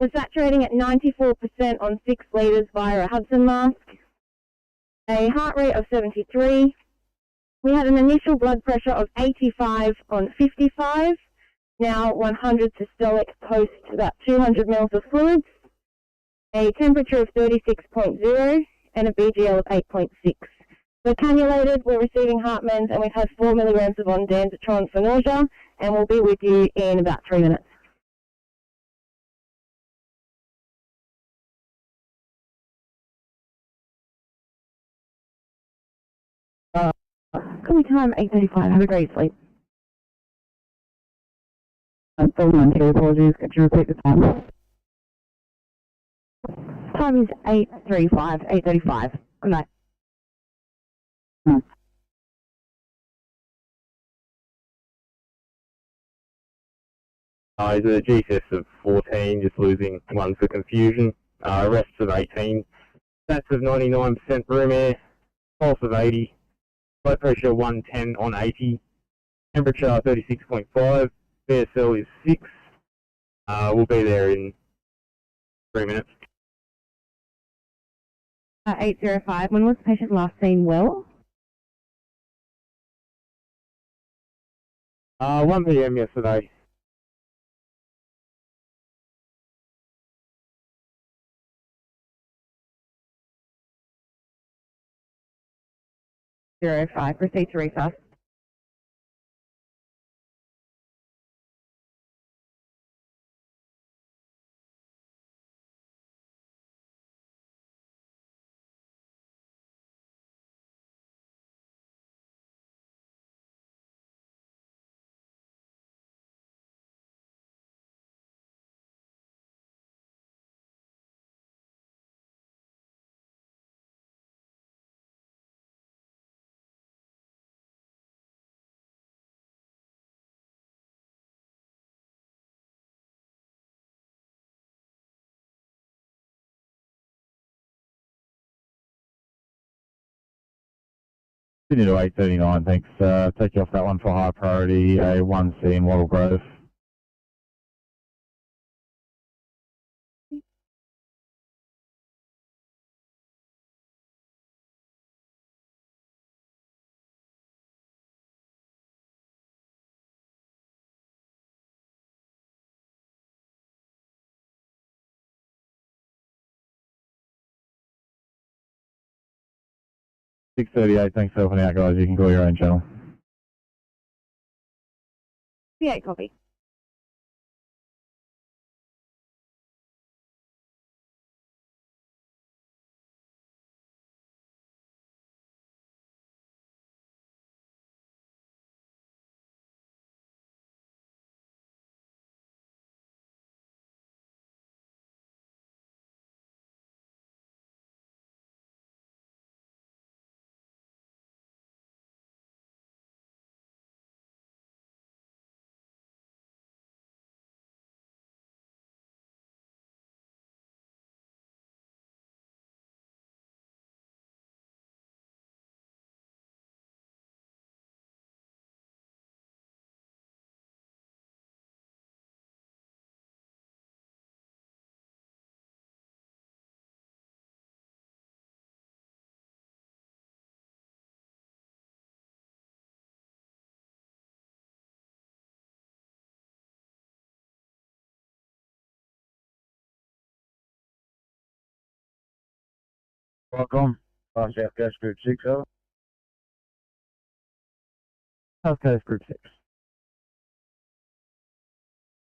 We're saturating at 94% on 6 litres via a Hudson mask. A heart rate of 73. We had an initial blood pressure of 85 on 55. Now 100 systolic post about 200 mils of fluids. A temperature of 36.0 and a BGL of 8.6. We're cannulated, we're receiving heart meds, and we've had 4 milligrams of ondansetron for nausea, and we'll be with you in about 3 minutes. Call me time 8:35. Have a great sleep. Apologies. Could you repeat the time? Time is 8:35. 8:35. Good night. He's a GCS of 14, just losing 1 for confusion. Rests of 18. Stats of 99% room air. Pulse of 80. Blood pressure 110 on 80. Temperature 36.5. BSL is 6. We'll be there in 3 minutes. 8:05. When was the patient last seen well? 1 PM yesterday. .05. Proceed to resus. Sydney to 8:39, thanks. Take you off that one for high priority, A1C in Wattle Grove. .638, thanks for helping out, guys. You can call your own channel. Yeah, copy. Welcome. South Coast Group 6, over. South Coast Group 6.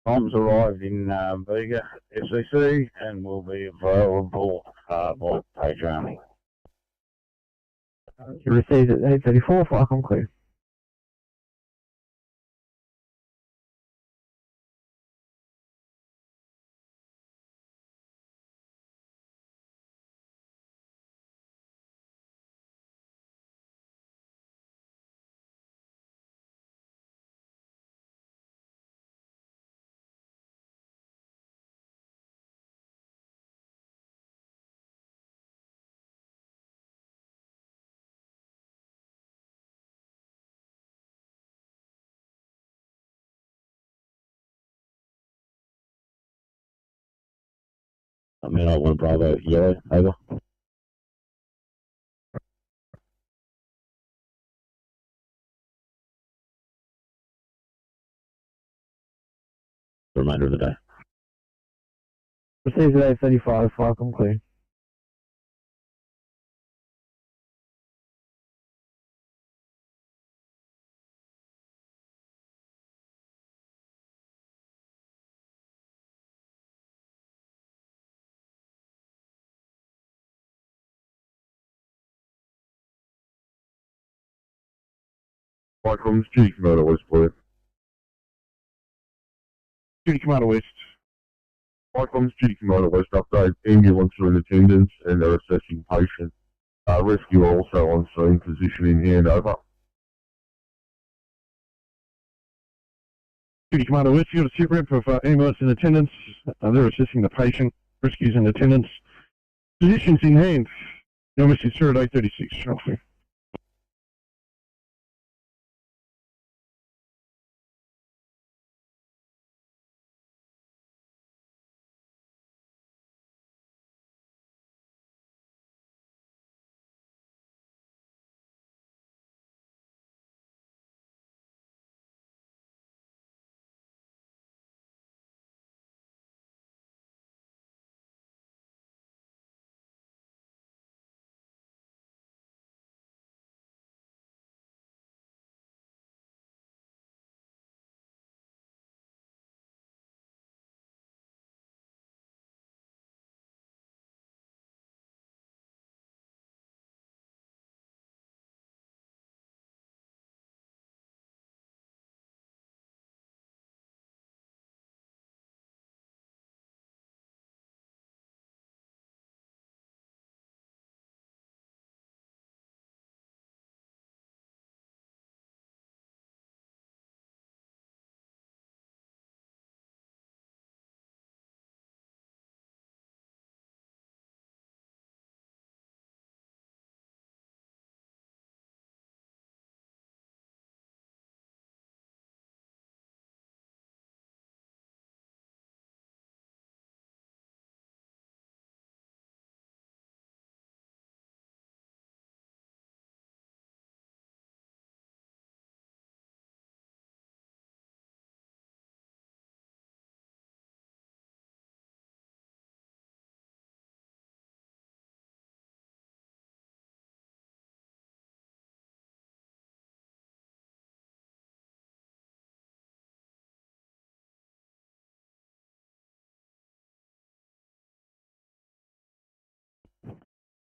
Bombs arrived in Bega, FCC, and will be available by page only. You received at 8:34, Flycom clear. I mean, I want Bravo yellow, over. The remainder of the day. Received today 35, Falcon clear. Falcon's Duty Commander West, please. Duty Commander West. Falcon's Duty Commander West update. Ambulance are in attendance and they're assessing patient. Rescue are also on scene, positioning hand over. Duty Commander West, you got a sit rep of ambulance in attendance. They're assessing the patient. Rescue's in attendance. Positions in hand. Your message 0836. Roughly.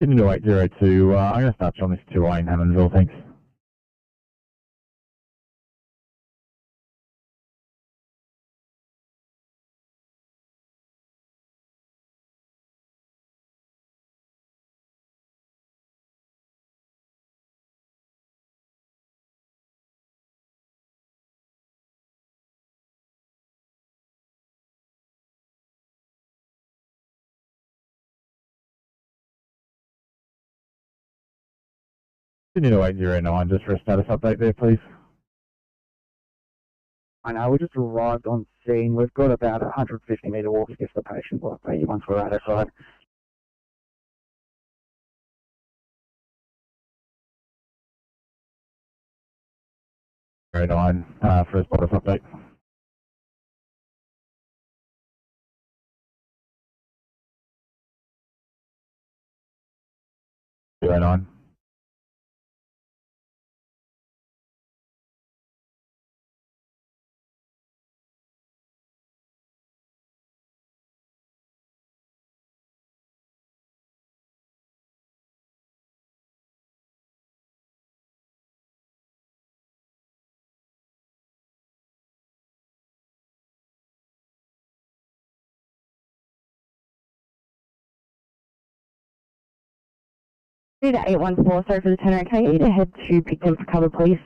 Sydney to 802. I'm going to start on this 2A in Hammondville, thanks. Sydney to 809, just for a status update there, please. I know, we just arrived on scene. We've got about 150 metre walk to get the patient. We'll update you once we're at our side. For a status update. 209. To 814, sorry for the tenor. Can you either head to pick them for cover, please?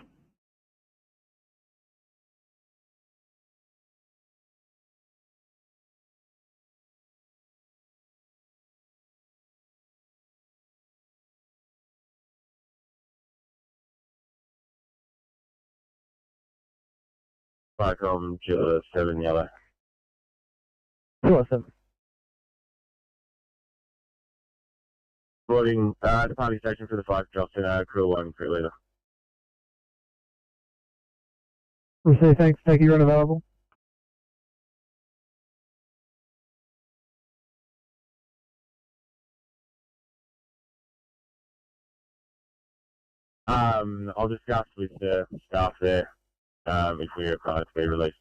Falcon 7 yellow. 207. Boarding departing station for the 5 Justin, crew 1, crew leader. Receive, thanks. Take you unavailable. I'll discuss with the staff there if we are required to be released.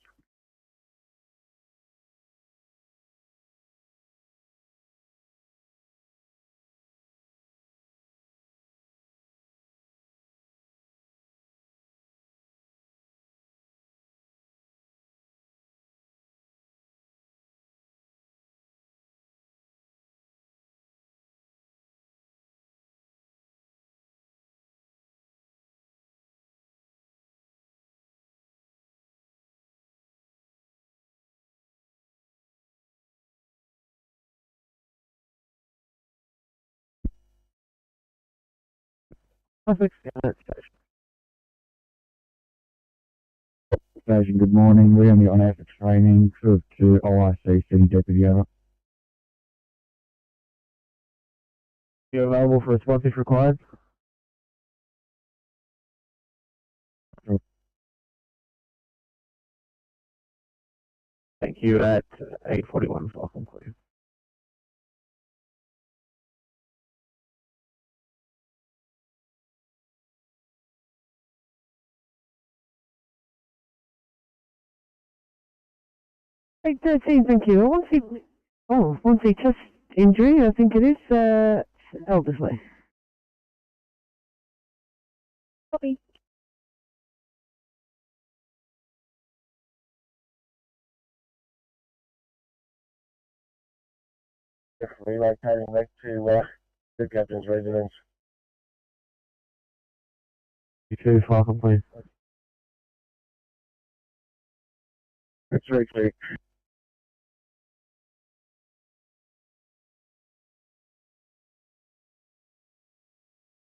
Perfect. Station, good morning. We're only on air for training. Crew of 2, OIC, City Deputy over. You available for response if required? Thank you at 8:41, welcome, please. Eight 13, thank you. Once he chest injury, I think it is, elderly. Copy. Relocating back to the captain's residence. You too, welcome, please. It's very clear.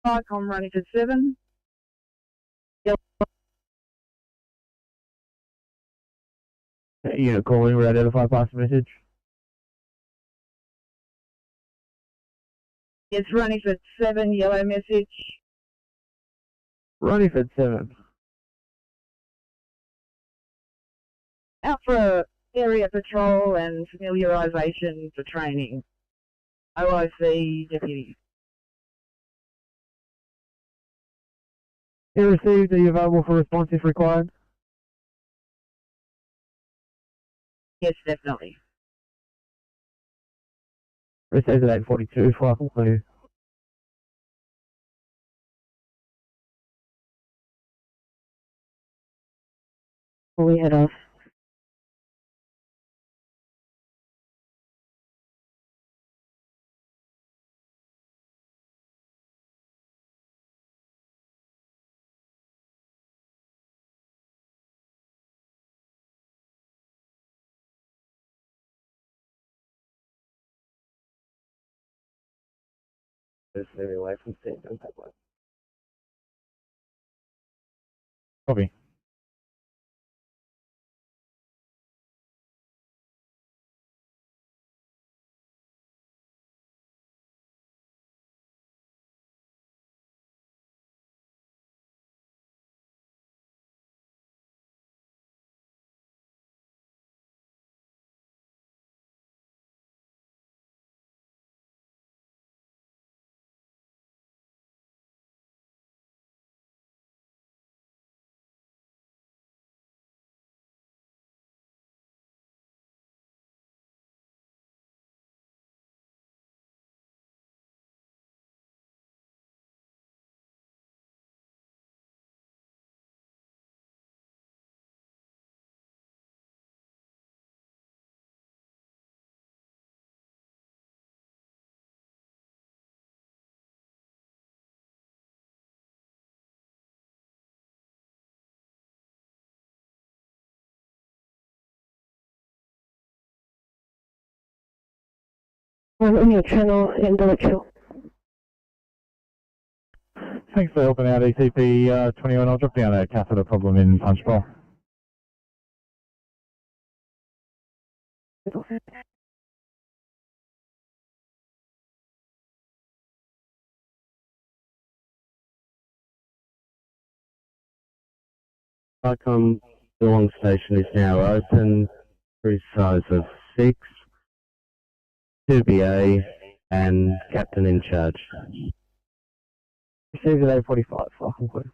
I'm running to 7. Unit calling, we're identified past message. It's running for 7, yellow message. Runnyford 7. Out for area patrol and familiarisation for training. OIC deputy. You received, are you available for response if required? Yes, definitely. Received at 8:42, welcome, please. We head off. Just moving away from state, don't have one. Copy. I'm on your channel in NSW. Thanks for helping out, ECP 21. I'll drop down a catheter problem in Punch Bowl. Icon, the long station is now open. Crew size of 6, 2 BA, and captain in charge. Received at 8:45, flight concluded.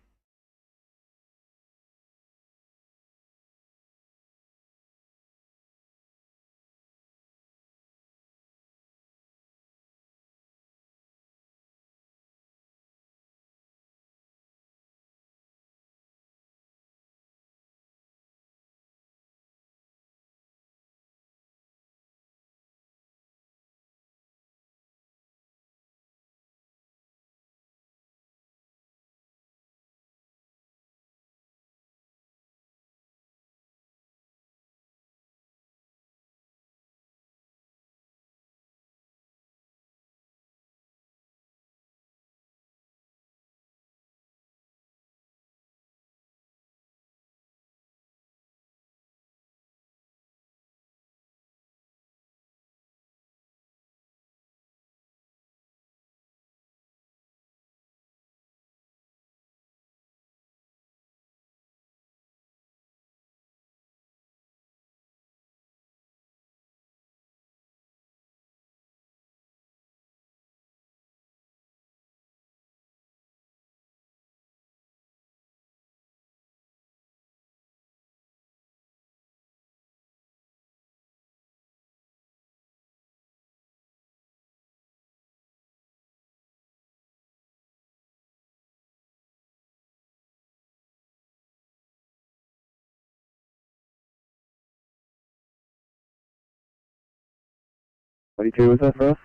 What was that for us?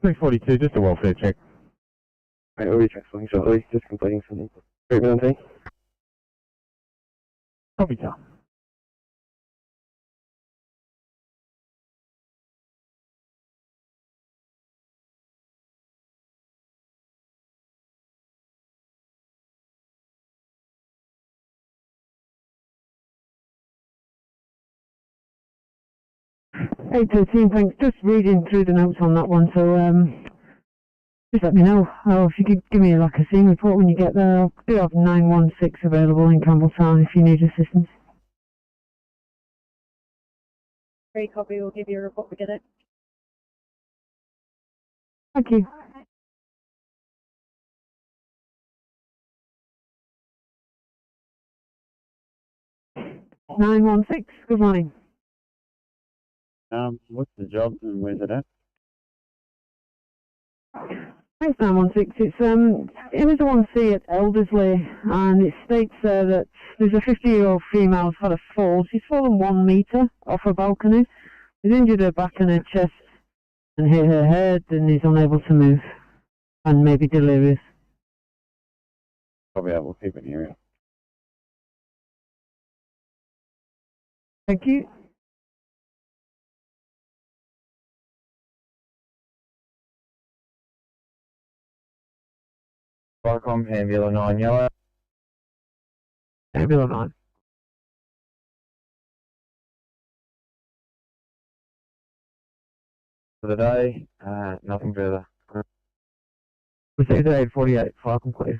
342, just a welfare check. Right, we'll be transferring shortly, just completing some treatment on team. Copy, sir. Hey, team, thanks. Just reading through the notes on that one, so just let me know. If you could give me like a scene report when you get there. I do have 916 available in Campbelltown if you need assistance. Great copy, we'll give you a report when we get it. Thank you. (916), good morning. What's the job and where's it at? Thanks, 916. It was a 1C at Eldersley, and it states that there's a 50-year-old female who's had a fall. She's fallen 1 metre off a balcony. She's injured her back and her chest and hit her head and is unable to move and maybe delirious. Probably we'll keep it here. Thank you. Welcome, Ambulance 9 Yellow. Ambulance 9. For the day, nothing further. Received at 8:48, fire complete.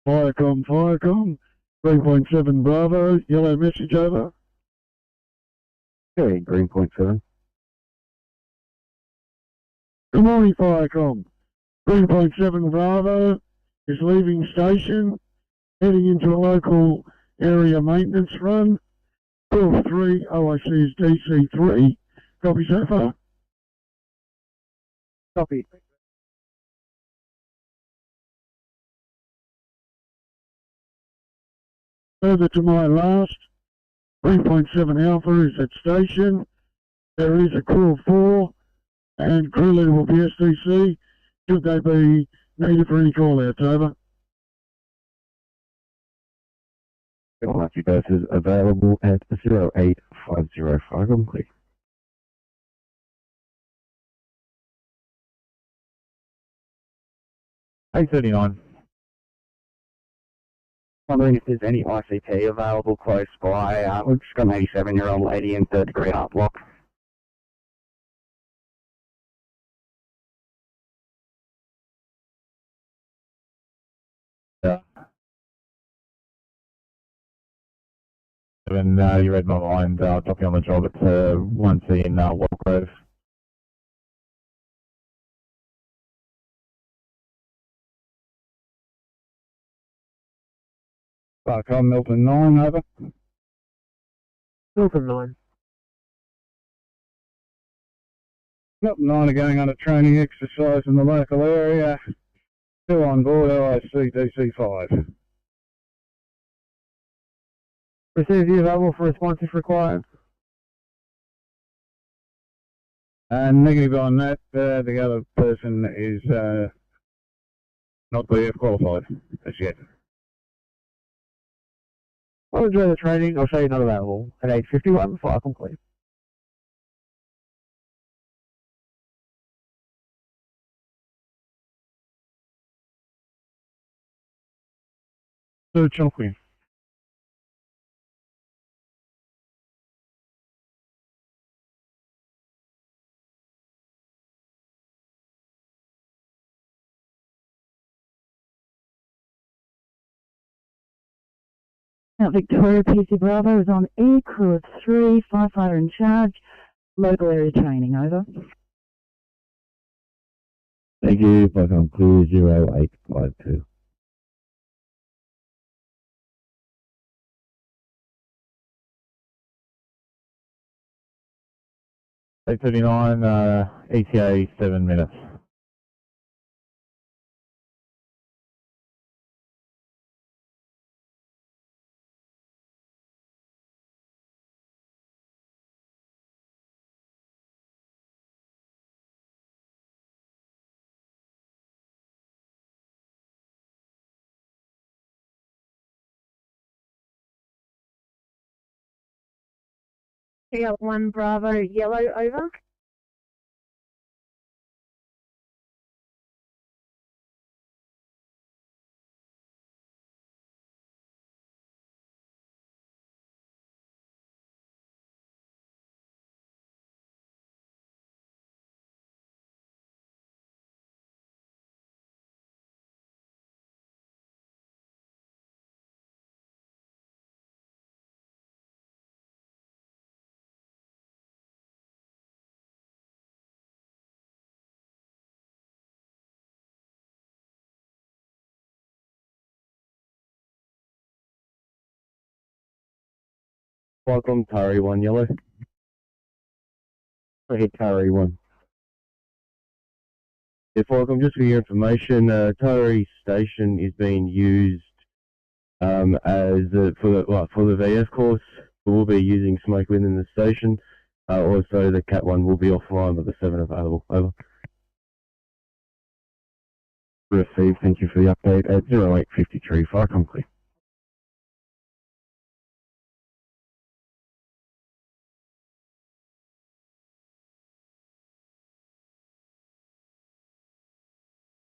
Firecom, 3.7 Bravo, yellow message over. Okay, green point 7. Good morning, Firecom. 3.7 Bravo is leaving station, heading into a local area maintenance run. 12-3, OIC is DC3. Copy so far? Copy. Further to my last, 3.7 Alpha is at station. There is a crew of 4, and crew leader will be SDC. Should they be Needed for any call-outs, over. Lucky versus available at 08505, please. A39. Wondering if there's any ICT available close by. We've just got an 87-year-old lady in 3rd-degree heart block. Yeah. When you read my mind, I'll drop you on the job at 1C in Walgrove. Barcom Milton 9, over. Milton 9. Milton 9 are going on a training exercise in the local area. Still on board LIC DC5. Receive you available for response if required. And negative on that, the other person is not BF qualified as yet. I'll enjoy the training. I'll show you not available. At 8:51, fire complete. So, Chunky. Now, Victoria PC Bravo is on E, crew of 3, firefighter in charge, local area training, over. Thank you, Barcom clear 0852. A39, ETA 7 minutes. TL1 Bravo Yellow, over. Welcome, Tari 1 yellow. Hey, Tari 1. Yeah, welcome, just for your information, Tari Station is being used for the VS course. We'll be using smoke within the station. Also, the Cat 1 will be offline, but the 7 available. Over. Received, thank you for the update at 0853, fire complete.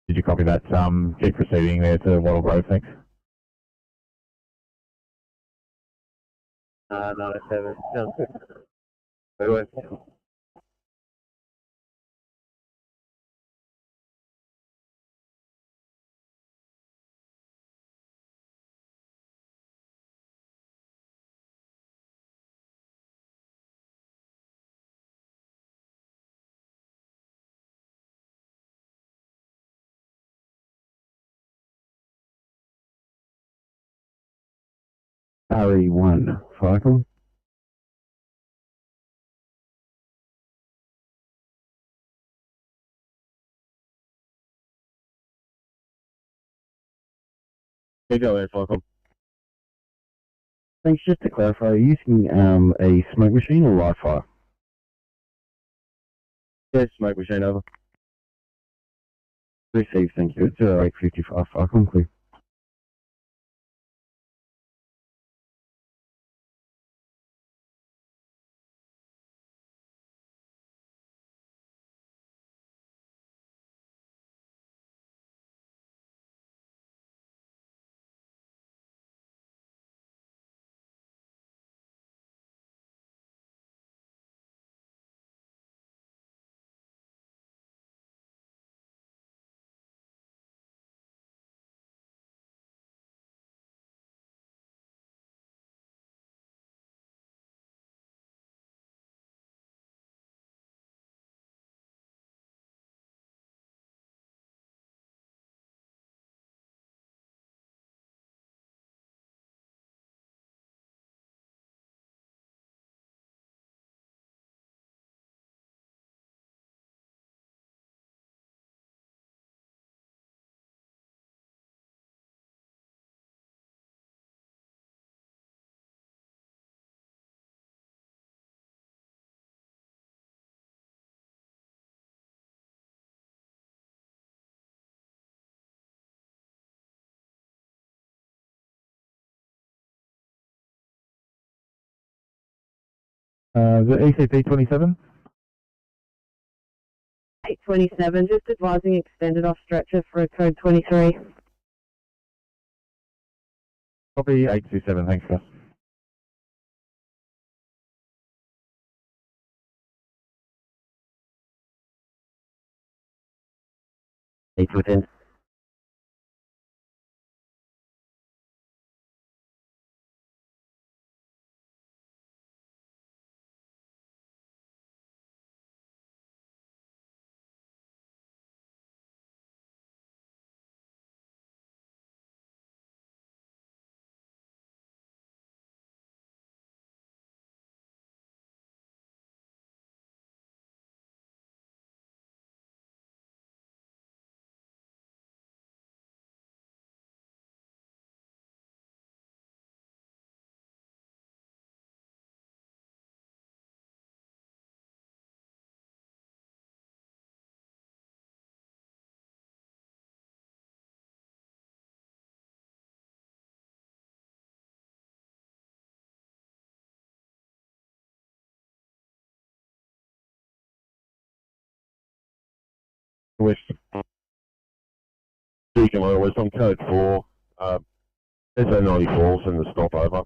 Did you copy that? Keep proceeding there to Wattle Grove, thanks. 97. Sounds good. Tari 1, cycle. Here you go there, cycle. Thanks, just to clarify, are you using a smoke machine or live fire? Yes, smoke machine, over. Received, thank you. 0855, Falcon clear. The ECP 27? 827, just advising extended off stretcher for a code 23. Copy 827, thanks guys. Eight within. West. Beacon Motor West on code 4, SO94's in the stopover.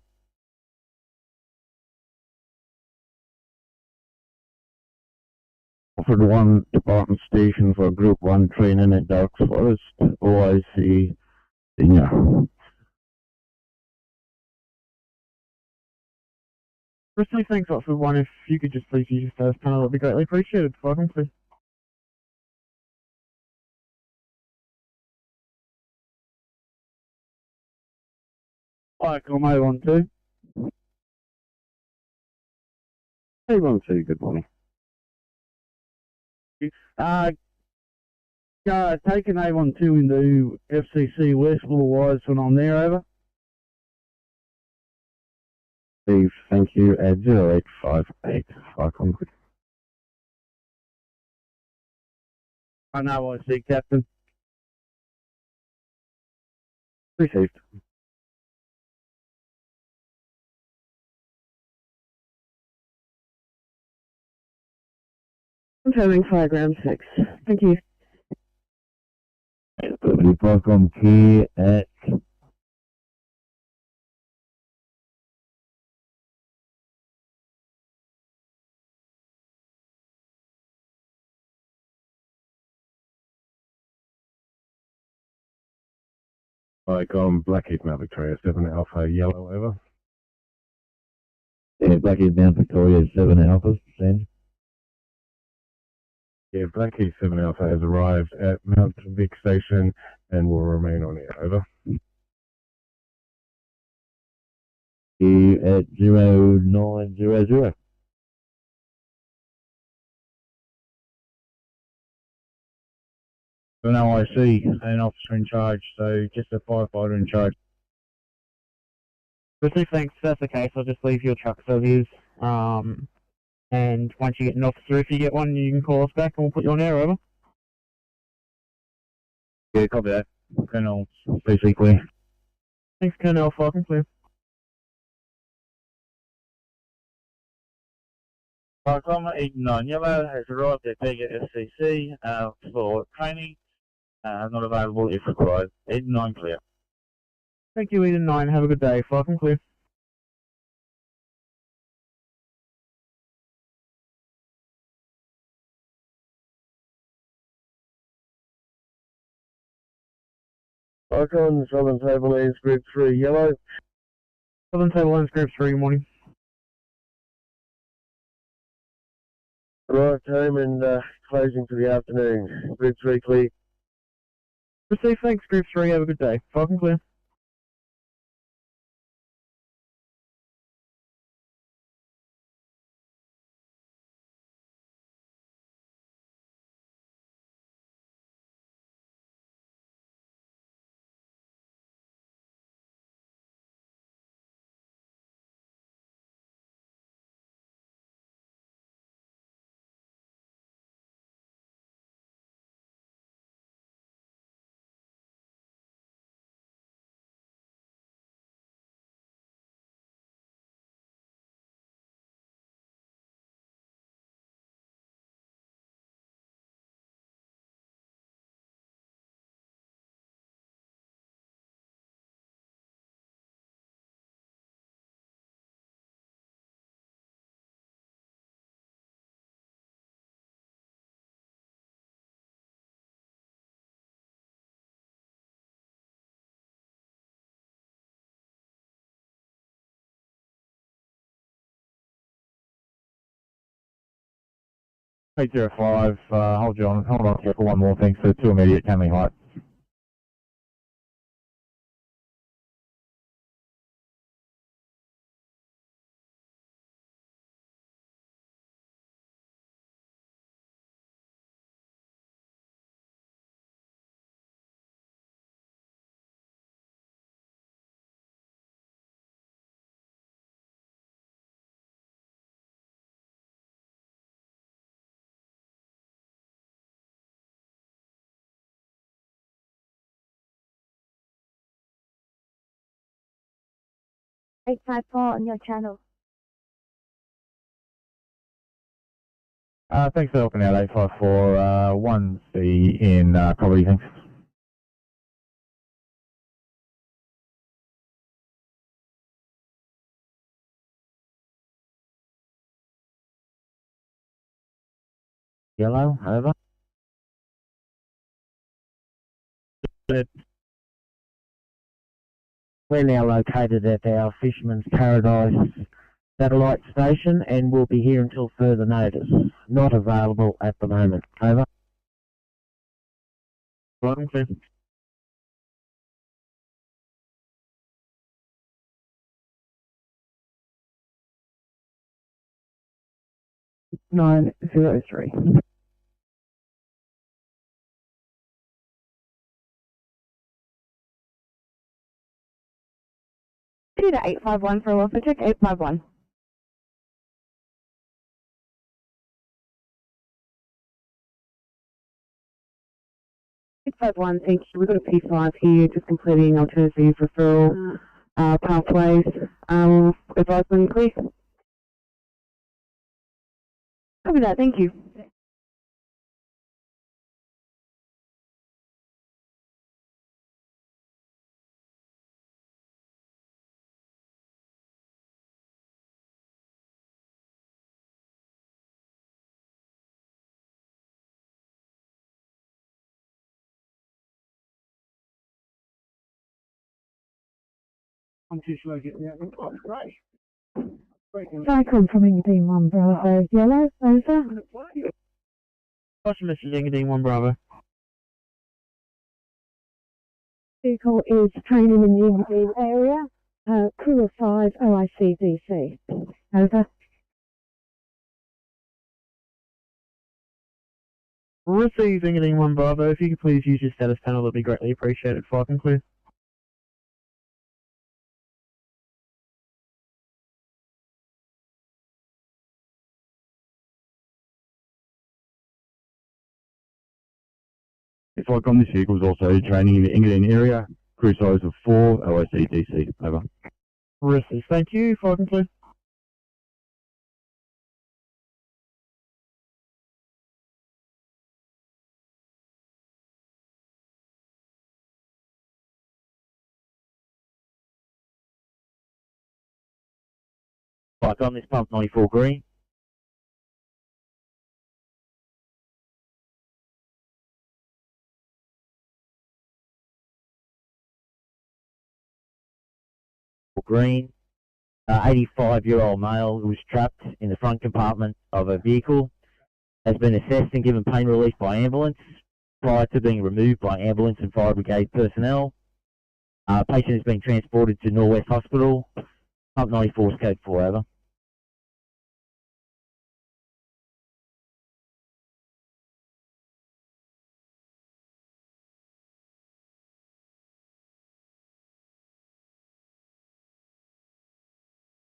Offered 1 department station for Group 1 training at Dark Forest, OIC Senior. Firstly, thanks a lot for one. If you could just please use your first panel, that would be greatly appreciated. Welcome, please. Michael, May 12. Hey, 12, good morning. Taking A12 into FCC West, little wise when I'm there, over. Steve, thank you, at 0858, Falcon. I know I see, Captain. Received. Confirming Fireground 6. Thank you. Falcon Key at Icon Blackheath Mount Victoria 7 Alpha Yellow over. yeah, Blackheath Mount Victoria 7 Alpha, send. Yeah, Blackheath 7 Alpha has arrived at Mount Vic Station and will remain on air, over. Key at 0900. An OIC, an officer in charge, so just a firefighter in charge. Firstly, thanks. If that's the case, I'll just leave your truck as is. And once you get an officer, if you get one, you can call us back and we'll put you on air, over. Yeah, copy that. Colonel, PC clear. Thanks, Colonel. Fire and clear. Comma 89 Yellow has arrived at Vega SCC for training. Not available if required. 89 clear. Thank you, Eden 9. Have a good day. Fire and clear. Icon, Southern Tablelands Group 3 Yellow. Southern Tablelands Group 3, morning. Arrived home and closing for the afternoon. Group 3 clear. Receive, thanks, Group 3. Have a good day. Fire and clear. Eight 805, hold on here for one more thing, so 2 immediate Canley Height. Eight five four on your channel. Thanks for helping out, 854, 1C in Coventry, thanks. Yellow, over. We're now located at our Fisherman's Paradise satellite station and will be here until further notice. Not available at the moment. Over. Fire and clear. Nine zero three. Two to 851 for a welfare check, 851. Thank you. We've got a P5 here, just completing alternative referral pathways. Advice when clear. Copy that, thank you. I'm too slow getting out. Oh, great. Cyclone from Engadine 1 Bravo Yellow, over. Awesome, Mrs. Engadine 1 Bravo. Vehicle is training in the Engadine area. Crew of 5 OICDC. Over. Receive Engadine 1 Bravo. If you could please use your status panel, that'd be greatly appreciated. Fire and clear. Ficom, this vehicle is also training in the England area. Crew size of 4, OIC DC. Over. Received. Thank you. Fire conclude. Ficom, this pump 94 green. Green, 85-year-old male who was trapped in the front compartment of a vehicle has been assessed and given pain relief by ambulance prior to being removed by ambulance and fire brigade personnel. Patient has been transported to Norwest Hospital. Pump 94 is code 4, over.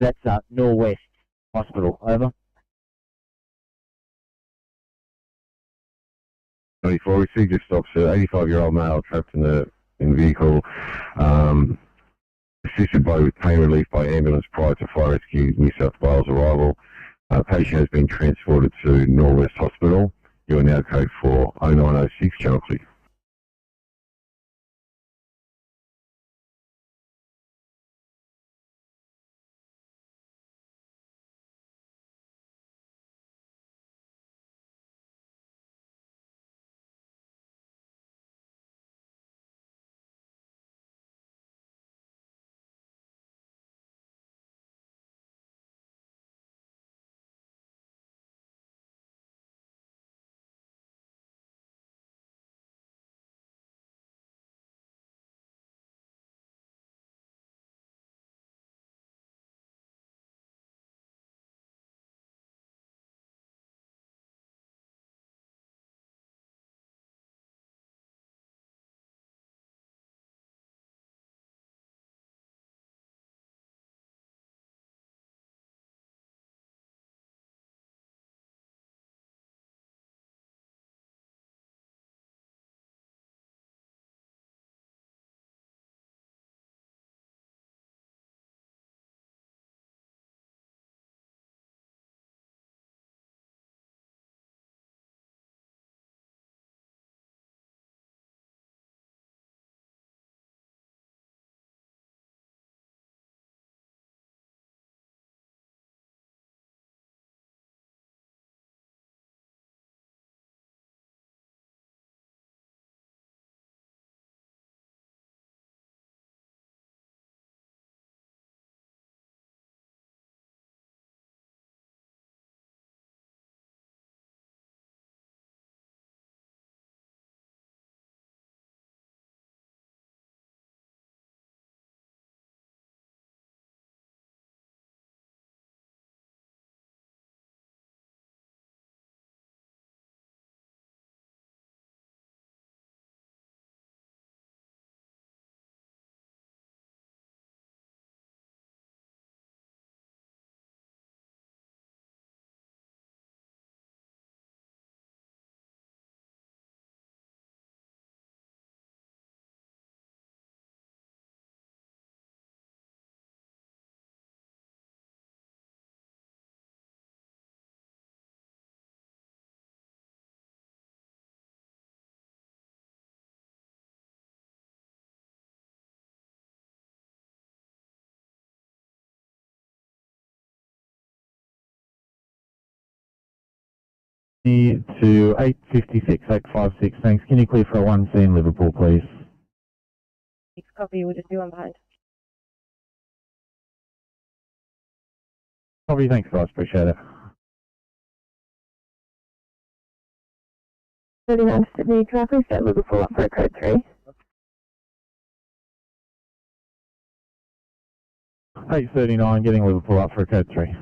That's Norwest Hospital, over. 94, we see just stops an 85-year-old male trapped in the vehicle, assisted with pain relief by ambulance prior to Fire Rescue New South Wales arrival. Patient has been transported to Norwest Hospital. You are now code 4, 0906, channel clear. To 856, 856, thanks. Can you clear for a 1C in Liverpool, please? Copy, we'll just do one behind. Copy, thanks guys, appreciate it. 39 Sydney traffic, set Liverpool up for code 3. 839, getting Liverpool up for a code 3.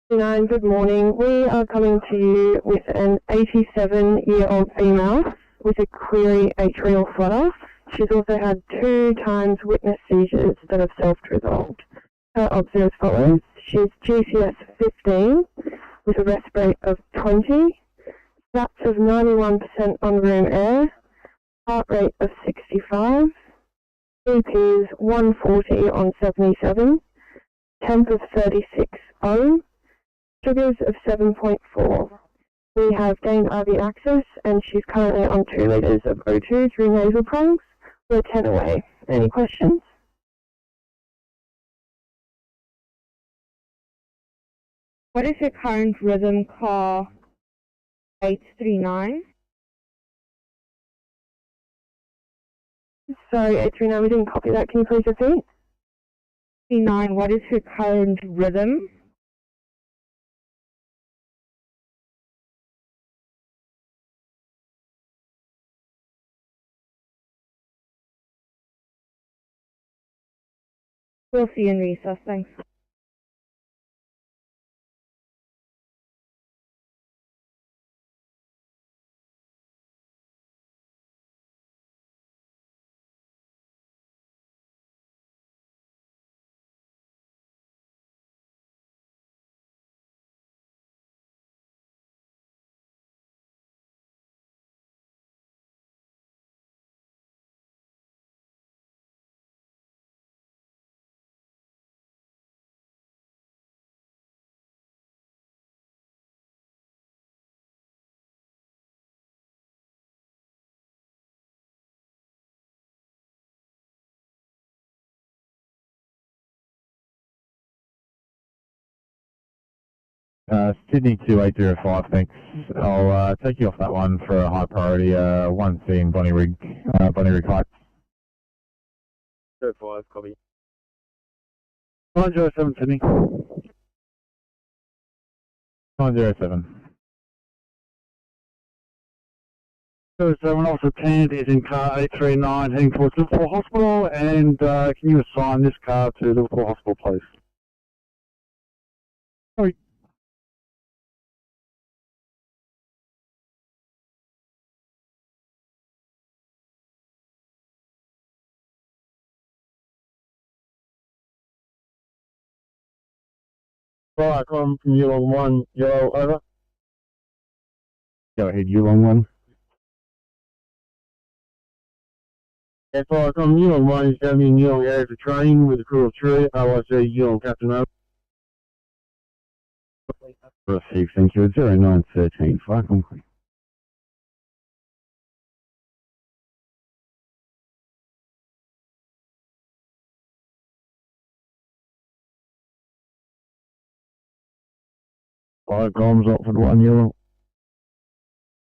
Good morning. We are coming to you with an 87-year-old female with a query atrial flutter. She's also had 2 times witness seizures that have self-resolved. Her obs are as follows. She's GCS 15 with a rest rate of 20, stats of 91% on room air, heart rate of 65, BP is 140 on 77, temp of 36.0, sugars of 7.4. We have gained RV access and she's currently on 2 litres of O2 through nasal prongs. We're 10 away. Any questions? What is your current rhythm? Call 839. Sorry, 839, we didn't copy that. Can you please repeat? 39, what is her current rhythm? We'll see you in recess, thanks. Sydney 2805, thanks. I'll take you off that one for a high priority, 1C in Bonnie Rig Heights. 05, copy. 907 Sydney. 907. 07 Officer Tant is in car 839 heading towards Liverpool Hospital, and can you assign this car to Liverpool Hospital, please? Sorry. Right, I'm from Yulong 1, Yellow, over. Go ahead, you long one. If I come Yulong 1, he's going to be in Yulong area for training with a crew of 3, OIC Yulong Captain over. Receive, thank you. 0913, fire complete. Five comms, Oxford 1, Yellow.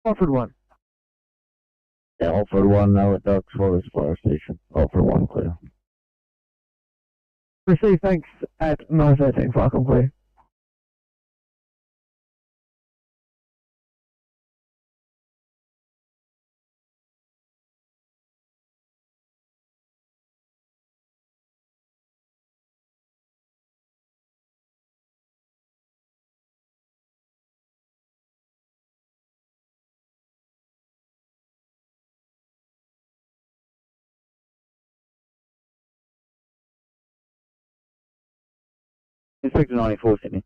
Oxford 1. Yeah, Oxford 1, now at Ducks Forest Fire Station. Oxford 1, clear. Receive, thanks, at 913, fire complete. Inspector 94, Sydney.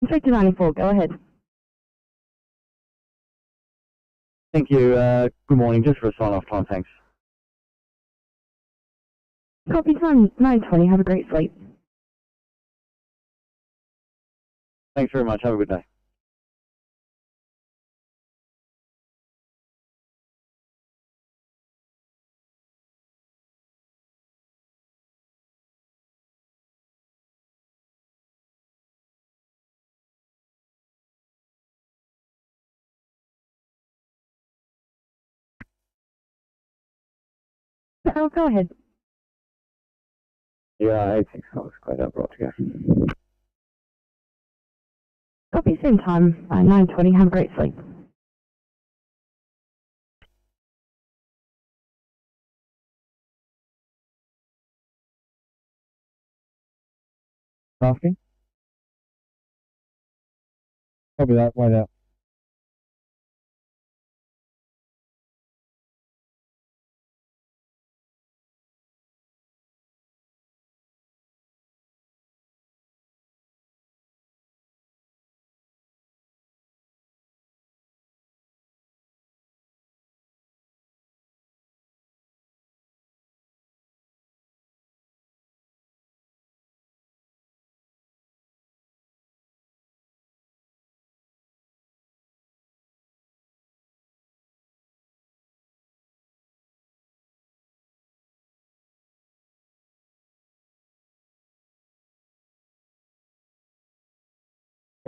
Inspector 94, go ahead. Thank you. Good morning. Just for a sign-off time, thanks. Copy time 920, have a great sleep. Thanks very much. Have a good day. Oh, go ahead. Yeah, 86, I was quite up brought together. Copy same time 920, have a great sleep. Asking? Copy that, wait out.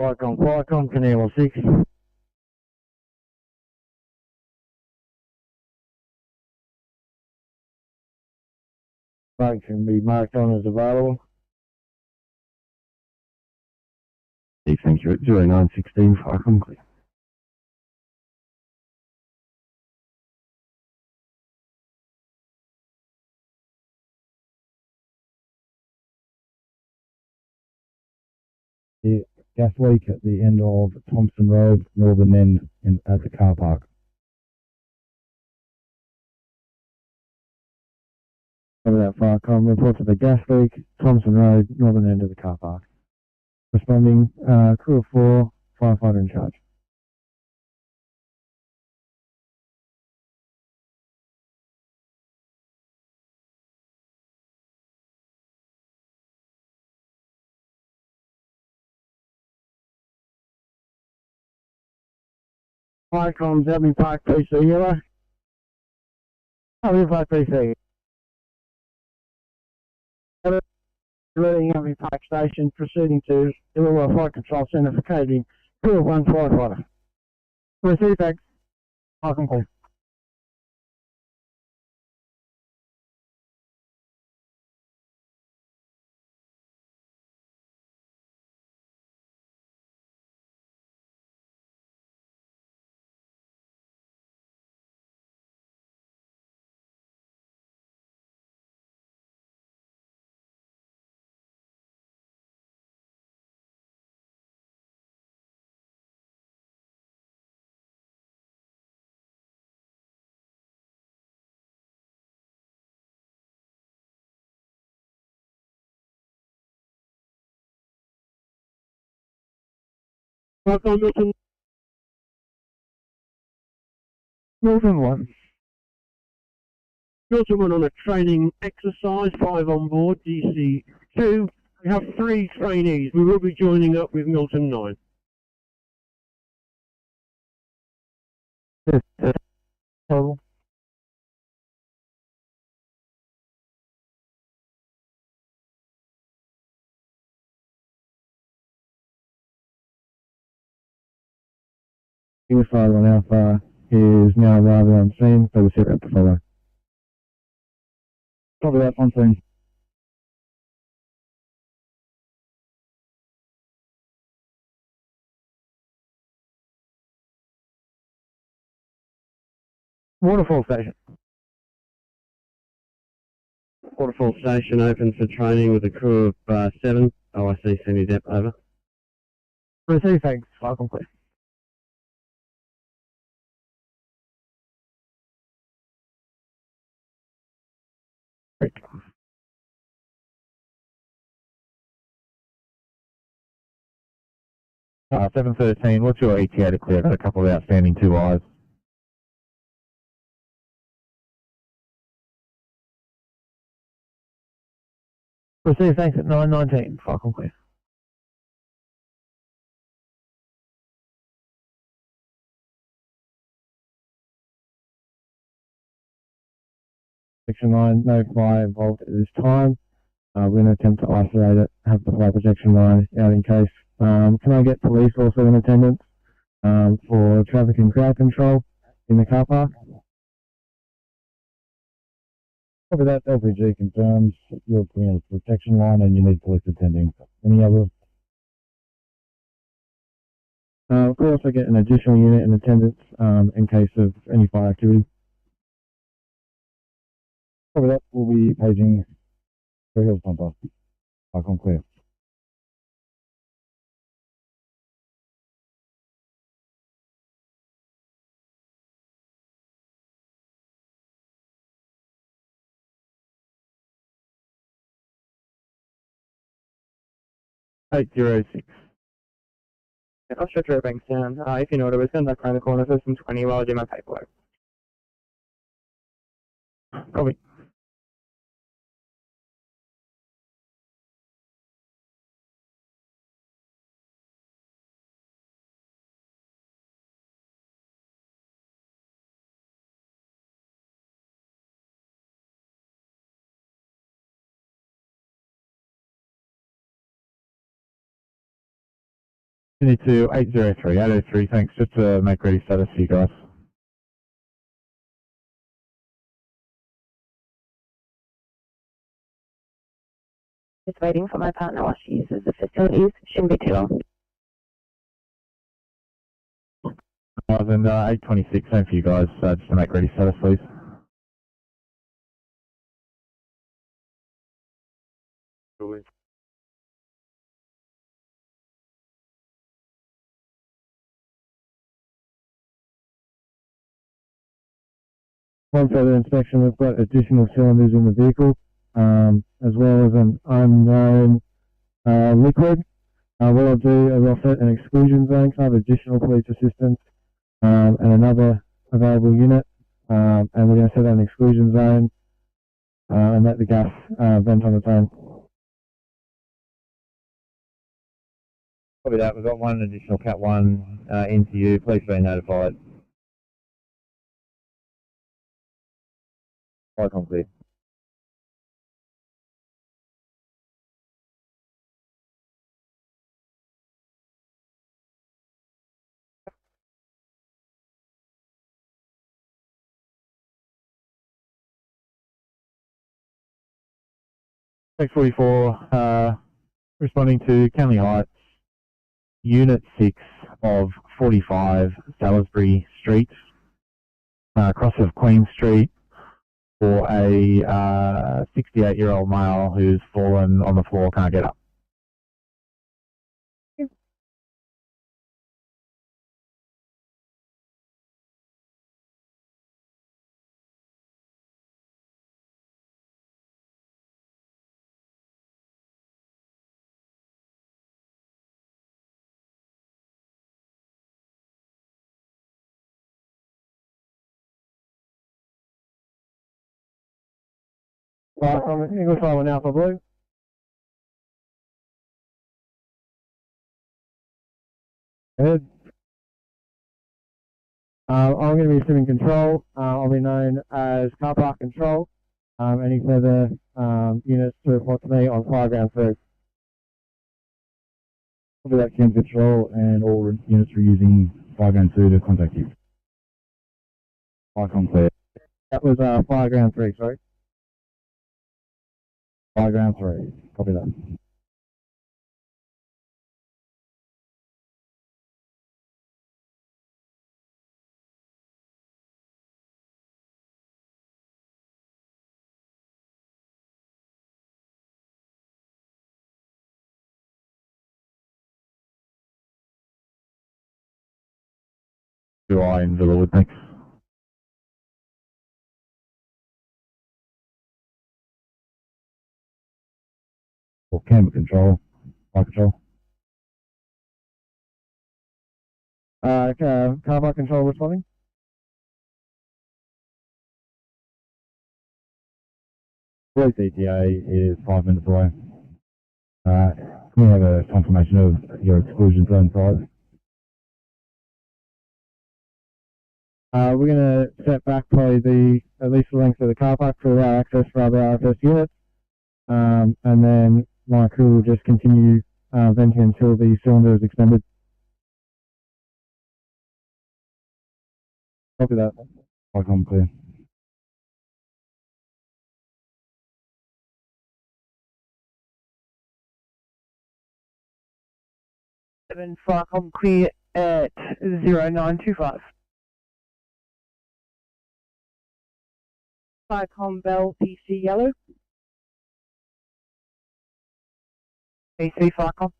Flycom, Canal 6. Flag can be marked on as available. Thank you. At 0916, Flycom, clear. The gas leak at the end of Thompson Road, northern end at the car park. Over that Flycom, report to the gas leak, Thompson Road, northern end of the car park. Responding, crew of 4, firefighter in charge. Flycom, W Park PC, yellow. W Park PC. Reading Abbey Park Station, proceeding to Illawarra Flight Control Centre for catering. Crew of 1 firefighter. Receive back. Flycom call. Flycom, Milton 1. Milton 1 on a training exercise, 5 on board, DC 2. We have 3 trainees. We will be joining up with Milton 9. Total. Suicide on Alpha is now arriving on scene, so we'll set up to follow. Copy that on scene. Waterfall station. Waterfall Station open for training with a crew of 7. OIC semi-dep over. Receive thanks. Flycom clear. Great. 713, what's your ETA to clear? I've got a couple of outstanding 2 eyes. Receive thanks at 919, Flycom clear. Section 9, no fire involved at this time. We're going to attempt to isolate it, have the fire protection line out in case. Can I get police also in attendance for traffic and crowd control in the car park? Copy that, LPG confirms you're putting in a protection line and you need police attending. Any other? Of course, I get an additional unit in attendance in case of any fire activity. Copy that, we'll be paging Ferry Hills Pumper. Flycom clear. 806. I'll stretch your banks down. If you know what it was, send that around the corner for some 20 while I do my paperwork. Copy. Sydney to 803, 803, thanks. Just to make ready status for you guys. Just waiting for my partner while she uses the facilities. Shouldn't be too long. Then 826, same for you guys. Just to make ready status, please. One further inspection, we've got additional cylinders in the vehicle, as well as an unknown liquid. What I'll do is I'll set an exclusion zone, so I have additional police assistance and another available unit, and we're going to set an exclusion zone and let the gas vent on its own. Copy that. We've got one additional Cat 1 into you. Please be notified. Icon clear. Thanks 44, responding to Canley Heights, Unit 6 of 45 Salisbury Street, cross of Queen Street, for a 68-year-old male who's fallen on the floor, can't get up. I'm English Island Alpha Blue. Ahead. I'm going to be assuming control. I'll be known as car park control. Any further units to report to me on fireground 3. Copy that, Cam Control, and all units are using fireground 2 to contact you. Icon clear. That was fireground 3, sorry. Fireground 3. Copy that. In Villawood, thanks. Or camera control, fire control. Car park control responding. Police ETA is 5 minutes away. Can we have a confirmation of your exclusion zone size? We're going to set back probably at least the length of the car park to allow access for other RFS units, and then my crew will just continue venting until the cylinder is extended. Copy that. Icon clear. Firecom clear at 0925. Firecom Bell PC yellow. PC Firecom.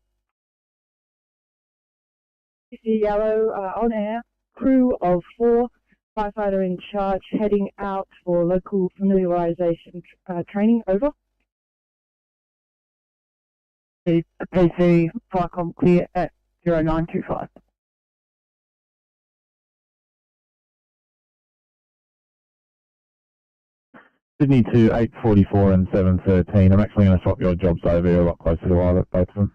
PC yellow on air. Crew of 4. Firefighter in charge heading out for local familiarization training. Over. The PC Firecom clear at 0925. Sydney to 844 and 713. I'm actually going to swap your jobs over. You're a lot closer to either, both of them.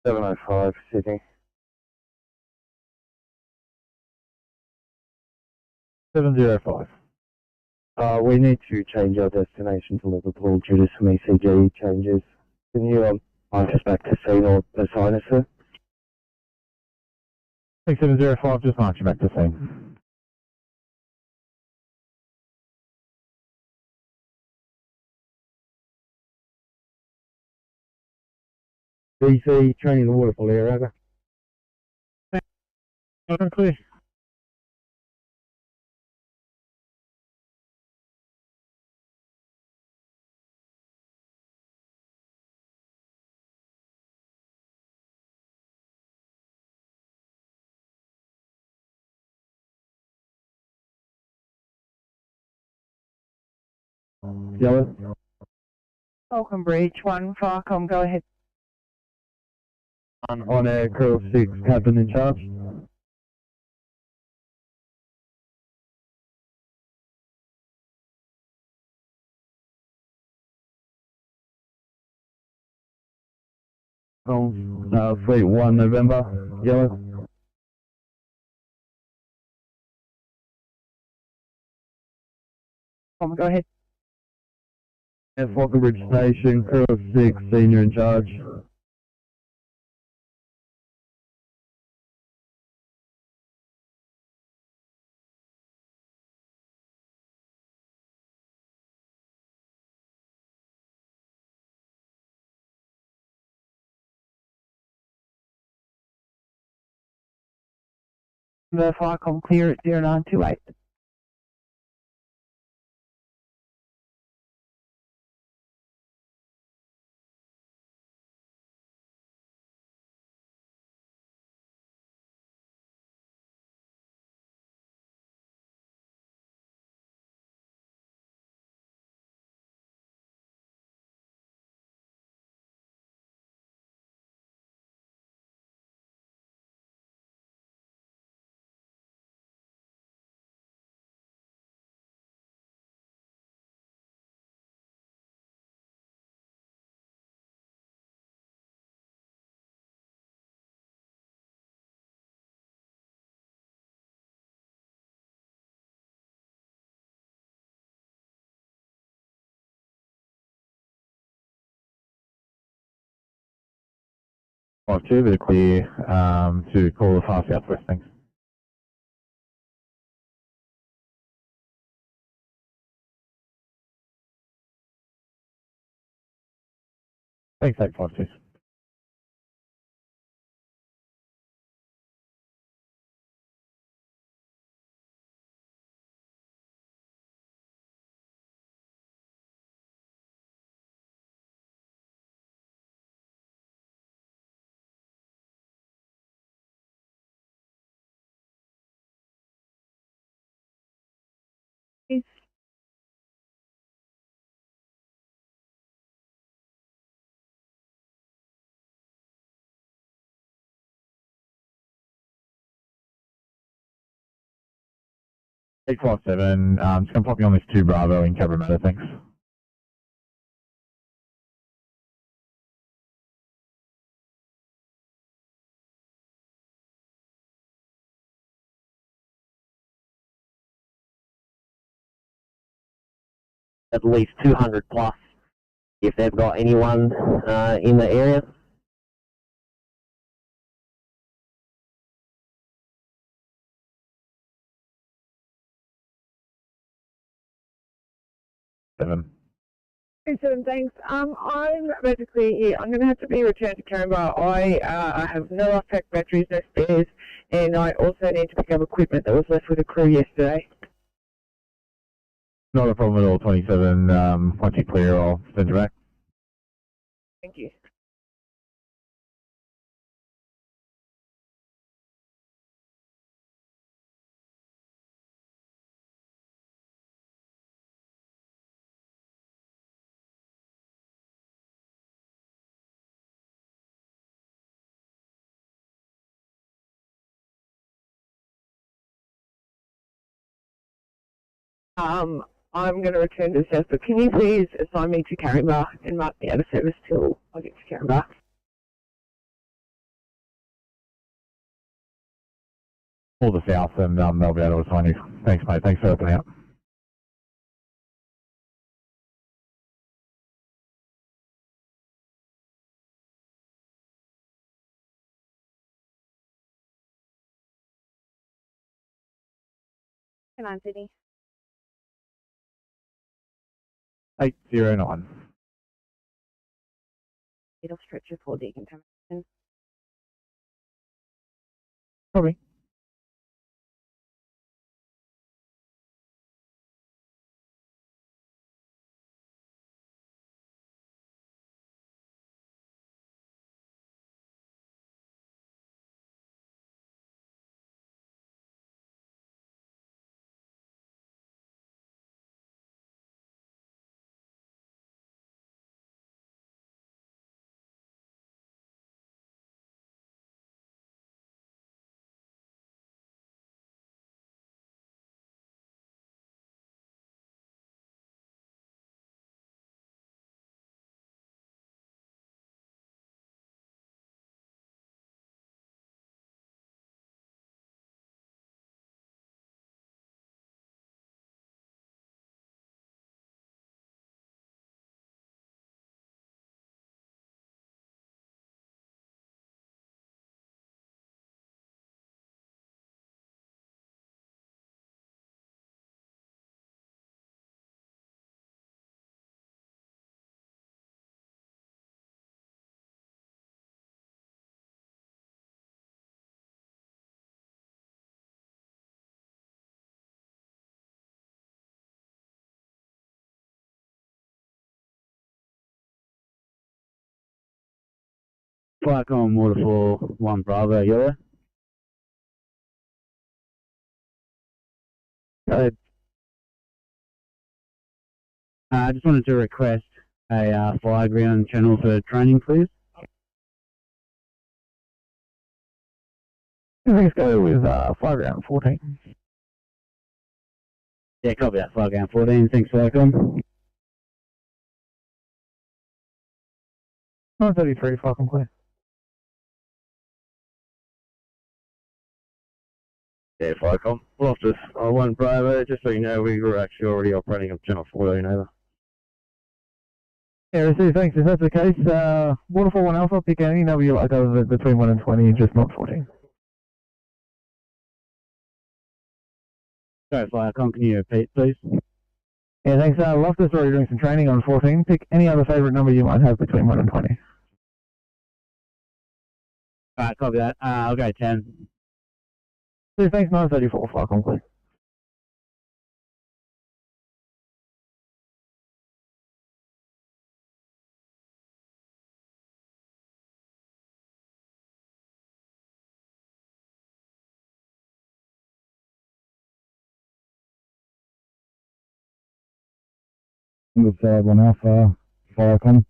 $705 Sydney. 705. We need to change our destination to Liverpool due to some ECG changes. Can you mark us back to scene or assign us, sir? 705, just march you back to scene. DC, training the waterfall here, over. Clear. Yellow. Falcon Bridge 1, Firecom, go ahead. On air, crew of 6, captain in charge. Fleet 1 November, yellow. Go ahead. At Falcon Bridge Station, crew of 6, senior in charge. The Firecom clear at 0928. Two, they're clear to call the far southwest, thanks. Thanks, 852. Please. Eight 857, just going to pop you on this 2 Bravo in Cabramatta, thanks. At least 200 plus if they've got anyone in the area. Seven. Thanks. I'm basically here. I'm going to have to be returned to Canberra. I have no off-pack batteries, no spares, and I also need to pick up equipment that was left with the crew yesterday. Not a problem at all, 27. Once you clear, I'll send you back. Thank you. I'm going to return to South, but can you please assign me to Caringbah and mark me out of service till I get to Caringbah? All the south, and they'll be able to assign you. Thanks, mate. Thanks for helping out. Come on, Sydney. 809. It'll stretcher for decontamination. Probably. Flight on waterfall 1 Bravo, yellow. I just wanted to request a fire ground channel for training, please. Let's go with fire ground 14. Yeah, copy that, fire ground 14. Thanks, Flycom. 933, fire complete. Yeah, Flycom. Loftus, 1 Bravo, just so you know, we were actually already operating on channel 14 over. Yeah, receive, thanks. If that's the case, Waterfall 1 Alpha, pick any number you like over between 1 and 20, just not 14. Sorry, Flycom, can you repeat, please? Yeah, thanks. Loftus already doing some training on 14. Pick any other favourite number you might have between 1 and 20. Alright, copy that. I'll go 10. Receive, thanks. 934, flight complete. Side 1 Alpha, Firecom.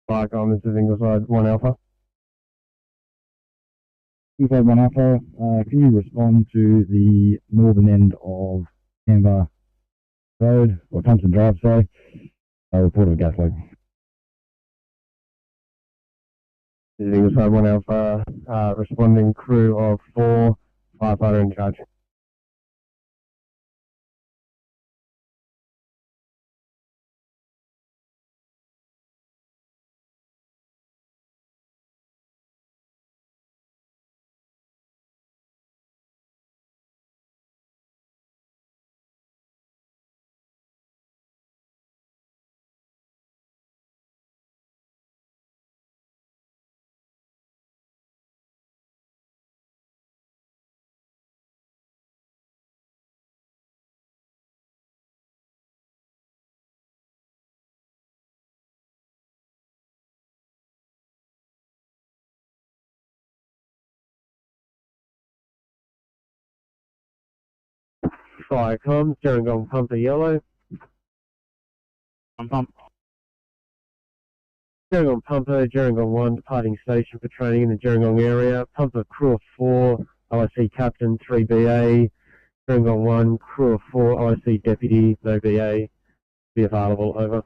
Firecom, this is Ingleside 1 Alpha. Ingleside 1 Alpha, can you respond to the northern end of Canberra Road, or Thompson Drive, sorry, report of a gas leak. This is Ingleside 1 Alpha, responding crew of 4, firefighter in charge. Fire comms, Gerringong Pumper Yellow. Pump. Gerringong Pumper, Gerringong 1, departing station for training in the Gerringong area. Pumper crew of 4, OSC Captain 3BA. Gerringong 1, crew of 4, OSC Deputy, no BA. Be available, over.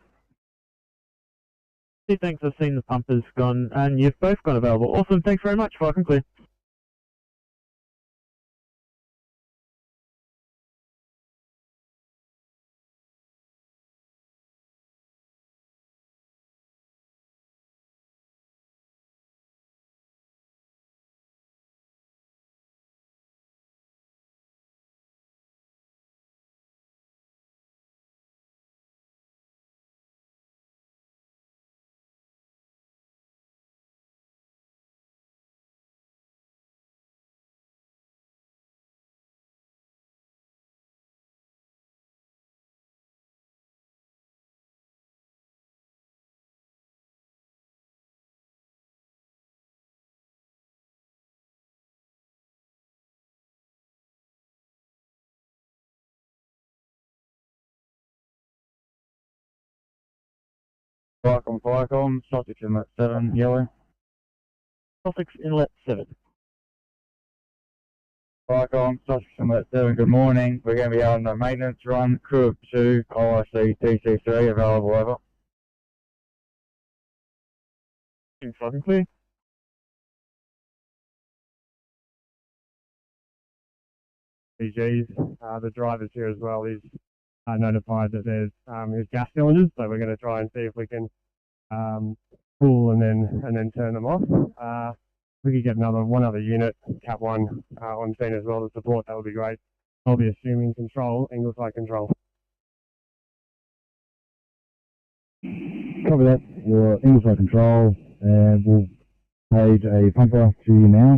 Thanks, I've seen the pumpers gone, and you've both gone available. Awesome, thanks very much, fire clear. Firecom, Sussex Inlet 7, yellow. Sussex Inlet 7. Firecom, Sussex Inlet 7, good morning. We're going to be out on the maintenance run, crew of 2, OIC TC3, available, over. Fire clear. PGs, the driver's here as well. He's notified that there's his gas cylinders, so we're going to try and see if we can pull and then turn them off. We could get one other unit, Cat 1, on scene as well to support. That would be great. I'll be assuming control, Ingleside control. Copy that. Your Ingleside control, and we'll page a pumper to you now.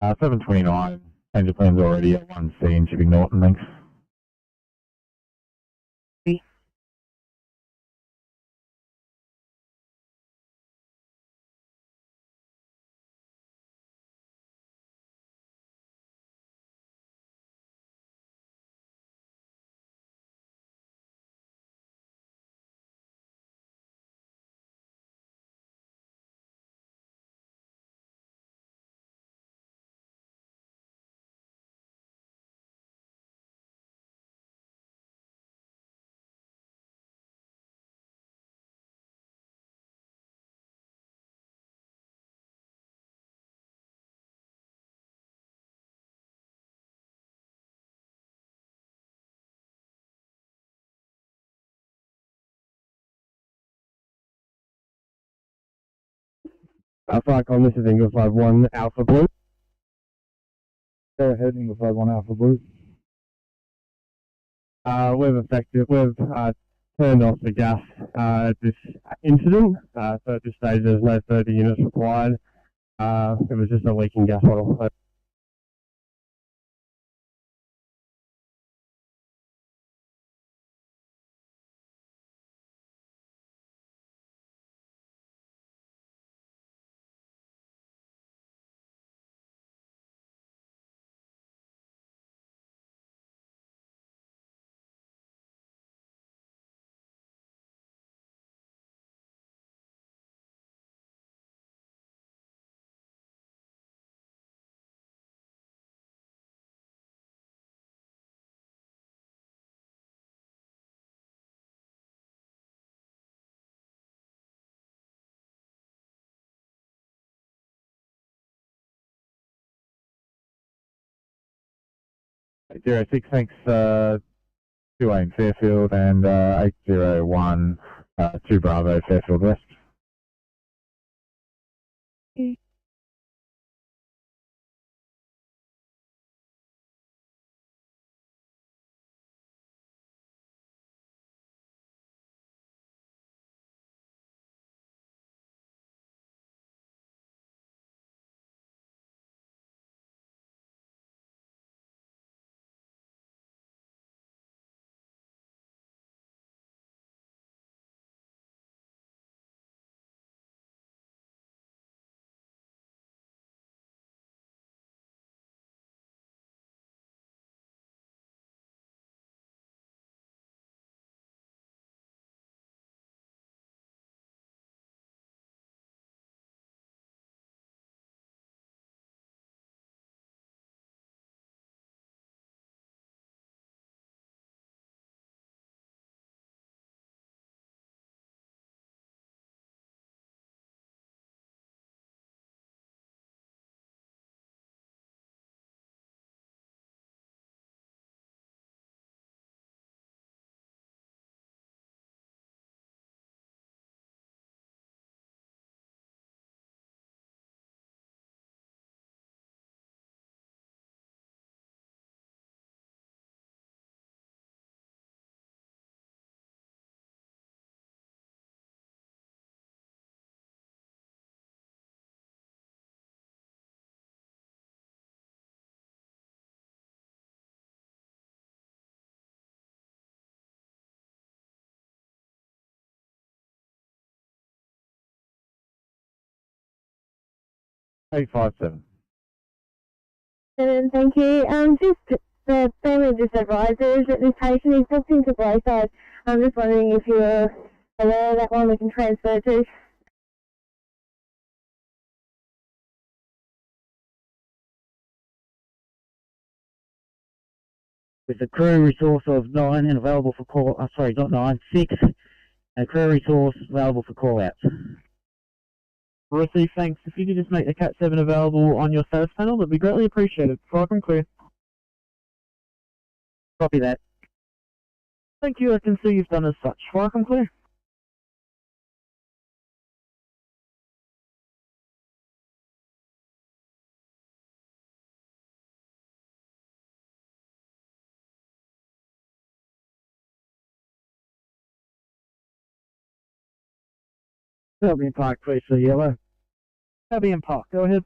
Uh, 729, change of plans already at 1C in Shipping Norton, thanks. Firecom, this is Ingleside 1 Alpha Blue. Go ahead, Ingleside 1 Alpha Blue. We've turned off the gas at this incident, so at this stage there's no further units required. It was just a leaking gas bottle. 806, thanks. 2 in Fairfield and 801, 2 Bravo, Fairfield West. Eight 5-7. Thank you. Just the family just advises that this patient is booked into Brayside. I'm just wondering if you're aware of that one we can transfer to. With a crew resource of 9 and available for call, sorry, not 9, 6, and a crew resource available for call-outs. Receive, thanks. If you could just make the Cat 7 available on your status panel, that'd be greatly appreciated. Fire and clear. Copy that. Thank you, I can see you've done as such. Fire and clear. Albion Park, please, for yellow. Albion Park, go ahead.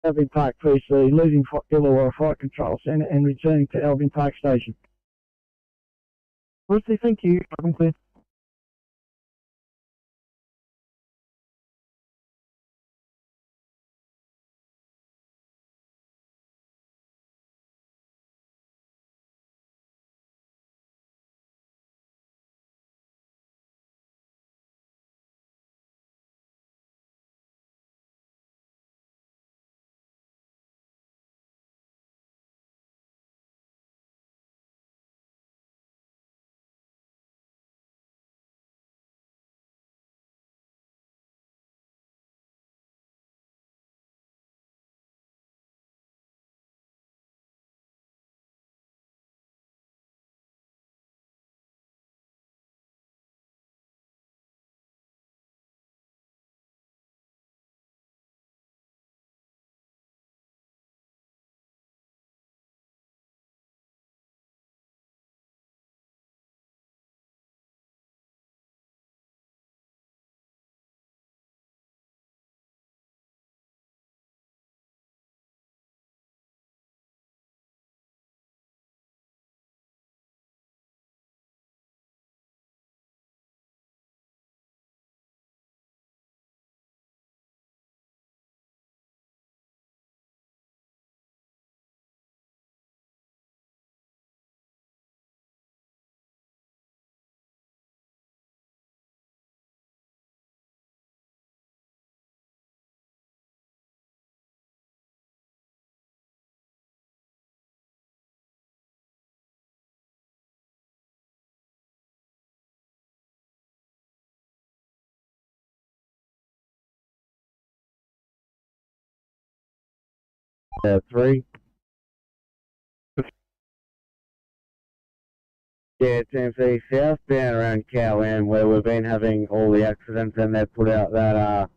Albion Park, please, leaving Illawarra Flight Control Centre and returning to Albion Park Station. Receive, thank you. Fire and clear. Three. Yeah, TMC southbound around Cowan where we've been having all the accidents and they've put out that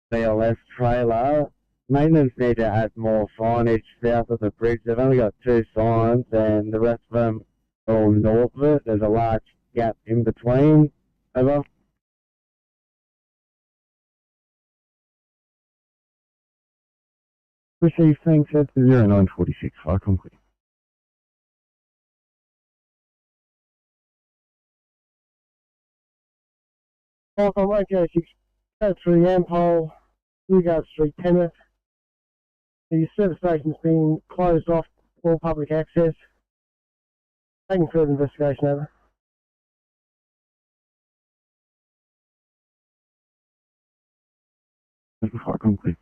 BLS trailer. Maintenance need to add more signage south of the bridge. They've only got 2 signs and the rest of them are all north of it. There's a large gap in between. Over. Receive thanks at 0946 fire complete. Welcome, 106, go through Ampole, Newgate Street, Penrith. The service station's been closed off for public access. Taking further investigation over. Fire complete.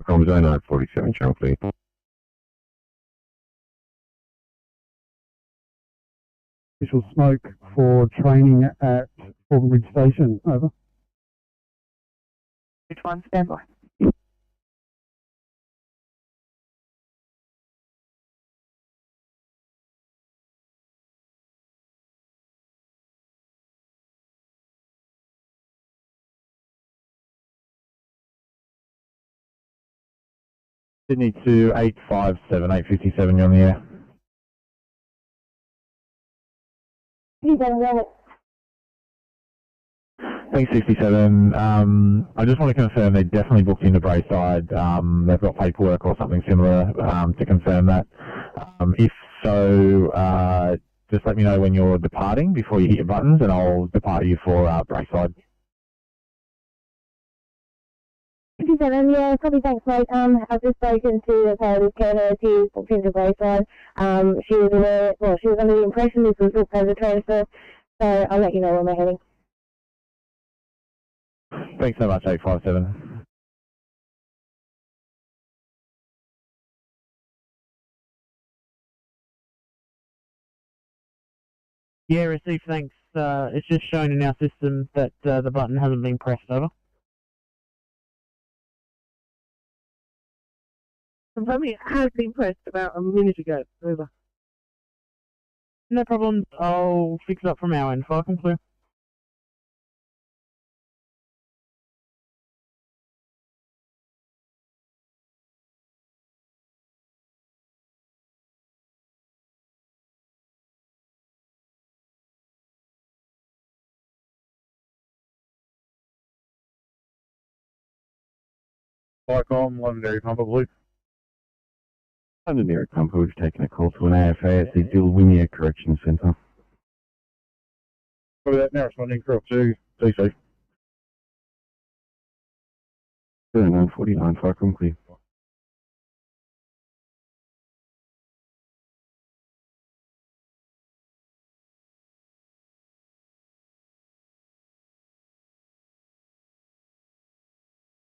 From 0947 channel please. Official smoke for training at Bridge Station. Over. Which one? Stand by. Sydney to 857, 857, you're on the air. Thanks, 67. I just want to confirm they definitely booked into Brayside. They've got paperwork or something similar to confirm that. If so, just let me know when you're departing before you hit your buttons and I'll depart you for Brayside. 57, yeah, probably thanks, mate. I've just spoken to the paralegal Canada. She's booked into Brayside. She was aware, well, she was under the impression this was booked as a transfer, so I'll let you know when we're heading. Thanks so much, 857. Yeah, received, thanks. It's just showing in our system that the button hasn't been pressed, over. Confirming it has been pressed about a minute ago. Over. No problem, I'll fix it up from our end. Fire complete. Flycom, Londonderry Pump, I believe. Londonderry Pump, we've taken a call to an AFA at the Dilwinia Correction Centre. Copy that, now responding crew 2, DC. 0949 fire complete.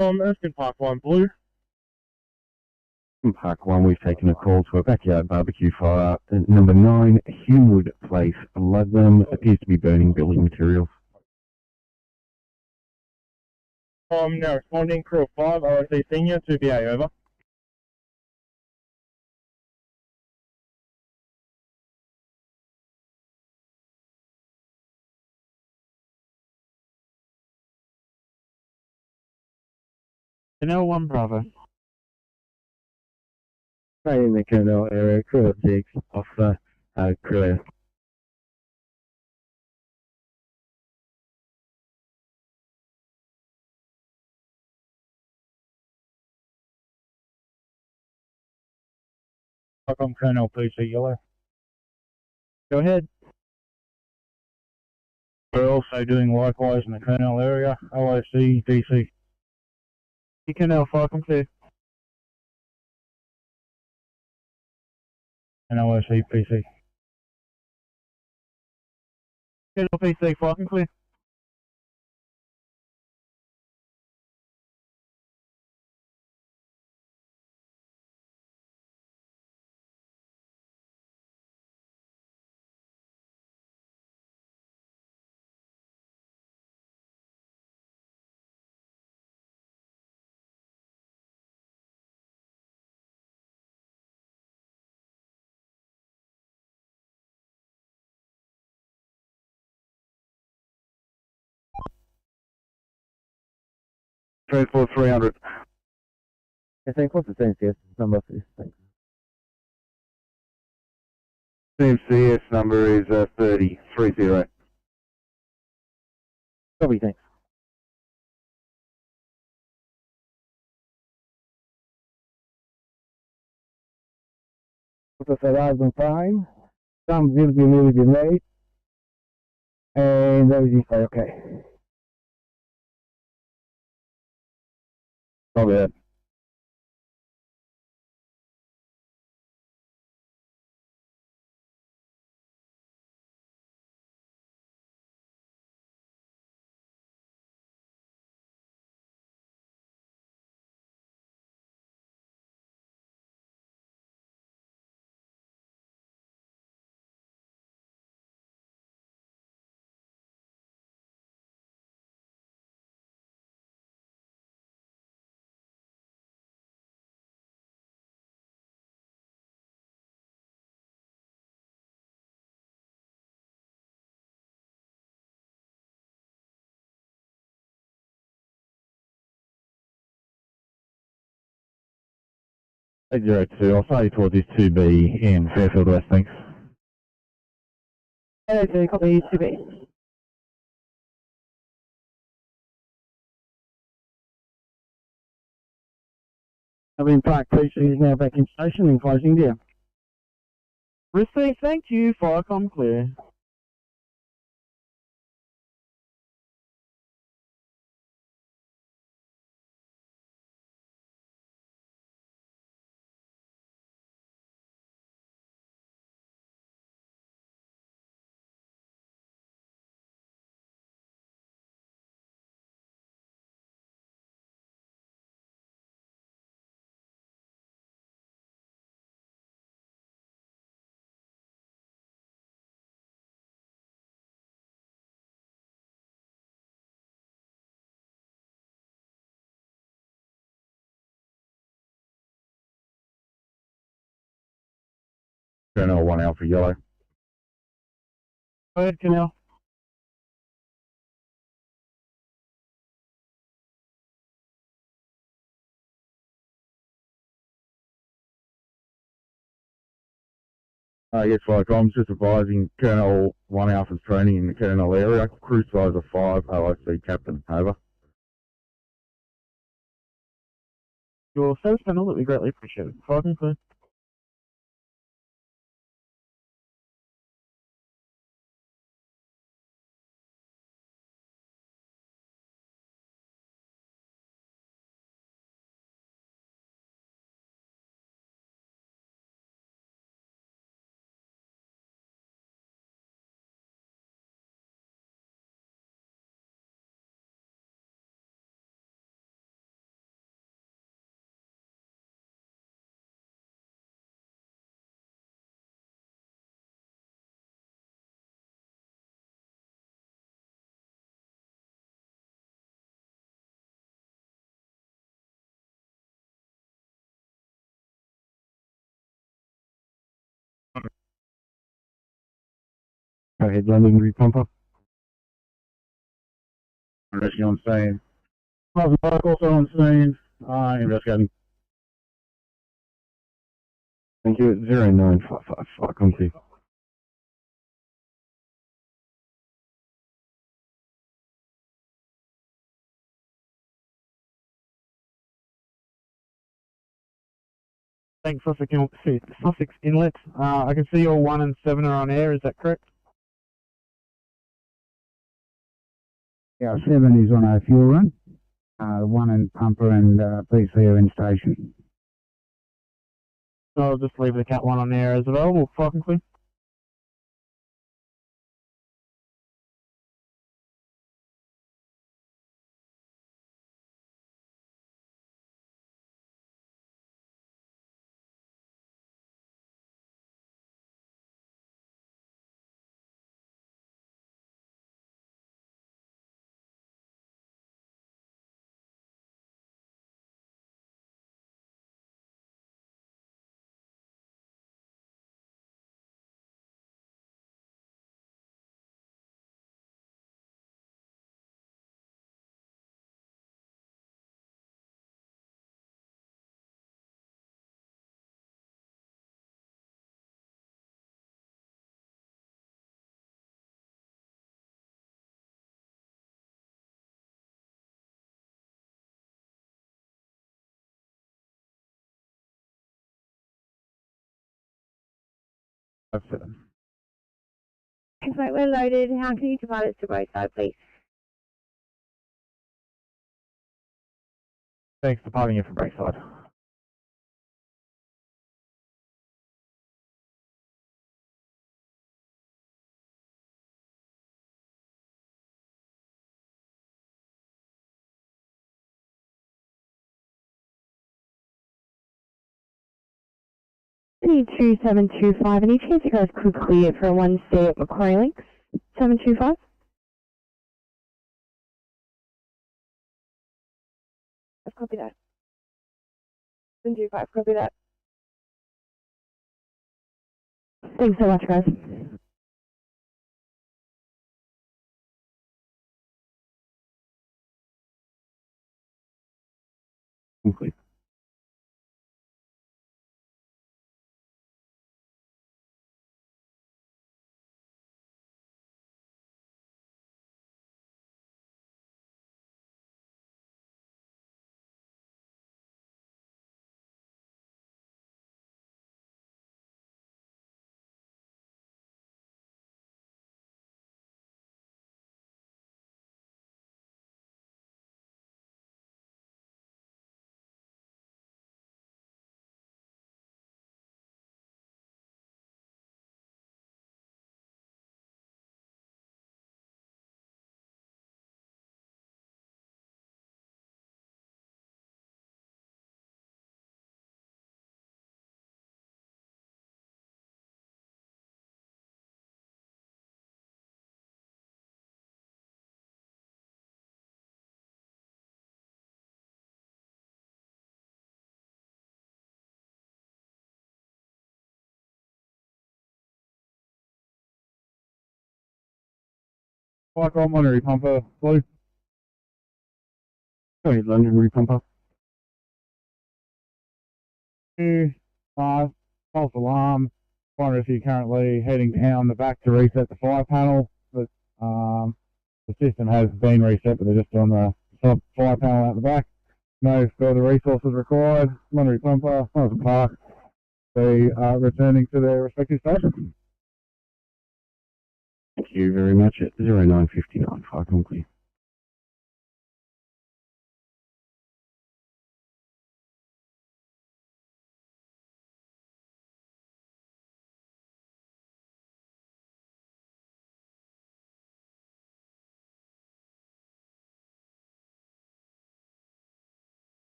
Erskine Park 1 Blue. In Park 1, we've taken a call to a backyard barbecue fire at number 9, Humewood Place, Ludlam. Appears to be burning building materials. Now responding crew 5, ROC Senior, 2BA, over. Canal 1 Bravo. Right in the Canal area, crew 6, officer, crew. Flycom Colonel, PC Yellow. Go ahead. We're also doing likewise in the Colonel area, OIC, DC. Canal, fire complete. And OIC, PC. Canal PC, fire complete. transport 300. Yeah, thanks. What's the CMCS number for this? Thanks. CMCS number is 30. Copy, thanks. Has arrived on time. Some will be a little bit late. And everything's okay. Copy that. Zero two. I'll say towards this 2B in Fairfield West, thanks. Okay, copy 2B. I've Park PC is now back in station and closing down. Received, thank you. Firecom clear. Colonel 1 Alpha Yellow. Go ahead, Canal. Yes, like I'm just advising Colonel 1 Alpha's training in the Colonel area. Crew size of 5, OIC Captain. Over. Your service panel that we greatly appreciate. Firecom clear. Go ahead, London repumper. Rescue on scene. Mark also on scene. Investigating. Thank you. 0955. Come to you. Thanks, Sussex Inlet. I can see all 1 and 7 are on air, is that correct? Yeah, 7 is on our fuel run. 1 and pumper and PC are in station. So I'll just leave the Cat 1 on air as well. We'll Firecom clear. 57. Thanks, mate. We're loaded. How can you provide us to Braeside, please? Thanks, departing in from Braeside. Need 2725. Any chance you guys could clear for a 1C at Macquarie Links? 725? Copy that. 725, copy that. Thanks so much, guys. Complete. Micro Monterey pumper, blue. Sorry, London repumper. False alarm. Fire and Rescue currently heading down the back to reset the fire panel, but the system has been reset, but they're just on the fire panel out the back. No further resources required. Monterey pumper, Morrison Park. They are returning to their respective stations. Thank you very much. At 0959, fire complete.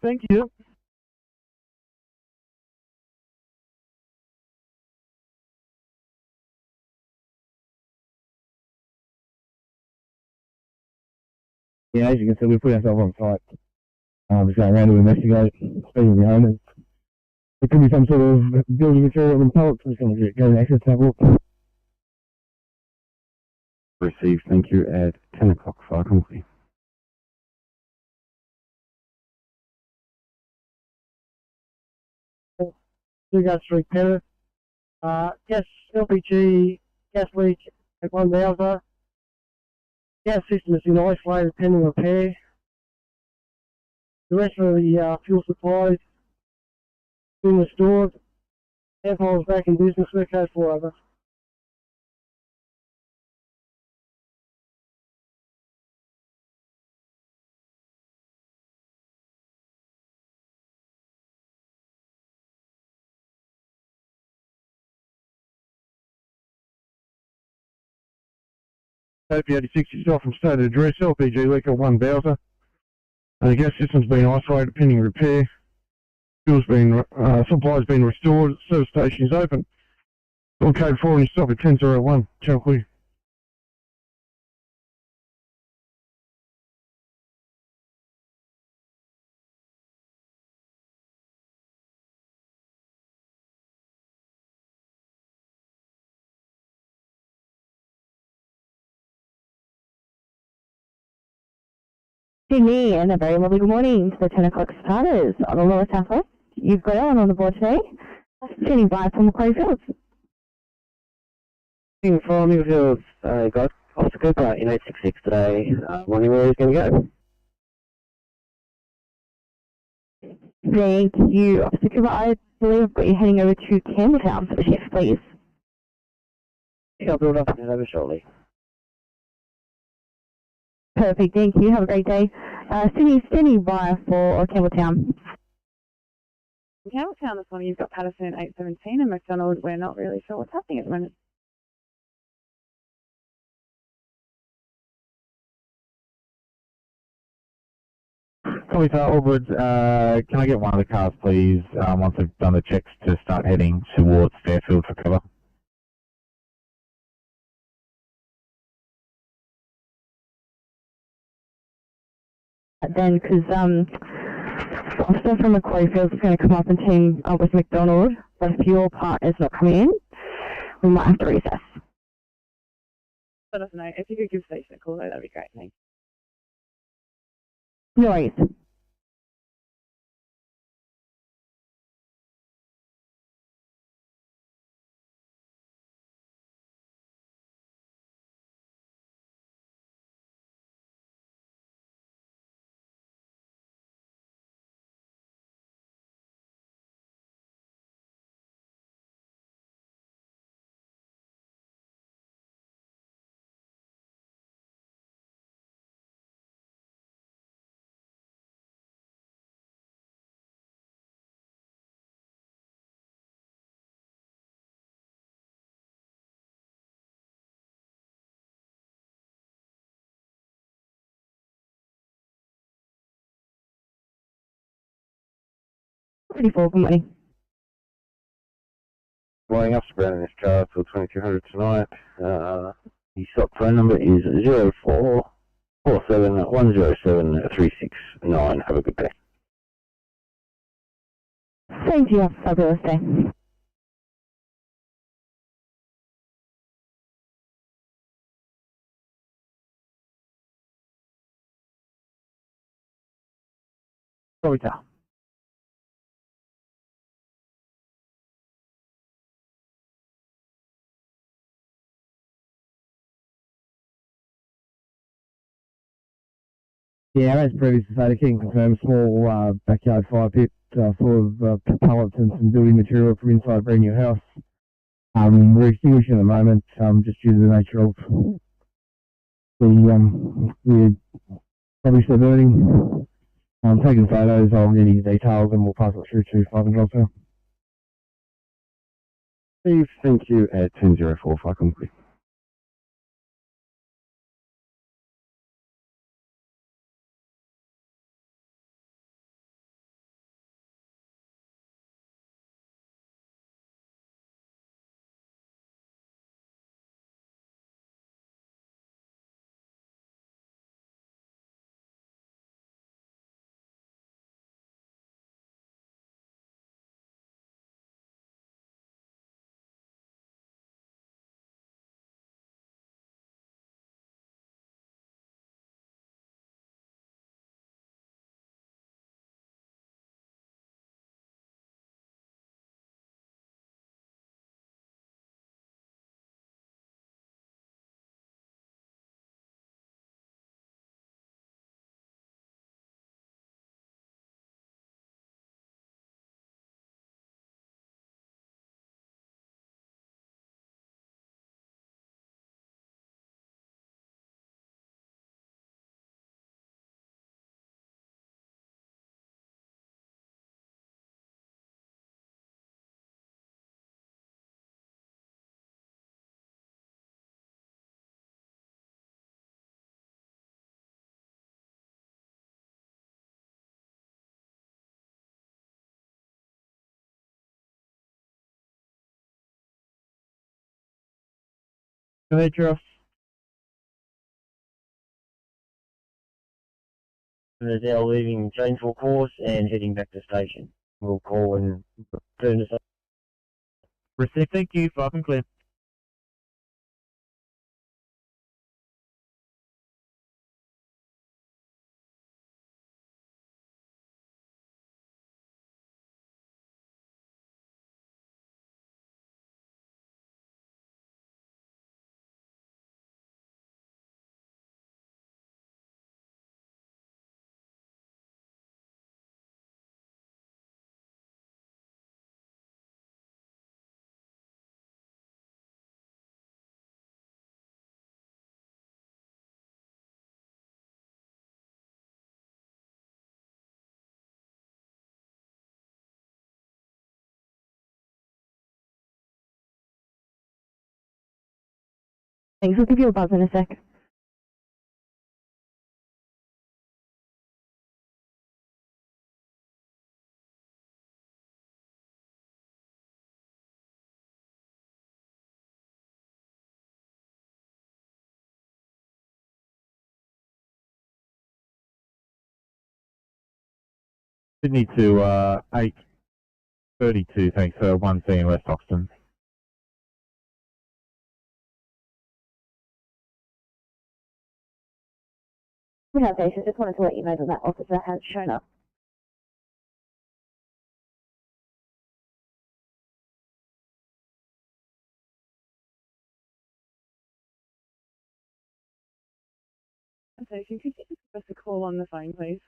Thank you. Yeah, as you can see, we put ourselves on site. Just going around to investigate, speaking with the owners. There could be some sort of building material and pellets. We're just going to go and access that walk. Received, thank you, at 10 o'clock, fire complete. Two gas street Paris. Gas LPG gas leak at 1 Bowser. Gas system is in isolated pending repair. The rest of the fuel supplies been restored. Airport is back in business. We're code 4 over. OP86 yourself from state address, LPG leak at 1 Bowser. The gas system's been isolated pending repair. Fuel's been, supply's been restored. Service station is open. On code 4 and you stop at 1001. Channel clear. Sydney and a very lovely good morning to the 10 o'clock starters on the lower southwest. You've got Ellen on the board today. Tuning by from Macquarie Fields. From Newfields, got Officer Cooper in 866 today. Wondering where he's going to go. Thank you. Officer Cooper, I believe I've got you heading over to Campbelltown for the shift, please. Yeah, I'll build up and head over shortly. Perfect, thank you. Have a great day. Sydney, standing by for Campbelltown. In Campbelltown this morning, you've got Patterson 817 and McDonald. We're not really sure what's happening at the moment. Copy, sir. All good. Can I get one of the cars, please, once I've done the checks to start heading towards Fairfield for cover? Then, because officer from Macquarie Fields is going to come up and team up with McDonald, but if your partner's not coming in, we might have to recess. Let us know. If you could give station a call, though, that'd be great. Thanks. No worries. Pretty full, good morning. Morning, Officer Brown in this car till 2200 tonight. The SOC phone number is 0447107369. Have a good day. Thank you. Have a fabulous day. Copy, sir. Yeah, as previously stated, can confirm small backyard fire pit full of pallets and some building material from inside a brand new house. We're extinguishing at the moment, just due to the nature of the publish the burning. I'm taking photos, I'll get any details and we'll pass it through to 5 and Officer. Steve, thank you at 10:04. Complete. Good day, Jeff. They're now leaving changeful course and heading back to station. We'll call and return to station. Received, thank you. Far from clear. Thanks, I'll give you a buzz in a sec. Sydney to 832, thanks, 1C in West Hoxton. Yeah, okay, so just wanted to let you know that that officer has shown up. So if you could give us a call on the phone, please.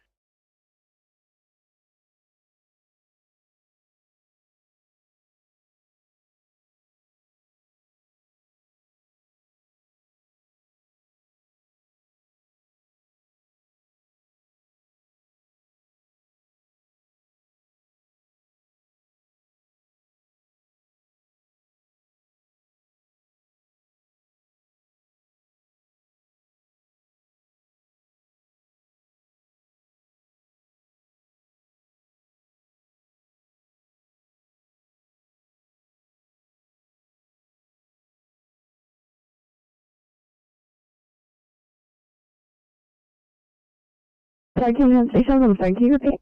Sorry, can you say something on the phone? Can you repeat?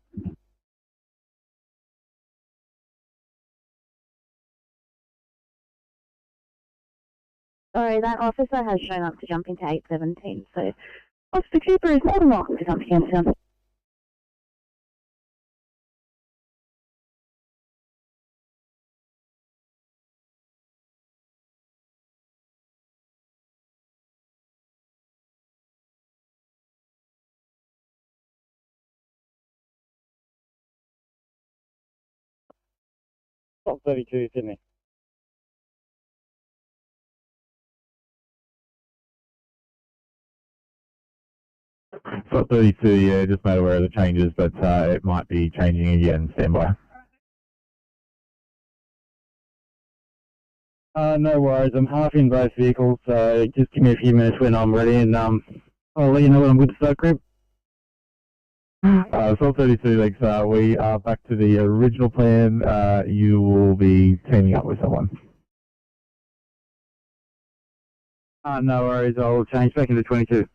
Sorry, that officer has shown up to jump into 817, so Officer Cooper is more than welcome to come to Campbelltown. Top 32, Sydney. Slot 32, yeah, just made aware of the changes, but it might be changing again. Stand by. No worries, I'm half in both vehicles, so just give me a few minutes when I'm ready, and I'll let you know when I'm good to start, group. Slot 32, thanks. We are back to the original plan. You will be teaming up with someone. No worries, I'll change back into 22.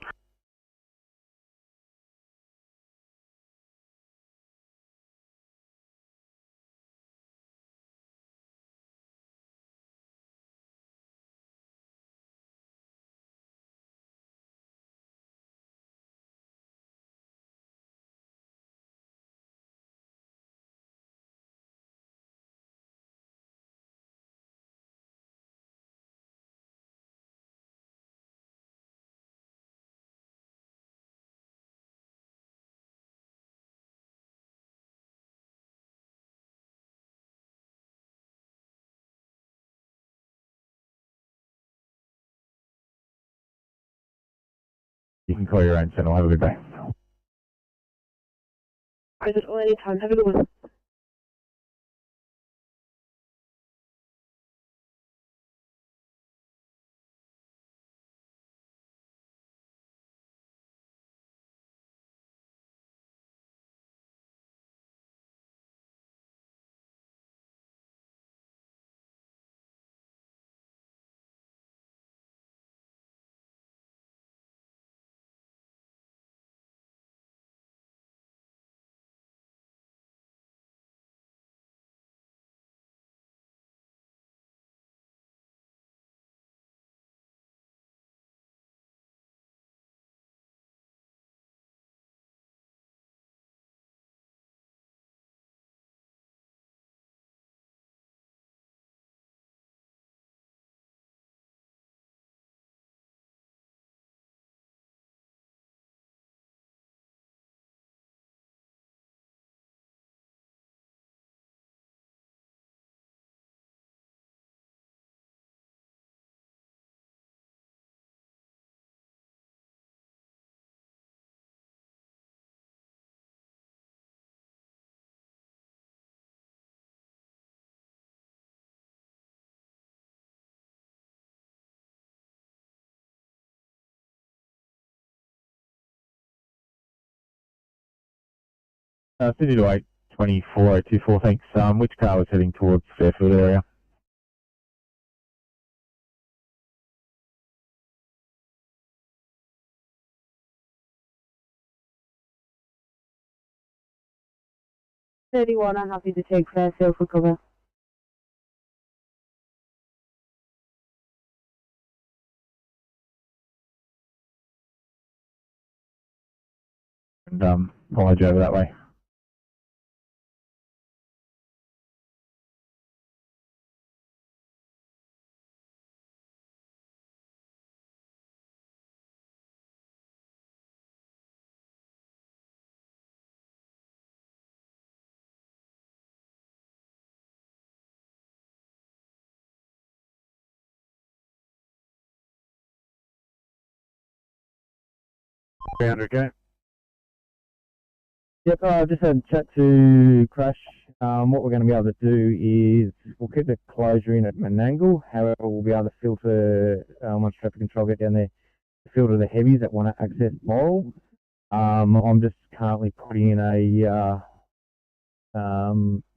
You can call your own channel. Have a good day. I just all any time. Have a good one. Sydney to 824, thanks. Which car was heading towards Fairfield area? I'm happy to take Fairfield for cover. And followed you over that way. Okay. Yep, I just had a chat to Crash. What we're going to be able to do is we'll keep the closure in at Menangle. However, we'll be able to filter, once traffic control get down there, filter the heavies that want to access Moral. I'm just currently putting in a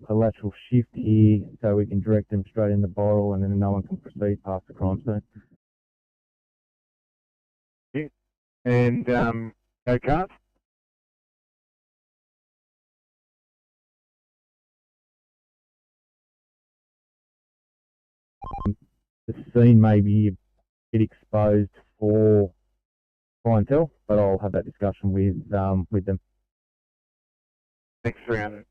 lateral shift here so we can direct them straight into Boral and then no one can proceed past the crime scene. Yeah. And go cars? The scene may be a bit exposed for clientele, but I'll have that discussion with them. Thanks, 300.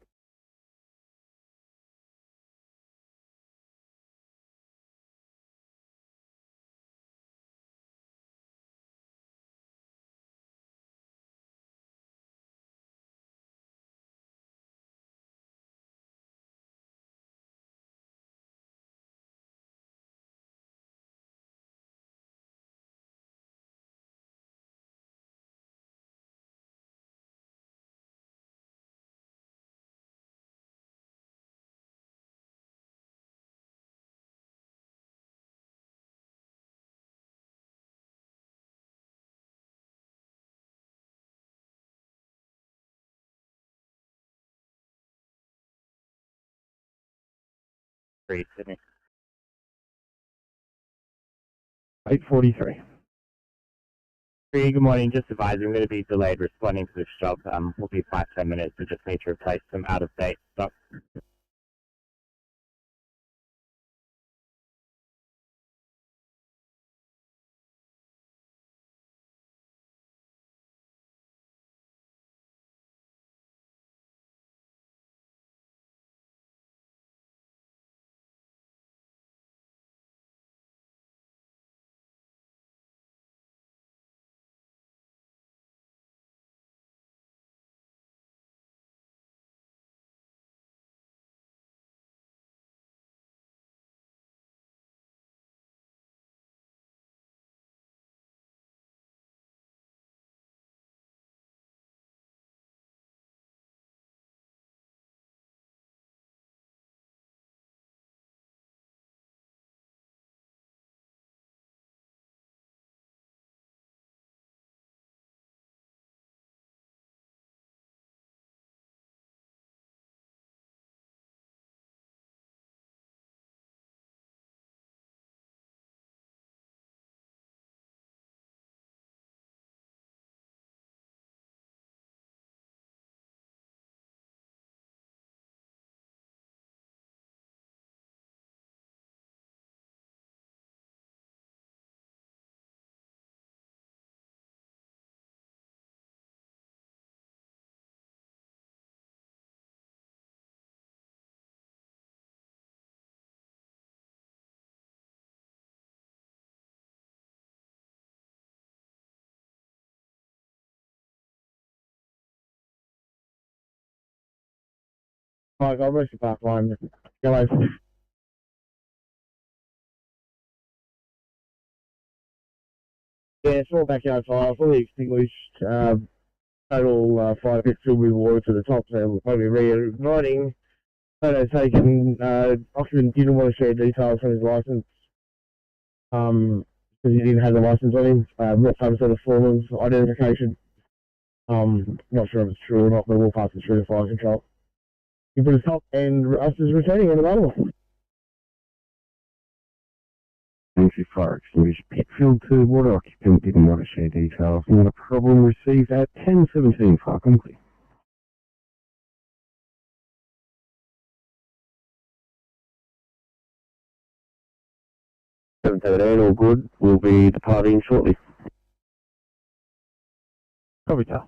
Great, Sydney. 843. Good morning, just advising I'm going to be delayed responding to this job. Will be 5-10 minutes, so just need to replace some out-of-date stock. Mike, I'll rush the back line. Go over. Yeah, it's all backyard fire, fully extinguished. Total fire pit filled with water to the top, so we're probably reigniting. Photo taken. Occupant didn't want to share details on his license. Because he didn't have the license on him. What some sort of form of identification. Not sure if it's true or not, but we'll pass it through to fire control. You put a stop and us is returning and available. NSW Fire extinguisher pit filled to water occupant didn't want to share details. Not a problem. Received at 10:17. Fire complete. All good. We'll be departing shortly. Copy, sir.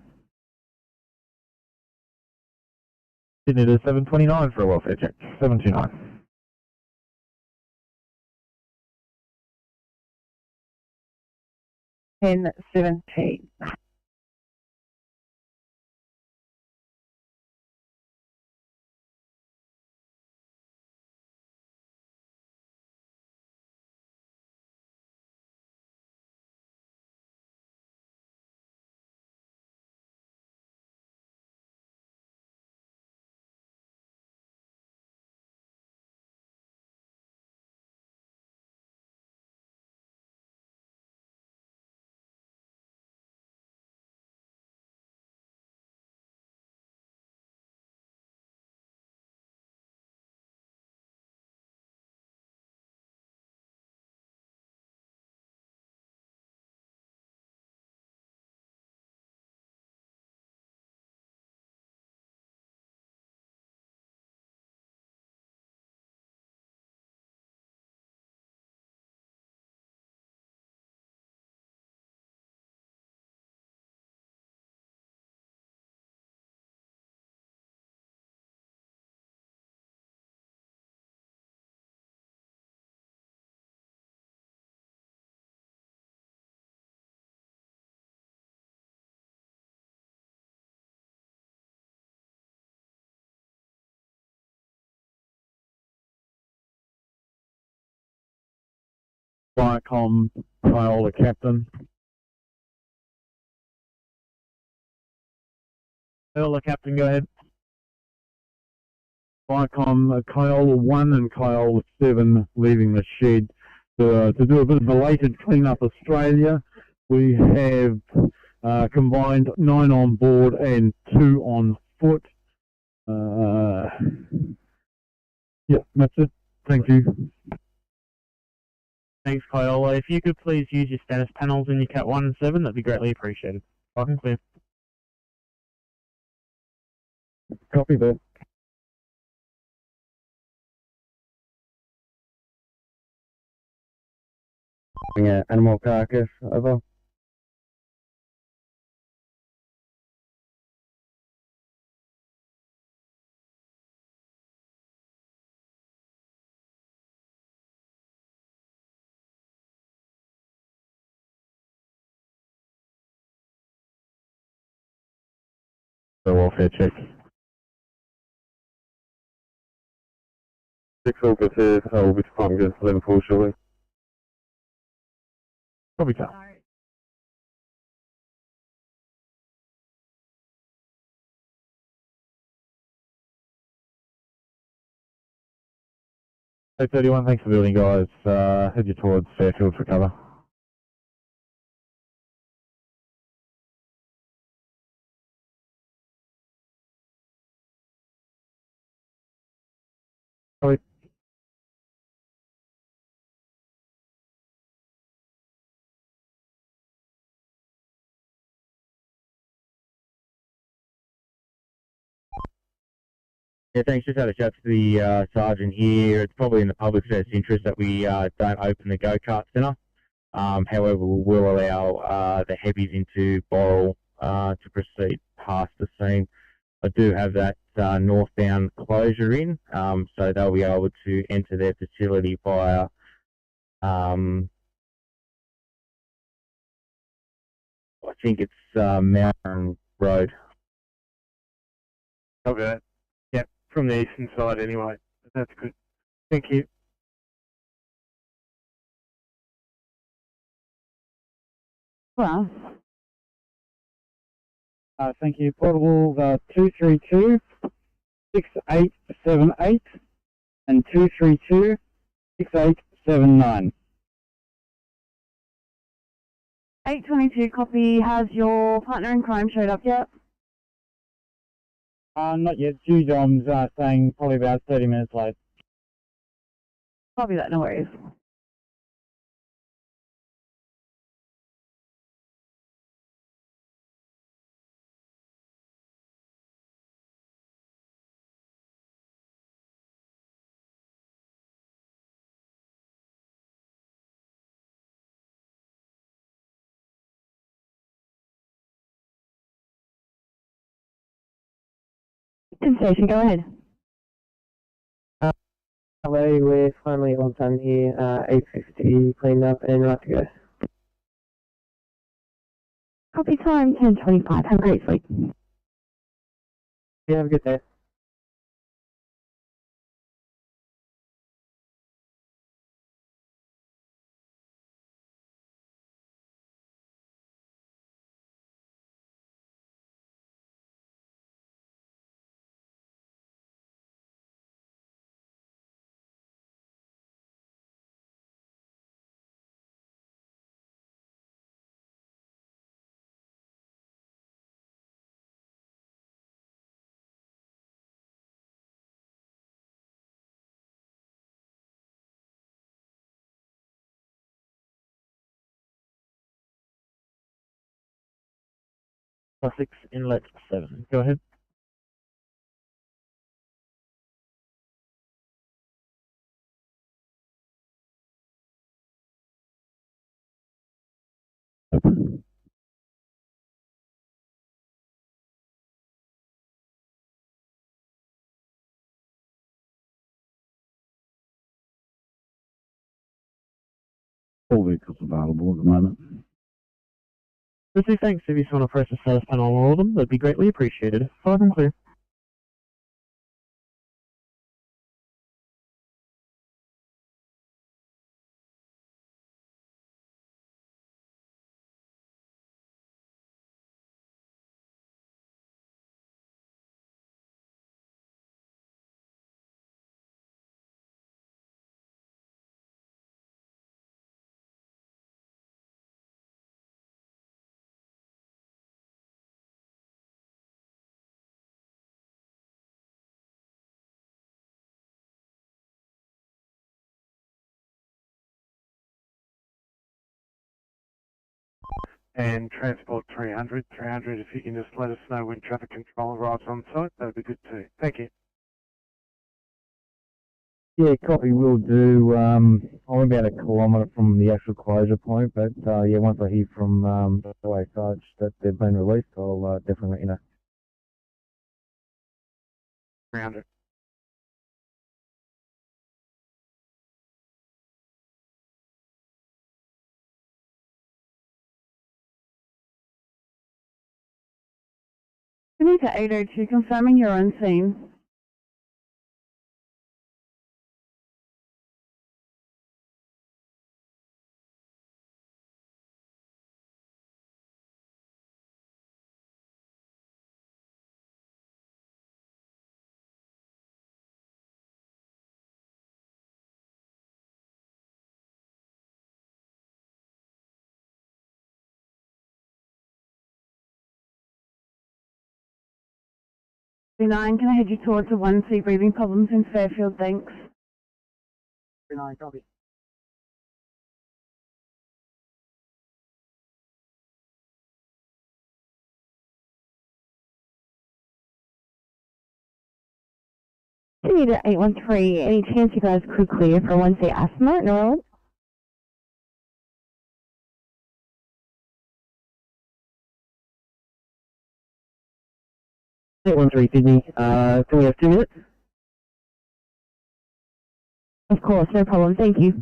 Sydney to 729 for a welfare check. 729. (10:17). Viacom, Kyola Captain. Kyola Captain, go ahead. Viacom, Kyola 1 and Kyola 7 leaving the shed to do a bit of belated clean-up Australia. We have combined 9 on board and 2 on foot. Yeah, that's it. Thank you. Thanks, Kyola. If you could please use your status panels in your Cat 1 and 7, that'd be greatly appreciated. Fucking clear. Copy that. Yeah, animal carcass, over. The welfare check. 6 officers, will be departing against 11-4 shortly. Copy, sir. 31, thanks for building, guys. Head you towards Fairfield for cover. Copy. Yeah, thanks. Just had a chat to the sergeant here. It's probably in the public's best interest that we don't open the go-kart centre. However, we will allow the heavies into Boral to proceed past the scene. I do have that northbound closure in, so they'll be able to enter their facility via I think it's Mountain Road. Copy that. Yep, from the eastern side anyway. That's good. Thank you. Well, Thank you. Portable 232 6878 and 232 6879. 822 copy. Has your partner in crime showed up yet? Not yet. Judom's saying probably about 30 minutes late. Copy that, no worries. Station, go ahead. Hello, we're finally all done here. 8:50 cleaned up and right to go. Copy time, 10:25. Have a great sleep. Yeah, have a good day. Sussex Inlet 7. Go ahead. All vehicles available at the moment. Many thanks. If you just want to press the status panel on all of them, that'd be greatly appreciated. 5 and clear. And Transport 300, if you can just let us know when traffic control arrives on site, that would be good too. Thank you. Yeah, copy will do. I'm about a kilometre from the actual closure point, but yeah, once I hear from the way such that they've been released, I'll definitely let you know. 300. Anita 802, confirming you're on scene. Nine, can I head you towards the 1C breathing problems in Fairfield, thanks. 9, copy. Anita 813, any chance you guys could clear for 1C asthma, New Orleans? 813 Sydney, can we have 2 minutes? Of course, no problem, thank you.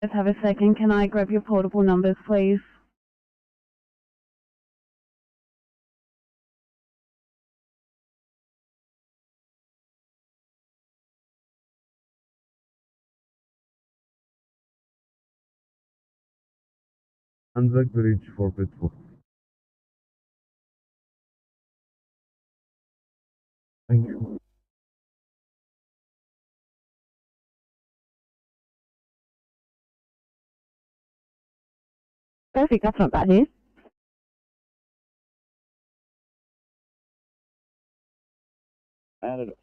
Just have a second. Can I grab your portable numbers, please? Anzac Bridge for Pittsburgh. Thank you. Perfect, that's not bad news. Added it.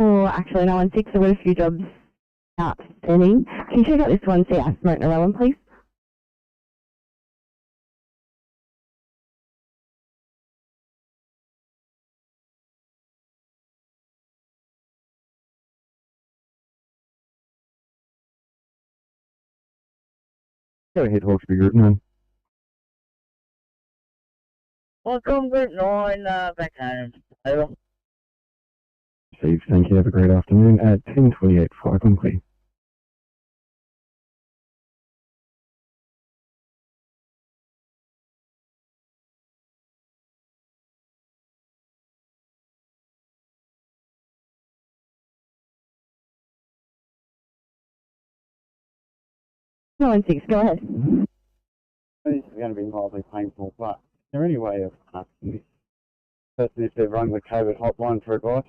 Oh, actually, no, on 6, I've got a few jobs outstanding. Can you check out this one, see I smoke no one, please? Go ahead, Hawkesby Group 9. Welcome, Group 9, back home. Over. Steve, thank you. Have a great afternoon. At 10:28, fire complete. No one 6, go ahead. This is going to be mildly painful, but is there any way of asking this person if they've rung the COVID hotline for advice?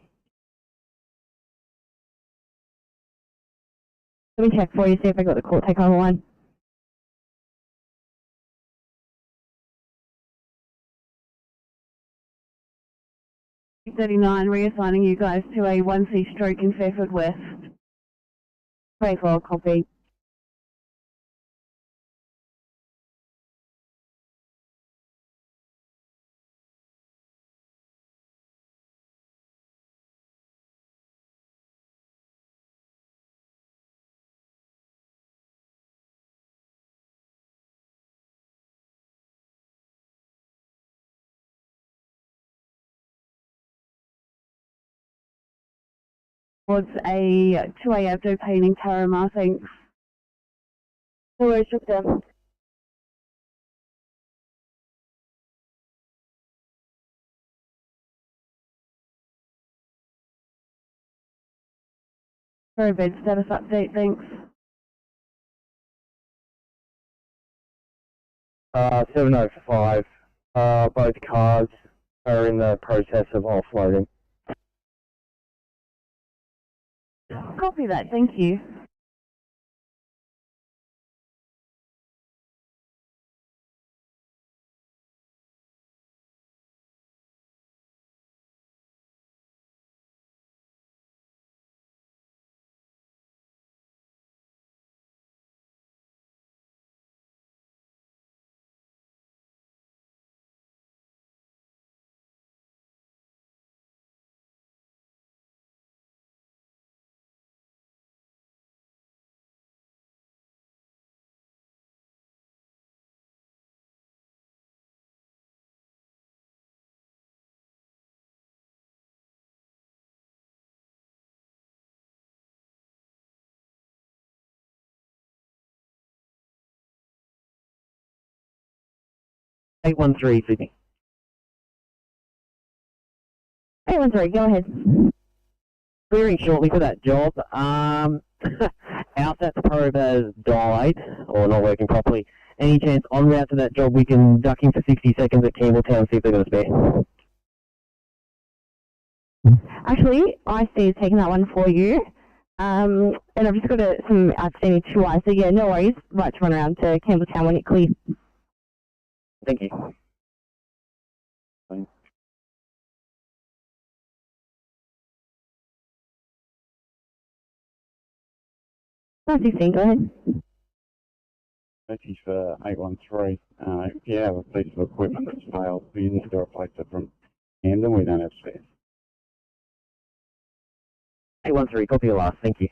Let me check for you, see if I got the court take on the line. $39, reassigning you guys to a 1C stroke in Fairfield West. 24, copy. Towards a 2A abdo pain in Taramar, thanks. No worries, drop down. Ferry bed status update, thanks. 705. Both cars are in the process of offloading. Copy that, thank you. Sydney. 813, go ahead. Clearing shortly for that job. Our SATS probe has died, or not working properly. Any chance en route to that job we can duck in for 60 seconds at Campbelltown, see if they're going to spare? Actually, IC is taking that one for you. And I've just got some outstanding 2I, so yeah, no worries. Right to run around to Campbelltown when it clears. Thank you. Thanks. 516, go ahead. message for 813. If you have a piece of equipment that's failed, we need to replace it from Camden. We don't have spares. 813, copy your last. Thank you.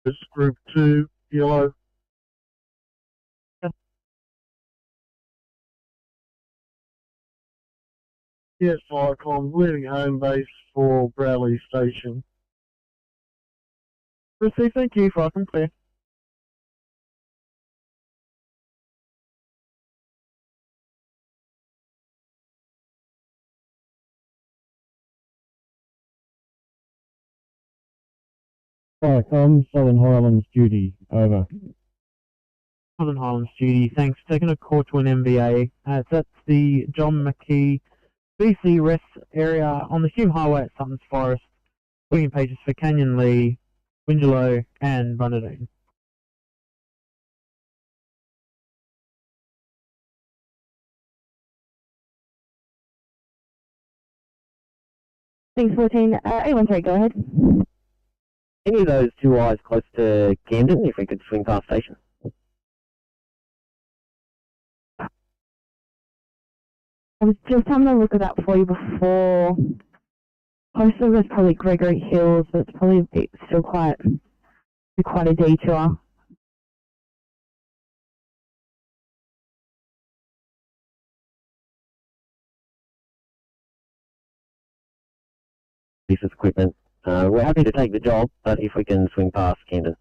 This is Group 2, yellow. Yes, Viacom, leaving home base for Bradley Station. Receive, thank you, Falcon clear. Viacom, Southern Highlands duty, over. Southern Highlands duty, thanks. Taking a call to an MBA. That's the John McKee BC rest area on the Hume Highway at Sutton's Forest. Putting in pages for Canyon Lee, Wingelow and Bundadoon. Thanks, 14. 813, go ahead. Any of those two eyes close to Camden, if we could swing past station. I was just having a look at that for you before. Most of it's probably Gregory Hills, but it's probably still quite a detour. Piece of equipment. We're happy to take the job, but if we can swing past Camden.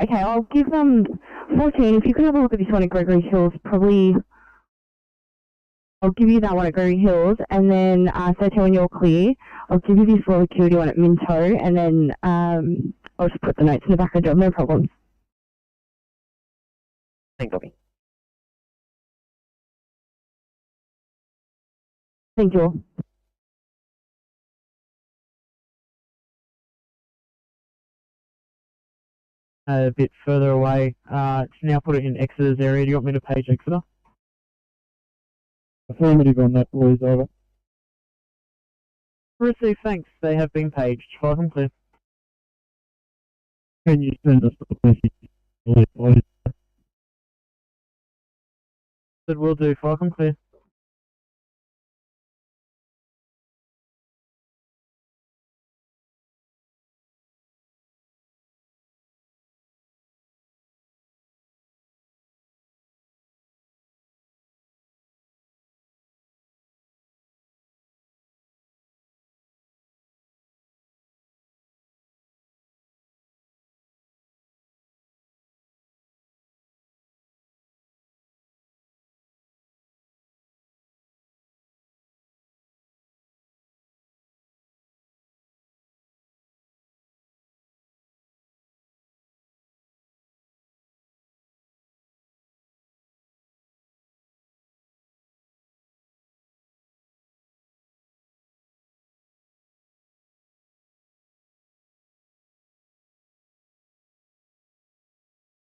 Okay, I'll give them 14. If you could have a look at this one at Gregory Hills, probably I'll give you that one at Gregory Hills, and then 13 when you're clear, I'll give you this Royal Acuity one at Minto, and then I'll just put the notes in the back of the job, no problems. Thank copy. Thank you all. A bit further away. Now put it in Exeter's area. Do you want me to page Exeter? Affirmative on that, please, over. Receive, thanks. They have been paged. Falcon clear. Can you send us the message, please? That will do. Falcon clear.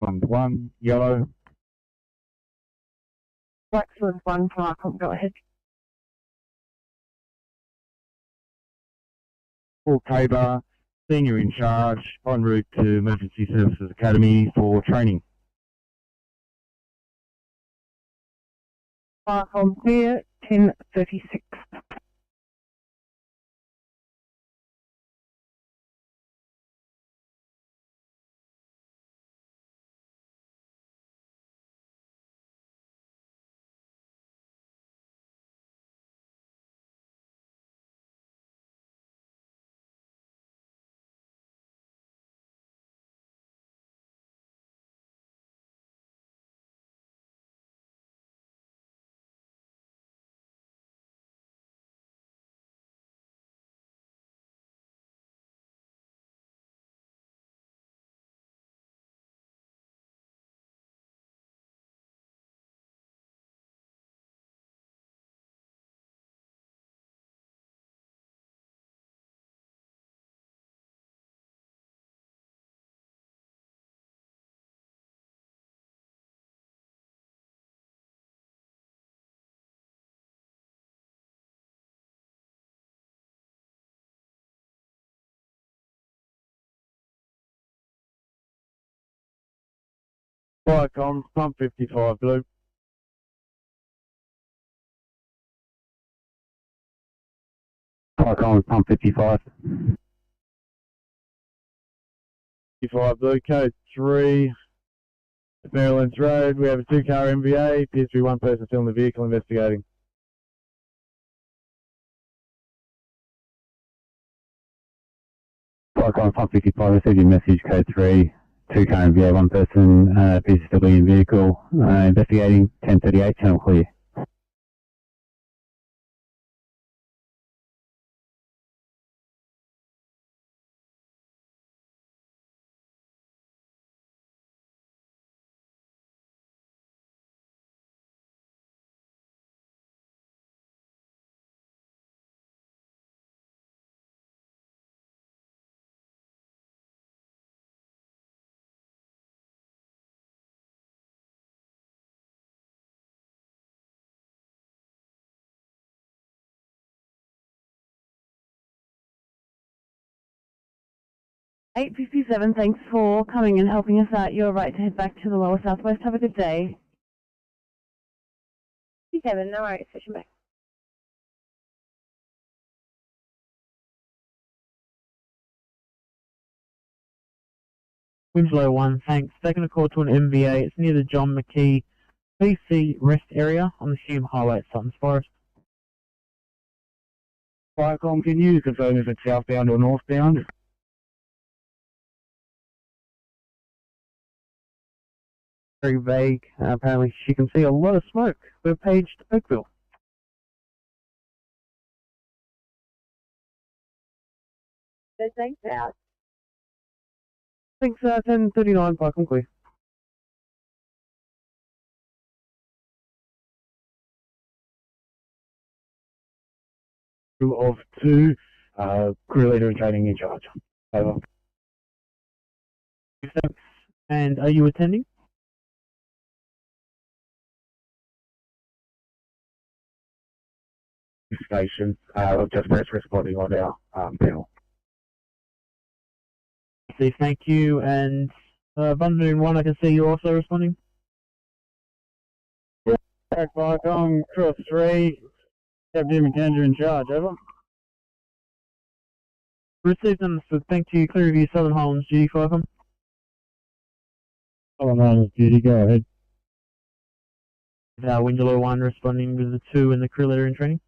One, yellow. Blackford 1, Falcon, go ahead. Paul Tabor, senior in charge, en route to Emergency Services Academy for training. Falcon clear, 10:36. Firecom, pump 55 blue. Firecom, pump 55. 55 blue, code 3. Maryland's Road, we have a 2-car MVA, appears to be one person still in the vehicle investigating. Firecom, pump 55, received your message, code 3. 2-car MVA, one person, appears to still be in vehicle, investigating, 1038, channel clear. $8.57, thanks for coming and helping us out. You're right to head back to the lower southwest. Have a good day. 57, no worries, switching back. Winslow 1, thanks. Taking a call to an MVA. It's near the John McKee PC rest area on the Hume Highway at Sutton's Forest. Firecom, can you confirm if it's southbound or northbound? Very vague. Apparently she can see a lot of smoke. We're paged Oakville. Thanks out. Thanks, 1039, Firecom clear. Of 2, crew leader and training in charge. Over. Thanks. And are you attending? Station, just press responding on our panel. See, thank you. And Bundoon 1, I can see you're also responding. Firecom, crew of 3, Deputy McKendra in charge, over. Received and understood. Thank you. Clear of you, Southern Highlands duty, Firecom. Southern Highlands duty, go ahead. Winslow 1 responding with the 2 and the crew leader in training.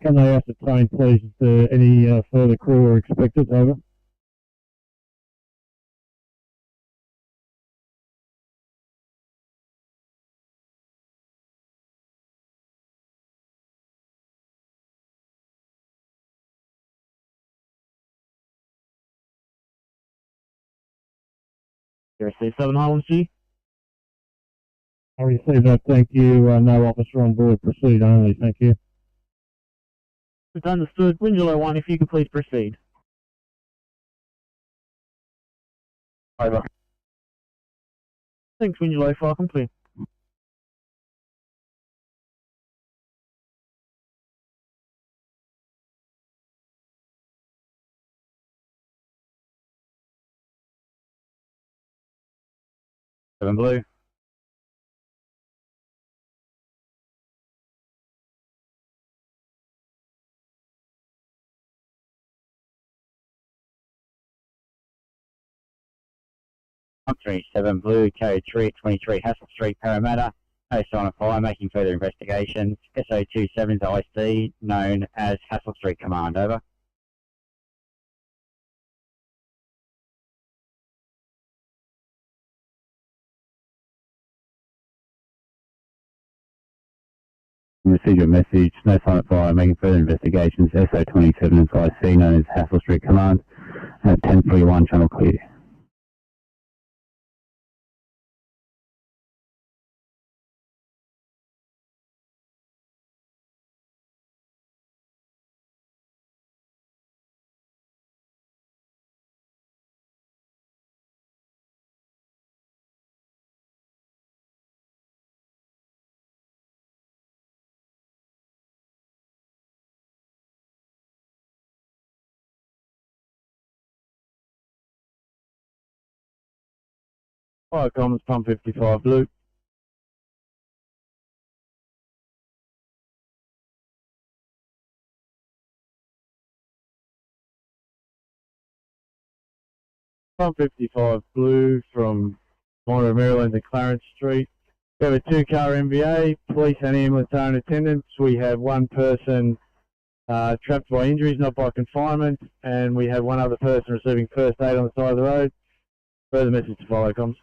Can they ascertain, please, if there any further crew are expected, over? Received Southern Highlands duty. I received that, thank you. No officer on board, proceed only, thank you. It's understood. Winslow 1, if you could please proceed. Over. Thanks, Winslow, Firecom clear. Seven blue. Pump 37 blue, code 323 Hassel Street, Parramatta. Post on a fire, making further investigations. SO27's IC, known as Hassel Street Command, over. Received your message, no sign of fire, making further investigations. SO27's IC, known as Hassel Street Command, at 1031, channel clear. Fire comms, pump 55 blue. Pump 55 blue from Monroe, Maryland to Clarence Street. We have a 2-car MVA, police and ambulance are in attendance. We have one person trapped by injuries, not by confinement, and we have one other person receiving first aid on the side of the road. Further message to follow, comms.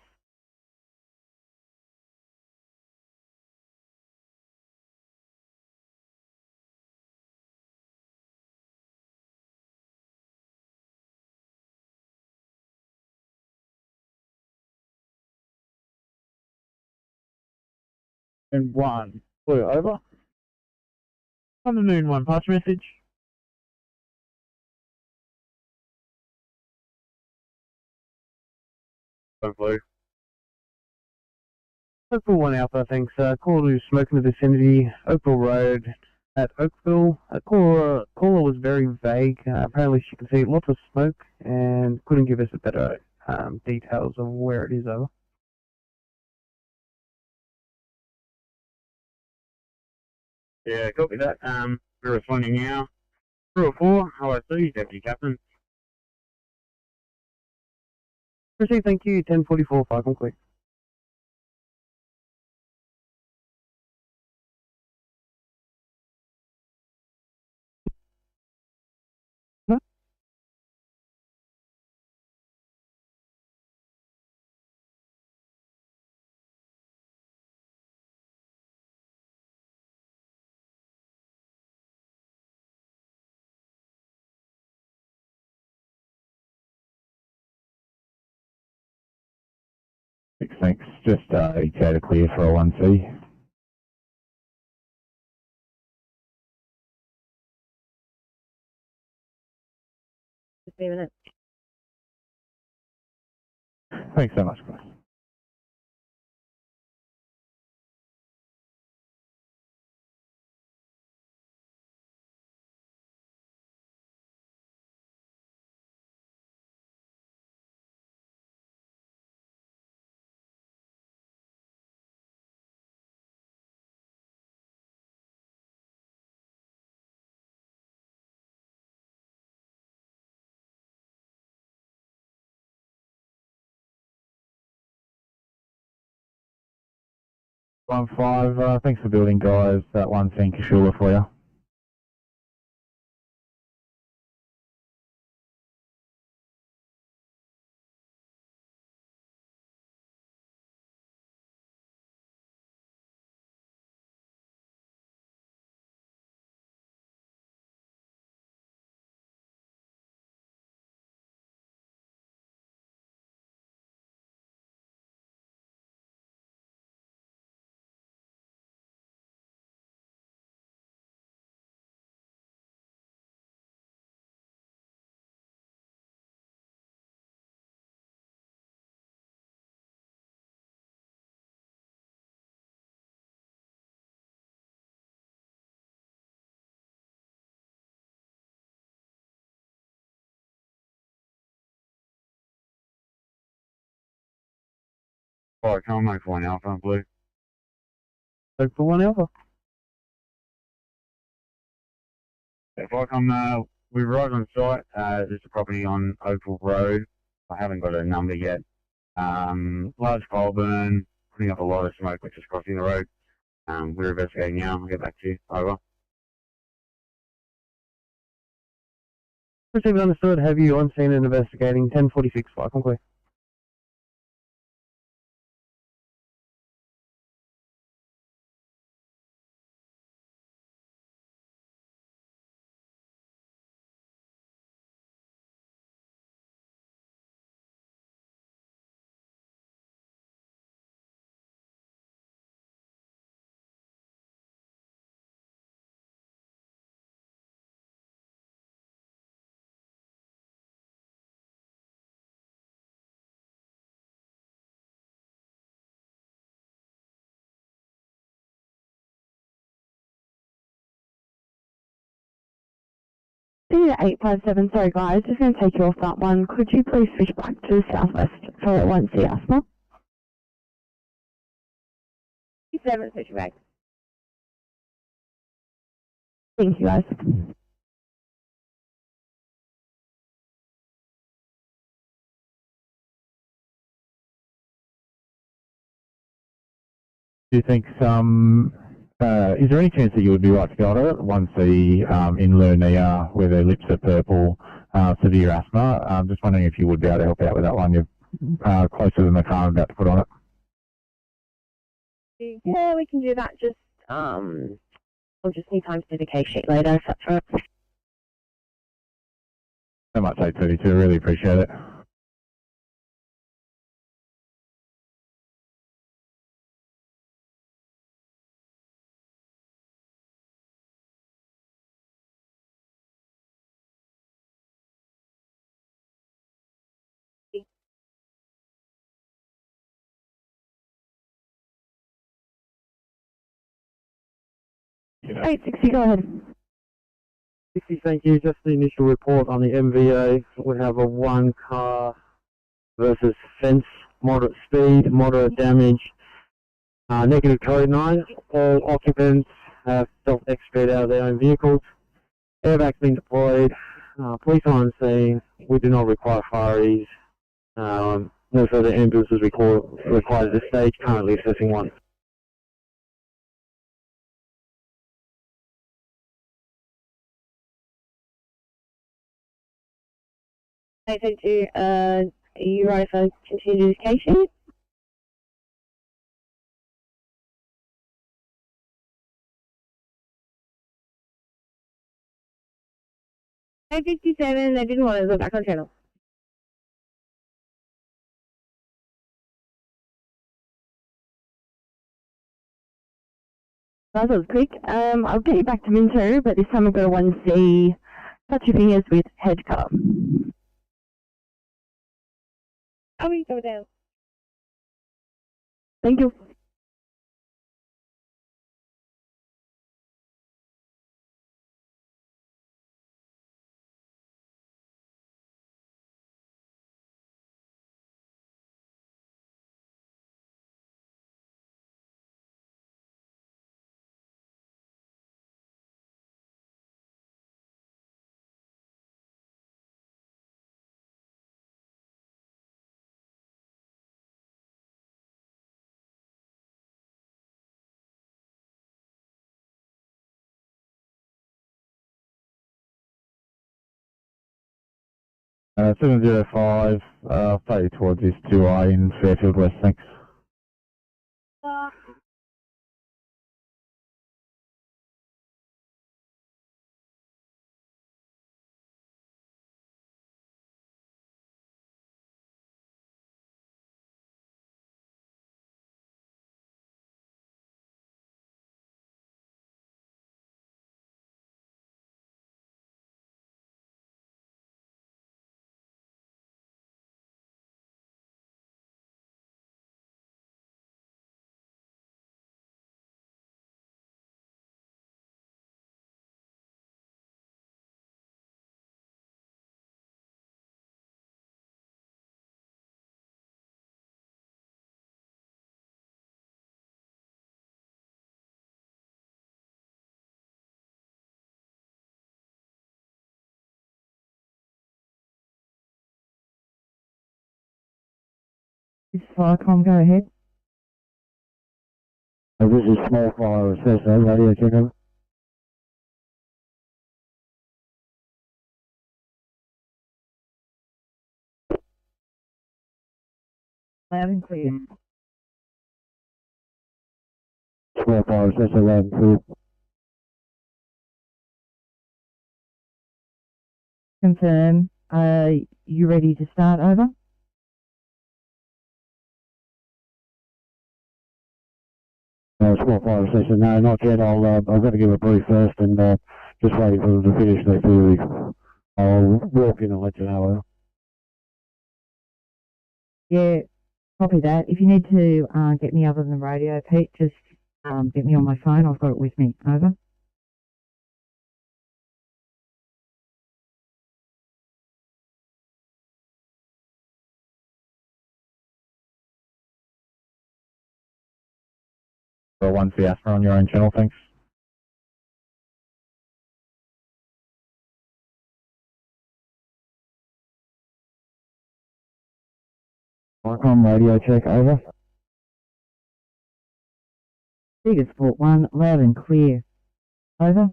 And 1, blue, over. On the moon, 1, pass message. Hopefully. Oakville 1 Alpha, thanks. Call to smoke in the vicinity, Oakville Road at Oakville. Caller was very vague. Apparently she could see lots of smoke and couldn't give us a better details of where it is, over. Yeah, copy that. We're responding now. 304, OIC, Deputy Captain. Proceed, thank you. 1044, Falcon Quick. Thanks. Just ETA to clear for a 1C. Just a minute. Thanks so much, guys. One five. Thanks for building, guys. That 1 thing, Kashula for you. Fire comm, make 1 Alpha, blue. Oakville 1 Alpha. If I come, we arrived on site, there's a property on Oakville Road. I haven't got a number yet. Large fire burn, putting up a lot of smoke, which is crossing the road. We're investigating now. I'll get back to you. Over. Received, understood. Have you on scene and investigating? 1046, Falcon Quick. Sydney 857, sorry guys, just going to take you off that one. Could you please switch back to the southwest for 1C Asthma? 57, switch back. Thank you, guys. Do you think is there any chance that you would be right to go on it once the inlc where their lips are purple, severe asthma? I'm just wondering if you would be able to help out with that one. You're closer than the car I'm about to put on it. Yeah, we can do that. Just I'll just need time to do the case sheet later, if that's right. So much 832, really appreciate it. Yeah. 860, go ahead. 60, thank you. Just the initial report on the MVA. We have a one car versus fence, moderate speed, moderate damage, negative code 9. All occupants have self-extricated out of their own vehicles. Airbags been deployed. Police are on scene. We do not require fireys. No further ambulances required at this stage. Currently assessing one. Are you right for continued case sheet? Hey, 57, they didn't want to go back on channel. That was quick. I'll get you back to Minto, but this time I've got a 1C. Touch your fingers with head car. Oh, we go down. Thank you. – 705, fade towards this 2I in Fairfield West, thanks. This is Firecom, go ahead. This is small fire assessor, radio checker. Loud and clear. Small fire assessor, loud and clear. Confirm. Are you ready to start? Over. Small fire assessor, no, not yet. I've got to give a brief first and just waiting for them to finish their theory. I'll walk in and let you know. Yeah, copy that. If you need to get me other than radio, Pete, just get me on my phone. I've got it with me. Over. or 1 Fiaspa on your own channel, thanks. Icon radio check, over. Vegas Sport 1, loud and clear. Over.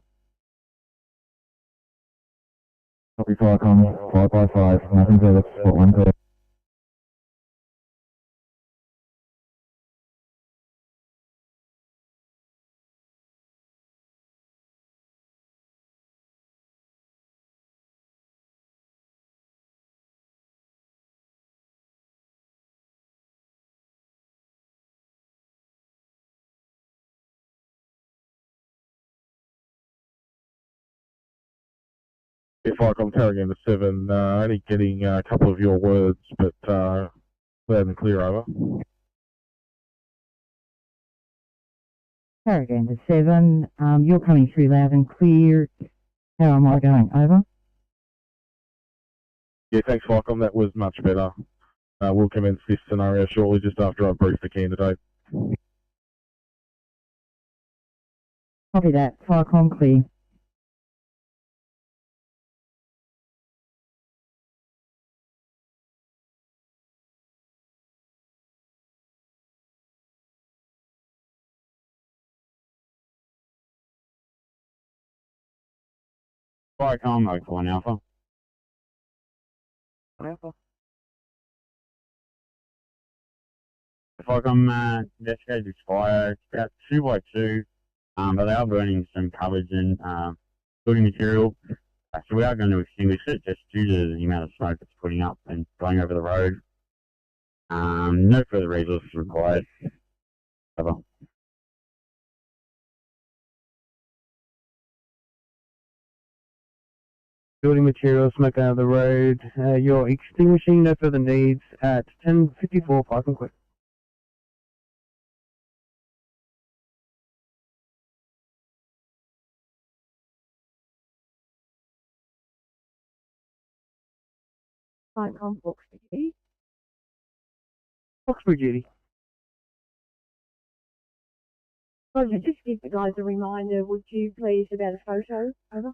Copy Icon, 5 by 5, nothing further, Sport 1 clear. If I'm carrying the 7, only getting a couple of your words, but loud and clear, over. Carrigander 7, you're coming through loud and clear. How am I going? Over. Yeah, thanks, Vicom, that was much better. We'll commence this scenario shortly, just after I brief the candidate. Copy that. Vicom clear. Vicom, Oak 1 Alpha. 1 Alpha. Vicom, investigated this fire. It's about 2 by 2, but they are burning some cupboards and building material. So we are going to extinguish it just due to the amount of smoke it's putting up and going over the road. No further resources required. Over. Building material, smoke out of the road. You're extinguishing, no further needs at 10:54, park and quick. Vicom, Foxbury duty. Foxbury duty. Roger, just give the guys a reminder, would you please, about a photo? Over.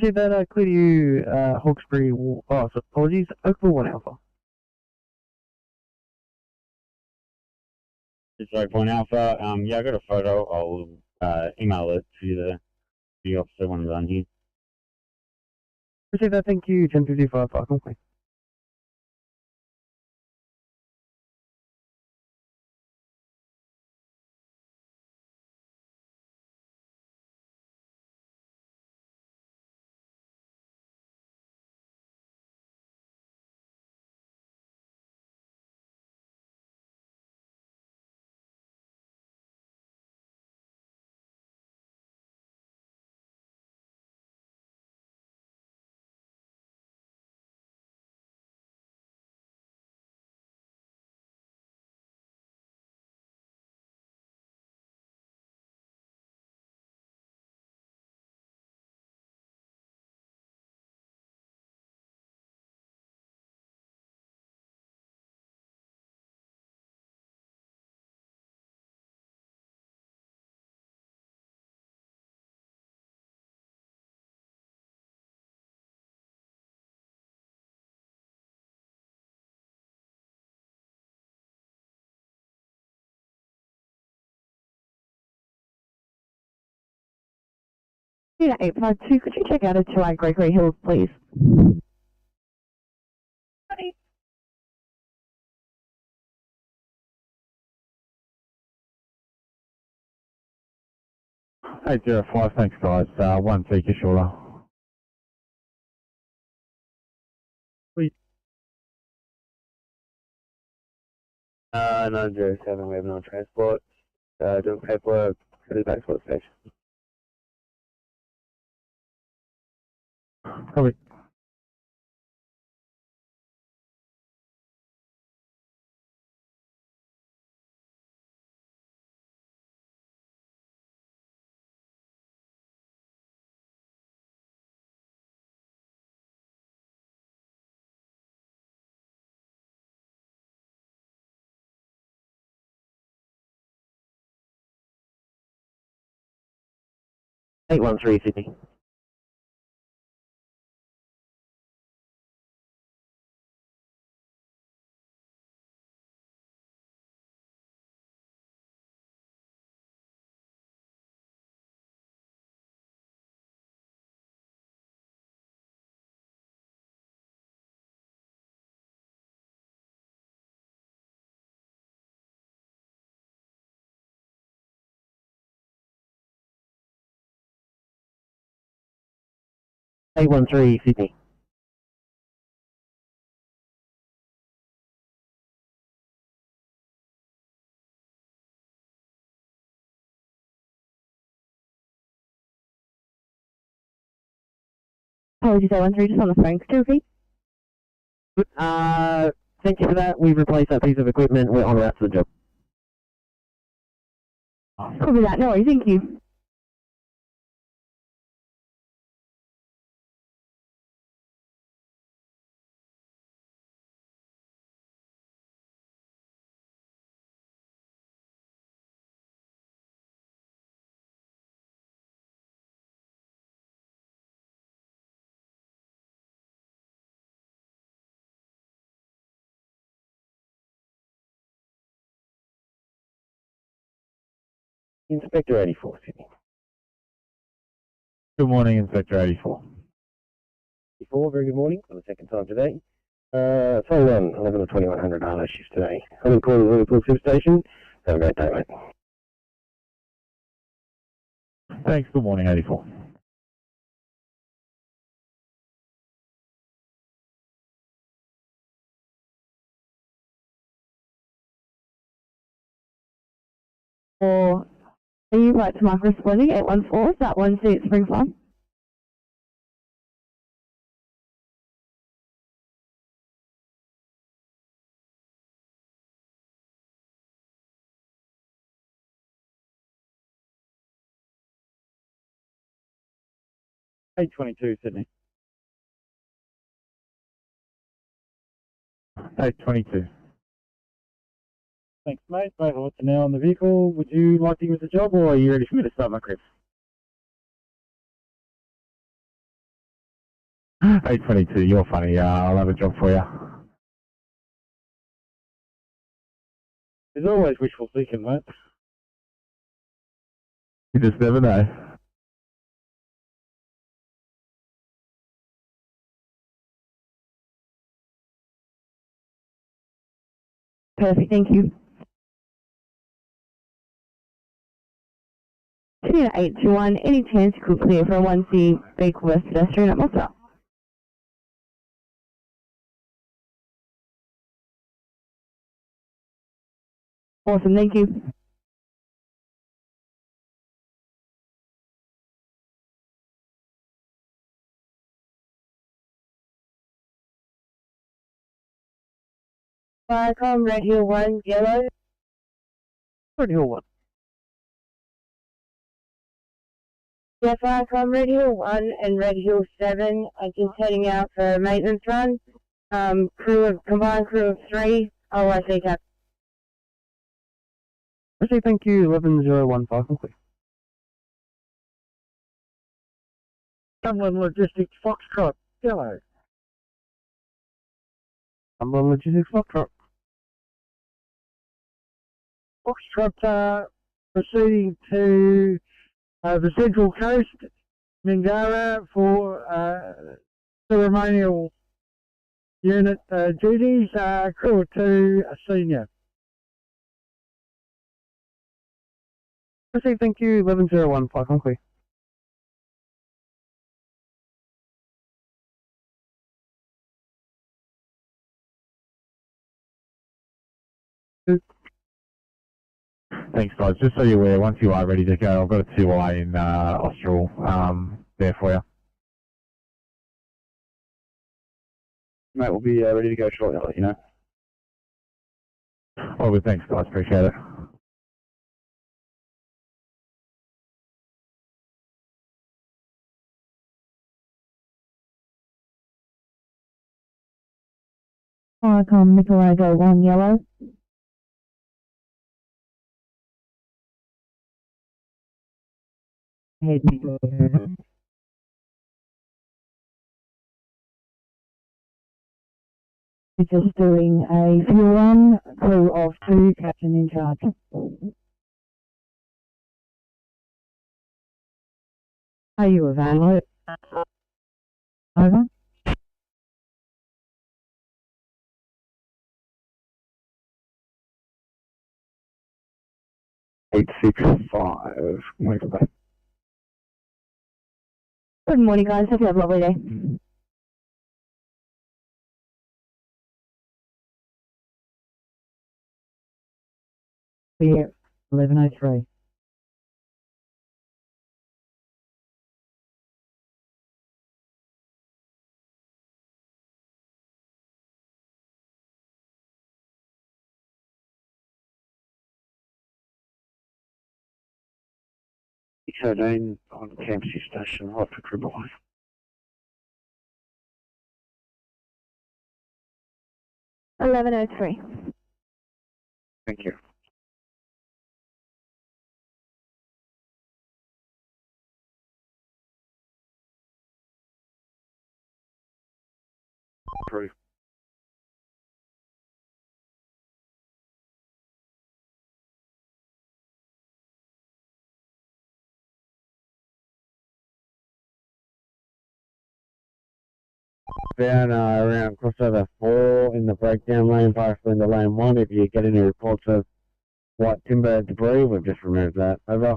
See that clear to you, Hawkesbury, so apologies, Oakville 1 Alpha. It's Oak 1 Alpha. Yeah, I got a photo. I'll email it to the officer when I'm done here. Appreciate that, thank you, 10:55, park and quick. Yeah, 852, could you check out a 2A Gregory Hills, please? Hey, 05, thanks, guys. 1 Seeker shorter. No, 07, we have no transport. Doing paperwork, headed back to the station. Copy. 813 Sydney. Eight one three Sydney. Apologies, 813, just on the phone. Could you repeat? Thank you for that. We've replaced that piece of equipment. We're on route to the job. Copy that. No worries. Thank you. Inspector 84 Sydney. Good morning, Inspector 84. 84, very good morning for the second time today. Phone 1, 11 or 2100 RLS shift today. I'm in call the Liverpool Superstation. Have a great day, mate. Thanks, good morning, 84. Or are you right to mark responding? 814, is that 1 Spring Farm? Eight 22 Sydney. 822. Thanks, mate. Both of us are now on the vehicle. Would you like to give us a job, or are you ready for me to start my crib? 822, you're funny. I'll have a job for you. There's always wishful thinking, mate. You just never know. Perfect, thank you. 821, any chance you could clear for a 1C vehicle versus pedestrian at Monster? Awesome, thank you. Firecom, Red Hill 1, yellow. Red Hill 1. Yeah, Firecom, Red Hill 1 and Red Hill 7 are just heading out for a maintenance run. Combined crew of 3, OIC cap. Okay, thank you. 11015, complete. Cumberland Logistics Foxtrot, yellow. Cumberland Logistics Foxtrot. Foxtrot proceeding to the Central Coast, Mingara, for ceremonial unit duties, crew of 2, a senior. Okay, thank you. 11015, complete. Thanks, guys. Just so you're aware, once you are ready to go, I've got a 2I in Austral there for you. Mate, we'll be ready to go shortly, I'll let you know. Oh, good, thanks, guys. Appreciate it. Firecom, Nicarago 1, yellow. Head. We're just doing a fuel run, crew of 2, captain in charge. Are you available? Over. 865. Wait for that. Good morning, guys. Hope you have a lovely day. We're 11:03. $613 on Campsie Station, hot for Cribble. $11:03. Thank you. Crew. Down around crossover 4 in the breakdown lane, partially into lane 1. If you get any reports of white timber debris, we've just removed that. Over.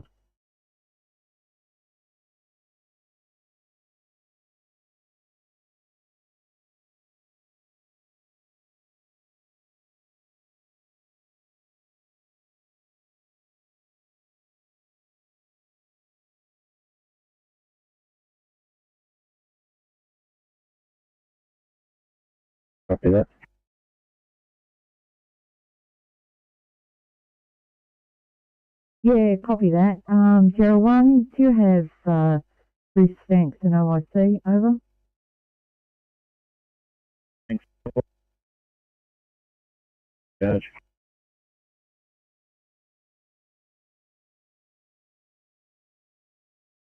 Copy that. Yeah, copy that. 01, do you have Bruce Stanks and OIC? Over. Thanks. Gotcha.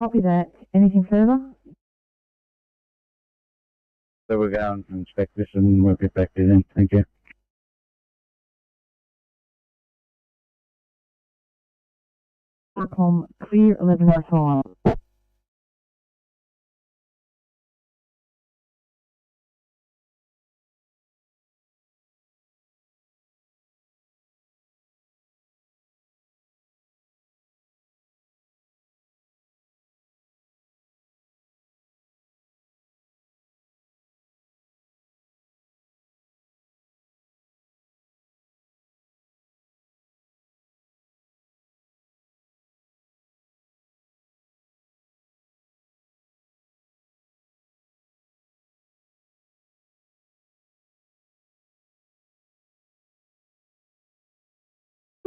Copy that. Anything further? So we'll go and inspect this and we'll get back to you then. Thank you. Clear 11:05.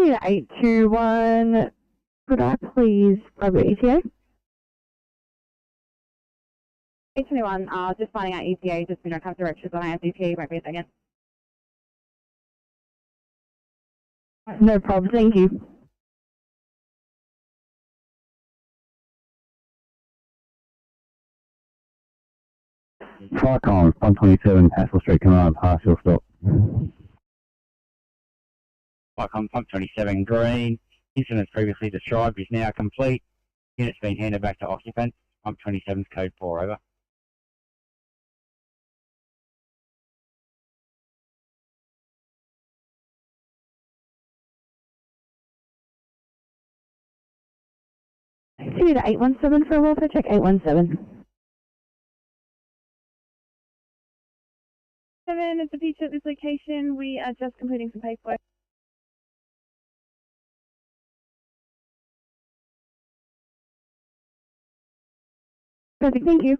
Yeah, 821. Could I please grab your ETA? 821, just finding out ETA, just we don't have directions on our ETA, won't be a second. No problem, thank you. Tricon, 127, Hassel Street, Command, partial stop. Icon Pump 27 green. Incident previously described is now complete. Unit's been handed back to occupants. Pump 27's code 4, over. Continue to 817 for a welfare check, 817. 7 is the teacher at this location. We are just completing some paperwork. Perfect, thank you.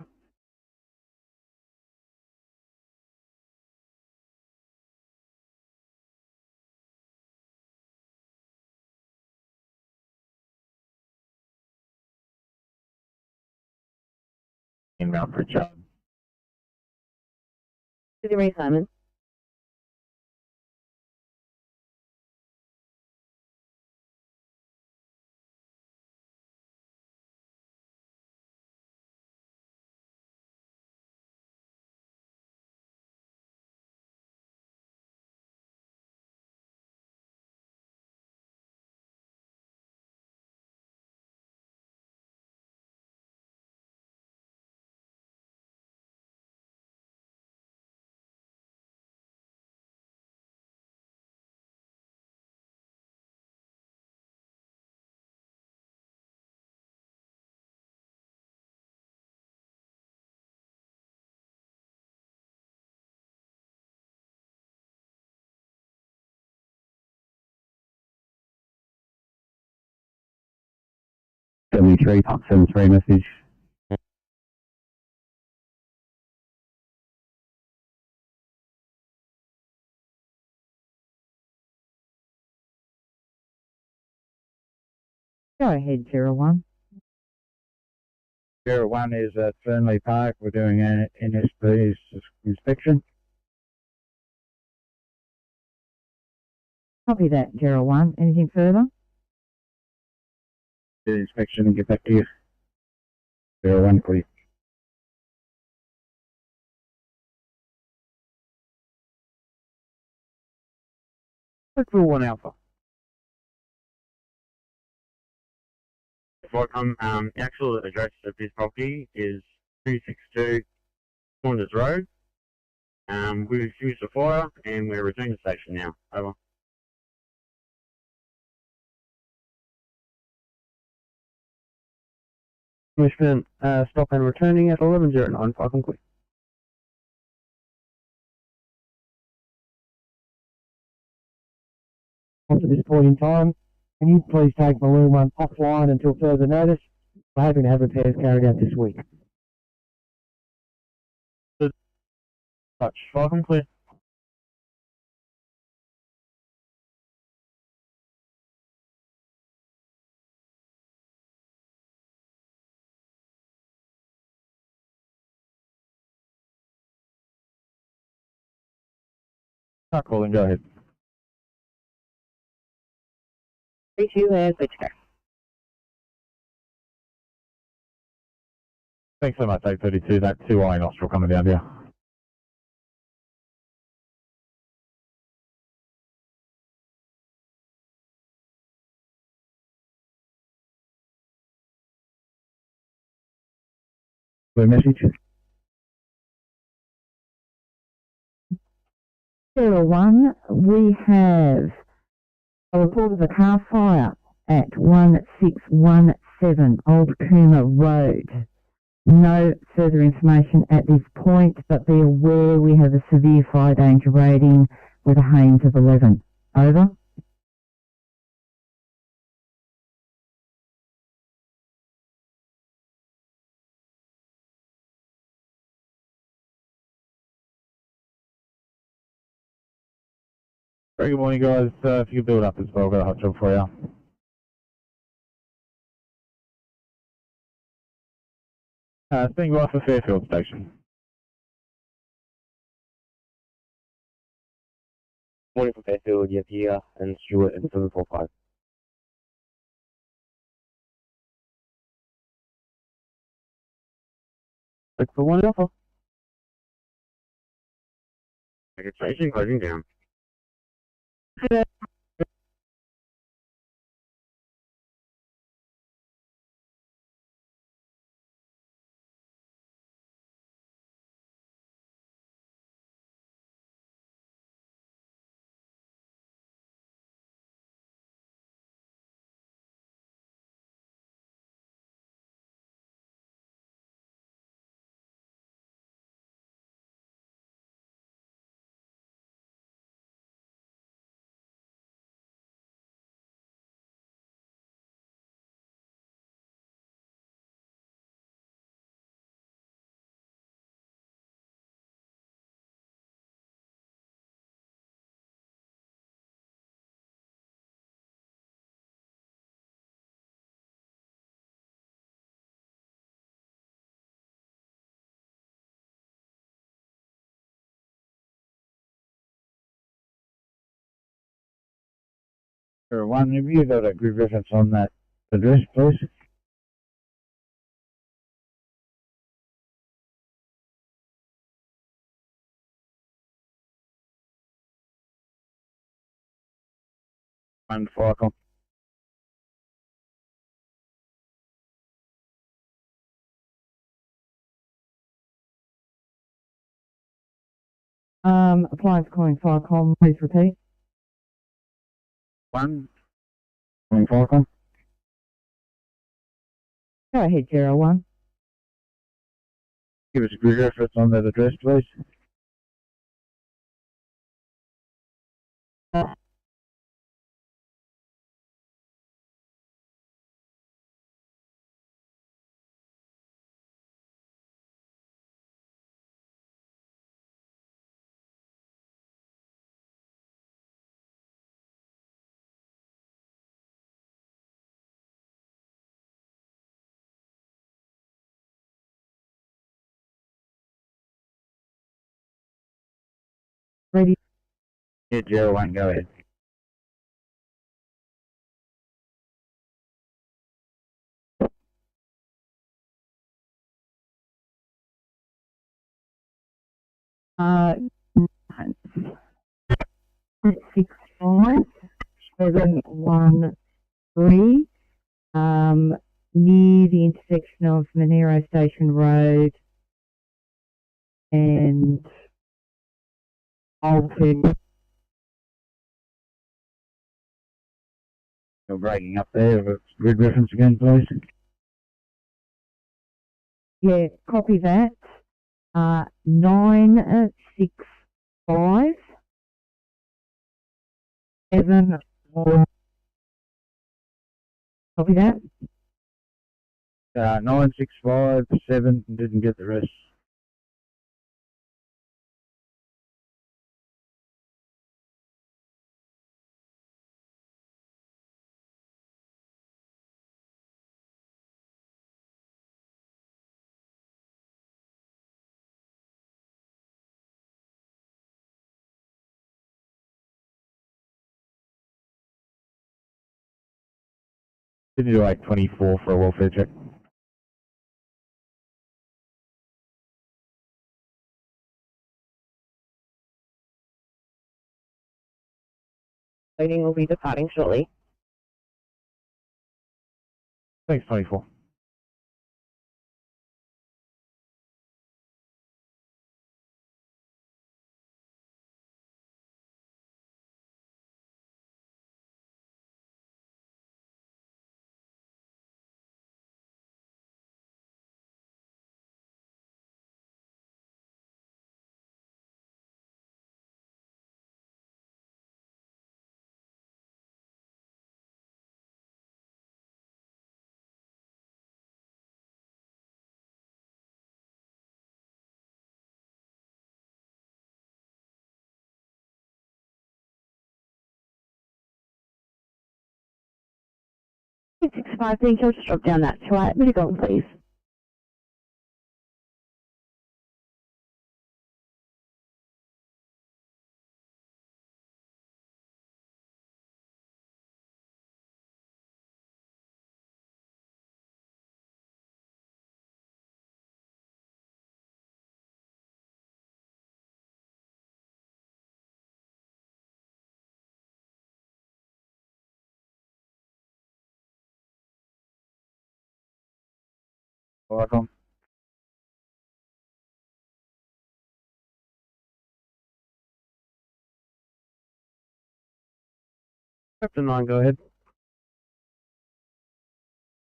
Inbound for job. Ray Simon. 73.73 message. Go ahead, 01. 01 is at Fernley Park. We're doing an NSB inspection. Copy that, 01. Anything further? Do the inspection and get back to you. 01, please. Oakville 1 Alpha. Welcome. The actual address of this property is 262 Saunders Road. We refused the fire and we're returning to the station now. Over. Commission, stop and returning at 11:09. Fire complete. At this point in time, can you please take Balloon 1 offline until further notice? We're hoping to have repairs carried out this week. Touch. Fire complete. Start calling, go ahead. 32 as let's go. Thanks so much, 832. That 2i nostril coming down here. The message. 01, we have a report of a car fire at 1617 Old Cooma Road. No further information at this point, but be aware we have a severe fire danger rating with a Haynes of 11. Over. Very good morning, guys. If you could build up as well, I've got a hot job for you. Standing by for Fairfield Station. Morning from Fairfield, you have here and Stuart and 745. Look for 1 Alpha. Okay, station closing down. One, have you got a grid reference on that address, please? And Firecom. Appliance calling Firecom, please repeat. 1, calling Firecom. Go ahead, 01. Give us a grid reference on that address, please. Ready? Yeah, 01, go ahead. Uh, 65713, near the intersection of Monero Station Road and Alford. You're breaking up there. Grid reference again, please. Yeah, copy that. 965 7. Copy that. 9657, didn't get the rest. Sydney to 824 for a welfare check. Loading will be departing shortly. Thanks, 24. Six five, thank you. Just drop down that to 8. Minute on, please. Welcome. Captain 9, go ahead.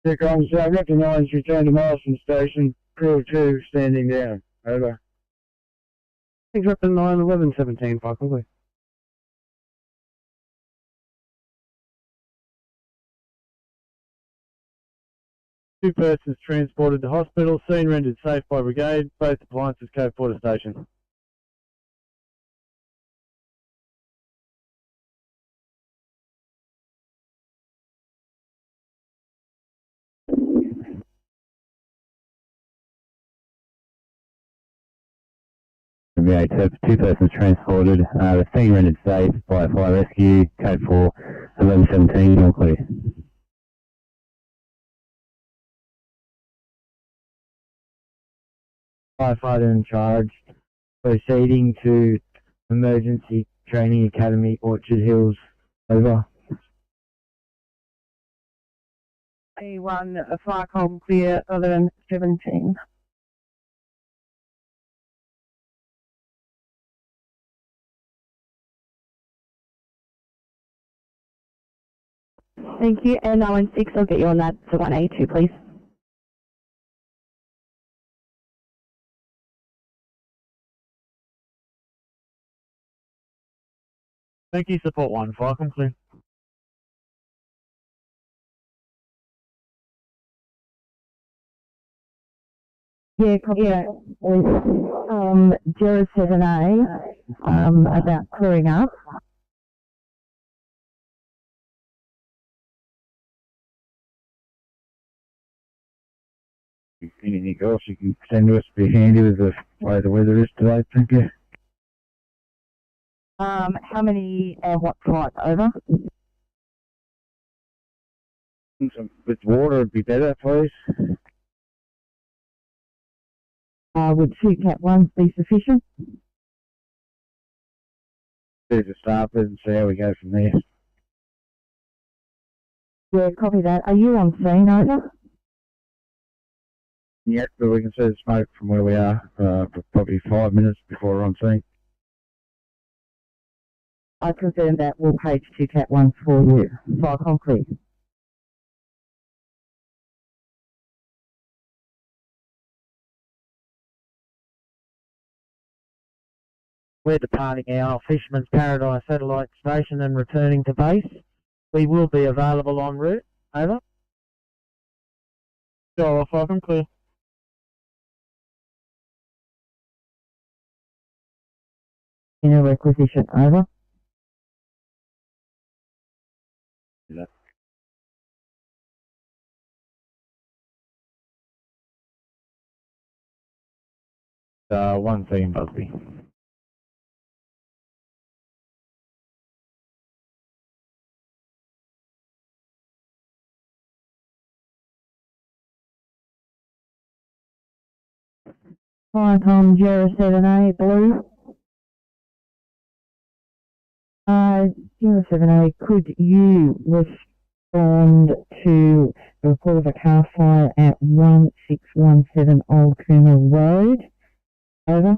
Check on recognize return to Marston Station, crew 2 standing down. Over. Thanks, Captain 9, 1117, fire complete. Two persons transported to hospital, scene rendered safe by brigade, both appliances Cove Porter Station. Two persons transported, the scene rendered safe by fire rescue, code 4, 1117, all clear. Firefighter in charge, proceeding to Emergency Training Academy, Orchard Hills. Over. A1, a fire column clear, 1117. Thank you. And 916, I'll get you on that to 182, please. Thank you, support 1, fire complete. Yeah, copy that. 07A, about clearing up. Anything else you can send to us, be handy with the way the weather is today, thank you. How many and what type? Over. With water would be better, please. Would 2 Cat 1s be sufficient? Do the start with and see how we go from there. Yeah, copy that. Are you on scene, over? Yep, but we can see the smoke from where we are for probably 5 minutes before we're on scene. I confirm that. We'll page 2 Cat 1s for you. Fire concrete. We're departing our Fisherman's Paradise satellite station and returning to base. We will be available en route. Over. Sure, Alpha, I'm clear. Inner requisition. Over. One team Busby. Viacom 07A Blue. 07A, could you respond to the report of a car fire at 1617 Old Coomer Road? Over.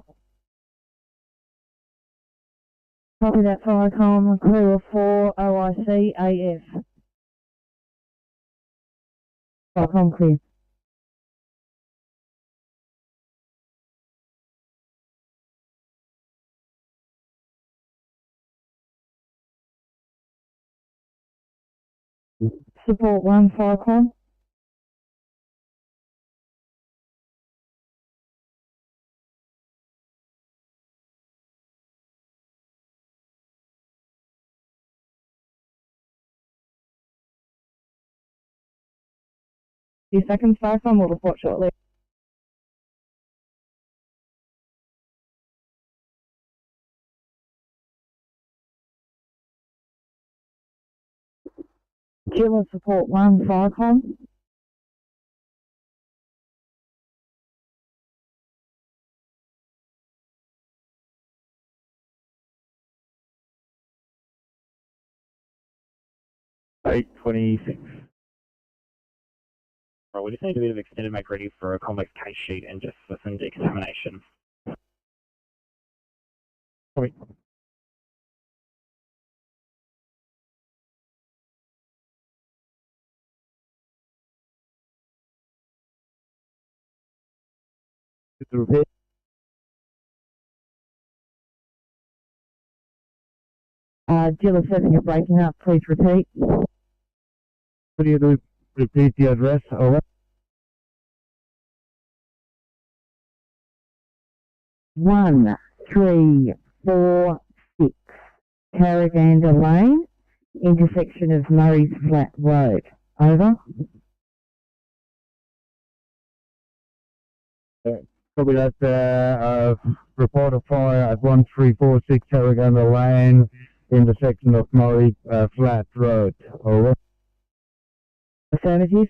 Copy that, Viacom, crew of 4, OIC, AF. Viacom clear. Support 1, Viacom. Few seconds, Viacom, we'll report shortly. Killer support 1, Viacom. Eight 26. Right, we just need a bit of extended make ready for a complex case sheet and just for some decontamination. Copy. Just to repeat. Dealer 7, you're breaking up. Please repeat. Could you repeat the address? Over. 1346 Carragander Lane, intersection of Murray's Flat Road. Over. Copy that. Report of fire at 1346 Carragander Lane, intersection of Murray Flat Road. Over. Affirmative.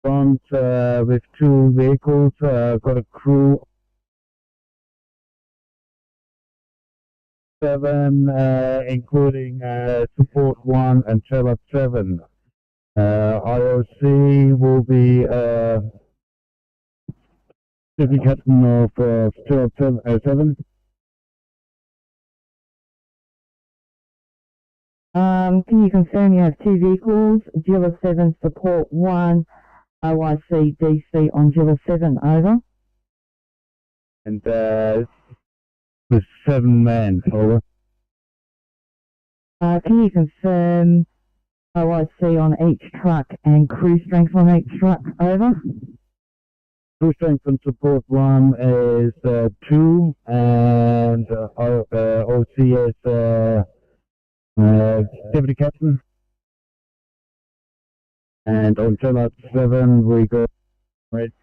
Front with 2 vehicles, got a crew 7, including support 1 and trailer 7. IOC will be Sydney captain of trailer 7. Can you confirm you have 2 vehicles? Dealer 7 support 1, OIC DC on Dealer 7. Over. And with 7 men. Over. Can you confirm OIC on each truck and crew strength on each truck? Over. Crew strength on support 1 is 2, and OCS deputy captain. And on trailer 7 we got red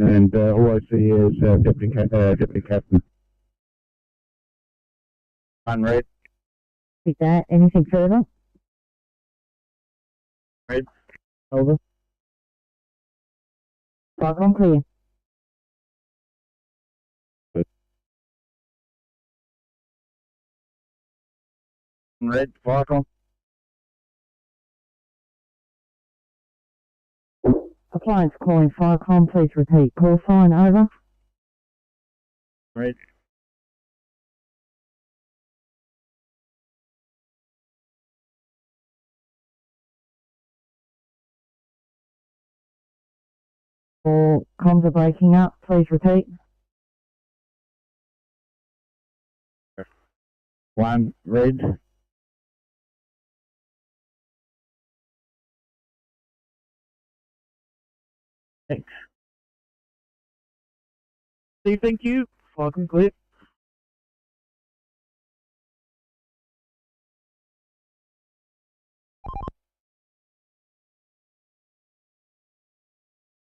And all I see is Deputy Captain. Unread. With that, anything further? Red. Over. Cyclone clear. Red. Cyclone. Appliance calling Firecom, please repeat. Call sign, over. Red. Or comms are breaking up, please repeat. 1. Red. Thanks. Thank you. Cyclone clear.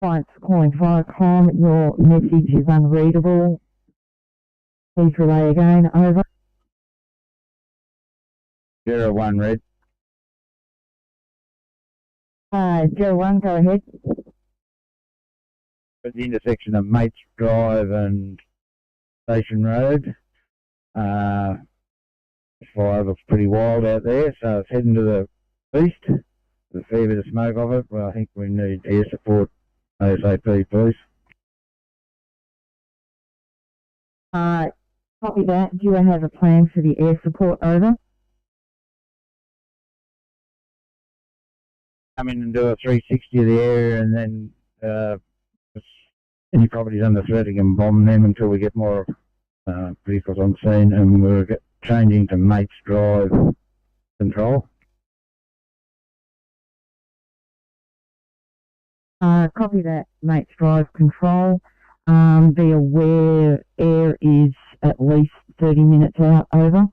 Appliance calling Firecom, your message is unreadable. Please relay again, over. 01 Red. 01, go ahead. At the intersection of Mates Drive and Station Road. The fire looks pretty wild out there, so it's heading to the east. There's a fair bit of smoke off it, but I think we need air support ASAP, please. Copy that. Do you have a plan for the air support, over? Come in and do a 360 of the area, and then any properties under threat, we can bomb them until we get more vehicles on scene, and we'll get changing to Mates Drive control. Copy that, Mates Drive control. Be aware air is at least 30 minutes out, over.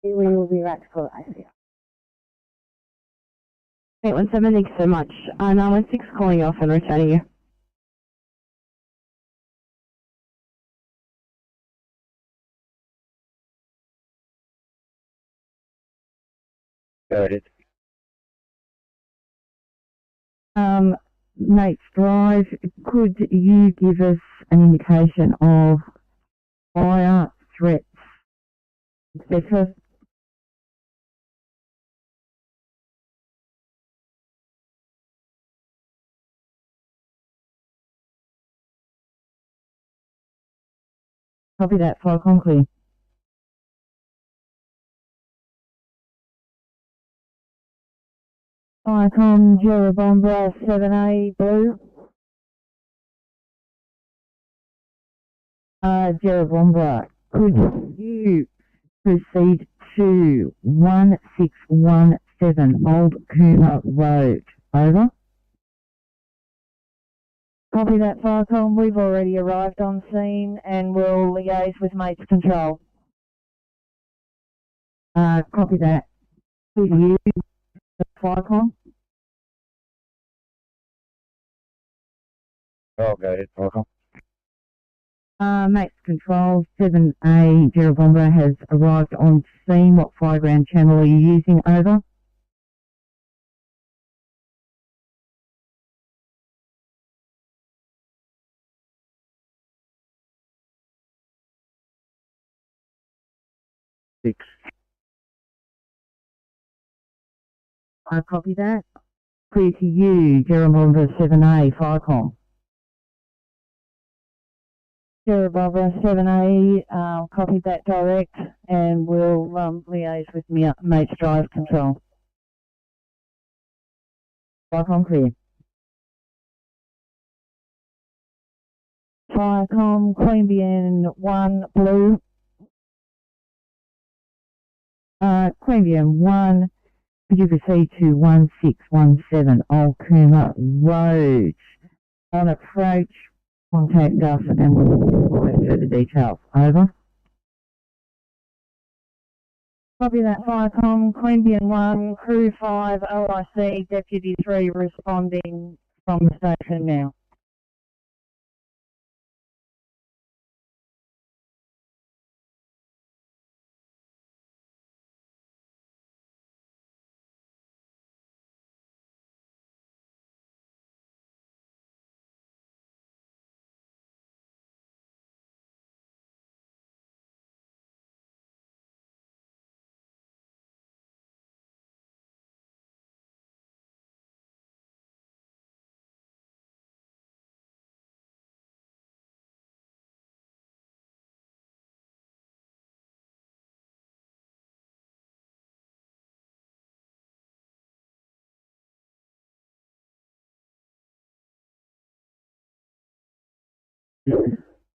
We will be right to call ICR. 817, thanks so much. 916 calling you off and returning you. Got it. Mates Drive, could you give us an indication of fire threats, etc.? Copy that, Firecom clear. Firecom, Jerabomba 7A, blue. Jerabomba, could you proceed to 1617 Old Coomer Road, over? Copy that, Firecom. We've already arrived on scene and we'll liaise with Mates Control. Copy that. Could you, Firecom? Oh, go ahead, Firecom. Mates Control 7A, Jerabomba has arrived on scene. What fireground channel are you using, over? Six. I copy that. Clear to you, Jerabomba 7A, Firecom. Jerabomba 7A, copy that direct, and we'll liaise with Mates Drive Control. Firecom clear. Firecom, Queanbeyan 1, blue. Queanbeyan 1, could you proceed to 1617 Old Coomer Road? On approach, contact us and we'll provide further details. Over. Copy that, Firecom, Queanbeyan 1, Crew 5, OIC, Deputy 3 responding from the station now.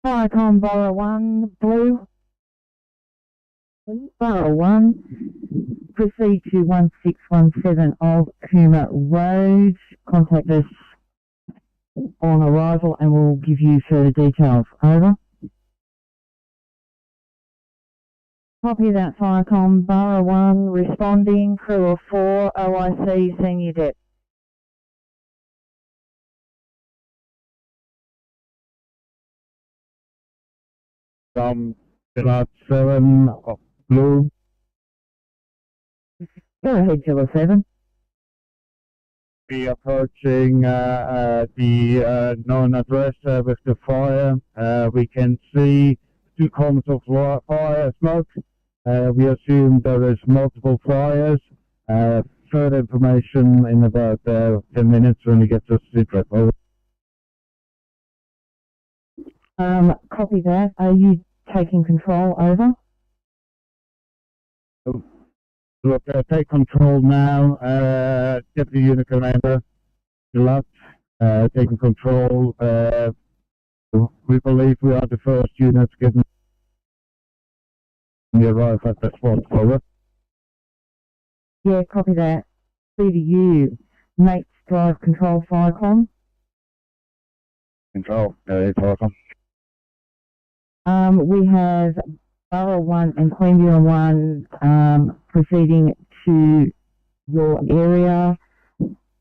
Firecom, Borough 1, Blue. Borough 1, proceed to 1617 of Cooma Road. Contact us on arrival and we'll give you further details. Over. Copy that, Firecom, Borough 1, responding, crew of 4, OIC, senior dep. Pillar 7 of Blue. Go ahead, Pillar 7. Be approaching the known address with the fire. We can see 2 columns of fire smoke. We assume there is multiple fires. Further information in about 10 minutes when we get to the trip. Copy that. Are you taking control? Over. Look, take control now. Deputy Unit Commander, Gillette, taking control. We believe we are the first units given the arrival at the spot. Over. Yeah, copy that. CDU, mates drive control, Firecom. Control, Firecom. We have Borough 1 and Queanbeyan 1 proceeding to your area.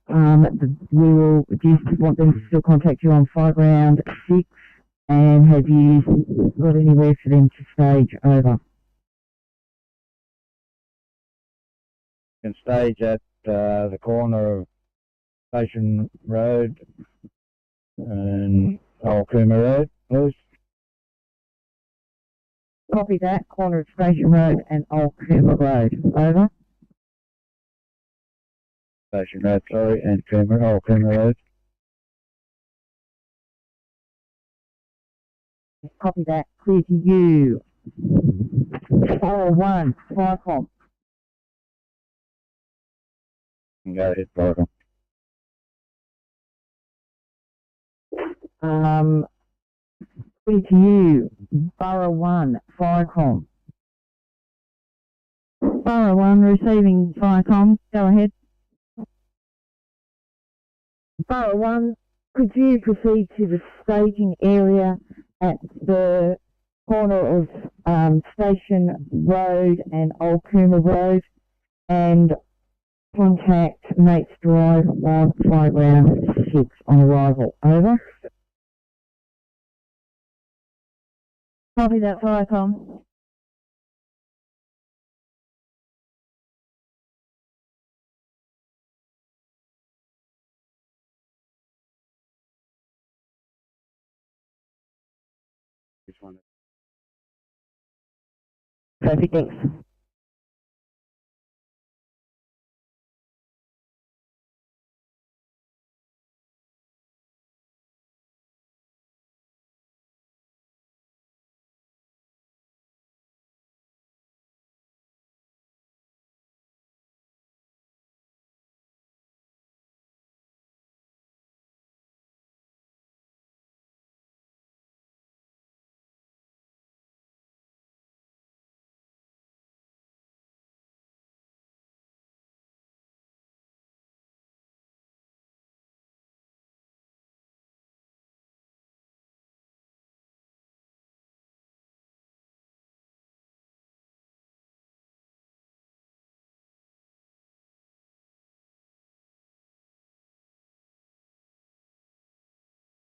We will just want them to still contact you on Fireground 6. And have you got anywhere for them to stage? Over. Can stage at the corner of Station Road and Old Cooma Road, please. Copy that, corner of Station Road and Old Cooma Road. Over. Station Road, sorry, and Old Cooma Road. Copy that, clear to you. 401, Firecom. Go ahead, Firecom. Clear to you. Borough 1, Firecom. Borough 1, receiving Firecom. Go ahead. Borough 1, could you proceed to the staging area at the corner of Station Road and Old Cooma Road and contact Mates Drive on Fireground 6 on arrival. Over. Copy that, Firecom. Perfect, thanks.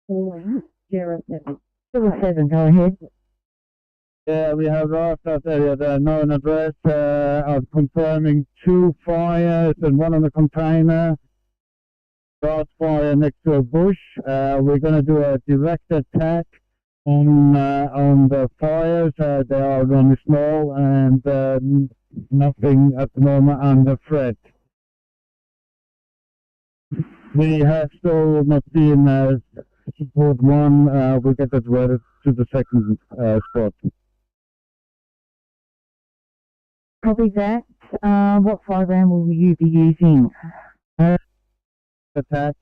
Seven, go ahead. Yeah, we have arrived at the known address of confirming 2 fires and one on the container. Grass fire next to a bush. We're going to do a direct attack on the fires. They are only small and nothing at the moment under threat. We have still not seen support 1. We'll get that ready to the second spot. Copy that. What program will you be using? Attack.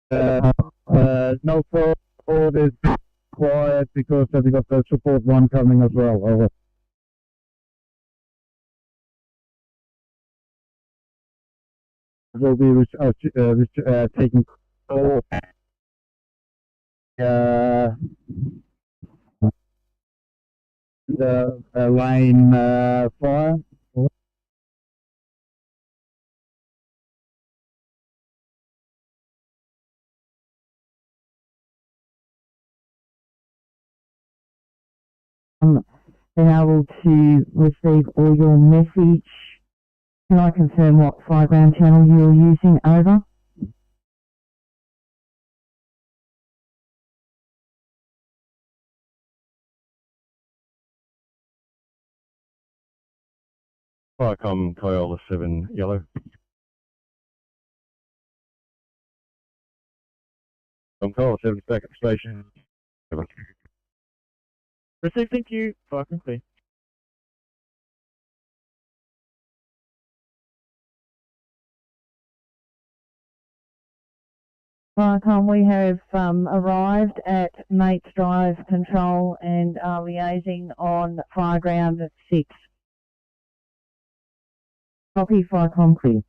No support is quiet because we got the support 1 coming as well. Over. Will be taking call. The lane fire. Been able to receive all your message. Can I confirm what 5-ground channel you're using? Over. Firecom Kiola 7 yellow. Kiola 7 back at the station. Over. Received, thank you. Fucking clear. Viacom, we have arrived at Mates Drive Control and are liaising on Fireground at 6. Copy, Viacom clear.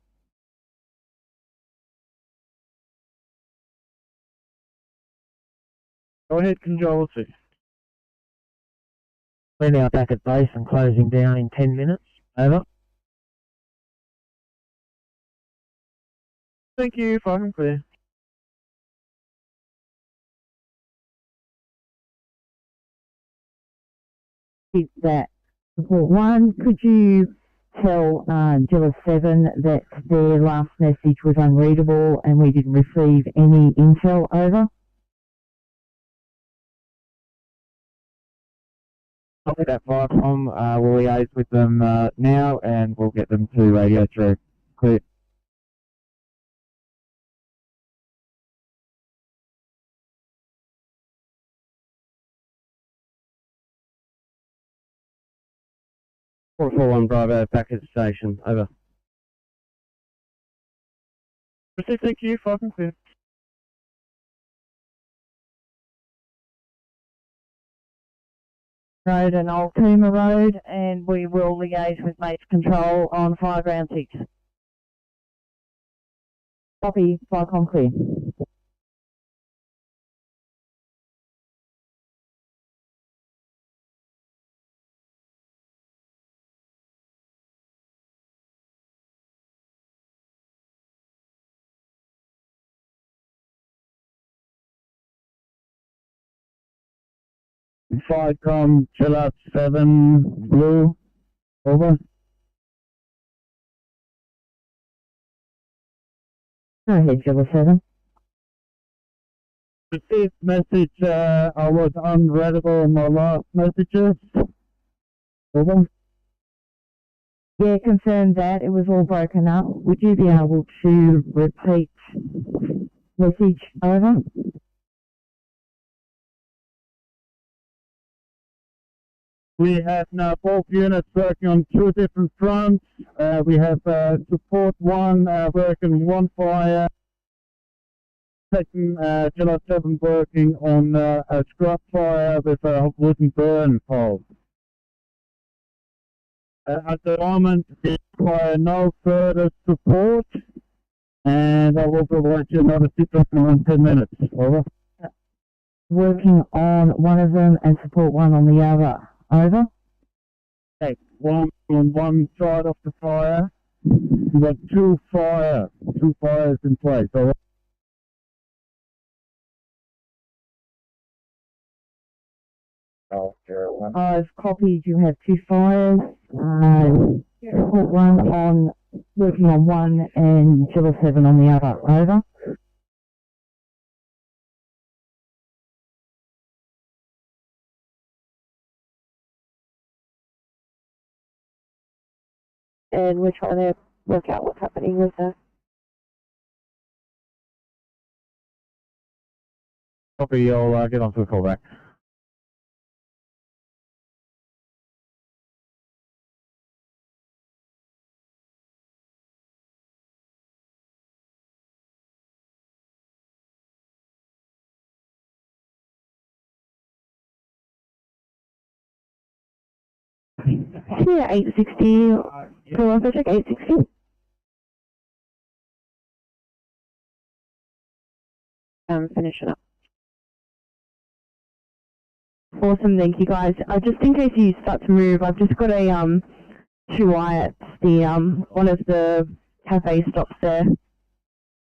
Go ahead, Control 2. We're now back at base and closing down in 10 minutes. Over. Thank you, fucking clear. Is that support 1? Could you tell Gilla 7 that their last message was unreadable and we didn't receive any intel? Over. Copy that, Viacom. We'll liaise with them now and we'll get them to radio through. Clear. Four 441 Bravo, back at the station. Over. Received, thank you. Fucking clear. Road and Old Cooma Road, and we will liaise with Mates Control on Fireground 6. Copy, Viacom clear. Firecom, chill out 7 blue. Over. Go ahead, Gilla 7. Received message, I was unreadable in my last messages. Over. Yeah, confirmed that. It was all broken up. Would you be able to repeat message? Over. We have now both units working on 2 different fronts. We have support 1 working 1 fire. Second, July 7 working on a scrap fire with a wooden burn pole. At the moment, we require no further support, and I will provide you another sit-rep in 10 minutes. Over. Working on one of them and support 1 on the other. Over. Okay, 1 on one side of the fire We've got two fires in place. So I've copied, you have two fires. Report one on, working on one and 07 on the other. Over. And we're trying to work out what's happening with that. Copy, I'll get onto the call back. Yeah, 860. Go on, check 860. Finishing up. Awesome, thank you guys. Just in case you start to move, I've just got a two wire at the one of the cafe stops there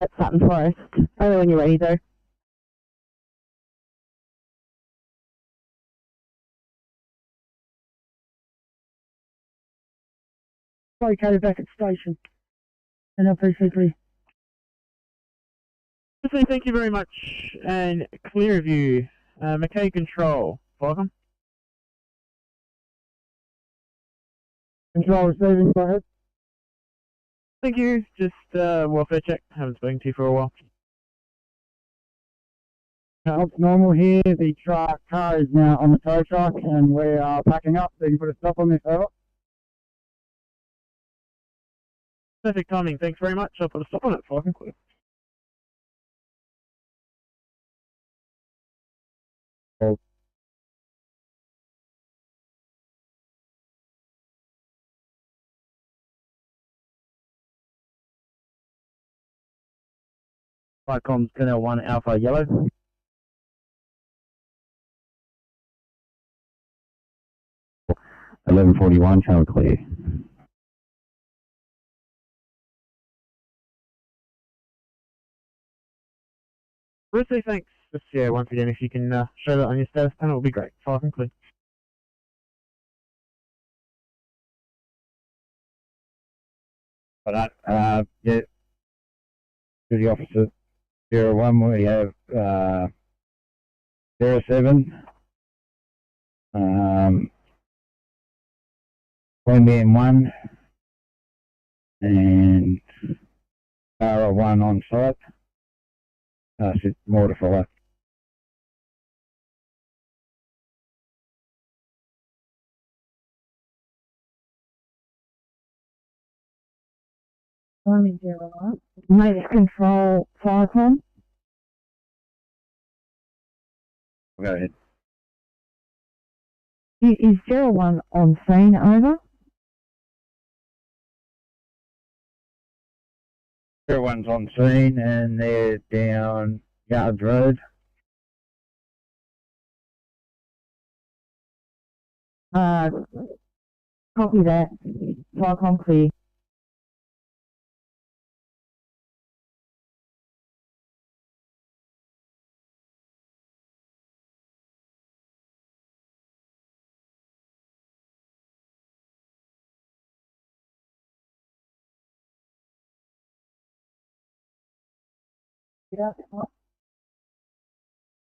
at Sutton Forest. Only when you're ready though. Located back at station. NLPCP. Thank you very much, and clear of you. McKay Control, welcome. Control receiving, go ahead. Thank you, just welfare check, haven't spoken to you for a while. It's normal here. The car is now on the tow truck and we are packing up. So you can put a stop on this, over. Perfect timing, thanks very much. I'll put a stop on it so I can clear. Icons Canal 1 Alpha Yellow. $11.41, channel clear. Brucey, thanks. Just, yeah, once again, if you can show that on your status panel, it would be great. So I can clear. For that, yeah, duty officer 01, we have 07, Queanbeyan 1, and Barra 1 on site. More to follow. Army 01. Mates Control, Firecom. Go ahead. Is 01 on scene, over? 01's on scene and they're down Yards Road. Copy that. Firecom clear.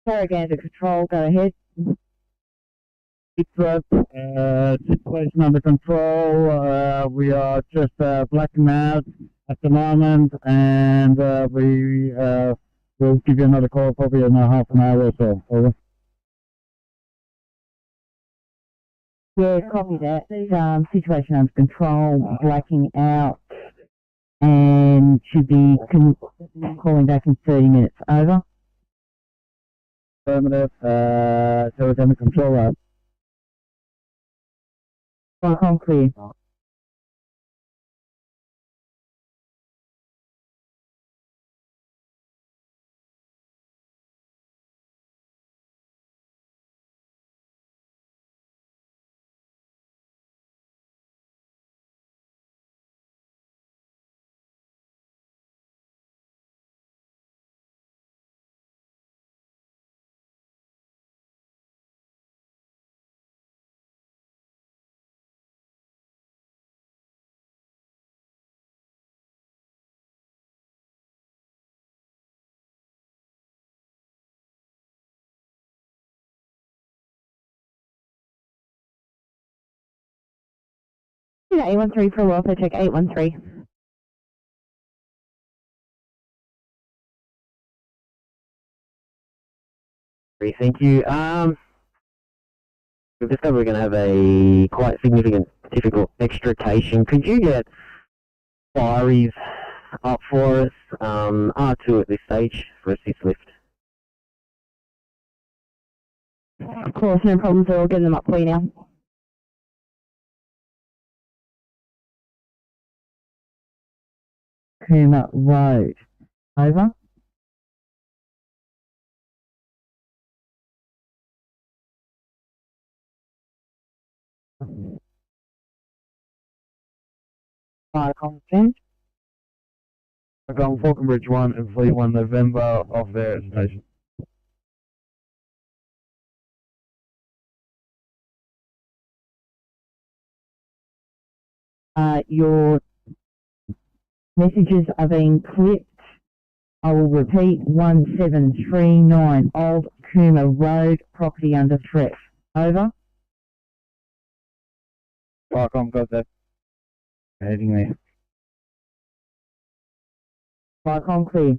Narragansett Control, go ahead. Situation under control. We are just blacking out at the moment, and we will give you another call probably in a half an hour or so. Over. Yeah, copy that. Situation under control, blacking out, and should be calling back in 30 minutes. Over. Affirmative. So it's under control. Firecom clear. Yeah, 813 for a welfare check, 813. Thank you. We've discovered we're going to have a quite significant, difficult extrication. Could you get fireys up for us? R2 at this stage for assist lift. Of course, no problems at all. Getting them up for you now. Coomer Road. Over. Fire consent. I've gone Falconbridge 1 and Fleet 1 November off there at station. Your messages are being clipped. I will repeat, 1739 Old Coomer Road, property under threat. Over. Firecom, got that. Heading there. Firecom clear.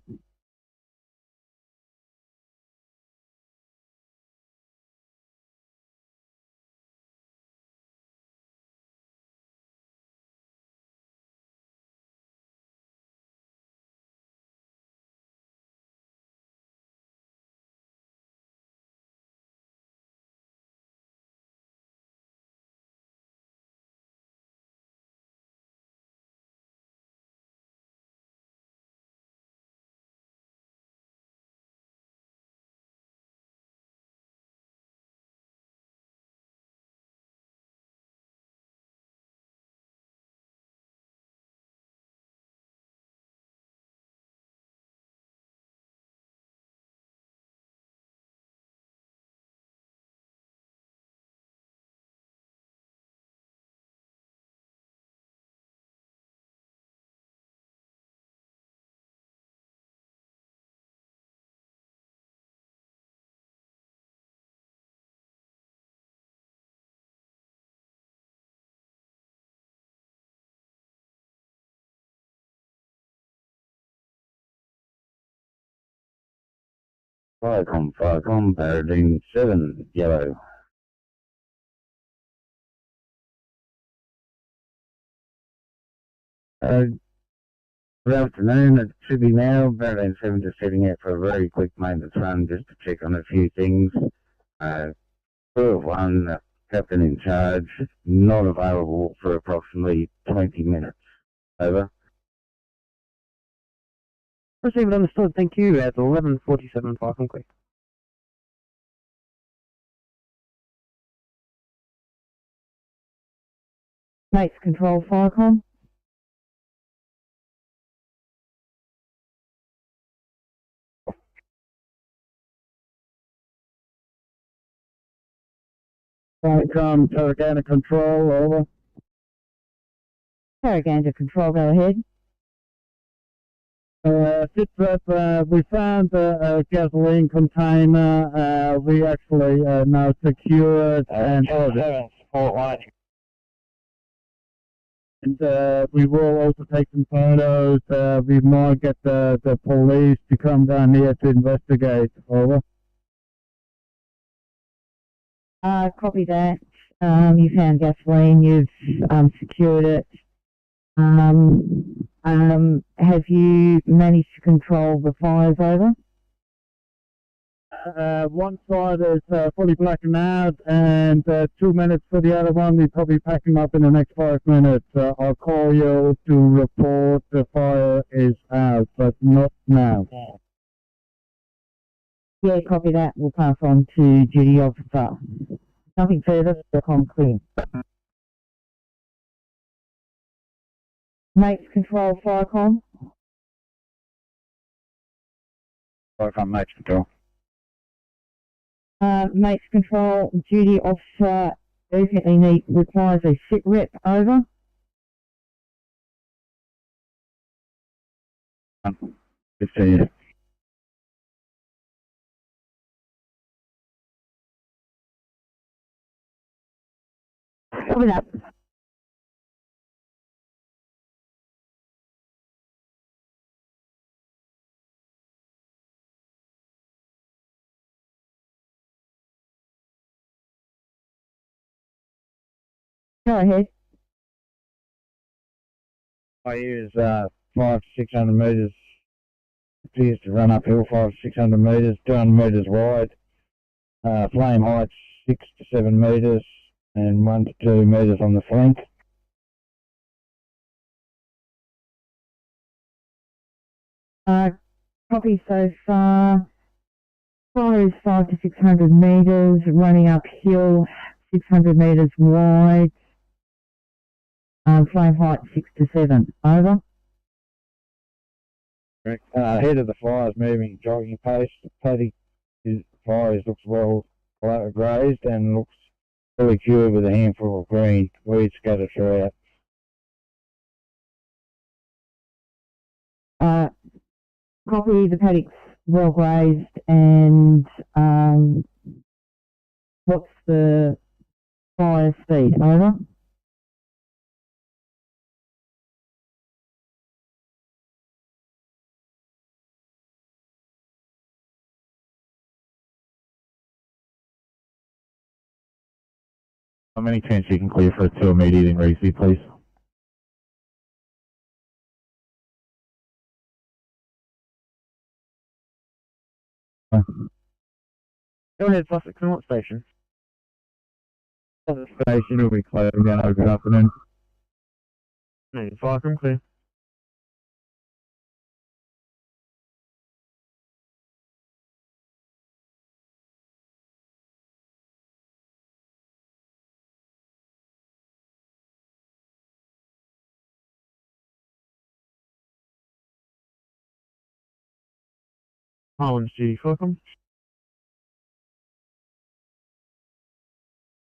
Firecom, Paradigm 7, yellow. Good afternoon, it should be now. Paradigm 7 just heading out for a very quick maintenance run just to check on a few things. Crew of 1, captain in charge, not available for approximately 20 minutes. Over. Received, understood. Thank you. At 11:47, Firecom clear. Mates control Firecom. Firecom, Tarragona Control, over. Tarragona Control, go ahead. Sit rep, we found a gasoline container. We actually now secure it and we will also take some photos. We might get the police to come down here to investigate. Over. Copy that. You found gasoline, you've secured it. Have you managed to control the fires over? One side is fully blacking out, and 2 minutes for the other one. We're probably packing up in the next 5 minutes. I'll call you to report the fire is out, but not now. Yeah, copy that. We'll pass on to duty officer. Nothing further, Firecom clear. Mates control Firecom. Firecom, mates control. Mates control, duty officer urgently requires a sit rep. Over. Good to see you. Copy that. Go ahead. I use 500 to 600 metres. Appears to run uphill 500 to 600 metres, 200 metres wide. Flame height 6 to 7 metres and 1 to 2 metres on the flank. Copy so far. Fire is 5 to 600 metres, running uphill 600 metres wide. Flame height 6 to 7. Over. Head of the fire is moving jogging pace. The paddock fire looks well grazed and looks fully cured with a handful of green weeds scattered throughout. Copy, the paddock's well grazed, and what's the fire speed? Over. How many chance you can clear for a 2 immediate in rescue, please? Go ahead, Sussex, and what station? The station will be closing down. Good afternoon. No, fire from clear. Holland Duty, welcome.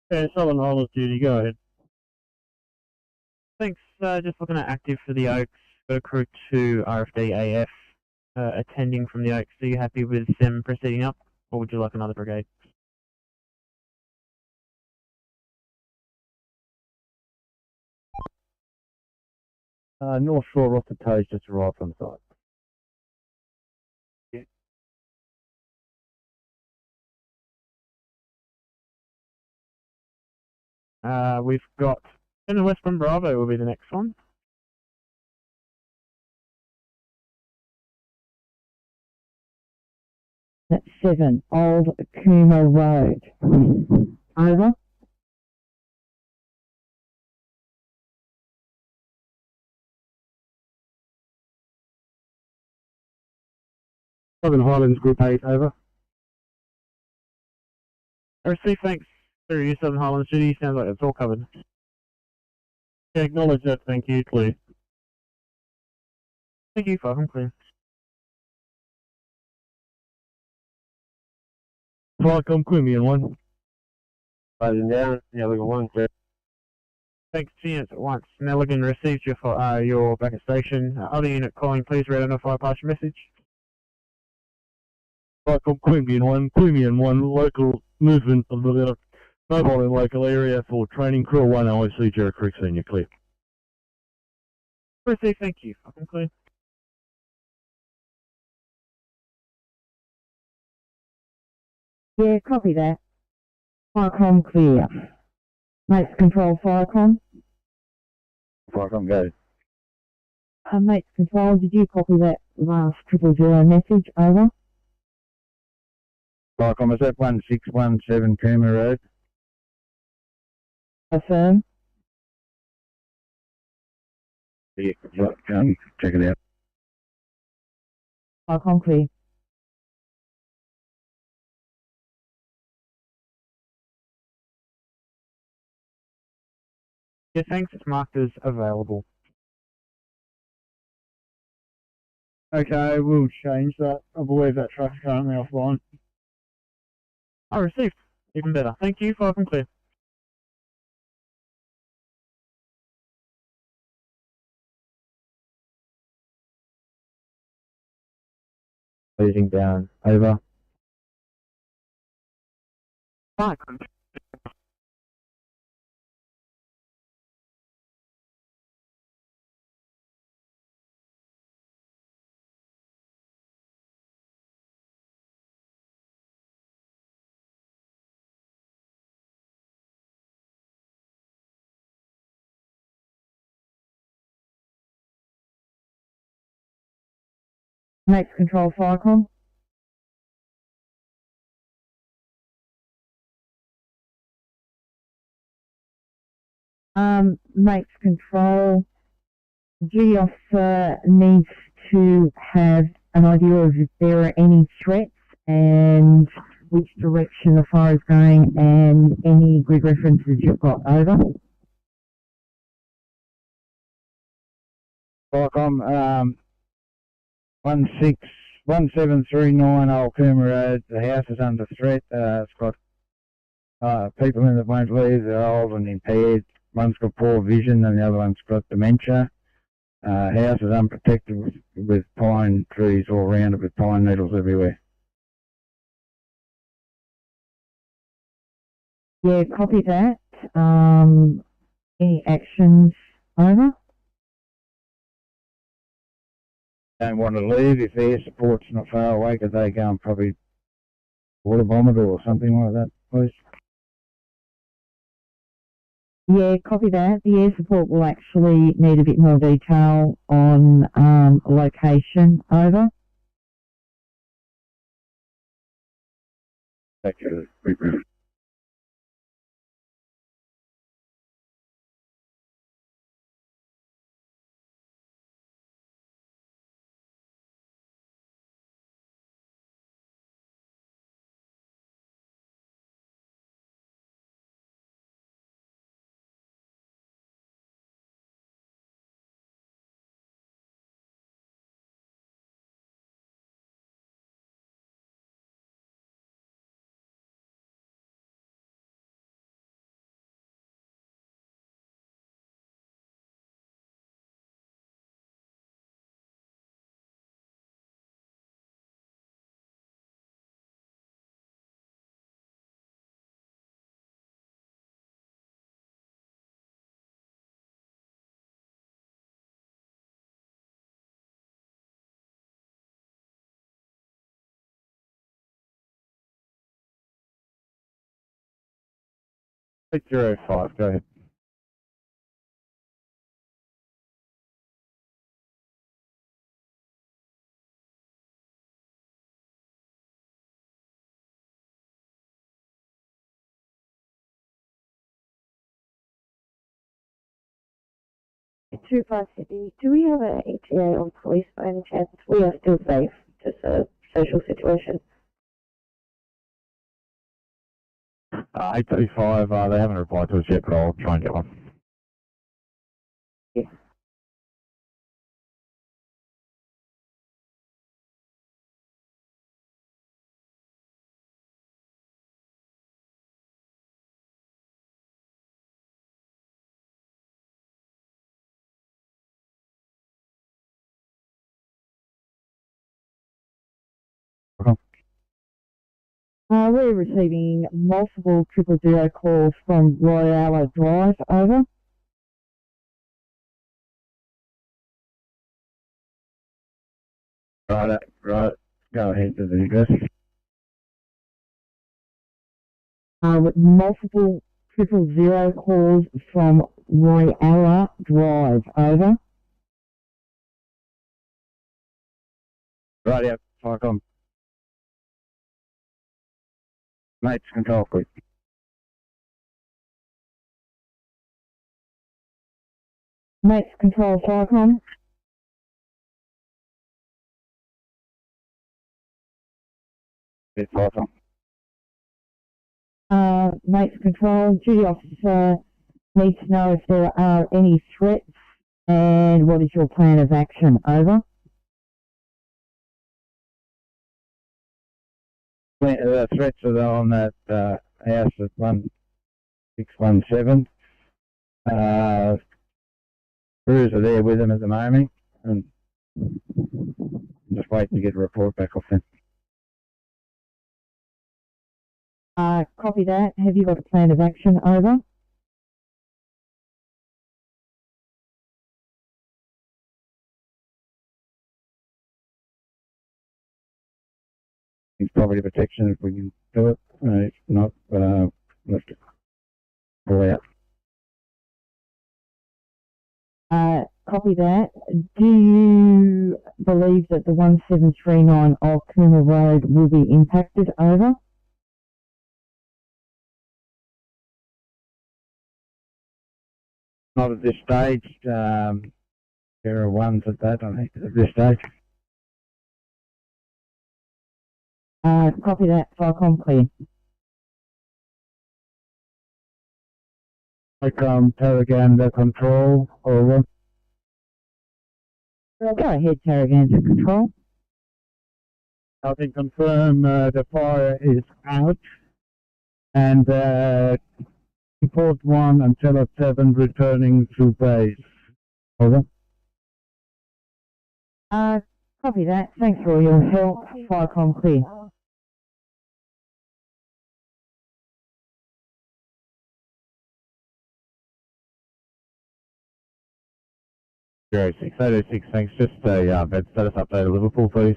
Yeah, Southern Highlands Duty, go ahead. Thanks. Just looking at active for the Oaks. Got a crew 2 RFD AF attending from the Oaks. Are you happy with them proceeding up, or would you like another brigade? North Shore off the toes just arrived on site. We've got in Western Bravo will be the next one. That's 7, Old Kuma Road. Over. Southern Highlands Group 8, over. I receive thanks through your Southern Highlands Duty. Sounds like it's all covered. Yeah, acknowledge that, thank you, clear. Thank you, Falcon, clear. Falcon, Quimian 1. Closing down, yeah, we got 1 clear. Thanks to units at once. Nelligan received your back at station. Other unit calling, please read on a fire pass your message. Falcon, Quimian 1, local movement of the mobile in local area for training crew 1 OIC Jericho Creek Senior, clear. Receive, thank you, Falcon, clear. Yeah, copy that. Firecom clear. Mates control Firecom. Falcon, go. Mates control, did you copy that last 000 message? Over. Falcon, is that 1617 Puma Road? Affirm. Yeah, check it out. Firecom clear. Yeah, thanks, it's marked as available. Okay, we'll change that. I believe that truck's currently offline. I received. Even better. Thank you, Falcon clear. Closing down, over. Falcon. Mates Control Firecom. Mates Control, duty officer needs to have an idea of if there are any threats and which direction the fire is going and any grid references you've got. Over. Firecom, 1739 Old Coomber Road. The house is under threat. It's got people in it won't leave. They're old and impaired. One's got poor vision and the other one's got dementia. House is unprotected with pine trees all around it, with pine needles everywhere. Yeah, copy that. Any actions? Over. Don't want to leave. If air support's not far away, could they go and probably water vomit or something like that, please? Yeah, copy that. The air support will actually need a bit more detail on location. Over. Thank you. Eight 805, go ahead. Two five Sydney. Do we have an ETA on police by any chance? We are still safe, just a social situation. 835, they haven't replied to us yet, but I'll try and get one. Yeah. We're receiving multiple 000 calls from Royale Drive. Over. Right. Go ahead to the address. With multiple 000 calls from Royale Drive. Over. Right out, Firecom. Mates Control, quick. Mates Control Firecom. It's Firecom. Mates Control, duty officer needs to know if there are any threats and what is your plan of action. Over. The threats are on that house at 1617. Crews are there with them at the moment, and I'm just waiting to get a report back off them. Copy that. Have you got a plan of action? Over. It's property protection if we can do it. If not, we'll have to pull out. Copy that. Do you believe that the 1739 Old Coomber Road will be impacted? Over. Not at this stage. There are ones at that, I think, at this stage. Copy that. Firecom clear. Tarraganda control, over. Go ahead, Tarraganda control. I can confirm the fire is out, and report 1 until at 7 returning to base. Over. Copy that. Thanks for your help. Firecom clear. 0806, thanks. Just a bed status update of Liverpool, please.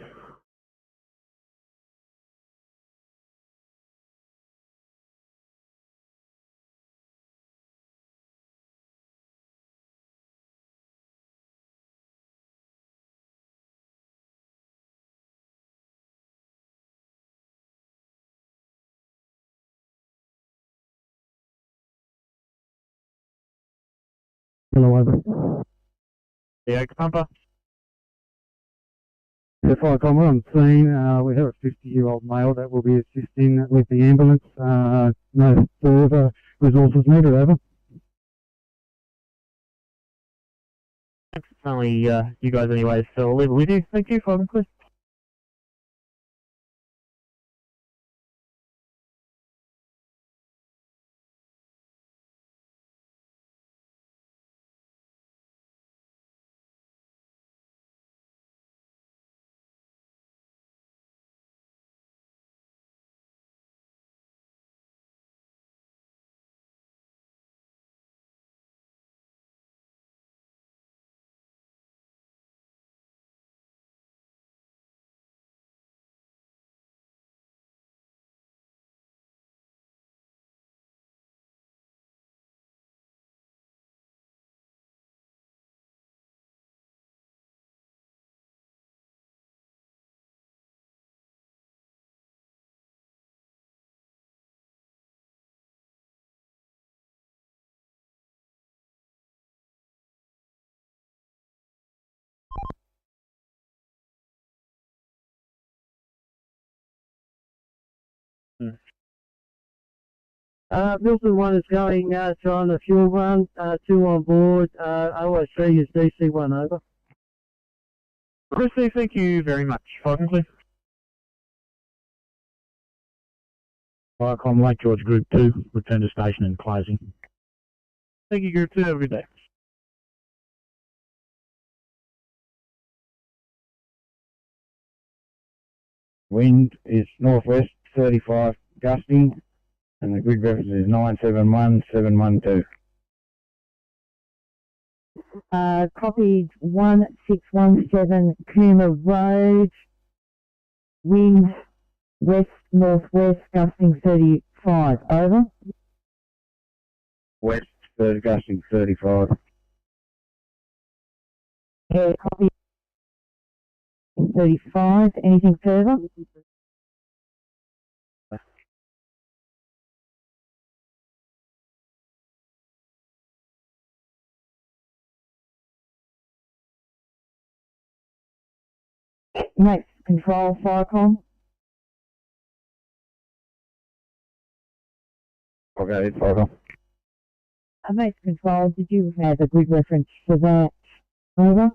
Hello, over. The pumper. The Firecom, we're on scene. We have a 50-year-old male that will be assisting with the ambulance. No further resources needed, over. Thanks. It's only you guys anyway, so I'll leave it with you. Thank you, Firecom clear. Milton 1 is going to on the fuel run, 2 on board, OSC is DC1, over. Chrissy, thank you very much. Firecom clear. Firecom, Lake George Group 2, return to station and closing. Thank you, Group 2. Have a good day. Wind is northwest, 35 gusting, and the grid reference is 971712. Copied 1617 Coomber Road. Wind west northwest gusting 35. Over. West, gusting 35. Copy 35. Anything further? Next, control Firecom. Okay, Firecom. Mates control, did you have a grid reference for that? Over.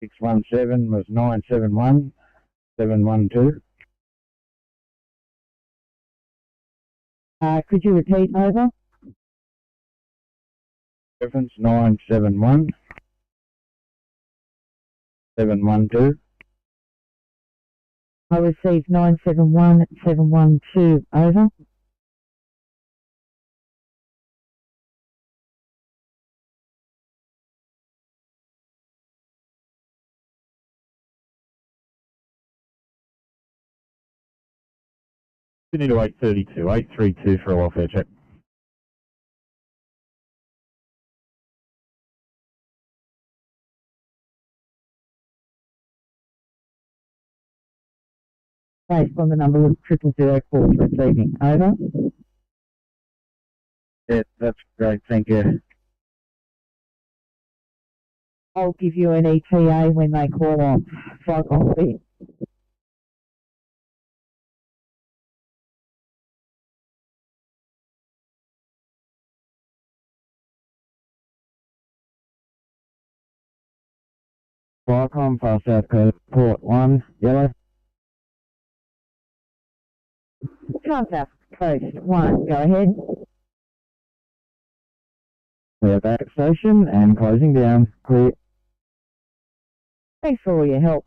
617 was 971712. Could you repeat? Over. Reference 971712. I received 971712. Over. Sydney to 832, 832 for a welfare check. based on the number of 000 calls receiving. Over. Yeah, that's great, thank you. I'll give you an ETA when they call on. Fire clear. Firecom, far south coast, port 1, yellow. Far south coast 1, go ahead. We're back at station and closing down, clear. Thanks for all your help.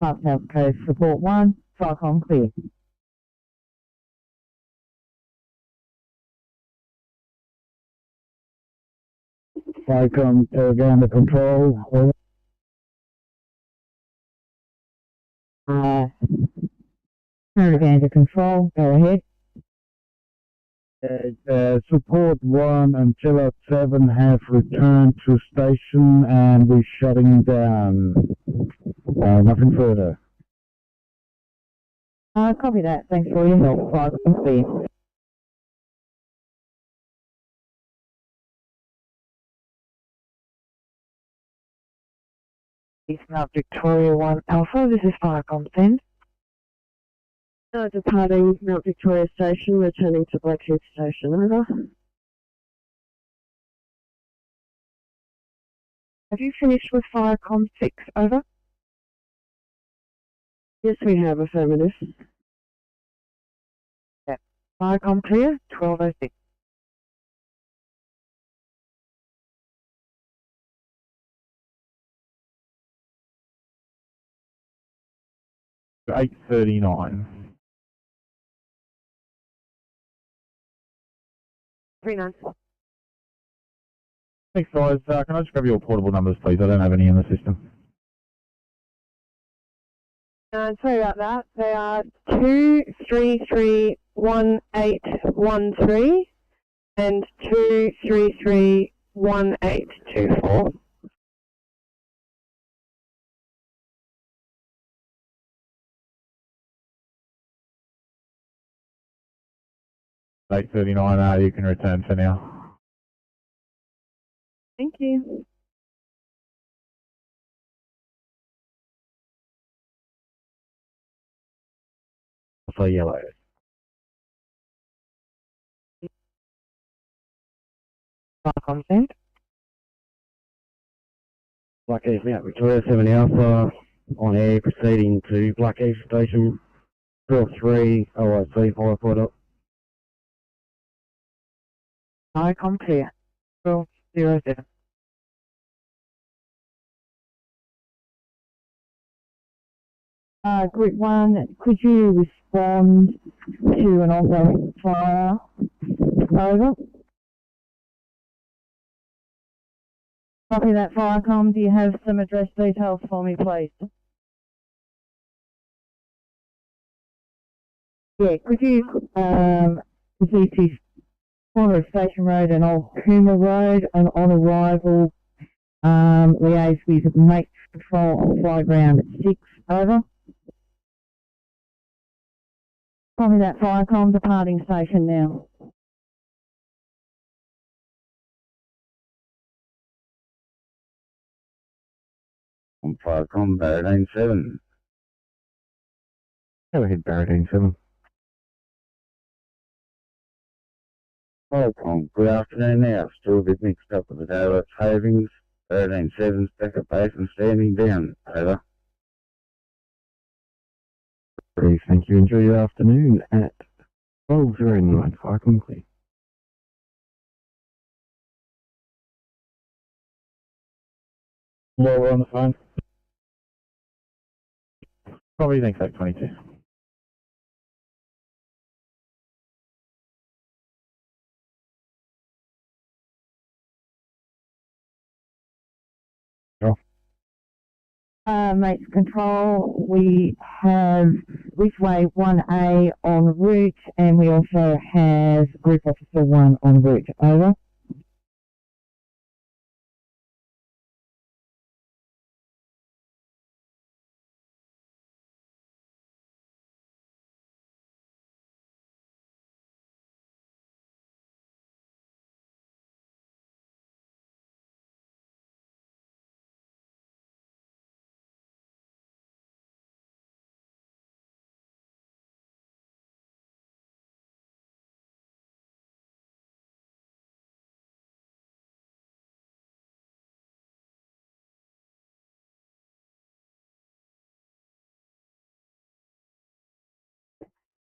Far south coast, report 1, Firecom clear. Firecom, go under control. Over. Under control, go ahead. Support 1 and Chiller 7 have returned to station and we're shutting down. Nothing further. Copy that. Thanks for your help. Firecom clear. East Mount Victoria 1 Alpha, this is Firecom send. Departing Mount Victoria Station, returning to Blackheath Station, over. Have you finished with Firecom 6, over? Yes, we have, affirmative. Yeah. Firecom clear, 1206. $8.39. 39. Thanks, guys. Can I just grab your portable numbers, please? I don't have any in the system. Sorry about that. They are 2331813 and 2331824. $8.39, you can return for now. Thank you. For yellow. Firecom send. Blackheath, Mount Victoria 7 Alpha, on air, proceeding to Blackheath Station, 3 OIC, fire port up. Firecom clear, 1207. Group 1, could you respond to an ongoing fire? Over. Copy that, Firecom. Do you have some address details for me, please? Yeah, could you proceed to corner of Station Road and Old Coomer Road, and on arrival, liaise with Mate Control on fly ground at 6, over. Copy that, Firecom, departing station now. On Firecom, Barradine 7. Go ahead, Barradine 7. Firecom, good afternoon now. Still a bit mixed up with the daylight savings. Barradine 7's back at base and standing down, over. Please, thank you. Enjoy your afternoon at 12:09. Firecom clear. While we're on the phone. Probably thinks like 22. Mates Control, we have Ridgeway 1A en route, and we also have Group Officer 1 en route. Over.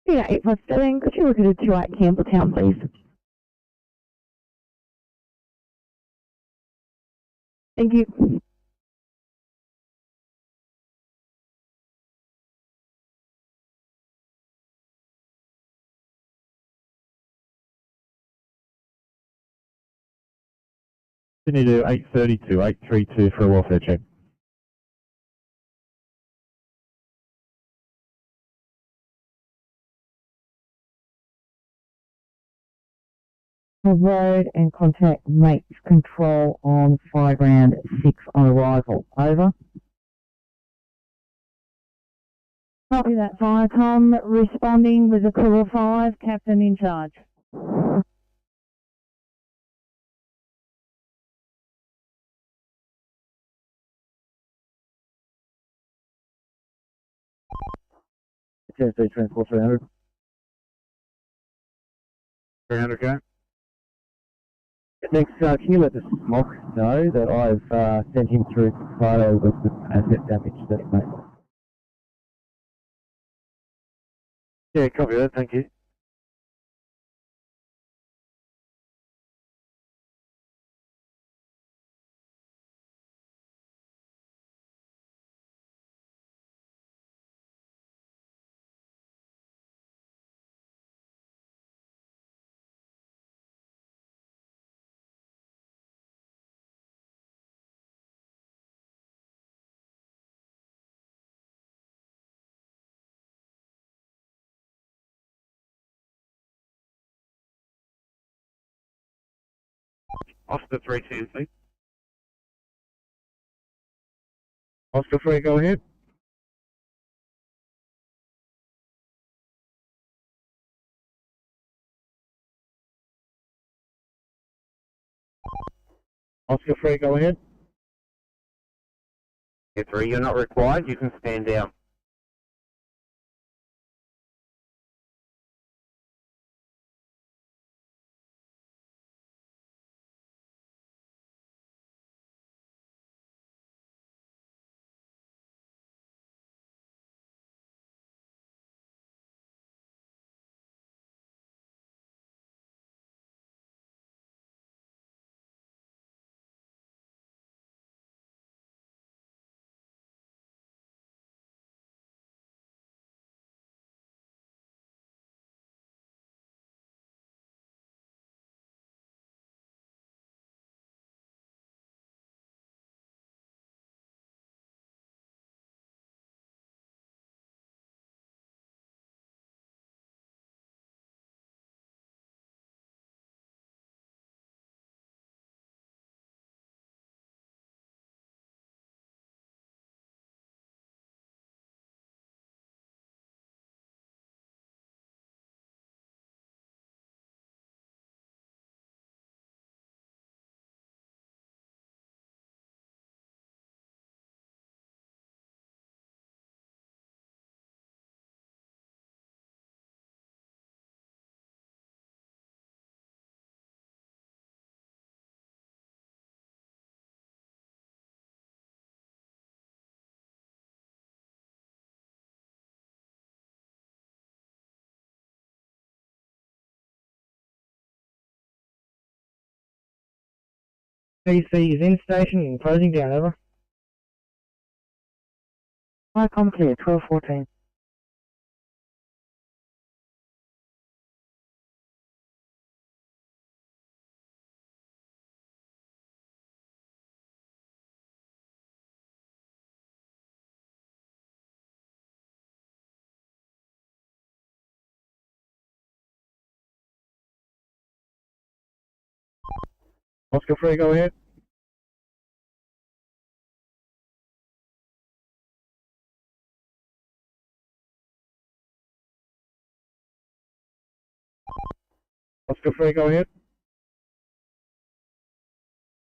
Yeah, 857, could you look at a 2 at Campbelltown, please? Thank you. Sydney to 832, 832 for a welfare check. Road and contact mates control on fire ground 6 on arrival. Over. Copy that, Viacom. Responding with a crew of 5, captain in charge. TSD transport 300. 300, okay. Next, can you let the smoke know that I've sent him through photos of the asset damage that it made? Yeah, copy that, thank you. Oscar 310, please. Oscar 3, go ahead. Oscar 3, go ahead. Yeah, 3, you're not required, you can stand down. PC is in station and closing down, over. Viacom clear, 1214. Oscar 3, go ahead. Oscar 3, go ahead.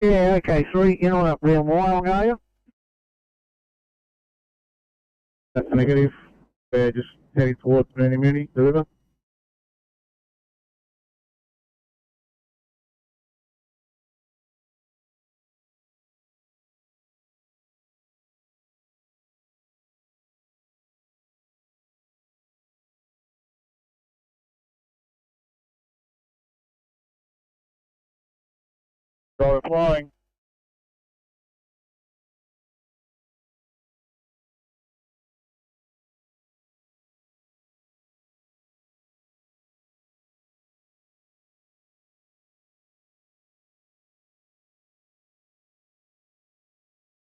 Yeah, okay, 3, you're not up real mile, are you? That's negative. We're just heading towards Mini, the river. Start replying.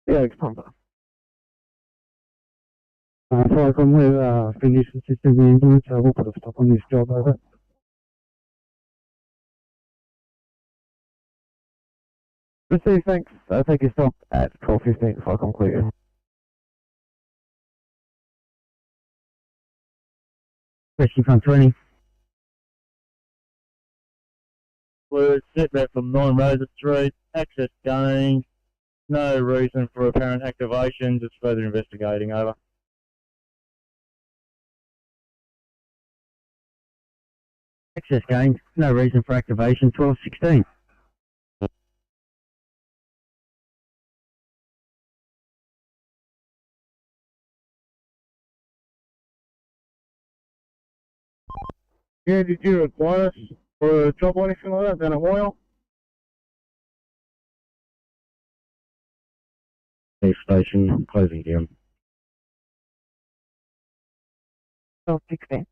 Yeah, it's Pumper. Falcon, we've finished assisting the ambulance. We'll put a stop on this job over. Receive, thanks. Take your stop at 12:15 Falcon clear. Rescue front 20. We're setback from 9 Rosa Street, access gained. No reason for apparent activation, just further investigating, over. Access gained. No reason for activation. 12:16. Yeah, did you require us for a job or anything like that down at Royal? Station closing down. 12:16.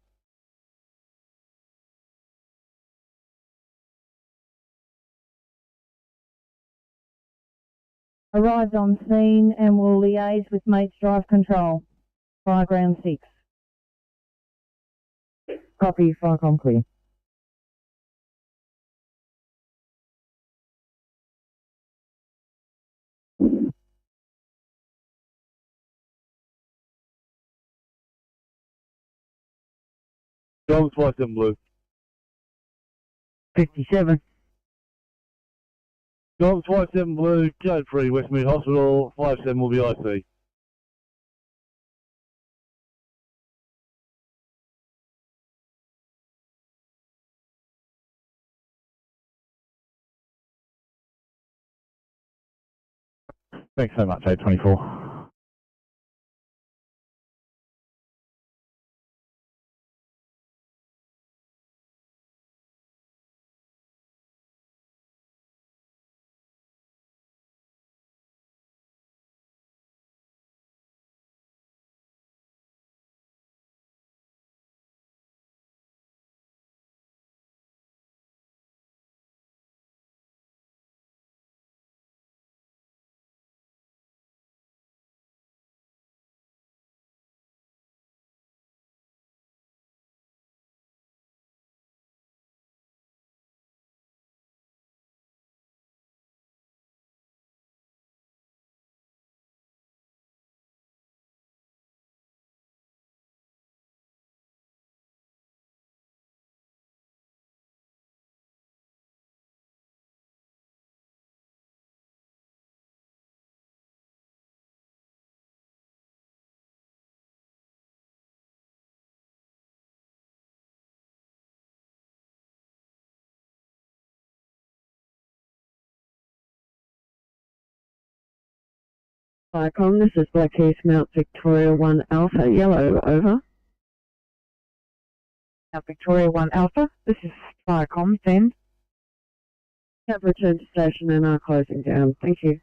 Arrived on scene and will liaise with Mates Drive Control. Fire ground 6. Copy, Falcon clear. John Twice in blue. 57. John Twice in blue, Code 3, Westmead Hospital, 57 will be IC. Thanks so much, 824. Viacom, this is Black East Mount Victoria 1 Alpha, yellow, over. Mount Victoria 1 Alpha, this is Viacom, send. Have returned to station and are closing down. Thank you.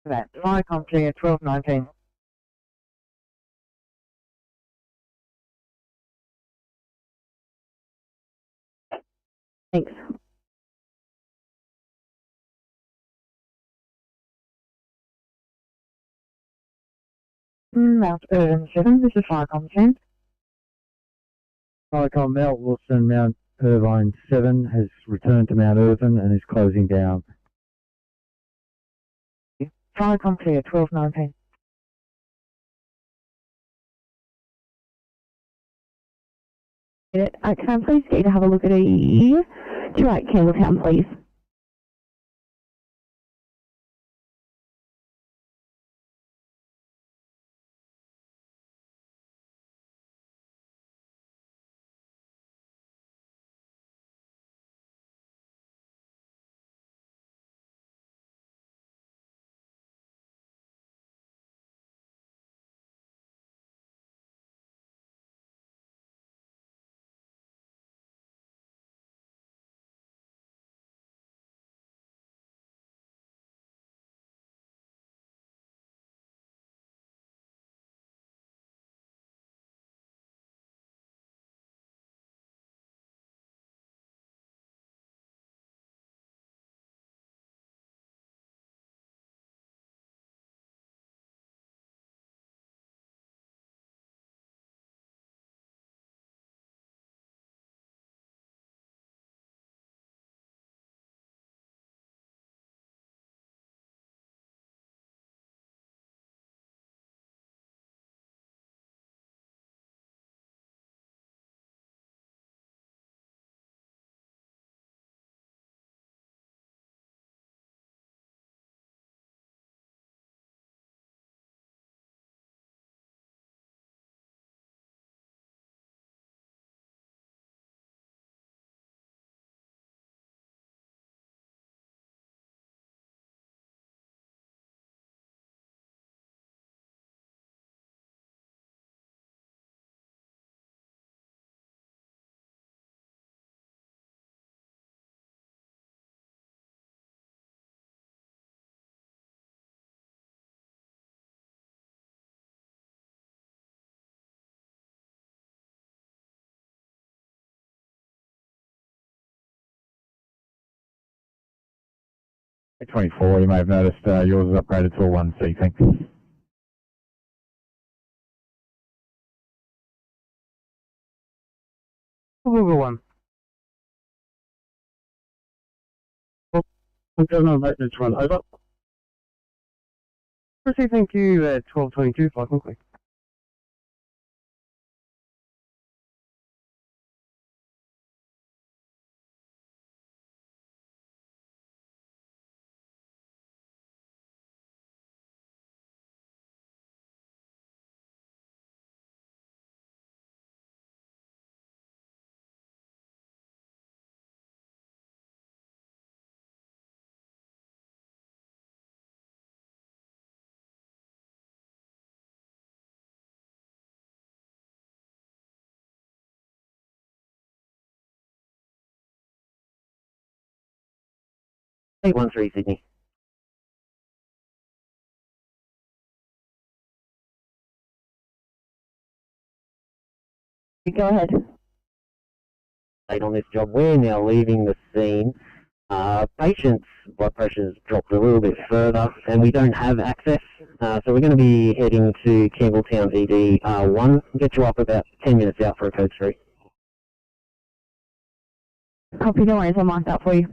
For that, Viacom clear, 12:19. Thanks. Mount Irvine 7, this is Viacom, send. Viacom Mount Wilson, Mount Irvine 7 has returned to Mount Irvine and is closing down. Viacom clear, 12:19. Can I please get you to have a look at a 28 Campbelltown, please? 24, you may have noticed yours is upgraded to a 1C, thanks. Google one. I'm going on maintenance run, over. Proceed, thank you, 1222, fly quickly. Eight one three Sydney. Go ahead. On this job, we're now leaving the scene. Patient's blood pressure's dropped a little bit further, and we don't have access. So we're going to be heading to Campbelltown ED 1. Get you up about 10 minutes out for a code 3. Copy, no worries, I'll mark that for you.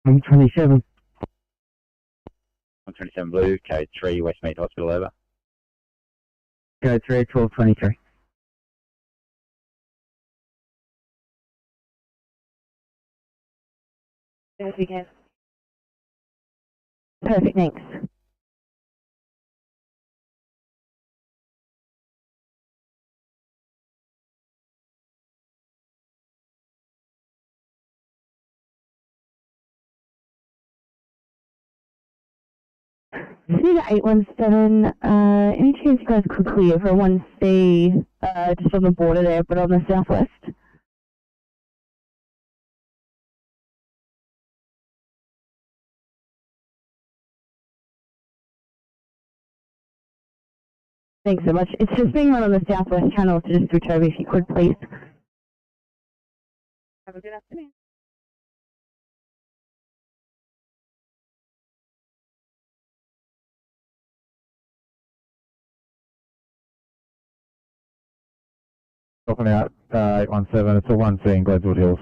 I'm 27. 127 Blue, code 3, Westmead Hospital, over. Code 3, 1223. Yes, we can. Perfect, thanks. Cedar 817, any chance you guys could clear for 1C, just on the border there, but on the southwest? Thanks so much. It's just being run on the southwest channel, so just switch over if you could, please. Have a good afternoon. Dropping out 817, it's a 1C in Gledswood Hills.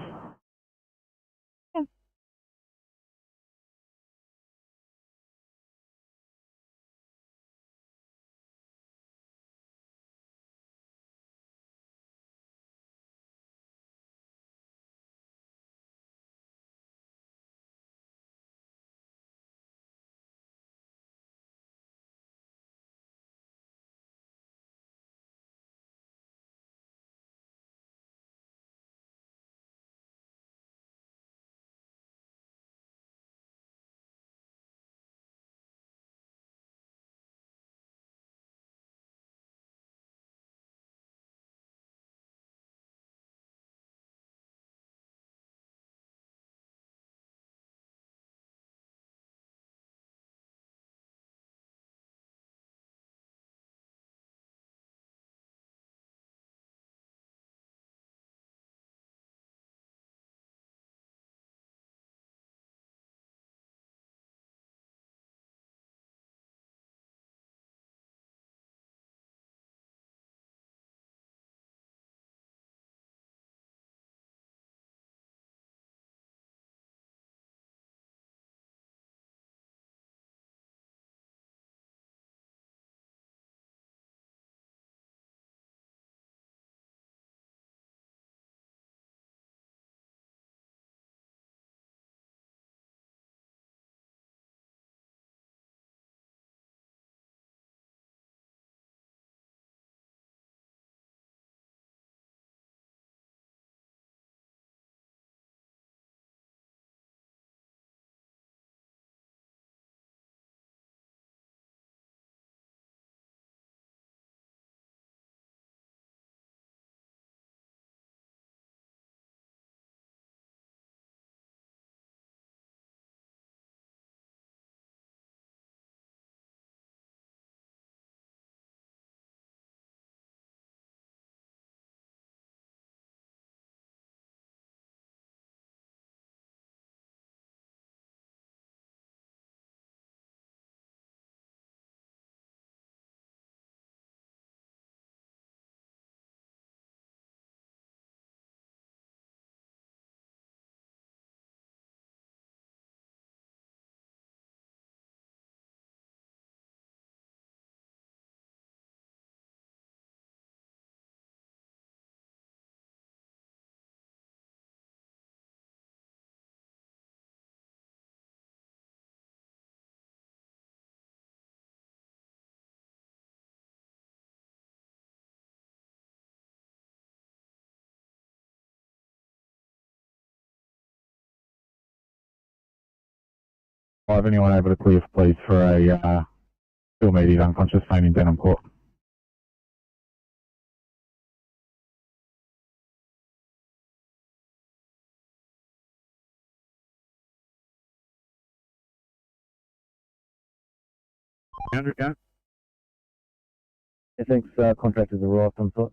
5, anyone able to clear, please, for a still immediate unconscious pain in Denham-Port. Andrew, go. I think contractors arrived on site.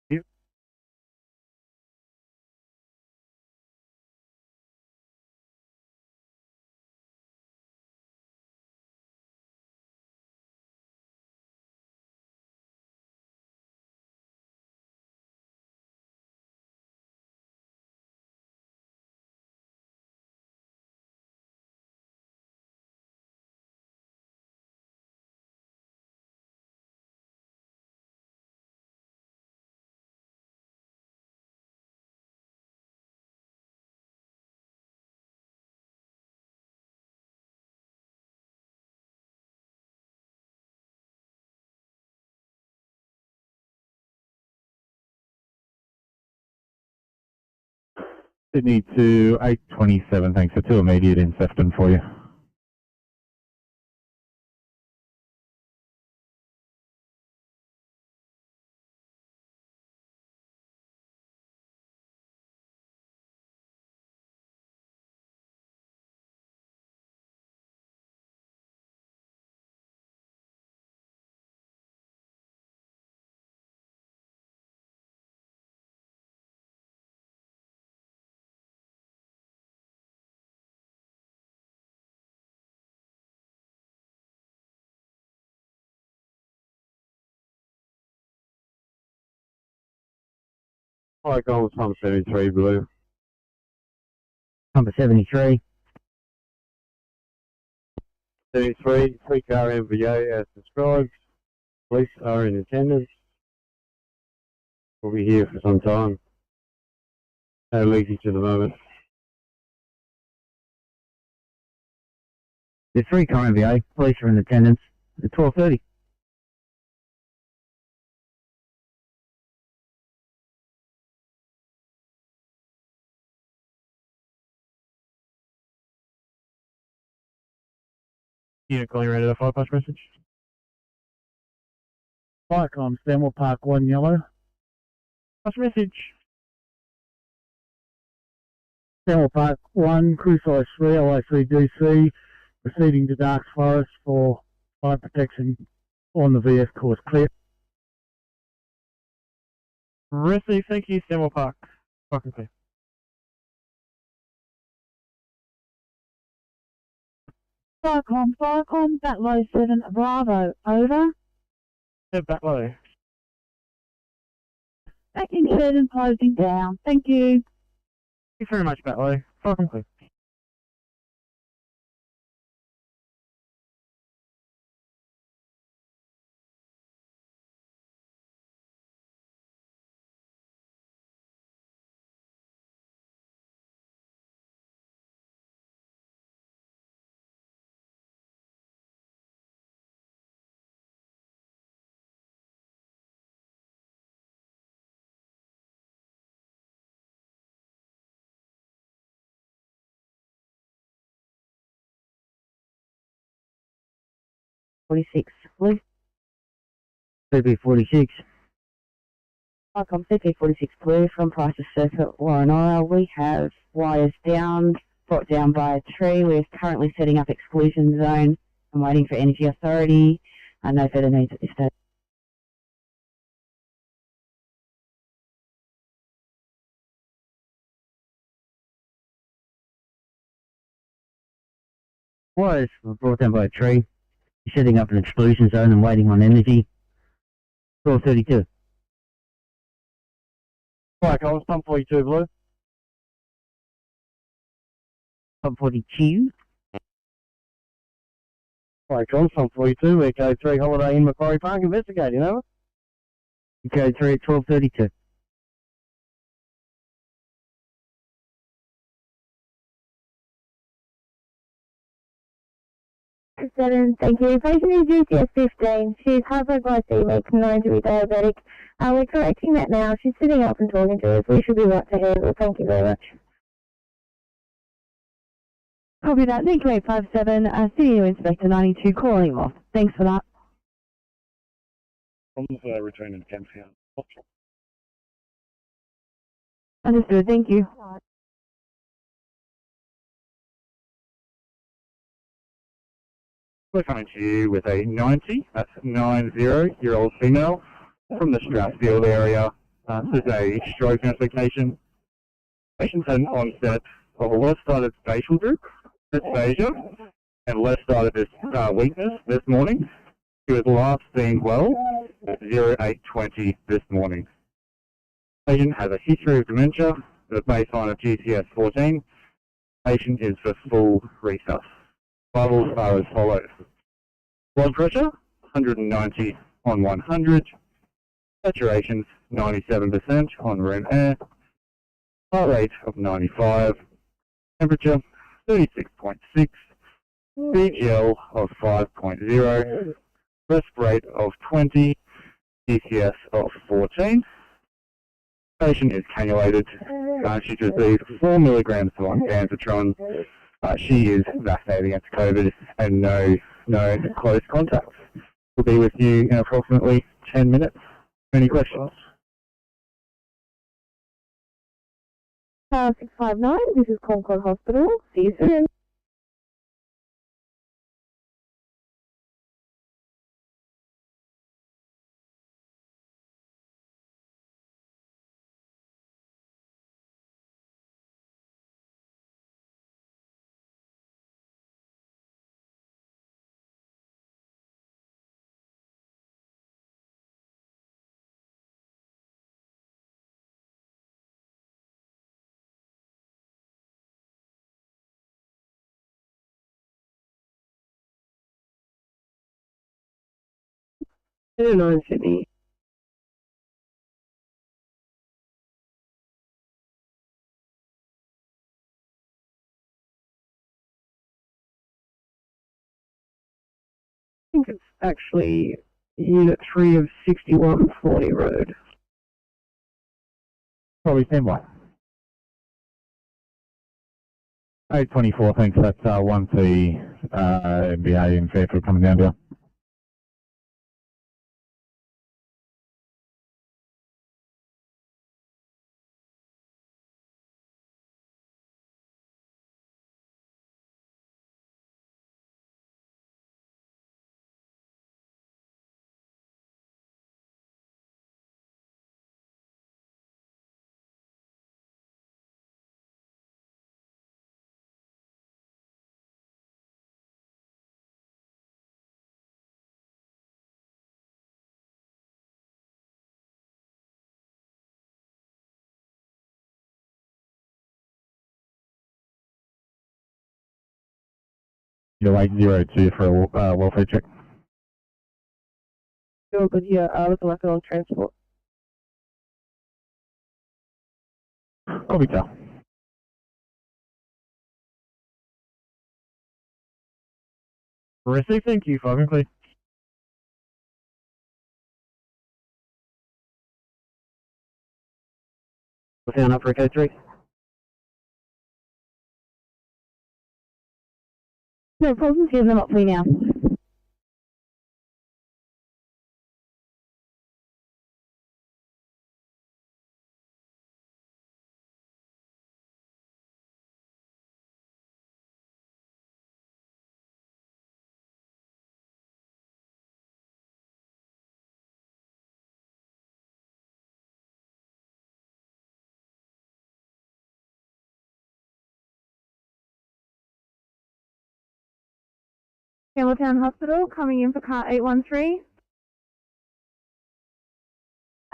You. Sydney to 827, thanks. For 2 immediate in Sefton for you. Hi, Golden Pump 73 Blue. Number 73. 73, 3-car MVA as described. Police are in attendance. We'll be here for some time. No leakage at the moment. The 3-car MVA, police are in attendance at 12:30. Unit calling ready to fire patch message. Icon, Stanwell Park 1 yellow. Patch message. Stanwell Park 1, crew size 3, LA3 DC, proceeding to Dark Forest for fire protection on the VS course. Clear. Receive, thank you, Stanwell Park. Fucking clear. Firecom, Batlow 7 Bravo, over. Yeah, Batlow. Backing shed and closing down. Thank you. Thank you very much, Batlow. Fucking clear. Blue. CP46. Welcome, CP46 Blue from Prices Circuit, Warrenora. We have wires down, brought down by a tree. We're currently setting up exclusion zone and waiting for Energy Authority. No further needs at this stage. Wires were brought down by a tree. Setting up an exclusion zone and waiting on energy. 12:32. Hi, Collins, pump 42 Blue. Pump 42. Hi, Collins, pump 42, Echo 3 Holiday in Macquarie Park, investigating, over. Echo 3 at 12:32. Thank you. Patient is GTS 15. She's hypoglycemic, known to be diabetic. We're correcting that now. She's sitting up and talking to us. We should be right to handle. Thank you very much. Copy that. Thank you, 857. Senior Inspector 92 calling off. Thanks for that. From returning to Kempsey Hospital. Understood. Thank you. We're coming to you with a 90-year-old female from the Strathfield area. This is a stroke notification. Patient's had an onset of a left-sided facial droop, dysphagia, and left-sided weakness this morning. She was last seen well at 0820 this morning. Patient has a history of dementia, the baseline of GCS 14. Patient is for full resus. Vitals are as follows. Blood pressure, 190 on 100. Saturations, 97% on room air. Heart rate of 95. Temperature, 36.6. BGL of 5.0. Rest rate of 20. GCS of 14. Patient is cannulated. She's received 4 milligrams of ondansetron. She is vaccinated against COVID and no close contacts. We'll be with you in approximately 10 minutes. Any questions? 659, this is Concord Hospital. See you soon. Sydney. I think it's actually Unit 3 of 6140 Road. Probably same one. 824, thanks. That's 1C MBA in Fairfield coming down here. You're 802 for a welfare check. Sure, but yeah, looking like on transport. Copy, Cal. Receive, thank you, fog and clear. Down up for code 3. No problems. Give them up for you now. Campbelltown Hospital, coming in for car 813.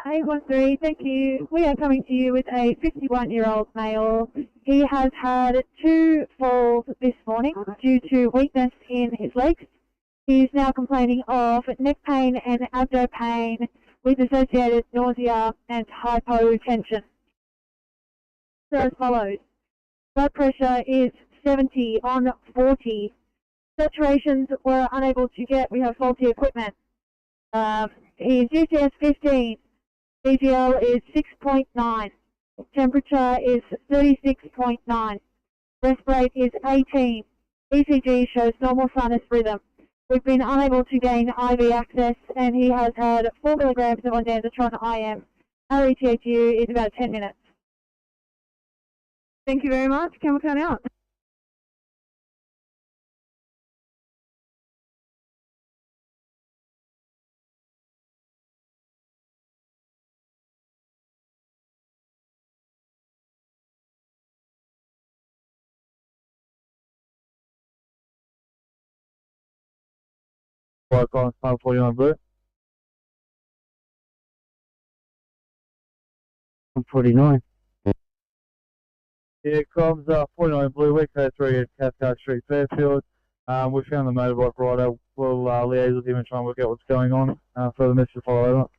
813, thank you. We are coming to you with a 51-year-old male. He has had 2 falls this morning due to weakness in his legs. He is now complaining of neck pain and abdo pain with associated nausea and hypotension. So as follows. Blood pressure is 70 on 40. Saturations were unable to get. We have faulty equipment. His GCS 15. BGL is 6.9. Temperature is 36.9. Rest rate is 18. ECG shows normal sinus rhythm. We've been unable to gain IV access, and he has had 4 milligrams of ondansetron IM. Our ETHU is about 10 minutes. Thank you very much. Can we turn out? Work on 549 blue. 49. Yeah, comms 49 blue, we're code 3 at Cathcart Street, Fairfield. We found the motorbike rider. We'll liaise with him and try and work out what's going on. Further message to follow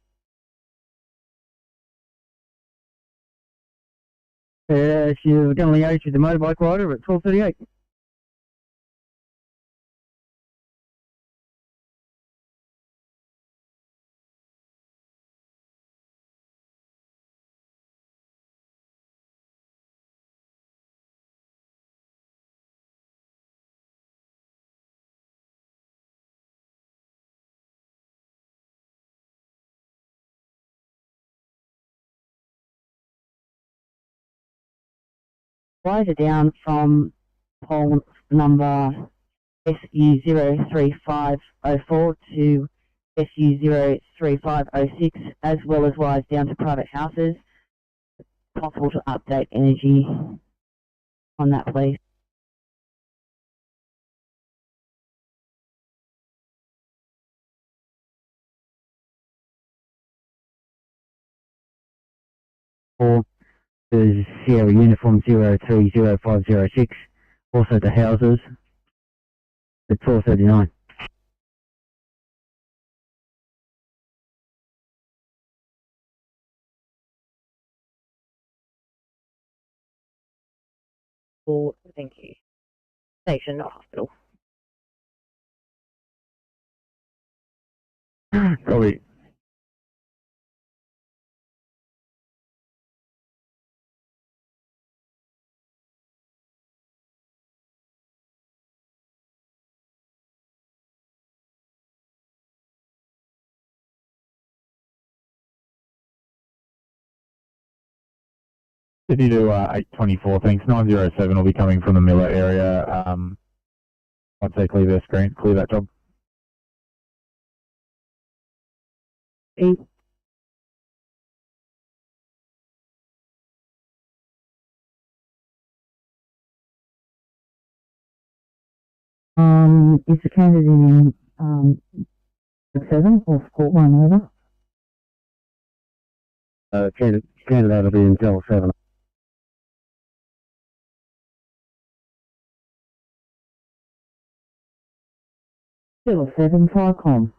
over. She's going to liaise with the motorbike rider at 12:38. Rider down from pole number SU03504 to SU03506, as well as wires down to private houses. Possible to update energy on that, please. Or the Sierra Uniform 030506, also to houses at 12:39. Oh, thank you. Station, not hospital. Probably. If you do 824, thanks. 907 will be coming from the Miller area. I'd say clear their screen, clear that job. 8. Is the candidate in 7 or Court 1 over? Candidate will be in Cell 7. Still 7 Tricom.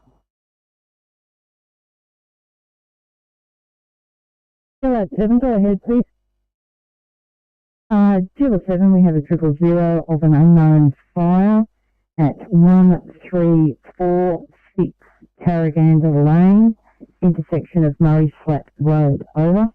Still at 7, go ahead please. Still 7, we have a 000 of an unknown fire at 1346 Tarraganda Lane, intersection of Murray Flat Road, over.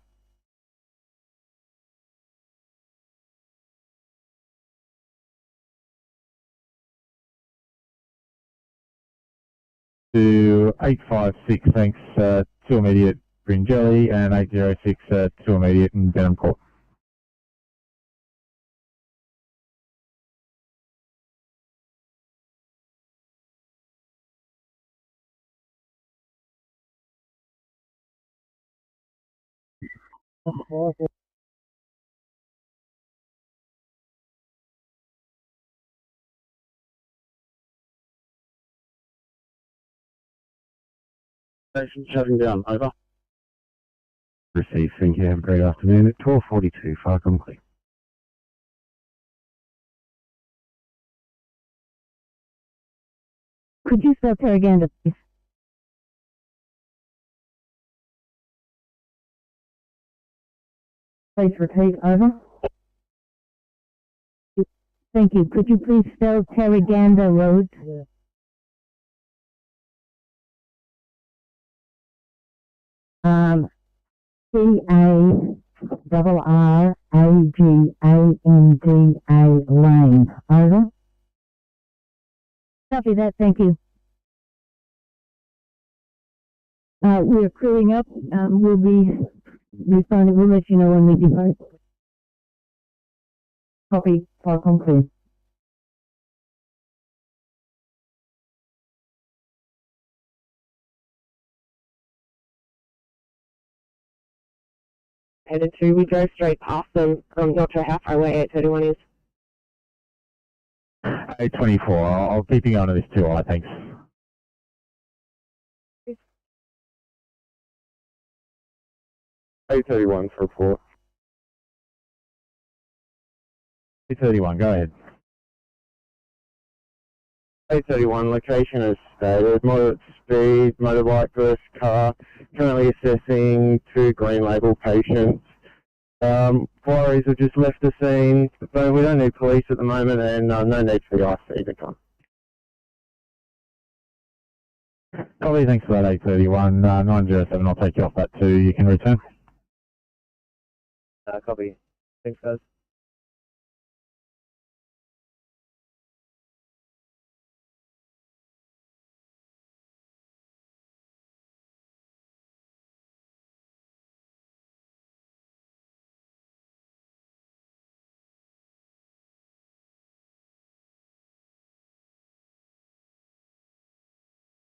To 856, thanks. 2 immediate Bringelly, and 806, 2 immediate in Denham Court. Station shutting down, over. Received, thank you. Have a great afternoon. At 12:42, Farcom clear. Could you spell Tarraganda, please? Please repeat, over. Thank you. Could you please spell Tarraganda Road? Yeah. Tarraganda Lane, over. Copy that, thank you. We're crewing up. We'll be responding. We'll let you know when we depart. Copy, Falcon clear. Headed to, we drove straight past them. Not sure how far away 831 is. 824, I'll keep you on to this too, I think. A31 for report. 831, go ahead. 831, location is stated, moderate speed, motorbike versus car, currently assessing 2 green label patients. Fireys have just left the scene, but we don't need police at the moment and no need for the IC to come. Copy, thanks for that 831, 907, I'll take you off that too, you can return. Copy. Thanks guys.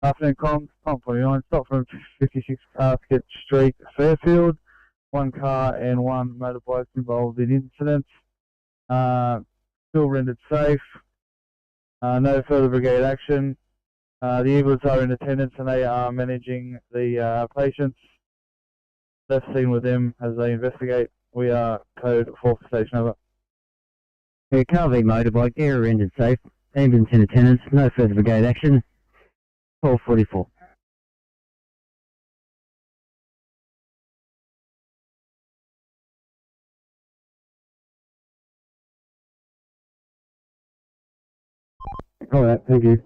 Afternoon, comms, pump 49, stop from 56 Casket Street, Fairfield. 1 car and 1 motorbike involved in incidents. Still rendered safe. No further brigade action. The ambulance are in attendance and they are managing the patients. Left scene with them as they investigate. We are code 4 for station, over. Yeah, car V motorbike, area rendered safe. Ambulance in attendance, no further brigade action. 1244. Alright, thank you.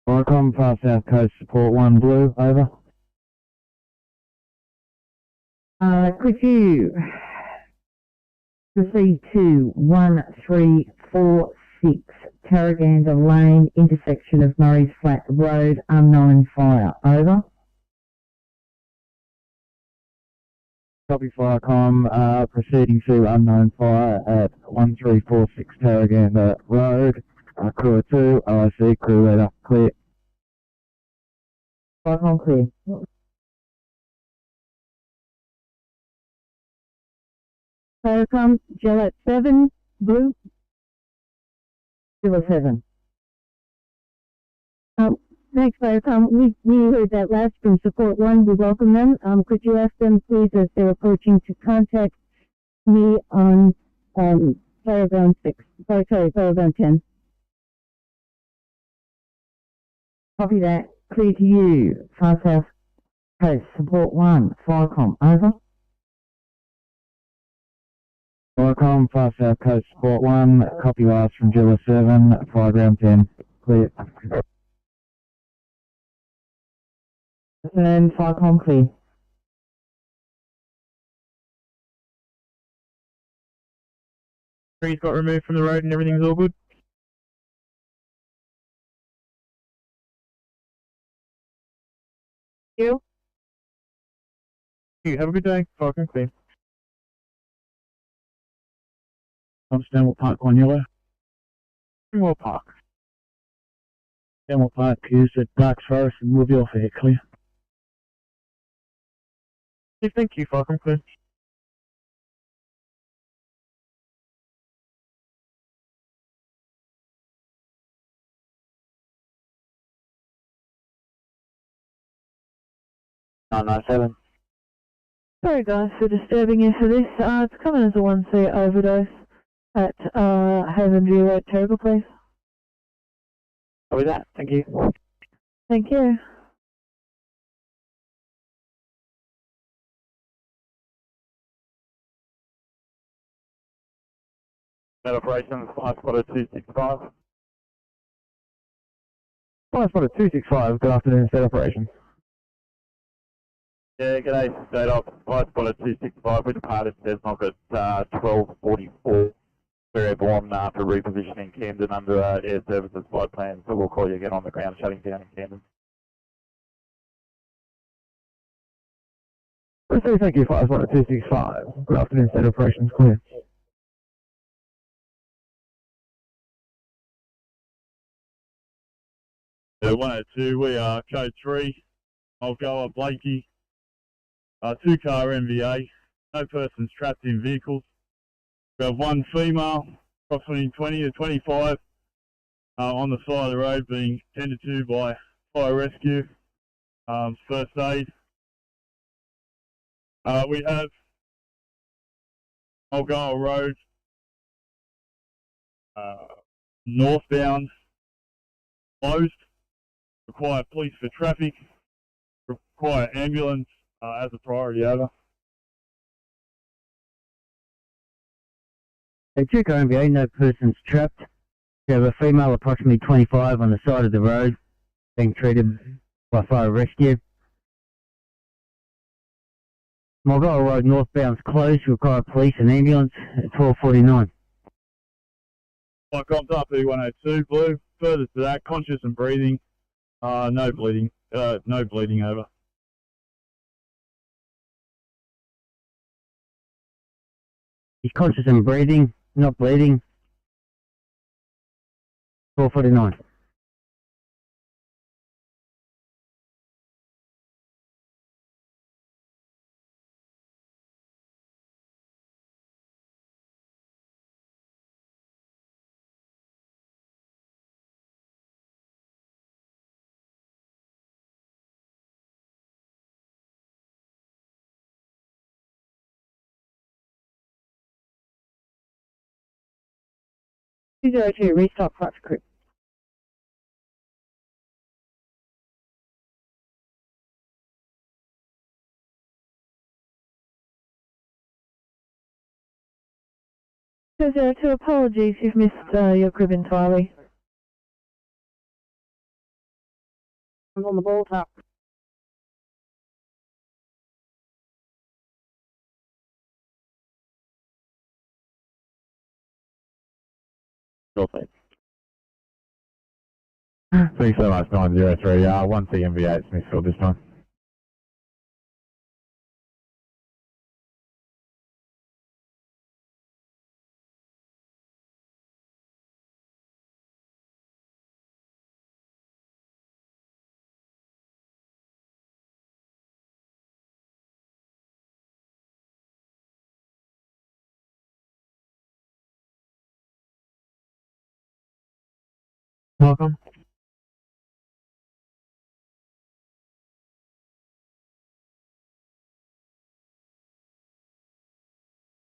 Welcome, past South Coast Support 1 Blue, over. Could you proceed to 1346 Tarraganda Lane, intersection of Murray's Flat Road, unknown fire, over. Copy Firecom, proceeding to unknown fire at 1346 Tarraganda Road. Crew 2, OIC, crew leader, clear. Firecom clear. Firecom, Gillette 7, blue. Gillette 7. Thanks, Firecom. We heard that last from Support 1. We welcome them. Could you ask them, please, as they're approaching, to contact me on Fireground 6. Sorry, Fireground 10. Copy that. Clear to you. Far South Coast, Support 1, Firecom, over. Firecom, Far South Coast Support 1, copy last from Gilla 7, Fireground 10, clear. And Firecom clear. Trees got removed from the road and everything's all good. You have a good day. Firecom clear. I'm Stanwell Park 1 Yellow. Stanwell Park. Stanwell Park used at Darks Forest and will be off air, clear. Thank you, Firecom clear. Seven. Sorry guys for disturbing you for this. It's coming as a 1C overdose at Haven View at Terrible Place. What was that? Thank you. Thank you. Net operations, Flight Spotter 265. Flight Spotter 265, good afternoon, state operations. Yeah, g'day, State Op. I spotted 265 with departed Desmog at 12:44. We're airborne for repositioning Camden under air services flight plan, so we'll call you again on the ground shutting down in Camden. Thank you, Flight 265. Good afternoon, State Operations clear. Yeah, 102, we are code 3. I'll go up Blakey. 2-car MVA. No persons trapped in vehicles. We have one female, approximately 20 to 25, on the side of the road being tended to by fire rescue, first aid. We have Mulgoa Road, northbound, closed. Require police for traffic. Require ambulance as a priority over. A 2-car MVA, no persons trapped. We have a female approximately 25 on the side of the road being treated by fire rescue. Mulgoa Road northbound is closed. Require police and ambulance at 12:49. Like comes up E102 blue. Further to that, conscious and breathing. No bleeding. No bleeding over. He's conscious and breathing, not bleeding. 12:49. (202) restart flight for crew. (202) apologies, you've missed your crib entirely. I'm on the ball top. Thanks so much, 903. 1C MVA at Smithfield this time. Welcome.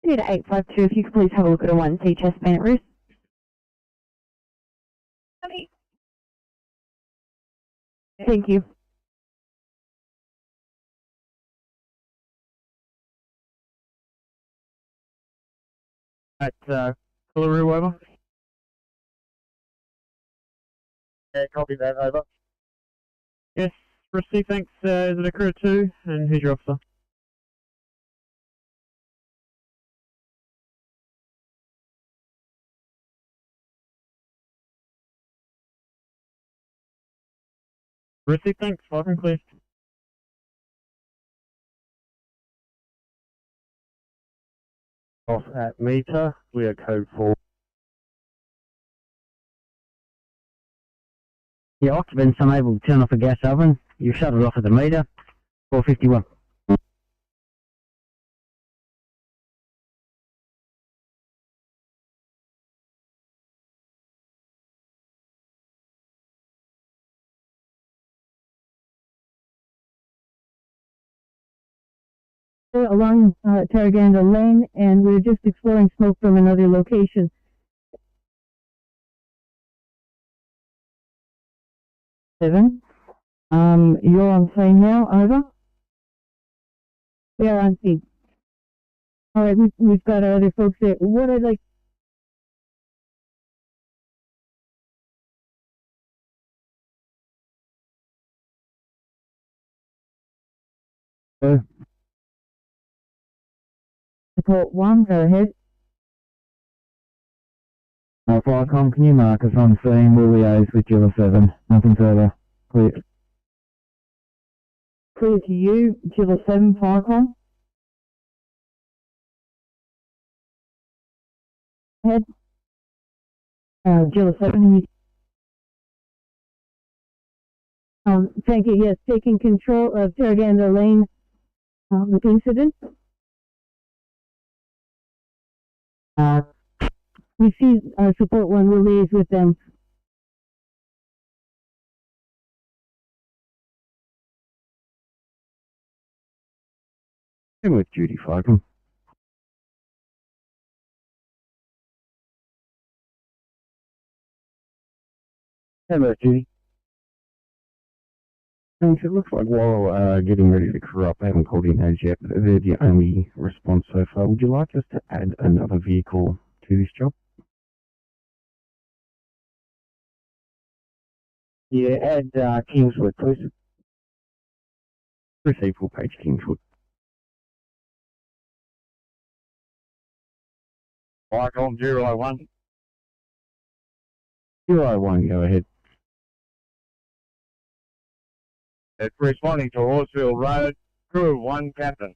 Need a 852, if you could please have a look at a 1C chest band roost. Thank you. At Coolaroo, over. Yeah, copy that, over. Yes, received, thanks. Is it a crew 2? And who's your officer? Received, thanks. Welcome, clear. Off at meter, we are code 4. Your occupant's unable to turn off a gas oven. You shut it off at the meter. 4:51. Along Tarraganda Lane, and we're just exploring smoke from another location. Seven. You're on scene now, over. We are on scene. Alright, we've got other folks there. What are they? Support 1, go ahead. Firecom, can you mark us on scene? We'll liaise with Gilla 7. Nothing further. Clear. Clear to you, Gilla 7, Firecom. Head. Gilla 7, you... Thank you. Yes, taking control of Terraganda Lane with incident. We see support 1 will liaise with them. And with duty, Firecom. Hello, Judy. Thanks. It looks like while getting ready to crew up, I haven't called in as yet. They're the only response so far. Would you like us to add another vehicle to this job? Yeah, add Kingswood, please. Receive full page Kingswood. Michael, 001. 001, go ahead. It's responding to Horsfield Road, crew 1, Captain.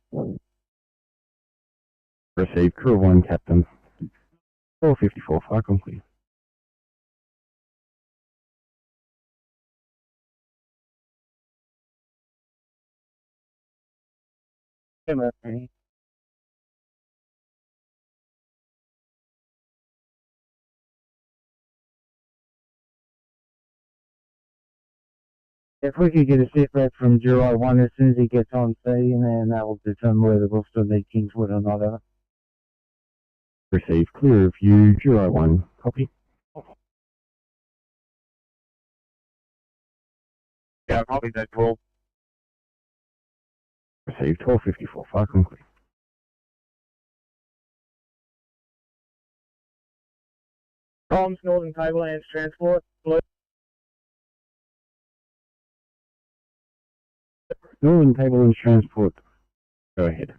Receive crew 1, Captain. 454, Firecom, clear. If we could get a sit back from 001 as soon as he gets on scene, and then that will determine whether we'll still need Kingswood or not. Receive clear of you, 001, copy. Yeah, copy that call. Receive 1254, Firecom, clear. Comms, Northern Tablelands Transport, blue. Northern Tablelands Transport, go ahead.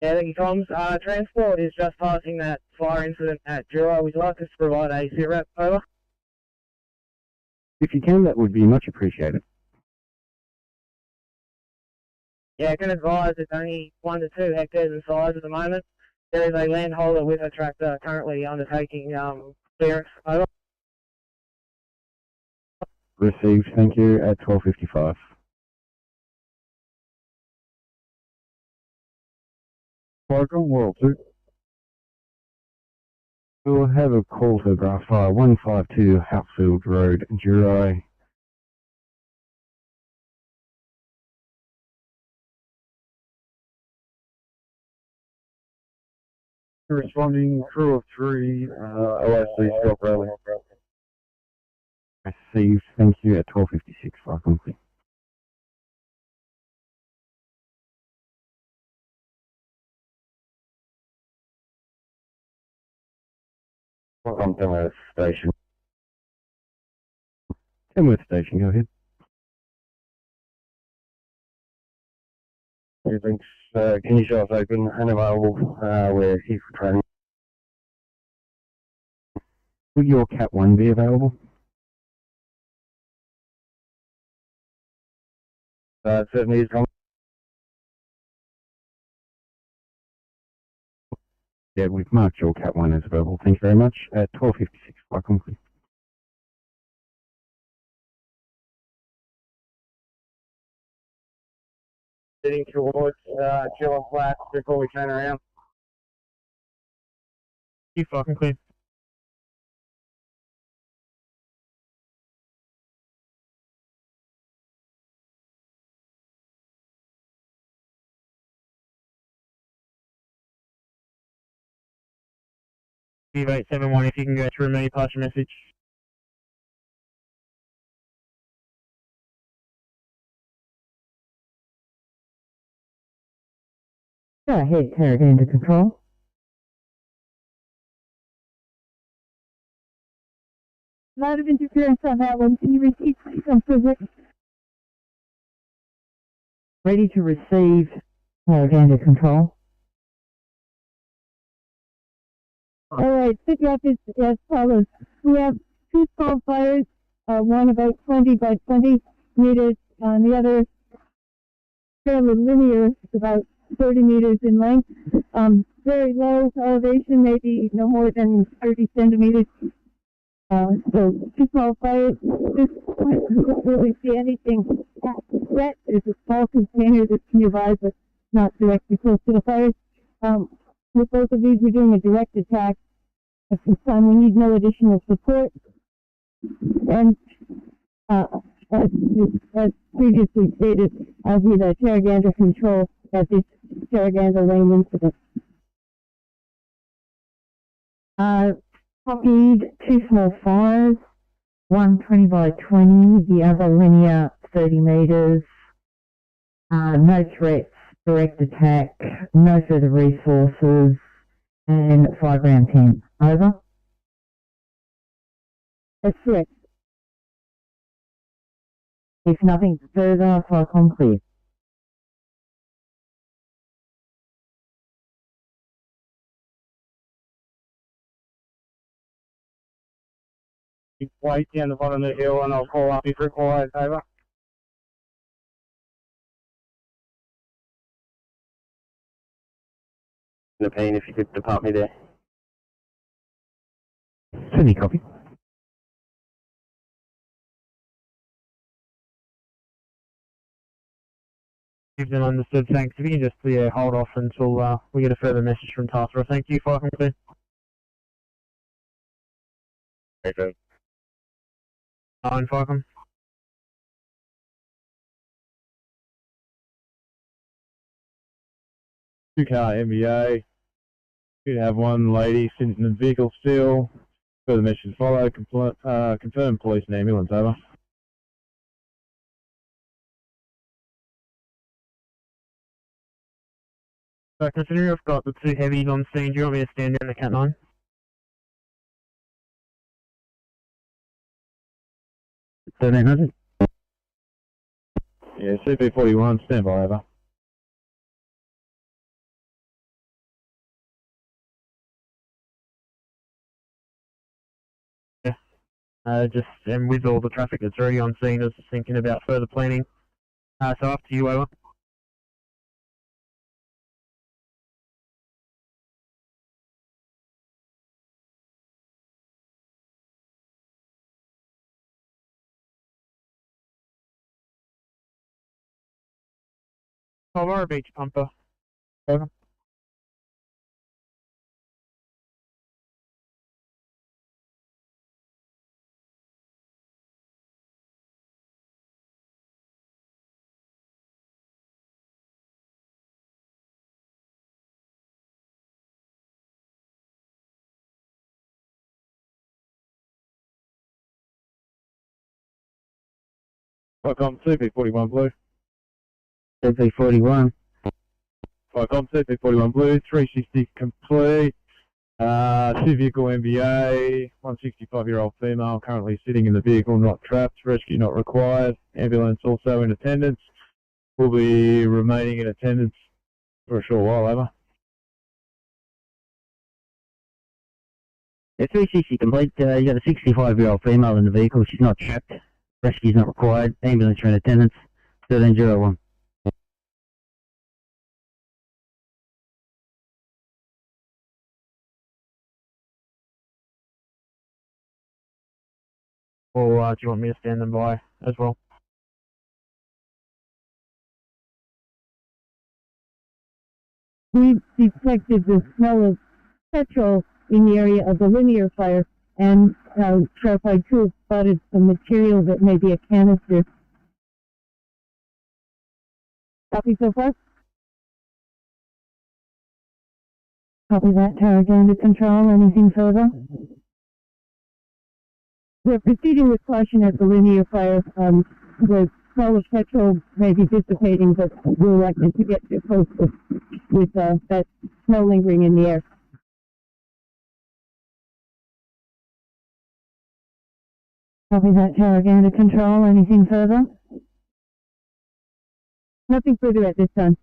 Yeah, thank you, Comms. Transport is just passing that fire incident at Jura. Would you like us to provide a SIRAP, over? If you can, that would be much appreciated. Yeah, I can advise it's only 1 to 2 hectares in size at the moment. There is a landholder with a tractor currently undertaking clearance, over. Received, thank you, at 1255. Firecom, World 2. We'll have a call to grass fire 152 Housefield Road, Juro. Responding, crew of 3, OSC, stop rally. Received, thank you, at 1256, Firecom, clear. Welcome to Tamworth Station. Tamworth Station, go ahead. Everything's, can you show us open and available, we're here for training. Will your Cat 1 be available? Certainly is. Yeah, we've marked your Cat 1 as available. Thank you very much. At 1256, Firecom, clear. Heading towards Jura Flats before we turn around. You fucking clear. Steve 871, if you can go through me, pass your message. Go ahead, Terraganda Control. Lot of interference on that one. Can you repeat, please? I'm so Ready to receive Narragansett Control. Alright, pick up is as follows. We have two small fires, one about 20 by 20 meters, and the other fairly linear, about 30 meters in length. Very low elevation, maybe no more than 30 centimeters. So two small fires. This point, we don't really see anything yet. There's a small container that's nearby, but not directly close to the fires. With both of these, we're doing a direct attack. At this time, we need no additional support. And as previously stated, I'll be the Terraganda control at this Terraganda Lane incident. Copied two small fires, one 20 by 20, the other linear 30 meters. No threats, direct attack, no further resources, and 5 round 10. Over. That's correct. If nothing further, FireCom clear. Wait down the bottom of the hill and I'll call up if required. Over. Nepine, if you could depart me there. Sydney, copy. You've been understood, thanks. If you can just hold off until we get a further message from Taskra. Thank you, FireCom clear. Okay. 9 FireCom. Two-car MBA. Should have one lady sitting in the vehicle still. Further message follow. Confirm police and ambulance. Over. So considering I've got the two heavies on scene, do you want me to stand down the Cat 9? Yeah, CP41, stand by. Over. And with all the traffic that's already on scene, I was thinking about further planning. So up to you, over. Colorado Beach pumper. Over. FireCom CP41 blue. CP41. FireCom CP41 blue. 360 complete. Two vehicle MBA. 165-year-old female currently sitting in the vehicle, not trapped. Rescue not required. Ambulance also in attendance. Will be remaining in attendance for a short while. Over. Yeah, 360 complete. You got a 65-year-old female in the vehicle. She's not trapped. Rescue's not required. Ambulance are in attendance. 1301. Or do you want me to stand them by as well? We detected the smell of petrol in the area of the linear fire, and Sharp-Eyed Tool spotted some material that may be a canister. Copy so far? Copy that, Terraganda Control. Anything further? We're proceeding with caution at the linear fire. The smell of petrol may be dissipating, but we're likely to get too close with that smell lingering in the air. Copy that, Terraganda Control. Anything further? Nothing further at this time.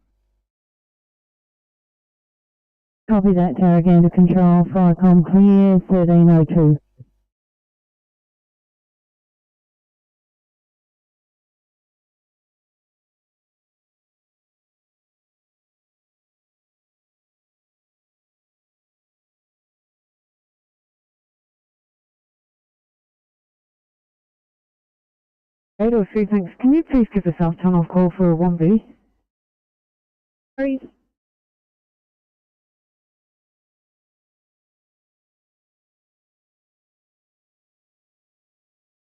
Copy that, Tarraganda Control, Firecom clear, 1302. Eight or three, thanks. Can you please give the South Channel call for a 1B? Please.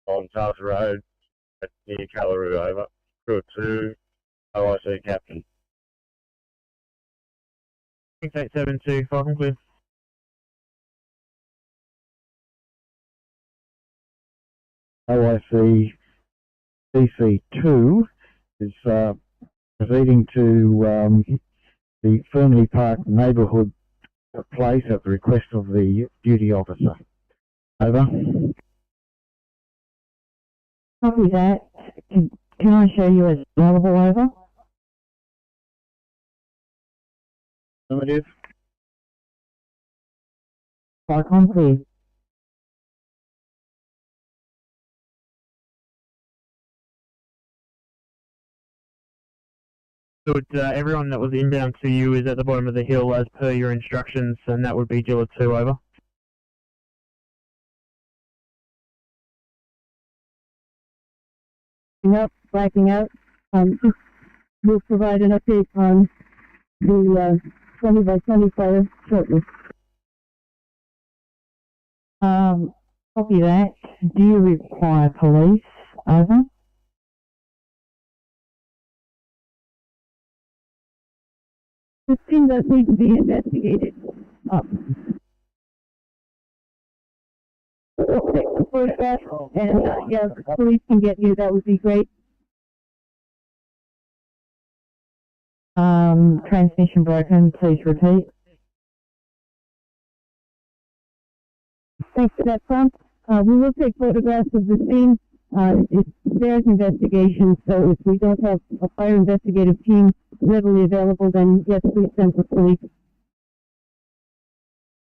On South Road, near Callaroo, over. Crew 2, OIC Captain. 6872, Falcon clear. OIC DC2 is proceeding to the Fernley Park neighbourhood place at the request of the duty officer. Over. Copy that. Can I show you as available, over? Affirmative. Firecom clear. Good, everyone that was inbound to you is at the bottom of the hill as per your instructions, and that would be Gilla 2, over. Up, blacking out. We'll provide an update on the 20 by 20 fire shortly. Copy that. Do you require police, over? The scene does need to be investigated. Photograph, and yeah, the police can get you. That would be great. Transmission broken. Please repeat. Thanks for that prompt. We will take photographs of the scene. There's investigation, so if we don't have a fire investigative team readily available, then yes, please send the police.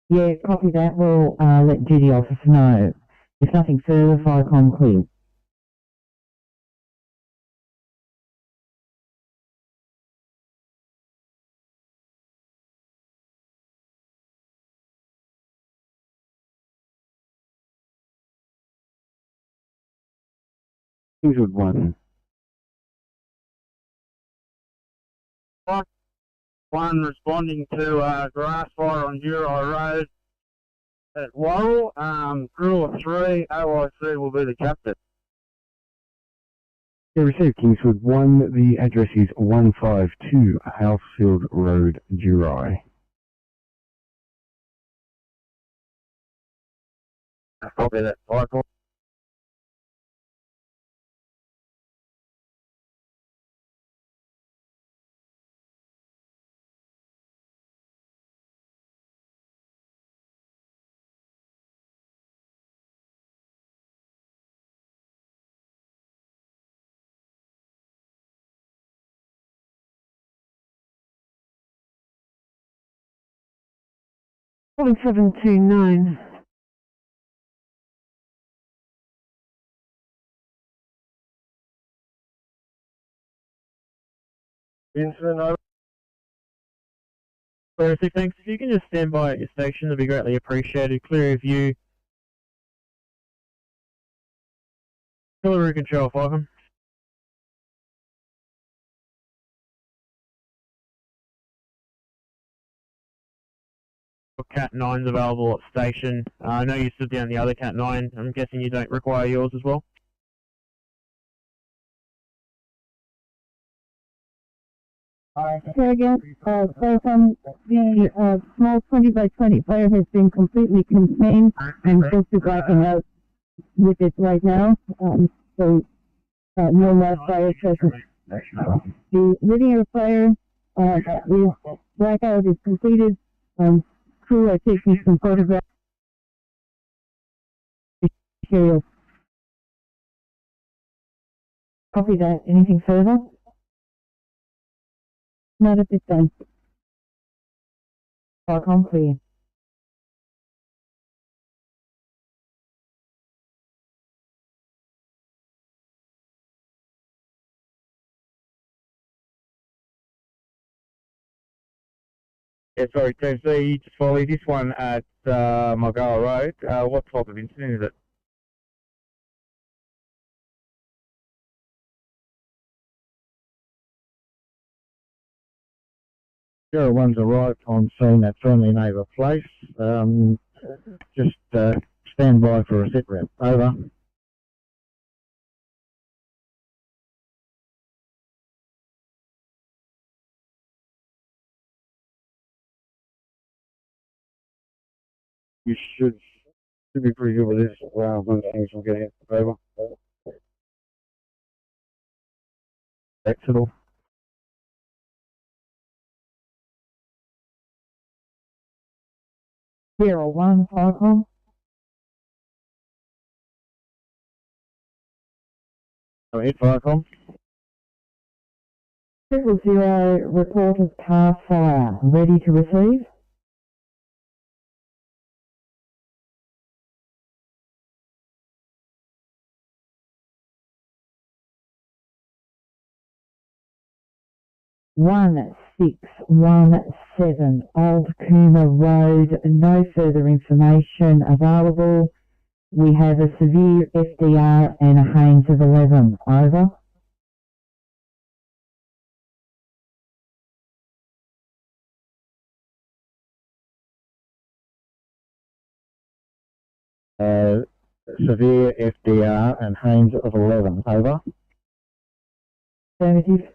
Yeah, copy that. We'll let duty officer know. If nothing further, Firecom clear. Kingswood 1. One responding to grass fire on Juroi Road at Worrell. Crew of 3, OIC will be the captain. Yeah, received Kingswood 1. The address is 152 Housefield Road, Juroi. Copy that, Michael. Calling 729. Incident over. Clear 6, thanks. If you can just stand by at your station, that'd be greatly appreciated. Clear of you. Pillaroo Control, Falcon. Cat 9's available at station. I know you stood down the other Cat 9. I'm guessing you don't require yours as well? Here again, so from the small 20 by 20 fire has been completely contained and close to blacking out with it right now. So no more fire present. The linear fire, the blackout is completed. Crew are taking some photographs. Material. Copy that. Anything further? Not at this time. Welcome, please. Yeah, sorry, Team C, just follow this one at Mulgoa Road. What type of incident is it? 01's arrived on scene at Friendly Neighbour Place. Just stand by for a sit rep. Over. You should be pretty good with this. Wow, when things will get it over. Excellent. Zero one Falcon. Go ahead, Falcon. 000 report of car fire. Ready to receive? One 617 Old Coomer Road. No further information available. We have a severe FDR and a Haynes of 11. Over. Severe FDR and Haynes of 11. Over. Affirmative.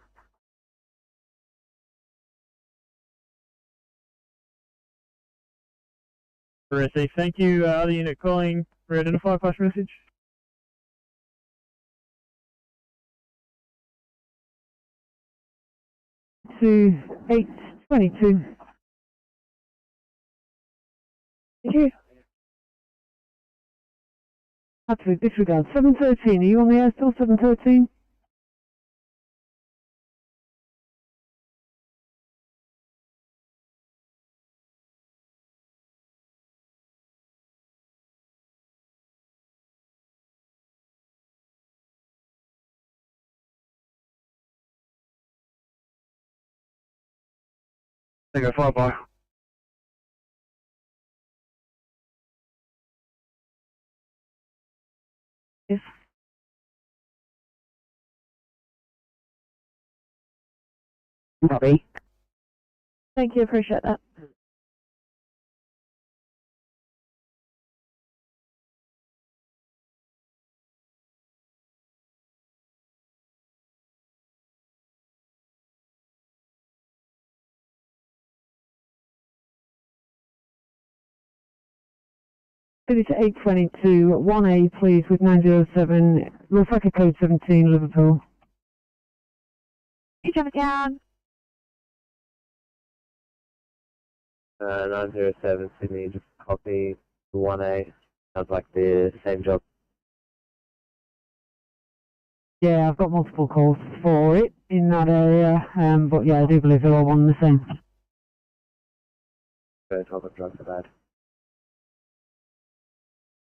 Received. Thank you. Other unit calling. Re-identify, flash message. To 822. Thank you. Absolute disregard. 713. Are you on the air still? 713? Take a flyby. Yes. Copy. Thank you. Appreciate that. Finish at 822. 1A, please, with 907. Looks like a code 17, Liverpool. You jump it down. 907 Sydney, just copy 1A. Sounds like the same job. Yeah, I've got multiple calls for it in that area, but yeah, I do believe they're all one and the same. First type of drugs are bad.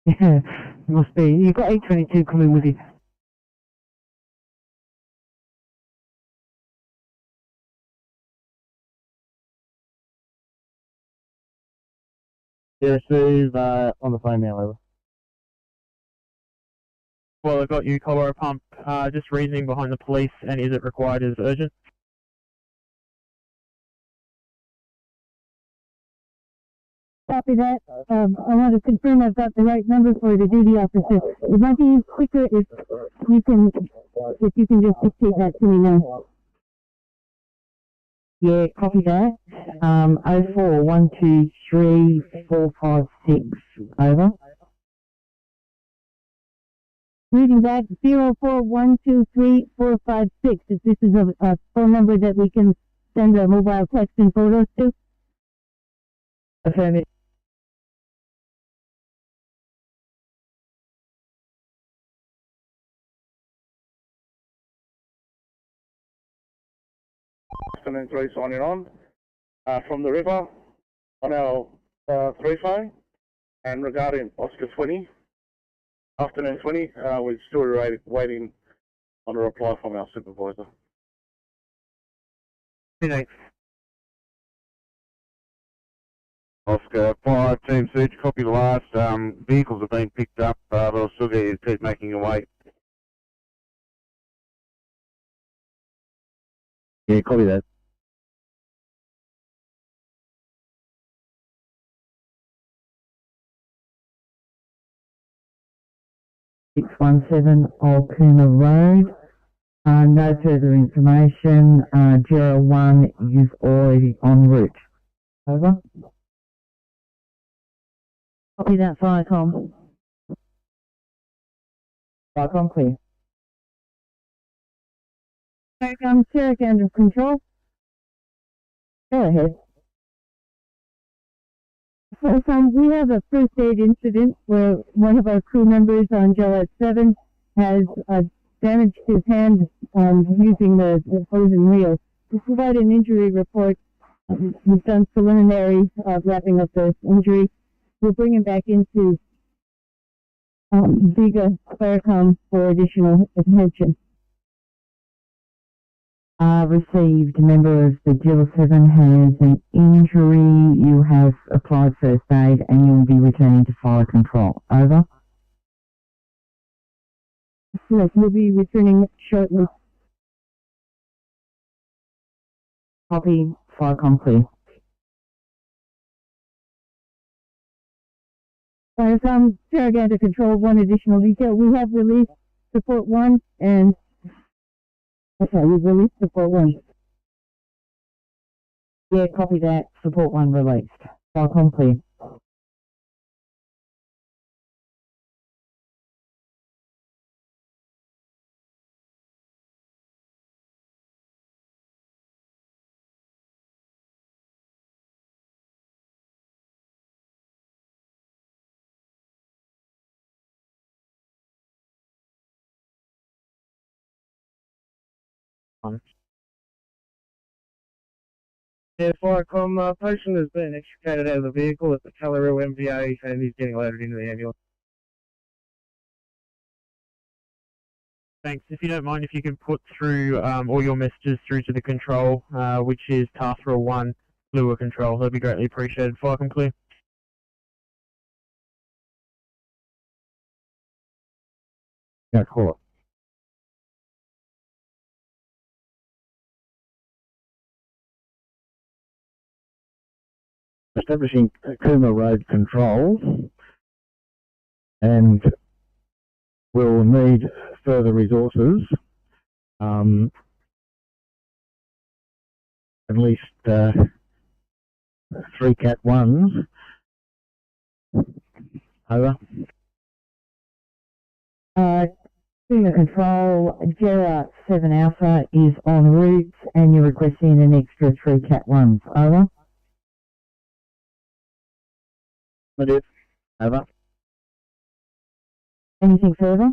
Yeah, must be. You've got 822 coming with you. Yeah, Steve, on the phone now, over. Well, I've got you, Colorado Pump. Just reasoning behind the police, and is it required as urgent? Copy that. I want to confirm I've got the right number for the duty officer. It might be quicker if you can just dictate that to me now. Yeah, copy that. 04123456. Over. Reading back 04123456. If this is a phone number that we can send a mobile text and photos to. Affirmative. Afternoon 3 signing on from the river on our 3-phone, and regarding Oscar 20, afternoon 20, we're still waiting on a reply from our supervisor. Thanks. Oscar 5, Team Search, copy the last. Vehicles have been picked up, but I'll still get you to keep making your way. Yeah, copy that. Old Coomber Road. No further information. 01 is already en route. Over. Copy that, Firecom. Firecom, clear. Firecom, Ferry under control. Go ahead. So we have a first aid incident where one of our crew members on Gillette 7 has damaged his hand using the hose and reel. To provide an injury report, we've done preliminary wrapping up the injury. We'll bring him back into bigger Firecom for additional attention. Received. A member of the Gillette 7 has an injury. You have applied first aid and you'll be returning to fire control. Over. Yes, we'll be returning shortly. Copy. Firecom clear. Firecom, Saraganda Control, one additional detail. We have released support 1 and okay, we've released support 1. Yeah, copy that. Support 1 released. Firecom clear. Yeah, Firecom, patient has been extricated out of the vehicle at the Callaroo MVA and he's getting loaded into the ambulance. Thanks. If you don't mind, if you can put through all your messages through to the control, which is task for 1, Lua control, that'd be greatly appreciated. Firecom clear. Yeah, cool. Establishing Coomber Road control, and we'll need further resources, at least 3 Cat 1s. Over. Coomber Control, Gerard 7 Alpha is en route and you're requesting an extra 3 Cat 1s. Over. Over. Anything further?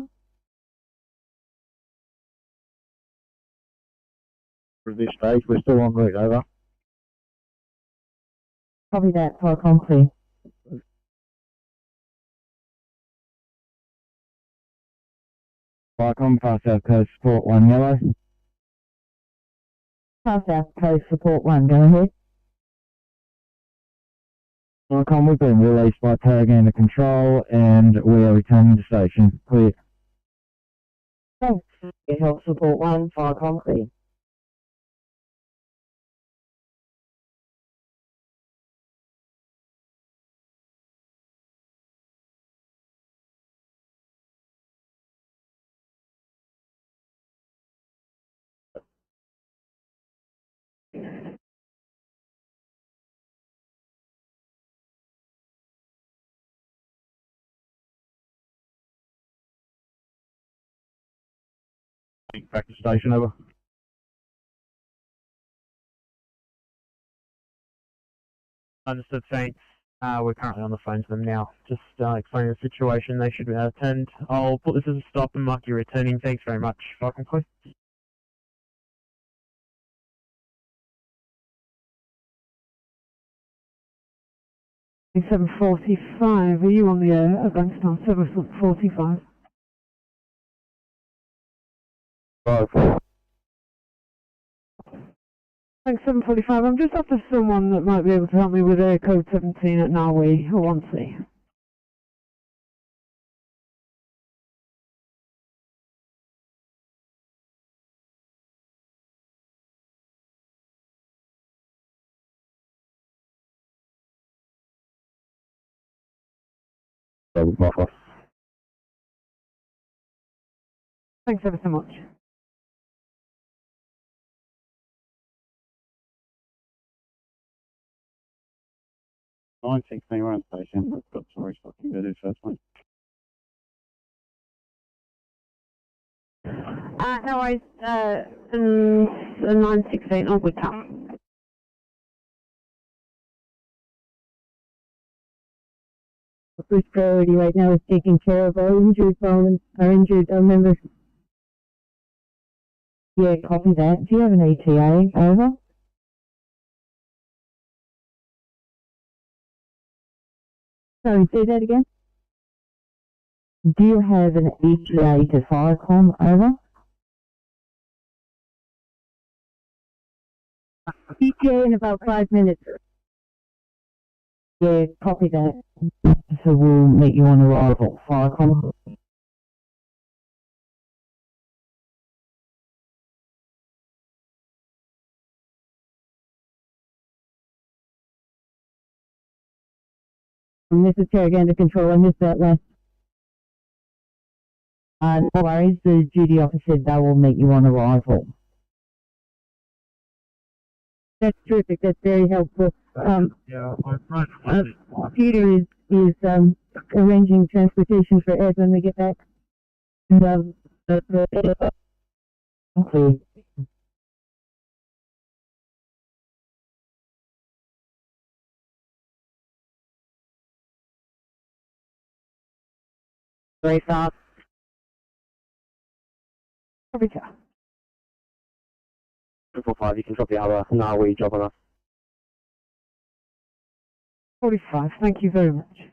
At this stage, we're still en route. Over. Copy that. Firecom clear. Firecom, pass out code support 1 yellow. Pass out code support 1. Go ahead. Firecom, we've been released by Paraganda Control and we are returning to station. Clear. Thanks. Help support 1. Firecom clear. Back to station. Over. Understood, thanks. We're currently on the phone to them now. Just explaining the situation. They should attend. I'll put this as a stop and mark you returning. Thanks very much. Firecom clear. 745, are you on the air? Advanced on 745. Thanks, 745. I'm just after someone that might be able to help me with air code 17 at Narwee, or 1C. Thanks ever so much. 916 we're on station. I've got storage fucking good first one. No worries, 916 on good time. First priority right now is taking care of our injured members. Yeah, copy that. Do you have an ETA? Over. Sorry, say that again. Do you have an ETA to Firecom? Over. ETA in about 5 minutes. Yeah, copy that. So we'll meet you on arrival. Firecom. This is Terraganda Control. I missed that last. No worries. The duty officer said they will meet you on arrival. That's terrific. That's very helpful. Peter is arranging transportation for Ed when we get back. Okay. Very fast. Copy. 245, you can drop the other Narwee job on us. 45, thank you very much.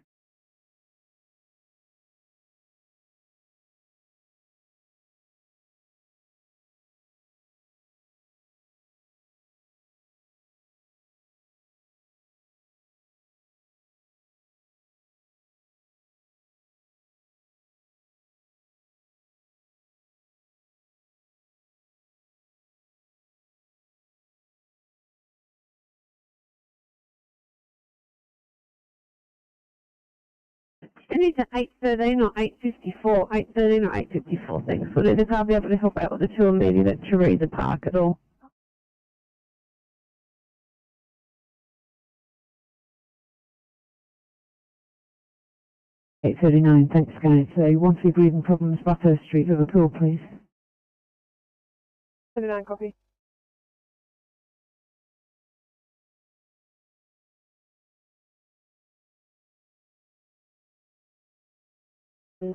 It is at 8:13 or 8:54. 8:13 or 8:54. Thanks. Would it I'll be able to help out with the tour meeting at Teresa Park at all? $8.39, thanks guys. So once we breathing problems, Butter Street, Liverpool, please. 39, copy.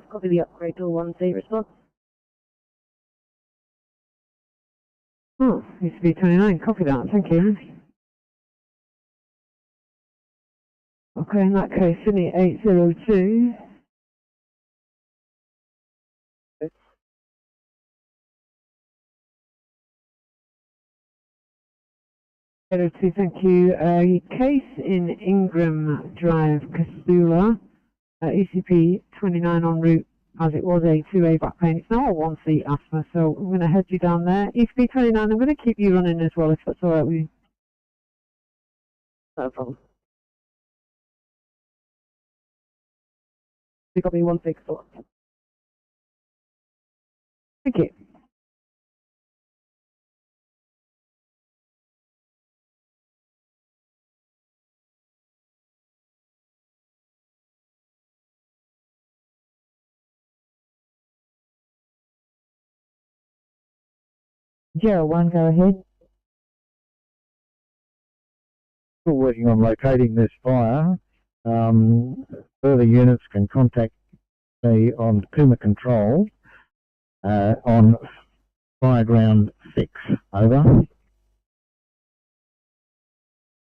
Copy the upgrade to 1C response. Oh, used to be 29, copy that, thank you. Okay, in that case, Sydney 802. Thank you. Case in Ingram Drive, Casula, ECP 29 en route, as it was a 2A back pain. It's now a 1C asthma, so I'm going to head you down there. ECP 29, I'm going to keep you running as well, if that's alright with you. No problem. You got me 164. Thank you. Gerald 1, go ahead. Still working on locating this fire. Further units can contact me on Puma Control on Fireground 6. Over.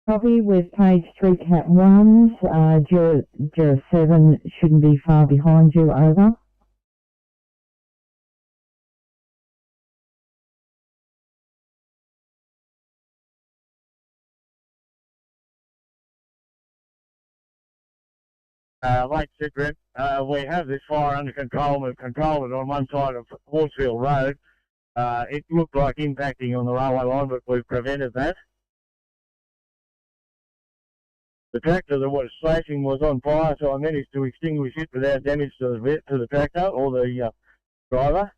Copy with page 3 Cat 1s, Juror 7 shouldn't be far behind you, over. Like Sidgrid, we have this fire under control. We've controlled it on one side of Horsefield Road. It looked like impacting on the railway line, but we've prevented that. The tractor that was slashing was on fire, so I managed to extinguish it without damage to the tractor or the driver.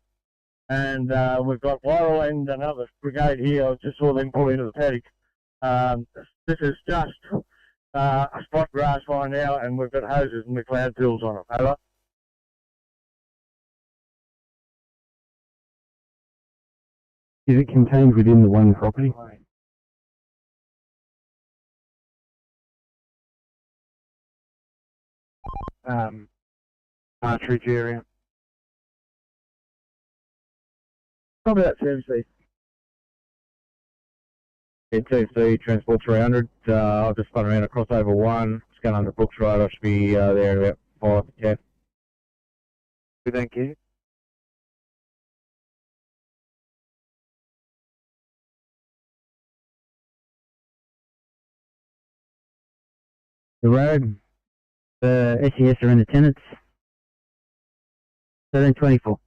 And we've got Laurel and another brigade here. I just saw them pull into the paddock. This is just a spot grass fire now, and we've got hoses and McLeod tools on it. Over. Is it contained within the one property? Partridge area. Probably that CMC. NTC Transport 300, I've just spun around a crossover 1, it's going under Brooks Road, I should be there in about 5 to 10. Thank you. The road, the SES are in attendance. 1324.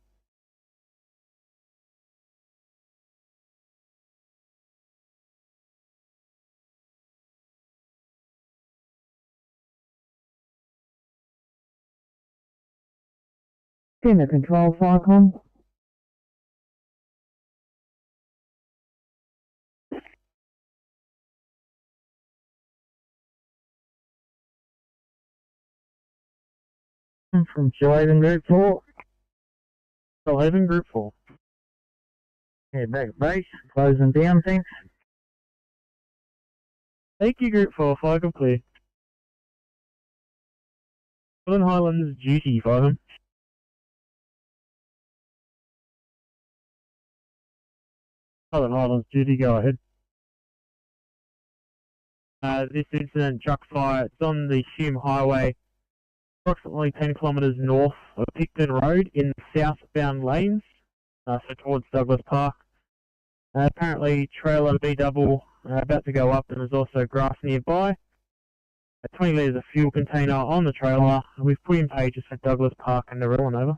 Center control, Cyclone. From Q11 Group 4. 11 Group 4. Head back at base, closing down, thanks. Thank you, Group 4, fire complete. Southern Highlands duty, fire. Southern Highlands duty, go ahead. This incident, truck fire, it's on the Hume Highway, approximately 10 kilometres north of Picton Road in the southbound lanes, so towards Douglas Park. Apparently, trailer B-double about to go up, and there's also grass nearby. 20 litres of fuel container on the trailer. We've put in pages for Douglas Park and Narellan, over.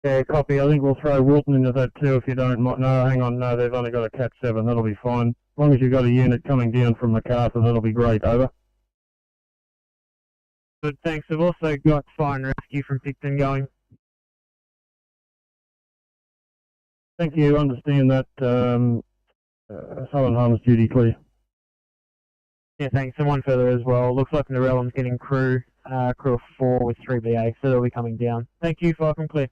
Yeah, copy. I think we'll throw Wilton into that too if you don't mind. No, hang on. No, they've only got a Cat 7. That'll be fine. As long as you've got a unit coming down from MacArthur, that'll be great. Over. Good, thanks. We've also got fire and rescue from Picton going. Thank you. Understand that. Southern Highlands duty clear. Yeah, thanks. And one further as well. Looks like Narellan's getting crew of 4 with 3 BA, so they'll be coming down. Thank you, fire complete.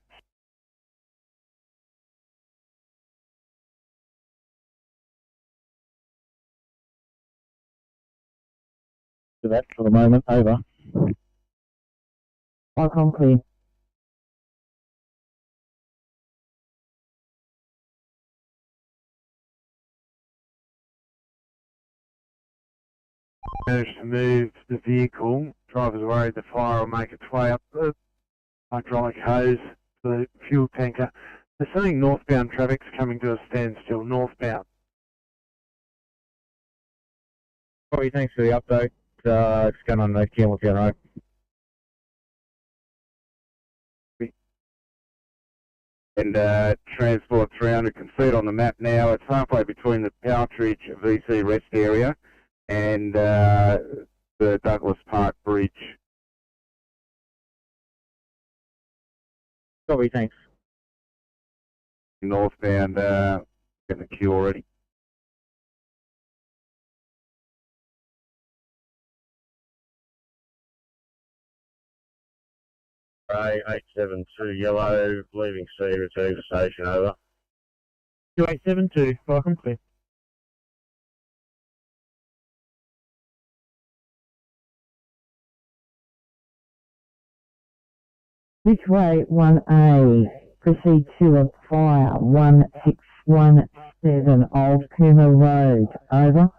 To that for the moment. Over. Cyclone clear. Managed to move the vehicle. Driver's worried the fire will make its way up the hydraulic hose to the fuel tanker. They're saying northbound traffic's coming to a standstill, northbound. Copy, thanks for the update. It's going on the Campbelltown Road. And Transport 300 can see it on the map now. It's halfway between the Powtridge VC rest area and the Douglas Park Bridge. Copy, thanks. Northbound, getting the queue already. Ray 872 yellow, leaving C, returning to station, over. 2872, fire complete. Which way 1A? Proceed to a fire 161 7 Old Coomer Road. Over.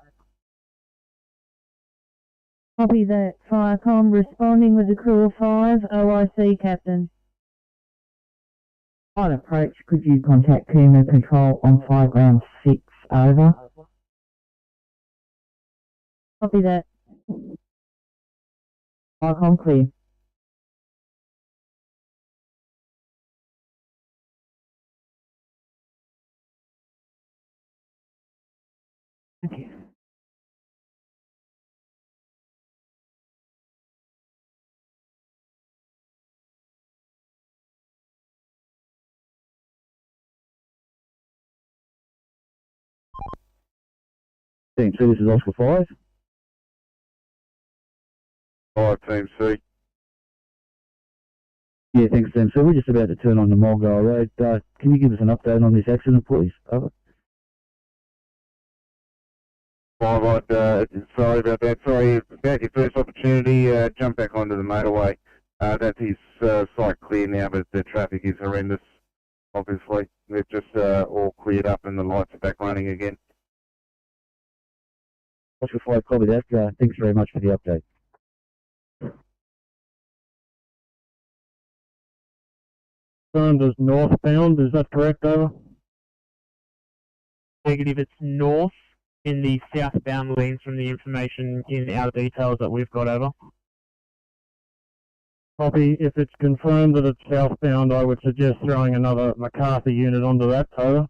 Copy that. Firecom responding with a crew of 5. OIC, Captain. On approach, could you contact Coomer Control on 5 ground 6? Over. Copy that. Firecom clear. Thank you. Team C, this is Oscar 5. Hi, Team C. Yeah, thanks, Team C. We're just about to turn on the Mulgar Road. Can you give us an update on this accident, please? Over. Sorry about that. Sorry about your first opportunity. Jump back onto the motorway. That is site clear now, but the traffic is horrendous, obviously. We've just all cleared up and the lights are back running again. Oscar 5, copy that. Thanks very much for the update. Confirmed as northbound, is that correct, over? Negative, it's north in the southbound lanes from the information in our details that we've got, over. Copy. If it's confirmed that it's southbound, I would suggest throwing another MacArthur unit onto that, over.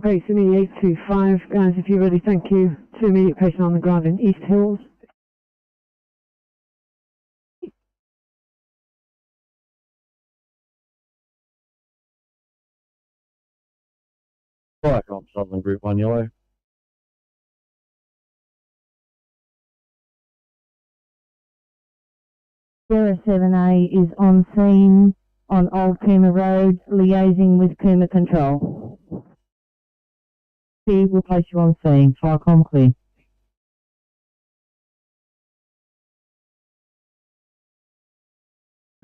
Okay, Sydney 825, guys, if you're ready, thank you. 2 immediate patient on the ground in East Hills. Firecom, Southern Group 1 Yellow. Sarah 7A is on scene on Old Coomer Road, liaising with Coomer Control. Steve will place you on scene. Firecom clear.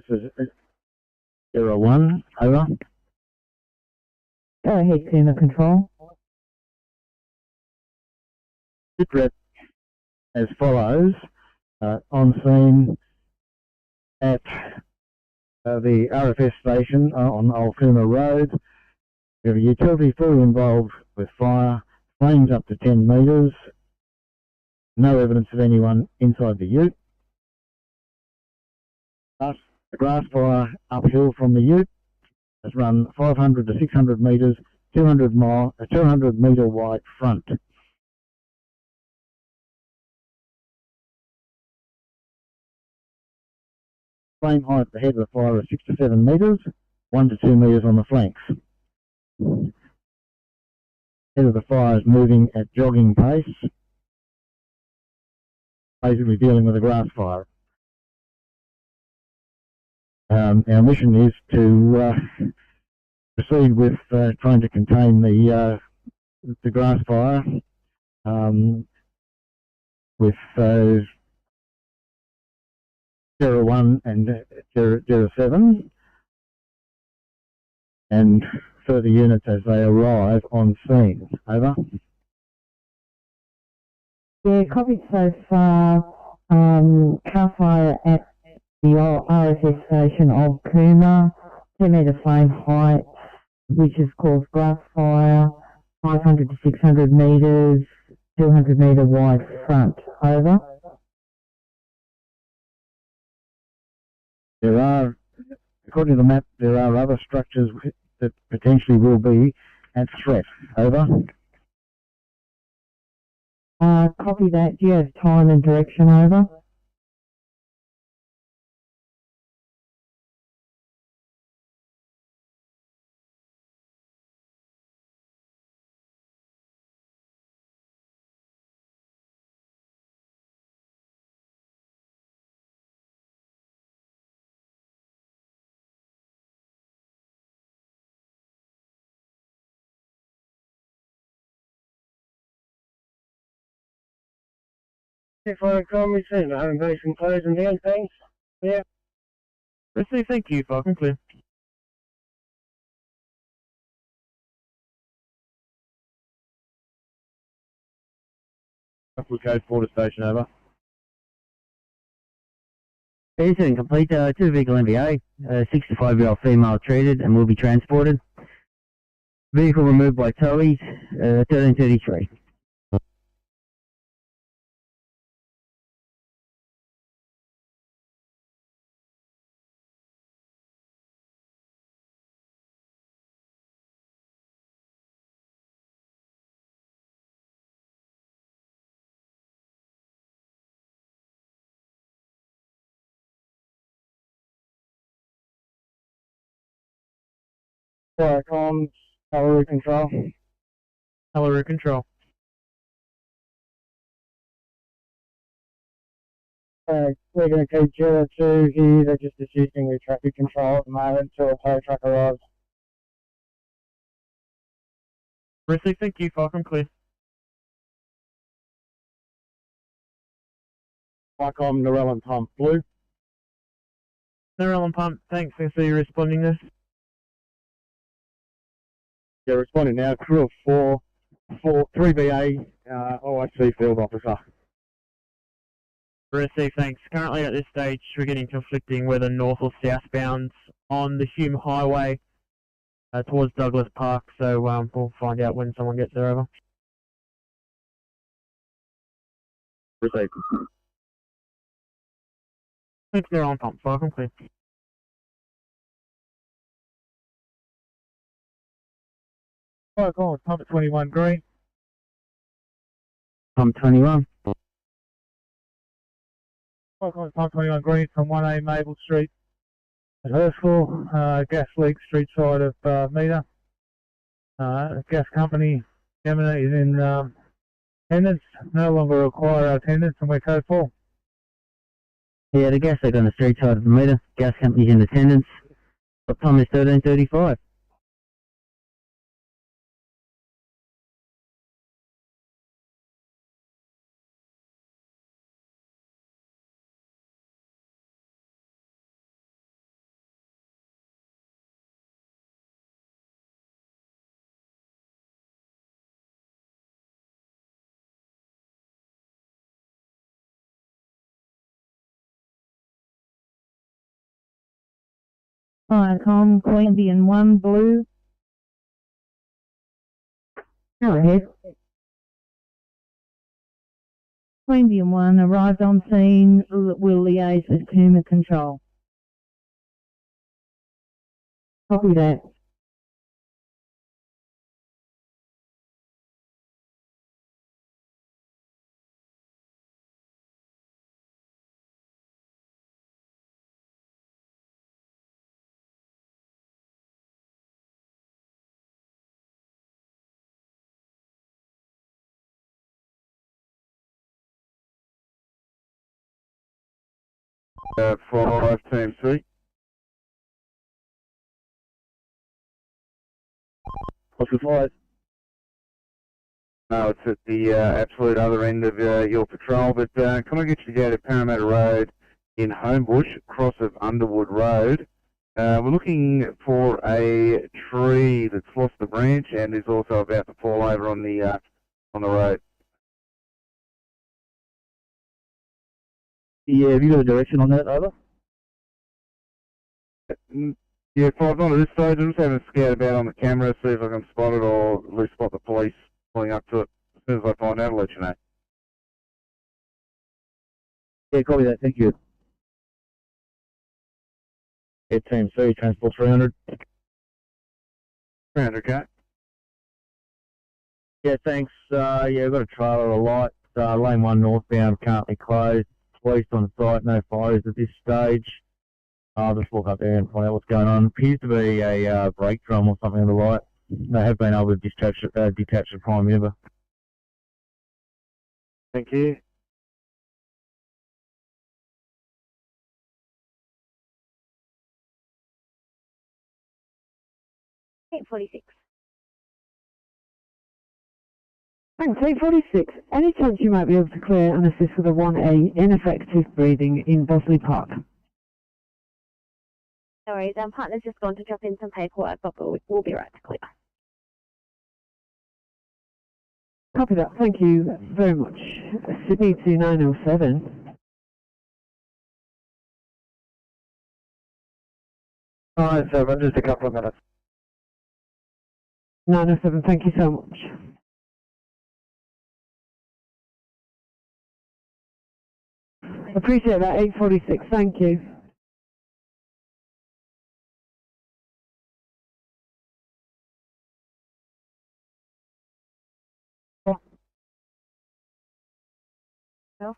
This is 01, over. Go ahead, Coomer Control. Sitrep as follows. On scene at the RFS station on Old Coomer Road. We have a utility fully involved with fire, flames up to 10 metres, no evidence of anyone inside the ute. The grass fire uphill from the ute has run 500 to 600 metres, 200 metre wide front. Flame height at the head of the fire is 6 to 7 metres, 1 to 2 metres on the flanks. Head of the fire is moving at jogging pace, basically dealing with a grass fire. Our mission is to proceed with trying to contain the grass fire with 01 and 07 and further units as they arrive on scene. Over. Yeah, copied so far. Car fire at the old RFS station of Coomer, 2 metre flame height, which has caused grass fire, 500 to 600 metres, 200 metre wide front. Over. There are, according to the map, there are other structures that potentially will be at threat. Over. Copy that. Do you have time and direction? Over. If I can receive the home base and close and down, thanks. Yeah. Receive, thank you, Falcon Clear. Code 4 to station, over. Incident complete, 2-vehicle MVA, 65-year-old female treated and will be transported. Vehicle removed by towies, 1333. Fire comms, cavalry control. Cavalry control. We're going to keep 02 here. They're just assisting with traffic control at the moment until a tow truck arrives. Receive, thank you, Falcon Clear. Lycom, Narell and Pump, blue. Narell and Pump, thanks for you responding this. Yeah, responding now. Crew of 3BA, OIC field officer. Receive, thanks. Currently at this stage, we're getting conflicting whether north or southbound on the Hume Highway towards Douglas Park, so we'll find out when someone gets there, over. Receive. Thanks, Narell and Pump, Falcon Clear. Fire call, Pump 21 green. Pump 21. Fire call, Pump 21 green from 1A Maple Street at Hurstville, gas leak street side of meter. Gas company, Gemini is in attendance, no longer require our attendance, and we're code 4. Yeah, the gas leak on the street side of the meter. Gas company's in attendance. What time is 1335? Viacom, Queanbeyan 1, blue. Go ahead. Queanbeyan 1 arrived on scene, will liaise with Puma Control. Copy that. For Team C. What's the flight? No, it's at the absolute other end of your patrol, but can I get you to go to Parramatta Road in Homebush, cross of Underwood Road? We're looking for a tree that's lost the branch and is also about to fall over on the road. Yeah, have you got a direction on that, over? Yeah, 5 not at this stage. I'm just having a scout about on the camera, see if I can spot it or at least spot the police pulling up to it. As soon as I find out, I'll let you know. Yeah, copy that, thank you. Yeah, Team C, transport 300. 300k. Yeah, thanks. Yeah, we've got a trailer, a light. Lane 1 northbound currently closed. Police on site, no fires at this stage. I'll just walk up there and find out what's going on. Appears to be a brake drum or something on the light. They have been able to detach the prime mover. Thank you. .46. Thanks, 846. Any chance you might be able to clear and assist with a 1A ineffective breathing in Bosley Park? No worries, partner's just gone to drop in some paperwork, but we'll be right to clear. Copy that, thank you very much. Sydney to 907. 907, just a couple of minutes. 907, thank you so much. Appreciate that, 846, thank you.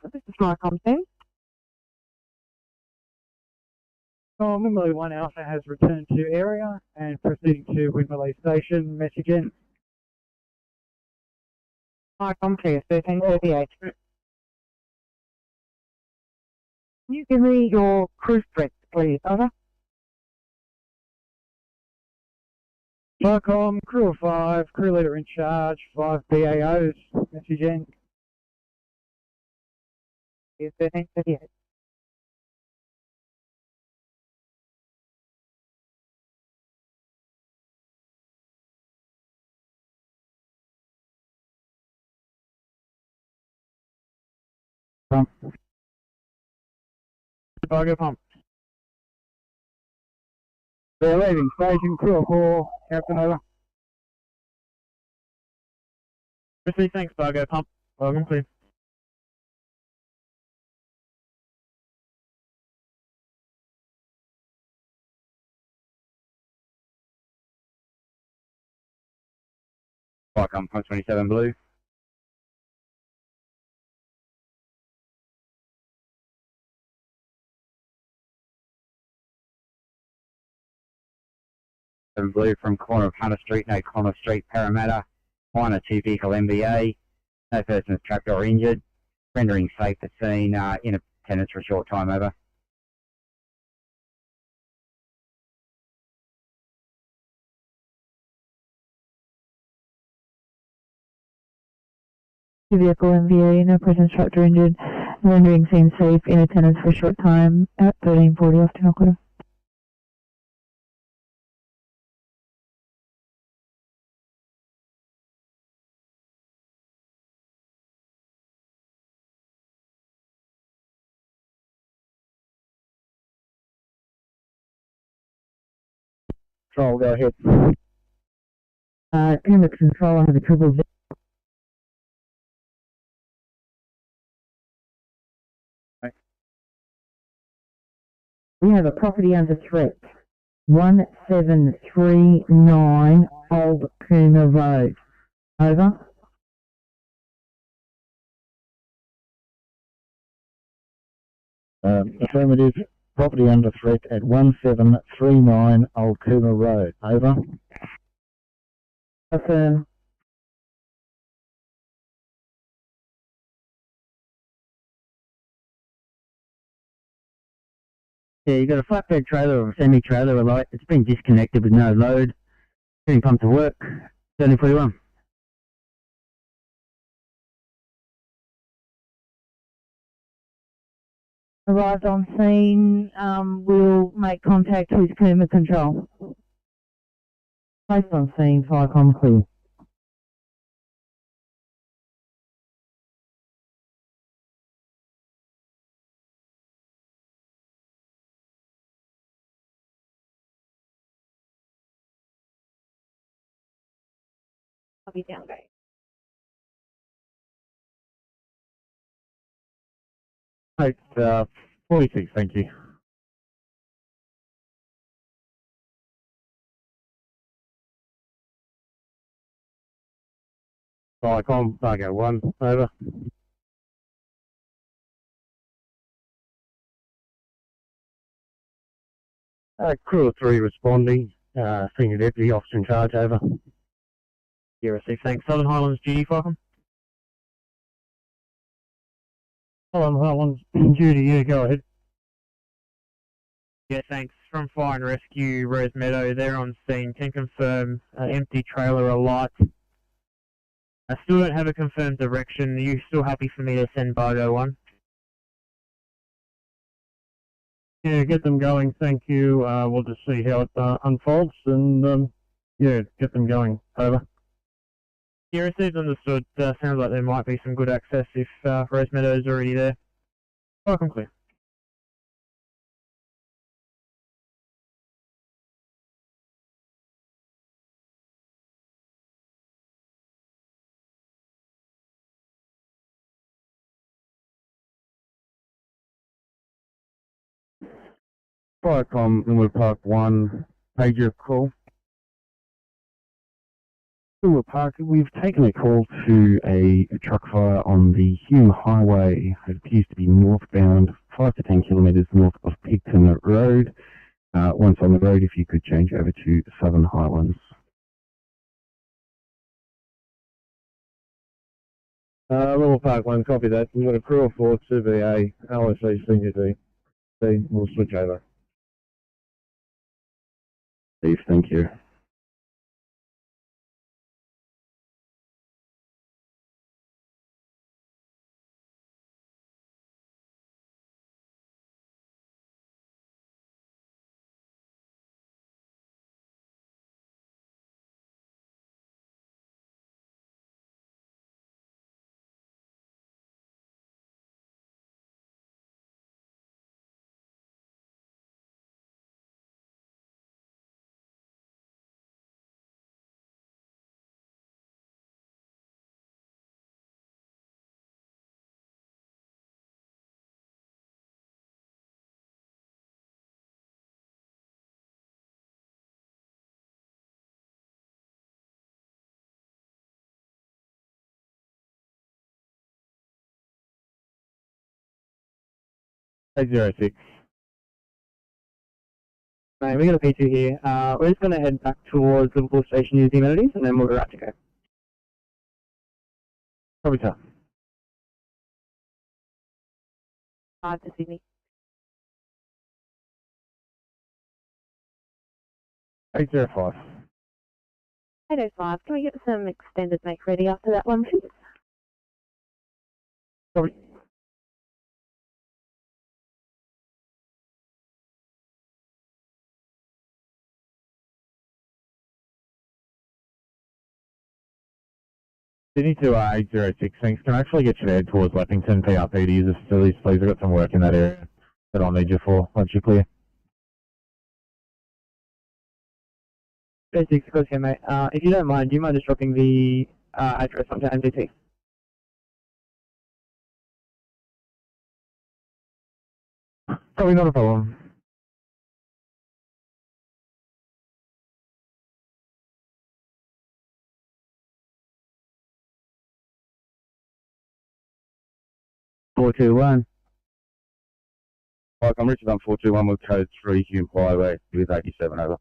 This is my content. Wimberley 1 Alpha has returned to area and proceeding to Wimberley Station. Message in. Icon clear, 1338. Can you give me your cruise threat, please? Over. Vicom, crew of 5, crew leader in charge, 5 BAOs. Message in. 1338. Pump. Cargo pump. They're leaving station, crew of 4, Captain over. Receive, thanks, Bargo Pump. Welcome, clear. Welcome, 27 Blue. Blue from corner of Hunter Street, no Connor Street, Parramatta. 1 or 2 vehicle MBA. No person is trapped or injured. Rendering safe the scene in attendance for a short time, over. Vehicle MVA, no person trapped or injured. Rendering scene safe in attendance for a short time at 1340 off Tinocqueta. Control, go ahead. Puma Control, I have a triple Z. We have a property under threat. 1739 Old Cooma Road. Over. Affirmative. Property under threat at 1739 Old Cooma Road. Over. Affirm. Yeah, you got a flatbed trailer or a semi-trailer light. It's been disconnected with no load. Getting pumped to work. 1341. Arrived on scene, we'll make contact with Puma Control. Placed on scene, Vicom clear. I'll be down, guys. Right, 46, thank you. Vicom, Bargo 1, over. Crew of 3 responding. Senior Deputy Officer in charge, over. Yeah, receive, thanks. Southern Highlands duty, Falcon. Southern Highlands duty, yeah, go ahead. Yeah, thanks. From Fire and Rescue, Rose Meadow, they're on scene. Can confirm empty trailer alight. I still don't have a confirmed direction. Are you still happy for me to send Bargo 1? Yeah, get them going. Thank you. We'll just see how it unfolds, and yeah, get them going. Over. Yeah, received, understood. Sounds like there might be some good access if Rose Meadow's already there. Welcome, clear. Firecom, Linwood Park 1, pager call. Linwood Park, we've taken a call to a truck fire on the Hume Highway. It appears to be northbound, 5 to 10 kilometres north of Picton Road. Once on the road, if you could change over to Southern Highlands. Linwood Park 1, copy that. We've got a crew of 4, 2BA, LSC, Senior D. We'll switch over. Steve, thank you. Hey, 06. Right, we got a P2 here. We're just going to head back towards Liverpool Station using amenities, and then we'll be right to go. Copy, sir. 5 to Sydney. 805. 805. Can we get some extended make ready after that one, please? Copy. Sydney to 806, thanks. Can I actually get you there towards Leppington, PRP to use the facilities, please? I've got some work in that area that I'll need you for once you're clear. 36, of course, yeah, mate. If you don't mind, do you mind just dropping the address onto MDT? Probably not a problem. Welcome, Richard on 421 with code 3 Hume Highway with 87 over.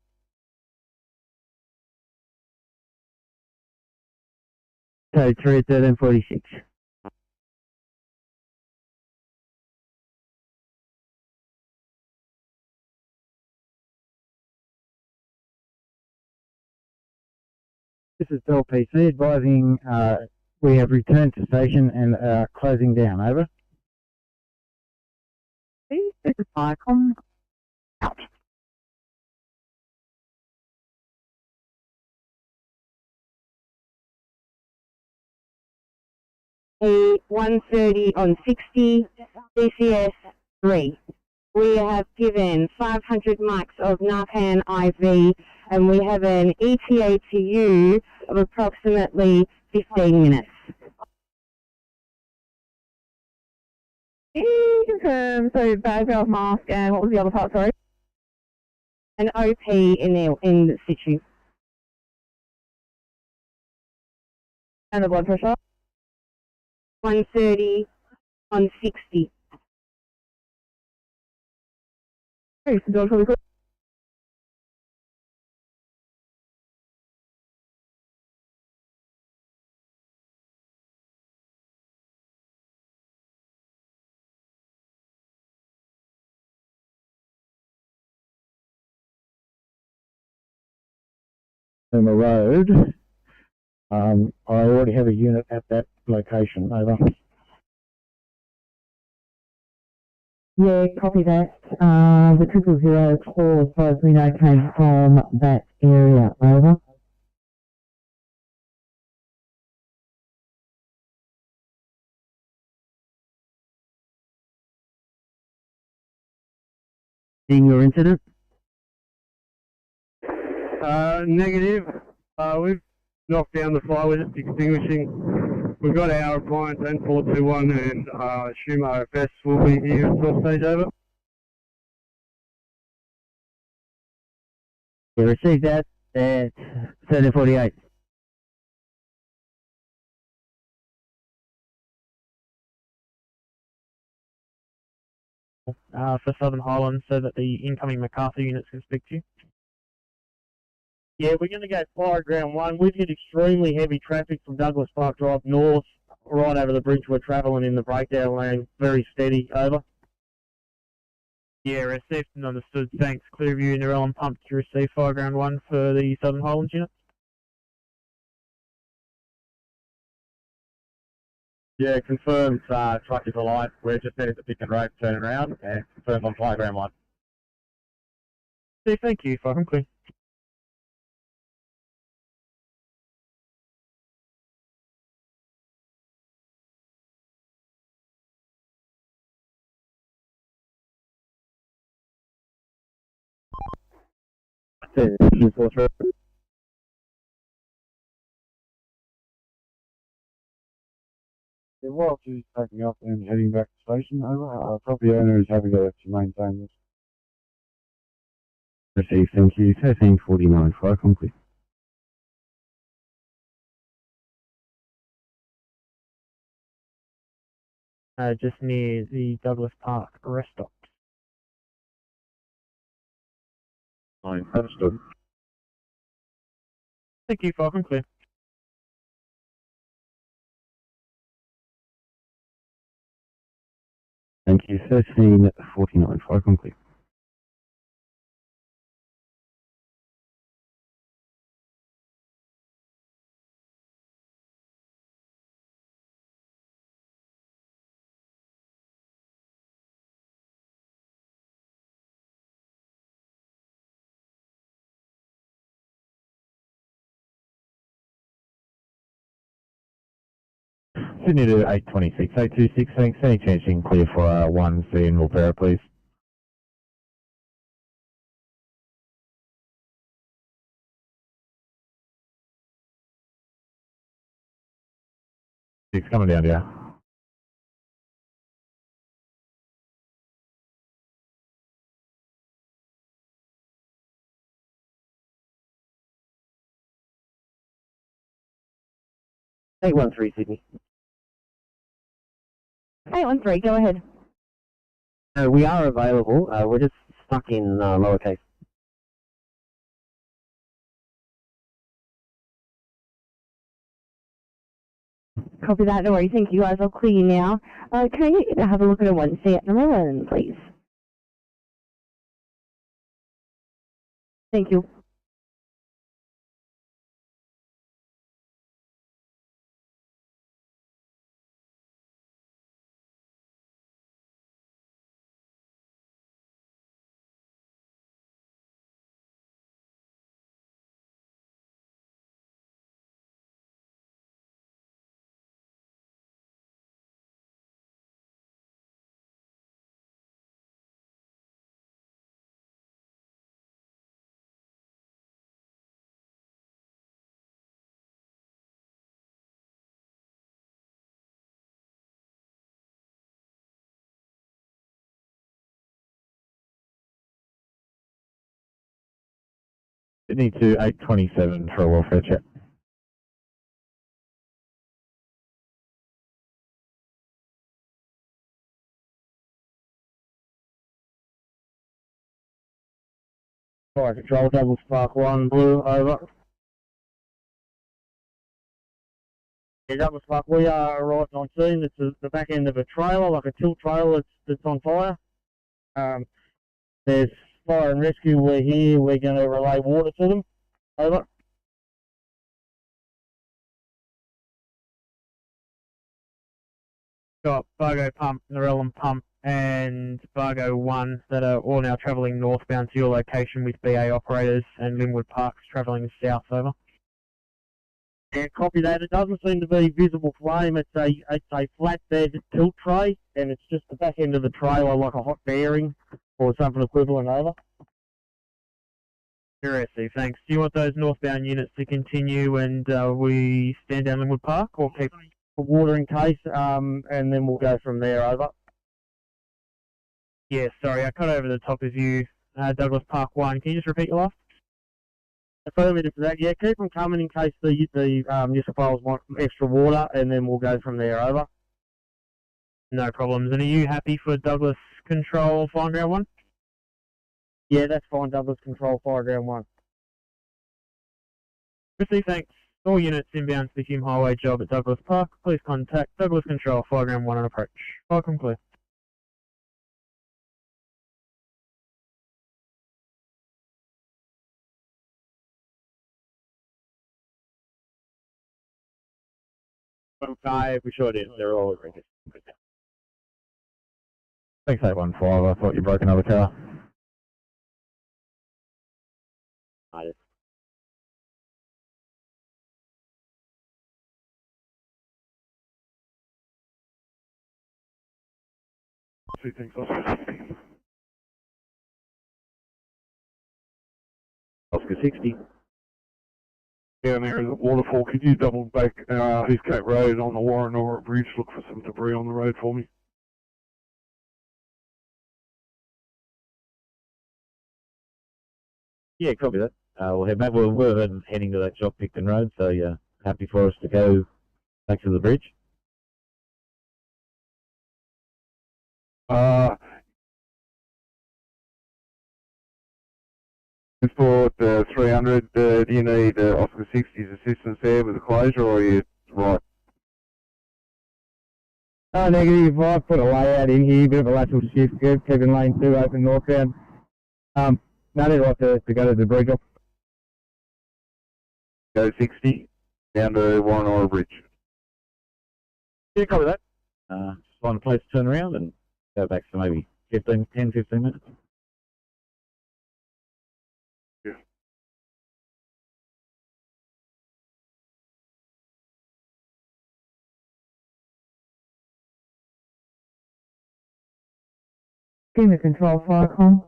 Code 3 at 1346. This is Bill PC advising we have returned to station and are closing down. Over. This is Firecom. Out. A 130 on 60, DCS 3. We have given 500 mics of Narcan IV, and we have an ETA to you of approximately 15 minutes. Can you confirm, so bag of mask, and what was the other part, sorry? An OP in the situ. And the blood pressure? 130 on 60. Okay, so George, really quick. On the road, I already have a unit at that location. Over. Yeah, copy that. The 000 call, as far as we know, came from that area. Over. Seeing your incident? Negative. We've knocked down the fire with extinguishing. We've got our appliance and 421 and assume RFS will be here at source stage. Over. We received that at 13:48. For Southern Highlands so that the incoming MacArthur units can speak to you. Yeah, we're going to go fire ground 1. We've got extremely heavy traffic from Douglas Park Drive north, right over the bridge. We're travelling in the breakdown lane, very steady. Over. Yeah, received and understood. Thanks. Clearview and Narellan pumped to receive fire ground 1 for the Southern Highlands unit. Yeah, confirmed truck is alive. We're just headed to Picken Road, turn around, and confirmed on fire ground 1. Okay, thank you. Fire clear. Yeah, while she's packing up and heading back to the station, over. Our property owner is happy to maintain this. Received, thank you. 13:49, fire complete. Just near the Douglas Park rest stop. Understood. Thank you. Fire clear. Thank you. 13:49, fire complete. Sydney to 826, 826, thanks. Any chance you can clear for 1C in Wilpera, please? It's coming down, yeah. Eight 813 Sydney. 813, go ahead. We are available. We're just stuck in lowercase. Copy that, no worries. Thank you guys. I'll clear you now. Can you have a look at a 1C at Narellan, please? Thank you. Sydney to 827 for a welfare check. Fire control, Douglas Park 1, blue, over. Yeah, Douglas Park, we are arrived on scene. It's the back end of a trailer, like a tilt trailer that's on fire. There's fire and rescue, we're here, we're going to relay water to them. Over. got Bargo Pump, Narellan Pump, and Bargo 1 that are all now travelling northbound to your location with BA operators, and Linwood Park's travelling south, over. Yeah, copy that. It doesn't seem to be visible flame. It's a flatbed tilt tray, and it's just the back end of the trailer like a hot bearing or something equivalent, over. Interesting, thanks. Do you want those northbound units to continue and we stand down Linwood Park, or keep... For watering case, and then we'll go from there, over. Yeah, sorry, I cut over the top of you, Douglas Park 1. Can you just repeat your last? Affirmative for that. Yeah, keep them coming in case the New South Wales want extra water, and then we'll go from there, over. No problems. And are you happy for Douglas Control Fire Ground 1? Yeah, that's fine, Douglas Control Fire Ground 1. Received, thanks. All units inbound to the Hume Highway job at Douglas Park, please contact Douglas Control Fire Ground 1 on approach. Welcome, clear. Okay, we sure did. They're all registered. Thanks, 815. I thought you broke another car. Two things, Oscar 60. Oscar 60. Down there in the waterfall, could you double back Eastgate Road on the Warrenora Bridge, look for some debris on the road for me? Yeah, copy that. We'll head back. We're heading to that job, Picton Road, so yeah, happy for us to go back to the bridge. Transport 300, do you need Oscar 60's assistance there with the closure, or are you right? Negative. I've put a layout in here, bit of a lateral shift, good, keeping lane 2 open northbound. No need right to go to the bridge. Go 60, down to Warrenora Bridge. Yeah, copy that. Just find a place to turn around and go back to maybe 10, 15 minutes. Schema Control Firecom.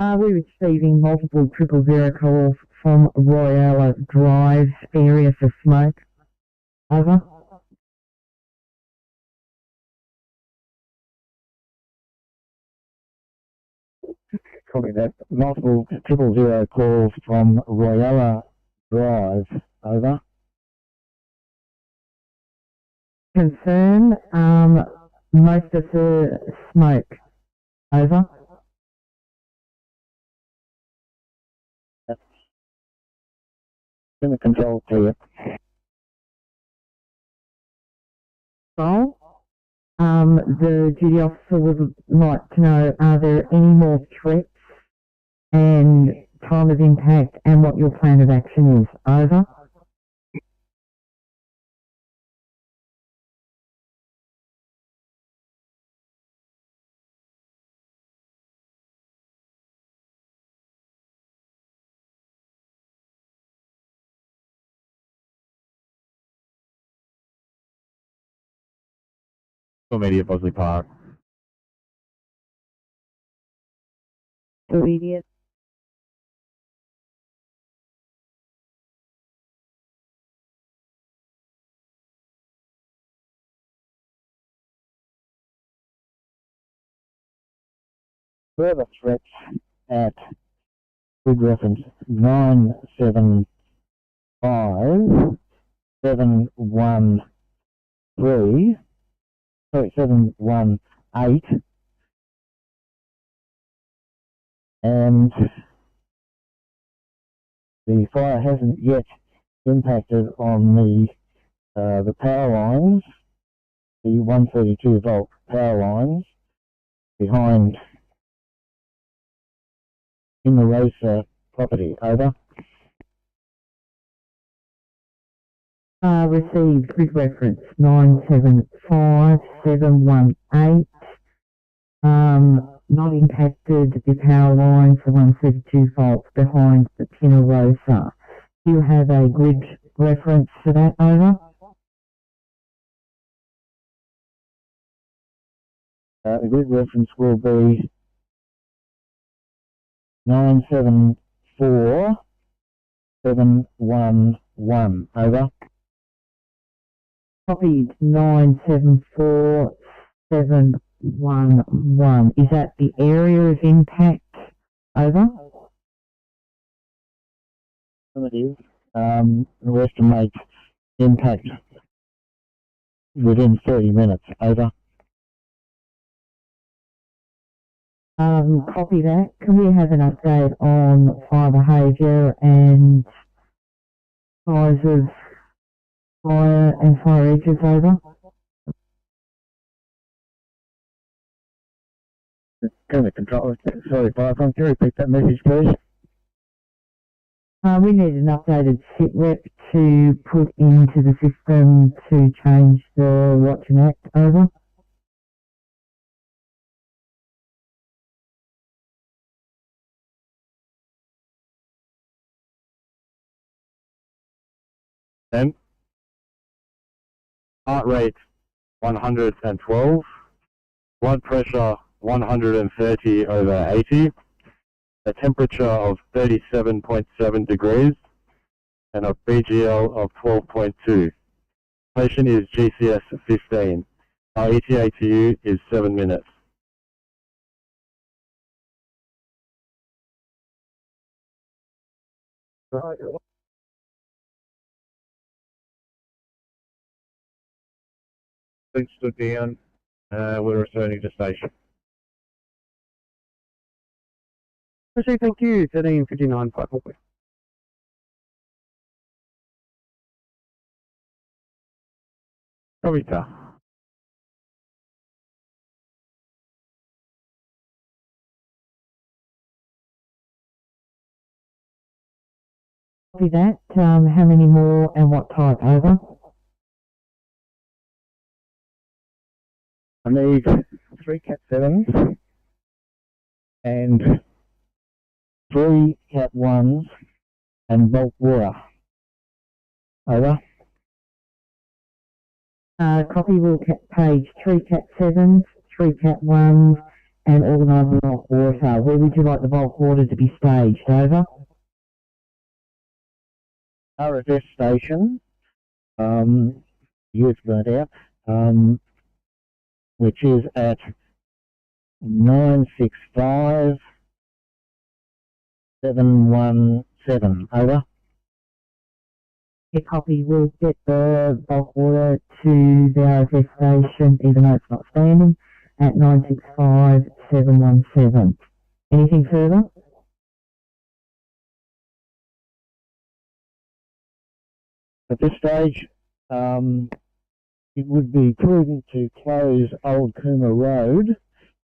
Are we receiving multiple 000 calls from Royale Drive area for smoke? Over. Copy that. Multiple 000 calls from Royale Drive, over. Concern, most of the smoke. Over. In the control clear. Well, the duty officer would like to know, are there any more threats and time of impact and what your plan of action is? Over. Immediate Bosley Park. Immediate. Further threats at grid reference 975 713, sorry, 718, and the fire hasn't yet impacted on the power lines, the 132 volt power lines behind in the Rosa property. Over. Received grid reference 975718. Not impacted the power line for 132 volts behind the Pinner Rosa. Do you have a grid reference for that, over? The grid reference will be 974711. Over. Copied 974711. Is that the area of impact? Over. Affirmative. We estimate impact within 30 minutes. Over. Copy that. Can we have an update on fire behaviour and size of fire and fire edges, over? Can the control? Sorry, Fire, can you repeat that message, please? We need an updated sit rep to put into the system to change the watch and act, over. Then, heart rate 112, blood pressure 130 over 80, a temperature of 37.7 degrees, and a BGL of 12.2. Patient is GCS 15. Our ETA to you is 7 minutes. Things stood down. We're returning to station. Actually, thank you. 1359 5 Copy, sir. Copy that. How many more and what type, over? I need 3 Cat 7s and 3 Cat 1s and bulk water. Over. Copy will page 3 Cat 7s, 3 Cat 1s, and organise the bulk water. Where would you like the bulk water to be staged, over? RFS station, youth burnt out, which is at 965717. Over. A copy will get the bulk water to the RFS station, even though it's not standing, at 965717. Anything further? At this stage, it would be prudent to close Old Cooma Road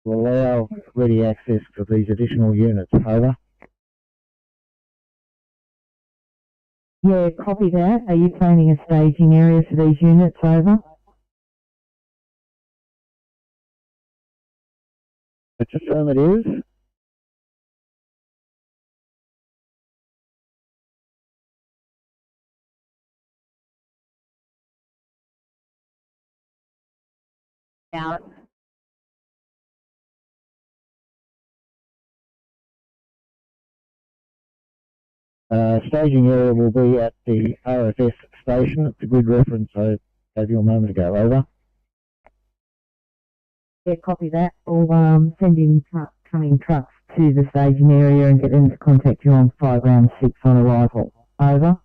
to allow ready access for these additional units. Over. Yeah, copy that. Are you planning a staging area for these units, over? It's affirmative. Out. Staging area will be at the RFS station. It's a good reference I gave you a moment ago. Over. Yeah, copy that. We'll send in coming trucks to the staging area and get them to contact you on 5 round 6 on arrival. Over.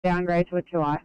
Downgrade to a 2i.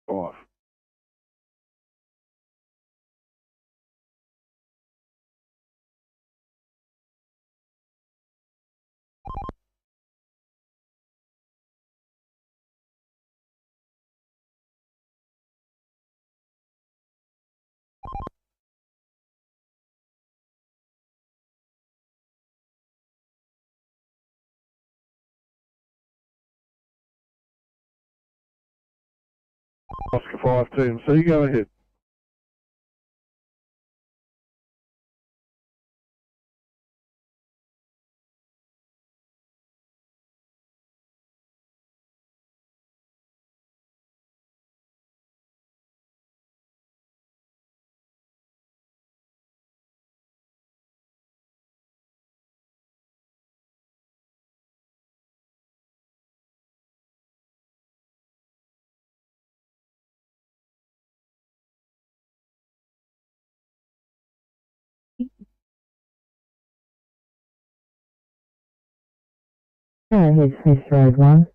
Off. Oscar 5 team, so you go ahead. Go ahead, Smith Road 1.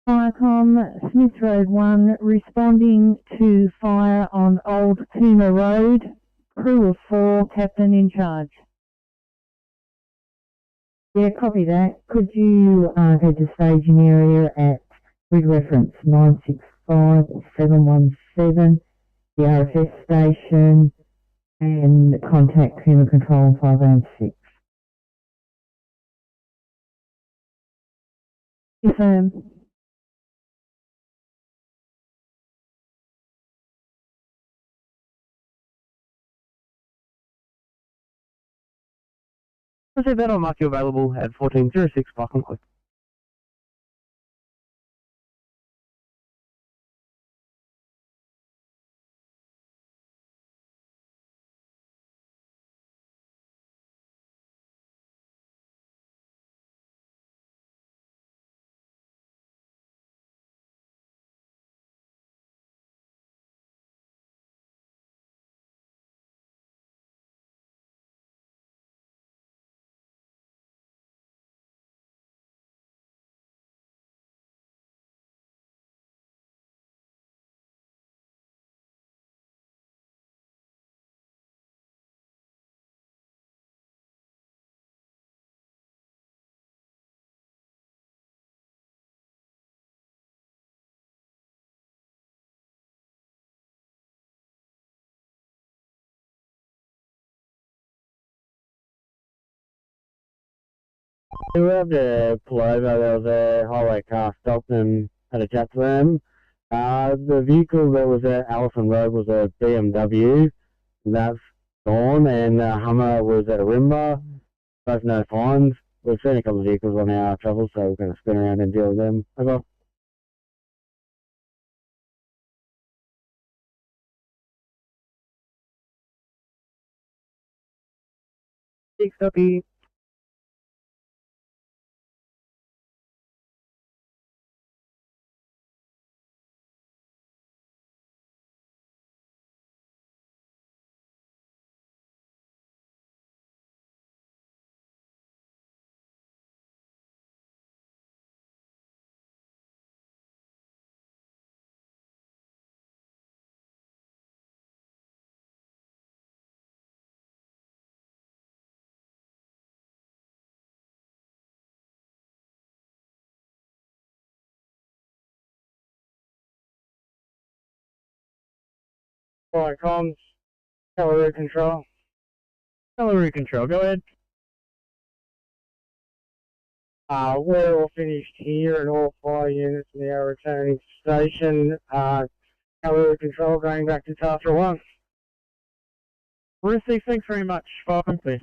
Firecom, Smith Road 1, responding to fire on Old Cooma Road. Crew of 4, captain in charge. Yeah, copy that. Could you head to staging area at grid reference 965717, the RFS station, and contact Cooma Control 5 and 6. Confirm. I'll say that I'll mark you available at 1406 Park and Click. We were able to pull over. There was a highway car stopped and had a chat to them. The vehicle that was at Allison Road was a BMW. That's gone, and Hummer was at a Rimba. Both no fines. We've seen a couple of vehicles on our travel, so we're going to spin around and deal with them. Over. 6 copy. Fire comms, Calorie control. Calorie control, go ahead. We're all finished here and all fire units now returning to station. Calorie control going back to Tasker 1. Receive, thanks very much. Fire complete.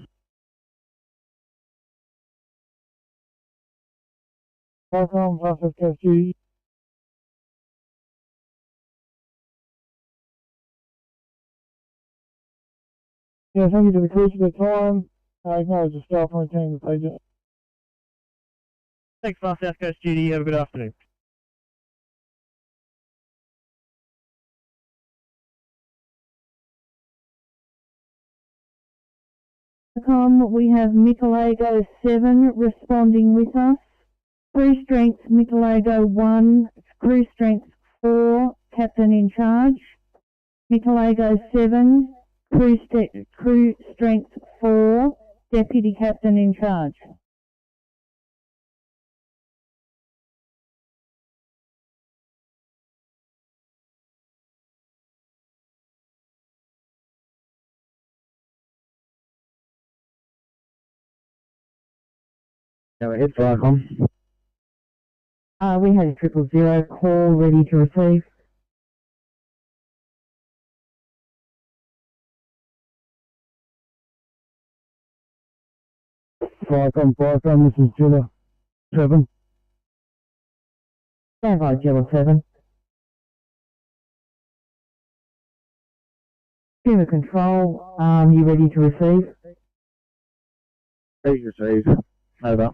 Welcome, SSG. Yeah, thank you to the crew for the time. I acknowledge the staff maintaining the page. Thanks, Far South Coast Duty. Have a good afternoon. We have Michelego 7 responding with us. Crew strength Michelego 1, crew strength 4, captain in charge. Michelego 7, crew strength 4, deputy captain in charge. Go ahead, Firecom. We had a 000 call ready to receive. Firecom, this is Jilla 7. Stand by, Jilla 7. Human control, you ready to receive? Ready to receive. Over.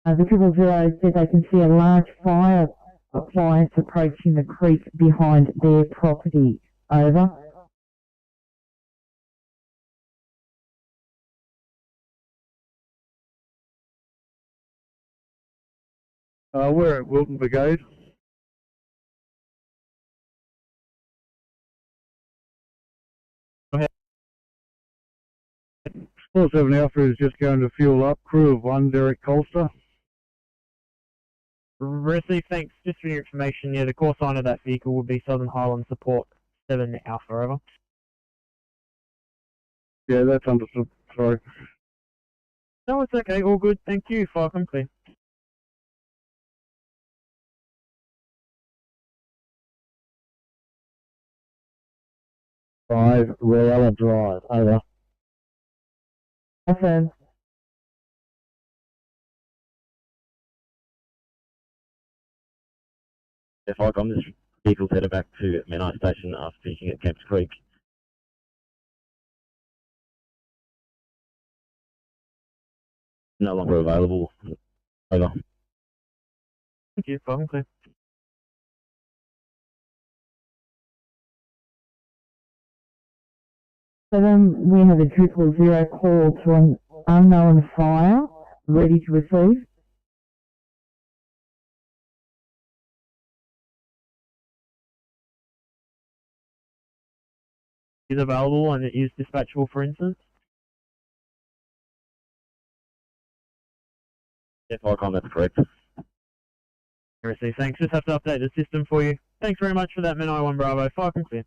The 000 said they can see a large fire appliance approaching the creek behind their property. Over. We're at Wilton Brigade. Go ahead. 47 Alpha is just going to fuel up. Crew of 1, Derek Colster. Receive, thanks. Just for your information, yeah, the call sign of that vehicle would be Southern Highland Support 7 Alpha, over. Yeah, that's understood. Sorry. No, it's okay. All good. Thank you. Fire complete. Five, Royalla Drive. Over. Affirm. If Firecom, this vehicle's headed back to Menai Station after finishing at Kemps Creek. No longer available. Over. Thank you. Fire complete. We have a 000 call to an unknown fire, ready to receive. Is available and it is dispatchable for instance. Yeah, Firecom, that's correct. Receive, thanks. Just have to update the system for you. Thanks very much for that, Menai 1 Bravo. Fire complete.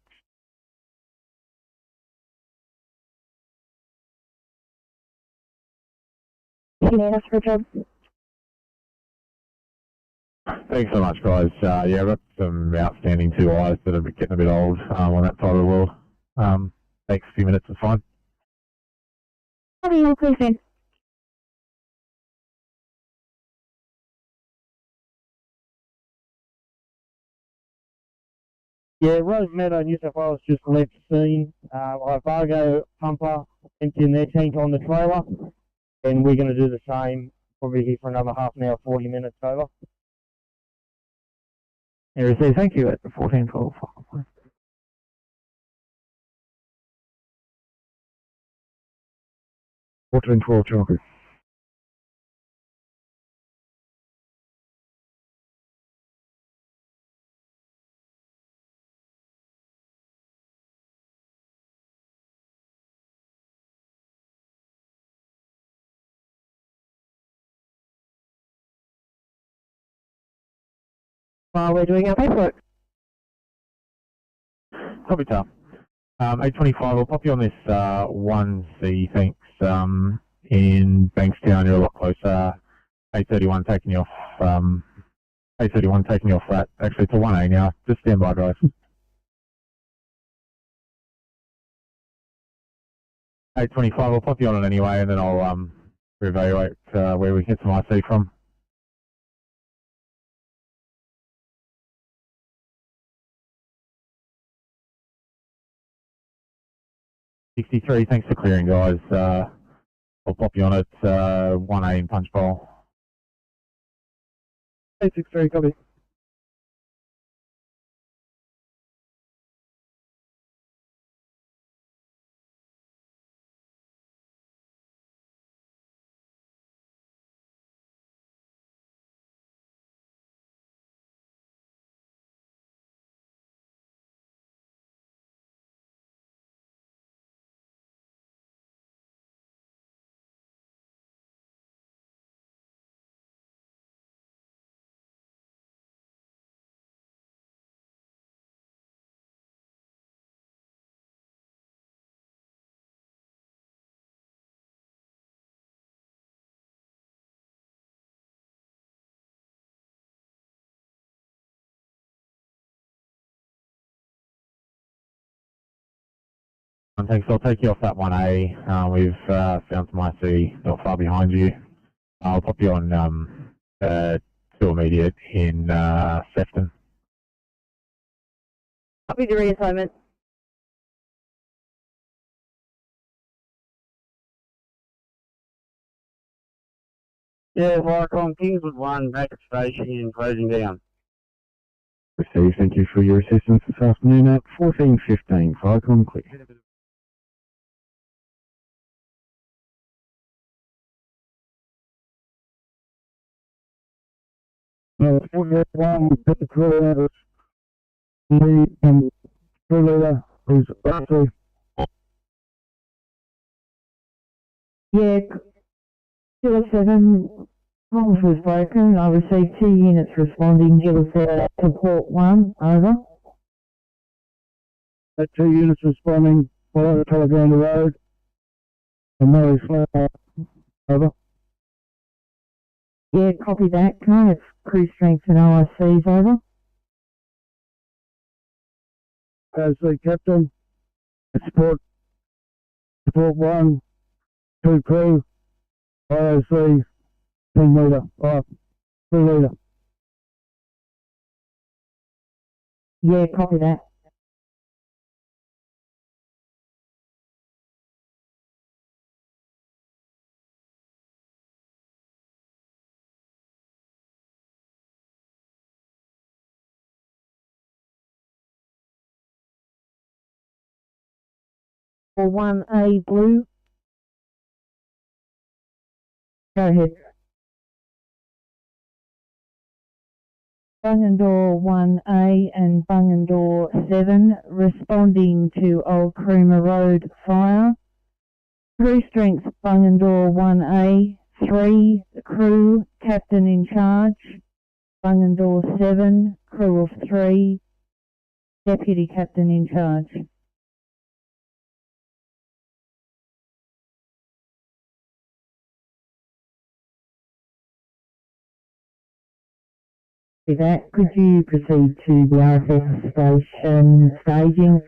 Can you ask for a job? Thanks so much, guys. Yeah, I've got some outstanding 2Is that are getting a bit old on that side of the world. Takes a few minutes, it's fine. How do you please then? Yeah, Rose Meadow, New South Wales just left scene. Vargo pumper emptying their tank on the trailer, and we're going to do the same. Probably here for another half an hour, 40 minutes over. Yeah, receive, thank you at 1412. 1412 Chalky. While we're doing our paperwork. Copy, Tom. 825, I'll pop you on this 1C, thanks, in Bankstown. You're a lot closer. 831 taking you off, 831 taking you off that, actually to 1A now. Just stand by, guys. 825, I'll pop you on it anyway, and then I'll reevaluate where we get some IC from. '63, thanks for clearing, guys. I'll pop you on it 1A in Punch Bowl. 863, copy. Thanks, I'll take you off that 1A. We've found some IC not far behind you. I'll pop you on 2 immediate in Sefton. Copy the reassignment. Yeah, Viacom, Kingswood 1, back at station and closing down. Received, thank you for your assistance this afternoon at 14:15. Viacom clear. One put the crew out of me and crew leader who's actually. Yeah, 07, comms was broken. I received 2 units responding. 07 support 1, over. That 2 units responding below Telegranda Road and Murray Flower, over. Yeah, copy that. Can I have crew strength and OICs, over? As the captain, support 1, 2 crew, IOC, team leader, crew leader. Yeah, copy that. For 1A blue. Go ahead. Bungendore 1A and Bungendore 7 responding to Old Creamer Road fire. Crew strength Bungendore 1A, 3 crew, captain in charge. Bungendore 7, crew of 3, deputy captain in charge. With that, could you proceed to the RFS station staging,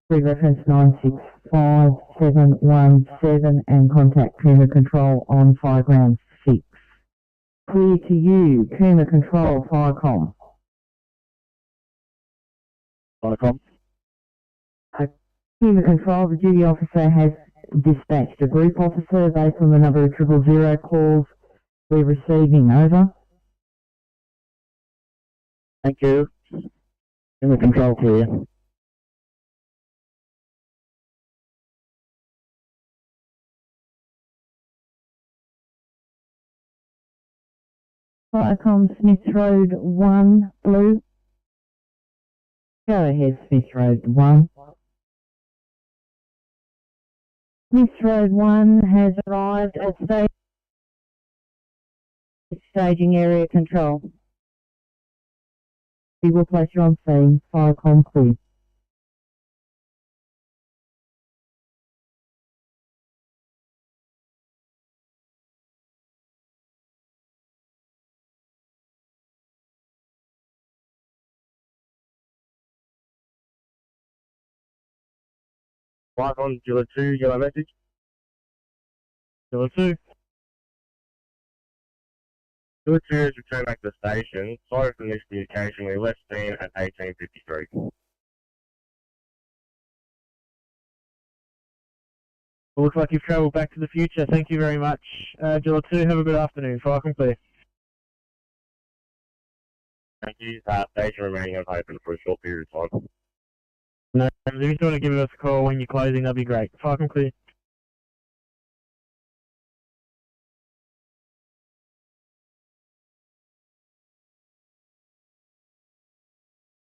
reference 965717 and contact Creamer Control on fire ground 6. Clear to you, Creamer Control, Firecom. Viacom. Creamer Control, the duty officer has dispatched a group officer based on the number of 000 calls we're receiving, over. Thank you. In the control clear. Viacom Smith Road 1, blue. Go ahead, Smith Road 1. Smith Road 1 has arrived at staging area control. We will place you on scene. Viacom clear. Live on Gila 2, yellow message. Gila 2. Gila 2 has returned back to the station. Sorry for the miscommunication. We left scene at 18:53. Looks like you've travelled back to the future. Thank you very much. Gila 2, have a good afternoon. Fire clear. Thank you. Station remaining open for a short period of time. No, if you want to give us a call when you're closing, that'd be great. Fire clear.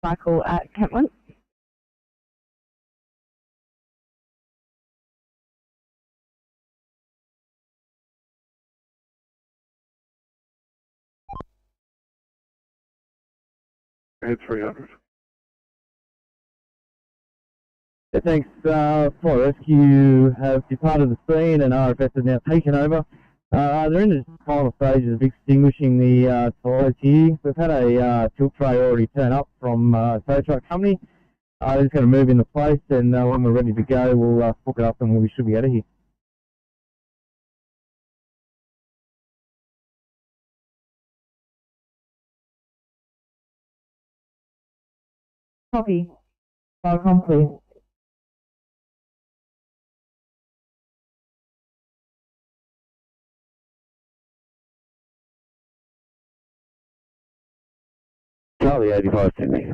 Cycle at Kentland. Head 300. Thanks, Fire Rescue have departed the scene and RFS has now taken over. They're in the final stages of extinguishing the fires here. We've had a tilt tray already turn up from tow truck company. They're just going to move into place, and when we're ready to go, we'll hook it up and we should be out of here. Copy. Fire complete. Charlie 85 Sydney.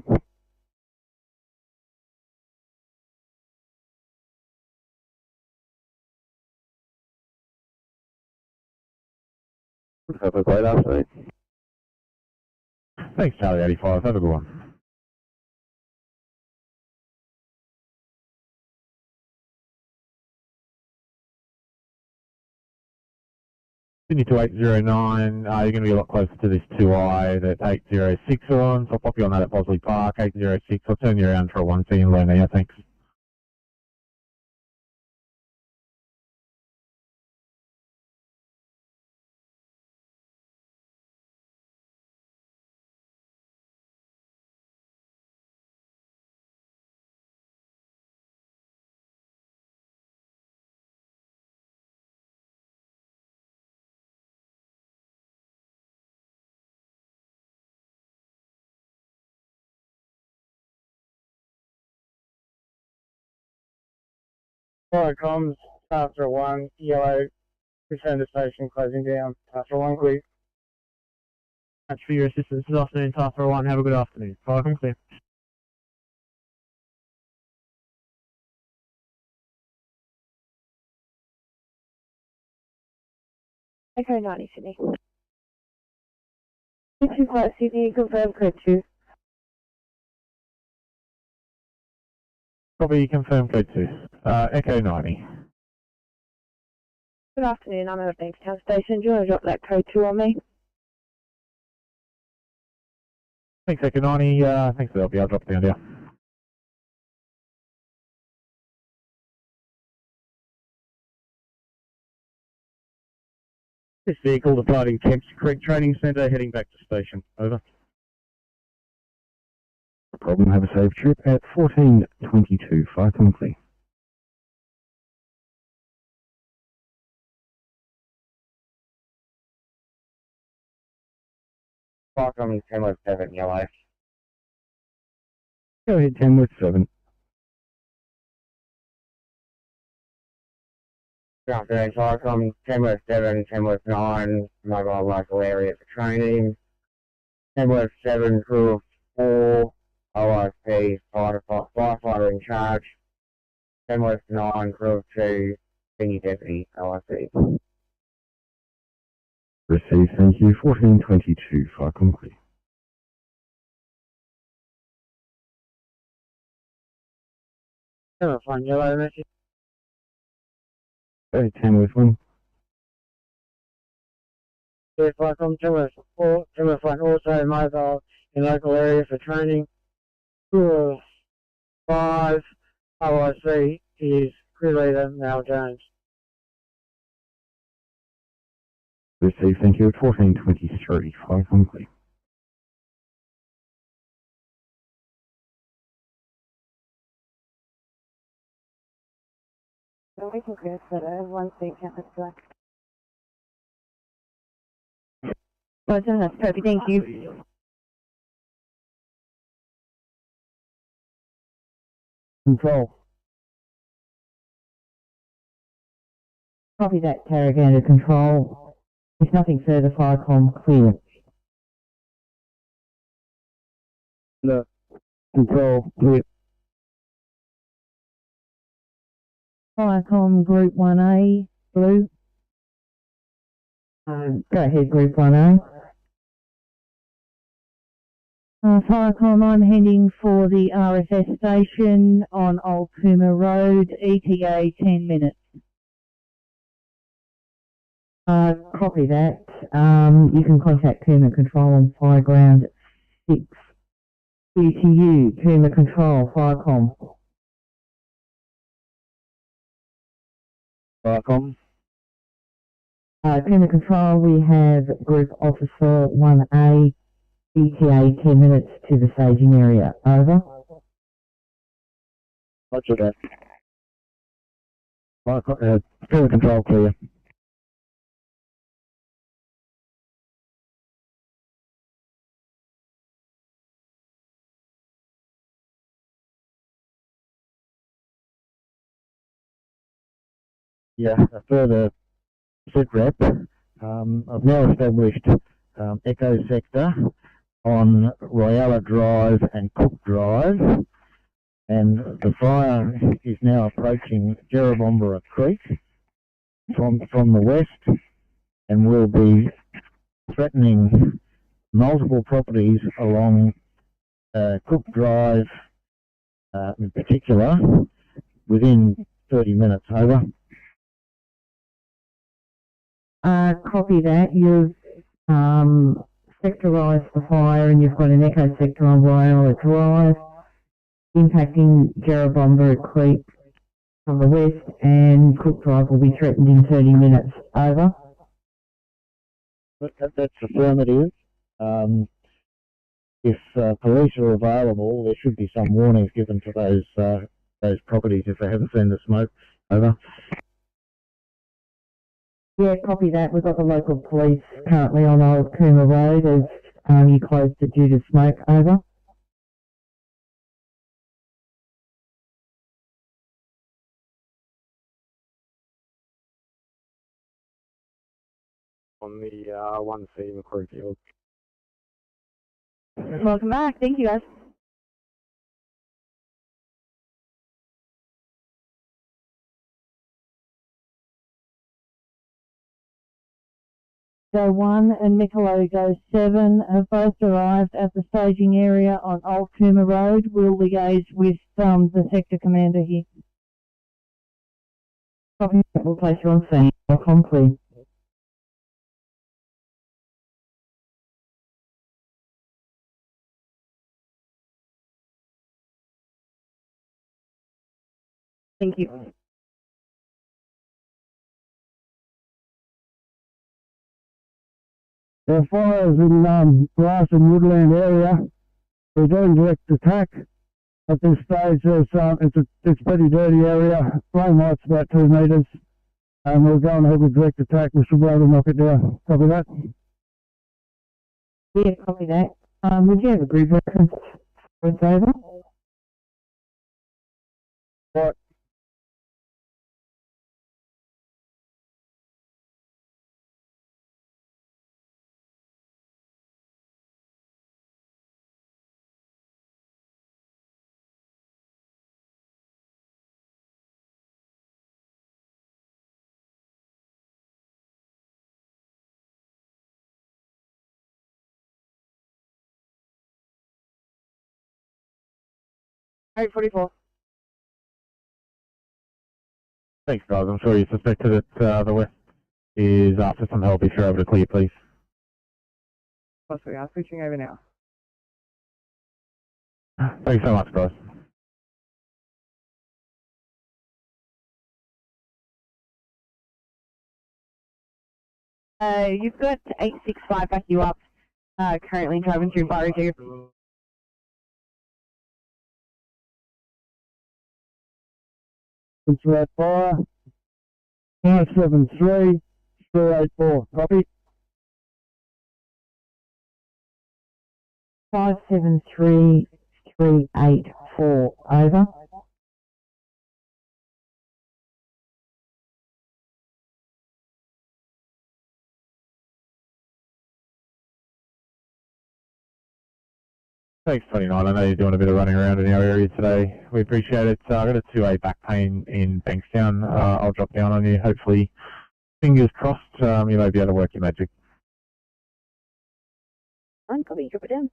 Have a great afternoon. Thanks, Charlie 85. Have a good one. Sydney to 809, you're going to be a lot closer to this 2I that 806 are on, so I'll pop you on that at Bosley Park, 806. I'll turn you around for a 1C and learn there, thanks. Fire comms, after 1, yellow, return to station, closing down, after 1, please. Thanks for your assistance this afternoon, Tasker 1. Have a good afternoon. Fire clear. Echo 90 Sydney. 25 Sydney, confirm code 2. Copy, confirm code 2. Echo 90. Good afternoon, I'm at Bankstown Station. Do you want to drop that code 2 on me? Thanks, Echo 90. Thanks for the help. I'll drop it down here. This vehicle departing Kemp's Creek Training Centre, heading back to station. Over. No problem. Have a safe trip at 14:22. Fire complete. Welcome, 10 with 7, yellow. Go ahead, 10 with 7. Good afternoon, Welcome, 10 with 7, 10 with 9, mobile local area for training. 10 with 7, crew of 4, OIP, firefighter in charge. 10 with 9, crew of 2, senior deputy, OIP. Received, thank you. 14:22. Fire complete. Telephone yellow message. Go ahead, 10 with 1. Yes, welcome, 10 with 4, 10 with 1, also mobile in local area for training. Crew of 5, OIC is crew leader, Mal Jones. Received, thank you. At 14:23. Fire complete. Well, we can go for the 1 seat count, that's right. Roger, that's perfect, thank you. Control. Copy that, Tarragona Control. If nothing further, Firecom clear. No. Control, clear. Firecom Group 1A, blue. Go ahead, Group 1A. Firecom, I'm heading for the RFS station on Old Cooma Road, ETA 10 minutes. Copy that. You can contact Cooma Control on Fireground 6. QTU, Cooma Control, Firecom. Firecom. Cooma Control, we have Group Officer 1A, ETA 10 minutes to the staging area. Over. Roger that. Cooma Control, clear. Yeah, a further sit rep. I've now established Echo Sector on Royalla Drive and Cook Drive, and the fire is now approaching Jerrabombera Creek from the west, and will be threatening multiple properties along Cook Drive in particular within 30 minutes. Over. Copy that. You've sectorised the fire and you've got an echo sector on Royalla Drive impacting Jerrabombera Creek from the west, and Cook Drive will be threatened in 30 minutes. Over. That's affirmative. If police are available, there should be some warnings given to those properties if they haven't seen the smoke. Over. Yeah, copy that. We've got the local police currently on Old Cooma Road as you closed it due to smoke. Over. On the 1C Macquarie Field. Welcome back, thank you guys. Go 1 and Michelob Go 7 have both arrived at the staging area on Old Cooma Road. We'll liaise with the sector commander here. Copy. We'll place you on scene. Complete. Thank you. There are fires in grass and woodland area. We're doing direct attack. At this stage, it's a pretty dirty area. Flame height's about 2 metres, and we're going ahead with direct attack. We should be able to knock it down. Copy that? Yeah, copy that. Would you have a group reference for it's over? What? Alright, 44. Thanks, guys. I'm sure you suspected that the west is after some help. If you're able to clear, please. Plus, we are switching over now. Thanks so much, guys. You've got 865 back you up. Currently driving through Barry. It's red fire. 573 384. Copy. 573384. Over. Thanks, 29. I know you're doing a bit of running around in our area today. We appreciate it. I've got a 2A back pain in Bankstown. I'll drop down on you. Hopefully, fingers crossed, you may be able to work your magic. I'm copy, drop it down.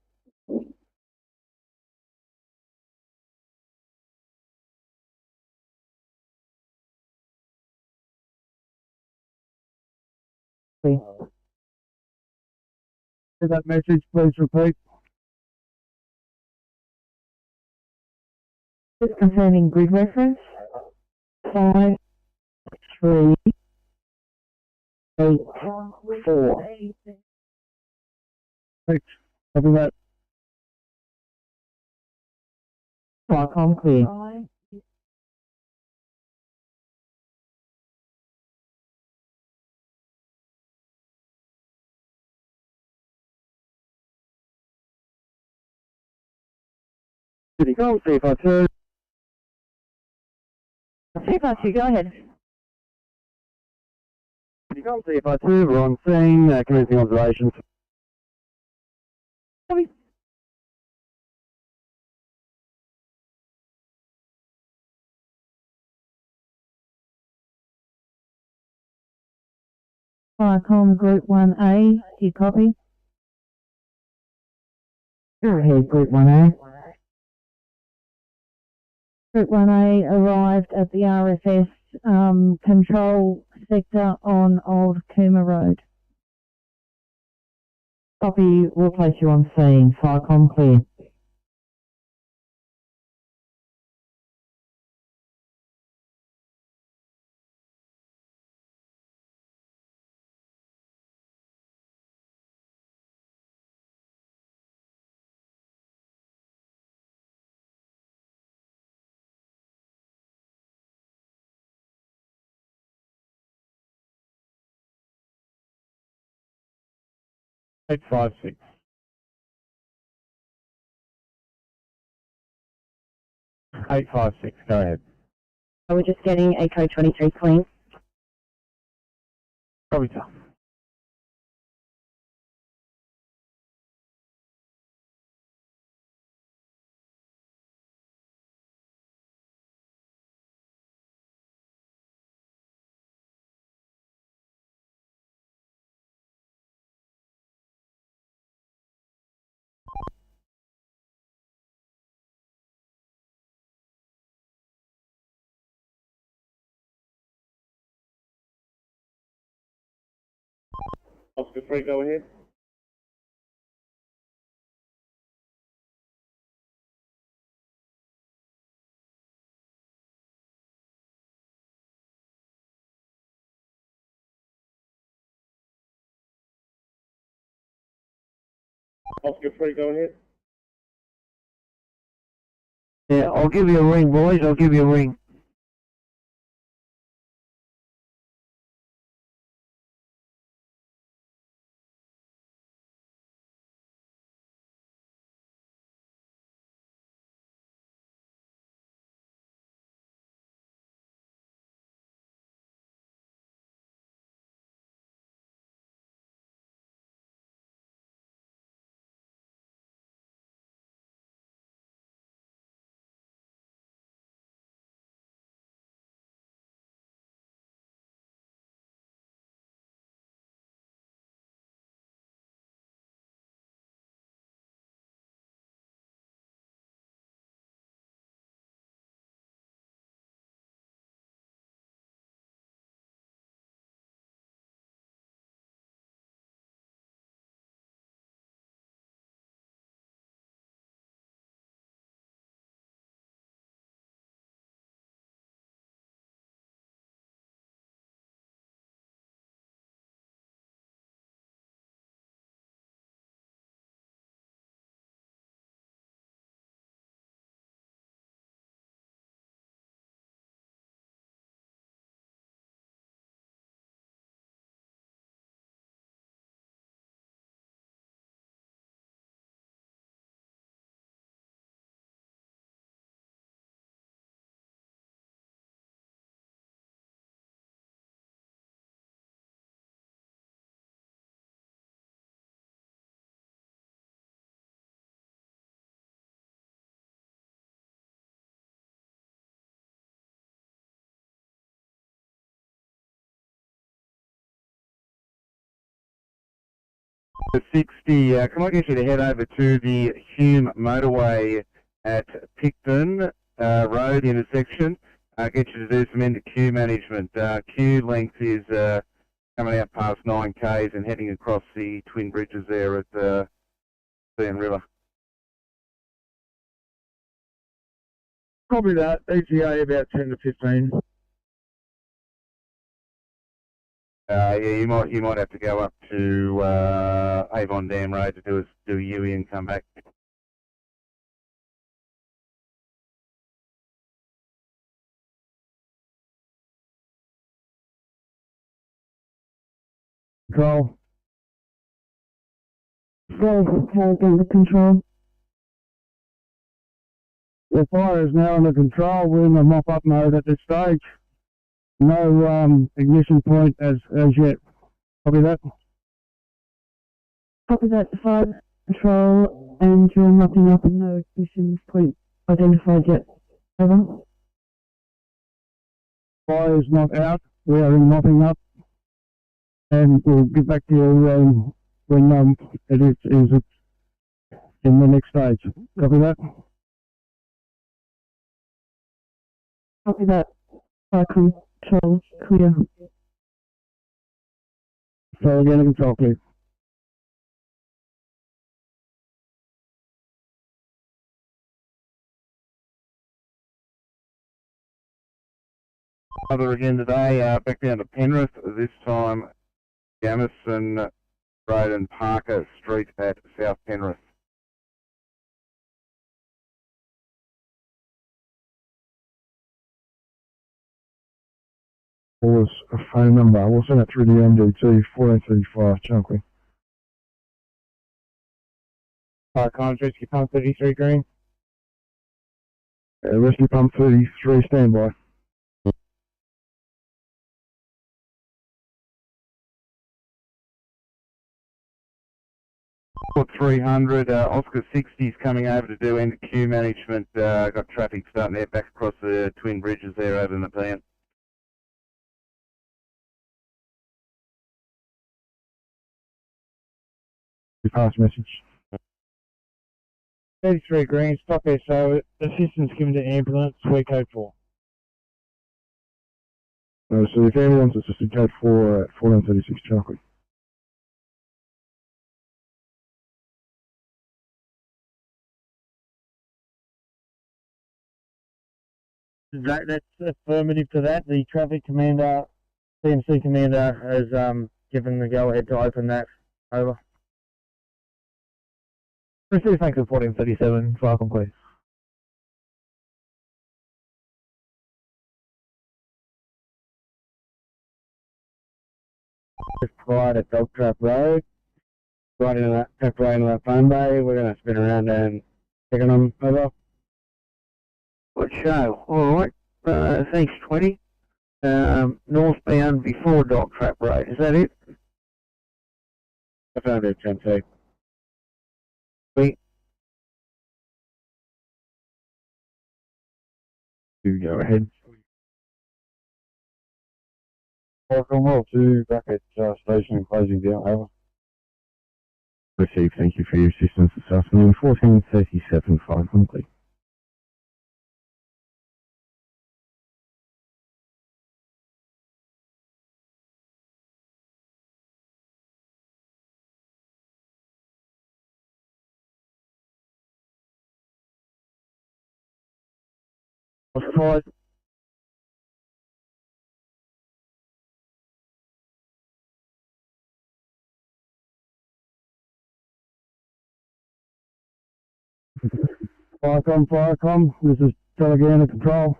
That message, please repeat. Just confirming grid reference. 5, 3, 8, 4. Thanks. Copy that. Flycom clear. CityCom, C52. C52, go ahead. CityCom, C52, we're on scene, commencing observations. Copy. Flycom Group 1A, do you copy? Go ahead, Group 1A. Group 1A arrived at the RFS control sector on Old Cooma Road. Copy, we'll place you on scene. Flycom clear. Eight five six. 856, go ahead. We're just getting a code 23 clean. Copy, sir. Oscar 3, go ahead. Oscar 3, go ahead. Yeah, I'll give you a ring, boys. I'll give you a ring. 60, can I get you to head over to the Hume motorway at Picton Road intersection? Get you to do some end-to-queue management. Queue length is coming out past 9Ks and heading across the twin bridges there at Sean River. Probably that. ETA about 10 to 15. Yeah, you might have to go up to Avon Dam Road to do a UE and come back. Control. Go under control. The fire is now under control. We're in the mop-up mode at this stage. No ignition point as yet. Copy that. Copy that, fire control, and you're mopping up and no ignition point identified yet. Over. Fire is not out. We are in mopping up. And we'll get back to you when it is in the next stage. Copy that. Copy that. Fire control clear. So again, control clear. Other again today, back down to Penrith, this time Jamison Road and Parker Street at South Penrith. Was a phone number. We'll send it through the MDT 1435, Chunky. Comms Rescue Pump 33 green. Rescue Pump 33, standby. 300, Oscar 60 is coming over to do end-of-queue management. Got traffic starting there back across the twin bridges there over in the Nepean. Pass message. 33 green, stop SO, assistance given to ambulance, we're code 4. So if anyone's assisted code 4 at 1436 Chunky. That's affirmative to that. The traffic commander, CMC commander, has given the go-ahead to open that. Over. Receive thanks for 1437, fire complete. Just right at Dog Trap Road, right into that, tucked right into that phone bay. We're going to spin around and check on them. Over. Good show. Alright, thanks 20. Northbound before Dog Trap Road, is that it? I found it, 10-2. Sweet. You go ahead. Welcome, well to back at station closing down. Over. Received, thank you for your assistance this afternoon. 1437, fire complete. Five. Firecom, this is Telegana Control.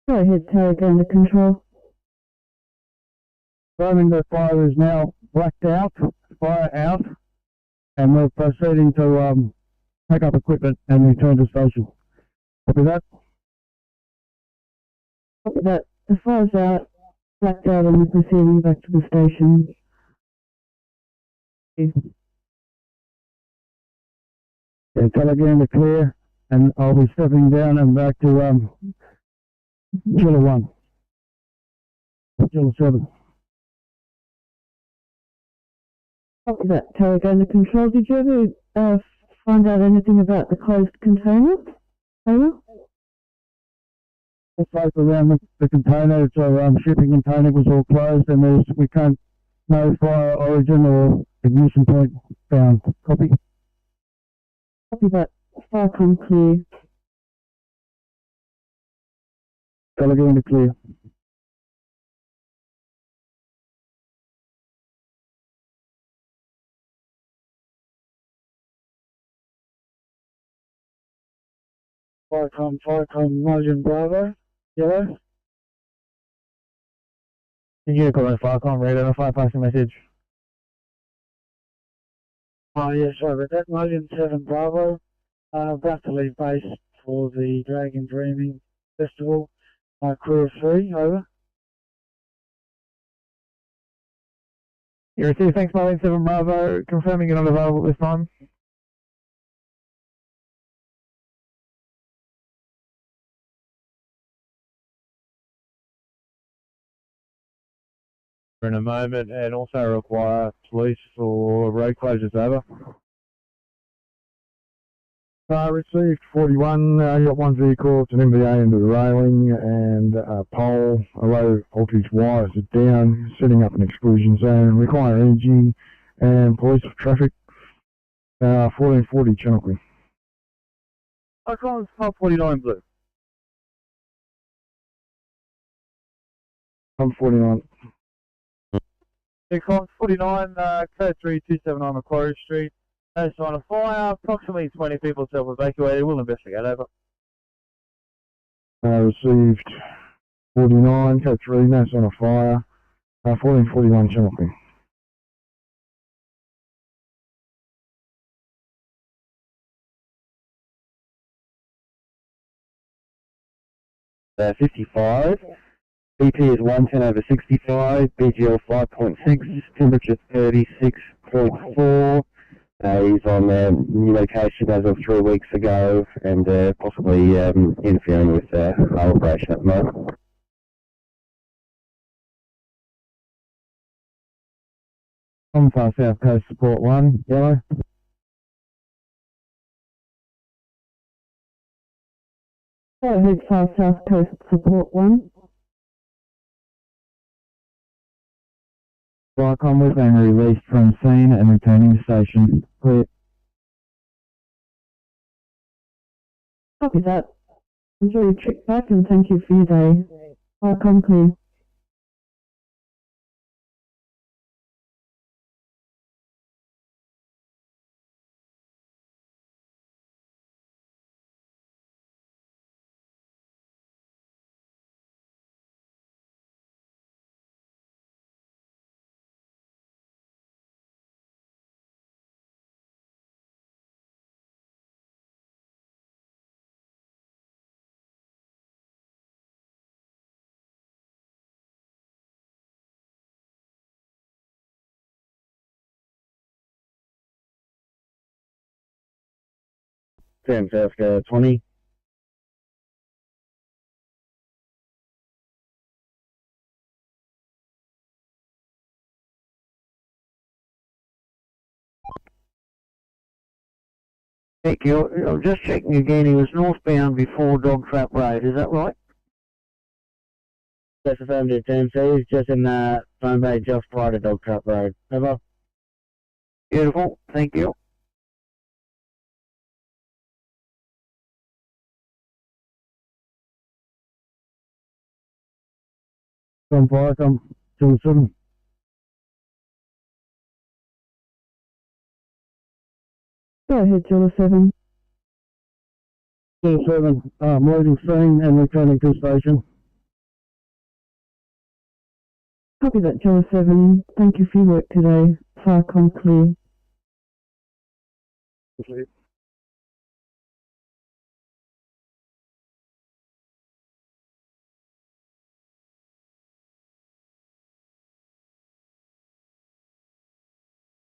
Go ahead, Telegana Control. Confirming that fire is now blacked out, fire out, and we're proceeding to pack up equipment and return to station. Copy that? Copy that. The fire's out, blacked out, and we're proceeding back to the station. Yeah, Telegana clear, and I'll be stepping down and back to Killer 1. Killer 7. Copy that, Tarragona Control. Did you ever find out anything about the closed container? Over? The safe around the container, so shipping container was all closed, and we can't no fire origin or ignition point found. Copy. Copy that. Firecom clear. Tarragona clear. Firecom, Margin Bravo, yellow. Unicorn Firecom, read on a fire passing message. Oh yes, sorry about that. Margin 7 Bravo. About to leave base for the Dragon Dreaming Festival. Crew of 3, over. You received, thanks Marlene 7 Bravo, confirming you're not available at this time. In a moment, and also require police for road closures, over. Received 41, got one vehicle, it's an MVA into the railing, and a pole, a low voltage wires are down, setting up an exclusion zone, require energy, and police for traffic, 1440 Channel. Icon 49 blue. I'm 49. Icon 49, code 3279 Macquarie Street. No sign of fire, approximately 20 people self-evacuated, we'll investigate, over. Received 49, code 3, no sign of fire, 1441 Channel. 55. BP is 110/65, BGL 5.6, temperature 36.4. He's on a new location as of 3 weeks ago and possibly interfering with our operation at the moment. I'm far South Coast Support 1, yellow. Go ahead, Far South Coast Support 1. Viacom, we've been released from scene and returning to station. Clear. Copy that. Enjoy your trip back and thank you for your day. Viacom clear. Sam South 20. Thank you. I'm just checking again. He was northbound before Dog Trap Road. Is that right? That's affirmative, Tim. So he's just in the phone bay just prior to Dog Trap Road. Over. Beautiful. Thank you. Come fire, come 27. Go ahead, Jilla 7. 27, leaving scene and returning to station. Copy that, Jilla 7. Thank you for your work today. Viacom clear.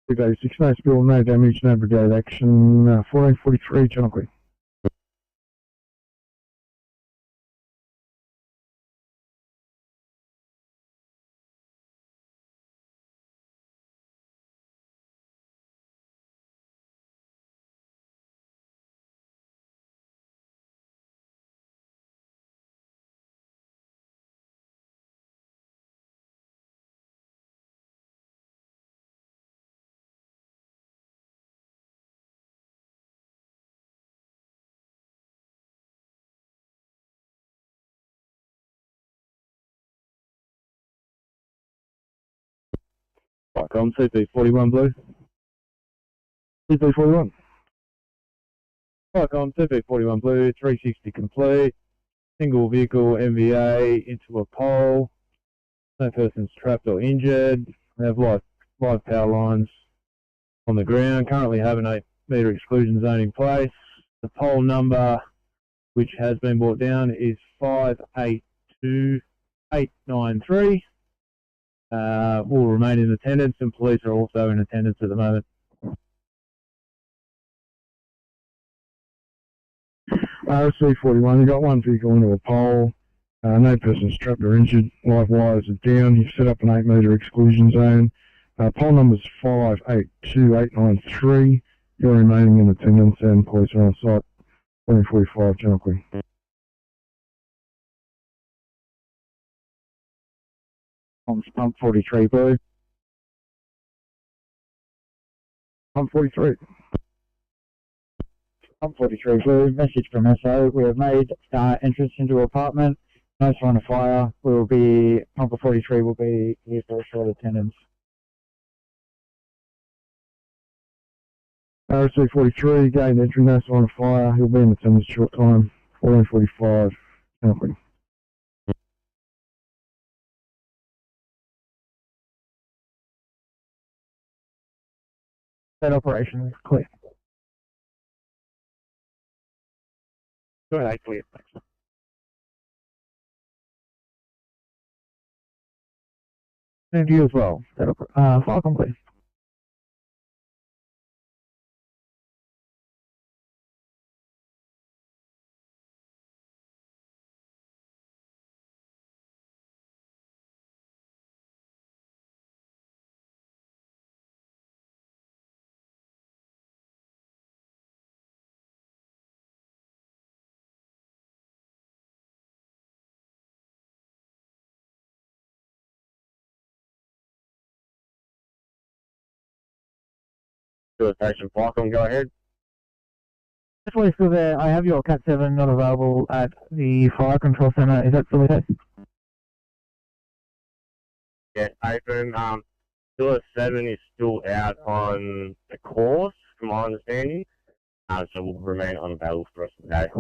Today, 6 no spill, no damage, no brigade action, 1443 Channel. Icon, CP41 Blue. CP41. Icon, CP41 Blue, 360 complete. Single vehicle MVA into a pole. No person's trapped or injured. We have live power lines on the ground. Currently have an 8 metre exclusion zone in place. The pole number which has been brought down is 582893. Will remain in attendance, and police are also in attendance at the moment. RC41, you've got one vehicle into a pole. No person's trapped or injured. Live wires are down. You've set up an 8 metre exclusion zone. Pole number is 582893. You're remaining in attendance and police are on site. 2045 Junkley. Pump 43 Blue. Pump 43. Pump 43 Blue, message from SO. We have made entrance into apartment. No sign of fire. Pump 43 will be here for a short attendance. RC43, gained entry, no sign of fire. He'll be in attendance short time. 1445 Junkley. That operation is clear. Go ahead, clear. And you as well. File complete. Station Falcon, go ahead. Just while you're still there, I have your Cat 7 not available at the Fire Control Centre. Is that still the case? Yeah, open. Still 7 is still out on the course, from my understanding. So will remain unavailable for the rest of the day.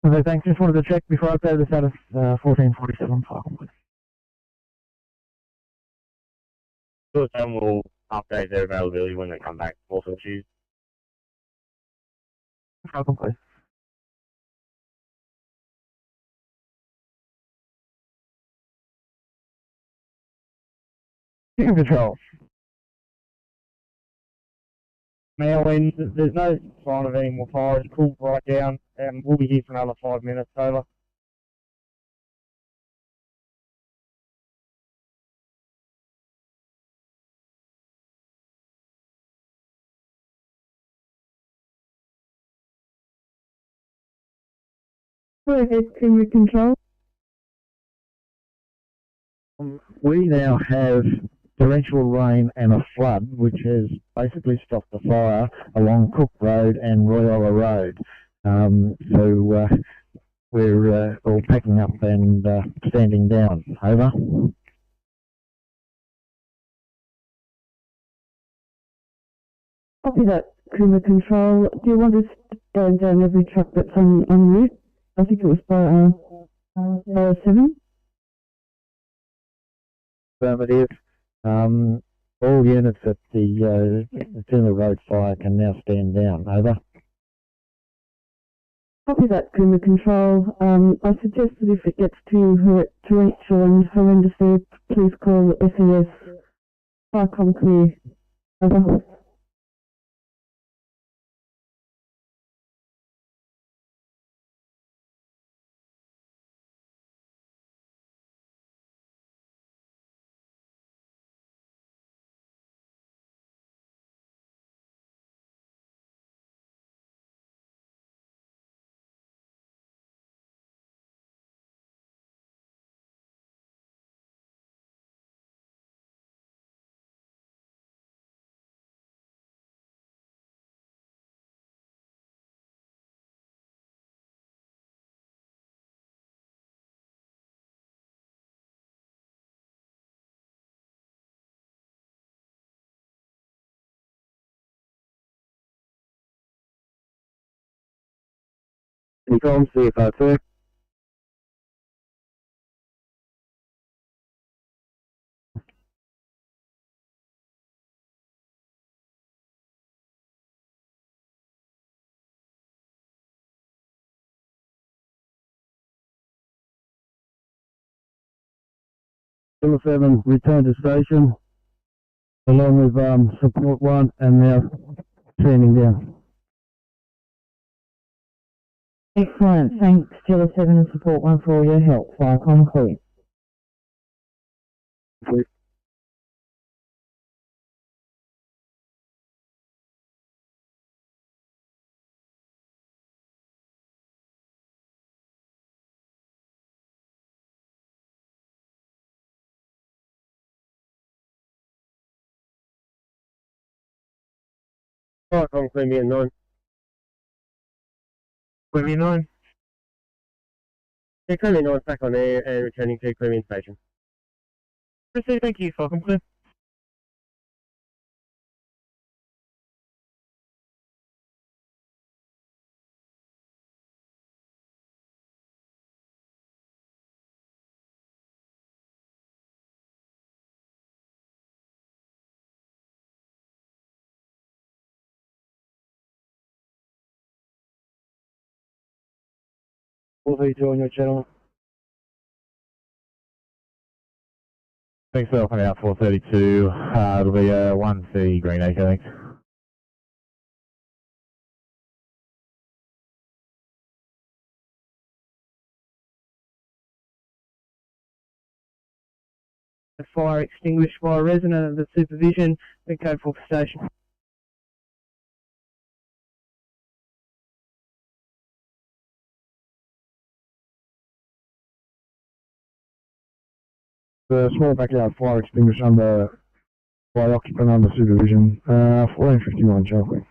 Okay, thanks. Just wanted to check before I update the status. 1447 Fire complete. Still 7 will update their availability when they come back. Also choose. Fire complete. Team control. Now, there's no sign of any more fire. It's cooled right down, and we'll be here for another 5 minutes. Over. Go ahead, Timber Control. We now have torrential rain and a flood, which has basically stopped the fire along Cook Road and Royalla Road. So we're all packing up and standing down. Over. Copy that, Timber Control. Do you want us to go down every truck that's on route? I think it was by 7. Affirmative. All units at the Timber Road fire can now stand down. Over. Copy that, Timber Control. I suggest that if it gets too torrential and horrendous there, please call SES. Fire clear. Over. Any comms, CFR2. Kilo 7, return to station, along with support 1, and now turning down. Excellent. Thanks, Kilo 7 and support 1 for all your help. Firecom clear. Firecom clear me at 9. Clear 9. Yeah, clear 9 back on air and returning to clear station. Proceed, thank you, Falcon Clear. What are you doing on your channel? Thanks for helping out 432. It'll be 1C Green Acre, thanks. The fire extinguished by a resident of the supervision. We code for station. The small backyard fire extinguished under by occupant under supervision. 1451, Chelsea.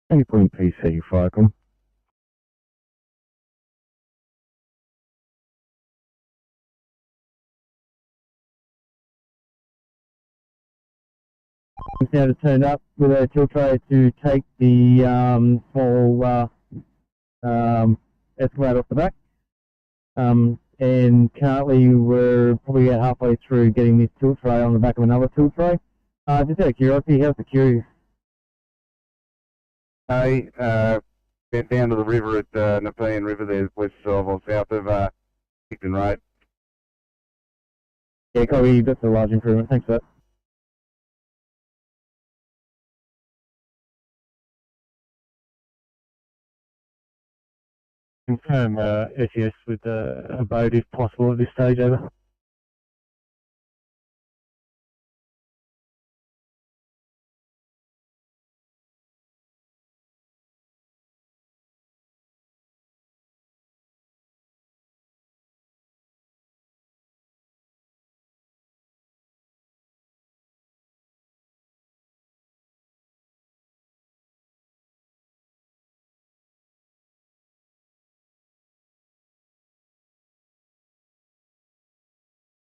Any point PC, Firecom. Now to turn up with a tilt tray to take the small escalator off the back. And currently we're probably about halfway through getting this tilt tray on the back of another tilt tray. Just out of curiosity, how's the queue? Hey, went down to the river at Nepean River there, west of or south of Picton Road. Yeah, copy, that's a large improvement, thanks for that. Confirm SES with a boat if possible at this stage, over.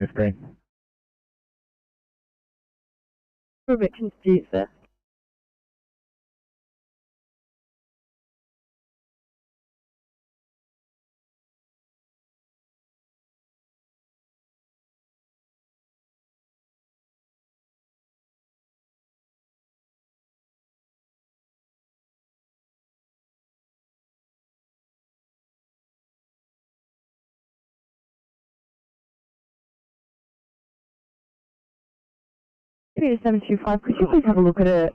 It's green. We're a bit confused there. Peter 725, could you please have a look at a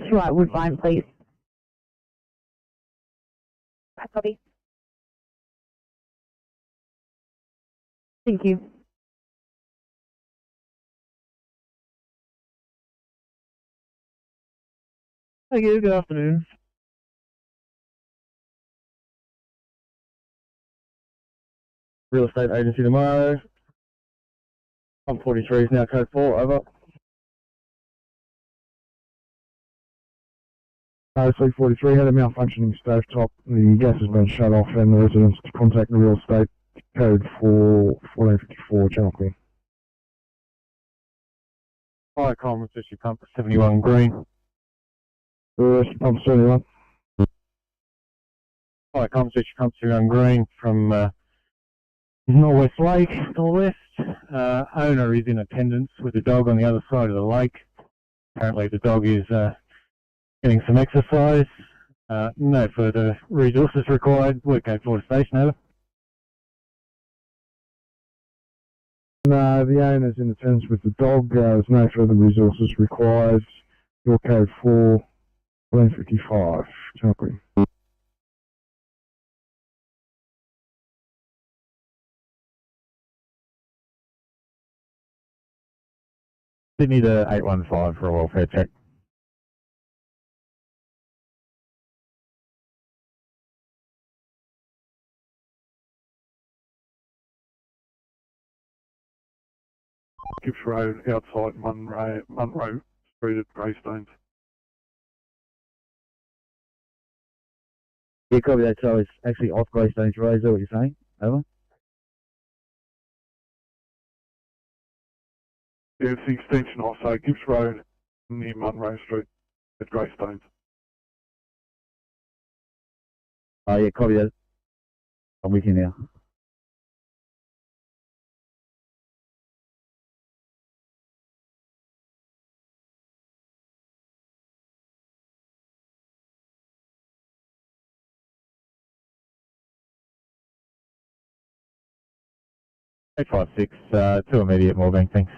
Stuart Woodbine, please? Copy. Thank you. Thank you, good afternoon. real estate agency tomorrow. 143 is now code 4, over. 343 had a malfunctioning stove top. The gas has been shut off and the residents to contact the real estate code for 1454 Channel Queen. Fire com, rescue pump 71 green. Rescue pump 71. Fire com, rescue pump 71 green from Norwest Lake, Norwest. Owner is in attendance with the dog on the other side of the lake. Apparently the dog is getting some exercise. No further resources required. Work code 4 to station, over. No, the owner's in attendance with the dog. There's no further resources required. Your code 4, 1455 Channel Queen. Sydney to 815 for a welfare check. Gibbs Road, outside Munro Street at Greystones. Yeah, copy that. So it's actually off Greystones Road, is that what you're saying? Over. Yeah, it's the extension off, so Gibbs Road near Munro Street at Greystones. Oh yeah, copy that. I'm with you now. Eight 856, 2 immediate Moorebank, thanks.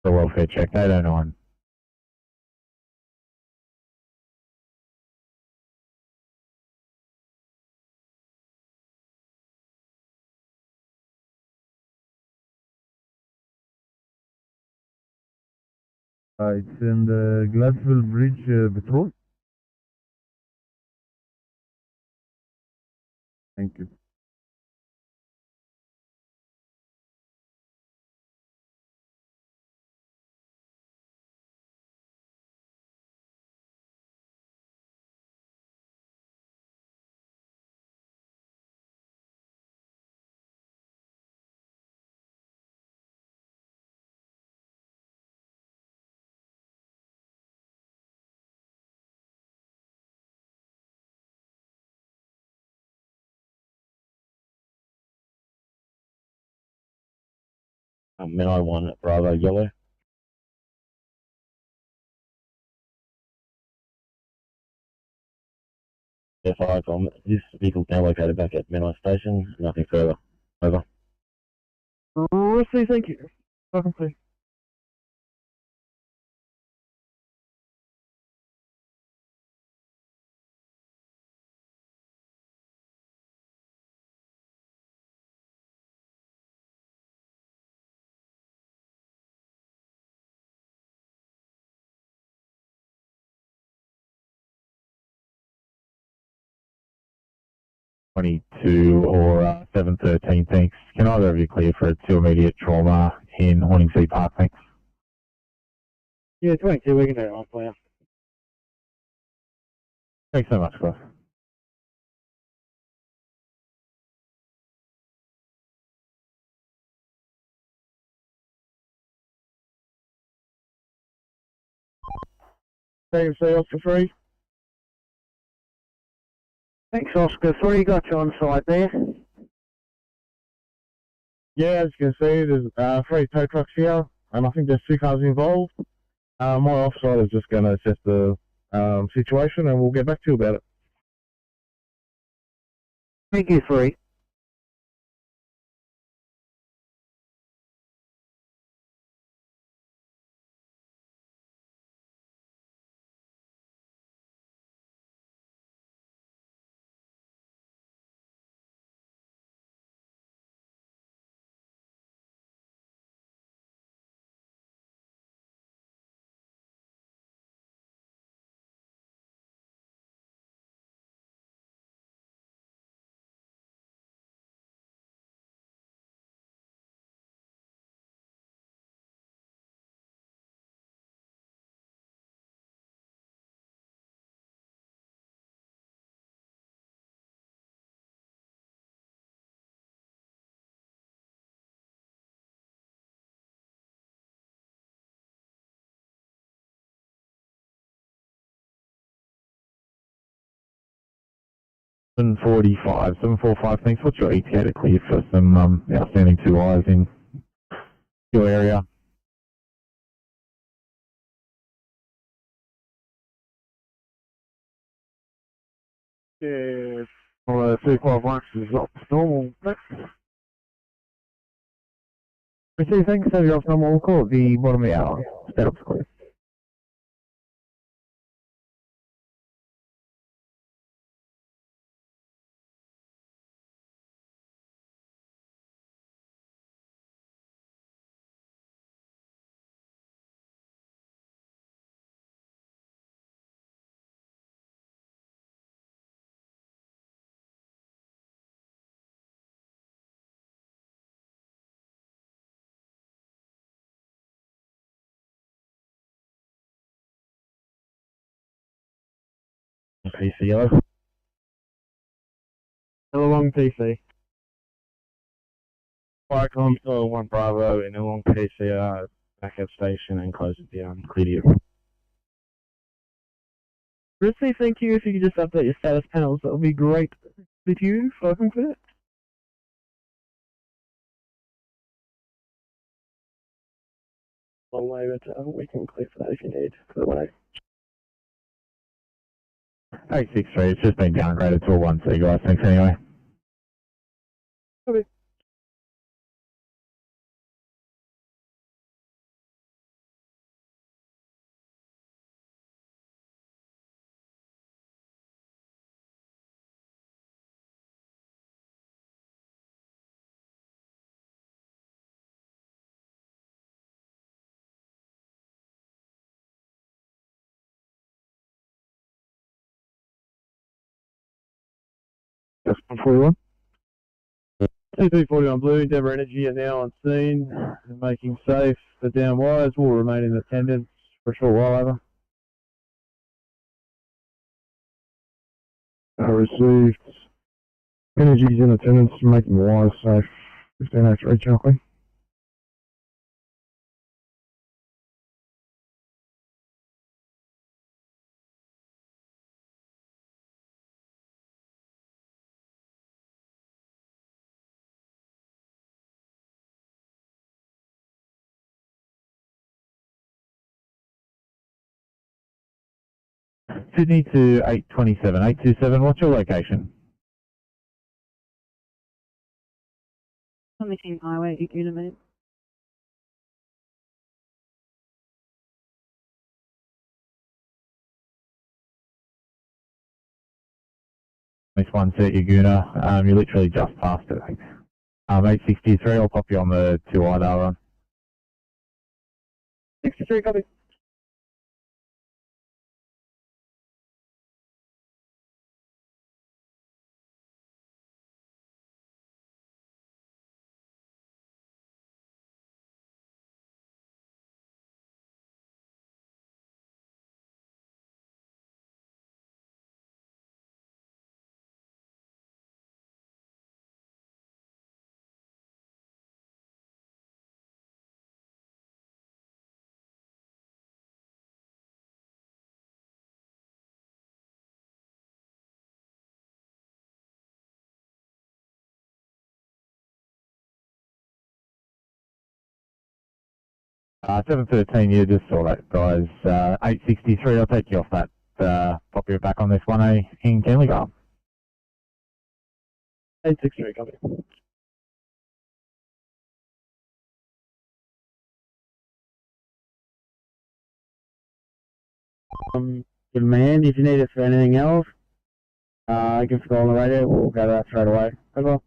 The welfare check, 809. It's in the Gladwell Bridge Patrol. Thank you. Menai 1 Bravo Yellow. F5 on this vehicle now located back at Menai Station. Nothing further. Over. Receive, thank you. Welcome, please. .22 or 713, thanks. Can either of you clear for a 2 immediate trauma in Horningsea Park, thanks? Yeah, 22, we can do it on clear. Thanks so much, guys. Thanks, Oscar 3. Thanks, Oscar 3. Got you on site there. Yeah, as you can see, there's 3 tow trucks here, and I think there's 2 cars involved. My offside is just going to assess the situation, and we'll get back to you about it. Thank you, Ferry. Seven 745, thanks. What's your ETA to clear for some outstanding 2Is in your area? Yeah, well, 351 is off normal. We see things so you're off normal. We'll call it the bottom of the hour. Stand up, clear. PC yellow. Hello, long PC. Firecom, 1 Bravo, in along PCR, backup station, and close it down. Clear you. Richie, thank you. If you could just update your status panels, that would be great. With you, welcome to it. Long way, but we can clear for that if you need. For the 1A. 863, it's just been downgraded to a 1C, guys. Thanks anyway. Okay. Just 141. 2241 Blue, Endeavour Energy are now on scene and making safe. The down wires will remain in attendance for a short while over. I received Energy's in attendance, making wires safe. 1503 Charlie. Sydney to 827. 827, what's your location? Missing highway, unit. This one set Yaguna, you're literally just past it. 863, I'll pop you on the 2I dial run. 63, copy. 713, you just saw that, guys. 863, I'll take you off that. Pop you back on this 1A in Kenley. 863, copy. Demand, if you need us for anything else, give us a call on the radio, we'll go that straight away. Over.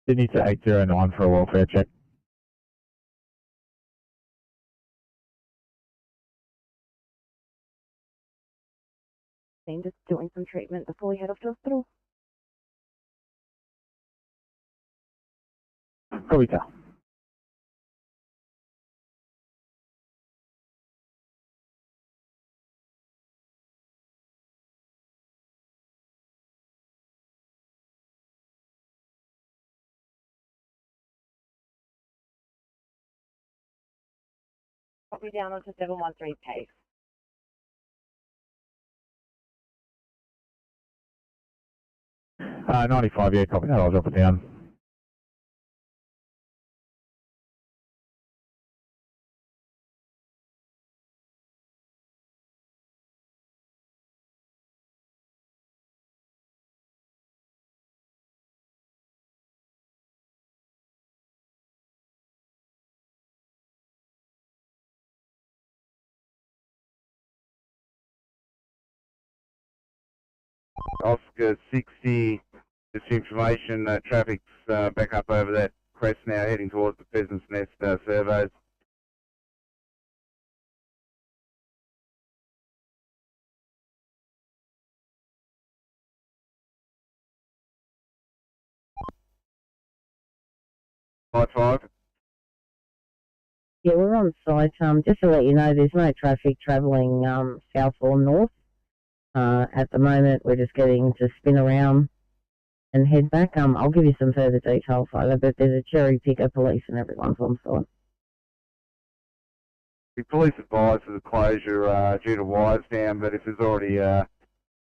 Sydney to 809 for a welfare check. Just doing some treatment before we head off to hospital. Copy, sir. Pop me down onto 713 pace. Uh, 95, yeah, copy that. I'll drop it down. Oscar 60, this information, traffic's back up over that crest now, heading towards the Pheasant's Nest surveys. Five. Yeah, we're on site. Just to let you know, there's no traffic travelling south or north. At the moment, we're just getting to spin around and head back. I'll give you some further details later, but there's a cherry picker, police, and everyone's on site. The police advised of the closure due to wires down, but if there's already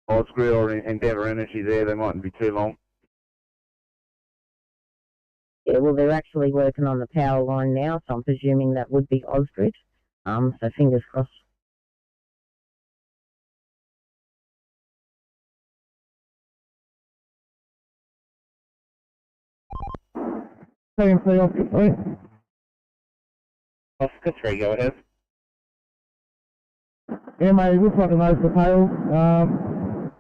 Osgrill or Endeavour Energy there, they mightn't be too long. Yeah, well, they're actually working on the power line now, so I'm presuming that would be Osgrid. So fingers crossed. Oscar 3. Oscar 3, go ahead. Yeah, mate, looks like a nose to tail.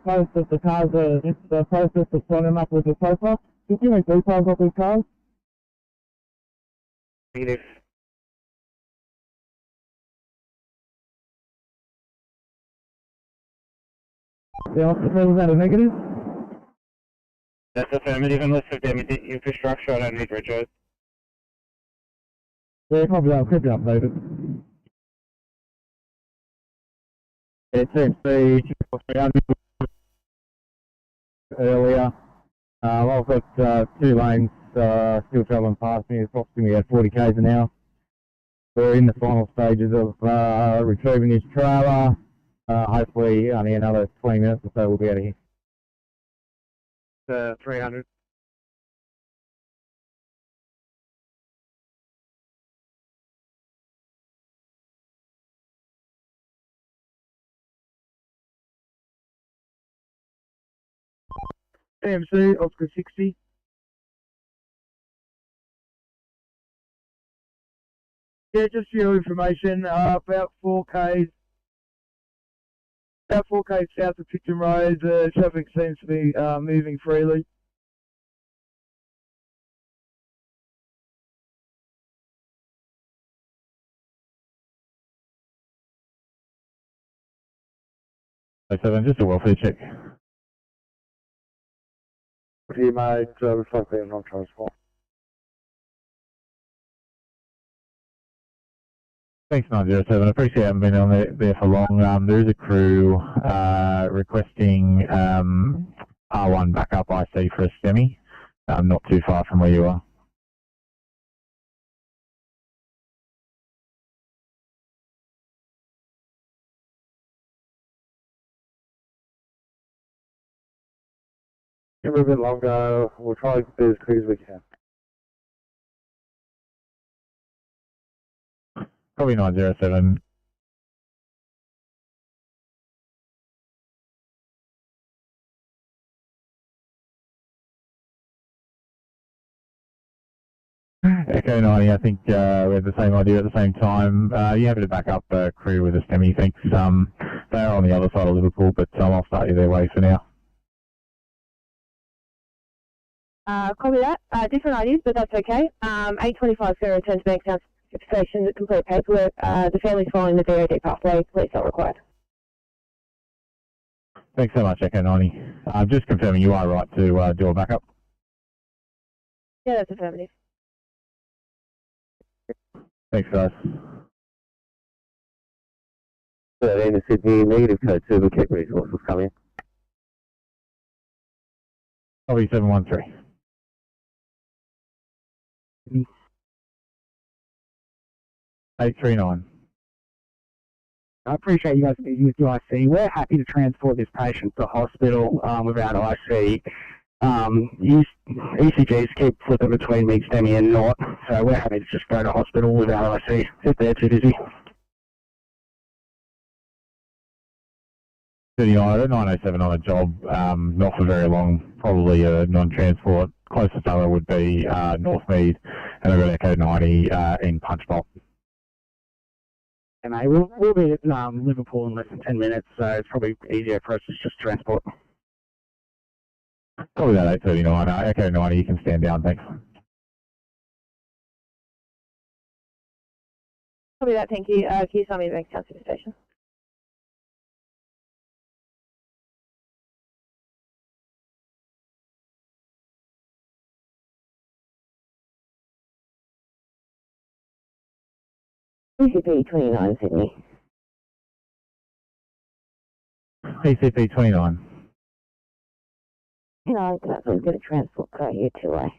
Most of the cars are in the process of signing up with the sofa. Just give me details of these cars. Negative. Yeah, Oscar 3, was that a negative? That's affirmative, unless of damage to infrastructure, I don't need retros. Yeah, probably I'll keep you updated. It seems to be 300 earlier. I've got 2 lanes still travelling past me, approximately at 40 k's an hour. We're in the final stages of retrieving this trailer. Hopefully only another 20 minutes or so we'll be out of here. 300. AMC, Oscar 60. Yeah, just for your information, about 4K south of Picton Road, the traffic seems to be moving freely. 7, just a welfare check. What do you made? Reflect there, non-transport. Thanks, 907. I appreciate you haven't been on there for long. There is a crew requesting R1 backup IC for a STEMI, not too far from where you are. Give it a bit longer. We'll try to be as quick as we can. Probably 907. Echo 90, I think we have the same idea at the same time. You happy to back up a crew with a STEMI, thanks. They're on the other side of Liverpool, but I'll start you their way for now. Copy that. Different ideas, but that's okay. 825 Ferry returns to Bankstown Station to complete paperwork. The family's following the DOD pathway. Police not required. Thanks so much, Echo 90. Just confirming you are right to do a backup. Yeah, that's affirmative. Thanks, guys. In Sydney, negative code 2, but keep resources coming. Copy 713. Me. 839. I appreciate you guys meeting with UIC. We're happy to transport this patient to hospital without IC. ECGs keep flipping between me, STEMI and not, so we're happy to just go to hospital without IC if they're too busy. 39, 907 on a job, not for very long, probably a non-transport. Closest other would be Northmead, and I've got Echo 90 in Punchbowl. And we'll be at Liverpool in less than 10 minutes, so it's probably easier for us to just transport. Probably that 839, Echo 90, you can stand down, thanks. Copy that, thank you. Can you tell me the Bankstown City Station? PCP 29 Sydney. PCP 29. You know, that's a good transport car here two-way.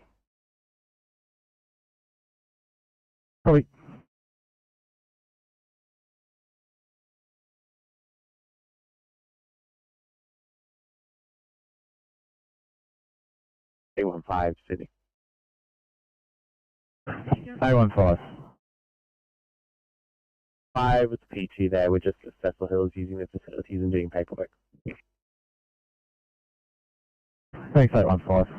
Probably. A15 Sydney. A15. 5 with the PT there. We're just at Cecil Hills using the facilities and doing paperwork. Thanks, 815.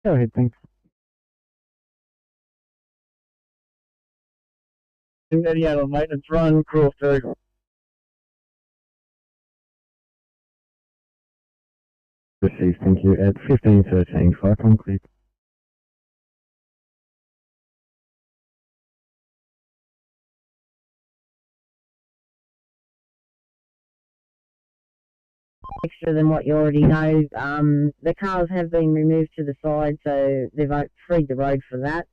Go ahead, thanks. Any out on maintenance run, crew off Ferry. Received, thank you. At 1513, fire concrete. Extra than what you already know. The cars have been removed to the side, so they've freed the road for that.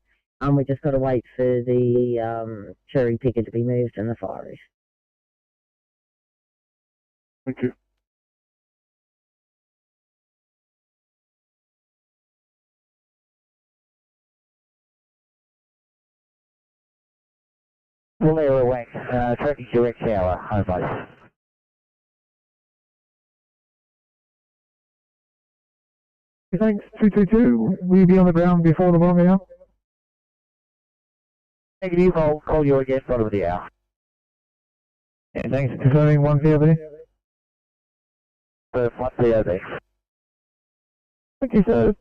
We just got to wait for the cherry picker to be moved and the fire is. Thank you. Valero away, tracking direct tower, home base. Thanks, 222. Will you be on the ground before the bomb hour? Negative, I'll call you again, bottom of the hour. And thanks, confirming 1 POV. First 1 POV. Thank you, sir.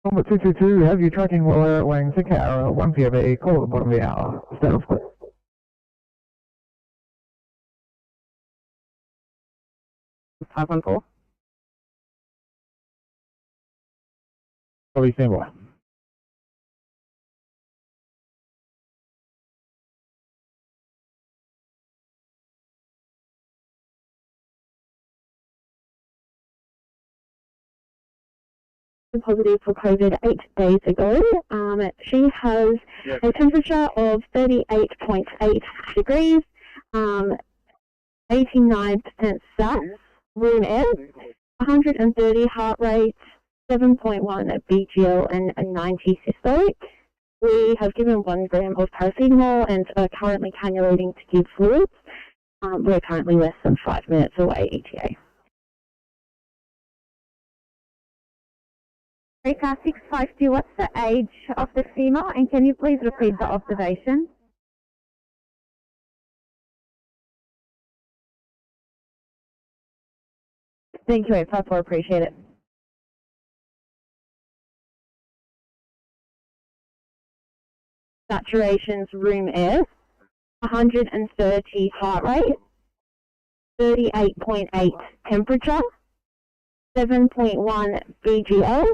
Number 222, have you tracking while we're at Wang Sakara, 1 POV, call at the bottom of the hour. Stand off, please. 514. Copy, stand by. Positive for COVID 8 days ago. She has a temperature of 38.8 degrees, 89% sat, room air, 130 heart rate, 7.1 BGL and 90 systolic. We have given 1 gram of paracetamol and are currently cannulating to give fluids. We're currently less than 5 minutes away ETA. Car 652, what's the age of the female, and can you please repeat the observation? Thank you, 854, appreciate it. Saturations, room air, 130 heart rate, 38.8 temperature, 7.1 BGL,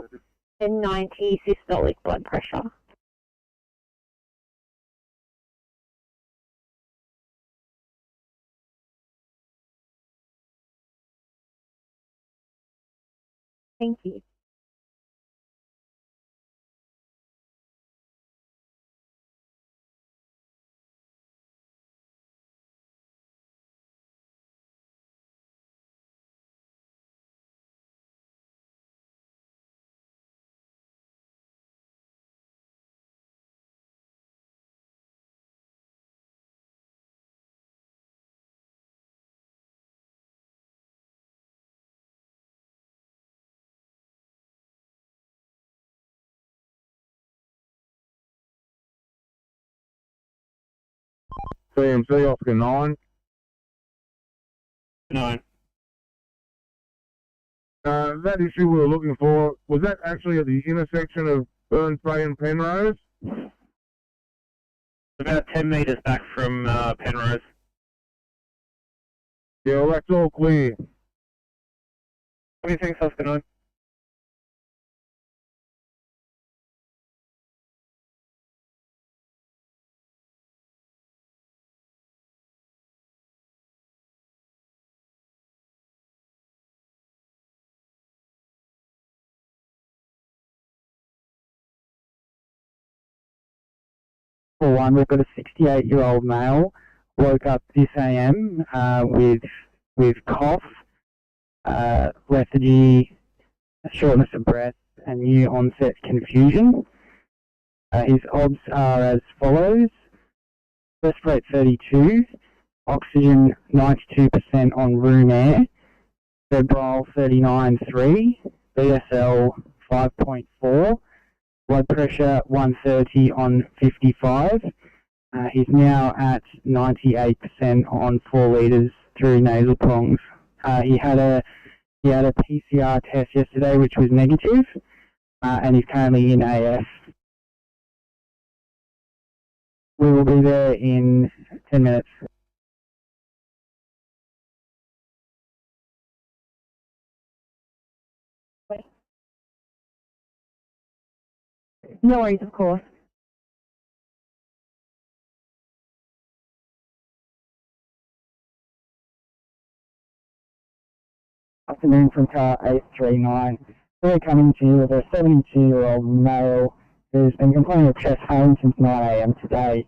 and 90 systolic blood pressure. Thank you. CMC Oscar 9. 9. That issue we were looking for, was that actually at the intersection of Burns Bay and Penrose? About 10 metres back from Penrose. Yeah, well, that's all clear. What do you think, Oscar 9? For one, we've got a 68-year-old male woke up this AM with cough, lethargy, shortness of breath, and new onset confusion. His obs are as follows: chest rate 32, oxygen 92% on room air, febrile 39.3, BSL 5.4. Blood pressure 130 on 55. He's now at 98% on 4 litres through nasal prongs. He had a PCR test yesterday which was negative, and he's currently in AF. We will be there in 10 minutes. No worries, of course. Afternoon from car 839. We're coming to you with a 72-year-old male who's been complaining of chest pain since 9 AM today.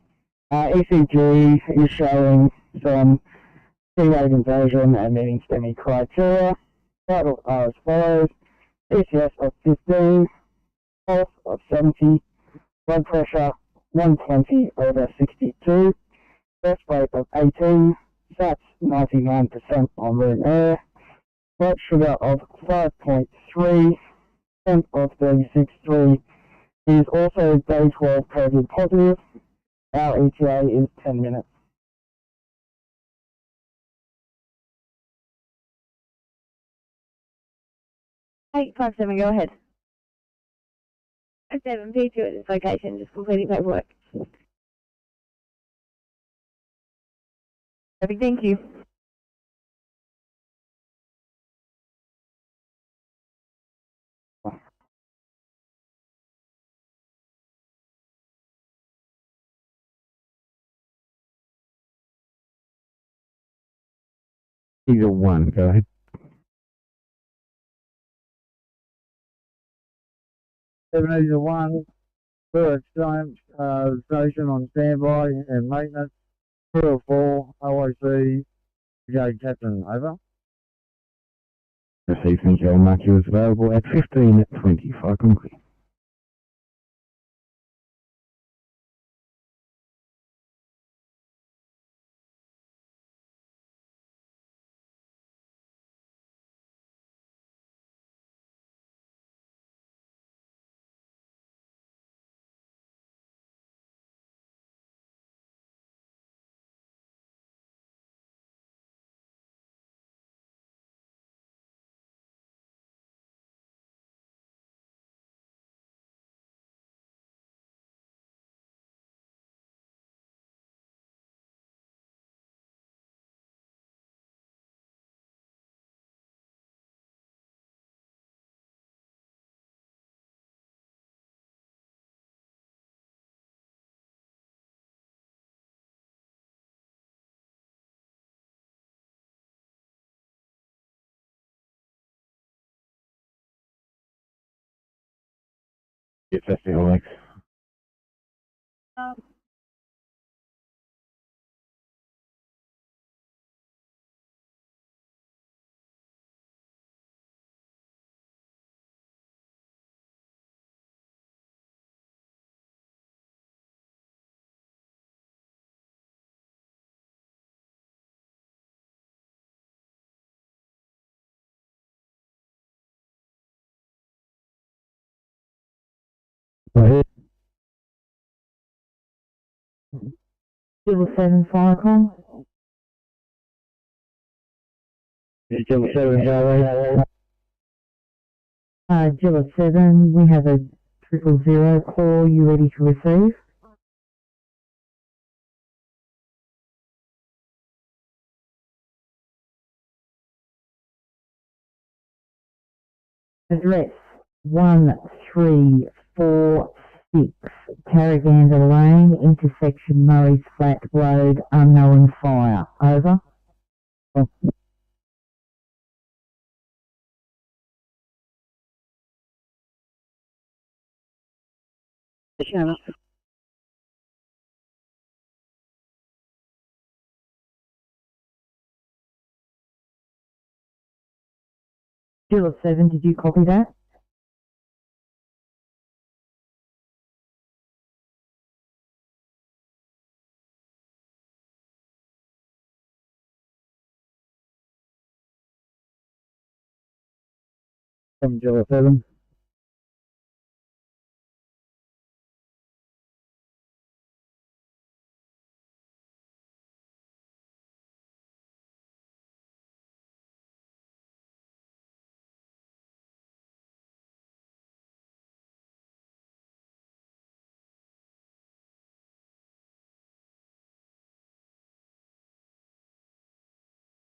ECG is showing some T-wave inversion and meeting STEMI criteria. Vitals are as follows: ECS of 15, pulse of 70, blood pressure 120/62, chest rate of 18, SATs 99% on room air, blood sugar of 5.3, temp of 36.3. He is also day 12 COVID positive. Our ETA is 10 minutes. 857, go ahead. 7 P2 at this location, just completing paperwork. Perfect, thank you. Either one, go ahead. Ebenezer 1, Ferry station on standby and maintenance. 204, OIC, Brigade Captain, over. Received, thank you. I'll mark you as available at 15:20. Fire complete. Yes, that's the Alex. Go ahead. 7 Firecom. 7, go Gilla 7, we have a 000 call. You ready to receive? Address 1346 Tarragander Lane, intersection Murray's Flat Road, unknown fire. Over. Gilla 7, did you copy that? From Gilla 7.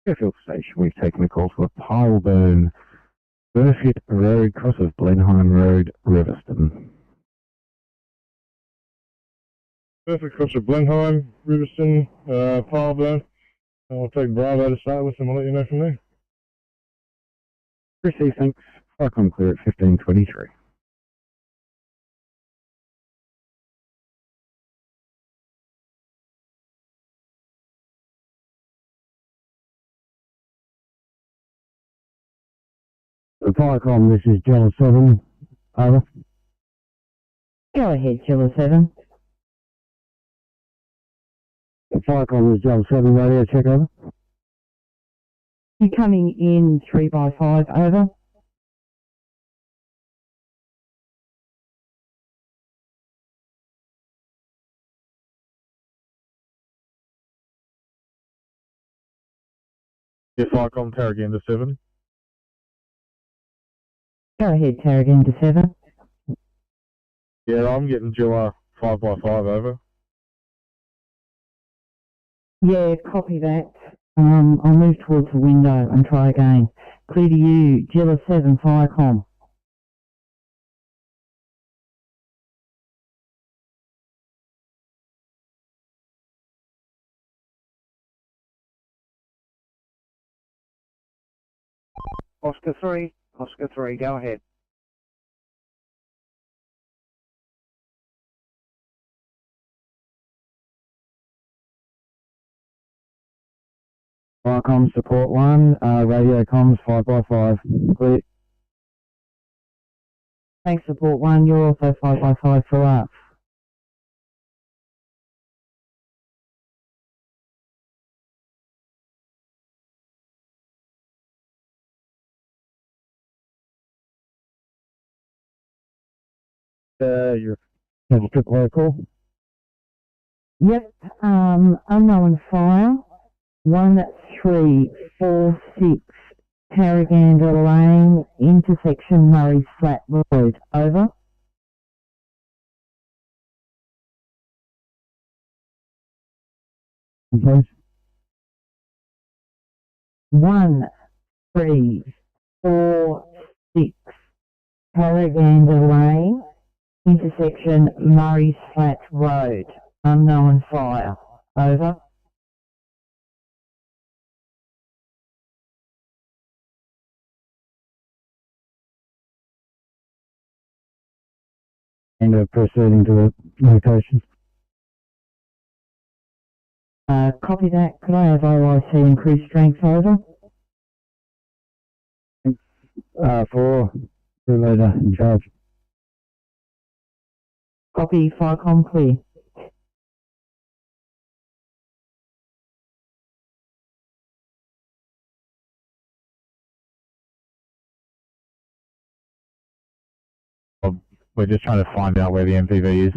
Fairfield Station, we've taken a call to a pile burn, Burfitt Road, cross of Blenheim Road, Riverston. Perfect, cross of Blenheim, Riverston, pile burn. I'll take Bravo to start with and we'll let you know from there. Received, thanks. Fire clear at 15:23. Firecom, this is Gilla 7, over. Go ahead, Gilla 7. Firecom, this is Gilla 7, radio check, over. You're coming in 3x5, over. Yes, Icon, Tarragander 7. Go ahead, Tarragander 7. Yeah, I'm getting Gilla 5x5 over. Yeah, copy that. I'll move towards the window and try again. Clear to you, Gilla 7, Firecom. Oscar 3, go ahead. Fire comms support 1, radio comms 5x5, clear. Thanks, support 1, you're also 5x5 for up. You have a trip local. Yep, unknown fire, 1346 Paragander Lane, intersection Murray Flat Road, over. Please. 1346 Paragander Lane, intersection Murray Flat Road, unknown fire, over. And proceeding to the location. Copy that. Could I have OIC increased strength, over? 4, crew leader in charge. Copy, Firecom clear. We're just trying to find out where the MPV is.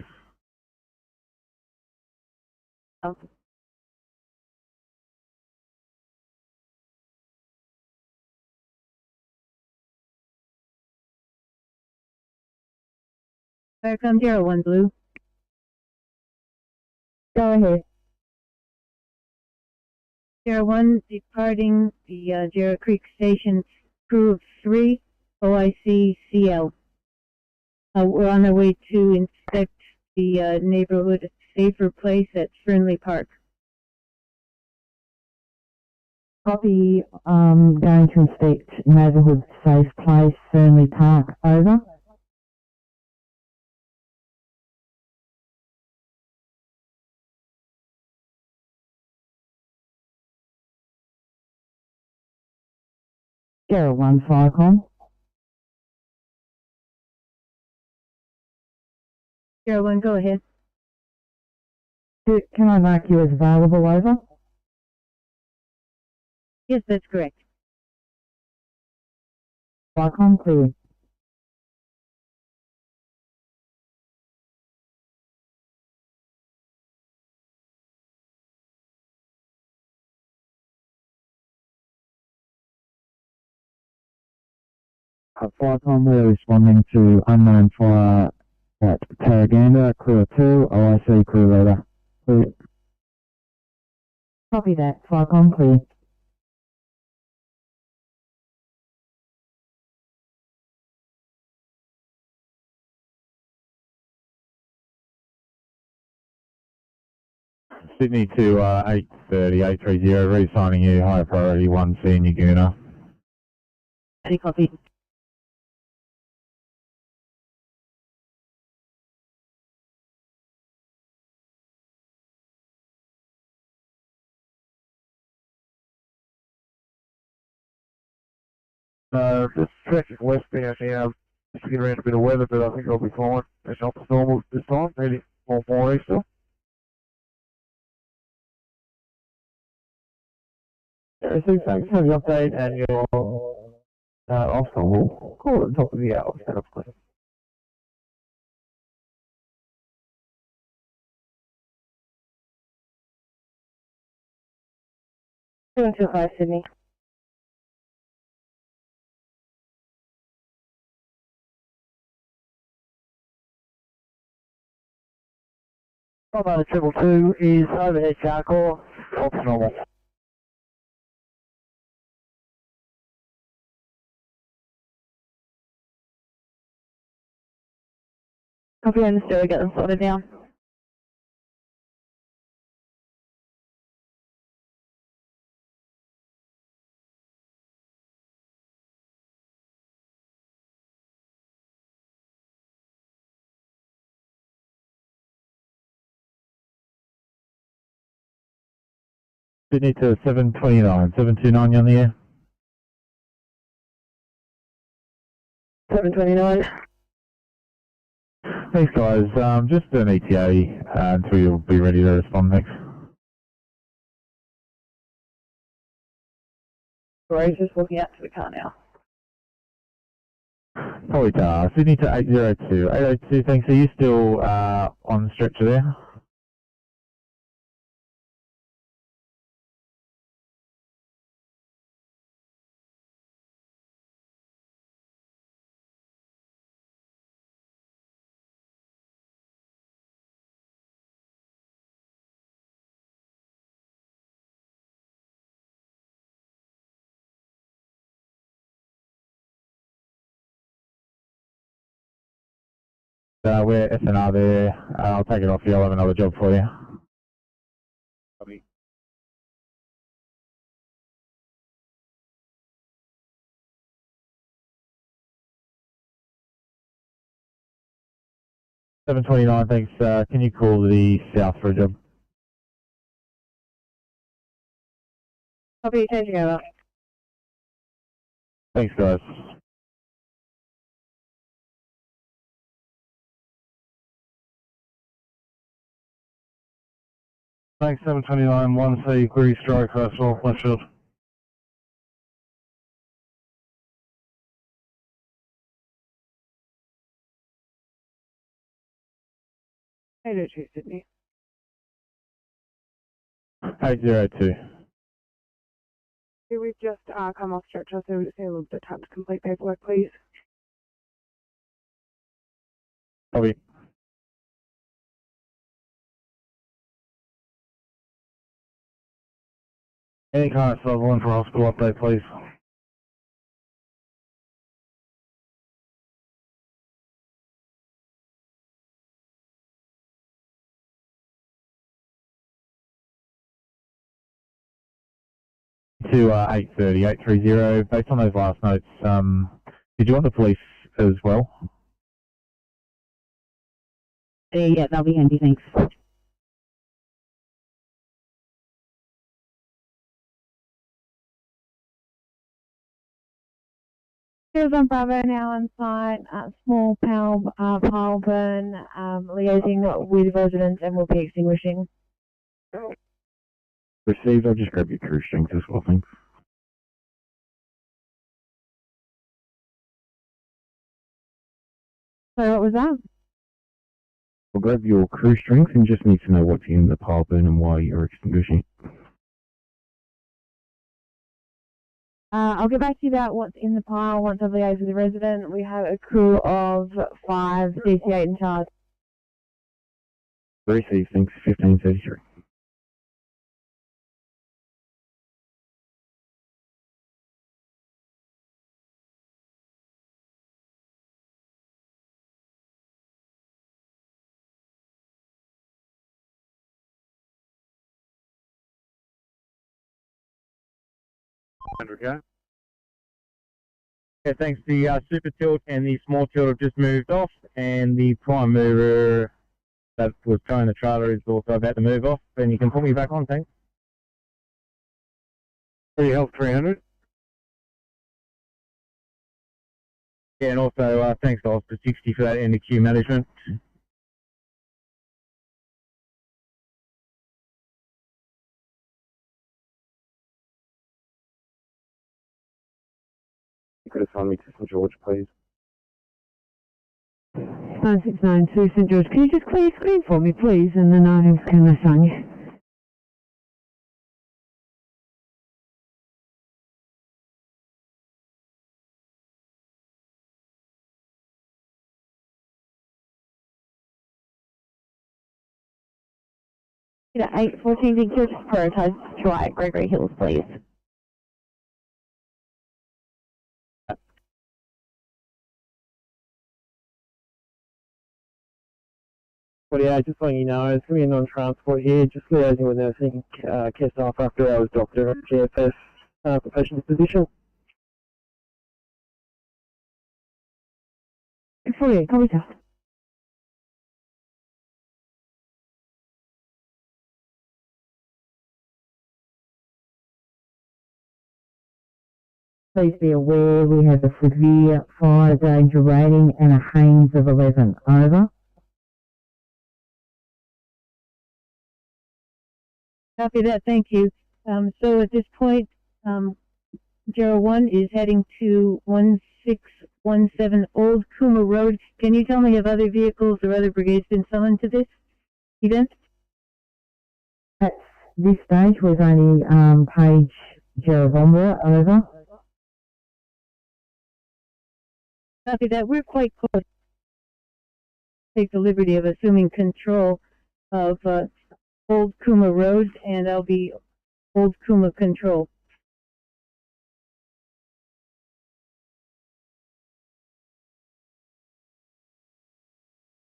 Welcome 01 Blue. Go ahead. 01 departing the Jarrah Creek Station, crew of 3, OIC CL. We're on our way to inspect the neighborhood safer place at Fernley Park. Copy, going to inspect neighbourhood safe place, Fernley Park, over. Jarrah 1 Firecom. 01, go ahead. Can I mark you as available, over? Yes, that's correct. Firecom clear. Firecom, we're responding to unknown fire at Paragander, crew of 2, OIC crew leader. Clear. Copy that. Firecom clear. Sydney to 830, 830, reassigning you higher priority 1 senior Gooner. Any copy? Just traffic westbound now. Just to get around a bit of weather, but I think I'll be fine. It's not normal this time, heading more east still. So thanks for the update and your obstacle. We'll call at the top of the hour, set up please. 225 Sydney. Bravo 222 is overhead charcoal, off normal. Copy, understood. Get them sorted down. Sydney to 729, 729 you on the air. 729. Thanks guys, just an ETA until you'll be ready to respond next. Right, just walking out to the car now. Probably Sydney to 802. 802, thanks. Are you still on the stretcher there? We're SNR there. I'll take it off you. I'll have another job for you. Copy. $729, thanks. Can you call the south for a job? Copy, changing over. Thanks, guys. Thanks, 729, 1C, query strike, Crosswell, Westfield. Hey, don't you, Sydney? 802. We've just come off stretcher, so we'll just need a little bit of time to complete paperwork, please. Copy. Any kind of Sutherland for hospital update, please. To 830, 830. Based on those last notes, did you want the police as well? Yeah, that'll be handy, thanks. Here's on Bravo now on site, small pile burn, liaising with residents and will be extinguishing. Received, I'll just grab your crew strength as well, thanks. So what was that? I'll grab your crew strength and just need to know what's in the pile burn and why you're extinguishing it. I'll get back to you about what's in the pile once I've liaised with the resident. We have a crew of 5, DC8 in charge. Received, thanks, 1533. Okay. Yeah, thanks. The super tilt and the small tilt have just moved off, and the prime mover that was towing the trailer is also about to move off. And you can put me back on, thanks. Free help 300. Yeah, and also thanks to Officer 60 for that NSW management. You could assign me to St George, please. 9692 St George, can you just clear your screen for me, please, and then I can assign you. Yeah, 814, can you just prioritize Dwight Gregory Hills, please? But yeah, just letting you know, it's going to be a non-transport here, just liaising with nursing, care staff after hours doctor at GFS, professional position. 48, copy, sir. Please be aware we have a severe fire danger rating and a Haines of 11. Over. Copy that, thank you. So at this point, 01 is heading to 1617 Old Kuma Road. Can you tell me if other vehicles or other brigades been summoned to this event? At this stage, we've only page Jeroboam. Over. Copy that. We're quite close. Take the liberty of assuming control of Old Kuma Road, and I'll be Old Kuma Control.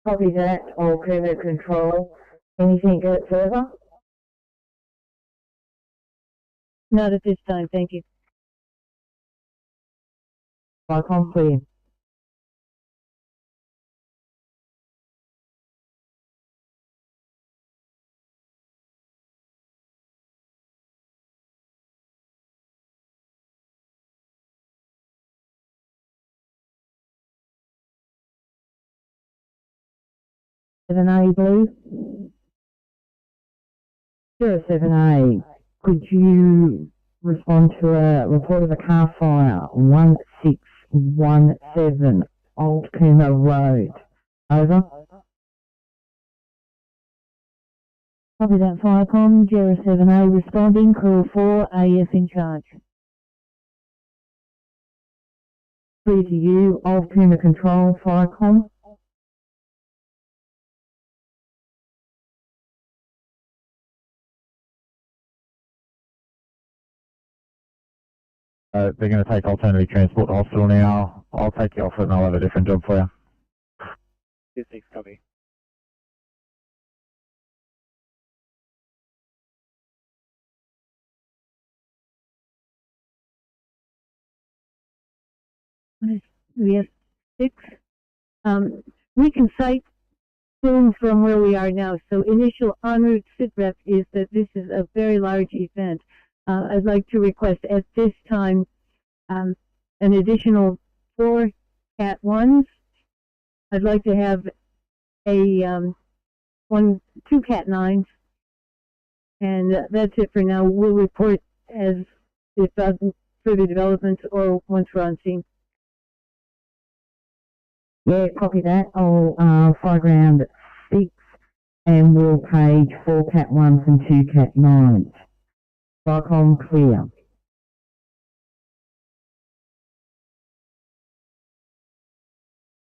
Copy that, Old Kuma Control. Anything go further? Not at this time, thank you. Icon clear. With an A, please. 07A, could you respond to a report of a car fire, 1617 Old Kuma Road? Over. Copy that, Firecom. 07A responding, crew 4, AF in charge. Clear to you, Old Kuma Control, Firecom. They're going to take alternative transport to hospital now. I'll take you off it and I'll have a different job for you. Yes, thanks, copy. We have 6. We can cite film from where we are now. So initial en route sitrep is that this is a very large event. I'd like to request at this time an additional 4 Cat 1s. I'd like to have a 2 Cat 9s, and that's it for now. We'll report as if further developments or once we're on scene. Yeah, copy that. I'll foreground 6 and we'll page 4 Cat 1s and 2 Cat 9s. Icon clear.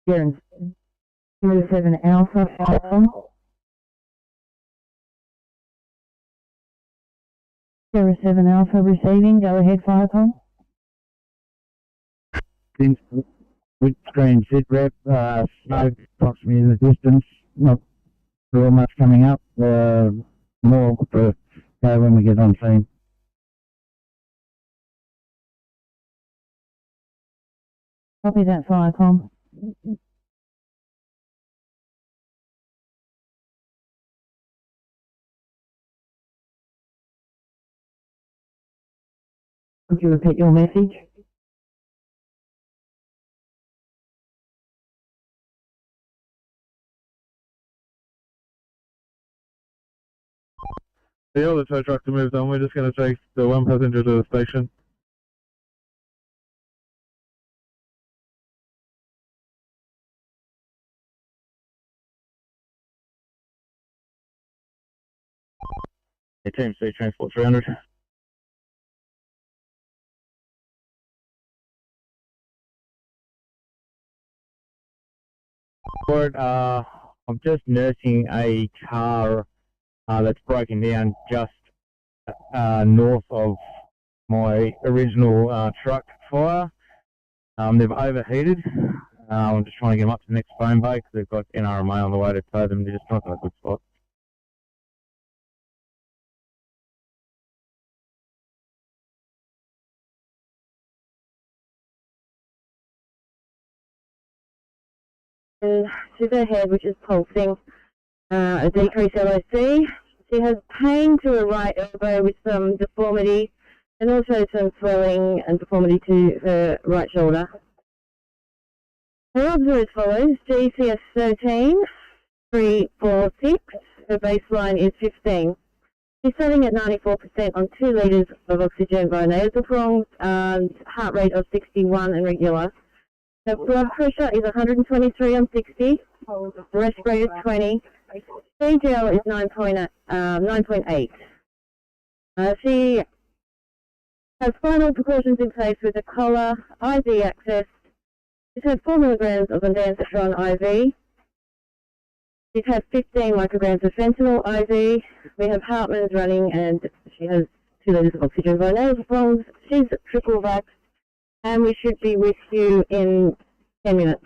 Darren, 07 Alpha, Icon. 07 Alpha receiving, go ahead, Firecom. With screen sit rep, smoke approximately in the distance, not real much coming up, more to go when we get on scene. Copy that, Firecom. Could you repeat your message? The other tow trucks are moved on. We're just going to take the one passenger to the station. Yeah, Team C, Transport 300. I'm just nursing a car that's broken down just north of my original truck fire. They've overheated. I'm just trying to get them up to the next phone bay because they've got NRMA on the way to tow them. They're just not in a good spot. To the head, which is pulsing, a decreased LOC. She has pain to her right elbow with some deformity. and also some swelling and deformity to the right shoulder. Her odds are as follows: GCS 13, 3, 4, 6. Her baseline is 15. She's setting at 94% on 2 litres of oxygen via nasal prongs, and heart rate of 61 and regular. Her blood pressure is 123 on 60, rest rate is 20, CGL is 9.8. She has final precautions in place with the collar, IV access. She's had 4 milligrams of ondansetron IV. She's had 15 micrograms of fentanyl IV. We have Hartmann's running, and she has 2 litres of oxygen via nasal prongs. She's triple vaxxed, and we should be with you in 10 minutes.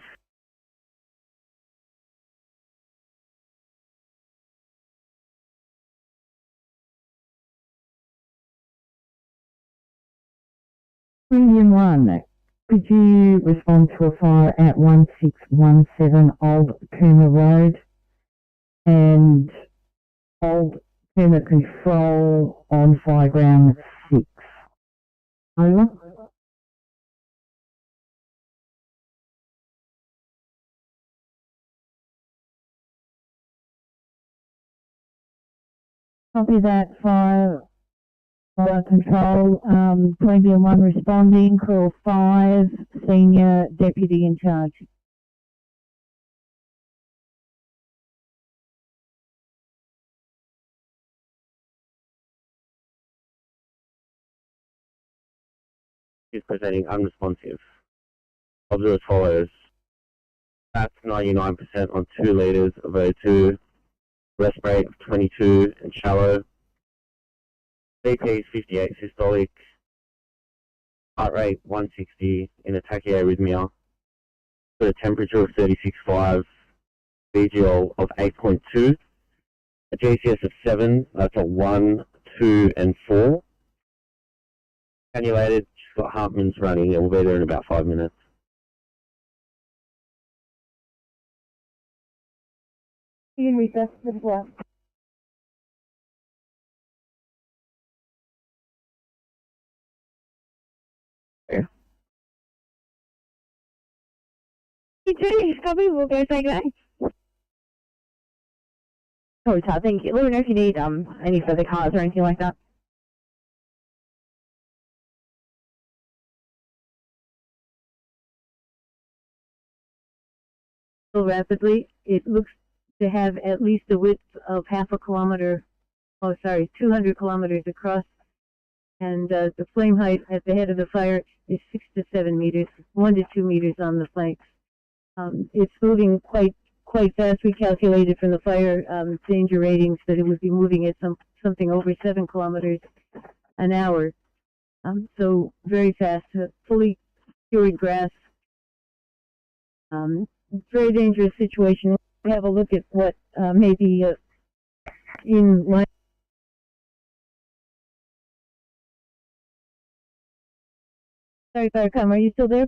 Premium 1, could you respond to a fire at 1617 Old Puma Road and Old Puma Control on Fireground 6? Over. Copy that, fire control. Premium 1 responding, call 5, senior deputy in charge. Is presenting unresponsive. Odds are as follows: that's 99% on 2 litres of O2, rest rate of 22 and shallow, BP is 58 systolic, heart rate 160 in a tachyarrhythmia, got a temperature of 36.5, VGL of 8.2, a GCS of 7, that's a 1, 2 and 4. Cannulated, she's got Hartmann's running, and we'll be there in about 5 minutes. You can recess as well. Yeah. You too, copy, we'll go take that. Sorry, Todd, thank you. Let me know if you need any further cards or anything like that. Rapidly, it looks to have at least a width of 0.5 kilometer, 200 kilometers across, and the flame height at the head of the fire is 6 to 7 meters, 1 to 2 meters on the flanks. It's moving quite fast. We calculated from the fire danger ratings that it would be moving at something over 7 kilometers an hour. So very fast, fully cured grass. Very dangerous situation. We have a look at what may be in line. Sorry, Firecom, are you still there?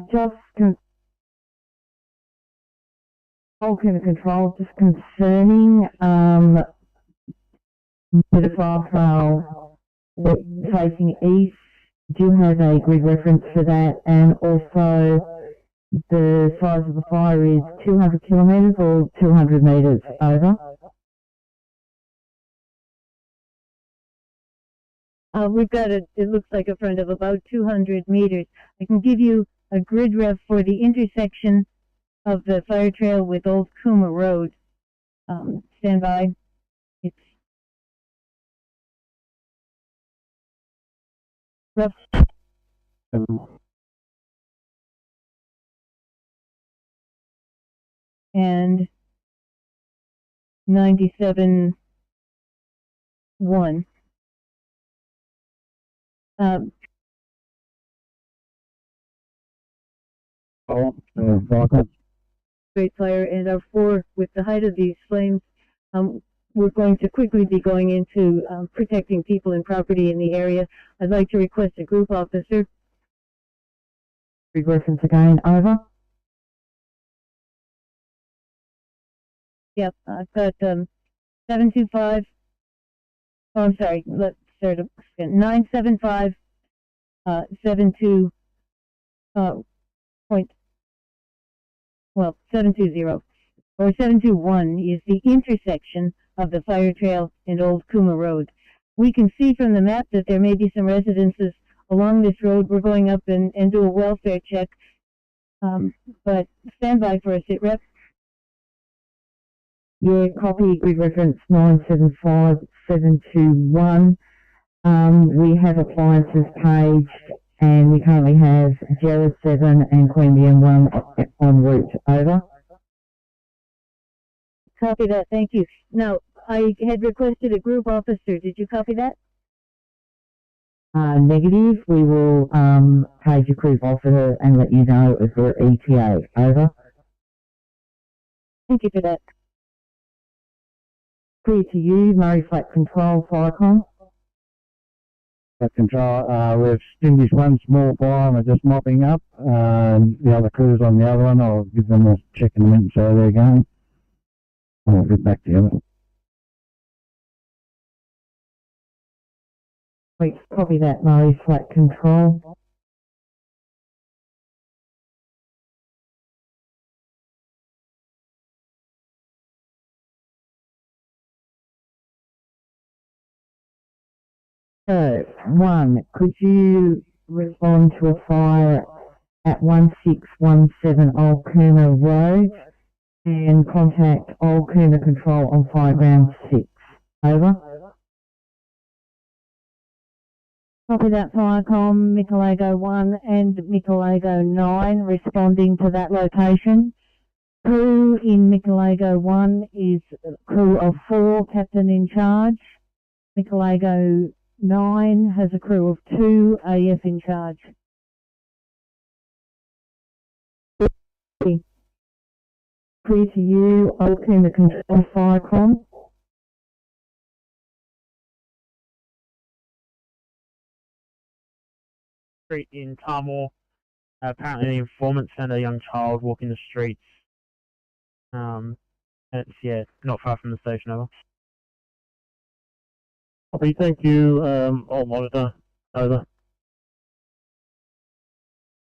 Just control, just concerning bit of fire trail facing east. Do you have a grid reference for that? And also, the size of the fire is 200 kilometres or 200 metres, over? We've got it looks like a front of about 200 meters. I can give you a grid ref for the intersection of the fire trail with Old Kuma Road. Stand by. It's rough. And 97.1. Great fire, and our 4 with the height of these flames. We're going to quickly be going into protecting people and property in the area. I'd like to request a group officer. Grid reference again, over? Yep, I've got 725. Oh, I'm sorry. Let's start up again. 975 72 point. Well, 720 or 721 is the intersection of the fire trail and Old Kuma Road. We can see from the map that there may be some residences along this road. We're going up and do a welfare check. But stand by for a sit rep. Yeah, copy grid reference 975721. We have appliances paged, and we currently have Jarrah 7 and Queen Bee 1 en route. Over. Copy that. Thank you. Now, I had requested a group officer. Did you copy that? Negative. We will page a group officer and let you know if we're ETA. Over. Thank you for that. Clear to you, Murray Flat Control, Firecom. Flat Control, we've extinguished one small fire and we're just mopping up. The other crew's on the other one. I'll give them a check in a minute, so they're going. I'll get back to you. Wait, copy that, Murray Flat Control. So, one, could you respond to a fire at 1617 Old Kuma Road and contact Old Kuma Control on Fireground 6? Over. Copy that, Firecom, Michelego 1 and Michelego 9 responding to that location. Crew in Michelego 1 is a crew of 4, captain in charge. Michelego 9 has a crew of 2, AF in charge. Clear to you, Old Kuma Control, Firecom. Street in Tamor. Apparently the informant sent a young child walking the streets. It's not far from the station. Over. Copy, thank you. All monitor. Over.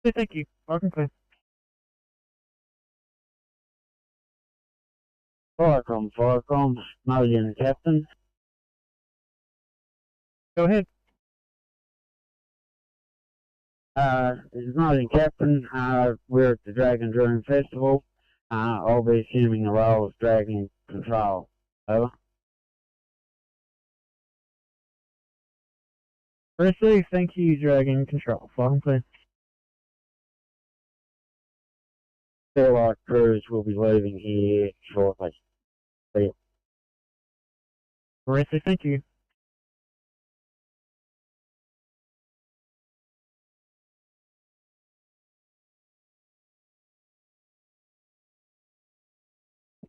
Okay, thank you. Welcome, clear. Firecom, Mulligan Captain. Go ahead. This is Mulligan Captain. We're at the Dragon Druin Festival. I'll be assuming the role of Dragon Control. Over. Receive, thank you, Dragon Control. Welcome, clear. Feel like crews will be leaving here shortly. Receive, thank you.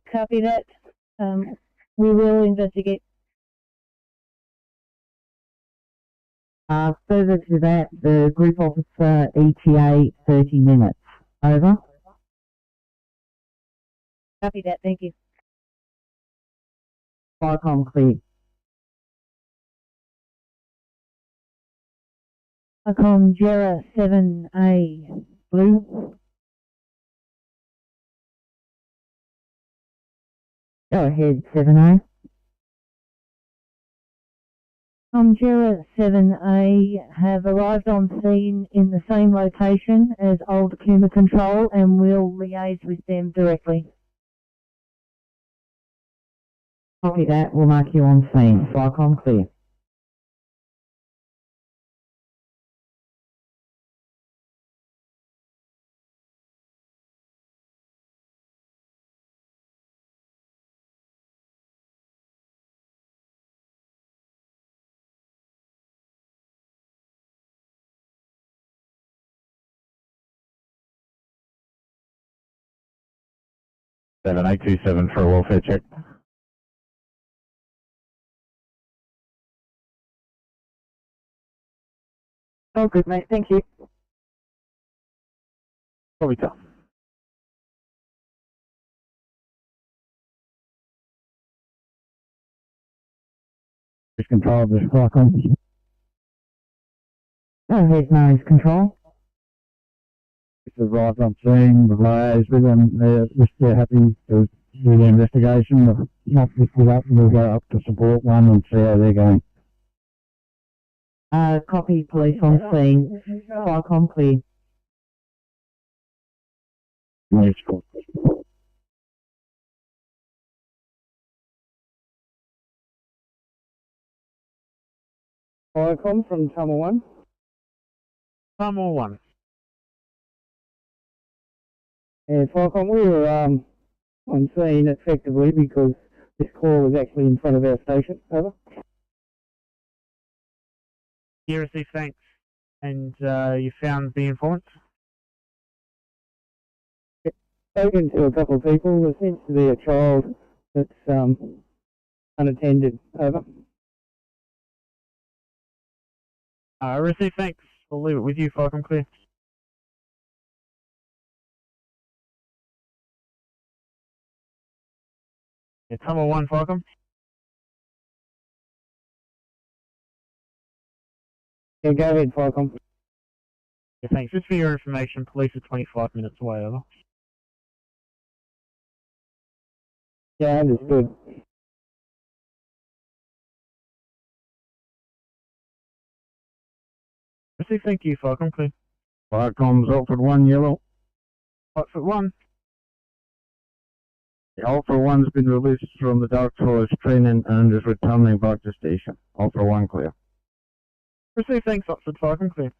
Copy that. We will investigate. Further to that, the group officer ETA 30 minutes. Over. Copy that. Thank you. Firecom clear. Firecom Jarrah 7A blue. Go ahead, 7A. Jarrah 7A have arrived on scene in the same location as Old Kuma Control and will liaise with them directly. Copy that, we'll mark you on scene. Firecom clear. Seven 827 for a welfare check. Oh, good, mate. Thank you. Probably tough. Just control the Flycom. Go ahead, Mary's control. Just arrived on scene, the layers with them, they're happy to do the investigation. If not lifted up, we'll go up to support one and see how they're going. Copy, police on scene. Flycom cleared. Yes, cool. Flycom from Tummel 1. Tummel 1. Yeah, Flycom, we were on scene effectively because this call was actually in front of our station. Over. You received thanks. And you found the informant? Spoken to a couple of people. There seems to be a child that's unattended. Over. Received thanks. We'll leave it with you, Flycom clear. Yeah, Tummel 1, Flycom. Yeah, go ahead, Flycom. Yeah, thanks. Just for your information, police are 25 minutes away, over. Yeah, understood. Received, thank you, Flycom clear. Flycom's Alfred 1 yellow. Alfred 1. The Alpha 1's been released from the dark forest training and is returning back to station. Alpha 1 clear. Received, thanks, Oxford, Flycom clear.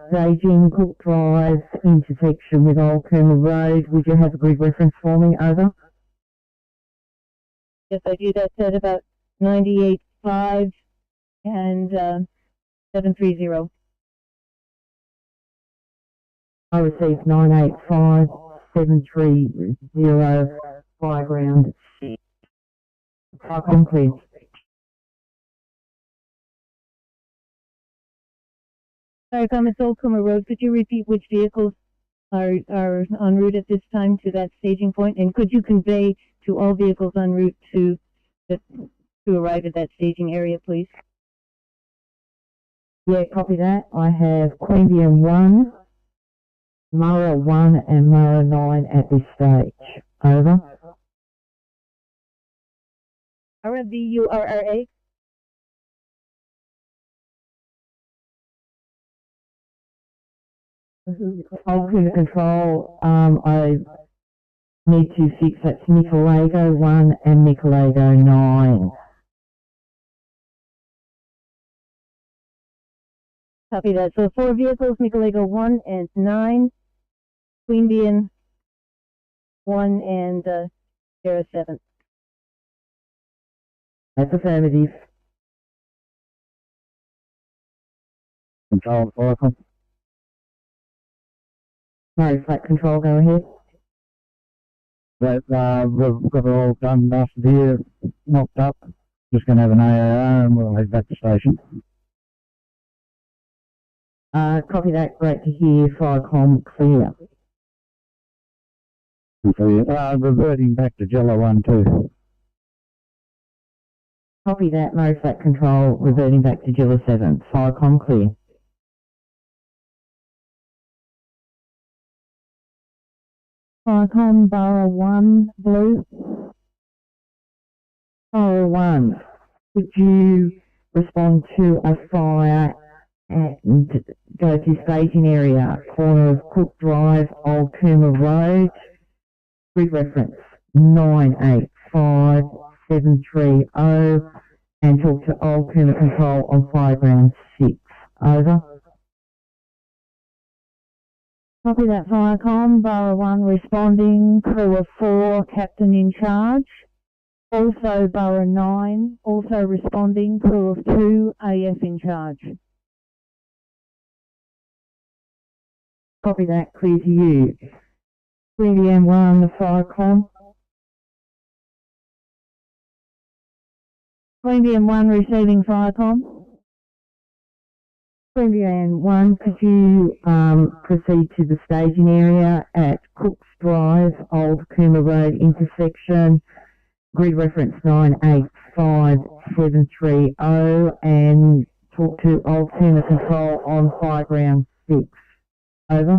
Staging Cook Drive intersection with Old Coomber Road. Would you have a grid reference for me? Over. Yes, I do. That's at about 98.5 and 730. I received 985 730 Fireground. Flycom clear. Sorry, it's Old Coomber Road. Could you repeat which vehicles are en route at this time to that staging point? And could you convey to all vehicles en route to arrive at that staging area, please? Yeah, copy that. I have Queanbeyan 1, Murra 1 and Murra 9 at this stage. Over. VURRA? Ultimate control, I need to fix that's Nicolago 1 and Nicolago 9. Copy that. So 4 vehicles, Nicolago 1 and 9, Queanbeyan 1 and Sierra 7. That's affirmative. Control Flycom. No, flat control, go ahead. We've got it all done, nice and here, knocked up. Just going to have an AAR and we'll head back to station. Copy that, great to hear. Flycom clear. Reverting back to Jello 1 too. Copy that, no flat control, reverting back to Jilla 7. Flycom clear. Flycom Borough 1, blue. Borough 1, could you respond to a fire and go to staging area, corner of Cook Drive, Old Coomber Road, grid reference 985730, and talk to Old Coomber Control on Fireground 6. Over. Copy that, Flycom. Borough 1 responding, crew of 4, captain in charge. Also Borough 9, also responding, crew of 2, AF in charge. Copy that, clear to you. Queanbeyan 1, the Flycom. Queanbeyan 1 receiving Flycom. Queanbeyan 1, could you proceed to the staging area at Cook's Drive, Old Cooma Road intersection, grid reference 985730, and talk to Old Cooma Control on Fireground 6. Over.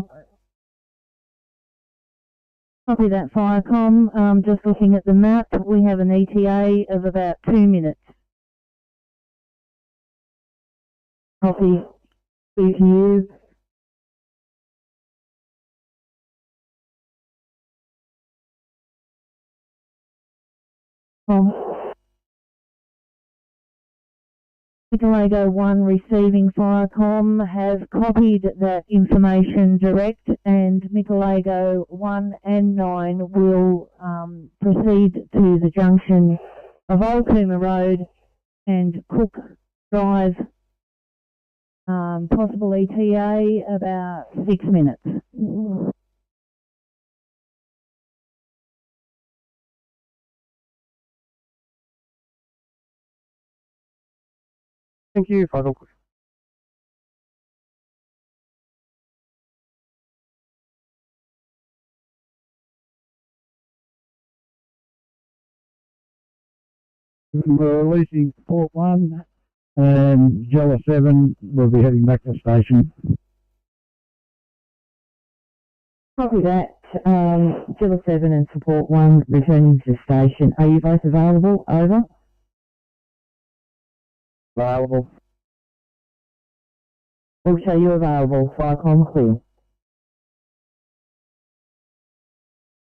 Copy that, Firecom. Just looking at the map, we have an ETA of about 2 minutes. Copy. Speak to you. Michelego 1 receiving Firecom have copied that information direct, and Michelego 1 and 9 will proceed to the junction of Old Cooma Road and Cook Drive, possible ETA about 6 minutes. Thank you, Final. We're releasing Port 1 and Jella 7 will be heading back to the station. Copy that. Jella 7 and Support 1 returning to the station. Are you both available? Over. Available. Also, you available. Firecom clear.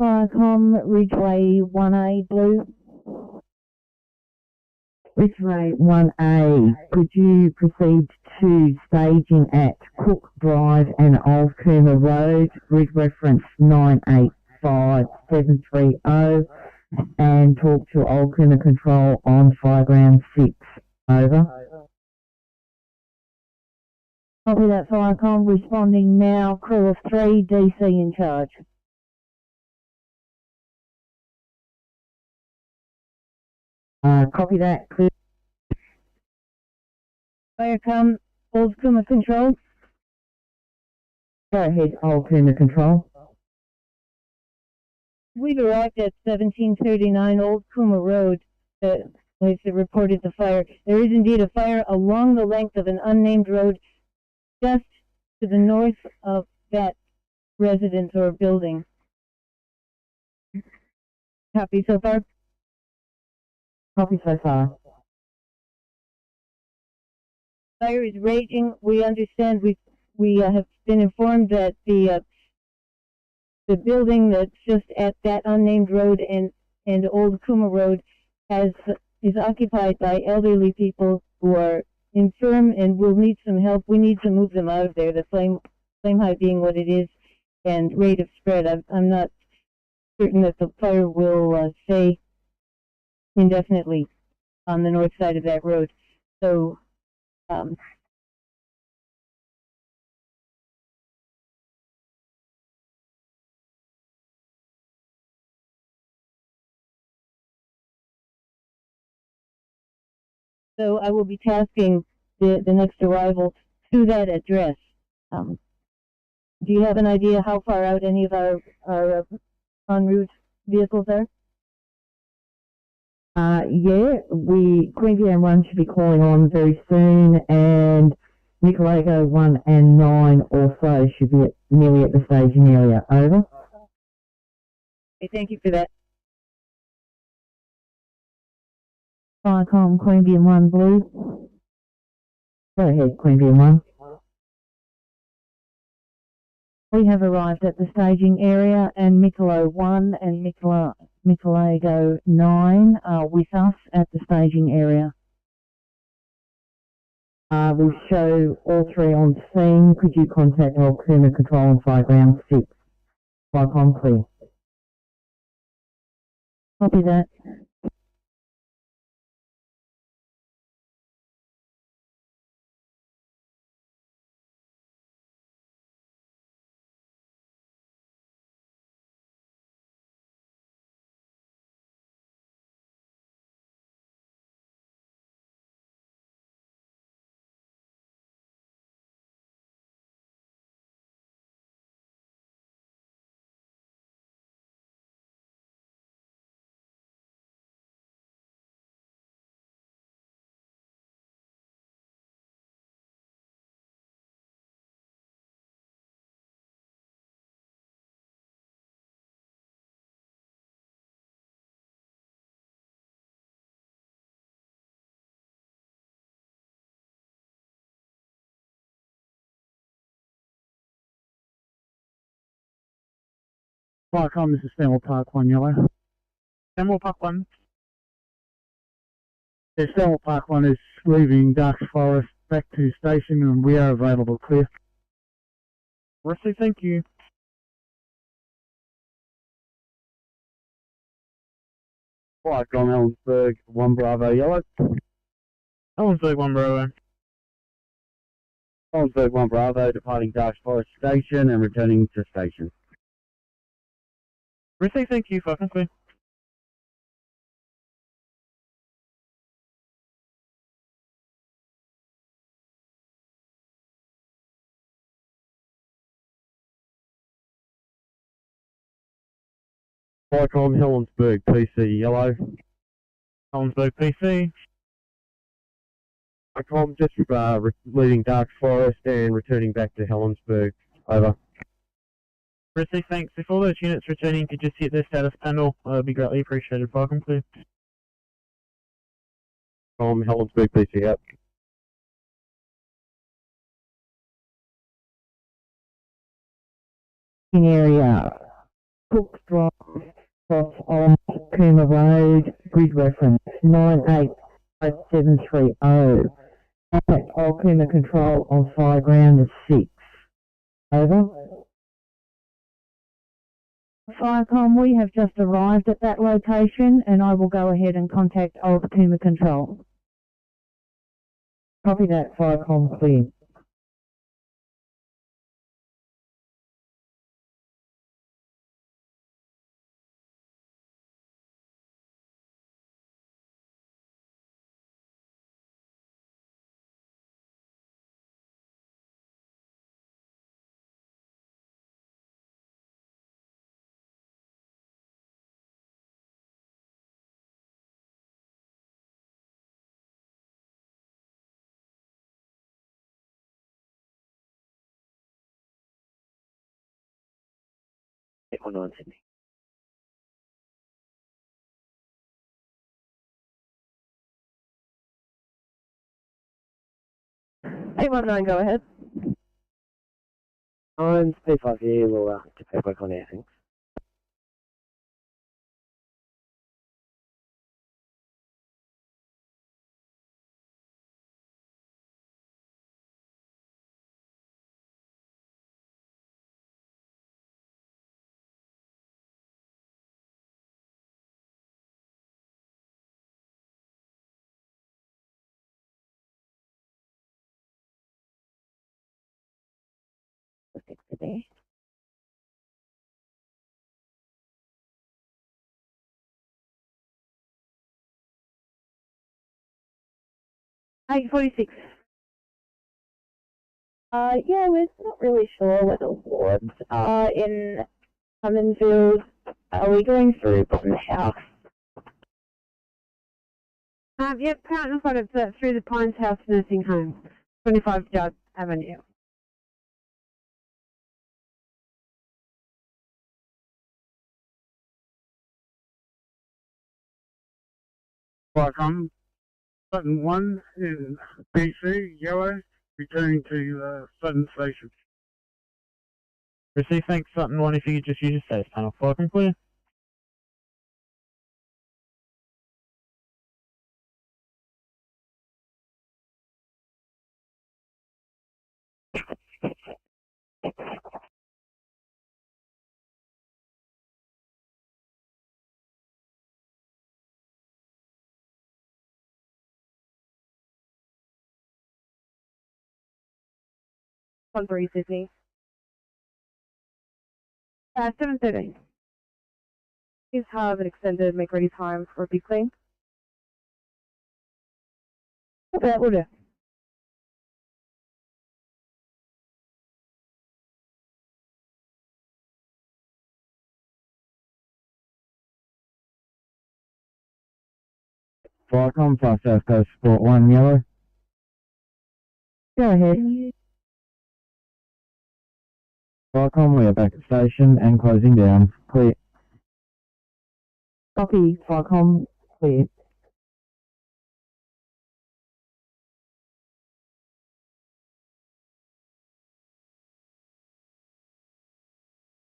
Firecom, Ridgeway 1A blue. Ridgeway 1A, could you proceed to staging at Cook Drive and Old Cooma Road, grid reference 985730, and talk to Old Cooma Control on Fireground 6. Over. Copy that, Firecom. Responding now. Crew of 3, DC in charge. Copy that. Clear. Firecom, Old Cooma Control. Go ahead, Old Cooma Control. We've arrived at 1739 Old Cooma Road. Police have reported the fire. There is indeed a fire along the length of an unnamed road just to the north of that residence or building. Copy so far? Copy so far. Fire is raging. We understand. We have been informed that the building that's just at that unnamed road and Old Cooma Road is occupied by elderly people who are infirm and will need some help. We need to move them out of there. The flame height being what it is, and rate of spread. I'm not certain that the fire will stay indefinitely on the north side of that road. So, so I will be tasking the next arrival to that address. Do you have an idea how far out any of our en route vehicles are? Yeah, Queanbeyan 1 should be calling on very soon, and Michelego 1 and 9 also should be nearly at the staging area. Over. Okay, thank you for that. Firecom, Queanbeyan 1 blue. Go ahead, Queanbeyan 1. We have arrived at the staging area, and Michelo 1 and Michelego 9 are with us at the staging area. We'll show all 3 on scene. Could you contact Old Cooma Control on Fireground 6? Firecom clear. Copy that. Firecom, this is Stanwell Park 1 Yellow. Stanwell Park 1. Yeah, Stanwell Park 1 is leaving Dark Forest back to station and we are available clear. Received, thank you. Firecom, Helensburgh 1 Bravo Yellow. Helensburgh 1 Bravo. Helensburgh 1 Bravo departing Dark Forest station and returning to station. Received, thank you, Falcon clear. Firecom, Helensburgh PC Yellow. Helensburgh PC. Firecom, just leaving Dark Forest and returning back to Helensburgh. Over. Received, thanks. If all those units returning could just hit their status panel, it'd be greatly appreciated. Falcon clear. From Helensburgh PC up. Area Cook Drive, cross on Cooma Road, grid reference 985730. Contact Old Cooma Control on fire ground at 6. Over. Firecom, we have just arrived at that location and I will go ahead and contact Old Cooma Control. Copy that, Firecom clear. On Sydney. P19, go ahead. I'm P5 here, we'll just have work on our things. Today. $8.46. Yeah, we're not really sure where the wards are in Cumminfield. Are we going through Bottom House? Yep, out in front of through the Pines House Nursing Home, 25 Judd Avenue. Firecom, Sutton 1 in PC Yellow, returning to Sutton Station. Received, thanks, Sutton 1. If you could just use your status panel. Falcon clear. On 3 Sydney. 7:30. Please have an extended make ready time for a big clean. Okay, that will do. Firecom, Fast South Coast Sport 1 Yellow. Go ahead. Firecom, we are back at station and closing down. Clear. Copy, Firecom clear.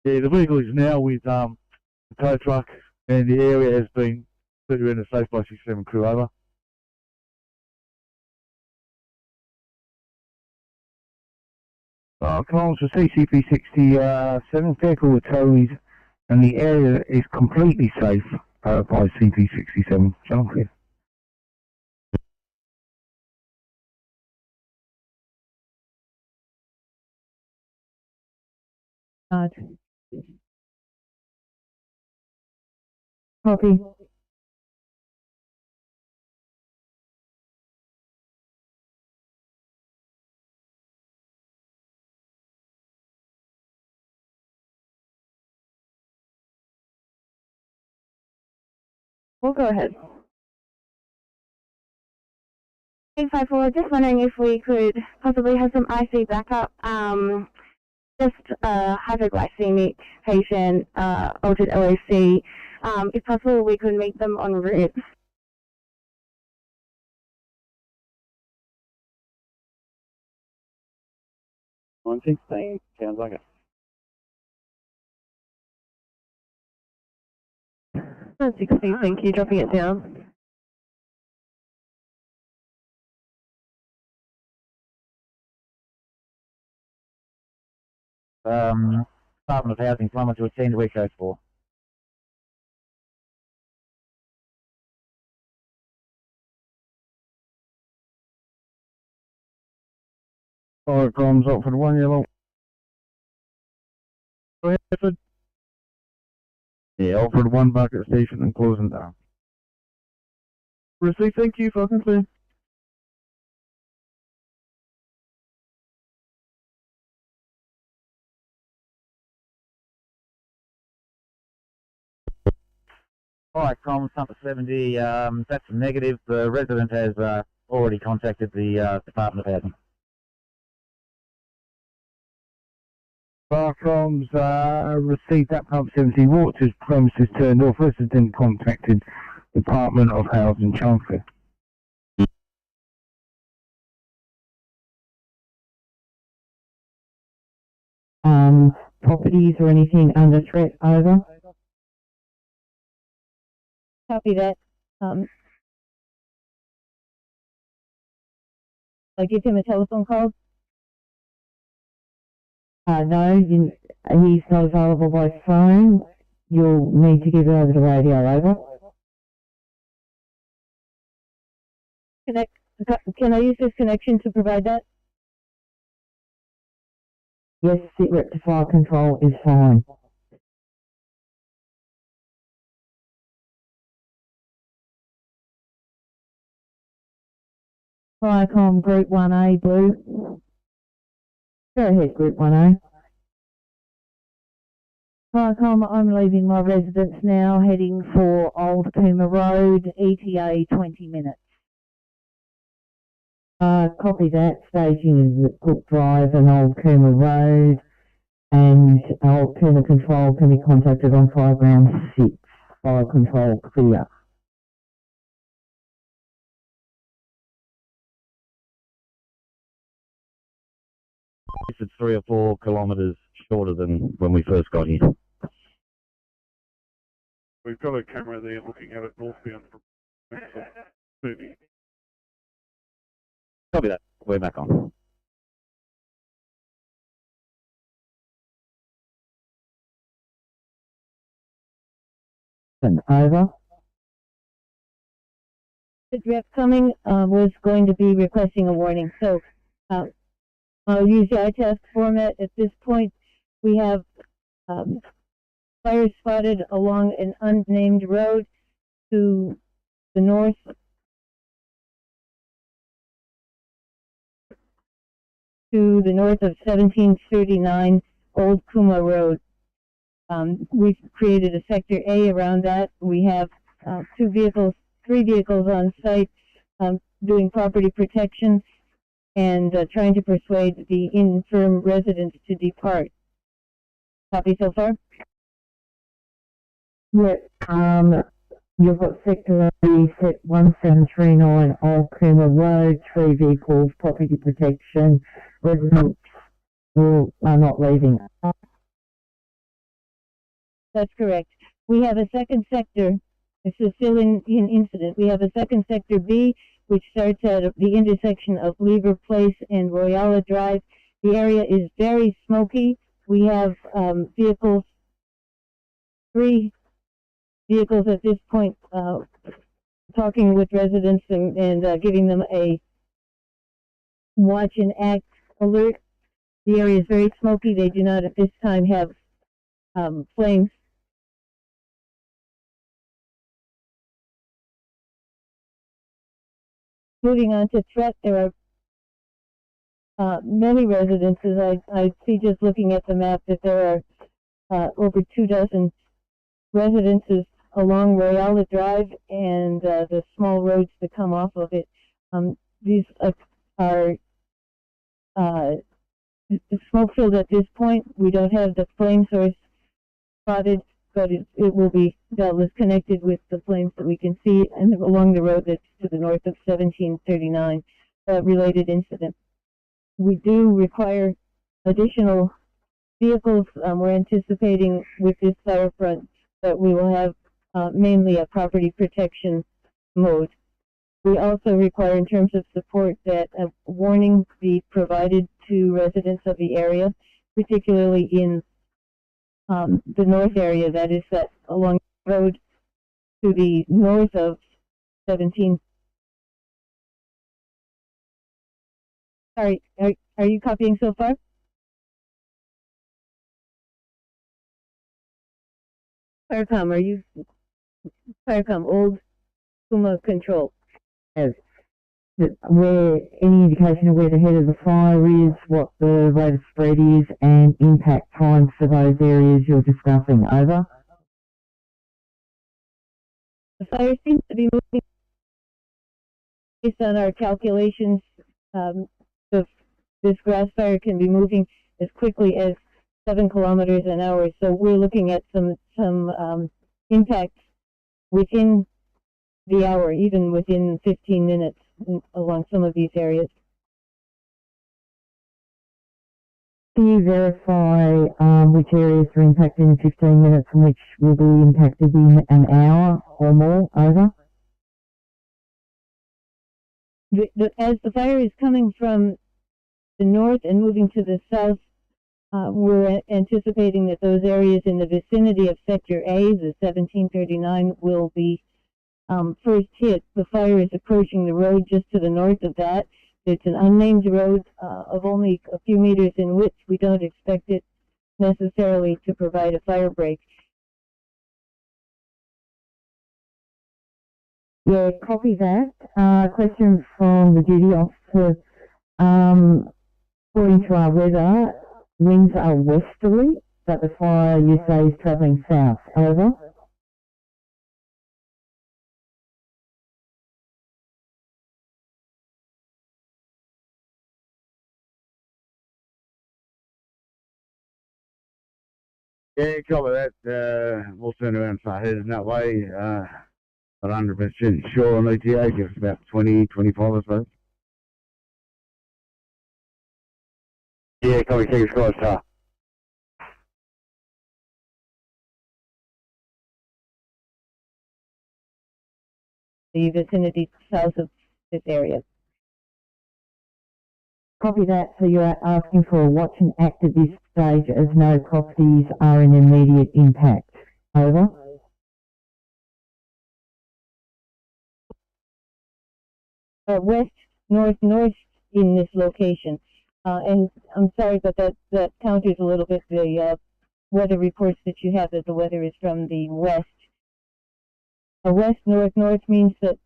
Yeah, the vehicle is now with the tow truck, and the area has been put in a safe by 67 crew over. Comms for CCP-67, vehicle with towies, and the area is completely safe by CP-67. John, clear. Copy. We'll go ahead. 854, just wondering if we could possibly have some IC backup. Just hypoglycemic patient, altered OAC. If possible, we could meet them en route. 116, sounds like it. 116, thank you, dropping it down. Department of Housing plumber to attend to Echo 4. Fire comms up for the 1 yellow. Go ahead, Clifford. Yeah, offer the 1 back at the station and closing down. Receive, thank you, fucking clear. Alright, comms, number 70, that's a negative. The resident has already contacted the Department of Housing. Fire comms received that pump 70 waters premises turned off. Resident contacted Department of Housing Chelmsford. Properties or anything under threat, over. Copy that. I give him a telephone call. No, he's not available by phone. You'll need to give it over the radio, over. Can I use this connection to provide that? Yes, sit rep to fire control is fine. Firecom Group 1A, blue. Go ahead, Group 1A. Firecom, I'm leaving my residence now, heading for Old Cooma Road, ETA 20 minutes. Copy that. Staging is at Cook Drive and Old Cooma Road, and Old Cooma Control can be contacted on 5 round 6. Fire control clear. It's 3 or 4 kilometres shorter than when we first got here. We've got a camera there looking at it northbound from movie. Copy that. We're back on. And over. The draft coming was going to be requesting a warning, so I'll use the iTask format. At this point, we have fires spotted along an unnamed road to the north. To the north of 1739 Old Cooma Road. We've created a Sector A around that. We have 3 vehicles on site doing property protection and trying to persuade the infirm residents to depart. Copy so far? Yeah, you've got Sector A, set 1739 Old Cooma Road, 3 vehicles, property protection. Residents are not leaving. That's correct. We have a second sector. This is still in incident. We have a second sector B, which starts at the intersection of Lever Place and Royala Drive. The area is very smoky. We have vehicles, 3 vehicles at this point, talking with residents and giving them a watch and act alert. The area is very smoky. They do not at this time have flames. Moving on to threat, there are many residences. I see just looking at the map that there are over 24 residences along Royala Drive and the small roads that come off of it. These are smoke filled at this point. We don't have the flame source spotted, but it will be doubtless connected with the flames that we can see and along the road that's to the north of 1739 related incident. We do require additional vehicles. We're anticipating with this fire front that we will have mainly a property protection mode. We also require, in terms of support, that a warning be provided to residents of the area, particularly in the north area, that is that along the road to the north of 17. Sorry, are you copying so far? Firecom, are you? Firecom, old Puma control. Where any indication of where the head of the fire is, what the rate of spread is, and impact times for those areas you're discussing. Over. The fire seems to be moving based on our calculations. This grass fire can be moving as quickly as 7 kilometers an hour. So we're looking at some impact within the hour, even within 15 minutes along some of these areas. Can you verify which areas are impacted in 15 minutes and which will be impacted in an hour or more? Over. As the fire is coming from the north and moving to the south, we're anticipating that those areas in the vicinity of Sector A, the 1739, will be first hit. The fire is approaching the road just to the north of that. It's an unnamed road of only a few meters in width. We don't expect it necessarily to provide a fire break. Yeah, copy that. Question from the duty officer. According to our weather, winds are westerly, but the fire, you say, is travelling south. Over. Yeah, copy that. We'll turn around and start heading that way. Not 100% sure on ETA, give us about 20, 25 or so. Yeah, copy, fingers crossed, sir. The vicinity south of this area. Copy that. So you're asking for a watch and act at this stage as no properties are in immediate impact. Over. West, north in this location. And I'm sorry, but that counters a little bit the weather reports that you have, that the weather is from the west. West, north means that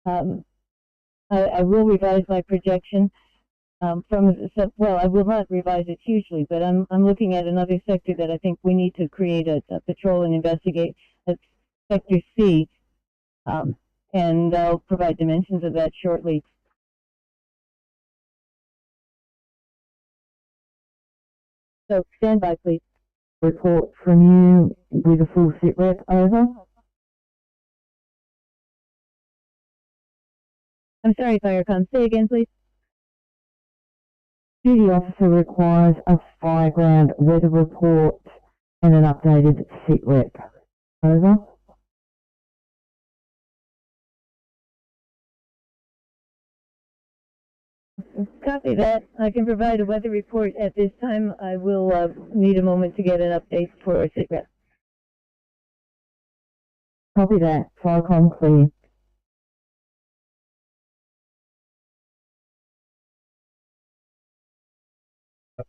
I will revise my projection well, I will not revise it hugely, but I'm looking at another sector that I think we need to create a patrol and investigate. That's Sector C, and I'll provide dimensions of that shortly. So stand by, please. Report from you with a full sit rep. Over. I'm sorry, Firecom. Say again, please. Duty officer requires a fireground weather report and an updated sit rep. Over. Copy that. I can provide a weather report at this time. I will need a moment to get an update for SITREP. Copy that. Firecom clear.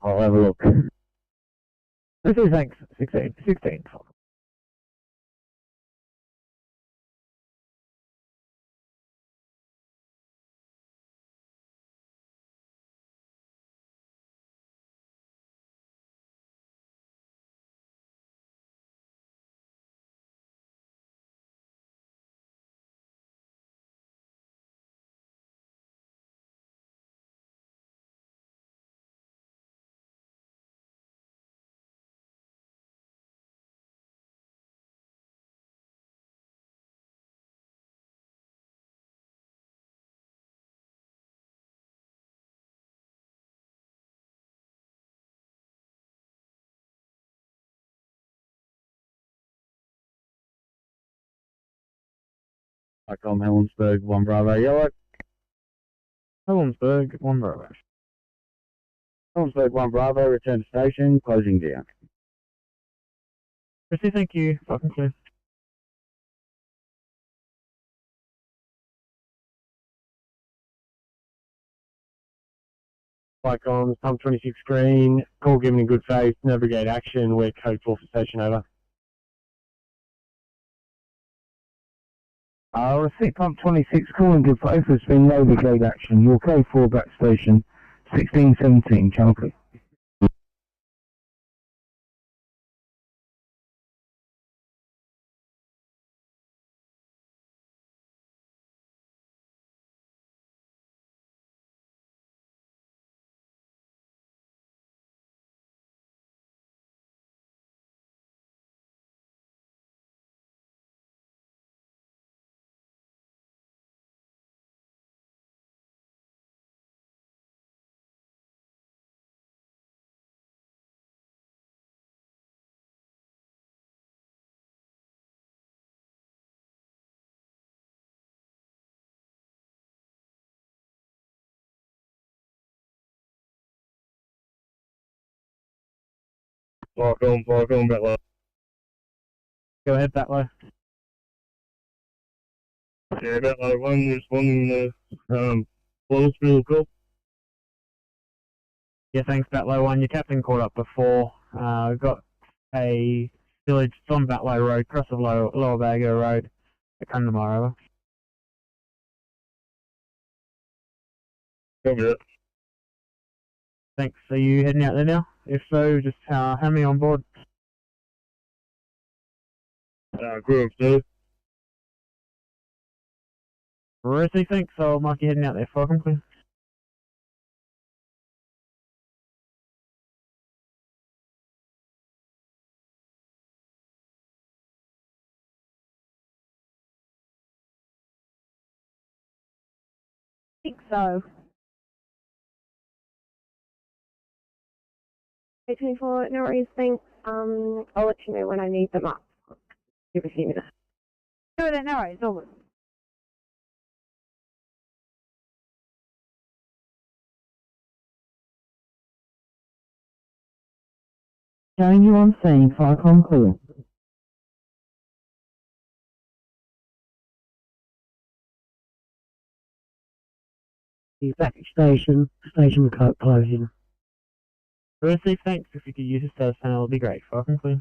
I'll have a look. This is thanks. 16. Icom Helensburgh, 1 Bravo Yellow. Helensburgh, 1 Bravo. Helensburgh, 1 Bravo, return to station, closing down. Chrissy, thank you. Fucking clear. Icons, pump 26 green, call given in good faith, navigate action, we're code 4 for station, over. Receipt pump 26, call in good faith, has been navigate action, your code 4 back station, 1617, channel clear. Fire on, Batlow. Go ahead, Batlow. Yeah, Batlow 1 responding Lawrenceville call. Yeah, thanks, Batlow 1. Your captain caught up before. We've got a village on Batlow Road, cross of Lower Bago Road. Come tomorrow. Copy that. Thanks. Are you heading out there now? If so, just how many on board? Crew of 2. Rissy, thanks. I'll mark you heading out there. Welcome, please. I think so. 824, no worries, thanks. I'll let you know when I need them up. Give a few minutes. No, worries, all good. Showing you on scene, Firecom clear. Back at station closing. Rissy, thanks. If you could use the status panel, it'll be great. Welcome, please.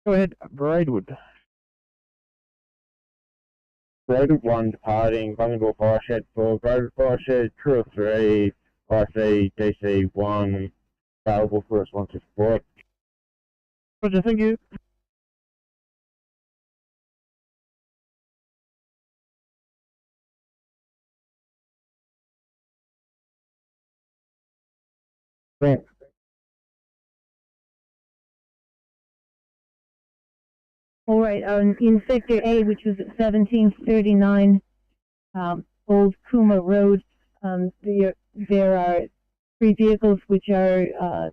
Go ahead, Braidwood. Braidwood 1 departing, Bungalore Fire Shed 4, Braidwood Fire Shed, Crew 3, IC, DC 1, available for responsive support. Roger, thank you. Right. All right, in Sector A, which was at 1739 Old Kuma Road, there are 3 vehicles which are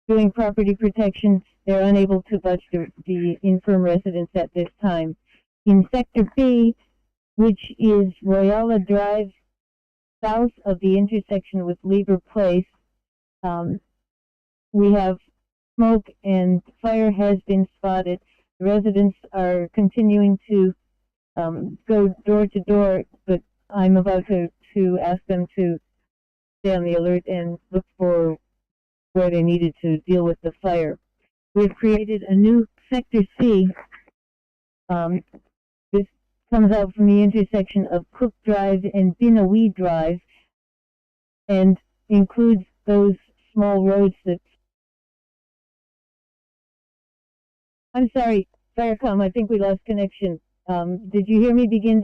doing property protection. They're unable to budge the infirm residents at this time. In Sector B, which is Royala Drive, south of the intersection with Lieber Place, we have smoke and fire has been spotted. The residents are continuing to go door to door, but I'm about to ask them to stay on the alert and look for where they needed to deal with the fire. We've created a new Sector C. This comes out from the intersection of Cook Drive and Binawee Drive and includes those small roads that... I'm sorry, Firecom, I think we lost connection. Did you hear me begin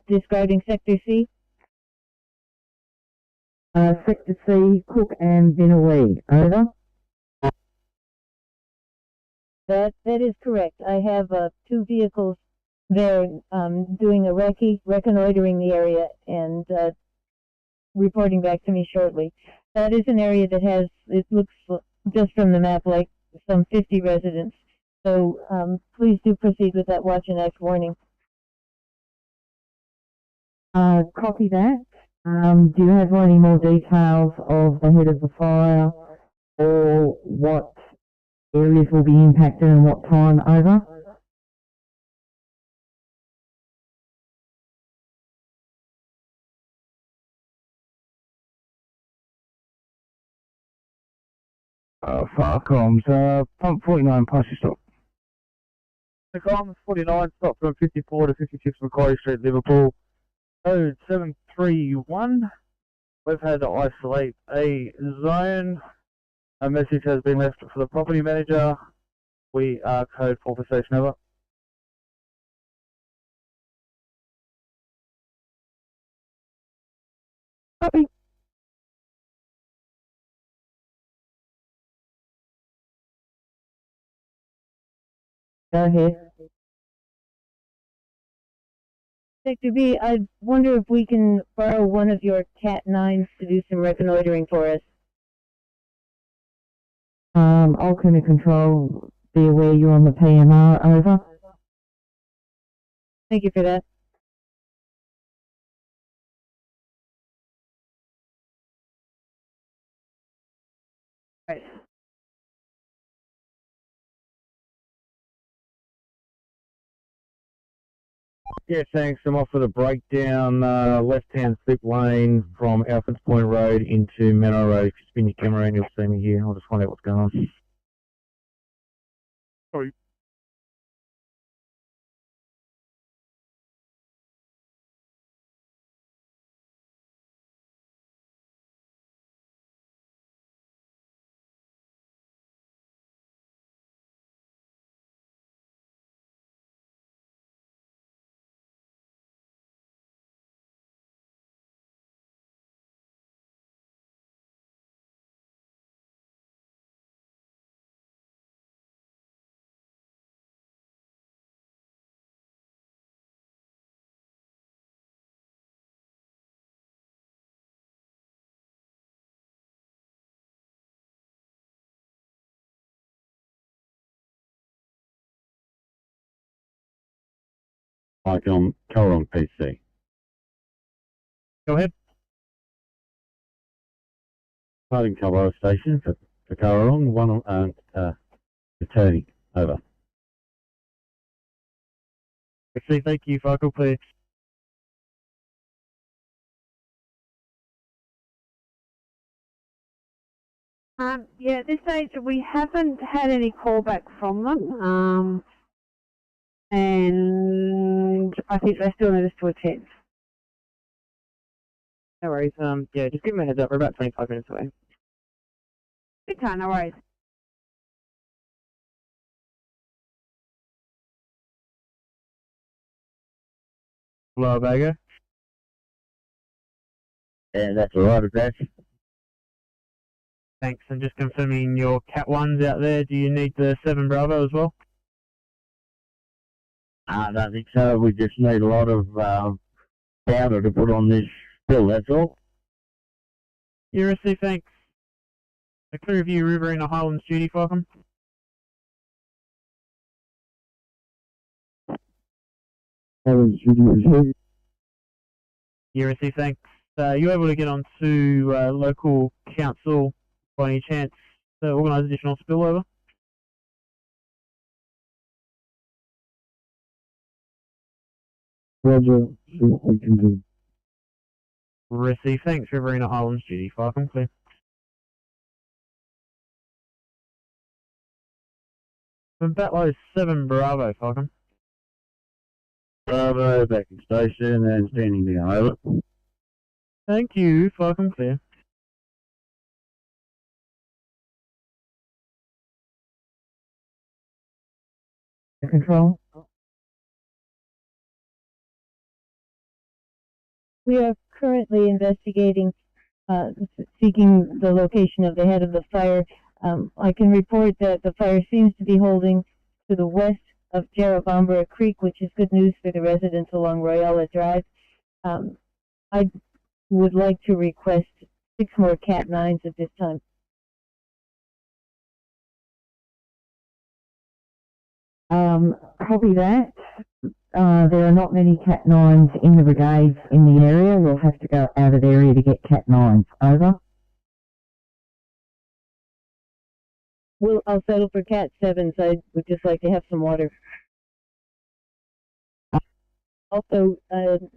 describing Sector C? Sector C, Cook and Binawee, over. That is correct. I have 2 vehicles there doing a recce, reconnoitering the area, and reporting back to me shortly. That is an area that has, it looks just from the map like some 50 residents. So please do proceed with that watch and act warning. Copy that. Do you have any more details of the head of the fire or what areas will be impacted and what time, over? Fire comms, pump 49, pass your stop. The comms 49, stop from 54 to 56 Macquarie Street, Liverpool. Code 731. We've had to isolate a zone. A message has been left for the property manager. We are code 4 for station, over. Copy. Go ahead. Sector B, I wonder if we can borrow one of your Cat 9s to do some reconnoitering for us. Ultimate control, be aware you're on the PMR, over. Thank you for that. Right. Yeah, thanks. I'm off for the breakdown, left-hand slip lane from Alfred's Point Road into Manor Road. If you spin your camera around, you'll see me here. I'll just find out what's going on. Sorry. Like on Currong PC. Go ahead. Starting Culver Station for Currong, one on returning, over. Actually, thank you, Focal, please. Yeah, at this stage we haven't had any callback from them, and I think they still need us to attend. No worries. Yeah, just give them a heads up. We're about 25 minutes away. Good time, no worries. Hello, Vega. Yeah, that's alright, that's. Thanks. And just confirming your Cat 1's out there. Do you need the 7 Bravo as well? I don't think so. We just need a lot of powder to put on this bill, that's all. You receive, thanks. A clear view river in a Highlands duty, Falcon. Highlands duty received. You receive, thanks. You able to get on to local council by any chance to organise additional spillover? Roger, see what we can do. Receive, thanks. Riverina Highlands duty, Falcon, clear. From Batlow 7 Bravo, Falcon. Bravo, back in station and standing down, over. Thank you, Falcon, clear. Control. We are currently investigating, seeking the location of the head of the fire. I can report that the fire seems to be holding to the west of Jerrabomberra Creek, which is good news for the residents along Royala Drive. I would like to request 6 more Cat 9s at this time. Copy that. There are not many Cat 9s in the brigades in the area. We'll have to go out of the area to get Cat 9s. Over. Well, I'll settle for Cat 7s. I would just like to have some water. Also,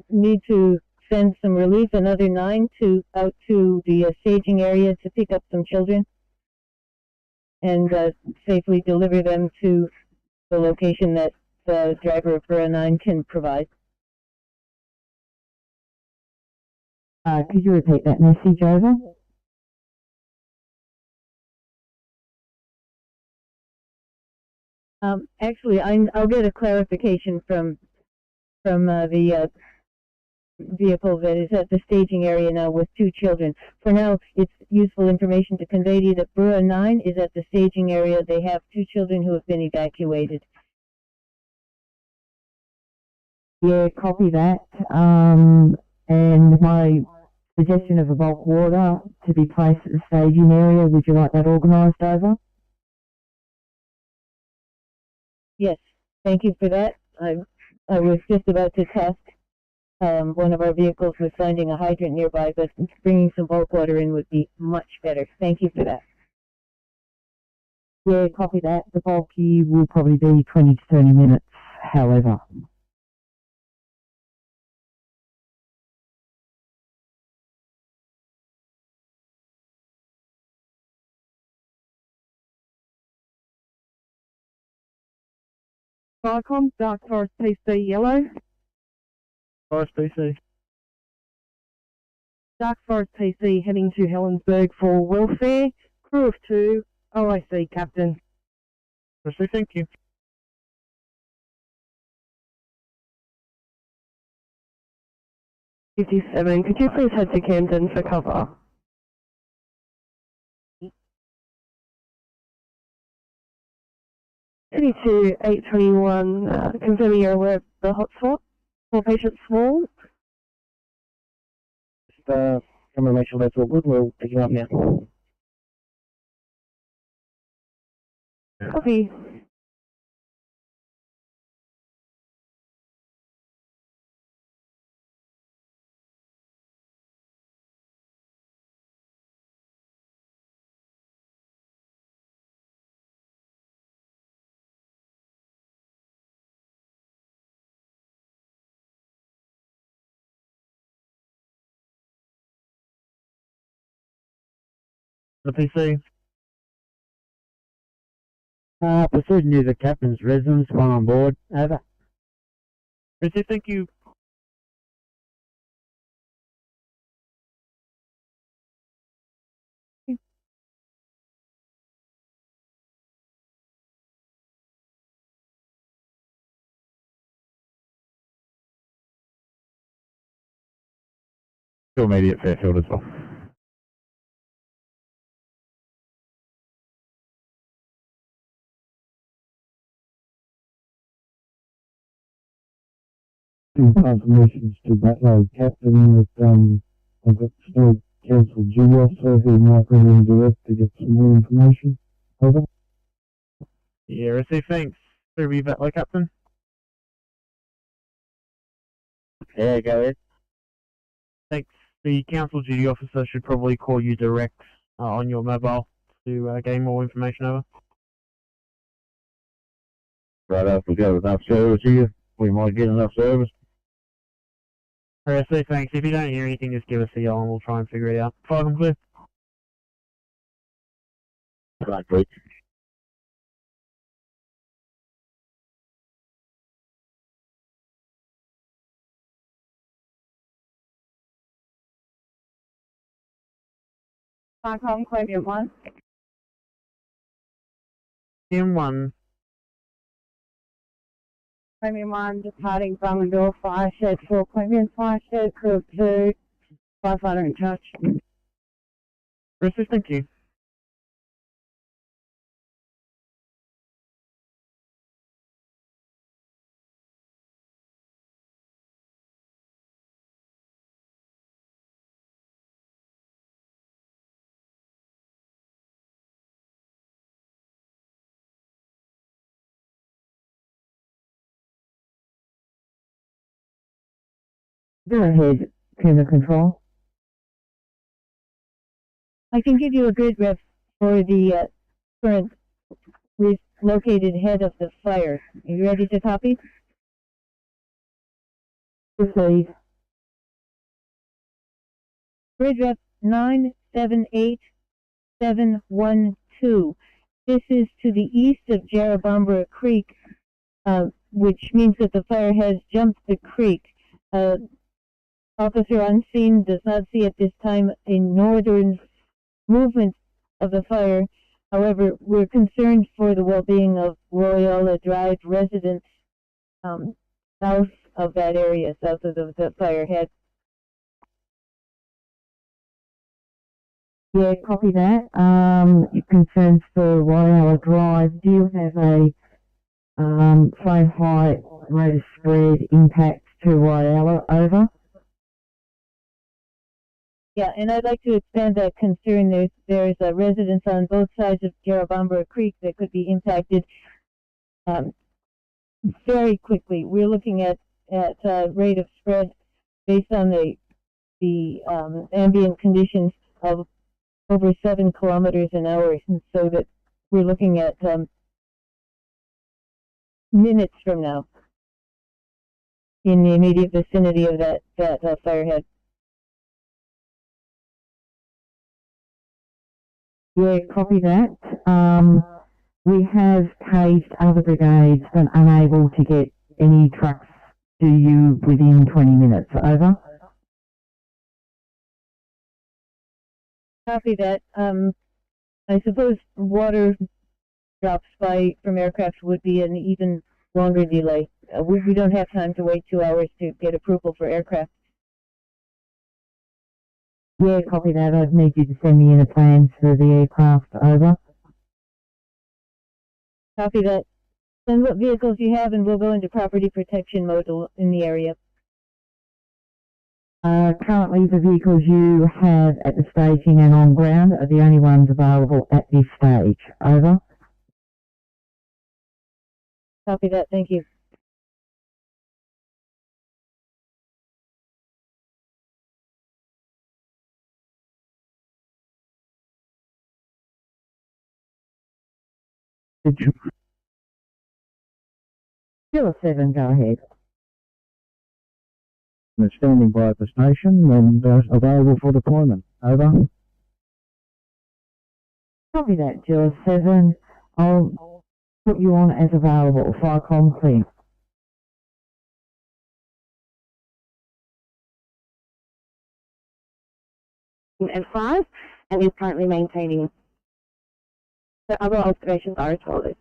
need to send some relief, another 9 out to the staging area to pick up some children and safely deliver them to the location that the driver for a 9 can provide. Could you repeat that message, over? Actually, I'll get a clarification from the vehicle that is at the staging area now with 2 children. For now, it's useful information to convey to you that Burra 9 is at the staging area. They have 2 children who have been evacuated. Yeah, copy that. And my suggestion of a bulk water to be placed at the staging area, would you like that organised, over? Yes, thank you for that. I was just about to test one of our vehicles with finding a hydrant nearby, but bringing some bulk water in would be much better. Thank you for that. Yeah, copy that. The bulky will probably be 20 to 30 minutes, however. Vicom, Dark Forest PC yellow. Forest PC. Dark Forest PC heading to Helensburgh for welfare. Crew of 2, OIC Captain. Receive, thank you. 57, could you please head to Camden for cover? To 821, confirming you're aware of the hotspot for patient small. Just come and make sure that's all good. We'll pick you up now. Copy. The PC. Proceeding to the captain's residence, one on board. Over. Receive, thank you. To immediate Fairfield as well. Confirmations to Batlow Captain that I've got still Council duty officer who might ring in direct to get some more information. Over. Yeah, receive, thanks. Ferry, Batlow Captain. Yeah, go ahead. Thanks. The council duty officer should probably call you direct on your mobile to gain more information over. Right up, we got enough service here. We might get enough service. Receive, thanks. If you don't hear anything, just give us a yell and we'll try and figure it out. Fire them clear. Right, please. Hong Claimant 1. M1. Claimant 1, departing Bungendore Fire Shed 4, Claimant Fire Shed, crew of 2, firefighter in charge. Receive, thank you. Go ahead, Criminal Control. I can give you a grid ref for the current located head of the fire. Are you ready to copy? Proceed. Grid ref 978712. This is to the east of Jerrabomberra Creek, which means that the fire has jumped the creek. Officer unseen does not see at this time a northern movement of the fire. However, we're concerned for the well-being of Royala Drive residents south of that area, south of the fire head. Yeah, copy that. Concerns for Royala Drive. Do you have a flame height, rate of spread impact to Royala? Over. Yeah, and I'd like to expand that concern. There's residents on both sides of Jerrabomberra Creek that could be impacted very quickly. We're looking at rate of spread based on the ambient conditions of over 7 kilometers an hour, and so that we're looking at minutes from now in the immediate vicinity of that firehead. Yeah, copy that. We have paged other brigades but unable to get any trucks to you within 20 minutes. Over. Copy that. I suppose water drops from aircraft would be an even longer delay. We don't have time to wait 2 hours to get approval for aircraft. Yeah, copy that. I'd need you to send me in a plan for the aircraft. Over. Copy that. Send what vehicles you have and we'll go into property protection mode in the area. Currently the vehicles you have at the staging and on ground are the only ones available at this stage. Over. Copy that. Thank you. Kilo 7, go ahead. They're standing by at the station and available for deployment. Over. Copy that, Kilo 7. I'll put you on as available. Firecom clear. And 5, and is currently maintaining. The other observations are as follows.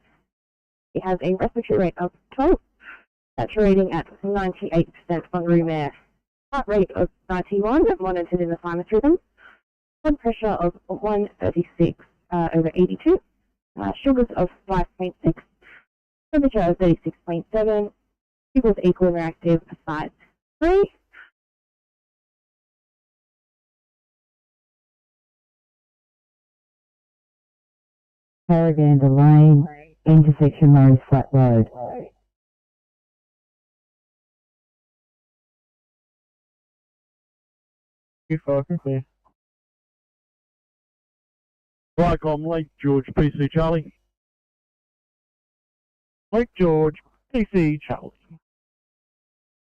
It has a respiratory rate of 12, saturating at 98% on room air, heart rate of 91, monitored in the sinus rhythm, blood pressure of 136 over 82, sugars of 5.6, temperature of 36.7, equals equal reactive size 3. Paragander Lane, intersection Murray's Flat Road. You fucking clear. Viacom, Lake George, PC Charlie. Lake George, PC Charlie.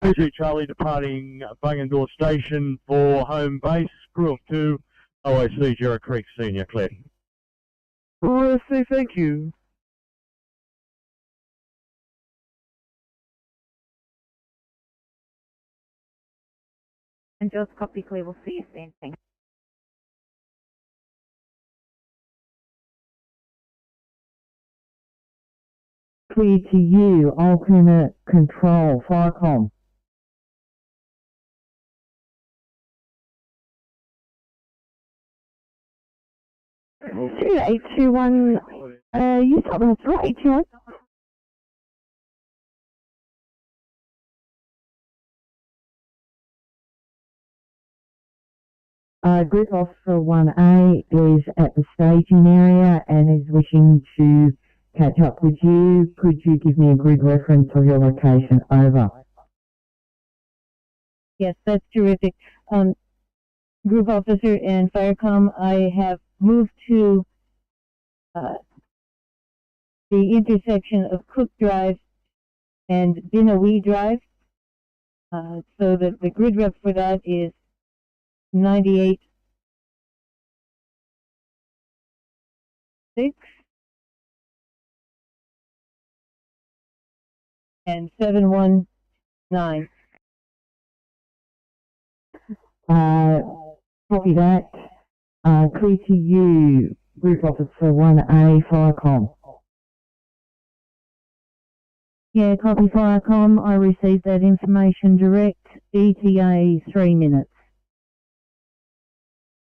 PC Charlie departing Bungendore Station for home base, crew of 2, OAC Jarrah Creek Senior, clear. OAC, thank you. And just copy clear, we'll see you soon. Thanks. Clear to you, alternate control, Firecom. Two 821. You start with 821. Group Officer 1A is at the staging area and is wishing to catch up with you. Could you give me a grid reference of your location? Over. Yes, that's terrific. Group Officer and Firecom, I have moved to the intersection of Cook Drive and Binawee Drive, so that the grid rep for that is 98.6 and 719. Copy that. Clear to you, Group Officer 1A, Firecom. Yeah, copy Firecom. I received that information direct. ETA 3 minutes.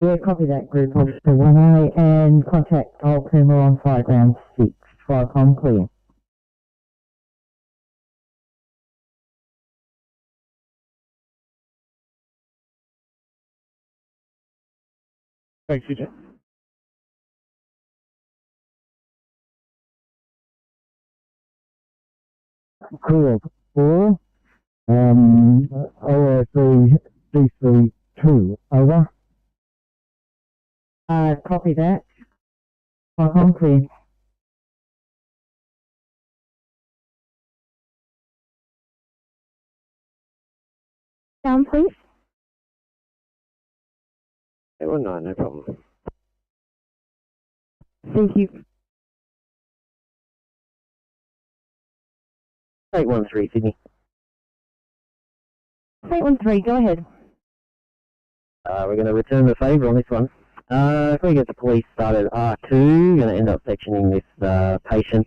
Yeah, copy that, Group Officer 1A, and contact Old Coomer on Fireground 6. Firecom clear. Thanks, CJ. Crew of 4, OSC DC2, over. Copy that. Firecom clear. Down, please. 819, no problem. Thank you. 813, Sydney. 813, go ahead. We're going to return the favour on this one. If we get the police started R2, we're going to end up sectioning this patient.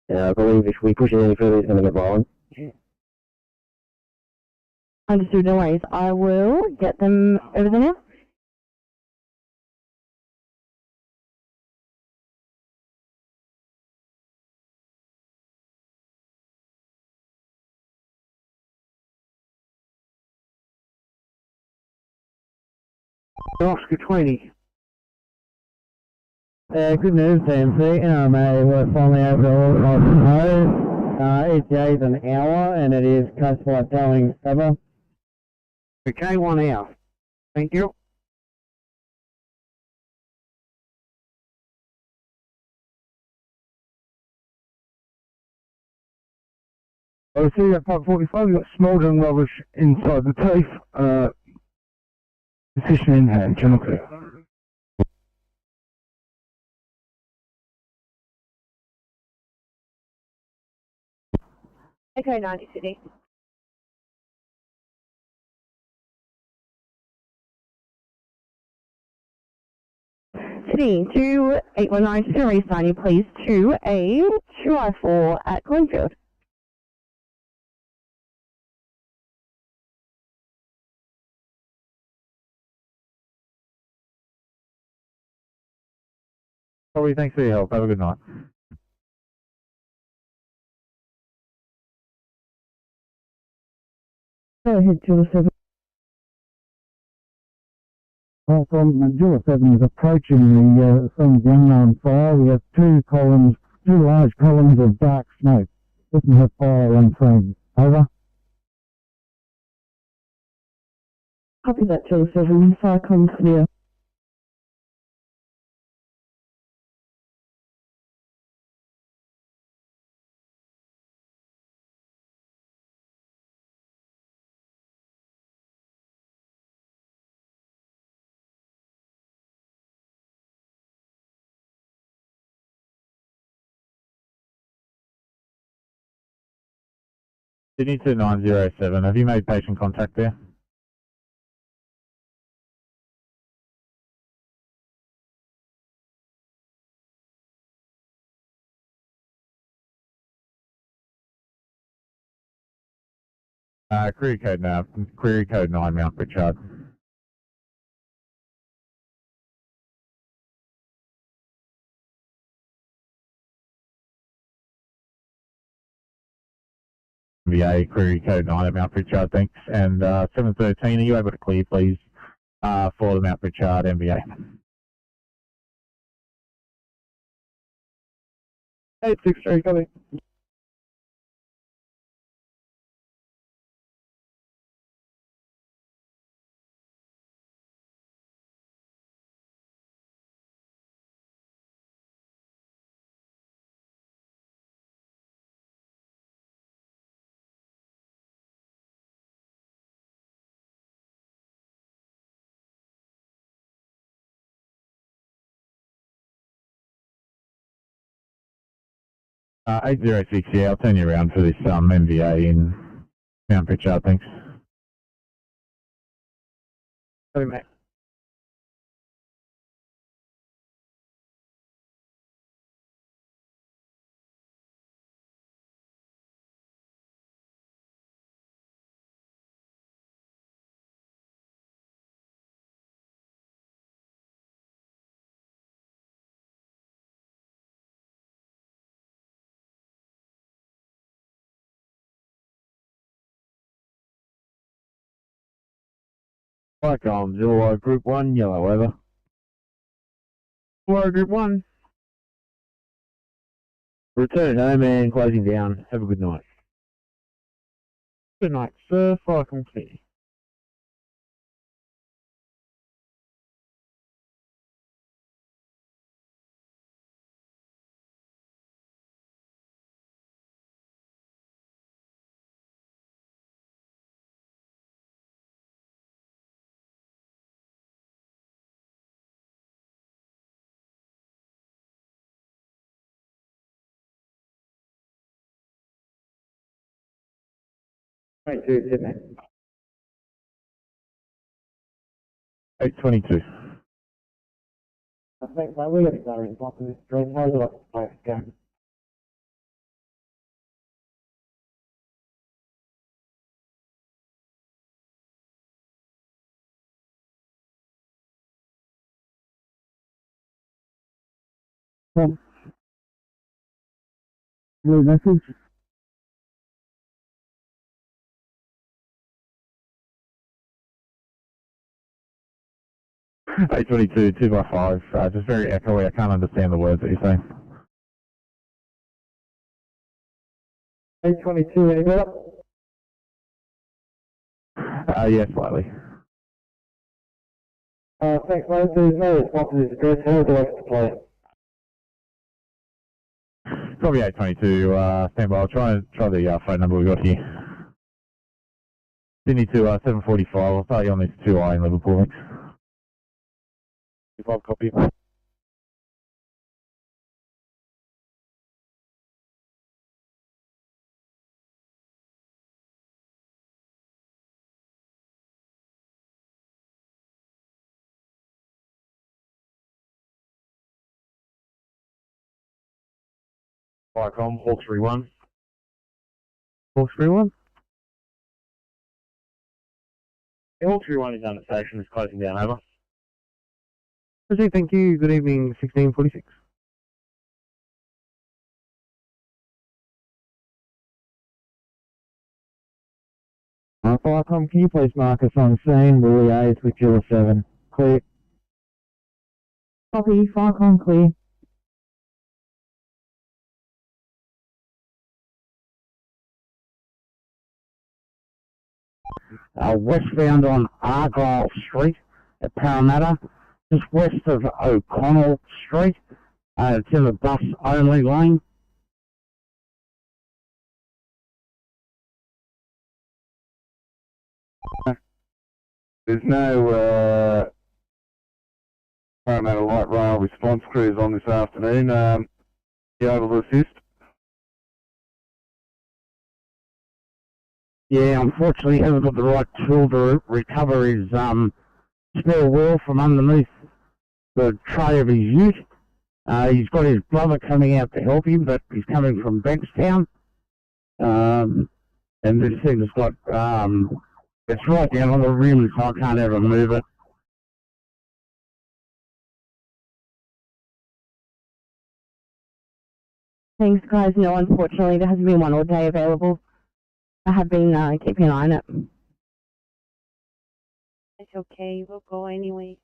I believe if we push it any further, it's going to get violent. Understood, no worries. I will get them over there now. Oscar 20. Good news, TMC. NRMA, we're finally over to all ETA is an hour, and it is classified towing over. Okay, 1 hour. Thank you. I see at Park 45, you've got smouldering rubbish inside the TAFE. Position in hand, channel clear. Echo 90 Sydney. Sydney, 2819 Ferry, sign you please to a 2I4 at Cornfield. Corey, thanks for your help. Have a good night. Go ahead, Jules 7. Right, Jules 7 is approaching the scene of the unknown fire. We have two large columns of dark smoke. Doesn't have fire on scene. Over. Copy that, Jules 7. Fire comms clear. Sydney 2907, have you made patient contact there? Query code 9, Mount Pritchard. VA query code 9 at Mount Pritchard, thanks. And 713, are you able to clear, please, for the Mount Pritchard MVA? 863, coming. Uh, 806, yeah, I'll turn you around for this MVA in Mount Pritchard, thanks. Sorry, mate. Welcome, Zero Group 1, yellow, over. Hello, Group 1. Return home and closing down. Have a good night. Good night, sir. Fire complete. Right, dude, isn't it? 822. I think my wheel is not in front of this train. How's it like to go? Blue message. Eight 22, 2x5, just very echoey, I can't understand the words that you're saying. 822, any better? Yeah, slightly. Thanks, mate. There's no response to this address. How would you like to play it? Probably 822, stand by. I'll try the phone number we got here. Sydney to 745, I'll start you on this 2I in Liverpool, thanks. 5 copy. Viacom, Hawkesbury 1. Hawkesbury 1? Yeah, Hawkesbury 1 is on the station, is closing down, over. Roger, thank you. Good evening, 1646. Viacom, can you please mark us on scene? We'll liaise with Jewel 7. Clear. Copy, Viacom clear. Westbound on Argyle Street at Parramatta, just west of O'Connell Street. It's in the bus only lane. There's no Parramatta Light Rail response crews on this afternoon. You able to assist? Yeah, unfortunately, he hasn't got the right tool to recover his spare wheel from underneath the tray of his ute. He's got his brother coming out to help him, but he's coming from Bankstown. And this thing has got, it's right down on the rim, so I can't ever move it. Thanks, guys. No, unfortunately, there hasn't been one all day available. I have been keeping an eye on it. It's okay, we'll go anyway.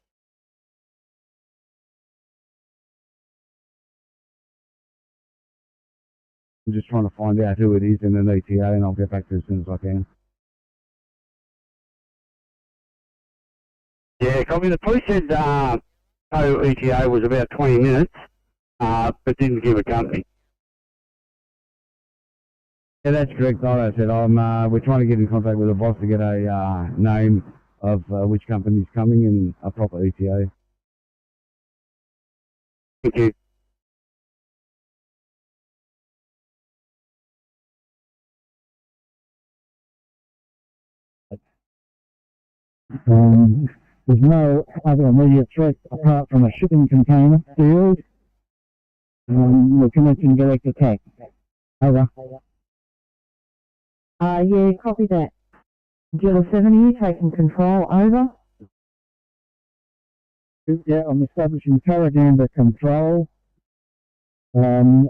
I'm just trying to find out who it is in an ETA, and I'll get back to you as soon as I can. Yeah, copy. The police said ETA was about 20 minutes, but didn't give a company. Yeah, that's correct. Like I said, we're trying to get in contact with the boss to get a name of which company's coming and a proper ETA. Thank you. There's no other immediate threat apart from a shipping container field. We're commencing direct attack. Over. Yeah, copy that. Jewel 70, taking control, over. Yeah, I'm establishing Paraganda control. And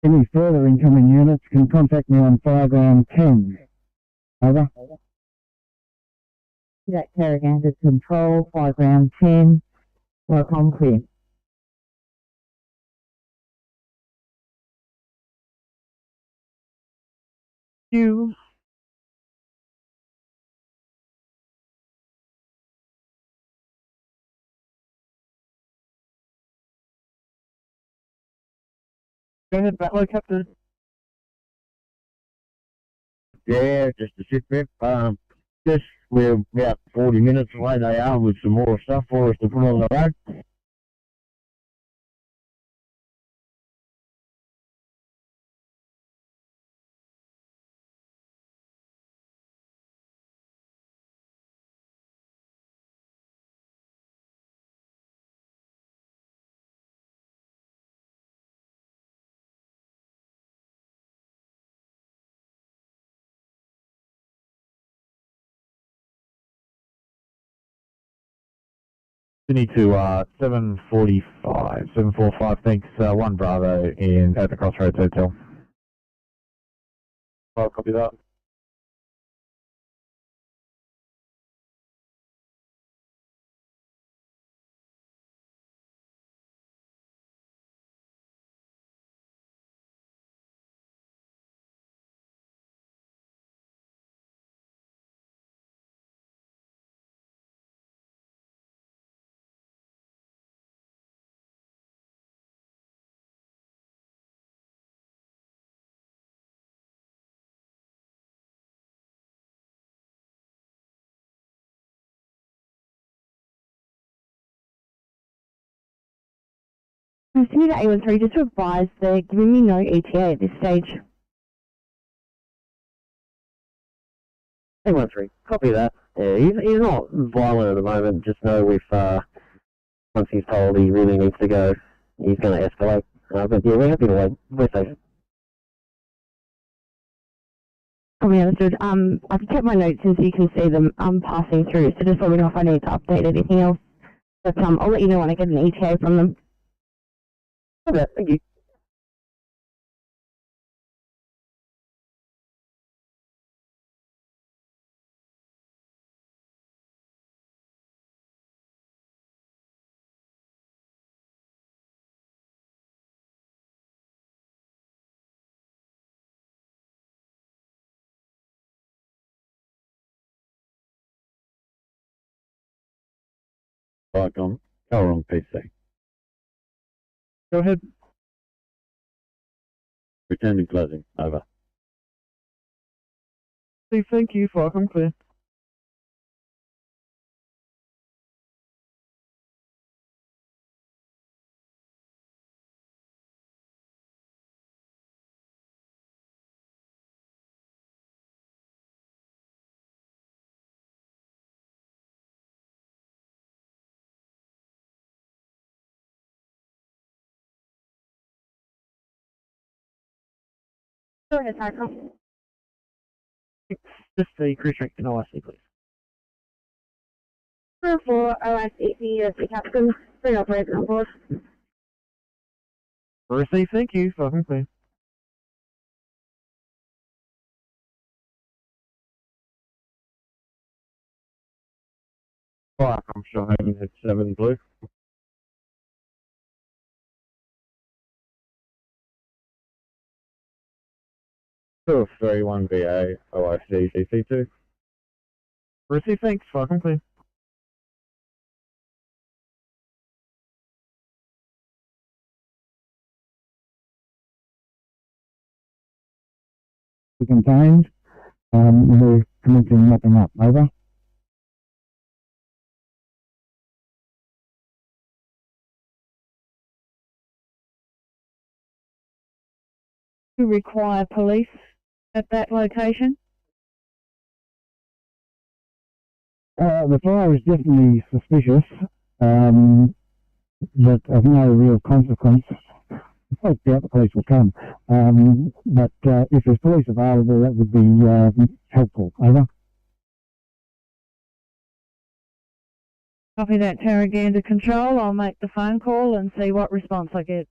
any further incoming units can contact me on Fireground 10. Over. That Paraganda control, Fireground 10. Viacom clear. You. Go ahead, Battler Captain. Yeah, just a sit back. Just we're about 40 minutes away. They are with some more stuff for us to put on the road. Sydney to 745, thanks, 1 Bravo at the Crossroads Hotel. I'll copy that. Sydney to A13, just to advise, they're giving me no ETA at this stage. A13, copy that. Yeah, he's not violent at the moment. Just know if once he's told he really needs to go, he's going to escalate. But yeah, we're happy to wait. We're safe. Probably understood. I've kept my notes as you can see them passing through, so just let me know if I need to update anything else. But I'll let you know when I get an ETA from them. Okay, thank you. Back on Currong PC. Go ahead. Returning closing. Over. Steve, thank you. Welcome, clear. Go ahead, Michael. Just the cruise strength and OIC, please. 4 OIC, the captain, 3 operators on board. Receive, thank you. Welcome, clear. Fire from Shohaven at 7 Blue. Two of 3, 1 BA, OIC, DC2. Receive, thanks. Welcome, clear. Contained. We're commencing mopping up. Over. You require police at that location? The fire is definitely suspicious, but of no real consequence. I doubt the police will come. But if there's police available, that would be helpful. Over. Copy that, Tarraganda Control. I'll make the phone call and see what response I get.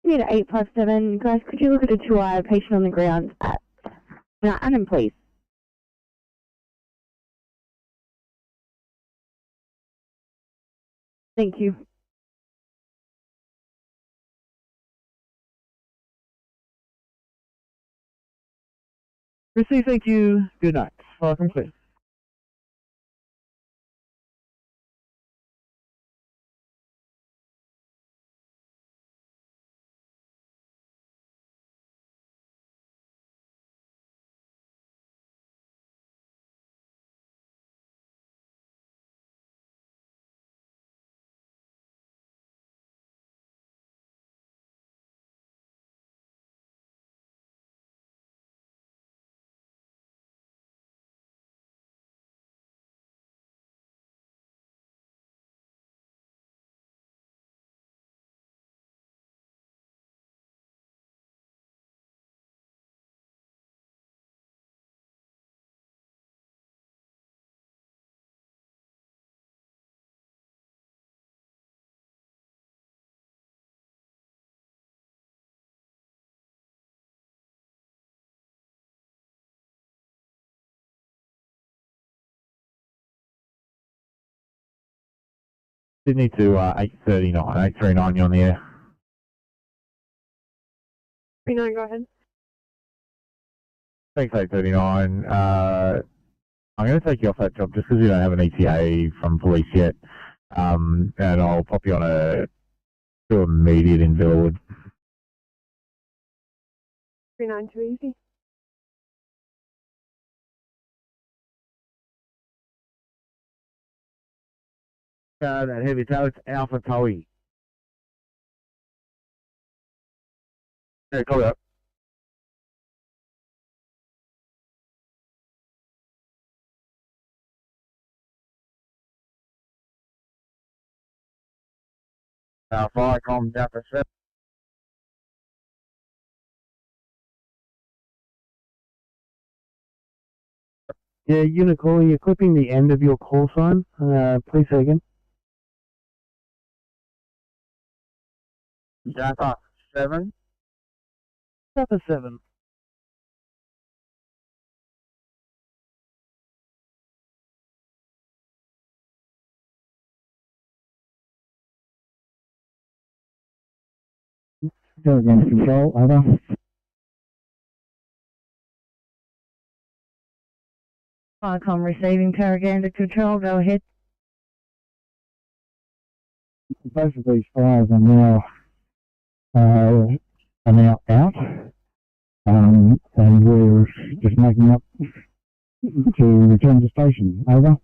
Unit 857, guys, could you look at a 2-hour patient on the ground at Annan, please? Thank you. Receive, thank you. Good night. Welcome, clear. Sydney to 839, 839, you're on the air. 39, go ahead. Thanks, 839. I'm going to take you off that job just because we don't have an ETA from police yet. And I'll pop you on to immediate in Bellwood. 39, too easy. that heavy tow, it's Alpha Towie. Yeah, copy that. Firecom Delta 7. Yeah, Unicorn, you're clipping the end of your call sign. Please say again. Delta 7. Delta 7. Go against control, over. Firecom receiving Tarraganda Control, go ahead. Both of these fires are now out, and we're just making up to return to station. Over.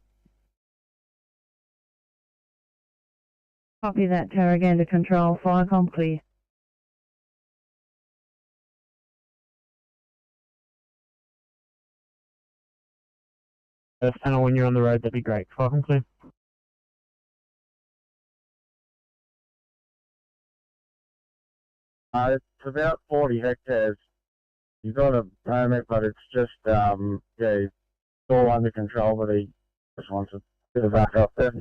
Copy that, Tarraganda Control, Firecom clear. First panel when you're on the road, that'd be great. Firecom clear. It's about 40 hectares. He's got a permit, but it's just, yeah, it's all under control, but he just wants a bit of backup there.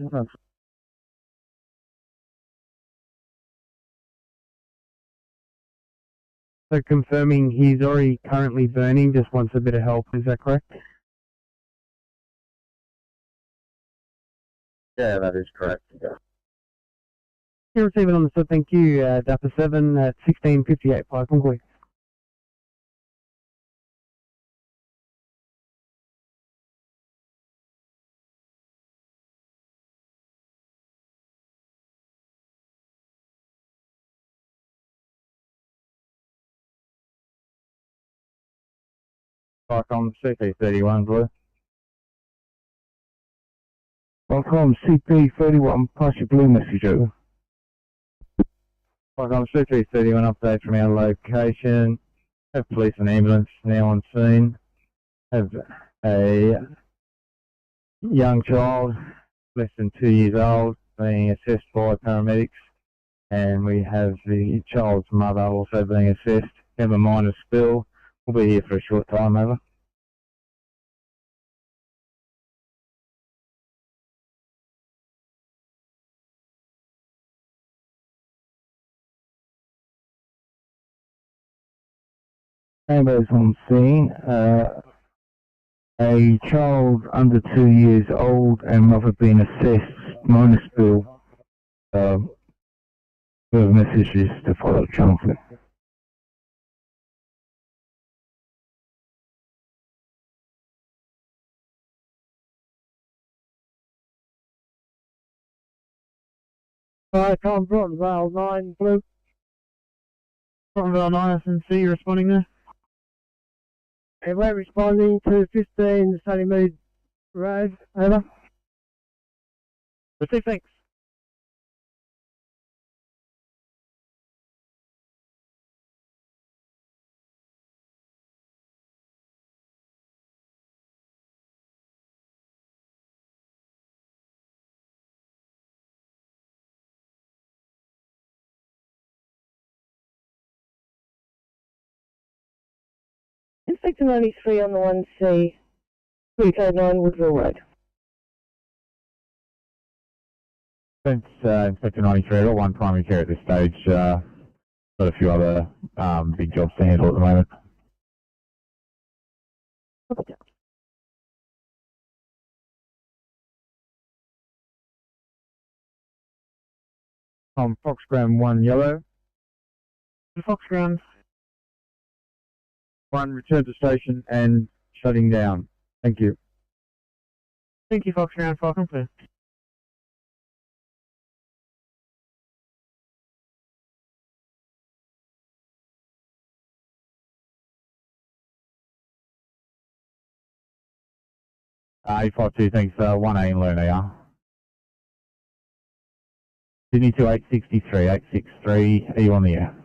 So confirming he's already currently burning, just wants a bit of help, is that correct? Yeah, that is correct. Yeah. You receive it on the sub, thank you, Delta 7 at 1658, Firecom clear. Firecom CP31, Blue. Firecom CP31, pass your blue message over. Firecom CP31 update from our location. Have police and ambulance now on scene. Have a young child, less than 2 years old, being assessed by paramedics. And we have the child's mother also being assessed. Have a minor spill. We'll be here for a short time, over. Ambulance on scene. A child under 2 years old and mother being assessed, minor spill. Further messages to follow Chancellor. Firecom, Bronvale 9, Blue. Bronvale 9, SNC, you responding there? And we're responding to 15 Sunnymead Road, over. Receive, thanks. Inspector 93 on the 1C, 309 Woodville Road. Thanks, Inspector 93. I've got one primary care at this stage. Got a few other big jobs to handle at the moment. Foxgram 1 yellow. Foxgram. 1 return to station and shutting down. Thank you. Thank you, Foxgram, Firecom clear. A52, thanks, 1A in Luna, yeah. Sydney to 863, 863, are you on the air?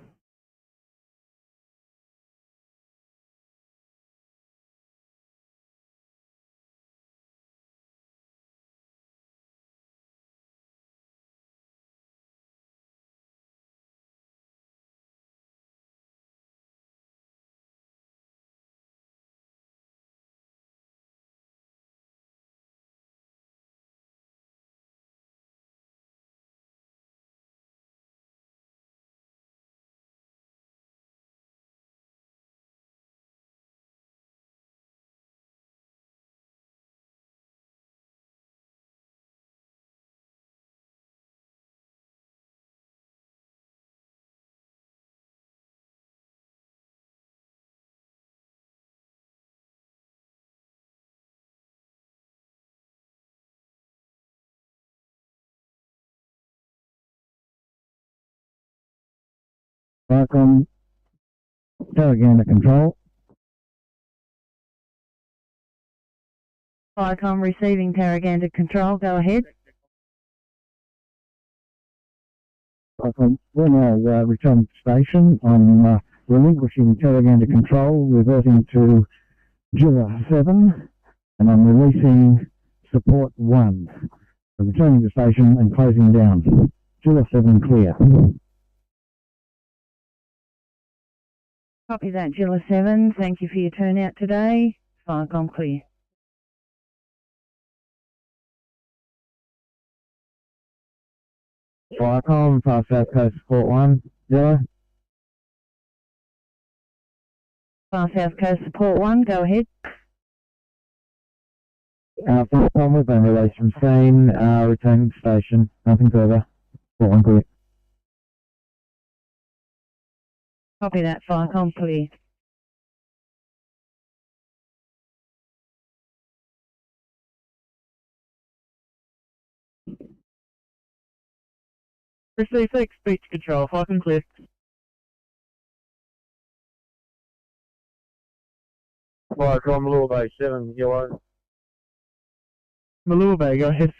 Welcome. Interrogator control. Icon receiving Tarraganda control, go ahead. Welcome. We're now returning to station. I'm relinquishing Tarraganda control, reverting to Jilla 7, and I'm releasing support 1. So returning to station and closing down. Jilla 7 clear. Copy that, Jilla 7. Thank you for your turnout today. Firecom clear. Firecom, Fast South Coast Support 1, 0. Fast South Coast Support 1, go ahead. Firecom, we've been released from scene, returning to station, nothing further. Support 1 clear. Copy that, Firecom clear. Receive fake speech control, Falcon clear. Firecom, Malua Bay 7, yellow. Malua Bay, go ahead.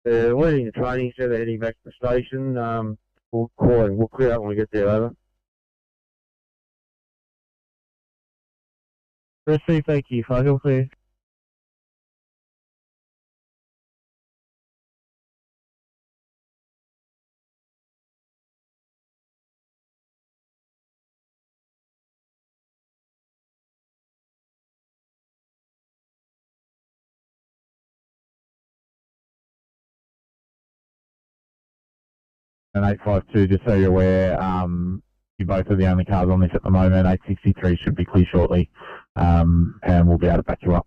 They're leading the training, so they're heading back to the station. We'll clear up when we get there, over. Receive thank you, Falcon clear. And 852, just so you're aware, you both are the only cars on this at the moment. 863 should be clear shortly, and we'll be able to back you up.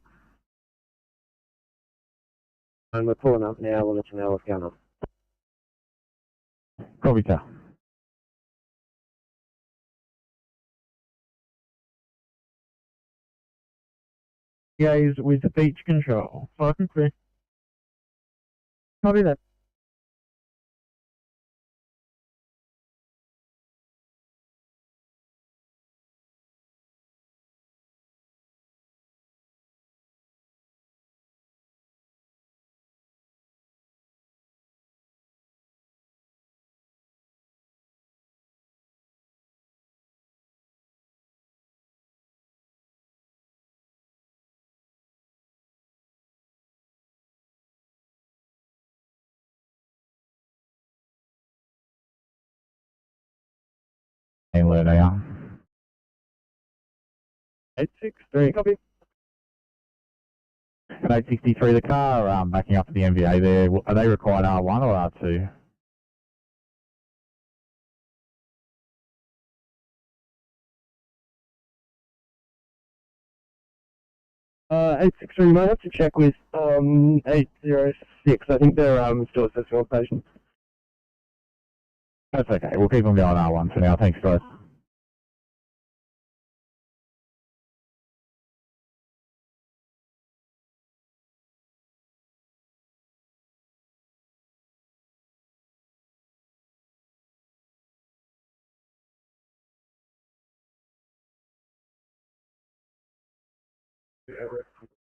And we're pulling up now, we'll let you know what's going on. Copy, sir. Guys with speech control, Falcon clear. Copy that. And where they are. 863, copy. And 863, the car backing up to the MVA there, are they required R1 or R2? $863, might have to check with 806. I think they're still assessing all patients. That's okay, we'll keep them going R1 for now, thanks guys.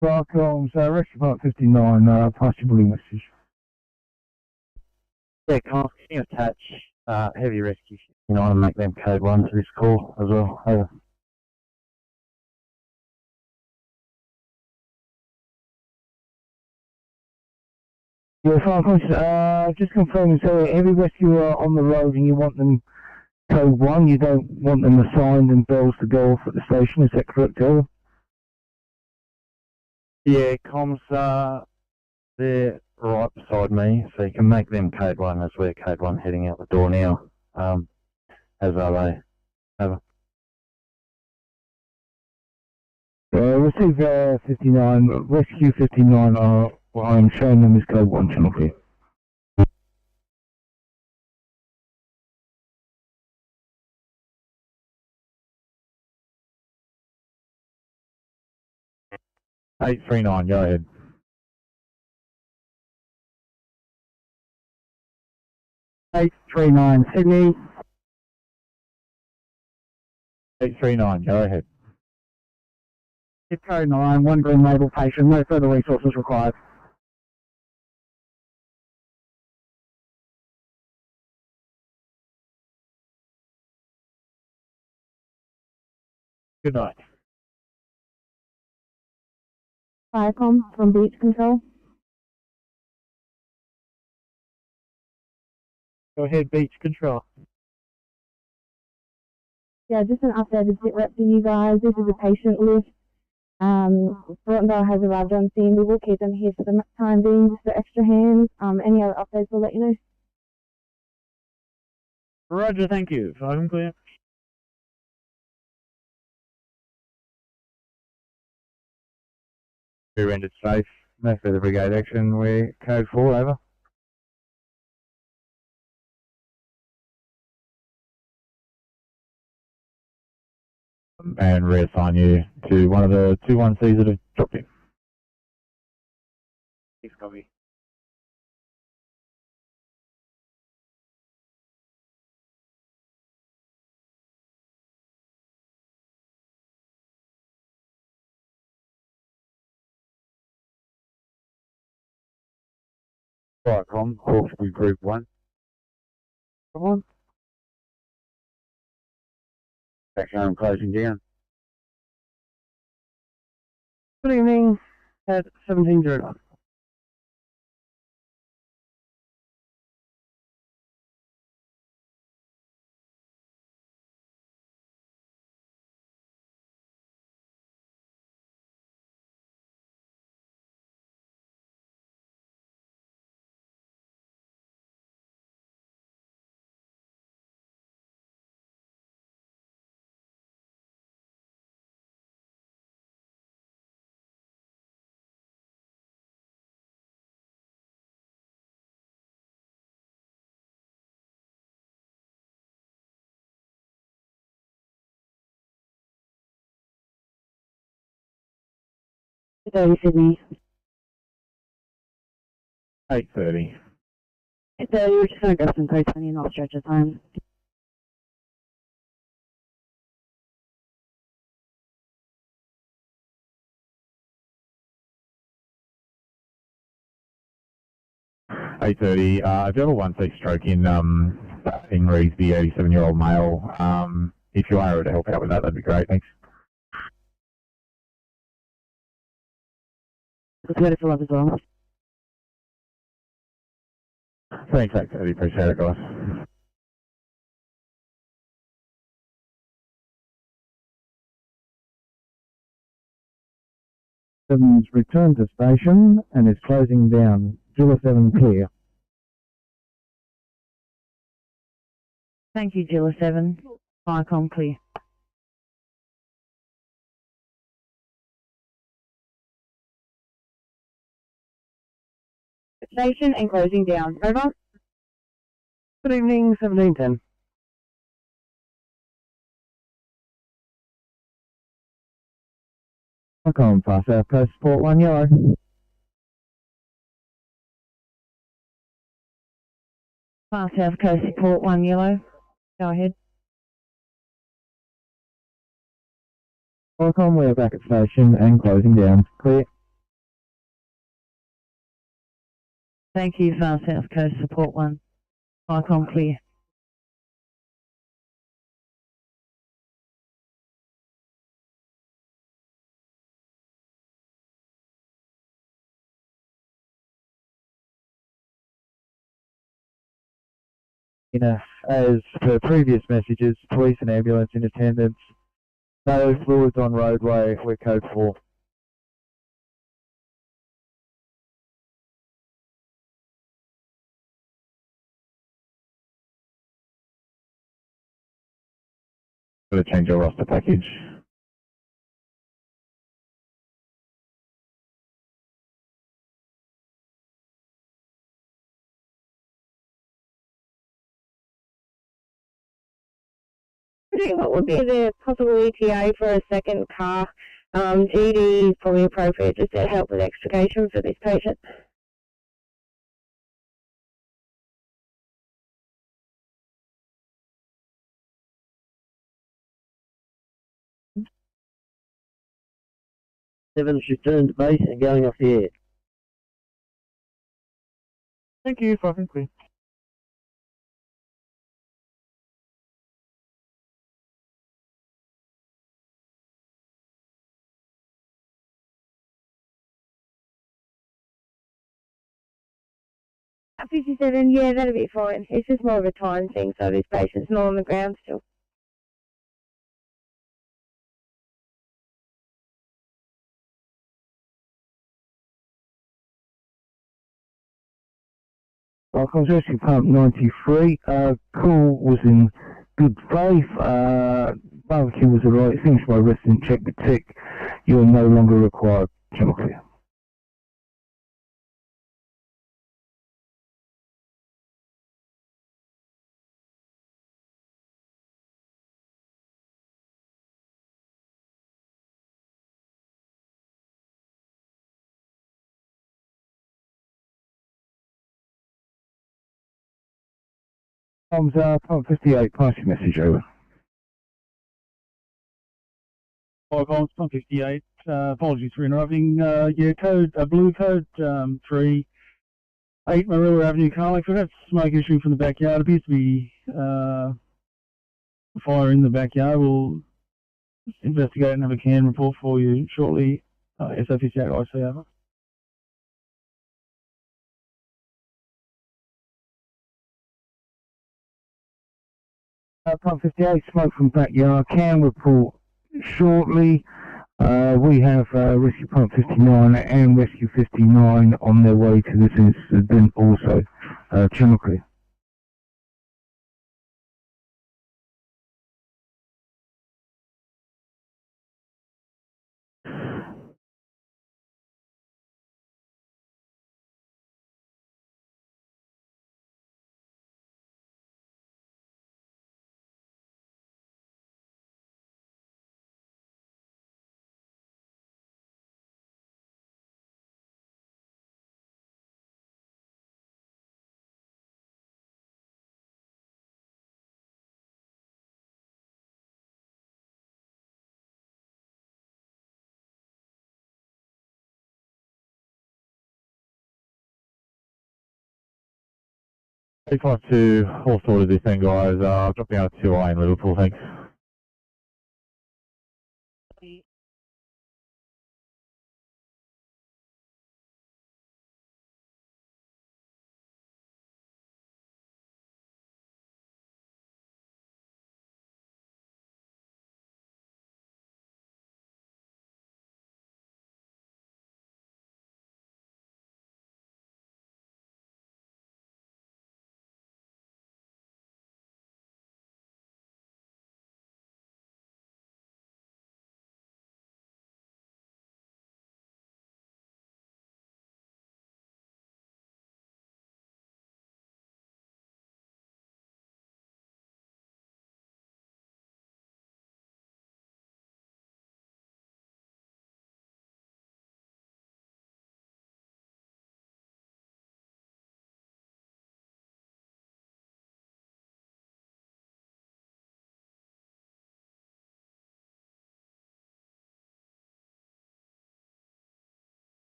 Firecom, Rescue Park 59, possibly message. Yeah, can you attach heavy rescue? You know, I want to make them code 1 to this call as well. Over. Yeah, fine, thanks. Just confirming, so heavy rescue are on the road and you want them code 1, you don't want them assigned and bells to go off at the station, is that correct, Over? Yeah, comms, they're right beside me, so you can make them code 1 as we're code 1 heading out the door now. As are they. Over. Receive 59, rescue 59, well, I'm showing them as code 1 channel here. Eight 39, go ahead. Eight 39, Sydney. 839, go ahead. Zip code 9, 1 green label patient, no further resources required. Good night. Firecom from Beach Control. Go ahead, Beach Control. Yeah, just an updated sit rep for you guys. This is a patient list. Thorntonville has arrived on scene. We will keep them here for the time being, just for extra hands. Any other updates, we'll let you know. Roger, thank you. I'm clear. We rendered safe. No further brigade action. We're code 4, over. And reassign you to one of the 2-1Cs that have dropped in. Thanks, copy. Firecom, Hawkesbury Group 1. Come on. Back home, closing down. Good evening, at 17:00. Ferry, Sydney. 8:30. So we're just going to go some code 20 and off stretches home. If you have a 1C stroke in Rees, the 87-year-old male, if you are able to help out with that, that'd be great. Thanks. Let's go to Philip as well. Thanks, 8:30. Appreciate it, guys. Seven's returned to station and is closing down. Julia 7 clear. Thank you, Gilla 7. Firecom clear. Station and closing down. Over. Good evening, 1710. Welcome, Fast South Coast Support 1 yellow. Far South Coast Support 1 yellow. Go ahead. Welcome, we're back at station and closing down. Clear. Thank you, Far South Coast Support 1. Icon clear. As per previous messages, police and ambulance in attendance, no fluids on roadway, we're code 4. Got to change your roster package. What would be the possible ETA for a second car? GD is probably appropriate just to help with extrication for this patient. Seven should turn to base and going off the air. Thank you, fucking clear. At 57, yeah, that'll be fine. It's just more of a time thing, so this patient's not on the ground still. Icons Rescue Pump 93, call was in good faith, barbecue was alright, finished by resident check the tick, you are no longer required, channel clear. Pump 58, pass your message over. Icons, pump 58, apologies for interrupting. Yeah, blue code 3, 8 Marilla Avenue, Carlick. We've had a smoke issue from the backyard. Appears to be fire in the backyard. We'll investigate and have a CAN report for you shortly. SO58 IC over. Pump 58, smoke from backyard, CAN report shortly. We have Rescue Pump 59 and Rescue 59 on their way to this incident also. Channel clear. Take 52, all sorted this thing, guys. Dropping out of 2I in Liverpool, thanks.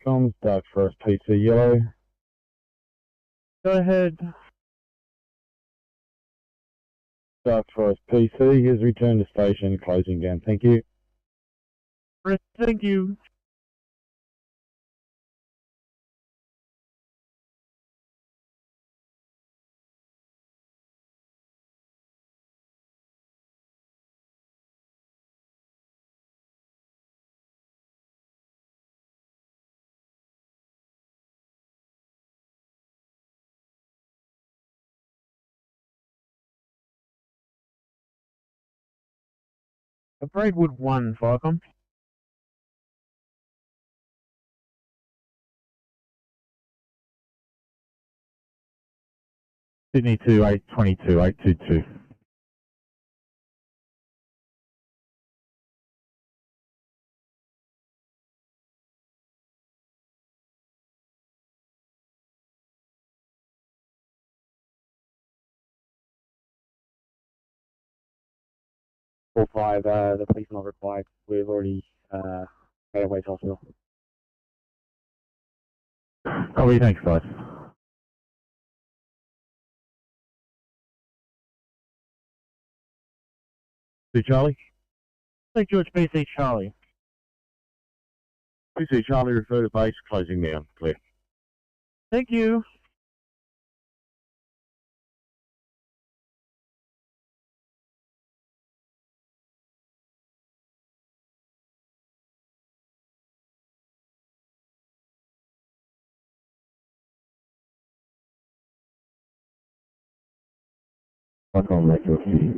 comms, Dark Forest PC yellow. Go ahead. Dark Forest PC has returned to station, closing down. Thank you. Thank you. Braidwood 1, Firecom. Sydney 2, 822, 822. Four five, the police are not required. We've already made our way to hospital. Copy, thanks guys. See Charlie? St. George PC Charlie. PC Charlie, refer to base, closing down. Clear. Thank you. Firecom, Lake George Judy.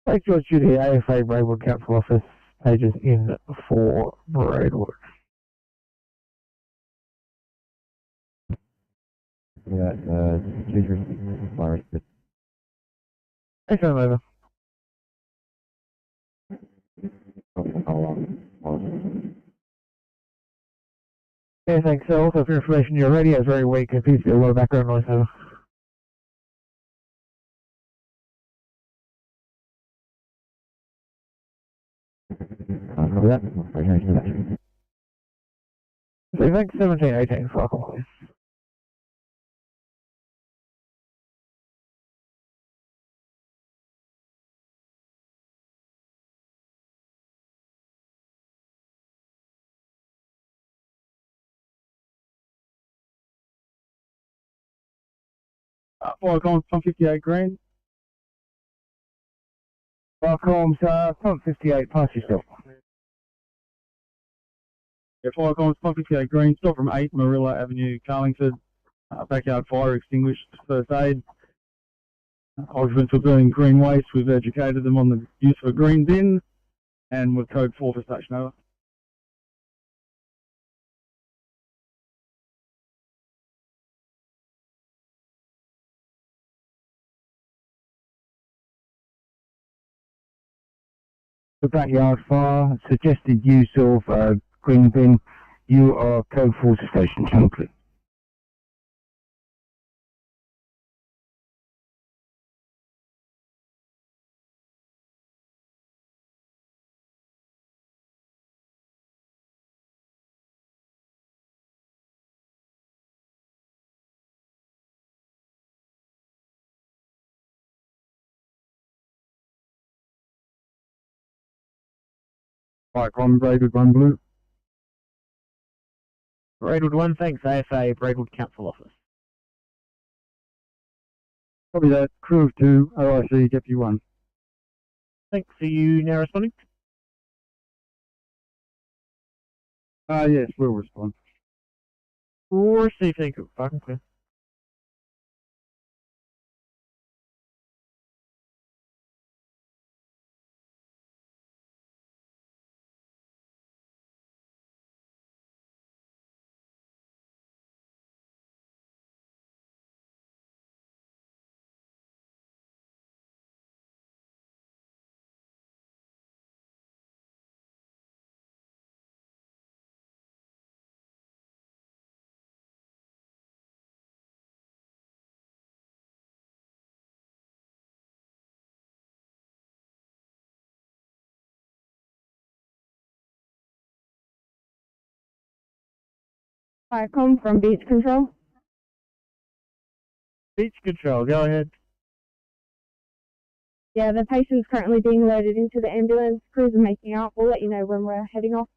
Lake George Judy, AFA Braidwood Council Office, pages in for Braidwood. Yeah, Tuesday, virus. FM over. Yeah, thanks. So also for information, your radio is very weak. It appears to be a lot of background noise over. Remember that? So thanks, 1718, Firecom, please. Firecom's pump 58 green. Firecom's pump 58, pass yourself. Yeah, Firecom's pump 58 green. Stop from 8 Marilla Avenue, Carlingford. Backyard fire extinguished. First aid. Occupants were burning green waste. We've educated them on the use of a green bin. And we've code 4 for station over. The backyard fire, suggested use of green bin. You are code 4 to station, channel clear. Firecom, Braidwood 1 blue. Braidwood 1, thanks. AFA Braidwood Council Office. Copy that. Crew of 2, OIC, Deputy 1. Thanks. Are you now responding? Yes, we'll respond. Receive, thank you. Fucking clear. Firecom from Beach Control. Beach Control, go ahead. Yeah, the patient's currently being loaded into the ambulance. Crews are making up. We'll let you know when we're heading off.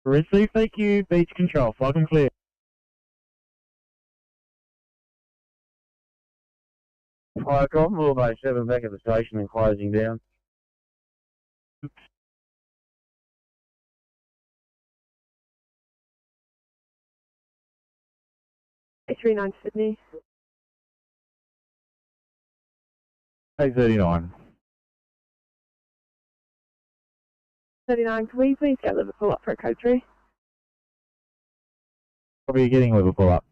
Receive, thank you. Beach Control, flag and clear. Firecom, all base 7 back at the station and closing down. A39 Sydney. A39. 39, can we please get Liverpool up for a code 3? Probably getting Liverpool up.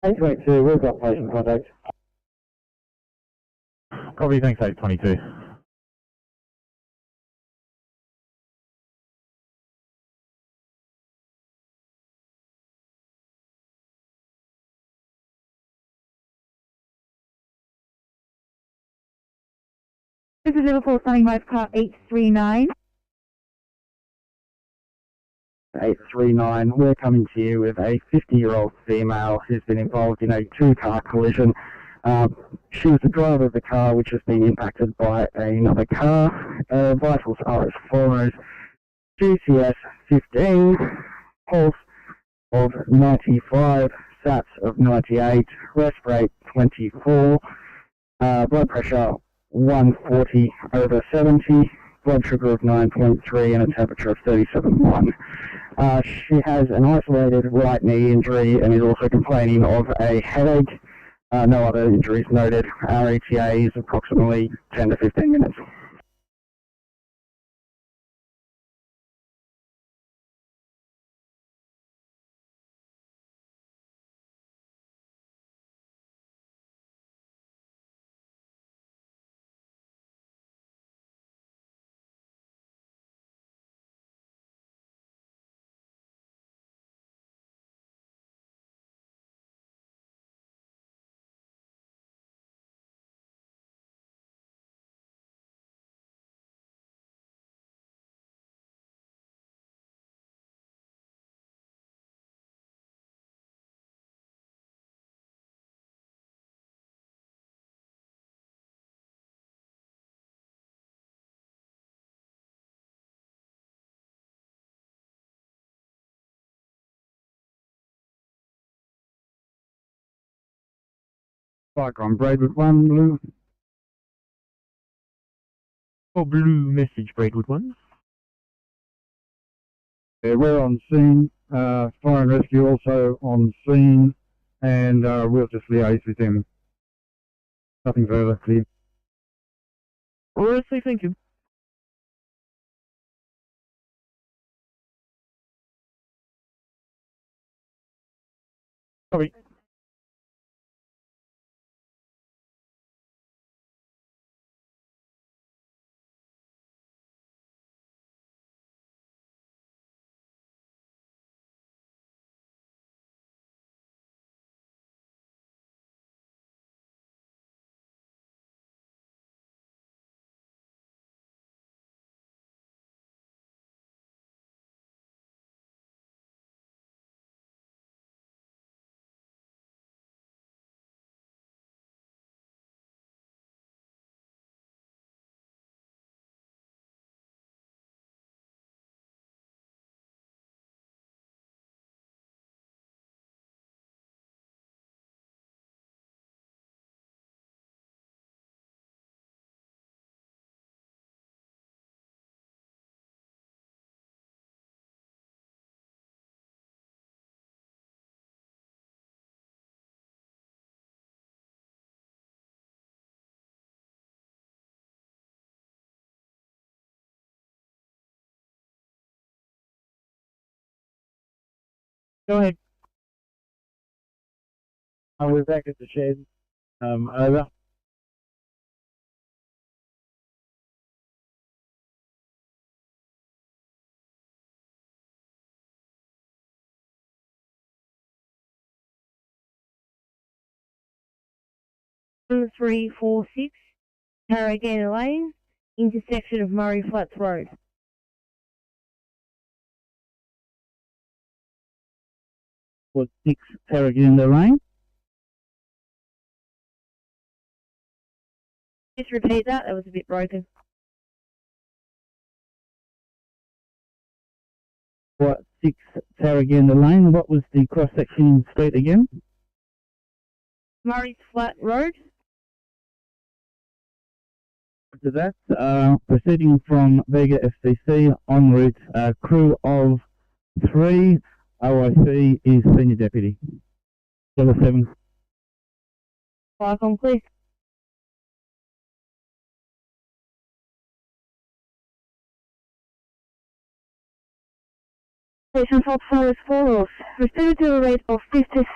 A22, we've got patient contact. Probably thanks 822. This is Liverpool standing by for car 839. 839, we're coming to you with a 50-year-old female who's been involved in a two-car collision. She was the driver of the car which has been impacted by another car. Vitals are as follows: GCS 15, pulse of 95, SATs of 98, rest rate 24, blood pressure 140 over 70, blood sugar of 9.3 and a temperature of 37.1. She has an isolated right knee injury and is also complaining of a headache. No other injuries noted. Our ETA is approximately 10 to 15 minutes. Firecom, Braidwood 1, Blue. Oh, blue message, Braidwood 1. Yeah, we're on scene. Fire and Rescue also on scene, and we'll just liaise with them. Nothing further, clear. Receive, thank you. Copy. Go ahead. We're back at the shed. Over. 346 Carragana Lane, intersection of Murray Flats Road. Was 6 Carragana Lane. Just repeat that, that was a bit broken. What 6 Carragana Lane? What was the cross section street again? Murray's Flat Road. To that, proceeding from Vega FCC en route, crew of 3, OIC is Senior Deputy. Level 7. Fire complete. Patient Hotfire follows. Respiratory rate of 56.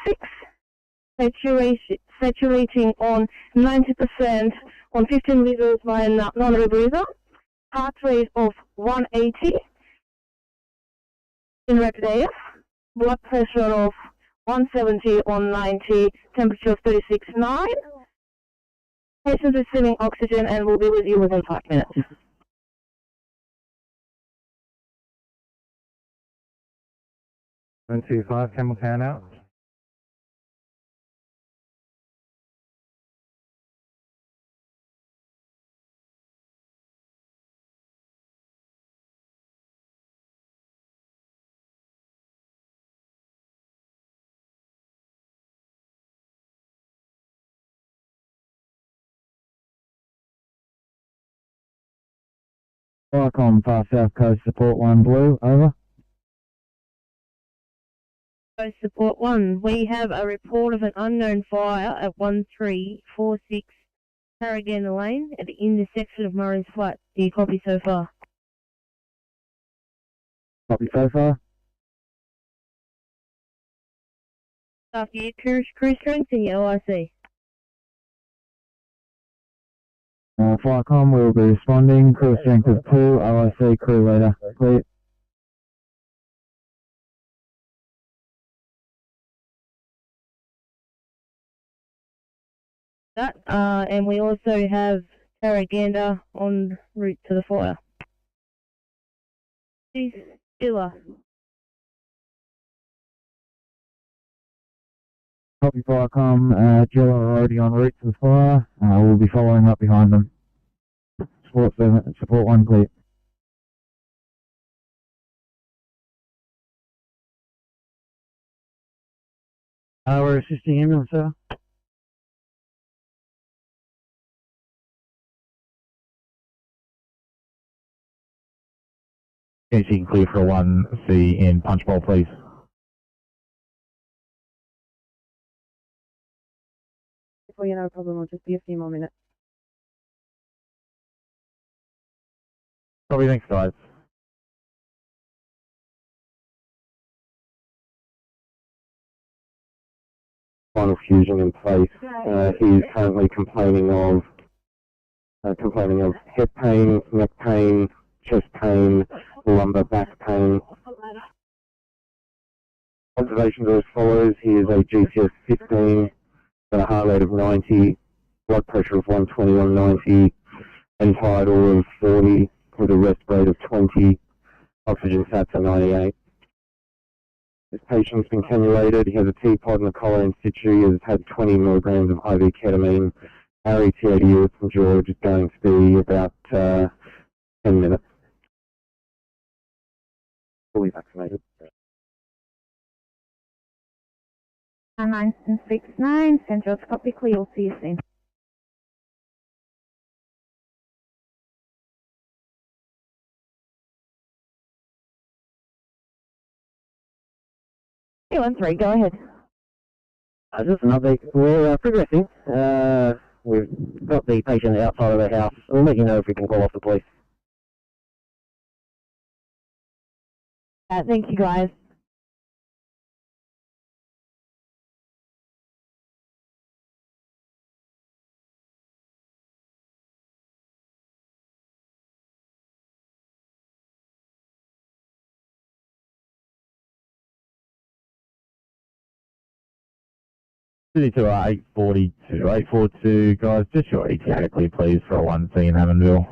Saturating on 90% on 15 liters by a non-rebreather. Heart rate of 180 in rapid AF. Blood pressure of 170 on 90. Temperature of 36.9. Patient receiving oxygen and will be with you within 5 minutes. One, 2, 5, camel count out. Firecom, Far South Coast, Support 1 Blue, over. Support 1, we have a report of an unknown fire at 1346 Carragana Lane at the intersection of Murray's Flat. Do you copy so far? Copy so far. After you, crew strength and your OIC. Firecom will be responding, crew strength of 2, OIC crew leader, clear. That, and we also have Carragana en route to the fire. Please, Illa. Copy Firecom, Jill are already en route to the fire. We'll be following up behind them. Support 1 clear. We're assisting ambulance, sir. Yes, you can clear for 1C in punch bowl, please. Before you know a problem, it'll just be a few more minutes. Copy, thanks guys. Final fusion in place. He's currently complaining of head pain, neck pain, chest pain, lumbar back pain. Observations are as follows. He is a GCS 15, got a heart rate of 90, blood pressure of 120 on 90, and tidal of 40 with a rest rate of 20, oxygen sats are 98. This patient's been cannulated. He has a T-pod and a collar in situ. He has had 20 milligrams of IV ketamine. Our ETA to you from George is going to be about 10 minutes. Fully vaccinated. 969, Central Copy clear. We'll see you soon. Hey, 1-3, go ahead. Just an update. We're progressing. We've got the patient outside of the house. We'll let you know if we can call off the police. Thank you, guys. City to 842, 842, guys, just your ETA clear, please, for a 1C in Hammondville.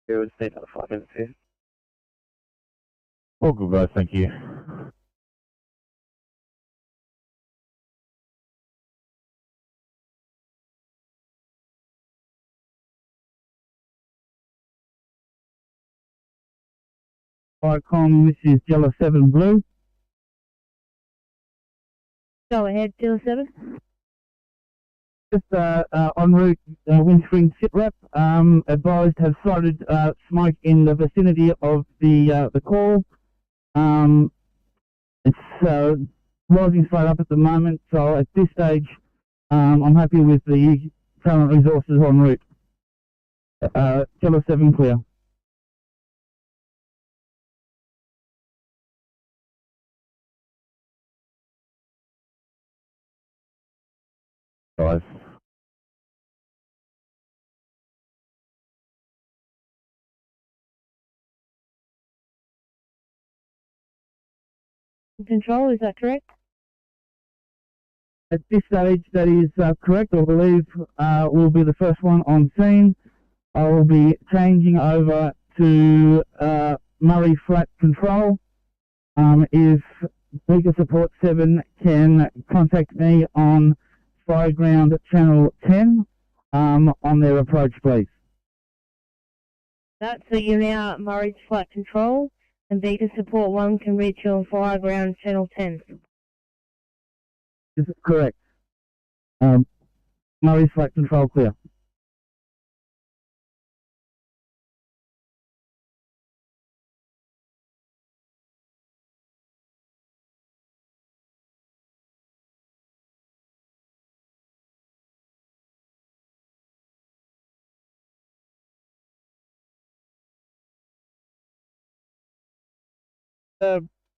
Yeah, we'll just need another 5 minutes here. All good, guys, thank you. Icon, this is Jello 7 Blue. Go ahead, 07. Just en route, windscreen sitrep, advised have sighted smoke in the vicinity of the call. It's rising straight up at the moment, so at this stage, I'm happy with the current resources en route. Jello 7 clear. Guys. Control, is that correct? At this stage, that is correct. I believe we'll be the first one on scene. I will be changing over to Murray Flat Control. If Beaker Support 7 can contact me on Fireground Channel 10 on their approach, please. That, so you're now at Murray's Flat Control, and Beacon Support 1 can reach you on Fireground Channel 10. This is correct. Murray's Flat Control clear.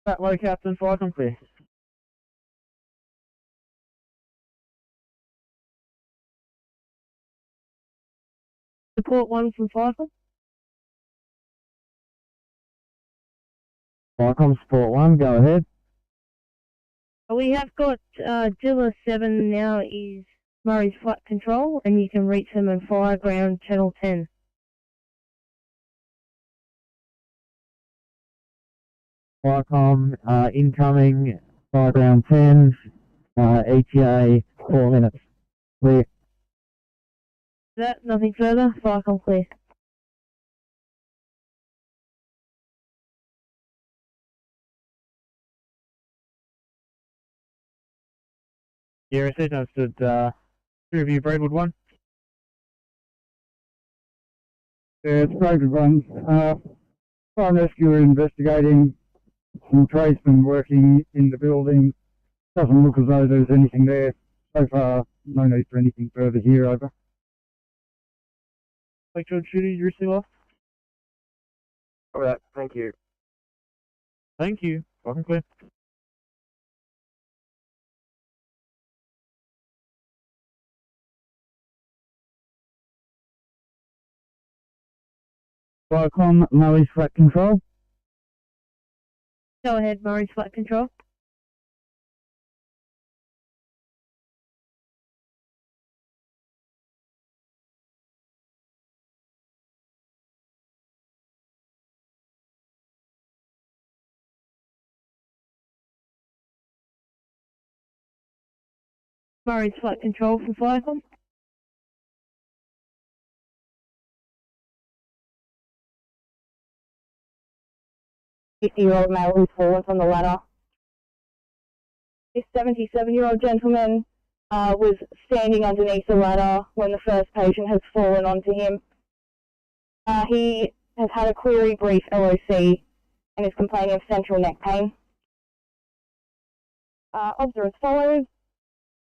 That way, Captain, for Icon clear. Support 1 from Firecom. Firecom Support 1, go ahead. We have got Dilla 7 now is Murray's Flat Control, and you can reach them on Fireground Channel 10. Firecom, incoming, Fireground 10, ETA 4 minutes. Clear. That, nothing further, Firecom clear. Yeah, received, understood. Review Braidwood 1. Yeah, it's Braidwood 1. Fire and Rescue are investigating. Some tradesmen working in the building. Doesn't look as though there's anything there. So far, no need for anything further here, over. Lake George Shooter, you receive off? Alright, thank you. Thank you. Welcome clear. Firecom, Murray's Flat Control. Go ahead, Murray's Flat Control. Murray's Flat Control from Firecom. Year-old male who's fallen from the ladder. This 77-year-old gentleman was standing underneath the ladder when the first patient has fallen onto him. He has had a query brief LOC and is complaining of central neck pain. Observe as follows.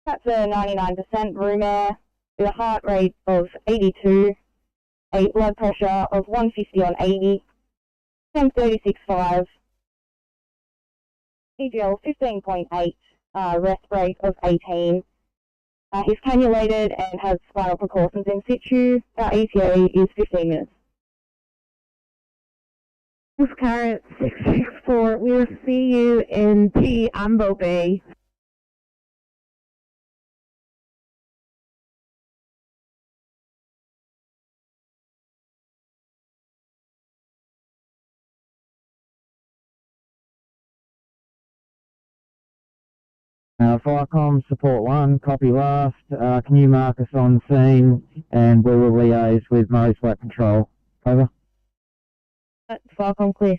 That's a 99% room air with a heart rate of 82, a blood pressure of 150 on 80, 1036.5, EGL 15.8, rest rate of 18. He's cannulated and has spinal precautions in situ. Our ETA is 15 minutes. Carrot 664, we'll see you in the Ambo Bay. Firecom Support 1, copy last. Can you mark us on scene and we will liaise with Murray's Flat Control? Over. Firecom clear.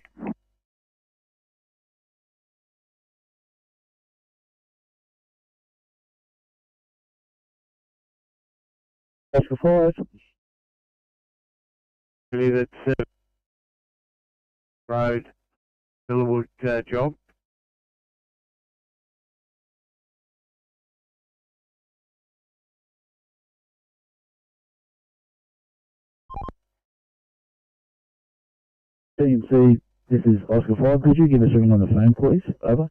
Oscar 5. That's road, Billwood job. CMC, this is Oscar 5. Could you give us a ring on the phone, please? Over.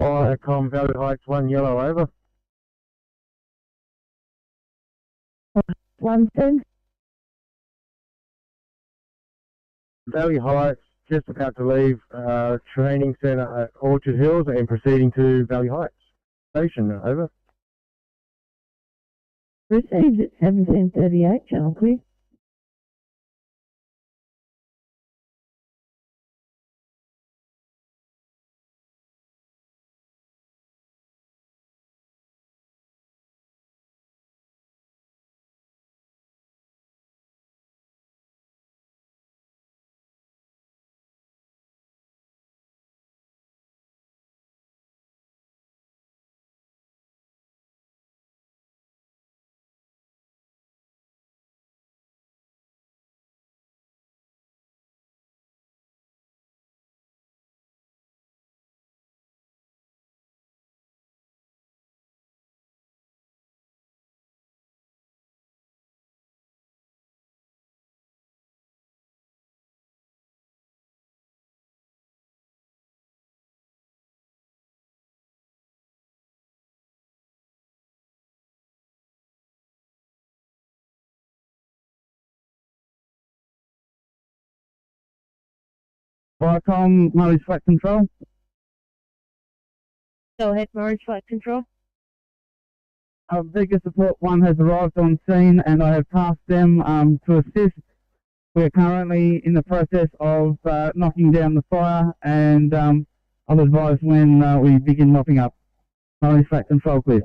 Firecom Valley Heights 1 yellow, over. 110. Valley Heights, just about to leave training centre at Orchard Hills and proceeding to Valley Heights Station, over. Received at 1738, channel clear. Firecom, Murray's Flat Control. Go ahead, Murray's Flight Control. Vega Support 1 has arrived on scene and I have tasked them to assist. We're currently in the process of knocking down the fire and I'll advise when we begin mopping up. Murray's Flat Control clear.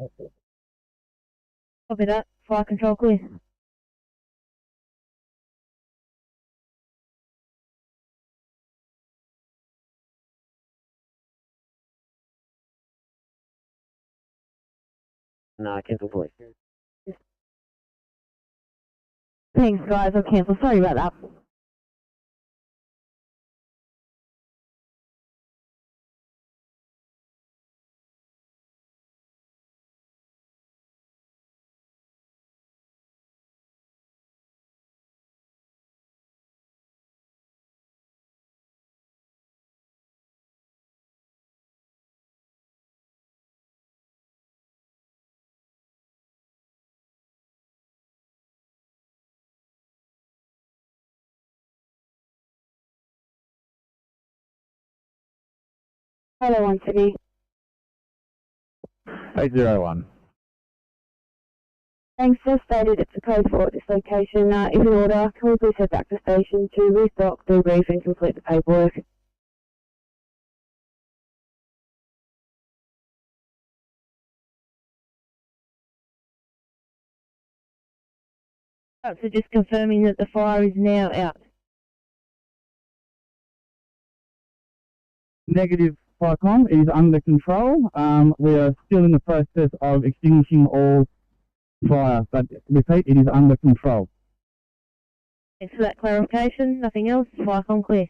Copy that. Fire control clear. No, cancel police. Thanks, guys. I'll cancel. Sorry about that. Hello, 1 Sydney. 801. Thanks, just stated it's a code for at this location. If in order, can we please head back to station to restock, debrief and complete the paperwork? So just confirming that the fire is now out. Negative. Firecom is under control. We are still in the process of extinguishing all fire, but repeat, it is under control. Thanks for that clarification. Nothing else. Fire on clear.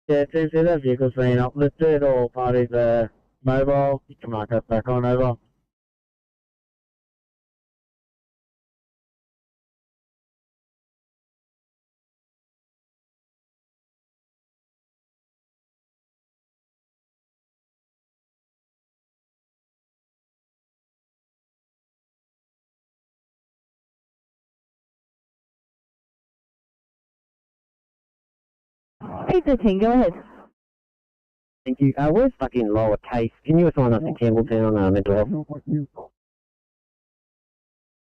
Yeah, Team C, that vehicle's been uplifted, all parties are mobile. You can mark us back on, over. Pizza King, go ahead. Thank you. We're stuck in lower case. Can you assign us to Campbelltown on mental health?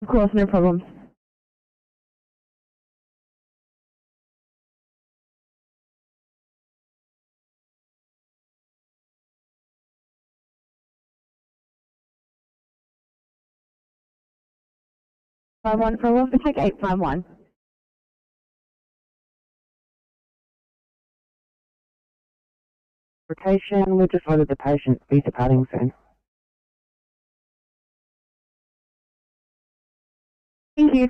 Of course, no problem. Five one for one, take 851. Rotation, we just loaded the patient, Peter Paddington. Thank you.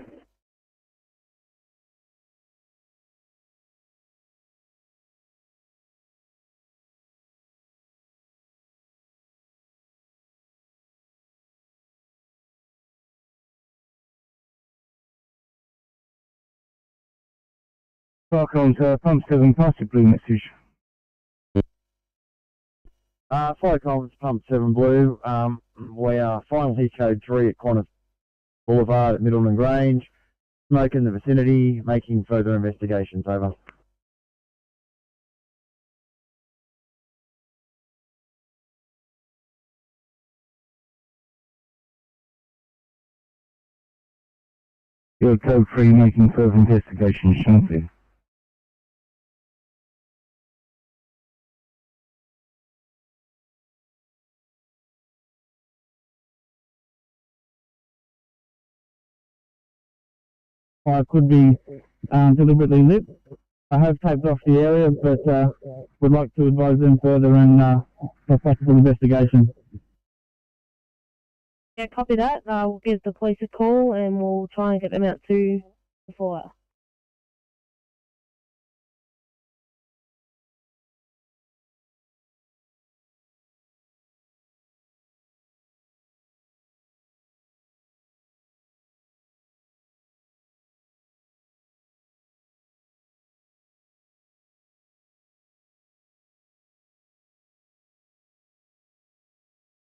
Welcome to Pump 7, possibly message. Fire comms, Pump 7 Blue. We are finally code 3 at Qantas Boulevard at Middleton Grange. Smoke in the vicinity, making further investigations, over. You're code 3 making further investigations, something. Fire could be deliberately lit. I have taped off the area, but would like to advise them further and for possible investigation. Yeah, copy that. We'll give the police a call and we'll try and get them out to the fire.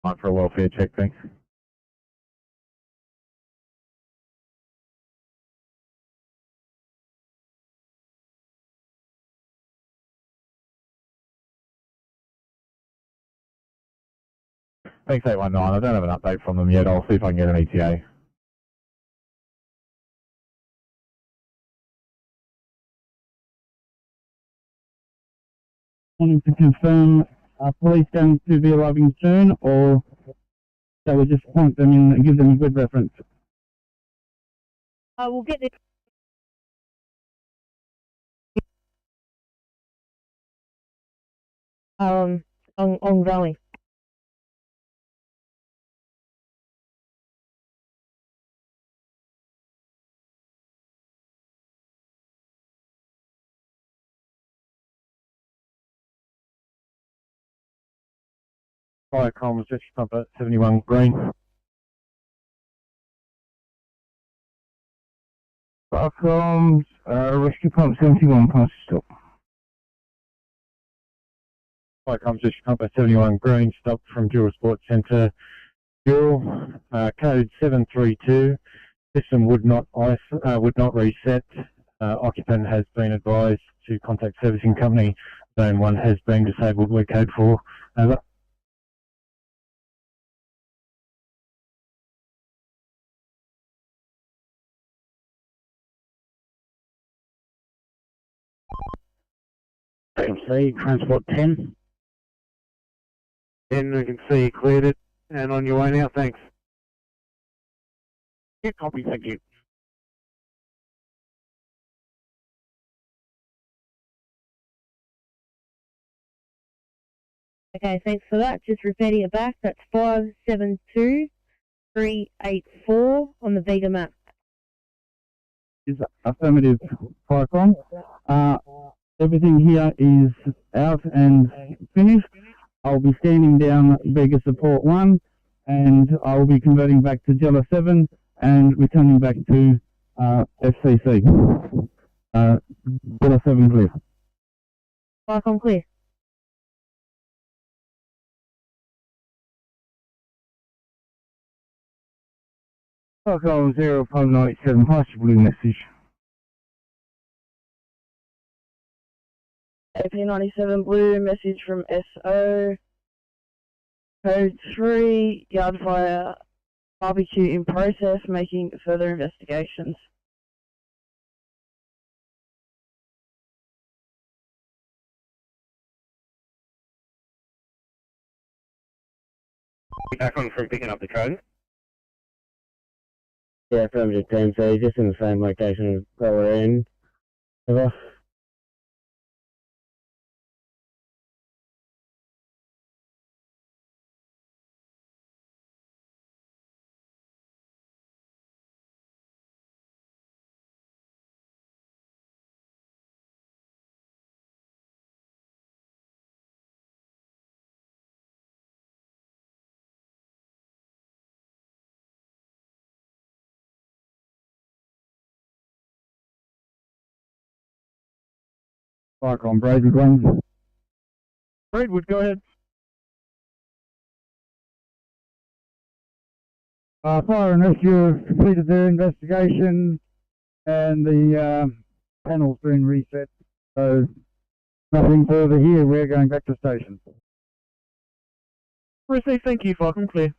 Time for a welfare check, thanks. Thanks 819, I don't have an update from them yet, I'll see if I can get an ETA. Wanting to confirm, are police going to be arriving soon, or shall we just point them in and give them a good reference? We'll get the ongoing. Fire comms, just pump at 71 Green. Welcome, Rescue Pump 71, pass stop. Fire comms, just pump at 71 Green, stop from Dual Sports Centre. Dual, code 732. System would not reset. Occupant has been advised to contact servicing company. Zone 1 has been disabled. We're code 4. Over. C, Transport 10. 10, we can see you cleared it, and on your way now, thanks. Yeah, copy, thank you. Okay, thanks for that. Just repeating it back. That's 572384 on the Vega map. Is affirmative, Firecom. Everything here is out and finished. I'll be standing down Vega Support 1 and I'll be converting back to Jella 7 and returning back to FCC. Jella 7 clear. Firecom clear. Firecom 0597, pass your blue message. AP97 blue, message from SO. Code 3, yard fire, barbecue in process, making further investigations. Back on from picking up the code. Yeah, affirmative 10, so just in the same location that we're in. Over. Firecom Braidwood 1. Braidwood, go ahead. Fire and Rescue have completed their investigation and the panel's been reset. So nothing further here. We're going back to station. Receive, thank you, Firecom clear.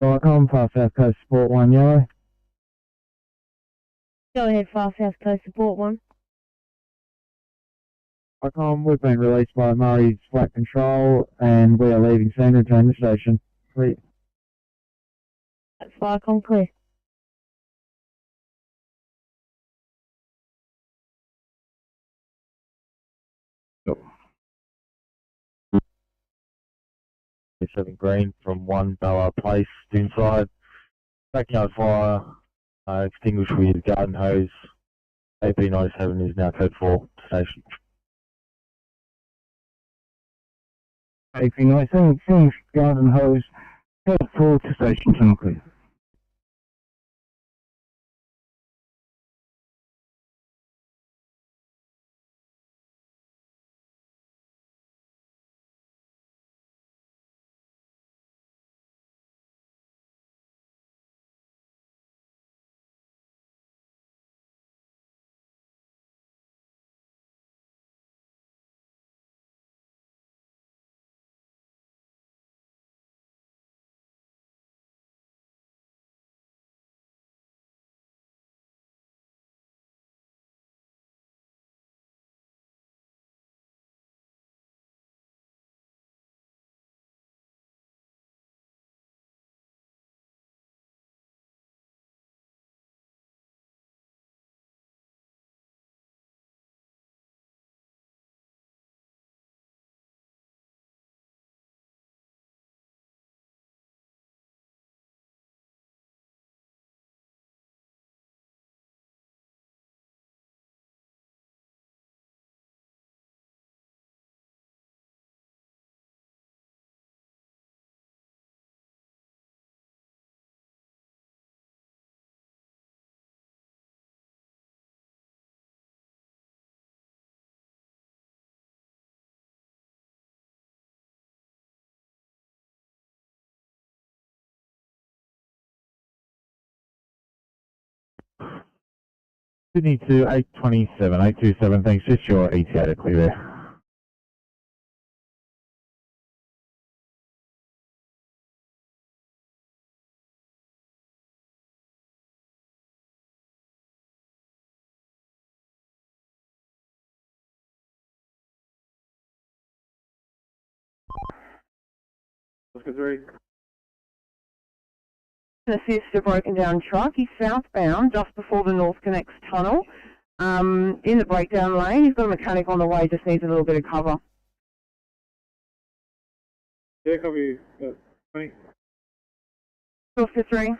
Firecom, Far South Coast Support 1 yellow. Go ahead, Far South Coast Support 1. Firecom, we've been released by Murray's Flat Control and we are leaving Sandra to the station. Clear. That's Firecom clear. Seven green from 1 Bella Place inside. Backyard fire, extinguished with garden hose. AP97 is now code 4 station. AP97, finished garden hose, code 4 to station, tunnel clear. Sydney to 827, 827, thanks, just your ETA to clear there. Let's go through. Assist a broken down truck. He's southbound just before the North Connects tunnel. In the breakdown lane, he's got a mechanic on the way, just needs a little bit of cover. Yeah, copy. 20. Oscar 3.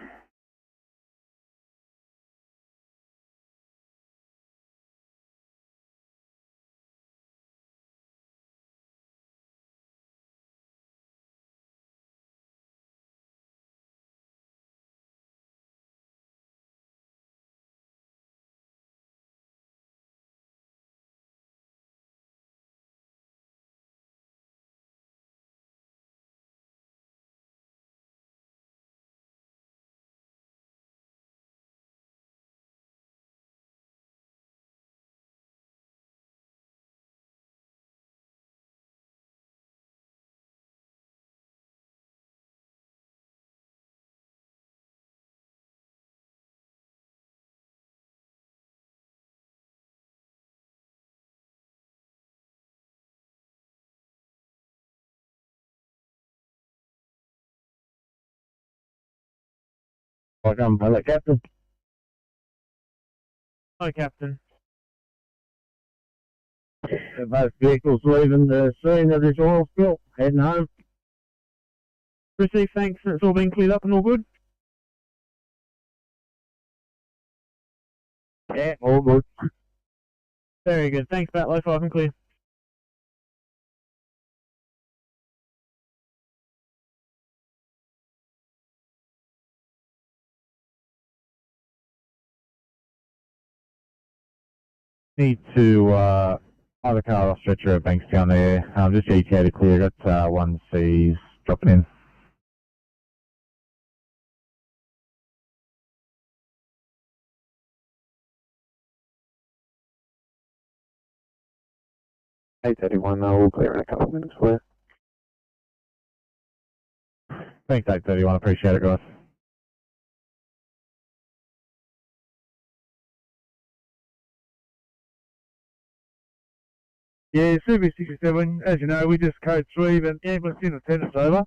Welcome, hello, Captain. Hi, Captain. Both vehicles leaving the scene of this oil spill, heading home. Received, thanks. It's all been cleared up and all good? Yeah, all good. Very good. Thanks, Batlow. 5 and clear. Need to either car or stretcher at Bankstown there. Just ETA to clear. Got 1Cs dropping in. $831, we'll clear in a couple of minutes for you. Thanks, 831. Appreciate it, guys. Yeah, CB67, as you know, we just code 3, but the ambulance in attendance over.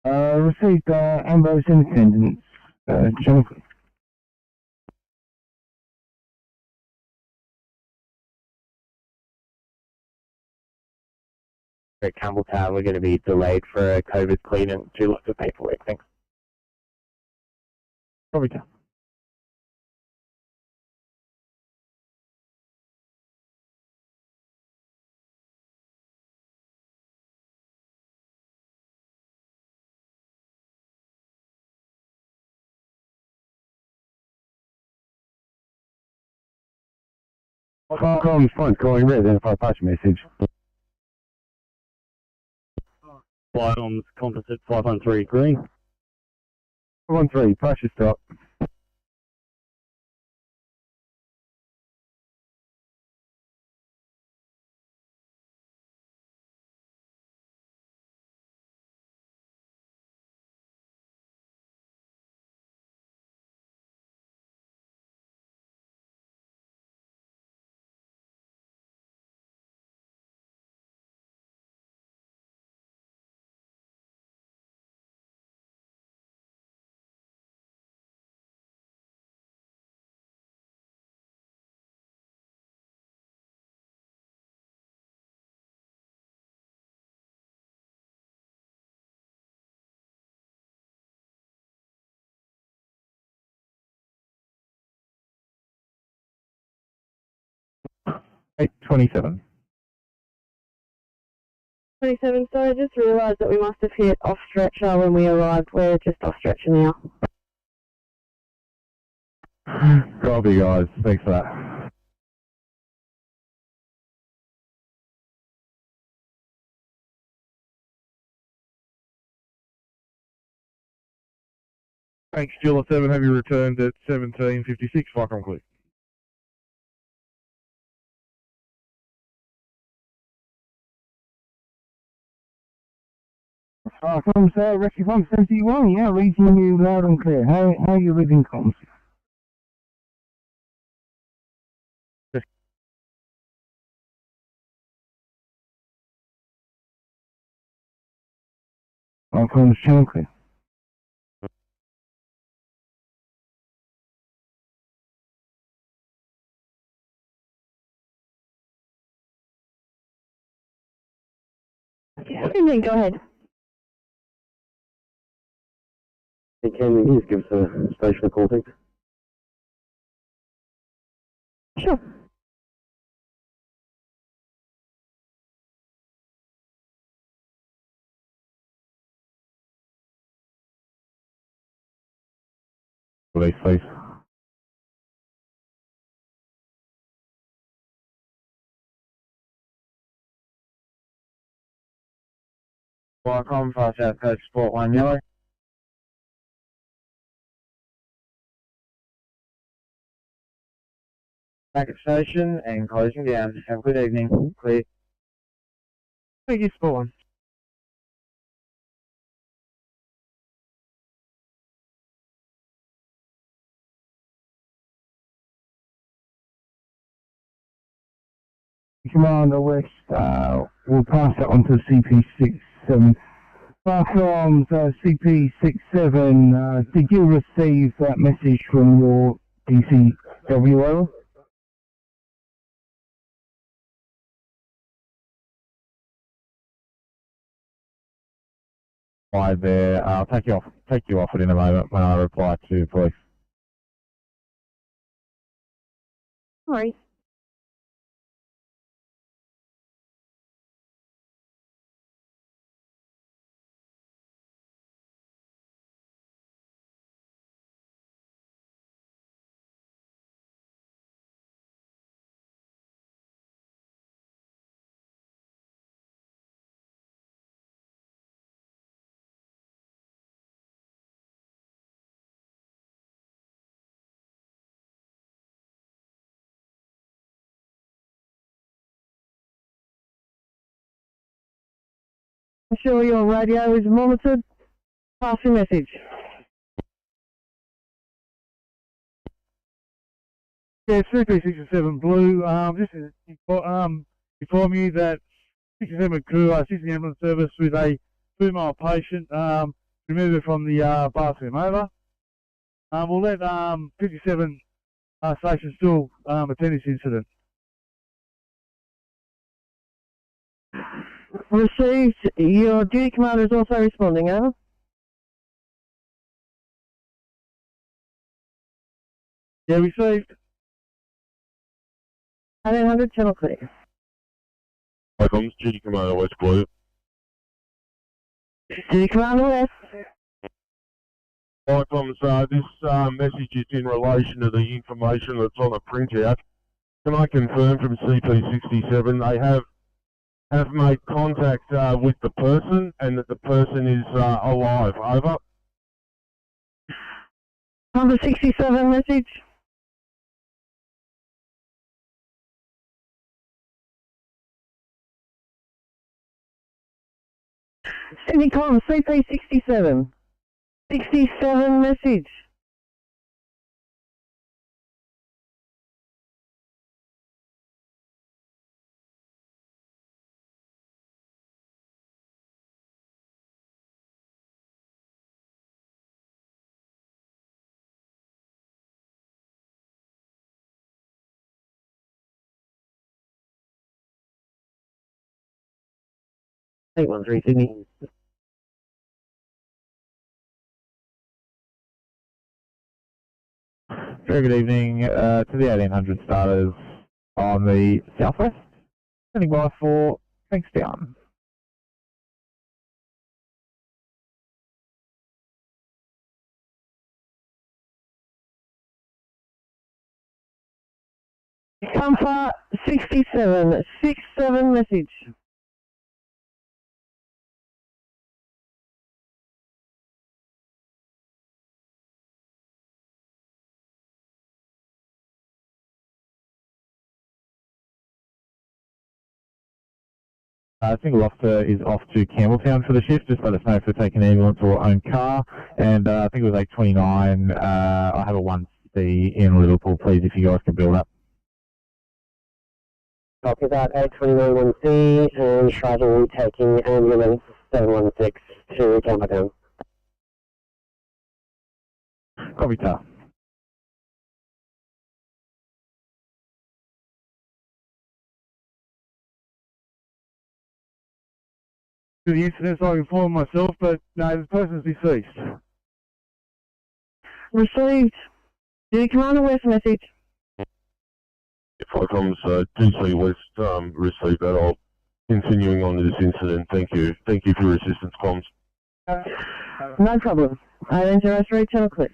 Received ambulance in attendance, Jonathan. At Campbelltown, we're going to be delayed for a COVID clean and do lots of paperwork. Thanks. Probably down. Calling front, calling red, identify patch message. Flight on composite 513 green. 513, patch is stop. $827. 27, sorry, I just realised that we must have hit off stretcher when we arrived. We're just off stretcher now. Copy, guys. Thanks for that. Thanks, Julia 7, have you returned at 1756, Fire and Rescue. Comms, Rescue Pump 71, yeah, reading you loud and clear. How are you reading comms? Comms, channel clear. Go ahead. Hey, can you just give us a station call, thanks? Sure. Police, please. Welcome, Fast South Coast Sport 1 Yellow. Back at station and closing down. Have a good evening. Clear. Thank you, Sport 1. Commander West, we'll pass it on to CP67. Firearms, CP67, did you receive that message from your DCWO? Right there. I'll take you off it in a moment when I reply to police. Sorry. Ensure your radio is monitored. Pass your message. Yeah, CP67 Blue, just to inform you that 67 crew are assisting the ambulance service with a 2-mile patient, remove her from the bathroom over. We'll let 57 station still attend this incident. Received. Your duty commander is also responding, over. Yeah, received. 1800, channel clear. Comms, Duty Commander West Blue. Duty commander West. Comms, this message is in relation to the information that's on a printout. Can I confirm from CP67 they have made contact with the person and that the person is alive? Over. Number 67 message. Sydney Collins, CP67. 67 message. Eight one three Sydney. Very good evening to the 1800 starters on the southwest. Standing by for thanks down. Comfort 67. 67 message. Single officer is off to Campbelltown for the shift. Just let us know if they're taking an ambulance or own car. And I think it was 829. I have a 1C in Liverpool, please, if you guys can build up. Copy that, 829 1C, and shuttle taking ambulance 716 to Campbelltown. Copy, tar. To the incident, so I can inform myself, but no, the person's deceased. Received. Unit Commander West message. Flight comms DC West received that. I'll continuing on to this incident. Thank you. Thank you for your assistance, comms. No problem. 803, channel clear.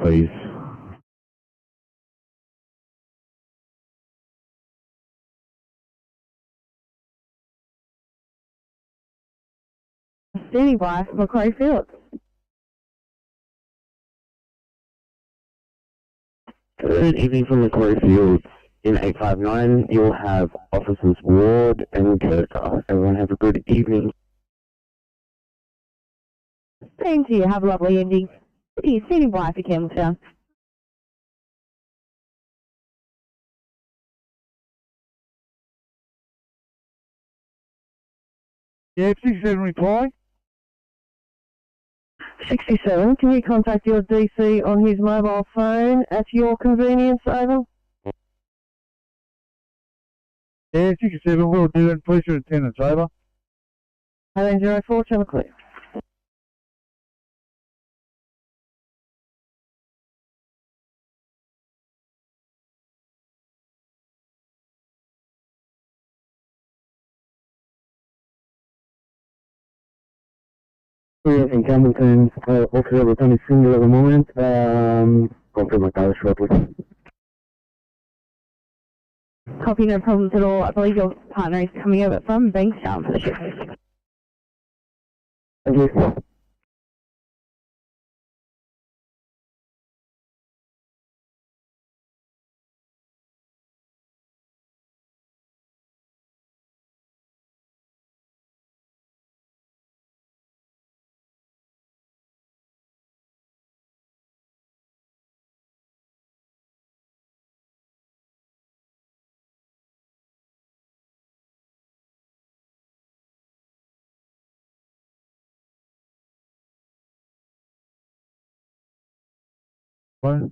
Please. Standing by, Macquarie Field. Good evening from Macquarie Field. In 859, you'll have Officers Ward and Kirker. Everyone have a good evening. Same to you. Have a lovely evening. Standing by for Campbelltown. Yeah, 67 reply. 67, can you contact your DC on his mobile phone at your convenience, over? Yeah, 67 will do, and police are in attendance, over. 804, channel clear. In Campbelltown, officer returning single at the moment. Confirm my car shortly. Copy, no problems at all. I believe your partner is coming over from Bankstown for the shift. Thank you. What?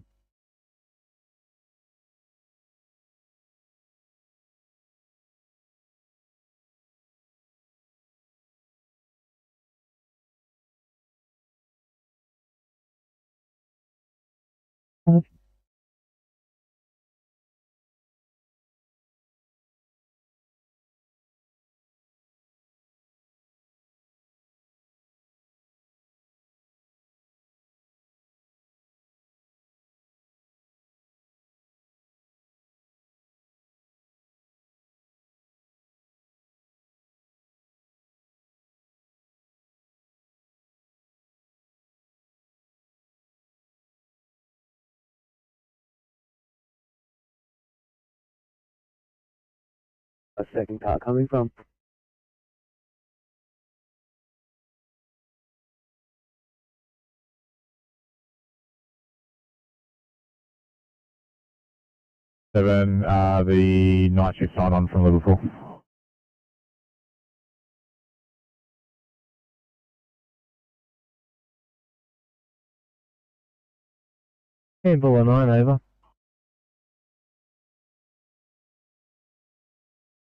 A second car coming from. Seven, the night shift sign on from Liverpool. Campbell 9, over.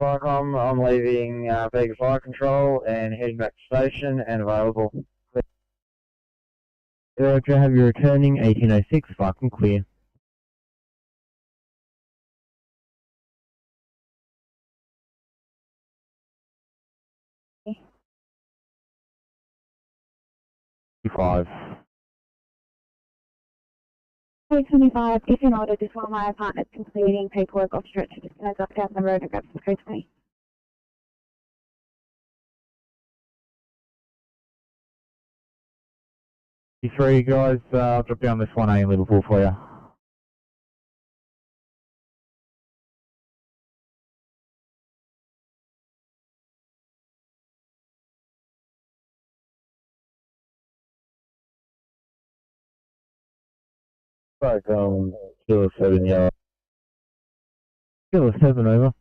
Firecom, I'm leaving Vega Fire Control and heading back to station and available. Roger, have you returning 1806, Falcon clear. Five. 825, if in order, just while my partner's completing paperwork off stretch, just gonna duck down the road and grab some code for me. You three guys, I'll drop down this 1A in Liverpool for you. Back Kilo 7 yard. Kilo 7 over.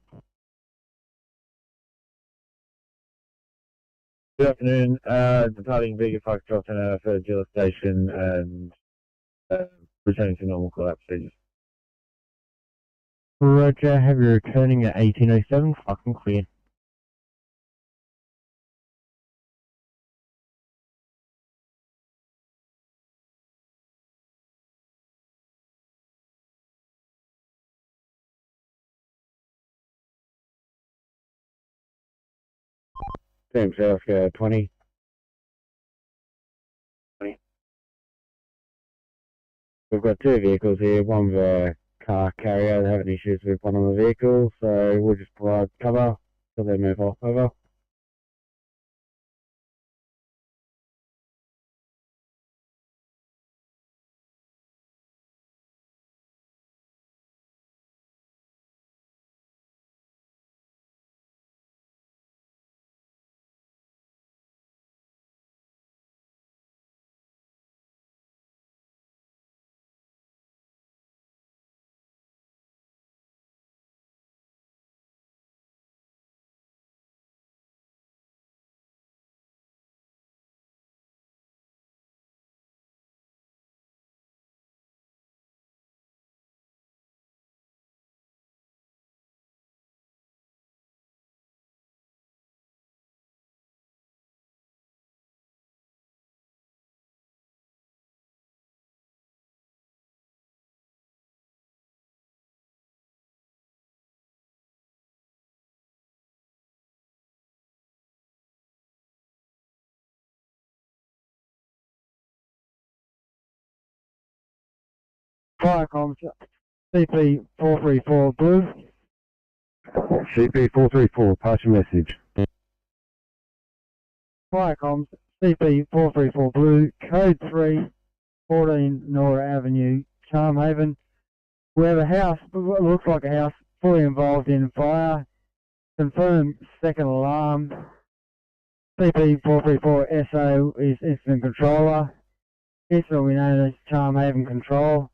Good afternoon. Departing Vega Foxtrot and our third Gila station and returning to normal call out procedures. Roger, have you returning at 1807? Fucking clear. Same South 20. We've got two vehicles here, one with a car carrier. They're having issues with one of the vehicles, so we'll just provide cover till they move off. Over. Fire comms, CP 434 blue. CP 434, pass your message. Fire comms, CP 434 blue, code 3, 14 Nora Avenue, Charmhaven. We have a house, what looks like a house, fully involved in fire. Confirmed second alarm. CP 434 SO is incident controller. Incident will be known as Charmhaven Control.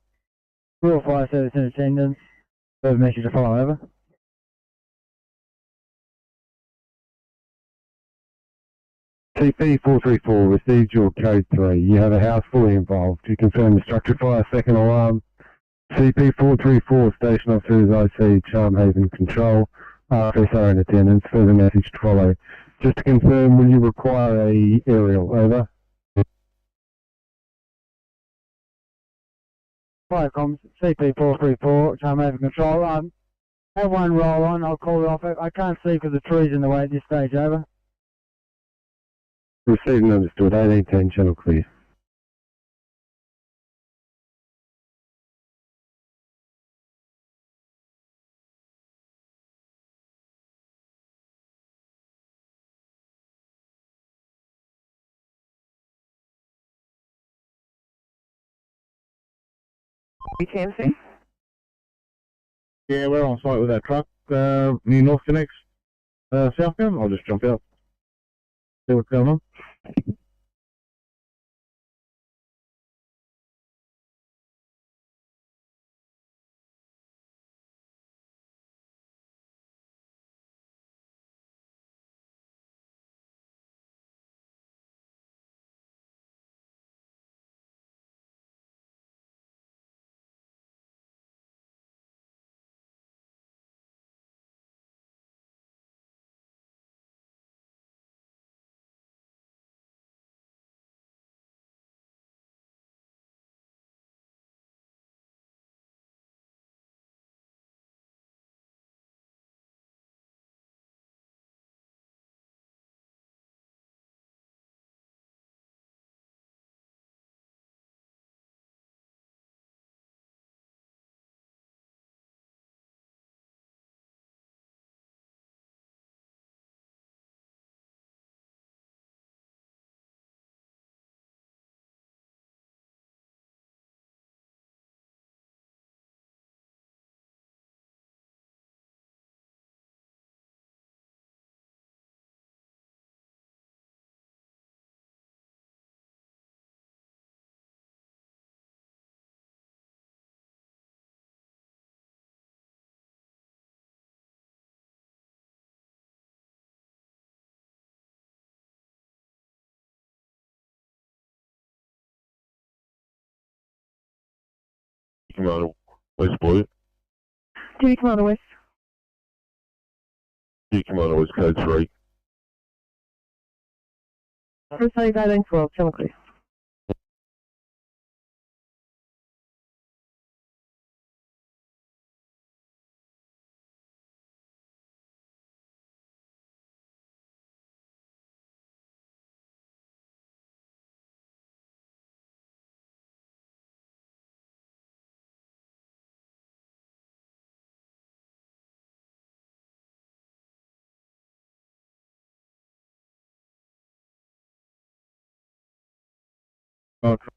Rural Fire Service in attendance. Further message to follow, over. CP 434 received your code 3. You have a house fully involved. You confirm the structure fire, second alarm. CP 434 station officers IC Charmhaven Control. RFSR in attendance. Further message to follow. Just to confirm, will you require a aerial, over? Fire comms, CP 434, Charmhaven Control. Have one roll on, I'll call it off. I can't see because the tree's in the way at this stage, over. Received and understood, 1810, channel clear. BTMC? Yeah, we're on site with our truck, near North Connects, southbound. I'll just jump out, see what's going on. Commander West Blue. Duty Commander West. Duty Commander West Code 3. Proceed 1812, channel clear. Okay.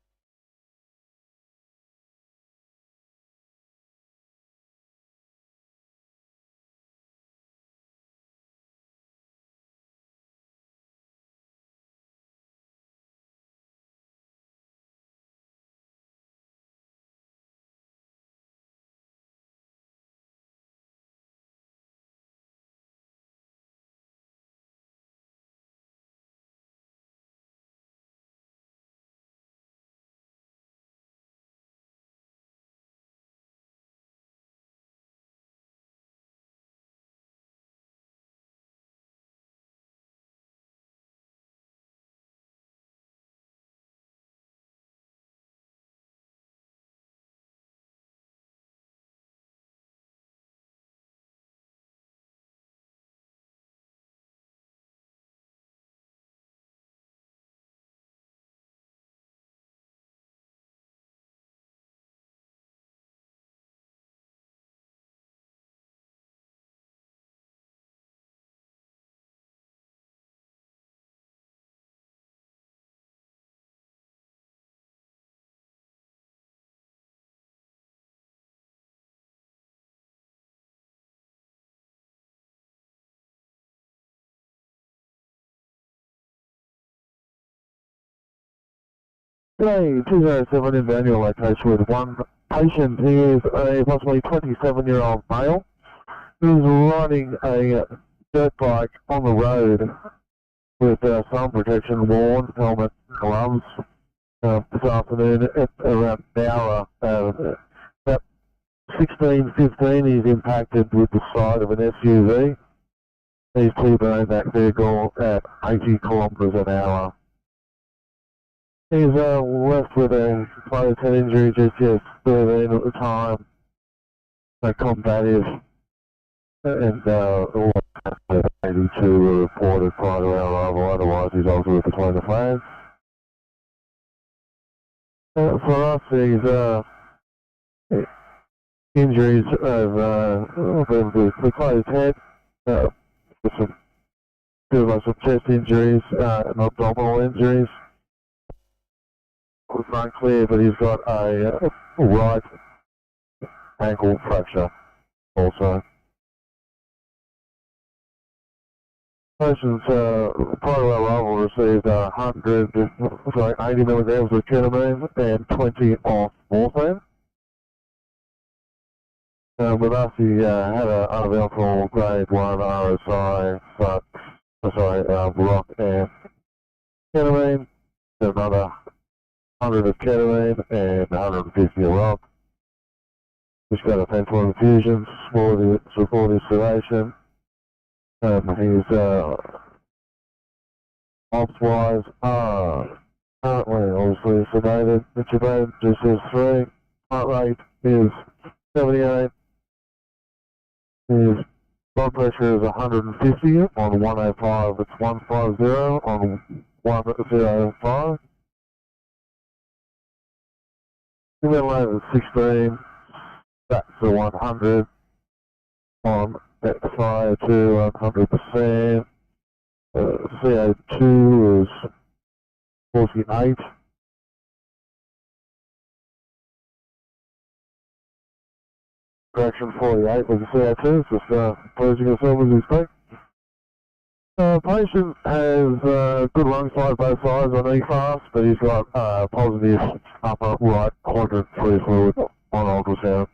Today, 207 in the annual location with one patient. He is a approximately 27-year-old male who's riding a dirt bike on the road with sun protection worn, helmet, gloves. This afternoon at around an hour, about 16:15, he's impacted with the side of an SUV. He's T-boned that vehicle at 80 kilometres an hour. He's left with a closed head injury, just 13 at the time. So combative, and all 82 were reported prior to our arrival, otherwise he's also between the flags. For us, these injuries of the closed head, with some chest injuries and abdominal injuries. It's unclear, but he's got a right ankle fracture also. Patients prior to our arrival received 80 milligrams of ketamine and 20 off morphine. With us, he had an uneventful grade 1 RSI, rock and ketamine, another 100 of ketamine and 150 of rock. He's got a fentanyl infusion, supportive sedation. He's ops-wise, currently obviously sedated. Intubate just says 3. Heart rate is 78. His blood pressure is 150 on 105. It's 150 on 105. Ventilator is 16. That's the 100 on fire to 100%. CO2 is 48. Correction 48 with the CO2, just pleasing yourself as you speak. Patient has good lung size both sides on E-class, but he's got positive upper right quadrant free fluid on ultrasound.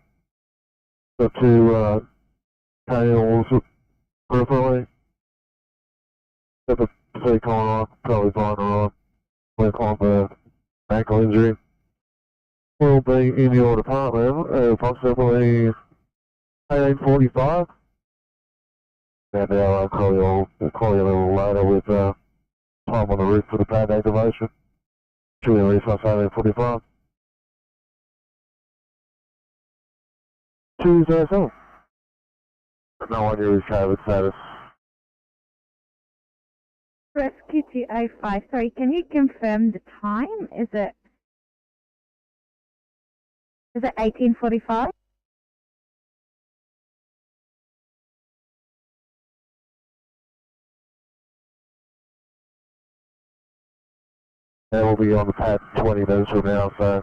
Got 2 canals peripherally. Got the C-colon on, probably minor on the ankle injury. will be in your department at approximately 18:45. And I'll call you a little later with time on the roof for the pad activation. Should we release us 18:45? 207. No idea his COVID status. Rescue 205, sorry, can you confirm the time? Is it 18:45? And we'll be on the pad 20 minutes from now, so.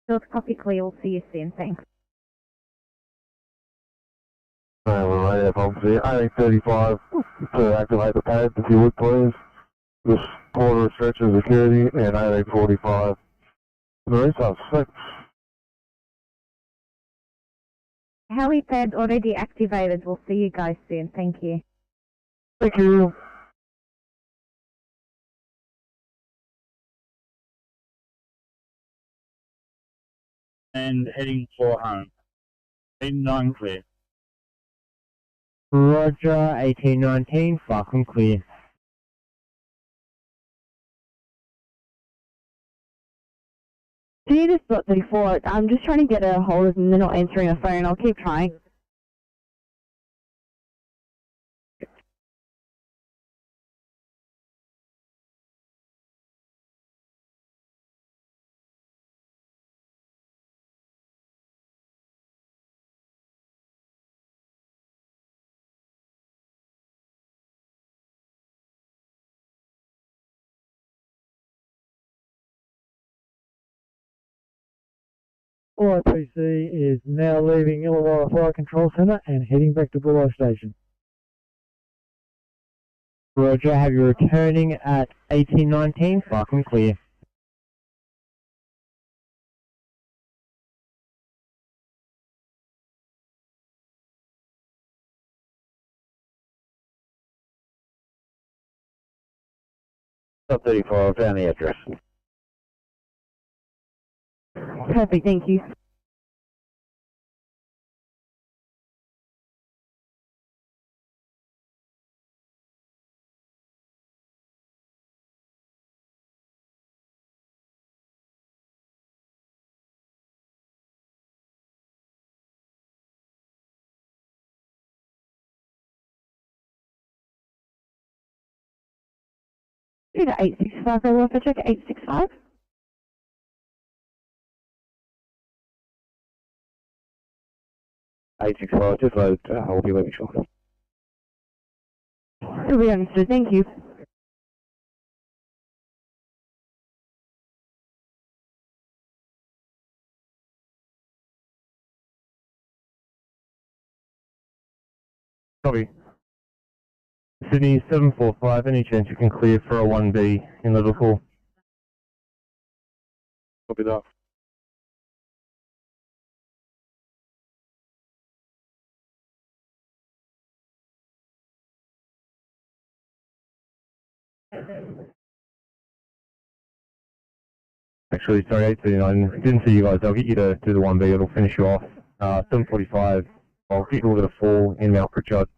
Field copy clear, we'll see you soon, thanks. No, we're right up on here. 18:35 to activate the pad, if you would please. This quarter stretch of security, and 18:45 the resource. Thanks. Helipad already activated, we'll see you guys soon, thank you. Thank you. And heading for home. 89 clear. Roger, 1819, fucking clear. Do you just got 34? I'm just trying to get a hold of them. They're not answering the phone. I'll keep trying. RPC is now leaving Illawarra Fire Control Centre and heading back to Bullo Station. Roger, have you returning at 1819, fucking clear. Top 34, found the address. Perfect, thank you. Do the 865 roll off, check 865. Just load, hold you, let me sure. It'll be understood, thank you. Copy. Sydney 745, any chance you can clear for a 1B in Liverpool? Copy that. Actually, sorry, 839. Didn't see you guys. I'll get you to do the 1B. It'll finish you off. 745. I'll get you a little 4 in Mount Pritchard.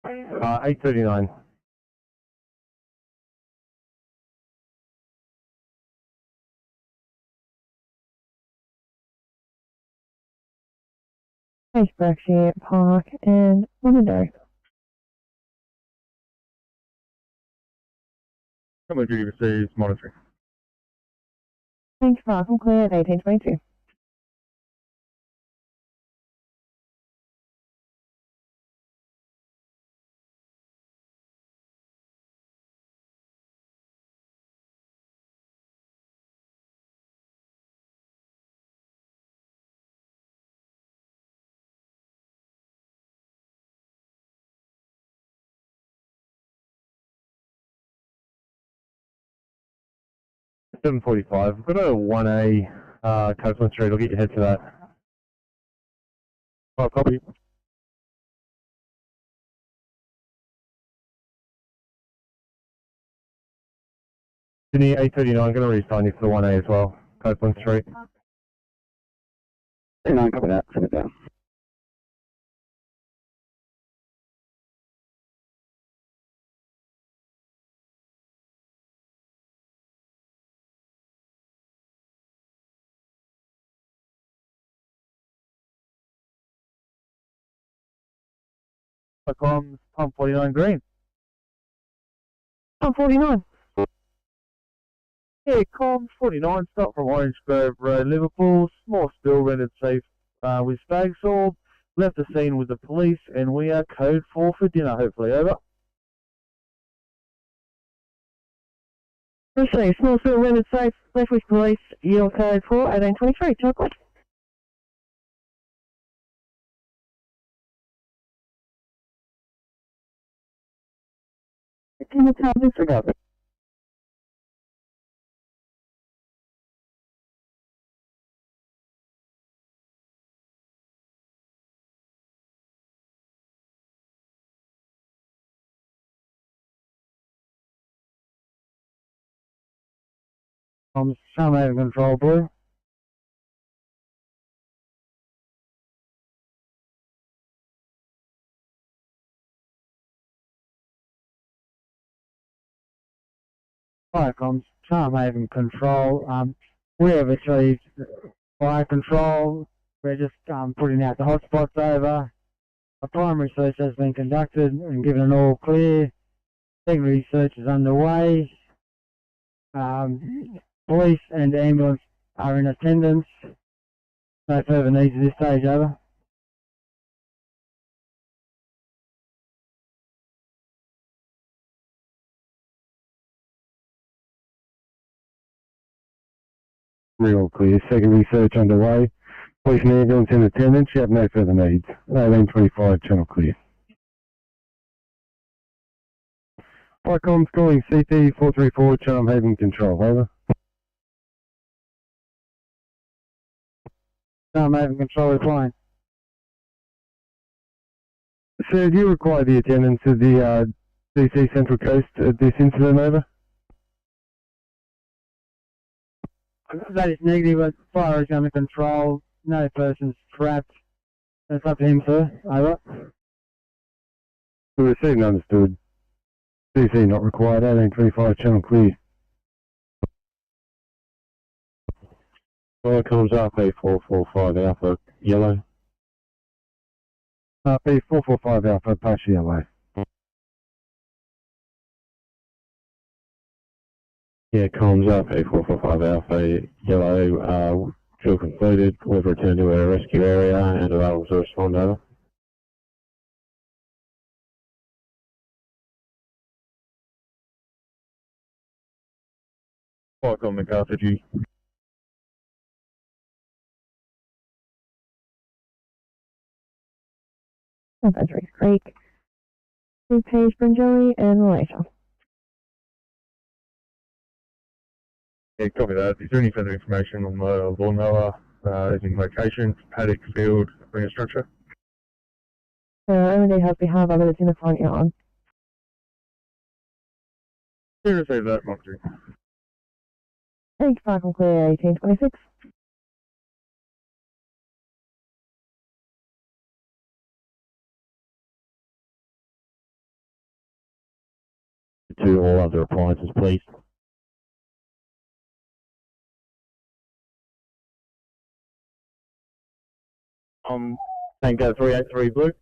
839. Thanks, Berkshire Park and Monaco. Come on, duty receives monitoring. Thanks, Park. I'm clear at 1822. $7.45. We've got a 1A Copeland Street. I'll get your head to that. Oh, copy. Sydney 839, going to reassign you for the 1A as well. Copeland Street. 9, copy that. Send it down. Comms, pump 49 green. Pump 49. Yeah, comms 49, stop from Orange Grove Road, Liverpool. Small spill rendered safe with stag saw. Left the scene with the police, and we are code 4 for dinner, hopefully. Over. Received. Small spill rendered safe. Left with police. Yield code 4, 1823. Chocolate. In the town disregard. Comms, Charm Control Blue. Fire comms, Charmhaven Control. We have achieved fire control. We're just putting out the hotspots over. A primary search has been conducted and given an all clear. Secondary search is underway. Police and ambulance are in attendance. No further needs at this stage, over. Real clear. Secondary search underway. Police and ambulance in attendance. You have no further needs. 1825, channel clear. Comms calling CP 434, Charmhaven Control. Over. Charmhaven Control replying. Sir, do you require the attendance of the DC Central Coast at this incident? Over. That is negative, but fire is under control. No persons trapped. That's up to him, sir. Over. We received and understood. DC not required. 1825, channel clear. Comms RP 445 Alpha Yellow. RP 445 Alpha Pasha Yellow. Yeah, comms RP 445 Alpha Yellow. Drill completed. We've returned to our rescue area and available to respond. Over. On MacArthur G. Patrick Creek, Page Brangeli, and Malaysia. Yeah, copy that. Is there any further information on the lawnmower, as in location, paddock, field, ringer structure? Only details we have are that it's in the front yard. Yeah, receive that, monitoring. Thank you, Falcon Clear 1826. To all other appliances, please. Tango 383 Blue.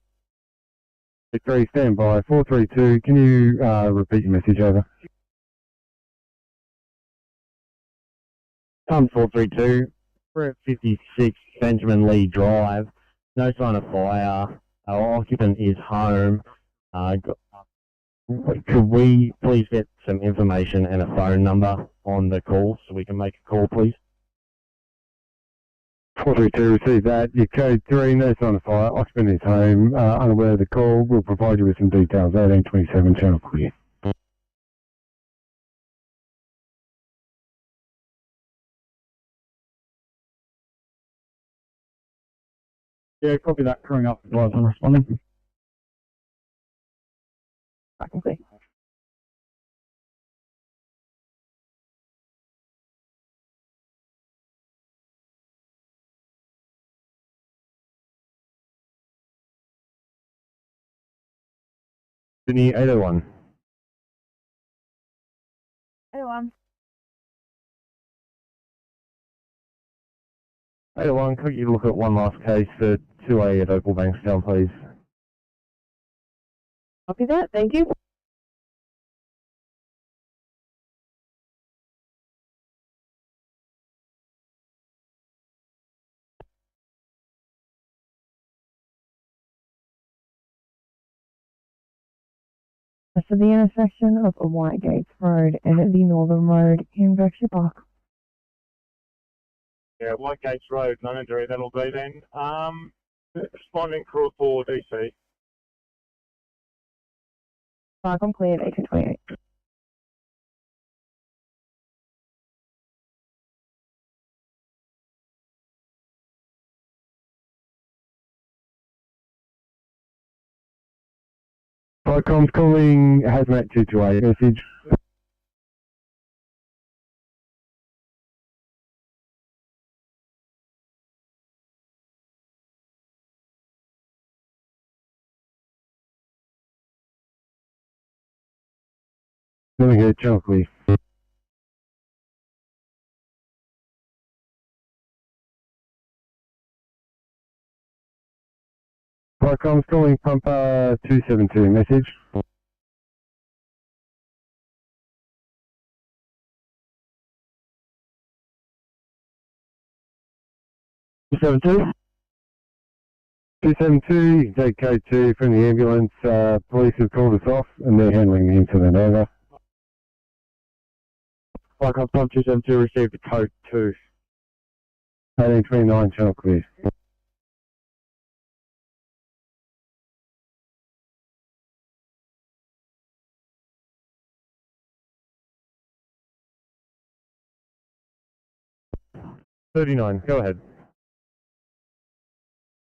3, stand by. 432, can you repeat your message? Over. 432, we're at 56 Benjamin Lee Drive. No sign of fire. Our occupant is home. Could we please get some information and a phone number on the call so we can make a call, please? 432, receive that. Your code 3, no sign of fire. Occupant is home. Unaware of the call. We'll provide you with some details. 1827, channel clear. Yeah, copy that. Crewing up, advise on responding. I can see. Sydney 801. Anyone? 801, could you look at one last case for 2A at Opal Bankstown, please? Copy that. Thank you. So the intersection of Whitegates Road and the Northern Road in Berkshire Park. Yeah, Whitegates Road, Nunnery, that'll be then. Responding crew for DC. Park on cleared, 828. Vicom's calling Hazmat 228, message. Let me get channel please. Vicom's calling pump 272, message. 272? 272, you can take code 2 from the ambulance. Police have called us off and they're handling the incident, over. Vicom pump 272 received a code 2. 1829, channel clear. Go ahead.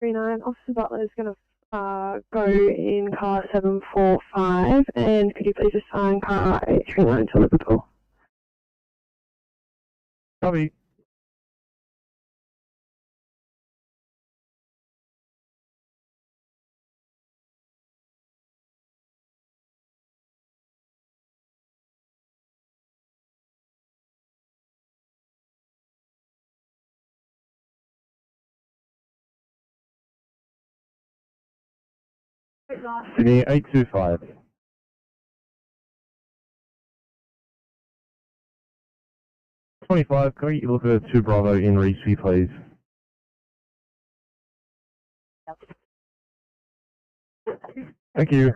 39, Officer Butler is going to go in car 745, and could you please assign car 839 to Liverpool? Copy. Sydney 825. 25, can you look at 2 Bravo in Reese, please? Thank you.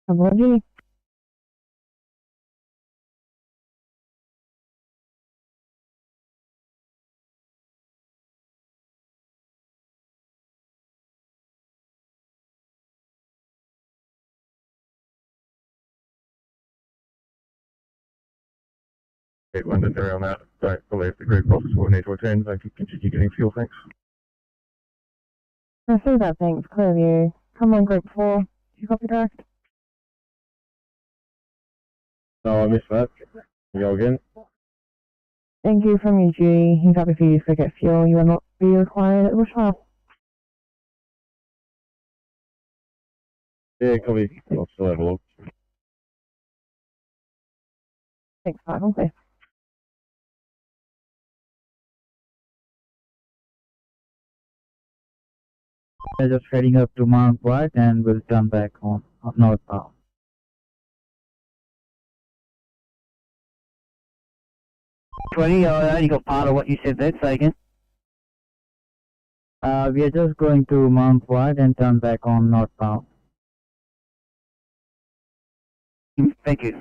Apology. Great one to carry on that. Don't believe the group officer will need to attend. They can continue getting fuel, thanks. I see that, thanks. Clear view. Come on, group 4. Do you copy direct? No, I missed that. Can you go again? Thank you from your duty. He's happy for you to get fuel. You will not be required at the trial. Yeah, copy. I'll still have a look. Thanks, Michael. Clear. They're just heading up to Mount White and we'll turn back on northbound. I only got part of what you said there, say again. We are just going to Mount White and turn back on northbound. Thank you.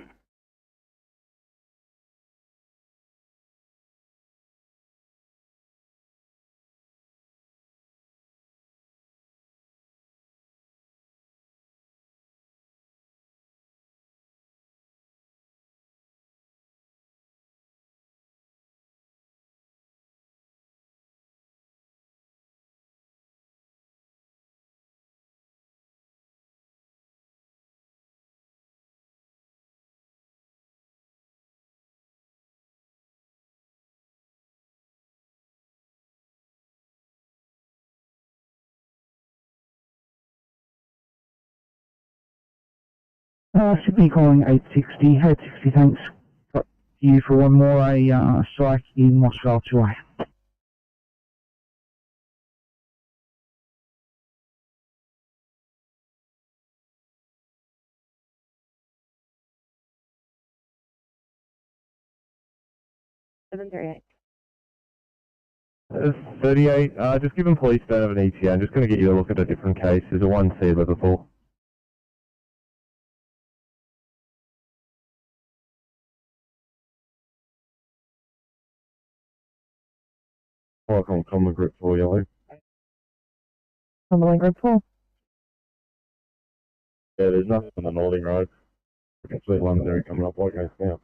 Sydney calling 860. 860, thanks. Got you for one more, a strike in Moscow 2A. Seven 38. 38, just given police don't have an ETA, I'm just going to get you a look at a different case. There's a 1C at Liverpool. Welcome, Common Group 4 Yellow. Cumberland Group 4. Yeah, there's nothing on the Northern Road. I can see Londonderry coming up like this now.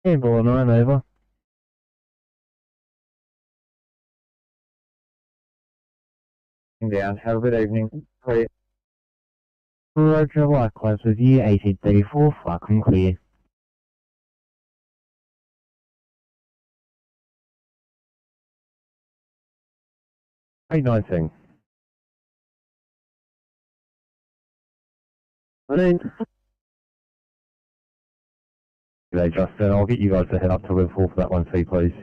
Campbell 9 over. Down. Have a good evening. Clear. Roger, likewise with you. 1834. Fucking clear. Hey, 19. Morning. G'day, Justin. I'll get you guys to head up to Liverpool for that 1C, please.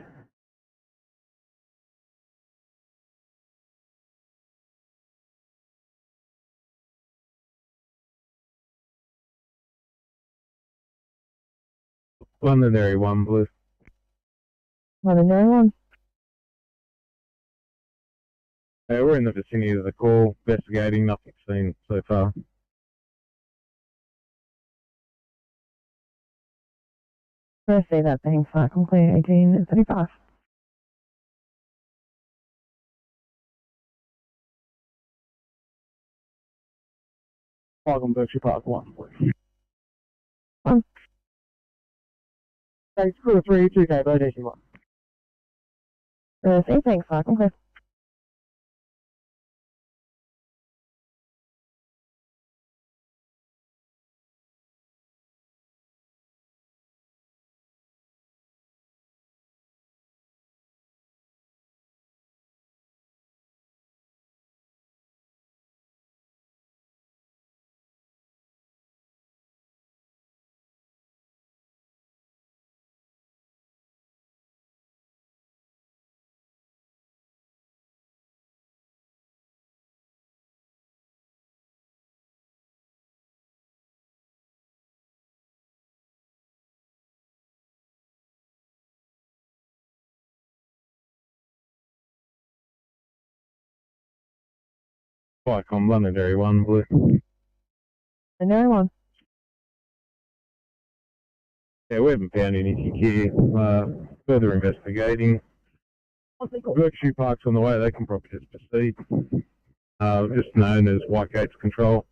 Londonderry 1 Blue. Londonderry 1. We're in the vicinity of the call, investigating, nothing seen so far. I say that thing, fucking clear. 1835. Welcome, Berkshire Park 1, please. Thanks, crew 3, 2K, location 1. Say thanks, fucking clear. Welcome, Londonderry 1 Blue. Londonderry 1. Yeah, we haven't found anything here. Further investigating. Berkshire Park's on the way, they can probably just proceed. Just known as White Gates Control.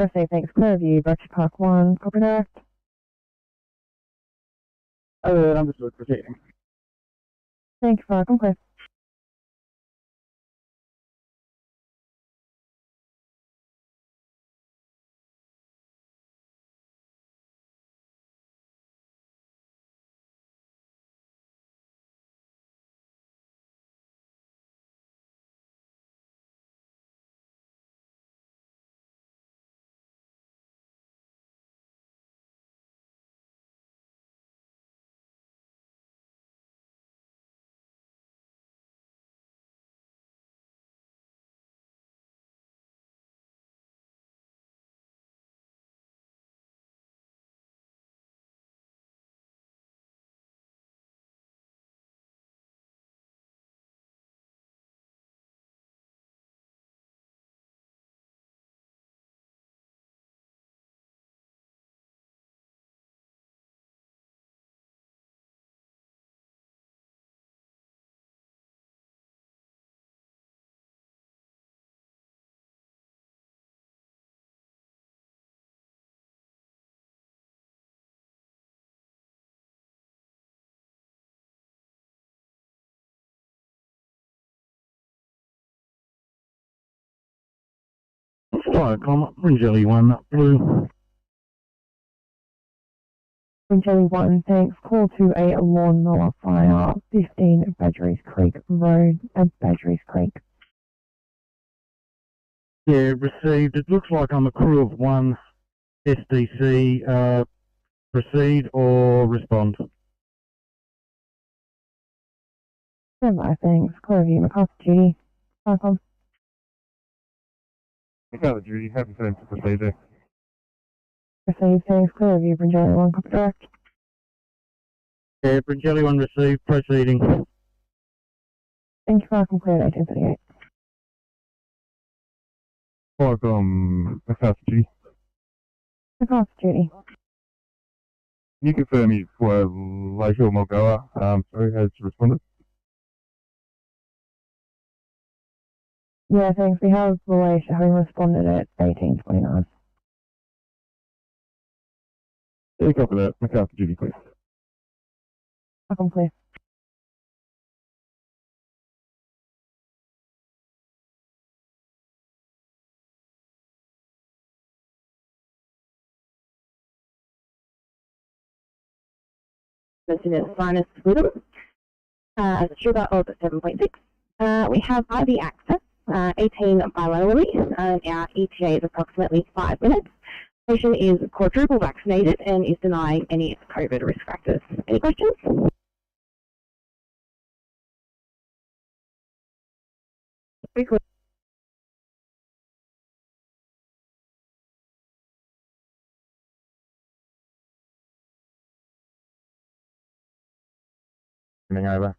Say thanks, clear view. Berkshire Park 1. Copy that. Understood, proceeding. Thank you, fucking clear. Welcome, Ridgely 1 Blue. Jelly 1, thanks. Call to a lawnmower fire, 15 Badgerys Creek Road at Badgerys Creek. Yeah, received. It looks like I'm a crew of 1 SDC. Proceed or respond? Standby, thanks. Clear of you, MacArthur Judy. Welcome. MacArthur Judy, happy for them to proceed there. Received, thanks. Clear of you, Jelly 1, copy direct. Yeah, Jelly 1 received. Proceeding. Thank you, Welcome. Clear 1838. MacArthur Judy. MacArthur Judy. Can you confirm if Laisha Mulgoa has responded? Yeah, thanks. We have Malaysia having responded at 1829. Yeah, copy that. MacArthur Judy, please. Welcome, clear. President Sinus Rhythm, a sugar of 7.6. We have IV access, 18 bilaterally, and our ETA is approximately 5 minutes. Patient is quadruple vaccinated and is denying any COVID risk factors. Any questions? Coming over.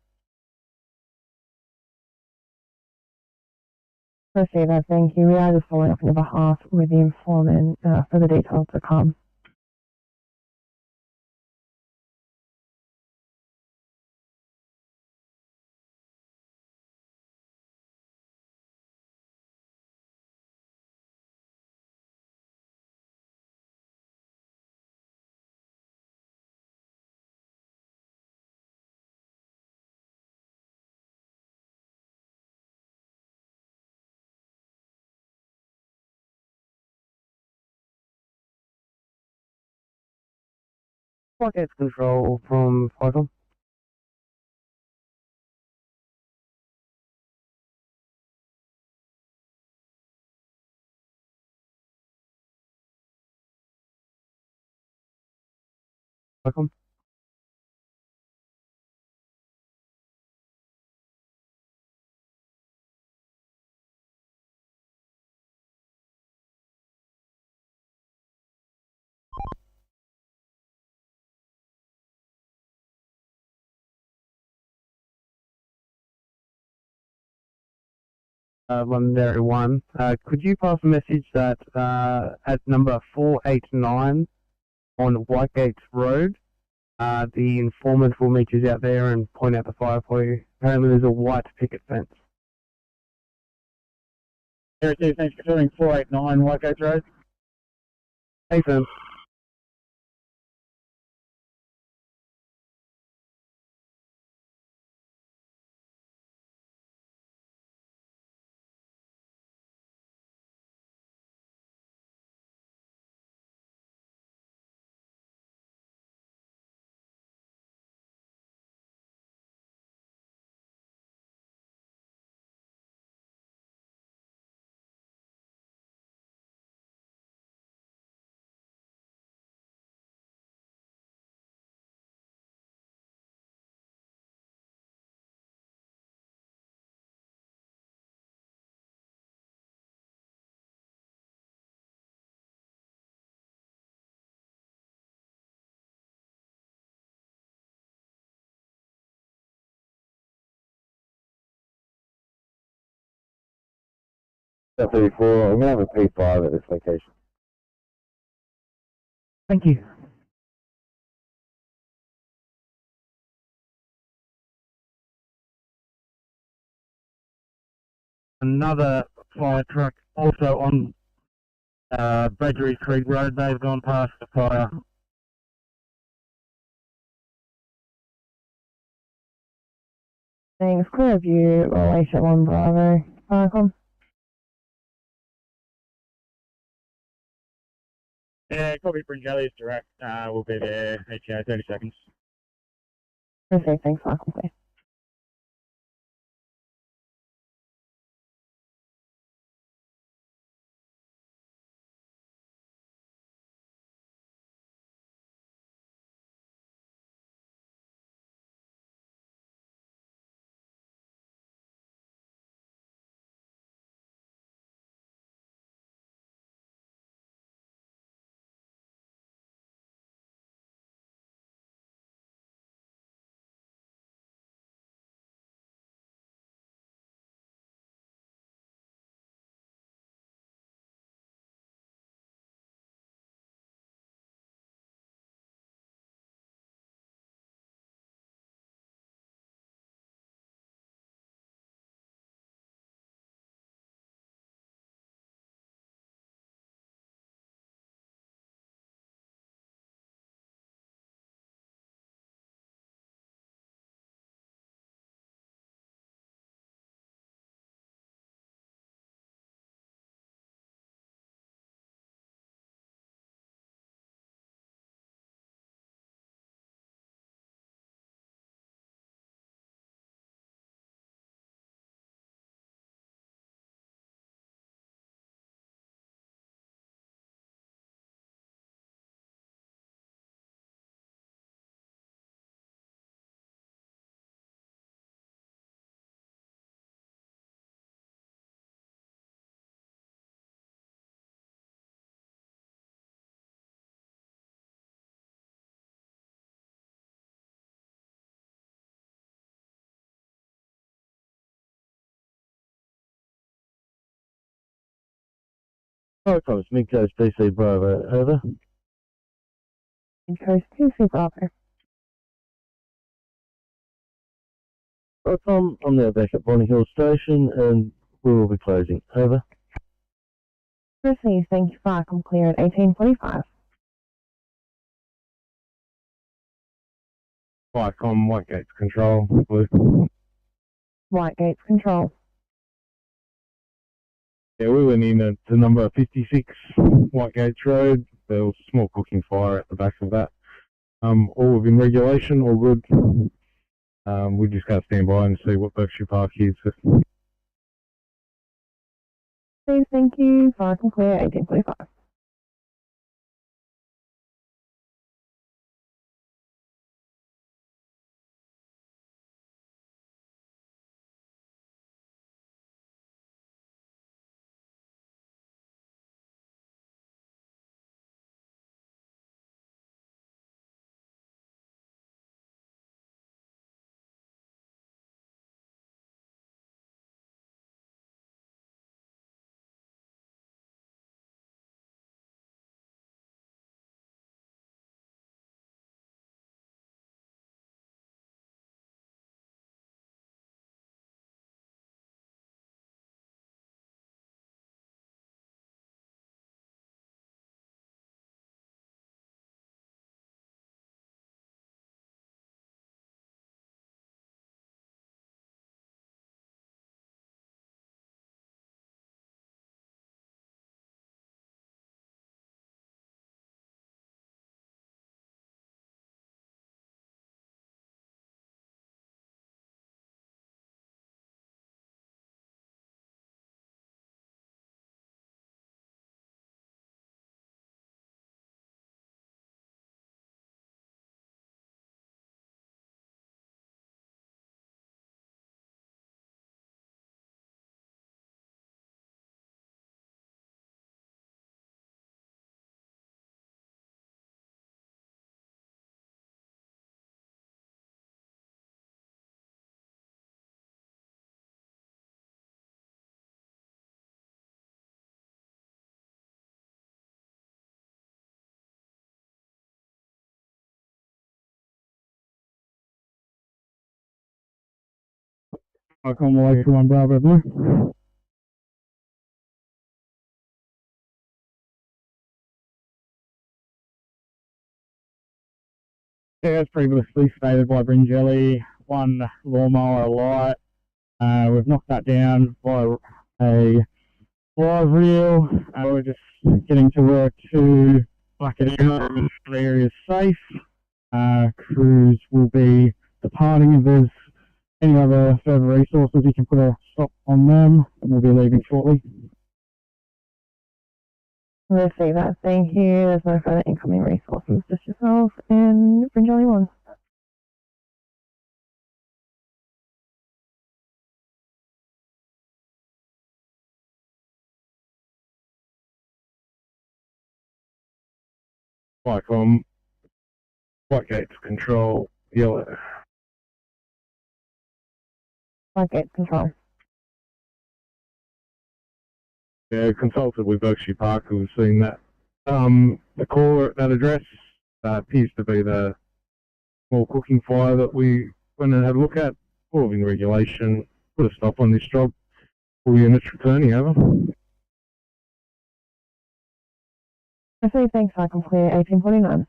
Proceed, thank you. We are just following up on your behalf with the informant for the details to come. Pockets control from Michael. Michael. Londonderry 1. Could you pass a message that at number 489 on Whitegate Road, the informant will meet you out there and point out the fire for you. Apparently there's a white picket fence. Thanks for doing 489 Whitegate Road. Thanks, man. That's 34. I'm going to have a P5 at this location. Thank you. Another fire truck also on Badgerys Creek Road. They've gone past the fire. Thanks. Clear of you, Malaysia 1 Bravo. Welcome. Yeah, copy Bringelli's direct. We'll be there, ETA, 30 seconds. Okay, thanks, Michael. Clear. Alright, Thomas, Midcoast PC Bravo, over. Midcoast PC Bravo. Right, Tom, I'm now back at Bonny Hill Station and we will be closing, over. Received, thank you, Farcom clear at 18:45. Vicom, White Gates Control, blue. White Gates Control. Yeah, we went in at the number 56 White Gates Road. There was a small cooking fire at the back of that. All within regulation, all good. We just got to stand by and see what Berkshire Park is. Please, thank you, Farcom clear 18:45. Vicom away to 1 Bravo Blue. Yeah, as previously stated by Bringelli, one lawnmower light. We've knocked that down by a live reel. We're just getting to work to black it out. The area is safe. Crews will be departing. If there's any other further resources, you can put a stop on them, and we'll be leaving shortly. Receive that. Thank you. There's no further incoming resources. Just yourself and Fringe Alley 1. Flycom, White Gates Control, yellow. White Gates Control. Yeah, consulted with Berkshire Park, who've seen that. The caller at that address appears to be the small cooking fire that we went and had a look at. Following regulation, put a stop on this job. All units returning, over. Receive. Thanks. I can clear 1849.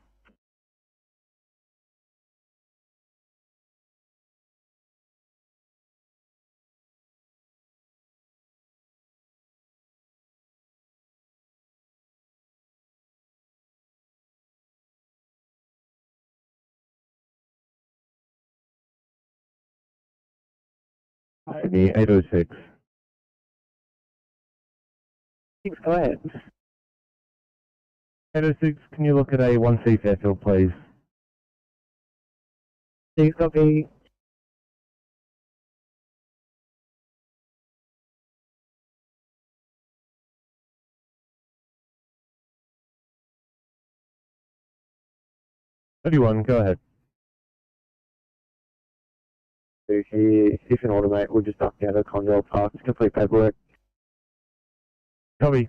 The 806. Go ahead. 806, can you look at a 1C Fairfield, please? Please copy. Anyone, go ahead. If an automate, we'll just duck out of Condell Park. It's complete paperwork. Copy.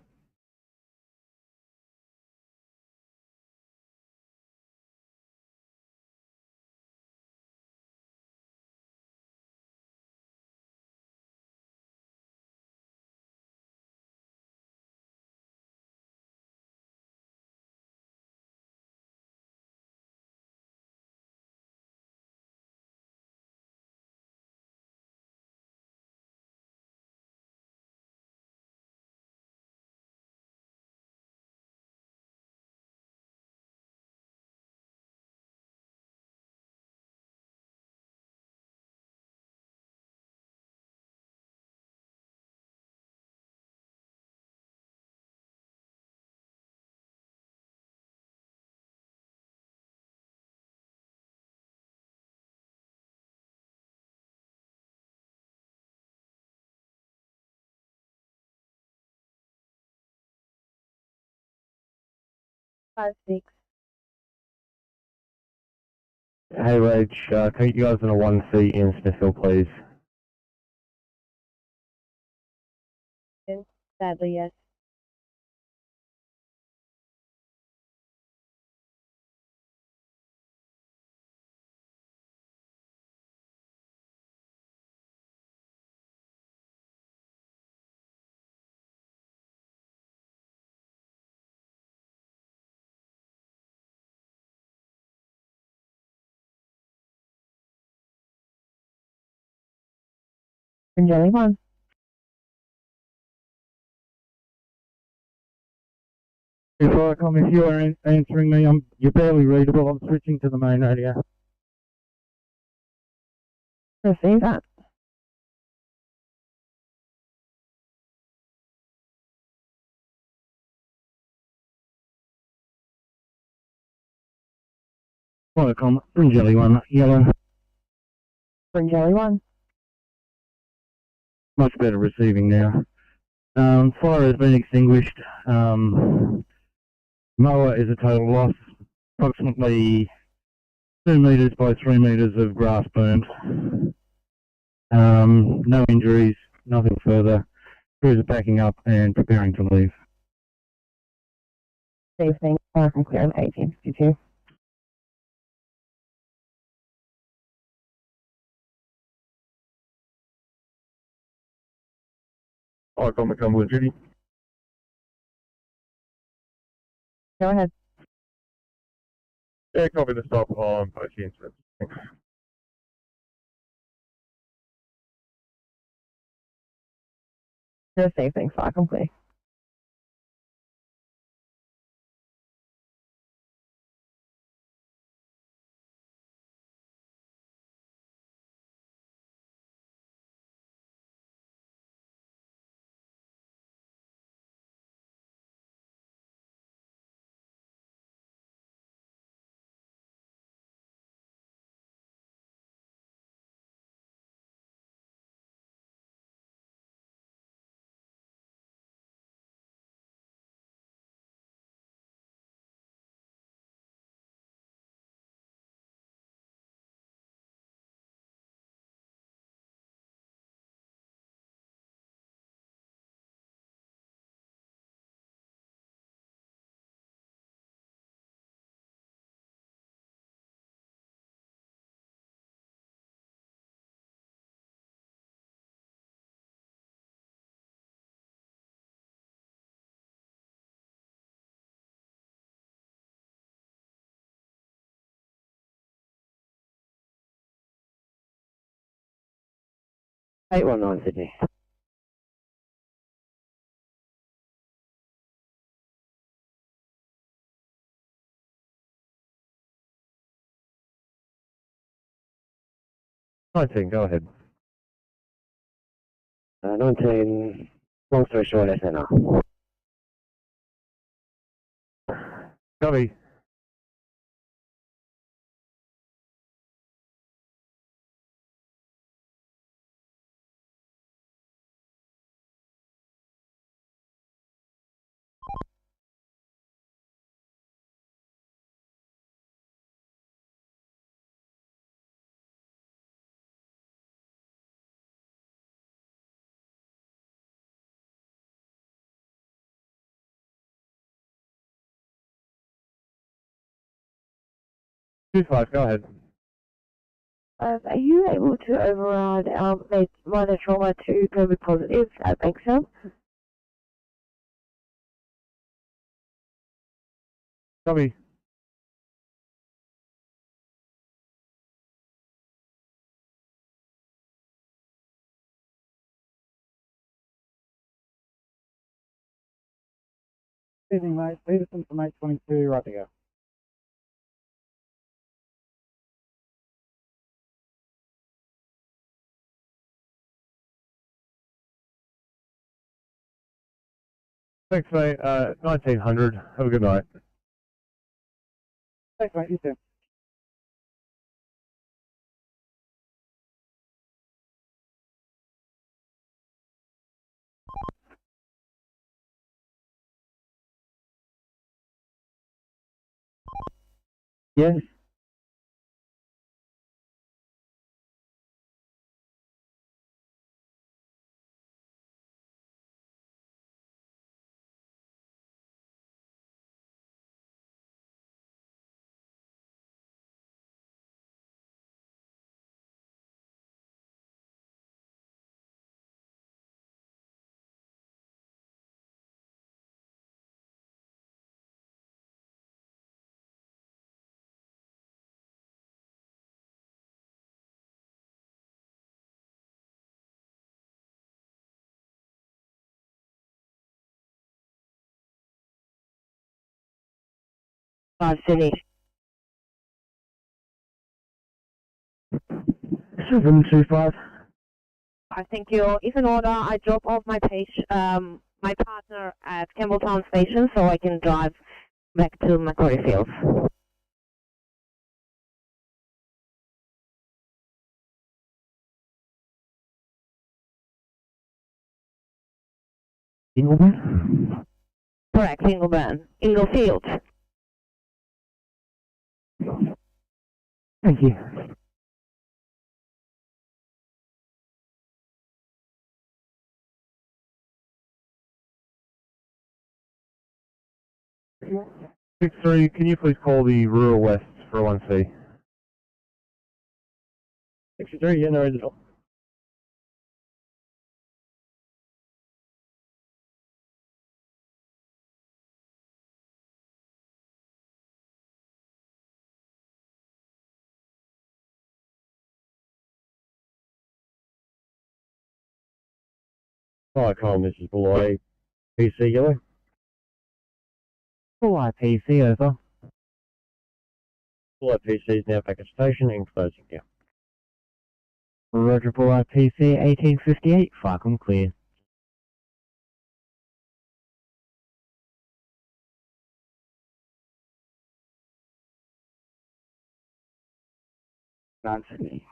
Five, six. Hey, Reg, can you guys in a 1C in Smithfield, please? Sadly, yes. Fringe Alley 1. If you are answering me, you're barely readable. I'm switching to the main radio. Receive that. Welcome, Fringe Alley 1, yellow. Fringe Alley 1. Much better receiving now. Fire has been extinguished. Mower is a total loss. Approximately 2 metres by 3 metres of grass burned. No injuries, nothing further. Crews are packing up and preparing to leave. Save things. Far from clear on 1852. I've got my Cumberland duty. Go ahead. Yeah, copy the stop on both the incidents. Thanks. Just save things. Far from clear. 819 Sydney. Go ahead. 19, long story short, SNR. Copy. Two five, go ahead. Are you able to override minor trauma to COVID positive at Bankstown? Copy. Evening, mate. Peterson from 822, right to go. Thanks, mate. 1900. Have a good night. Thanks, mate. You too. Yes. Sydney. 725. I think is in order. I drop off my my partner at Campbelltown Station so I can drive back to Macquarie Fields. Ingleburn? Correct, Ingleburn. Inglefield. Thank you. Six three. Can you please call the Rural West for 1C? 63, yeah, no worries at all. Hi, Colin, this is Beloy. PC yellow. Full IPC over. Beloy PC is now back at station and closing down. Roger, full IPC 1858. Falcon clear. Sydney.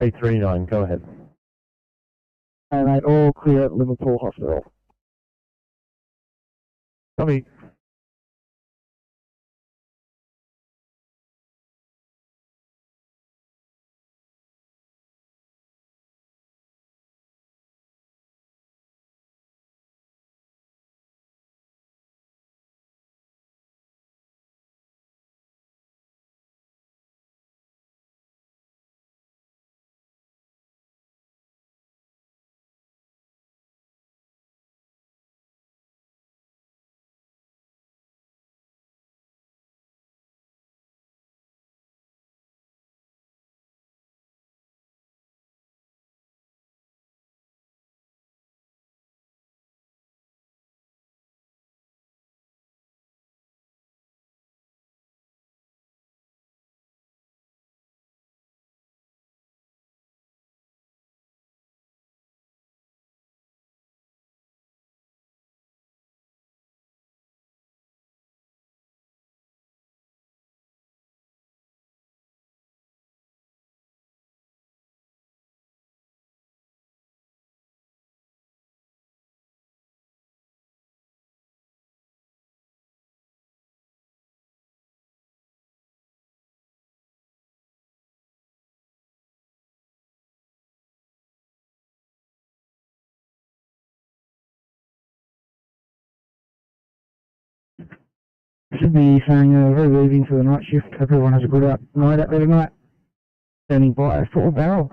839, go ahead. Hey, mate, all clear at Liverpool Hospital. Copy. should be saying very good evening for the night shift. Hope everyone has a good night out there tonight. Standing by for barrel.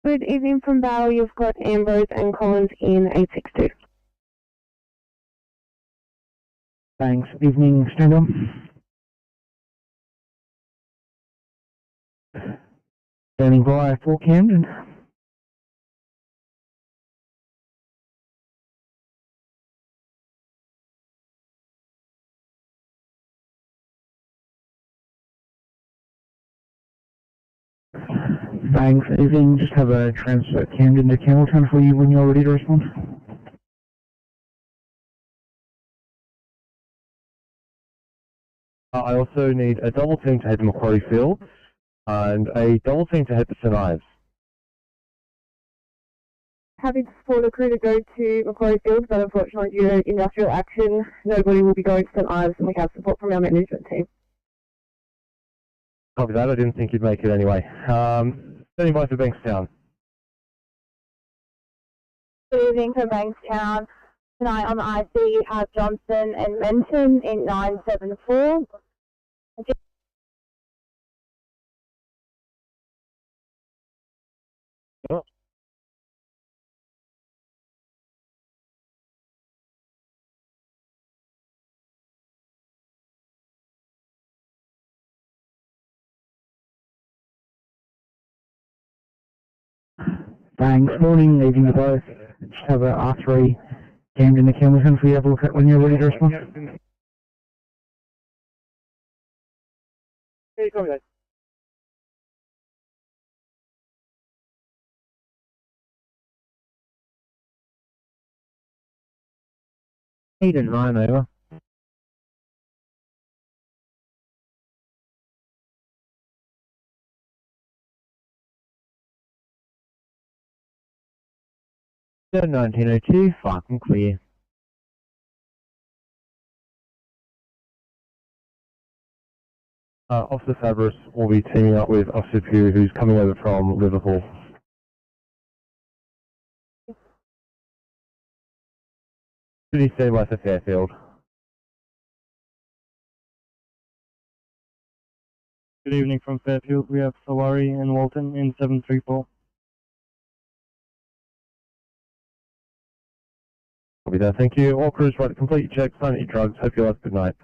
Good evening from Barrel. You've got Ambrose and Collins in 862. Thanks. Evening, stand on. Standing by for Camden. Thanks. Evening. Just have a transfer Camden to Campbelltown for you when you're ready to respond. I also need a double team to head to Macquarie Field and a double team to head to St Ives. Happy to support a crew to go to Macquarie Field, but unfortunately due to industrial action, nobody will be going to St Ives, and we have support from our management team. Copy that. I didn't think you'd make it anyway. Standing by for Bankstown. Good evening from Bankstown. Tonight on the IC you have Johnson and Menton in 974. Oh. Thanks. Morning, evening to both. Just have a R3 Camden to Campbelltown for you to have a look at when you're ready to respond. Hey, copy that. Eight and 9 over. So 1902, far from clear. Officer Fabris will be teaming up with Officer Pugh, who's coming over from Liverpool. Should he stay by for Fairfield? Good evening from Fairfield. We have Sawari and Walton in 734. Copy that. Thank you. All crews right to complete your checks, sign your drugs. Hope you have a good night.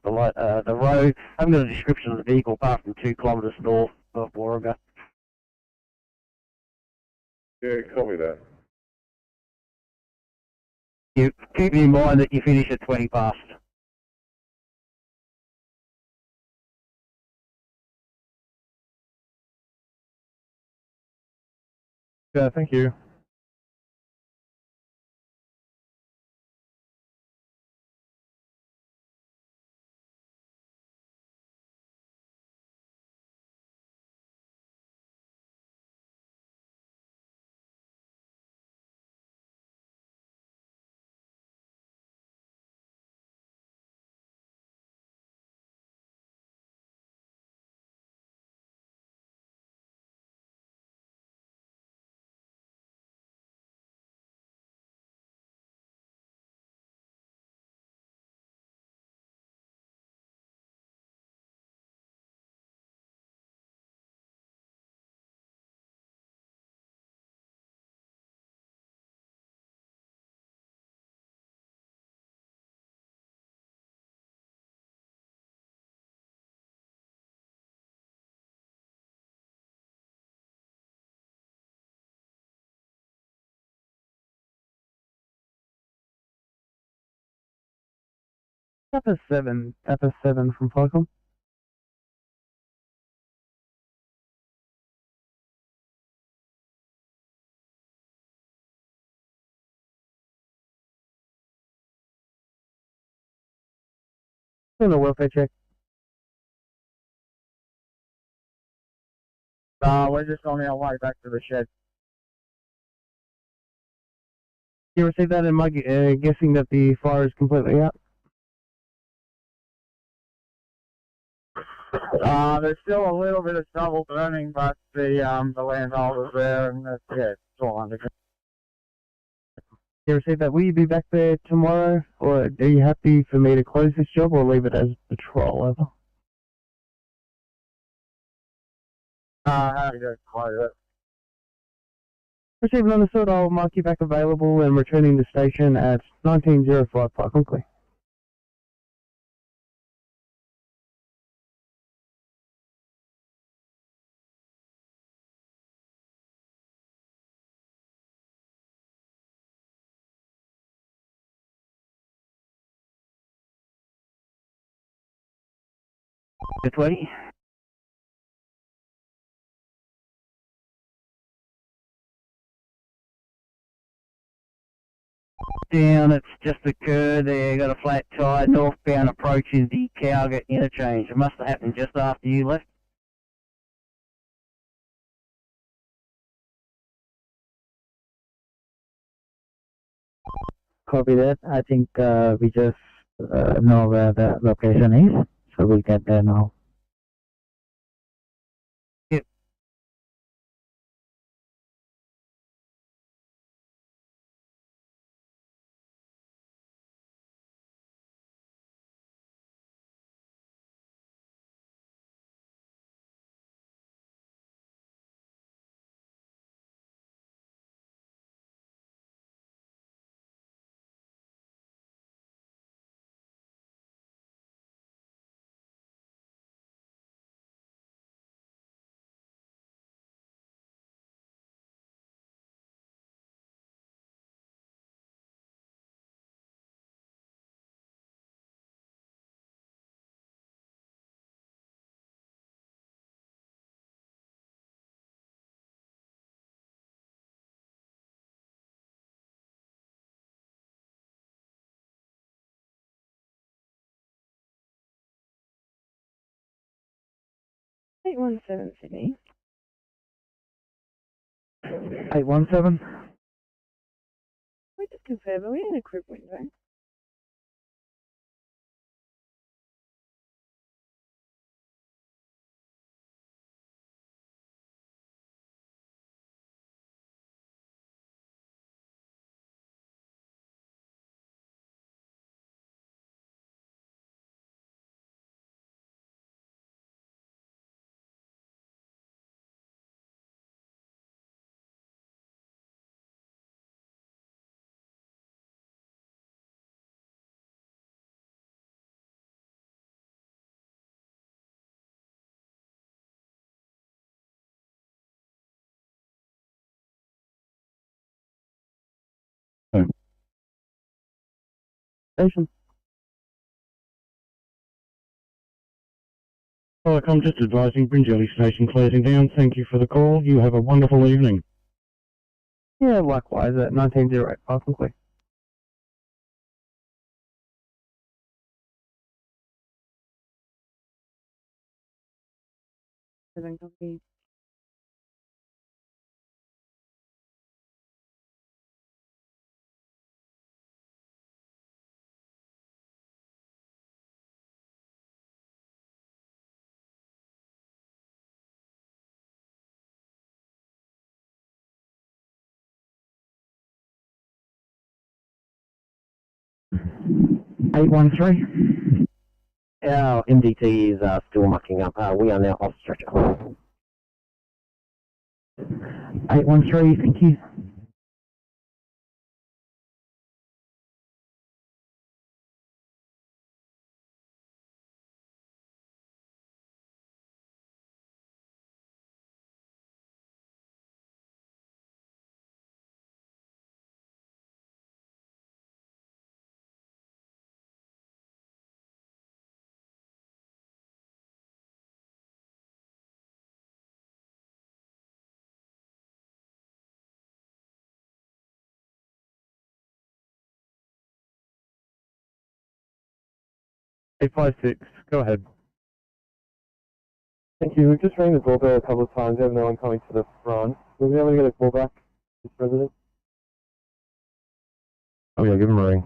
The road, I haven't got a description of the vehicle apart from 2 kilometres north of Warragher. Yeah, copy that. You keep in mind that you finish at 20 past. Yeah, thank you. FS7 from Falcom. Doing a welfare check. We're just on our way back to the shed. You received that? Am I guessing that the fire is completely out? There's still a little bit of stubble burning, but the landholder's there, and yeah, it's all under control. You received that. Will you be back there tomorrow, or are you happy for me to close this job or leave it as patrol? Over. Happy to close it. Received and understood. I'll mark you back available and returning to station at 19:05 Park Hunkley. Good 20. Down, it's just occurred there, got a flat tire, northbound approaches the Cowgate interchange. It must have happened just after you left. Copy that. I think we just know where the location is, so we'll get there now. Yep. Eight 817 Sydney. 817. We just confirm, are we in a crib window? Station. Well, I'm just advising Bringelly Station closing down. Thank you for the call. You have a wonderful evening. Yeah, likewise at 19:08 Park Hunkley. Copy. Eight 813. Our MDT is still mucking up. We are now off stretcher. 813, thank you. Eight 856, go ahead. Thank you. We've just rang the doorbell a couple of times. We have no one coming to the front. Will we be able to get a call back, Mr. President? Oh yeah, give him a ring.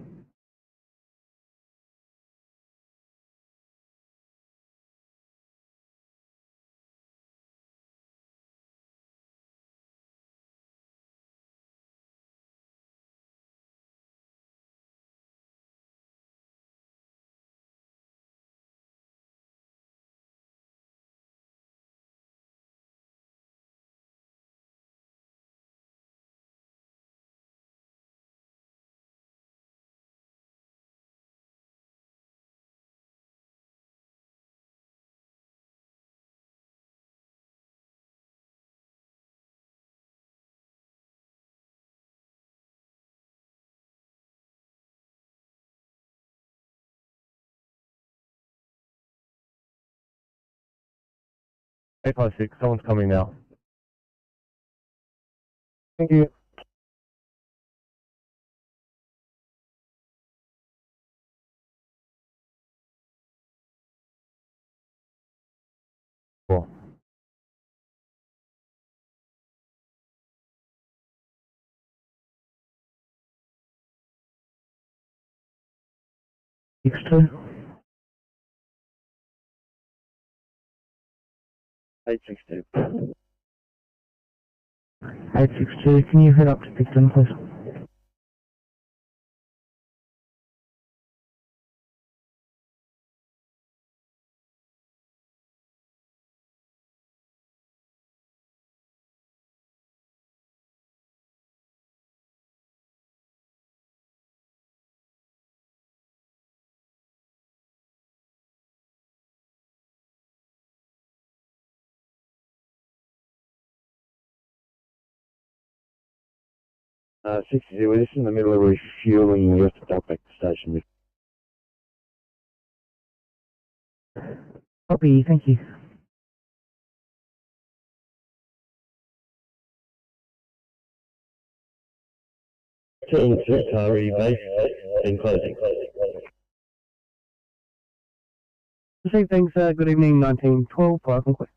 856, someone's coming now. Thank you. Cool. X2. 862. 862, can you head up to Picton, please? /60, we're just in the middle of refueling. You have to dump back to station. Copy, thank you. Same things, good evening, 1912, Parking Quest.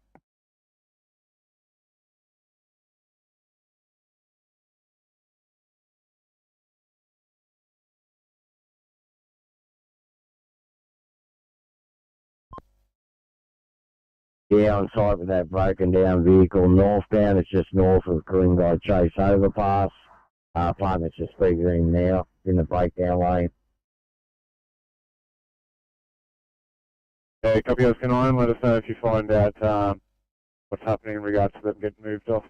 Yeah, on site with that broken down vehicle northbound. It's just north of Coringa Chase Overpass. Apartment's just figuring now in the breakdown lane. Okay, copy Oscar 9. Let us know if you find out what's happening in regards to them getting moved off.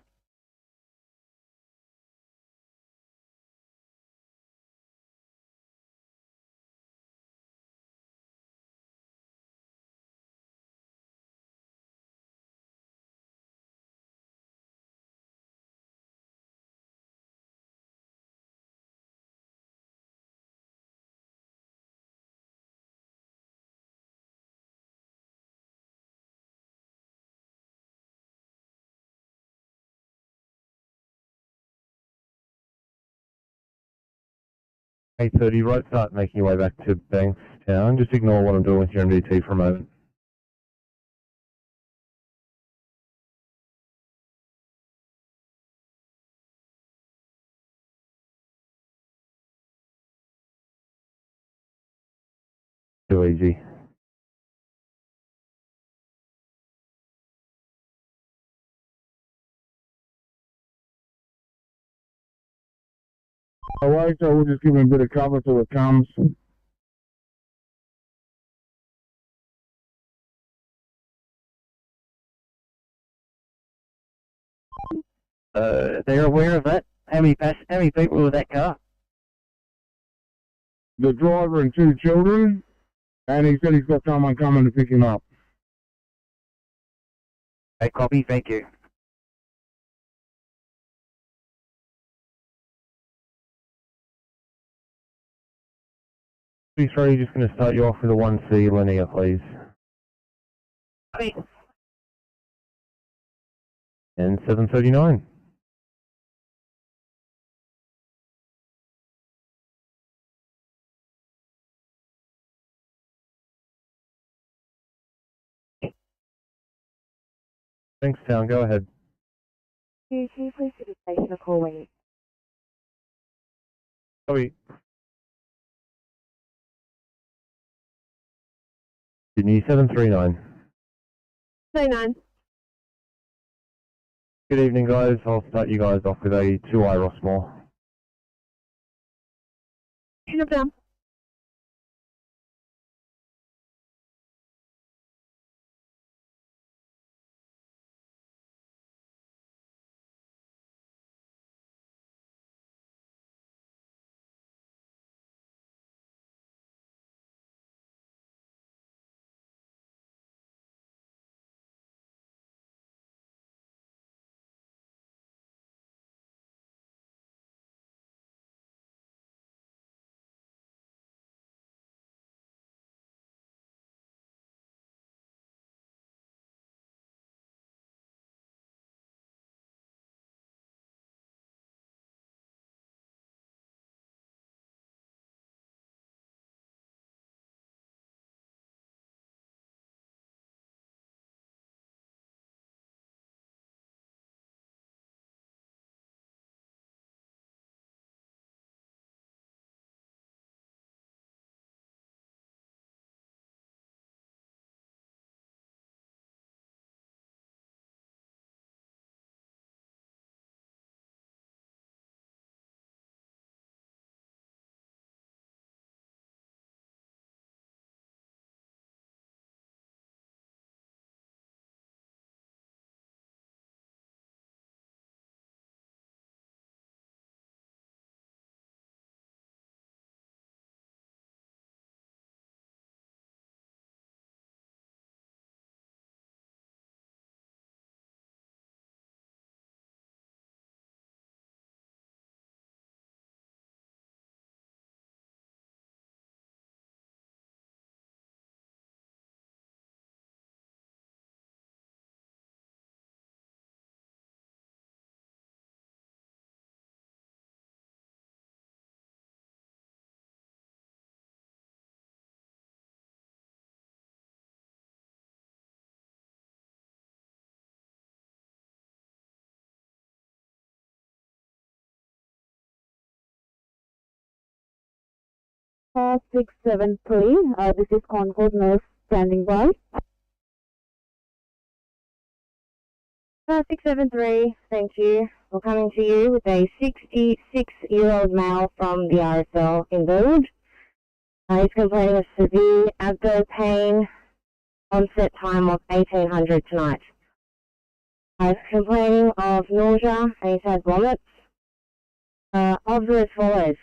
Eight 30, right start making your way back to Bankstown. Just ignore what I'm doing with your MDT for a moment. Too easy. Alright, so we'll just give him a bit of cover till it comes. They're aware of that? How many people were that car? The driver and 2 children, and he said he's got someone coming to pick him up. Okay, copy, thank you. Sorry, just going to start you off with a 1C linear, please. Copy. And 739. Thanks, Town. Go ahead. Can you please give the station a call when you... Copy. Sydney 739. 39. Good evening, guys. I'll start you guys off with a 2I Rossmore. Turn it down. 673, this is Concord North standing by. 673, thank you. We're coming to you with a 66-year-old male from the RSL in Burwood. He's complaining of severe abdo pain, onset time of 1800 tonight. He's complaining of nausea and he's had vomits. Odds are as follows.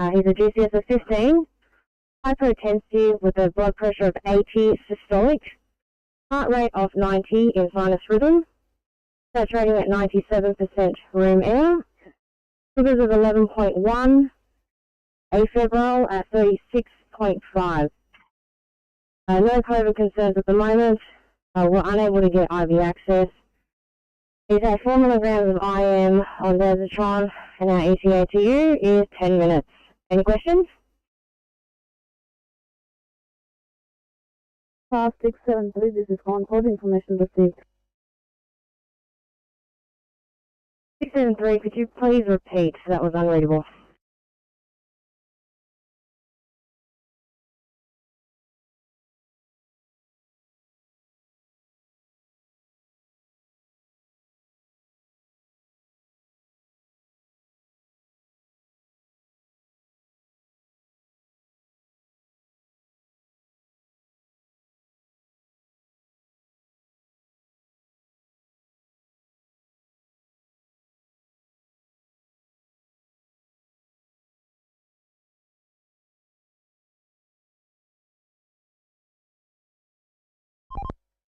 He's a GCS of 15, hyperintensity with a blood pressure of 80 systolic, heart rate of 90 in sinus rhythm, saturating at 97% room air, sugars of 11.1, afebrile at 36.5. No COVID concerns at the moment. We're unable to get IV access. He's had 4 milligrams of IM on Desitron, and our ETA to you is 10 minutes. Any questions? 673, this is Concord, information received. 673, could you please repeat? That was unreadable.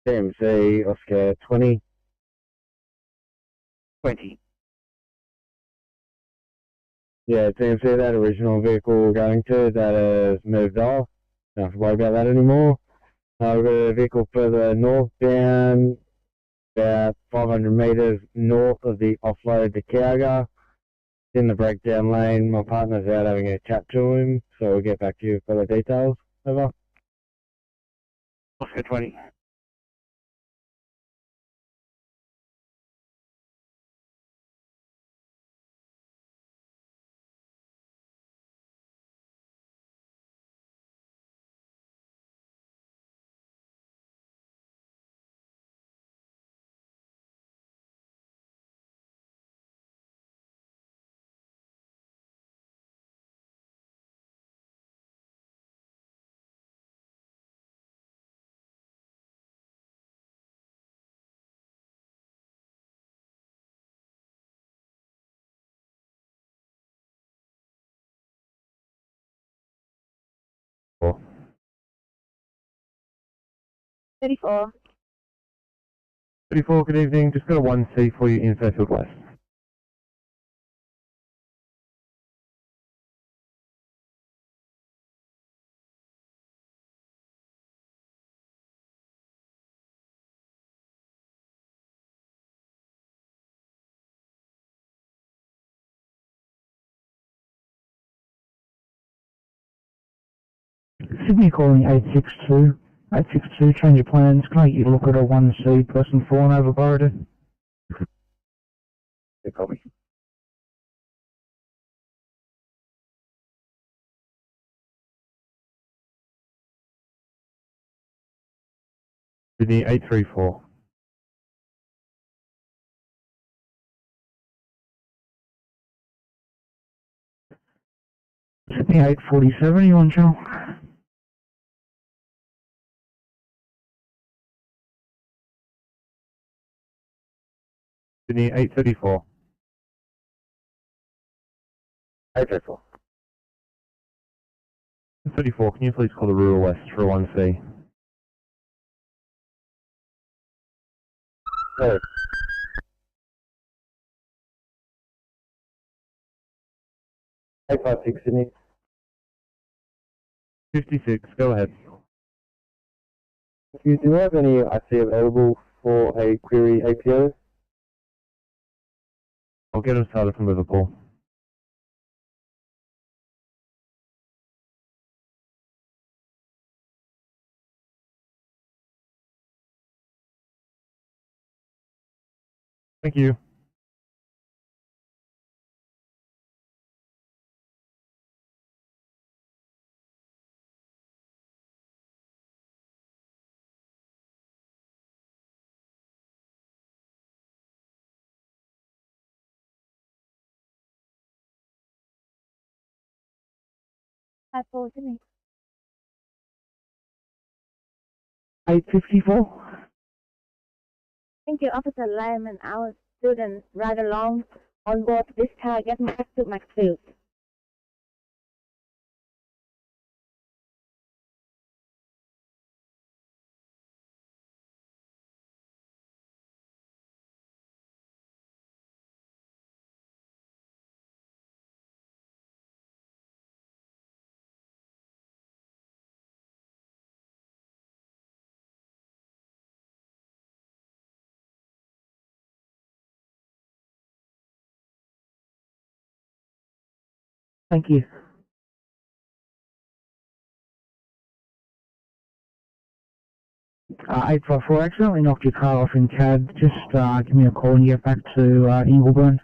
TMC Oscar 20. 20. Yeah, TMC, that original vehicle we're going to, that has moved off. Don't have to worry about that anymore. We've got a vehicle further northbound, about 500 metres north of the offload to Cowger. In the breakdown lane, my partner's out having a chat to him, so we'll get back to you with further details. Over. Oscar 20. Cool. 34. 34, good evening. Just got a 1C for you in Fairfield West. Sydney calling 862. 862, change your plans. Can I get you to look at a 1C person fallen over Borrowdon? Yeah, copy. Sydney 834. Sydney 847, you on channel? Sydney 834. 834. 34, can you please call the Rural West for a 1C? Hey. 856, Sydney. 56, go ahead. Do you have any IC available for a query APO? I'll get him started from Liverpool. Thank you. 5-4, Sydney. 854. Thank you, Officer Lam and our students ride along on board this target back to Maxfield. Thank you. 854, accidentally knocked your car off in cab. Just give me a call and get back to Ingleburn.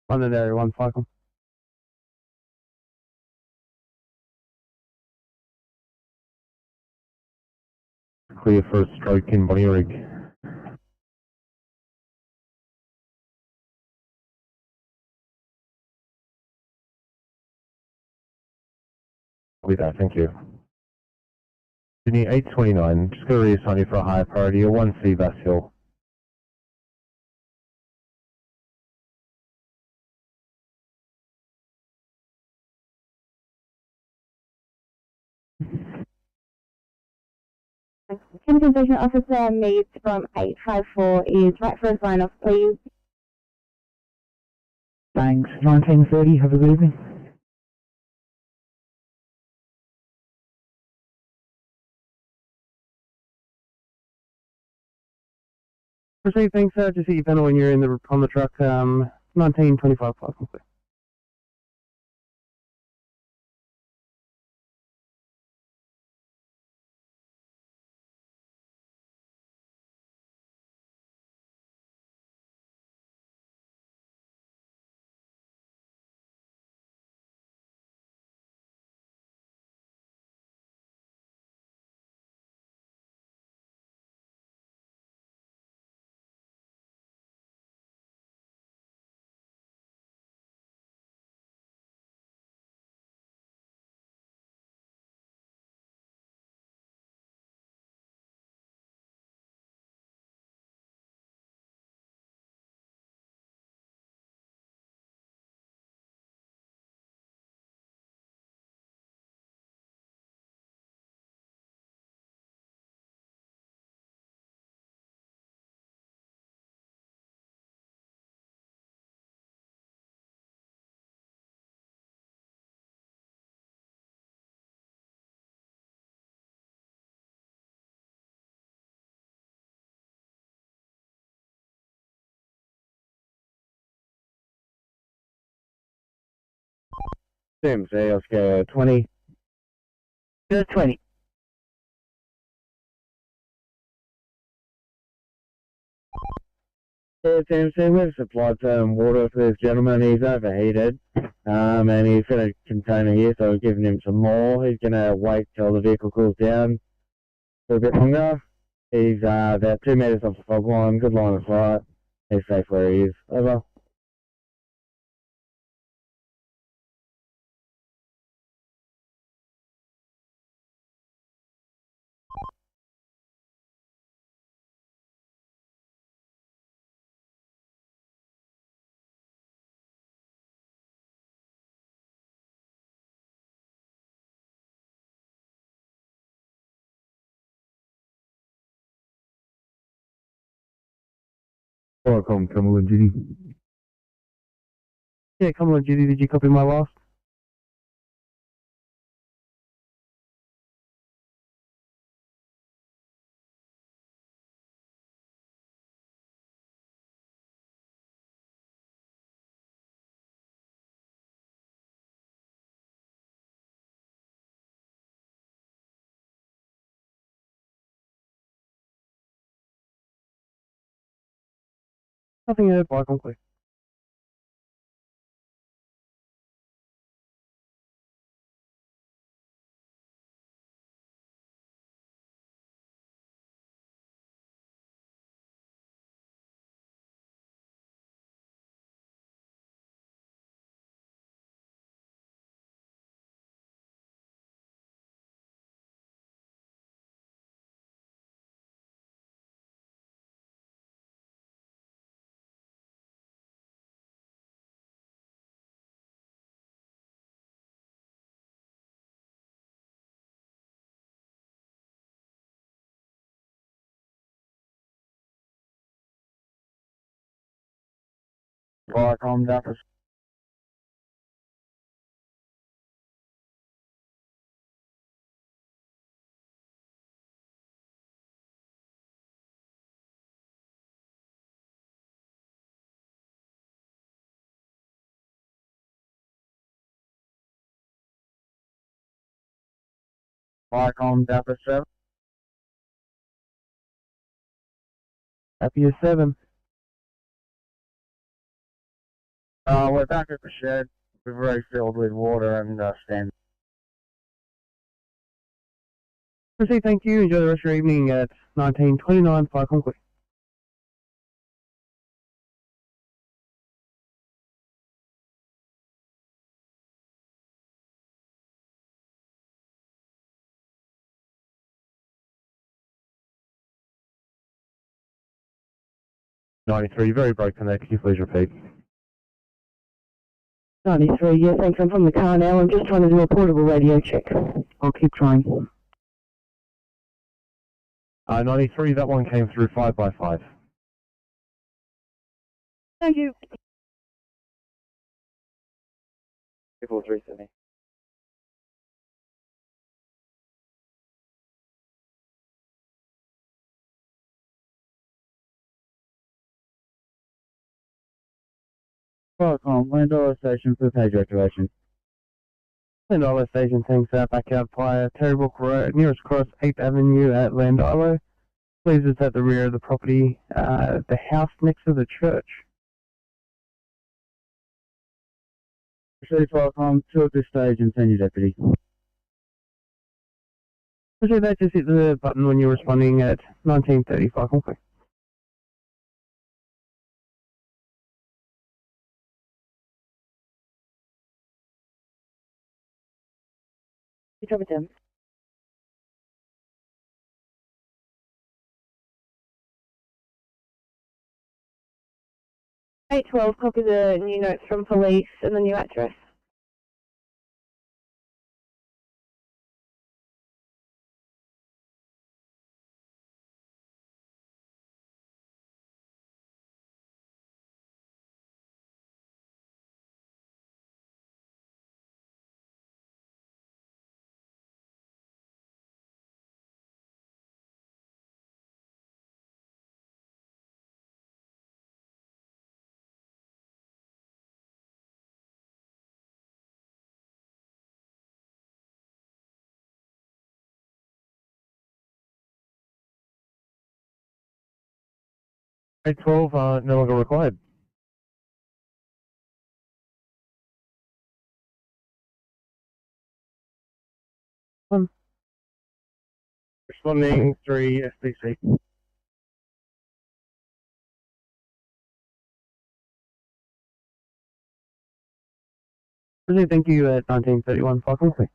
London area 1 cycle. Clear for a stroke in body rig. With that, thank you. Sydney 829, just going to reassign you for a higher priority, a 1C Bass Hill. Compensation officer meets from 854 is right first line off, please. Thanks. 1930, have a good evening. Proceed, thanks, sir. Just hit your panel when you're in the on the truck. 1925 cycle, please. CMC, Oscar 20. 20. Yeah, CMC, we've supplied some water for this gentleman. He's overheated, and he's got a container here, so we're giving him some more. He's going to wait till the vehicle cools down for a bit longer. He's about 2 metres off the fog line, good line of sight. He's safe where he is. Over. Welcome, Cumberland Judy. Yeah, Cumberland Judy, did you copy my last? Nothing heard, fire complete. Viacom Delta. Viacom Delta 7. Happy as 7. We're back at the shed. We're very filled with water and stand. Proceed, thank you. Enjoy the rest of your evening at 1929, fire complete. $93, very broken there. Could you please repeat? 93, yeah, thanks. I'm from the car now. I'm just trying to do a portable radio check. I'll keep trying. 93, that one came through 5 by 5. Thank you. 4370. Viacom, Landau Station for page activation. Landau Station, thanks. Back out via Terrybrook Road, nearest cross 8th Avenue at Landau. Please, it's at the rear of the property, the house next to the church. Proceed Viacom, 2 at this stage and send your deputy. Proceed, that just hit the button when you're responding at 1930, fire complete. You drop it down. Eight 12, copy the new notes from police and the new address. Grade 12, no longer required. Responding 3 SBC. Proceed, thank you at 1931, fire complete.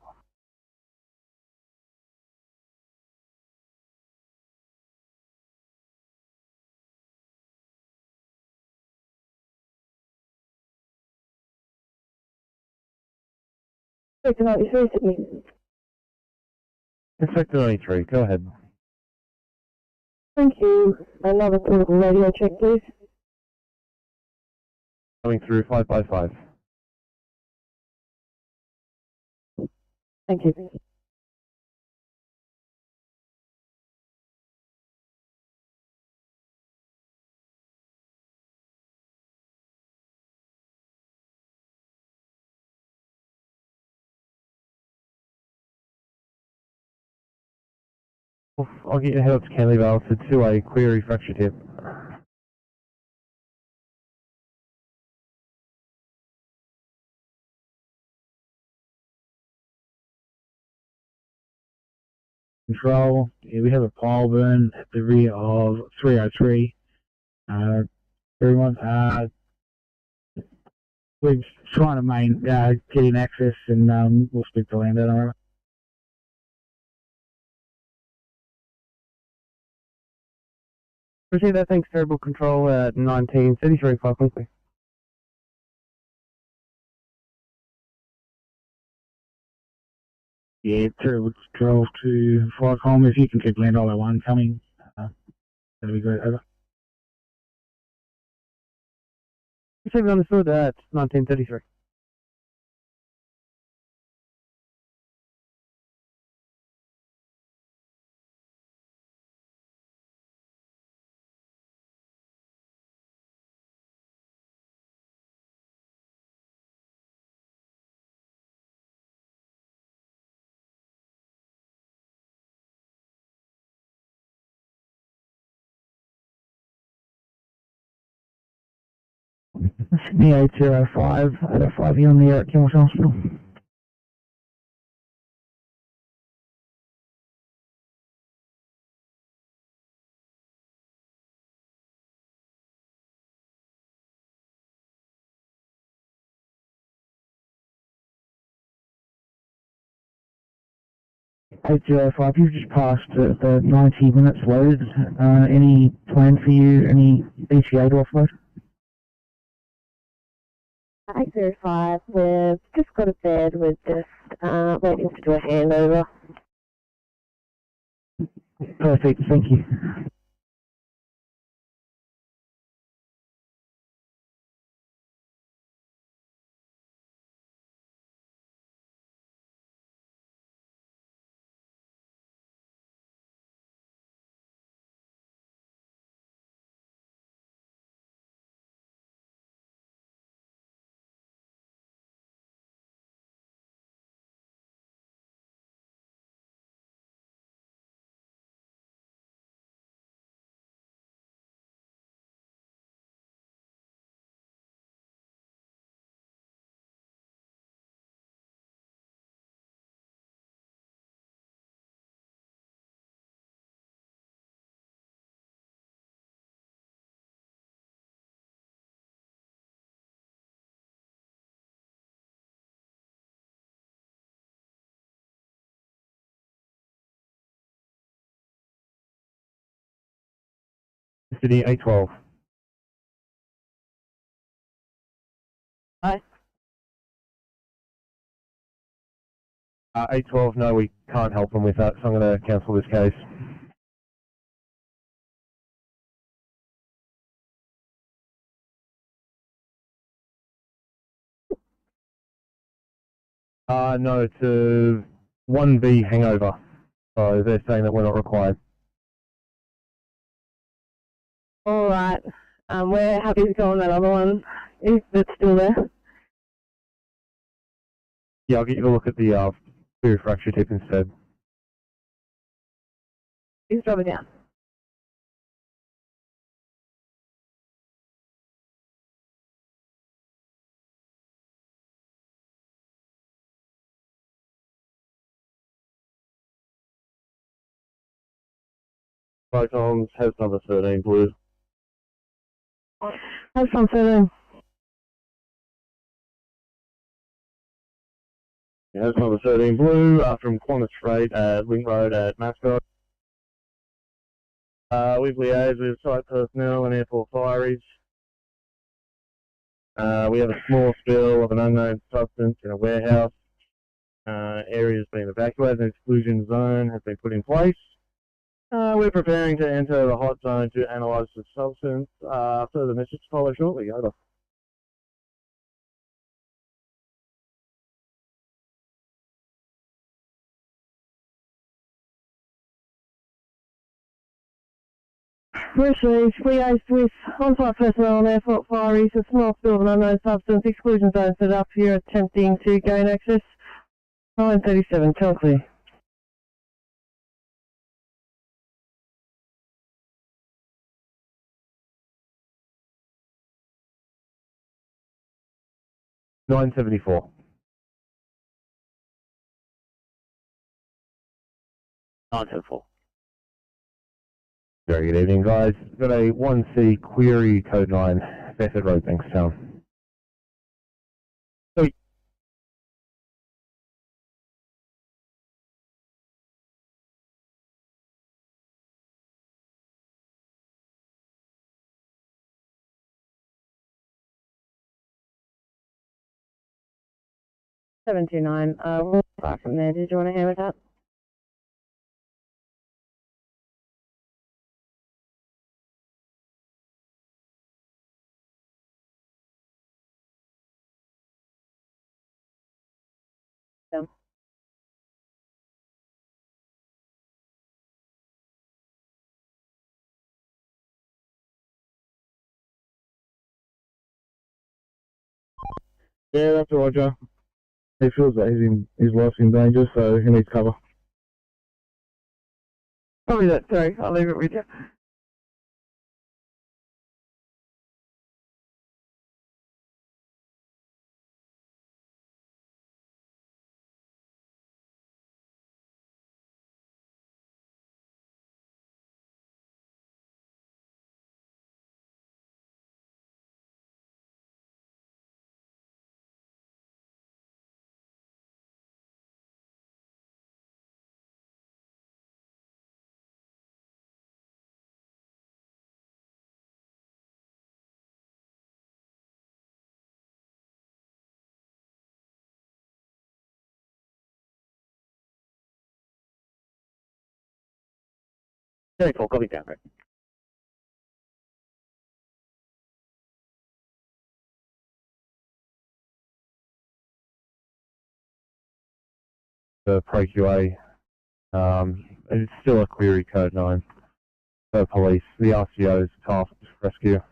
Sector 93, Sydney. Inspector 93, go ahead. Thank you. Another portable radio check, please. Coming through 5 by 5. Thank you. I'll get your head up to Canley Vale to 2A query fracture tip. control. Yeah, we have a pile burn at the rear of 303. Everyone, we're trying to get in access, and we'll speak to landowner. Receive that, thanks, Terrible Control at 1933, 5 quickly. Yeah, Terrible Control to Firecom, if you can keep Land Island 1 coming, that'll be great, over. Receive it understood at 1933. Sydney 805, 805 here on the air at Kimmelton Hospital. H05, you've just passed the 90 minutes load. Any plan for you? Any ETA to offload? 805, we've just got a bed, we're just waiting to do a handover. Perfect, thank you. City 812. Hi. 812, no, we can't help them with that, so I'm going to cancel this case. No, it's a 1B hangover, so they're saying that we're not required. Alright, we're happy to go on that other one, if it's still there. Yeah, I'll get you to look at the food fracture tip instead. Please drop it down. Photons has number 13 blue. Have some 13. Yeah, has number 13 blue from Qantas Freight at Wing Road at Mascot. We've liaised with site personnel and airport fireys. We have a small spill of an unknown substance in a warehouse. Area has been evacuated. An exclusion zone has been put in place. We're preparing to enter the hot zone to analyse the substance. Further message to follow shortly. Over. Received, liaised with on-site personnel and airport fireys, a small spill of an unknown substance, exclusion zone set up here, attempting to gain access. 937, Chelsea. $974. 974. Very good evening, guys. Got a 1C query code 9, Bedford Road, Bankstown. Sorry. $729. We'll start from there. Did you want to hear with that? Yeah. Yeah, that's all right, Joe. He feels that his life's in danger, so he needs cover. Probably that, sorry. I'll leave it with you. Copy down, right? The Pro QA, it's still a query code 9 for police. The RCO is tasked rescue.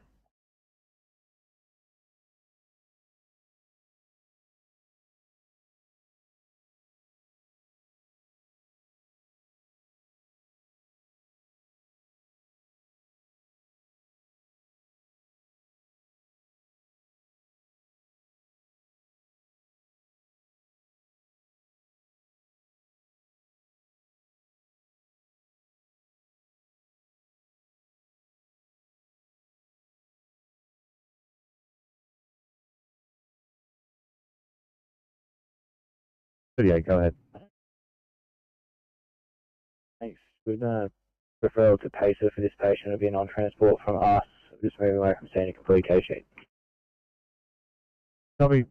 Yeah, go ahead. Thanks. With referral to PACER for this patient will be on transport from us. Just moving away from seeing a complete case sheet. Copy.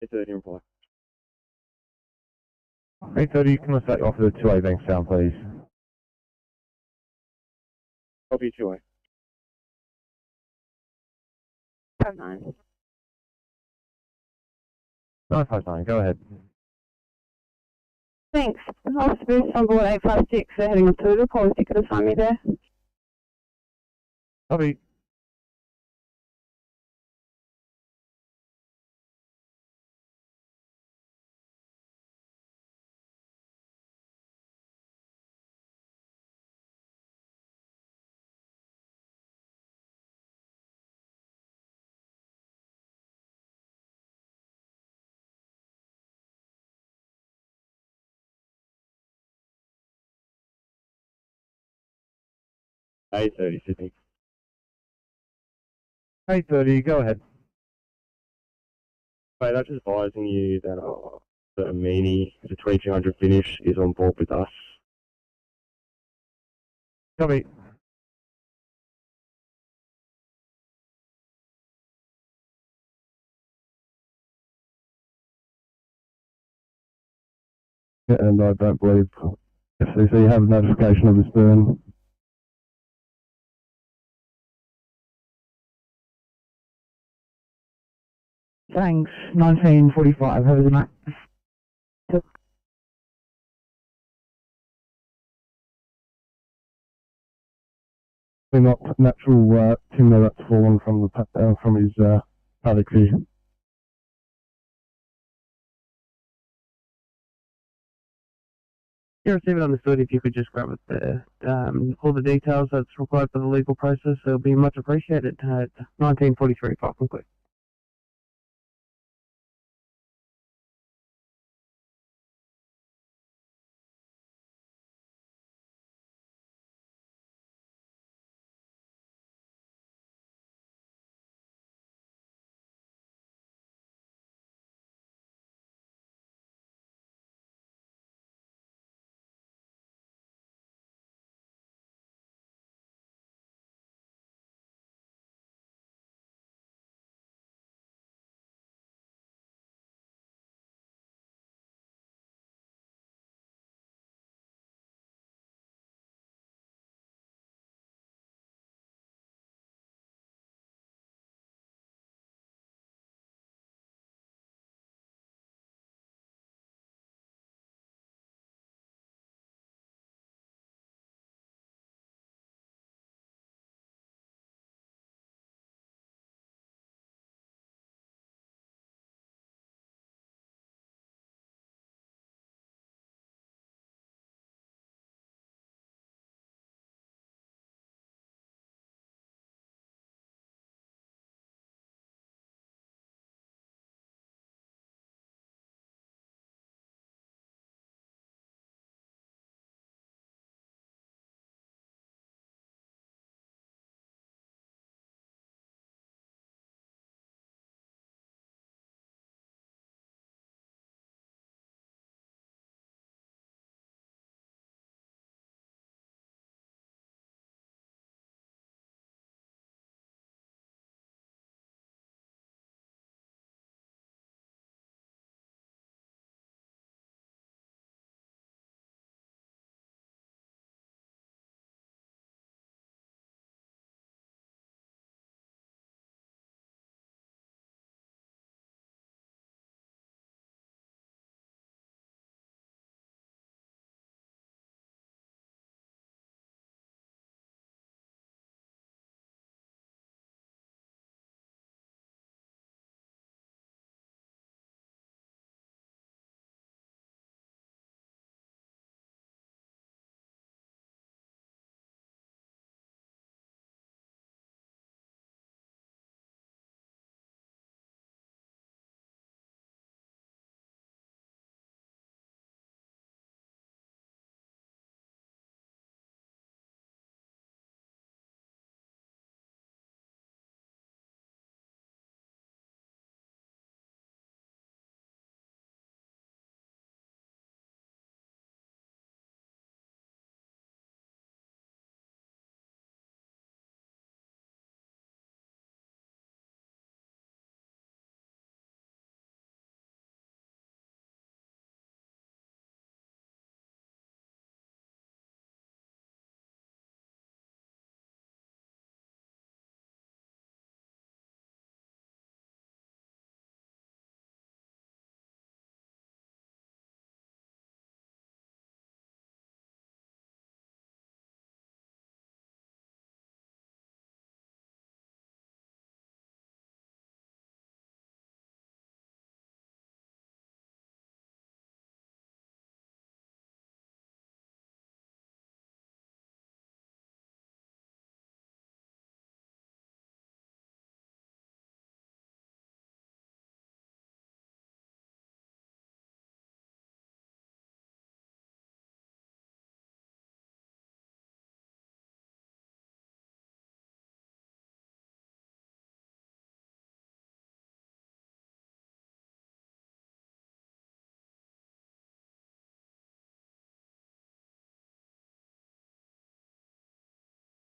It's a report. 830, can I start you off with a 2A Bankstown, please? Copy 2A. 9. 959, go ahead. Thanks. Officer Bruce on board 856. They're heading on to the policy. Could assign me there. Copy. A30 Sydney. 830, go ahead. Wait, I'm just advising you that the Amini, the 2200 finish, is on board with us. Copy. And I don't believe FCC have a notification of this burn. Thanks. 1945. Have a good night. Not natural timber that's fallen from from his paddock here. Yeah, receive it understood. If you could just grab it there, all the details that's required for the legal process, it'll be much appreciated. At 19:43, file complete.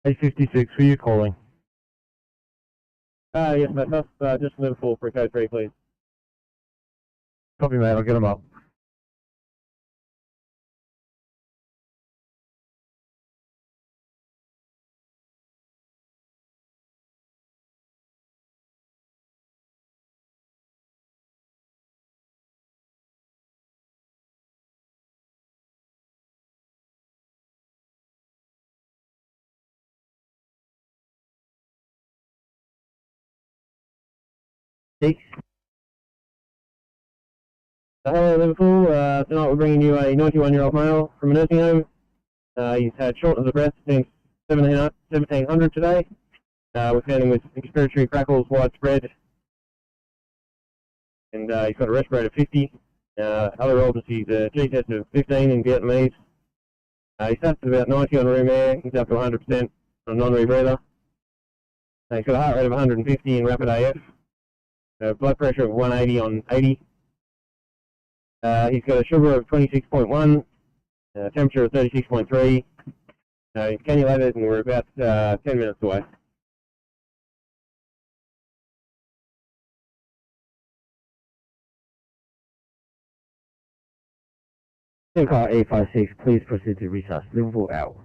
A56, who are you calling? Yes, mate. Just Liverpool for code 3, please. Copy, mate. I'll get them up. 6. Hello Liverpool, tonight we're bringing you a 91-year-old male from a nursing home. He's had shortness of breath since 1700 today. We're found him with respiratory crackles widespread. And he's got a respirator of 50. Other illness, he's a G-test of 15 in Vietnamese. He's at about 90 on room air. He's up to 100% on non-rebreather. He's got a heart rate of 150 in rapid AF. Blood pressure of 180 on 80. He's got a sugar of 26.1. Temperature of 36.3. He's cannulated and we're about 10 minutes away. Car 856, please proceed to resusc. Liverpool out.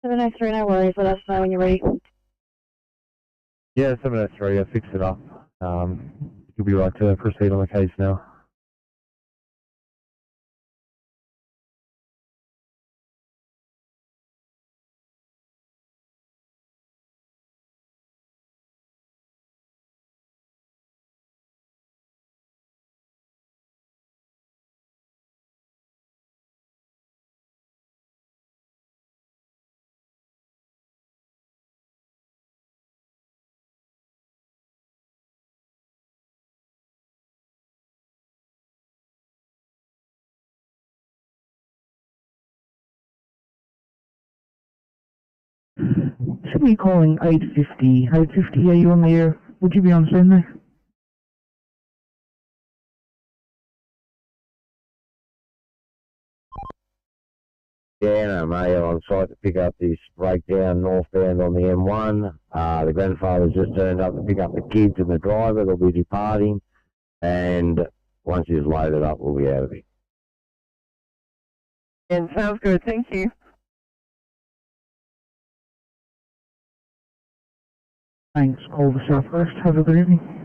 No worries. Let us know when you're ready. Yeah, 703, I fixed it up. You'll be right to proceed on the case now. Should be calling 850. 850, are you on the air? Would you be on scene there? Yeah, no, male on site to pick up this breakdown northbound on the M1. The grandfather's just turned up to pick up the kids and the driver. They'll be departing. And once he's loaded up, we'll be out of here. And sounds good. Thank you. Thanks, call the Southwest. Have a good evening.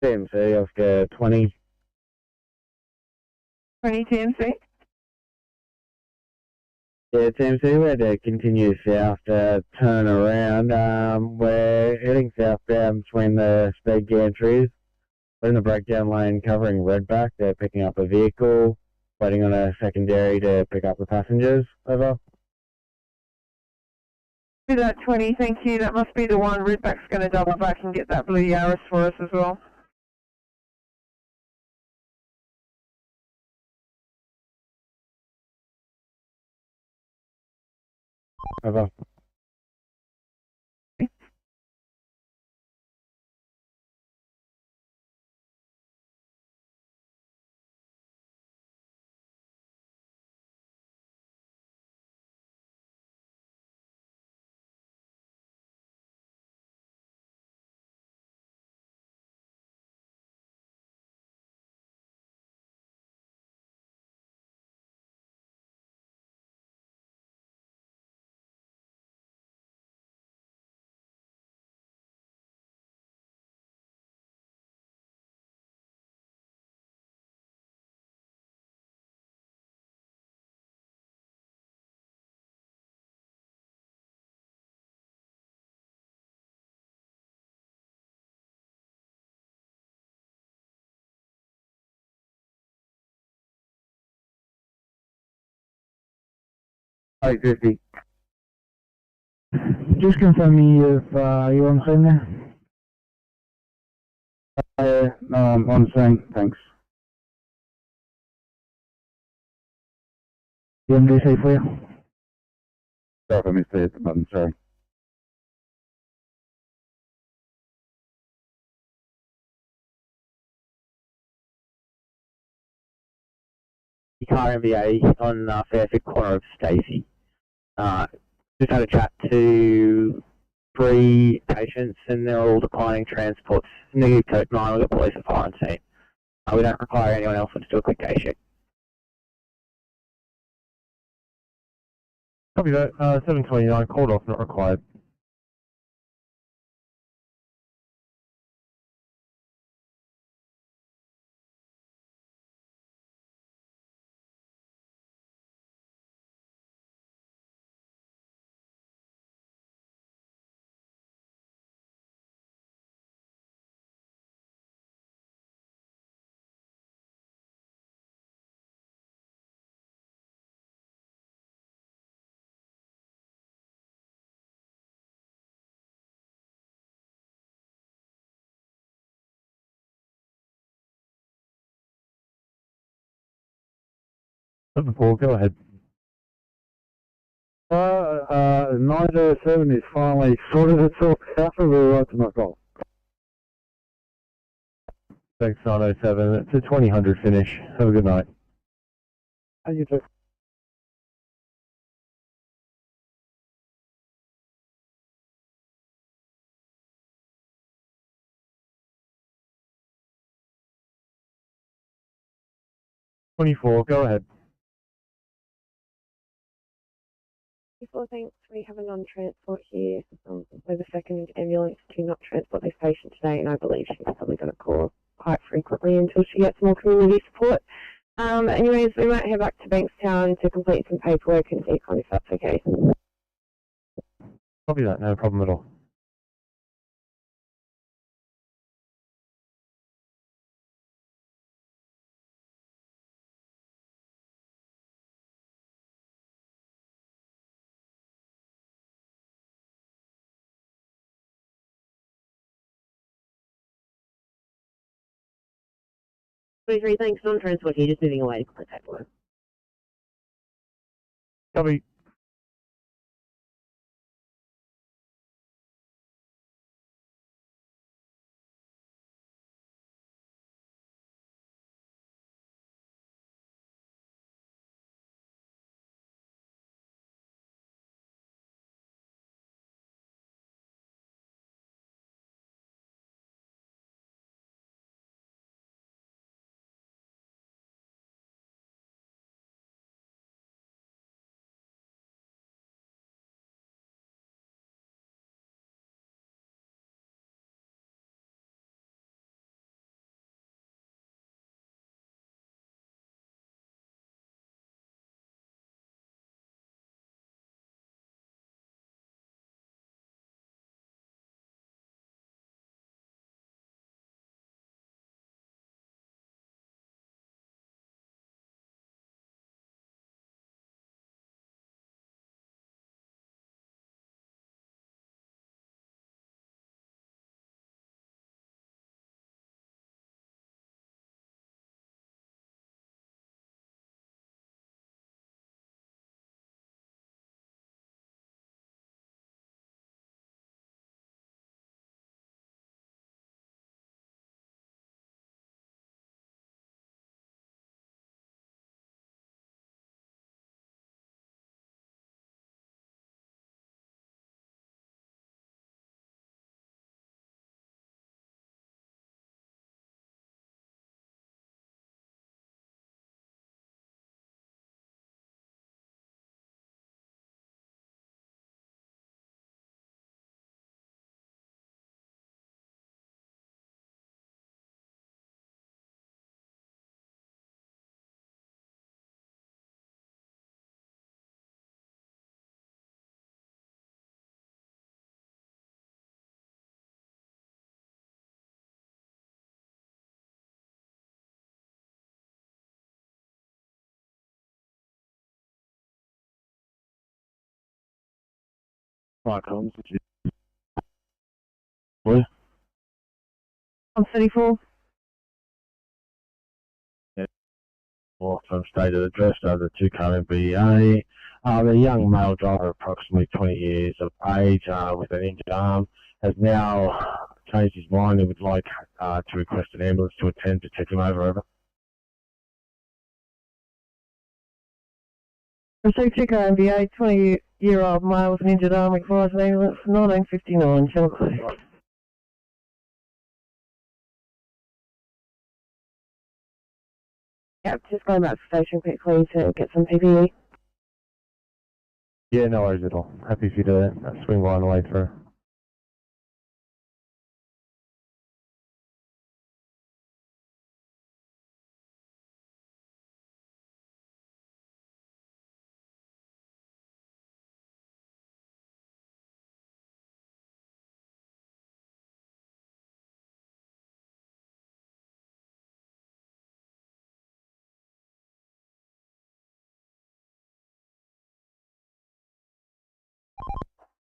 TMC after 20. 20 TMC? Yeah, TMC, we had to continue south to turn around. We're heading southbound between the speed gantries. We're in the breakdown lane covering Redback. They're picking up a vehicle, waiting on a secondary to pick up the passengers. Over. Do that 20, thank you. That must be the one. Redback's going to double back and get that blue Yaris for us as well. Over. 850. Just confirm me if you're on scene there. No, I'm on scene, thanks. The MDC for you. Sorry if I missed the button, sorry. Car MVA on Fairfield corner of Stacey. Just had a chat to 3 patients and they're all declining transports. Negative code 9, we've got police and fire on scene. We don't require anyone else to do a quick day check. Copy that. 729, called off, not required. Paul, go ahead. 907 is finally sorted itself out and we're right to knock off. Thanks, 907. It's a 2000 finish. Have a good night. And you too. Go ahead. Before thanks, we have a non-transport here. Over second ambulance to not transport this patient today, and I believe she's probably going to call quite frequently until she gets more community support. Anyways, we might head back to Bankstown to complete some paperwork and see if that's okay. Copy that, no problem at all. Thanks, non-transport here, just moving away to complete paperwork. Copy. Right, comms. I'm 34. Off from stated address over to current BA. The young male driver, approximately 20 years of age, with an injured arm, has now changed his mind and would like to request an ambulance to attend to take him over. Received check MVA, 20-year-old male with an injured arm requires an ambulance for 1959. Shall Yep, just going back to the station quickly to get some PPE. Yeah, no worries at all. Happy for you to swing by on the way through.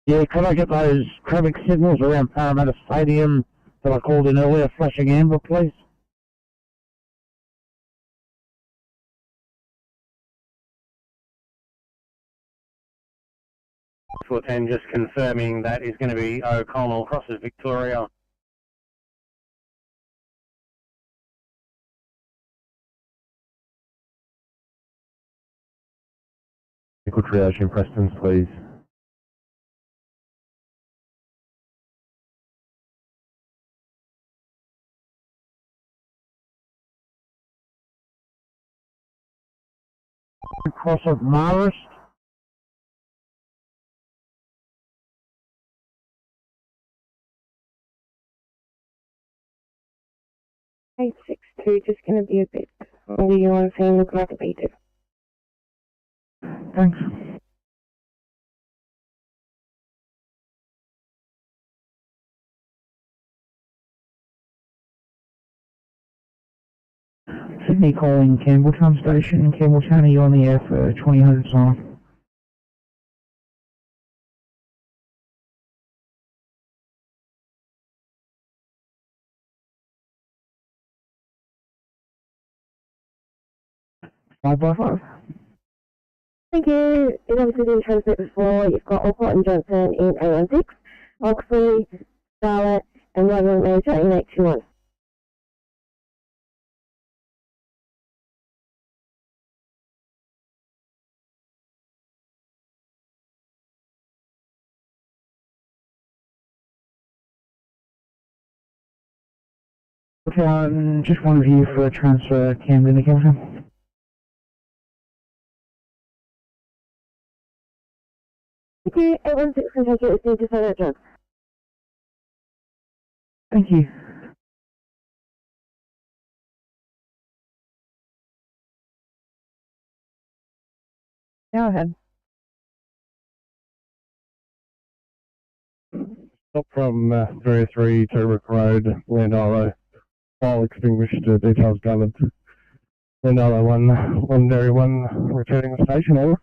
Yeah, can I get those traffic signals around Parramatta Stadium that I called in earlier flashing amber, please? For 10, just confirming that is going to be O'Connell crosses Victoria. Vehicle triage in Preston, please. Cross of Marist. Eight 6-2, just going to be a bit. You want to say look like a beater. Thanks. Sydney calling Campbelltown Station. Campbelltown, are you on the air for 2000 sign? Five by five. Thank you. It obviously didn't transmit before. You've got Alport and Johnson in 816, Oxley, Scarlett, and Rutherford Major in 821. Just one of you for a transfer, Camden to Campbelltown. Thank you. 816 can take it. It's need to say that, John. Thank you. Go ahead. Stop from 303 Turwick Road, Landolo. File extinguished, details gathered. Landolo 1, returning the station, over.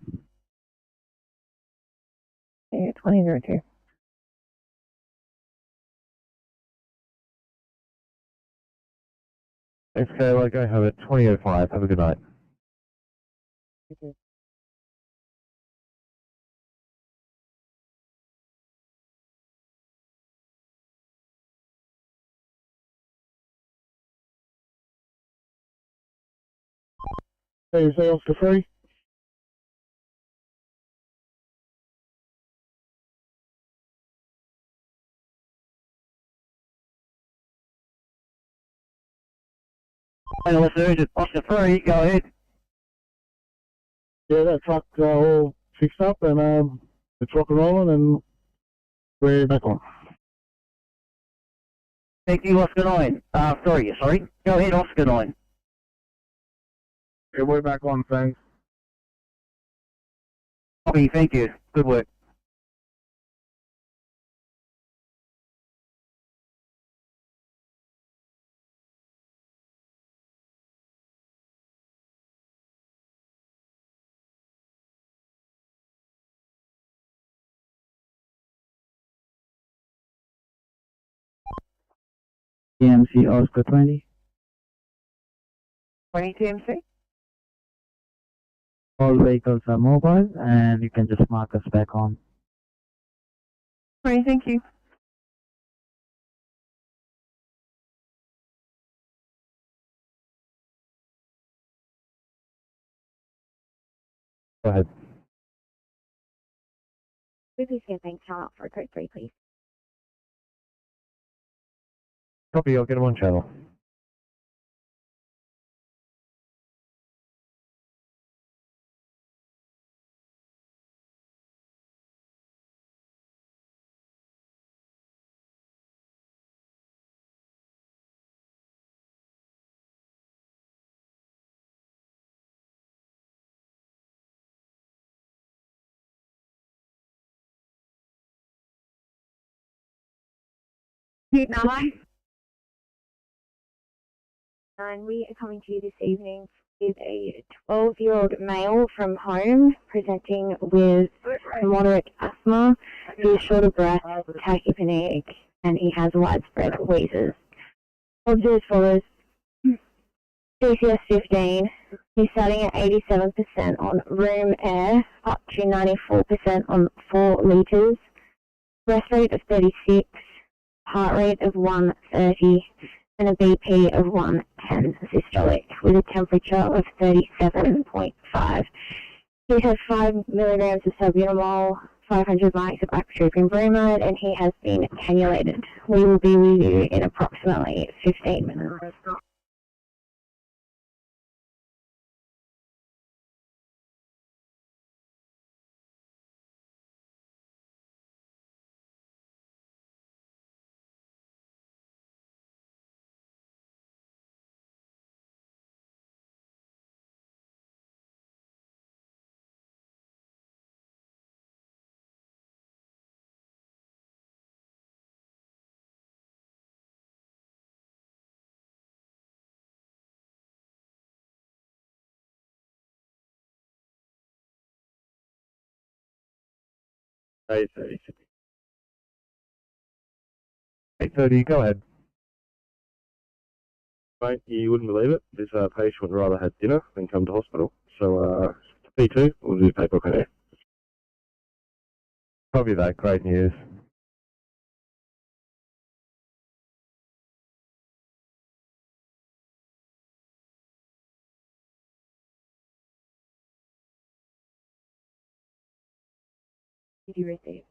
Yeah, 2002. Thanks, Kayla. Go have it. 2005. Have a good night. Hey, say Oscar Ferry. Unless there is Oscar Ferry, go ahead. Yeah, that truck all fixed up and it's rock and rolling and we're back on. Thank you, Oscar 9. Sorry. Go ahead, Oscar 9. Yeah, we're back on, thanks. Copy, thank you. Good work. TMC Oscar 20. 20 TMC. All vehicles are mobile and you can just mark us back on. 20, thank you. Go ahead. Please get bank channel for code 3, please. Copy, I'll get them on channel. And we are coming to you this evening with a 12-year-old male from home presenting with moderate asthma. He is short of breath, tachypneic, and he has widespread wheezes. Observed as follows. CCS 15, he's starting at 87% on room air, up to 94% on 4 litres, breath rate of 36, heart rate of 130, and a BP of 110 systolic, with a temperature of 37.5. He has 5 milligrams of salbutamol, 500 mics of ipotropine bromide, and he has been cannulated. We will be with you in approximately 15 minutes. Eight 8:30, go ahead. Mate, you wouldn't believe it. This patient would rather have dinner than come to hospital. So, P2, we'll do paper clear. Copy that, great news. Did you receive?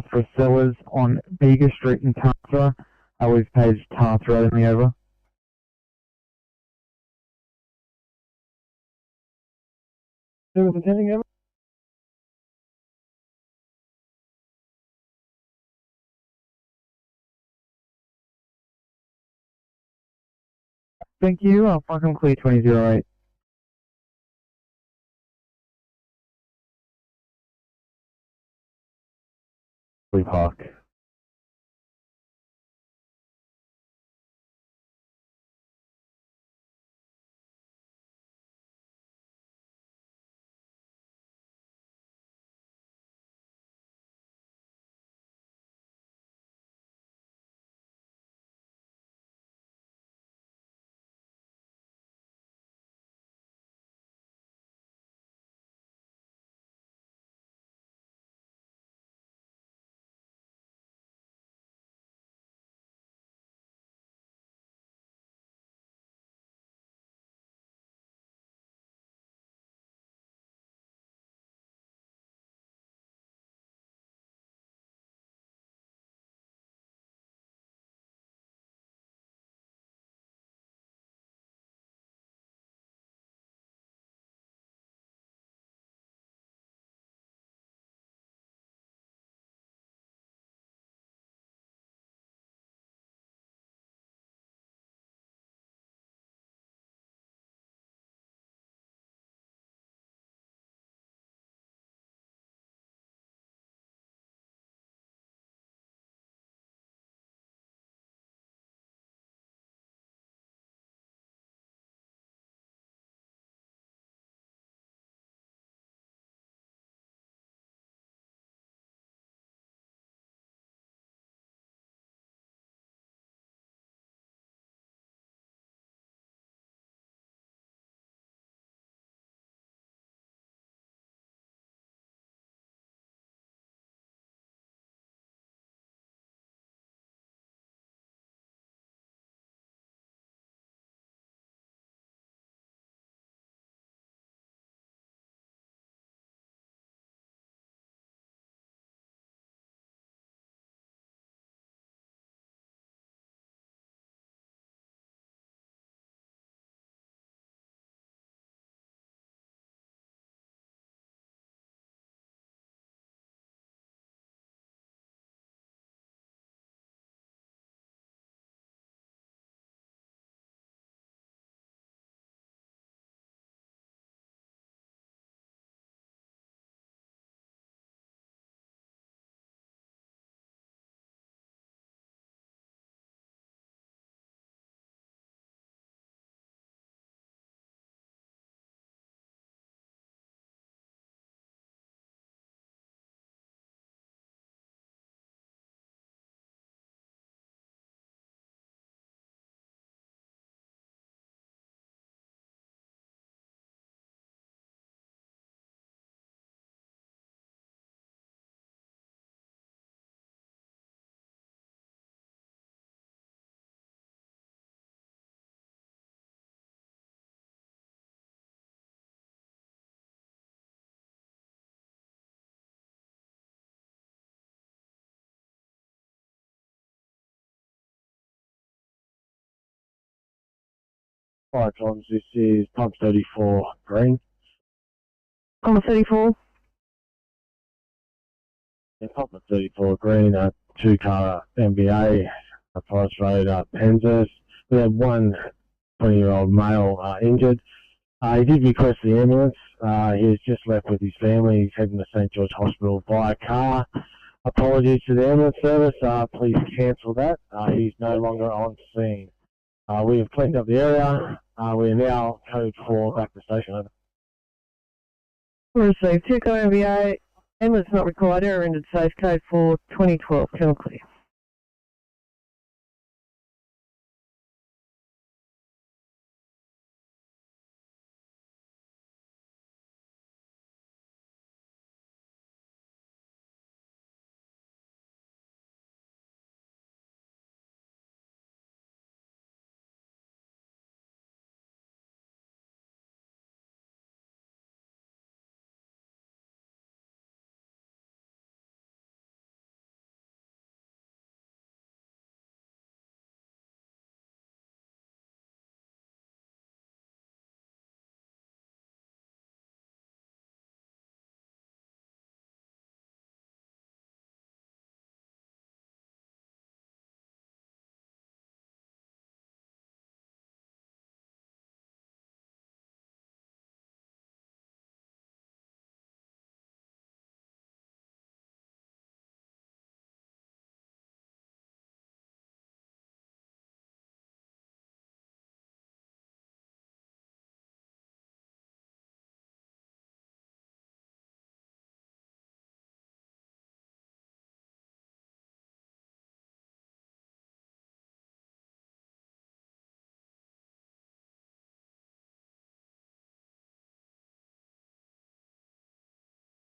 For sellers on Beaker Street in Tatra, we've paged Tatra only over. Who was attending over? Thank you. Fucking clear 2008. Park. Fire comms, this is pump 34 green. Pump 34. Yeah, pump 34 green, 2-car MBA, Forest Road, Penzas. We had one 20-year-old male injured. He did request the ambulance. He has just left with his family. He's heading to St George Hospital by car. Apologies to the ambulance service. Please cancel that. He's no longer on scene. We have cleaned up the area. We are now code 4 back to station. Over. Received 2-car MVA, ambulance not required, error ended safe, code 4, 2012, channel clear.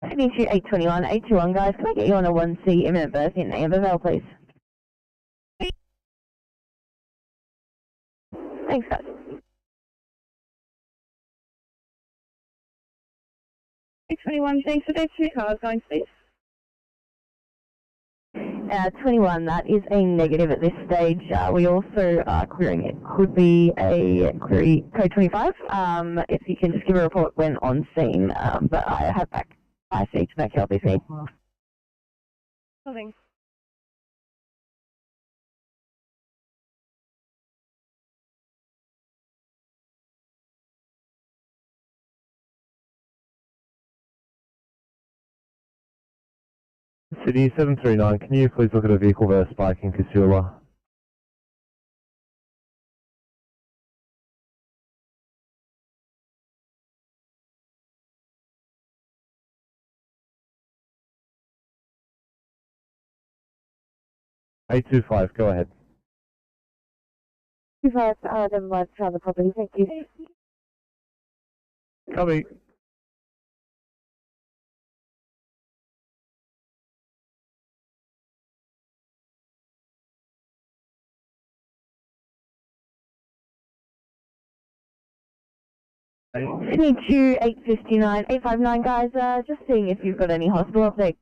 Sydney to 821, 821 guys, can I get you on a 1C imminent berth in Ambervale, please? Thanks, guys. 821, thanks for those 2 cars going, please. 21, that is a negative at this stage. We also are querying it. Could be a query code 25. If you can just give a report when on scene. But I have back IC to back you up if need. Nothing. City 739, can you please look at a vehicle with a spike in Casula? $825, go ahead. 25, never mind, try the property, thank you. Copy. Sydney to 859, 859 guys, just seeing if you've got any hospital updates.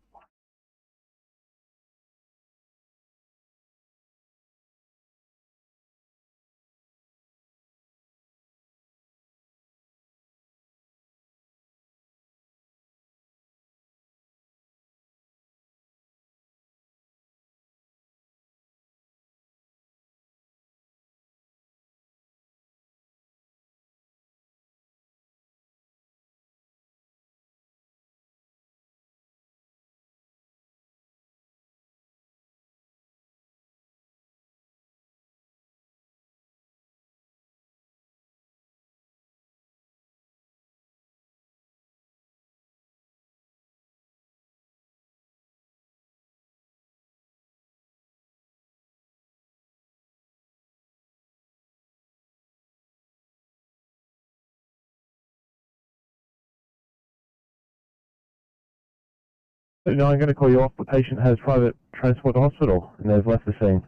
No, I'm going to call you off. The patient has private transport to hospital and they've left the scene.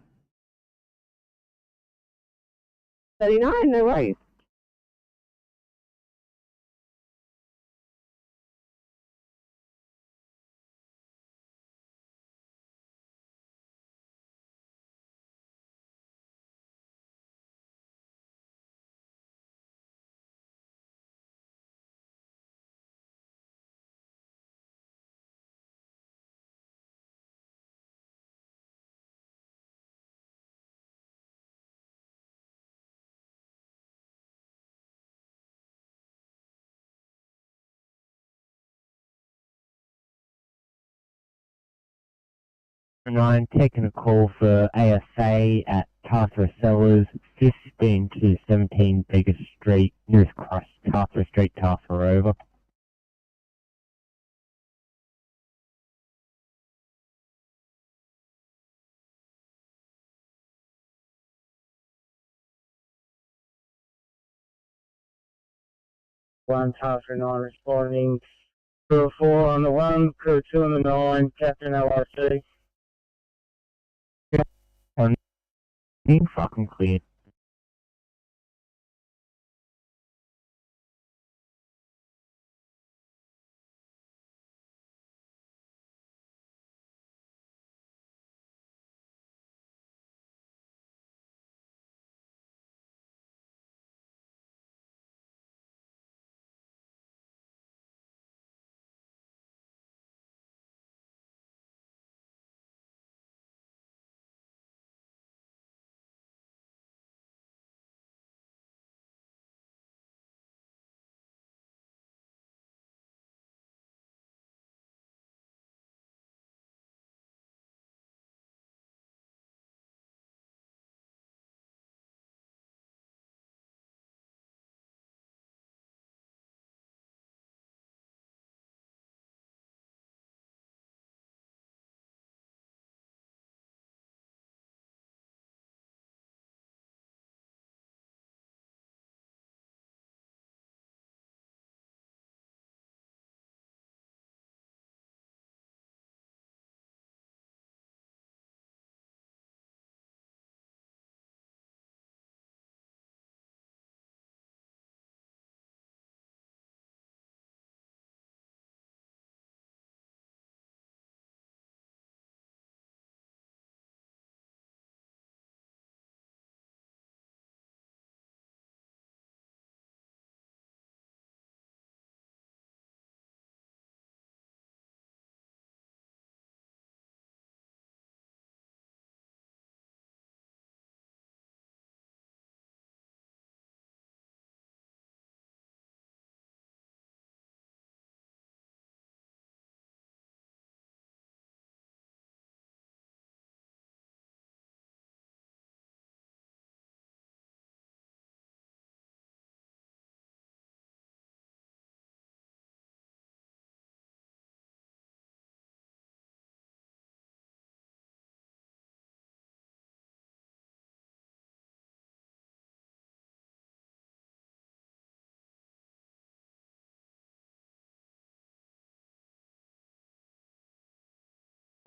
39, no worries. Ryan, taking a call for ASA at Tarthra Cellars, 15 to 17 Baker Street, nearest cross, Tarthra Street, Tarthra over. One Tarthra 9 responding. Crew 4 on the 1, crew 2 on the 9, Captain LIC. Being fucking cleared.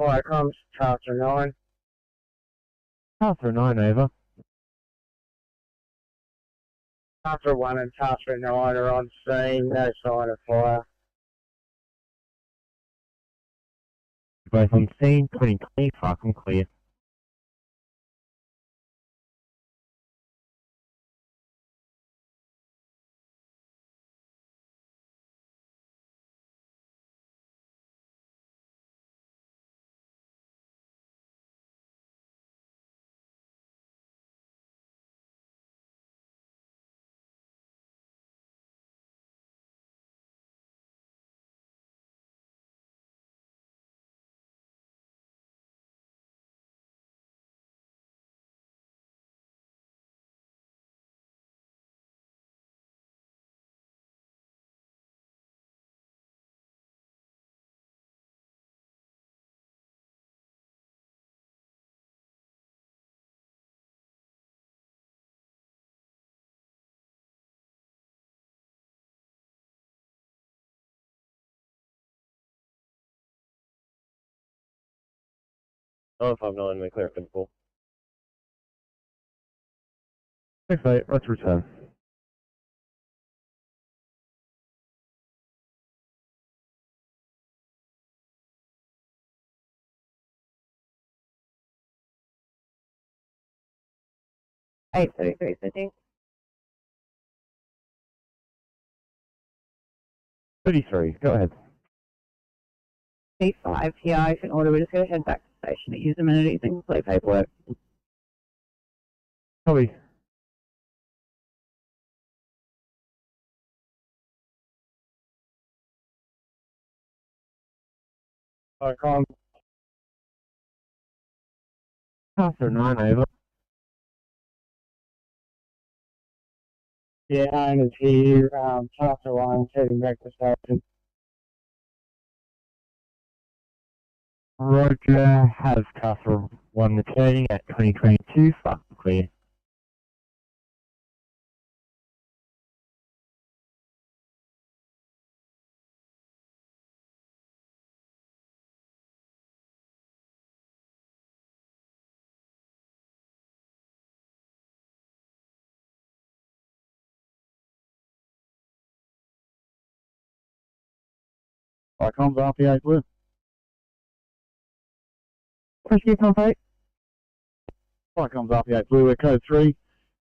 Fire comms, Charter 9. Charter 9 over. Charter 1 and Charter 9 are on scene, no sign of fire. Both on scene, 2020, fucking clear. Oh, 59, we're clear for 4. Thanks, mate. Let's return. Eight 33 Sydney. 33, go ahead. C5 here, if in order, we're just going to head back to the station to use amenities and complete paperwork. Copy. Fire comms. Charter 9 over. Yeah, owners here, Charter 1, heading back to station. Roger, have Charter 1 returning at 2022, fucking clear. Fire comms, RP8 Blue. Rescue pump 8. Fire comms, RP8 Blue, we're code 3.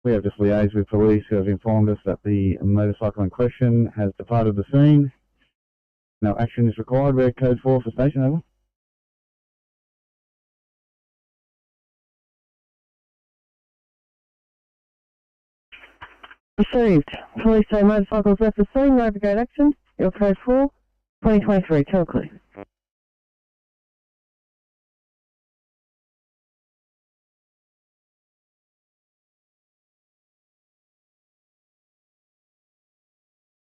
We have just liaised with police who have informed us that the motorcycle in question has departed the scene. No action is required. We're code 4 for station, over. Received. Police say motorcycles left the scene, no brigade action. Your code 4, 2023, total clear.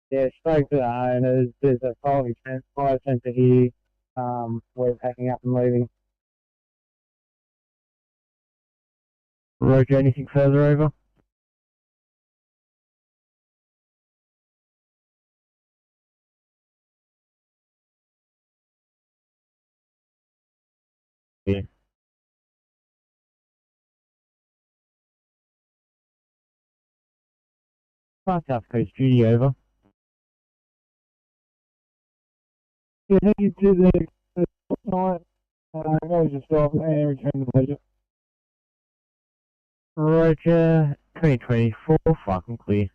Yeah, spoke to the owners. There's a faulty fire centre here. We're packing up and leaving. Roger, anything further over? Yeah. South Coast Duty over. Yeah, thank you to the night. Acknowledge the stop and return to pleasure. Roger, 2024, fucking clear.